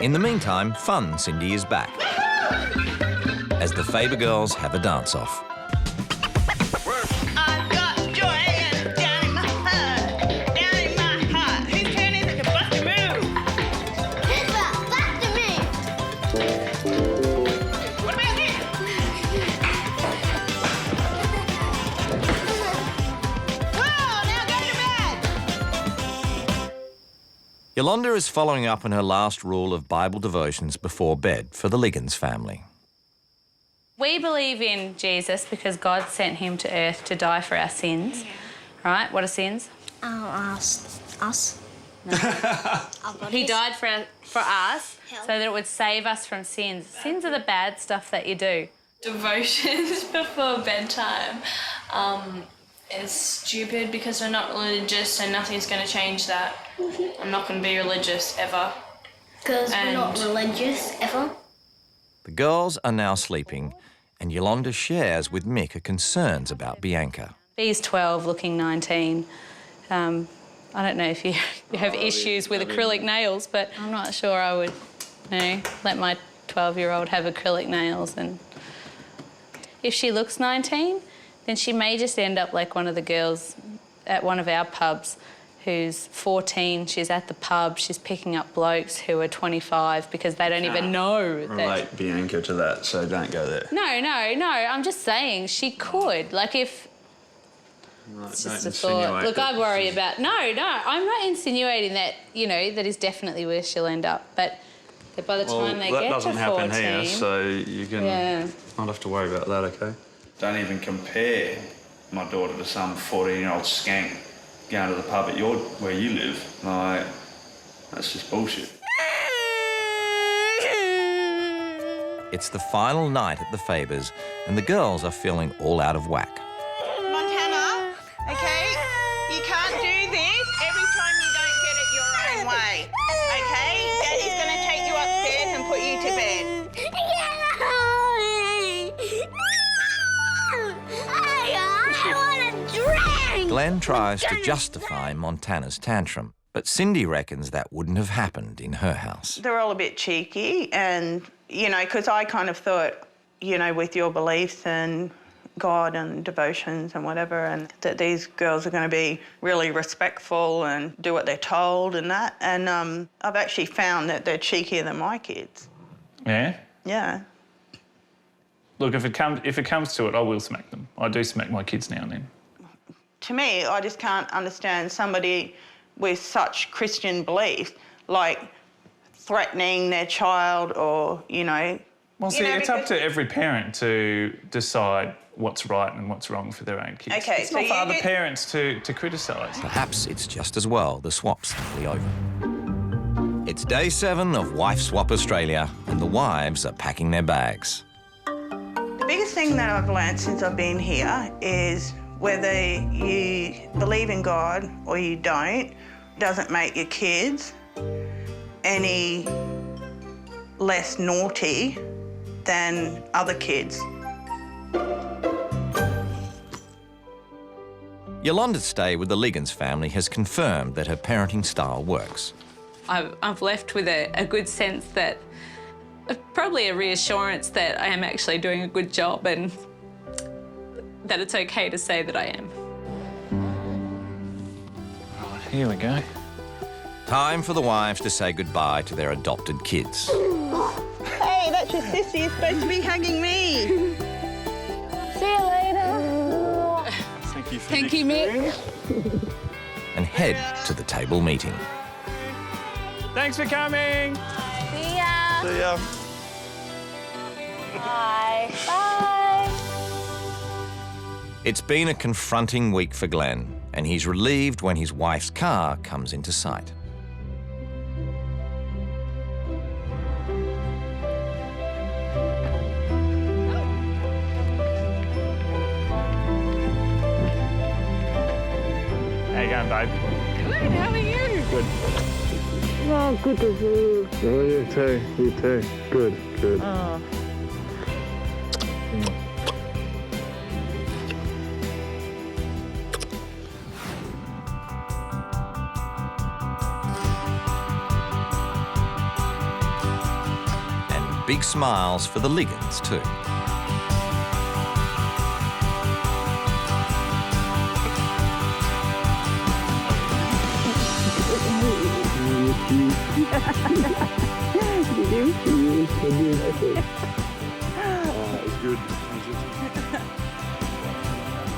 Speaker 1: In the meantime, Fun Cindy is back as the Faber girls have a dance-off.
Speaker 6: I've got joy down in my heart, down in my heart. Whose turn is it to bust a move?
Speaker 16: Bust a move!
Speaker 6: What about this? Whoa, now go to bed.
Speaker 1: Yolanda is following up on her last rule of Bible devotions before bed for the Liggins family.
Speaker 7: We believe in Jesus because God sent him to earth to die for our sins. Right? What are sins?
Speaker 16: Us.
Speaker 7: No. He died for us so that it would save us from sins. Sins are the bad stuff that you do.
Speaker 12: Devotions before bedtime is stupid because we're not religious and nothing's going to change that. I'm not going to be religious ever.
Speaker 16: Because we're not religious ever.
Speaker 1: The girls are now sleeping, and Yolanda shares with Mick her concerns about Bianca.
Speaker 7: B's 12, looking 19. I don't know if you have issues with acrylic nails, but I'm not sure I would, let my 12-year-old have acrylic nails, and if she looks 19, then she may just end up like one of the girls at one of our pubs who's 14, she's at the pub, she's picking up blokes who are 25 because they don't even know that...
Speaker 21: Relate Bianca to that, so don't go there.
Speaker 7: No, I'm just saying she could. Like if...
Speaker 21: Right,
Speaker 7: it's
Speaker 21: don't
Speaker 7: just a thought.
Speaker 21: insinuate
Speaker 7: Look,
Speaker 21: that
Speaker 7: I worry about... No, I'm not insinuating that, you know, that is definitely where she'll end up, but that by the time they get to 14...
Speaker 21: that doesn't happen here, so you can not have to worry about that, OK? Don't even compare my daughter to some 14-year-old skank going to the pub at where you live. Like, that's just bullshit.
Speaker 1: It's the final night at the Fabers, and the girls are feeling all out of whack.
Speaker 6: Montana, okay? You can't do this every time you don't get it your own way, okay? Daddy's going to take you upstairs and put you to bed.
Speaker 1: Glenn tries to justify Montana's tantrum, but Cindy reckons that wouldn't have happened in her house.
Speaker 6: They're all a bit cheeky and, you know, because I kind of thought, you know, with your beliefs and God and devotions and whatever, and that these girls are going to be really respectful and do what they're told and that. And I've actually found that they're cheekier than my kids.
Speaker 5: Yeah?
Speaker 6: Yeah.
Speaker 5: Look, if it comes to it, I will smack them. I do smack my kids now and then.
Speaker 6: To me, I just can't understand somebody with such Christian beliefs, like threatening their child or, you know...
Speaker 5: Well, see, it's up to every parent to decide what's right and what's wrong for their own kids.
Speaker 6: Okay,
Speaker 5: it's
Speaker 6: so
Speaker 5: not for
Speaker 6: you
Speaker 5: other
Speaker 6: get-
Speaker 5: parents to criticise.
Speaker 1: Perhaps it's just as well the swap's simply over. It's day 7 of Wife Swap Australia, and the wives are packing their bags.
Speaker 6: The biggest thing that I've learned since I've been here is whether you believe in God or you don't, doesn't make your kids any less naughty than other kids.
Speaker 1: Yolanda's stay with the Liggins family has confirmed that her parenting style works.
Speaker 7: I've left with a good sense that, probably a reassurance that I am actually doing a good job and that it's okay to say that I am.
Speaker 5: Right, here we go.
Speaker 1: Time for the wives to say goodbye to their adopted kids.
Speaker 6: Hey, that's your sissy. You're supposed to be hugging me.
Speaker 15: See you later.
Speaker 7: Thank you, Mick.
Speaker 1: And head to the table meeting.
Speaker 5: Thanks for coming.
Speaker 15: See ya.
Speaker 21: See ya.
Speaker 15: Bye. Bye.
Speaker 1: It's been a confronting week for Glenn, and he's relieved when his wife's car comes into sight.
Speaker 5: How you going, babe?
Speaker 12: Good, how are you?
Speaker 5: Good.
Speaker 12: Oh, good to see you.
Speaker 5: Oh, you too. You too. Good, good.
Speaker 12: Oh.
Speaker 1: And big smiles for the Liggins too.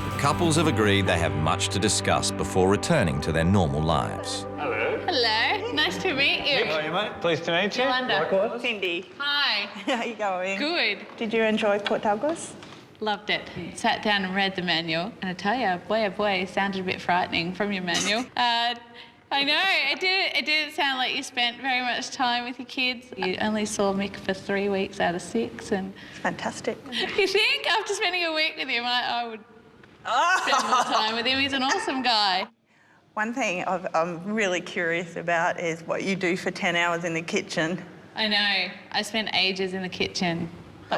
Speaker 1: The couples have agreed they have much to discuss before returning to their normal lives.
Speaker 5: Hello.
Speaker 7: Hello, nice to meet you.
Speaker 5: How are you, mate? Pleased to meet you.
Speaker 7: Yolanda.
Speaker 6: Cindy.
Speaker 7: Hi.
Speaker 6: How you going?
Speaker 7: Good.
Speaker 6: Did you enjoy Port Douglas?
Speaker 7: Loved it. Sat down and read the manual, and I tell you, boy, oh boy, it sounded a bit frightening from your manual. I know, it didn't sound like you spent very much time with your kids. You only saw Mick for 3 weeks out of 6, and...
Speaker 6: Fantastic.
Speaker 7: You think, after spending a week with him, I would spend more time with him. He's an awesome guy.
Speaker 6: One thing I'm really curious about is what you do for 10 hours in the kitchen.
Speaker 7: I know, I spent ages in the kitchen.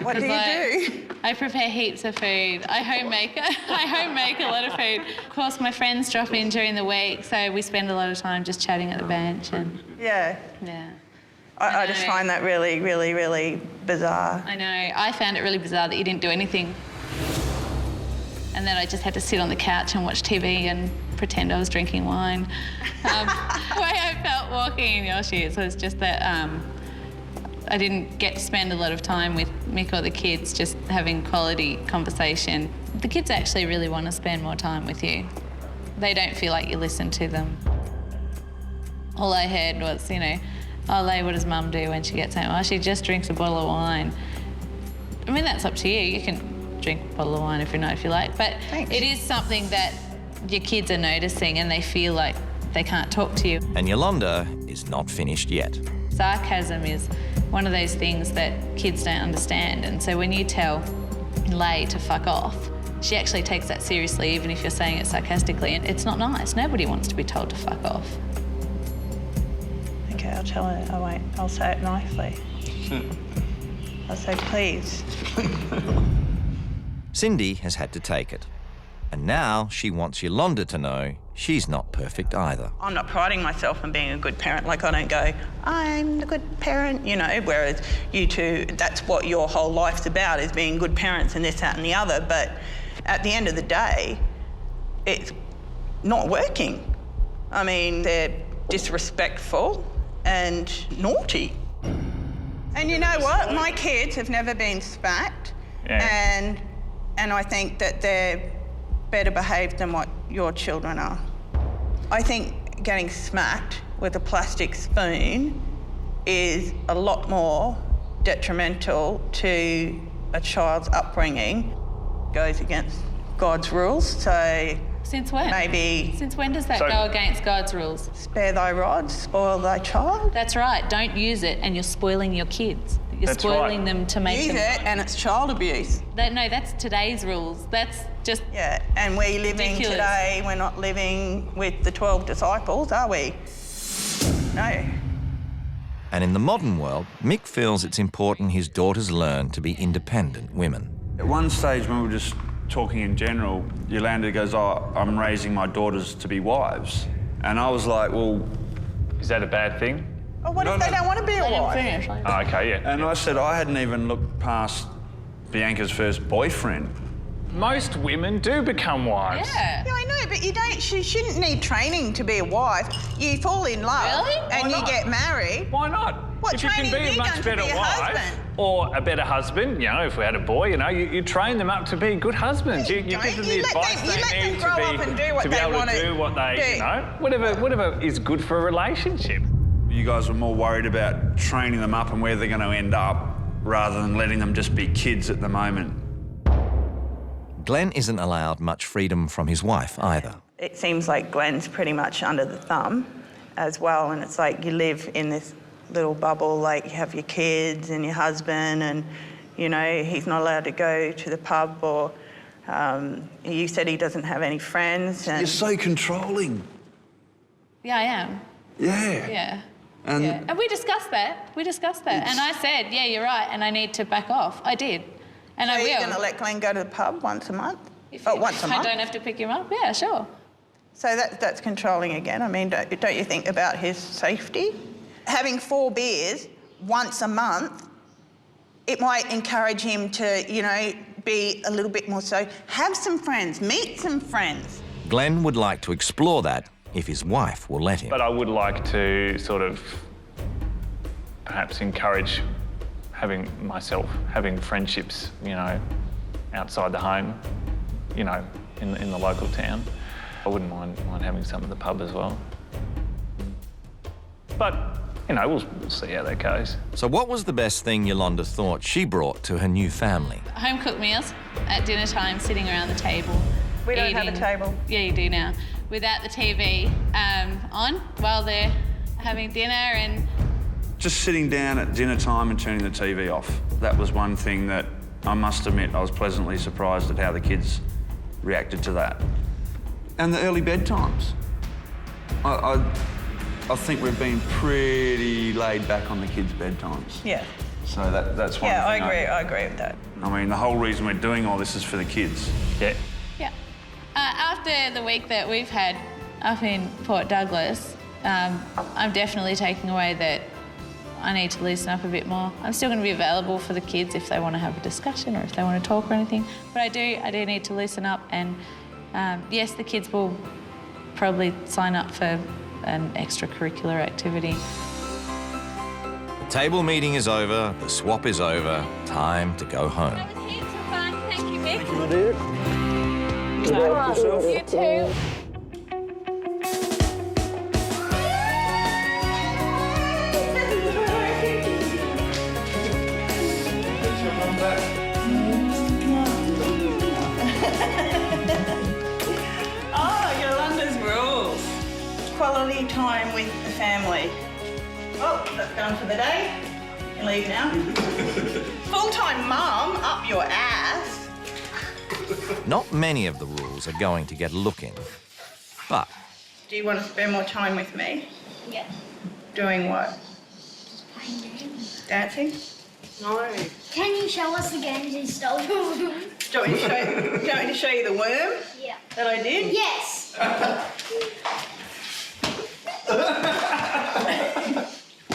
Speaker 6: What do you do?
Speaker 7: I prepare heaps of food. I homemake a lot of food. Of course, my friends drop in during the week, so we spend a lot of time just chatting at the bench and...
Speaker 6: Yeah.
Speaker 7: Yeah.
Speaker 6: I just find that really, really, really bizarre.
Speaker 7: I know. I found it really bizarre that you didn't do anything. And then I just had to sit on the couch and watch TV and pretend I was drinking wine. The way I felt walking in your shoes was just that I didn't get to spend a lot of time with Mick or the kids just having quality conversation. The kids actually really want to spend more time with you. They don't feel like you listen to them. All I heard was, you know, oh, Leigh, what does Mum do when she gets home? Oh, she just drinks a bottle of wine. I mean, that's up to you. You can drink a bottle of wine every night if you like, but it is something that your kids are noticing and they feel like they can't talk to you.
Speaker 1: And Yolanda is not finished yet.
Speaker 7: Sarcasm is one of those things that kids don't understand, and so when you tell Leigh to fuck off, she actually takes that seriously, even if you're saying it sarcastically, and it's not nice. Nobody wants to be told to fuck off.
Speaker 6: Okay, I'll tell her. I won't. I'll say it nicely. I'll say, please.
Speaker 1: Cindy has had to take it. And now she wants Yolanda to know she's not perfect either.
Speaker 6: I'm not priding myself on being a good parent. Like, I don't go, I'm the good parent, you know, whereas you two, that's what your whole life's about, is being good parents and this, that and the other. But at the end of the day, it's not working. I mean, they're disrespectful and naughty. And you know what? My kids have never been smacked, and I think that they're better behaved than what your children are. I think getting smacked with a plastic spoon is a lot more detrimental to a child's upbringing. Goes against God's rules, so
Speaker 7: Since when?
Speaker 6: maybe...
Speaker 7: Since when does that go against God's rules?
Speaker 6: Spare thy rod, spoil thy child.
Speaker 7: That's right. Don't use it and you're spoiling your kids. You're spoiling them to make
Speaker 6: Use
Speaker 7: them...
Speaker 6: it and it's child abuse.
Speaker 7: No, that's today's rules. That's just...
Speaker 6: Yeah, and we're living
Speaker 7: ridiculous.
Speaker 6: today, we're not living with the 12 disciples, are we? No.
Speaker 1: And in the modern world, Mick feels it's important his daughters learn to be independent women.
Speaker 22: At one stage when we were just talking in general, Yolanda goes, oh, I'm raising my daughters to be wives. And I was like, well...
Speaker 5: Is that a bad thing?
Speaker 6: Oh, what if they don't want to be a wife?
Speaker 5: Oh, okay, yeah.
Speaker 22: And I said I hadn't even looked past Bianca's first boyfriend.
Speaker 5: Most women do become wives.
Speaker 6: Yeah, I know, but you don't. She shouldn't need training to be a wife. You fall in love and you get married.
Speaker 5: Why not?
Speaker 6: What
Speaker 5: if you
Speaker 6: training
Speaker 5: can be
Speaker 6: have
Speaker 5: a
Speaker 6: you
Speaker 5: much
Speaker 6: done to
Speaker 5: better
Speaker 6: be a
Speaker 5: wife
Speaker 6: husband?
Speaker 5: or a better husband, you know, if we had a boy, you know, you train them up to be good husbands. You give them the advice they need to be able to do what they, you know, whatever is good for a relationship.
Speaker 22: You guys were more worried about training them up and where they're going to end up rather than letting them just be kids at the moment.
Speaker 1: Glenn isn't allowed much freedom from his wife either.
Speaker 6: It seems like Glenn's pretty much under the thumb as well, and it's like you live in this little bubble, like you have your kids and your husband, and, you know, he's not allowed to go to the pub, or you said he doesn't have any friends. And...
Speaker 22: You're so controlling.
Speaker 7: Yeah, I am.
Speaker 22: Yeah.
Speaker 7: Yeah.
Speaker 22: And,
Speaker 7: And we discussed that. And I said, yeah, you're right, and I need to back off. I did. And
Speaker 6: so
Speaker 7: I will.
Speaker 6: You're going to let Glenn go to the pub once a month? Once a month?
Speaker 7: I don't have to pick him up? Yeah, sure.
Speaker 6: So that's controlling again. I mean, don't you think about his safety? Having 4 beers once a month, it might encourage him to, you know, be a little bit more so. Have some friends, meet some friends.
Speaker 1: Glenn would like to explore that if his wife will let him.
Speaker 5: But I would like to sort of perhaps encourage having friendships, you know, outside the home, you know, in the local town. I wouldn't mind having some at the pub as well. But, you know, we'll see how that goes.
Speaker 1: So what was the best thing Yolanda thought she brought to her new family?
Speaker 7: Home-cooked meals at dinner time, sitting around the table.
Speaker 6: We don't have a table.
Speaker 7: Yeah, you do now. Without the TV on while they're having dinner and...
Speaker 22: Just sitting down at dinner time and turning the TV off. That was one thing that I must admit I was pleasantly surprised at how the kids reacted to that. And the early bedtimes. I think we've been pretty laid back on the kids' bedtimes.
Speaker 6: Yeah.
Speaker 22: So that's one
Speaker 6: thing.
Speaker 22: I
Speaker 6: agree with that.
Speaker 22: I mean, the whole reason we're doing all this is for the kids.
Speaker 5: Yeah.
Speaker 7: Yeah. After the week that we've had up in Port Douglas, I'm definitely taking away that I need to loosen up a bit more. I'm still going to be available for the kids if they want to have a discussion or if they want to talk or anything. But I do need to loosen up, and yes, the kids will probably sign up for an extracurricular activity.
Speaker 1: The table meeting is over, the swap is over, time to go home.
Speaker 7: Thank you, Mick.
Speaker 19: Thank you, my dear. Look after yourself.
Speaker 7: You too.
Speaker 6: Oh, Yolanda's rules. Quality time with the family. Oh, that's done for the day. You can leave now. Full-time mum, up your ass.
Speaker 1: Not many of the rules are going to get a look in, but
Speaker 6: Do you want to spend more time with me?
Speaker 16: Yeah.
Speaker 6: Doing what? Dancing? No.
Speaker 16: Can you show us the games you stole?
Speaker 6: Do you want me to show you the worm?
Speaker 16: Yeah.
Speaker 6: That I did?
Speaker 16: Yes.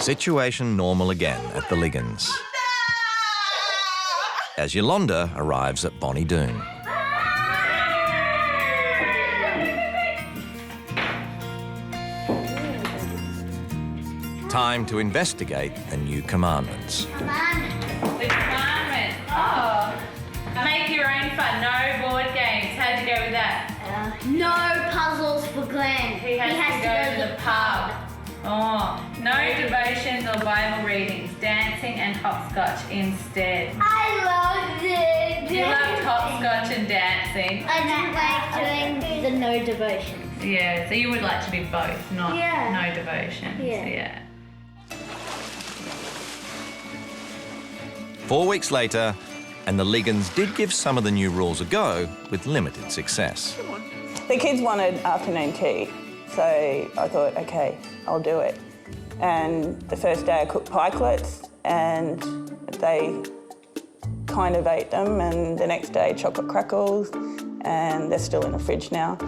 Speaker 1: situation normal again at the Liggins. As Yolanda arrives at Bonnie Doon. Time to investigate the new commandments.
Speaker 7: The commandment. Oh. Make your own fun. No board games. How'd you go with that?
Speaker 16: No puzzles for Glenn.
Speaker 7: He has to go to the pub. Oh. No devotions or Bible readings. Dancing and hopscotch instead.
Speaker 16: I loved it.
Speaker 7: You loved hopscotch and dancing.
Speaker 16: I didn't like doing the no devotions.
Speaker 7: Yeah, so you would like to be both, not no devotions.
Speaker 16: Yeah.
Speaker 1: 4 weeks later, and the Liggins did give some of the new rules a go with limited success.
Speaker 6: The kids wanted afternoon tea, so I thought, okay, I'll do it. And the first day I cooked pikelets and they kind of ate them, and the next day chocolate crackles, and they're still in the fridge now.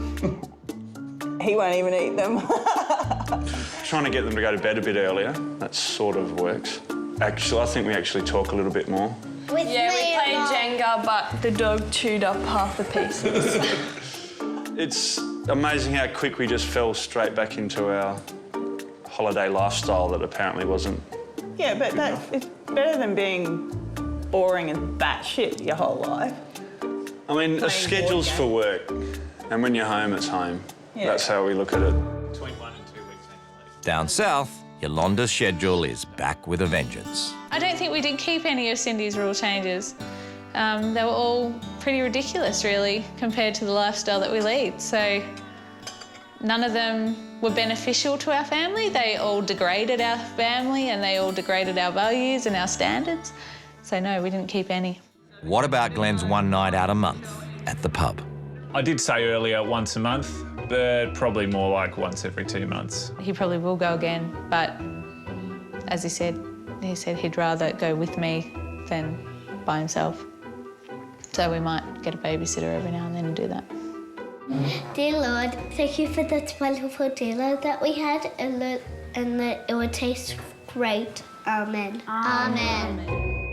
Speaker 6: He won't even eat them.
Speaker 21: Trying to get them to go to bed a bit earlier, that sort of works. Actually, I think we actually talk a little bit more.
Speaker 15: We played Jenga, but the dog chewed up half the pieces.
Speaker 21: It's amazing how quick we just fell straight back into our holiday lifestyle that apparently wasn't...
Speaker 6: Yeah, but it's better than being boring and batshit your whole life.
Speaker 21: I mean, a schedule's for work, and when you're home, it's home.
Speaker 6: Yeah.
Speaker 21: That's how we look at it.
Speaker 5: Between 1 and 2 weeks.
Speaker 1: Down south, Yolanda's schedule is back with a vengeance.
Speaker 7: I don't think we did keep any of Cindy's rule changes. They were all pretty ridiculous, really, compared to the lifestyle that we lead. So none of them were beneficial to our family. They all degraded our family and they all degraded our values and our standards. So no, we didn't keep any.
Speaker 1: What about Glenn's one night out a month at the pub?
Speaker 5: I did say earlier once a month, but probably more like once every 2 months.
Speaker 7: He probably will go again, but as he said he'd rather go with me than by himself. So we might get a babysitter every now and then and do that.
Speaker 16: Dear Lord, thank you for that wonderful dinner that we had and that it would taste great. Amen. Amen.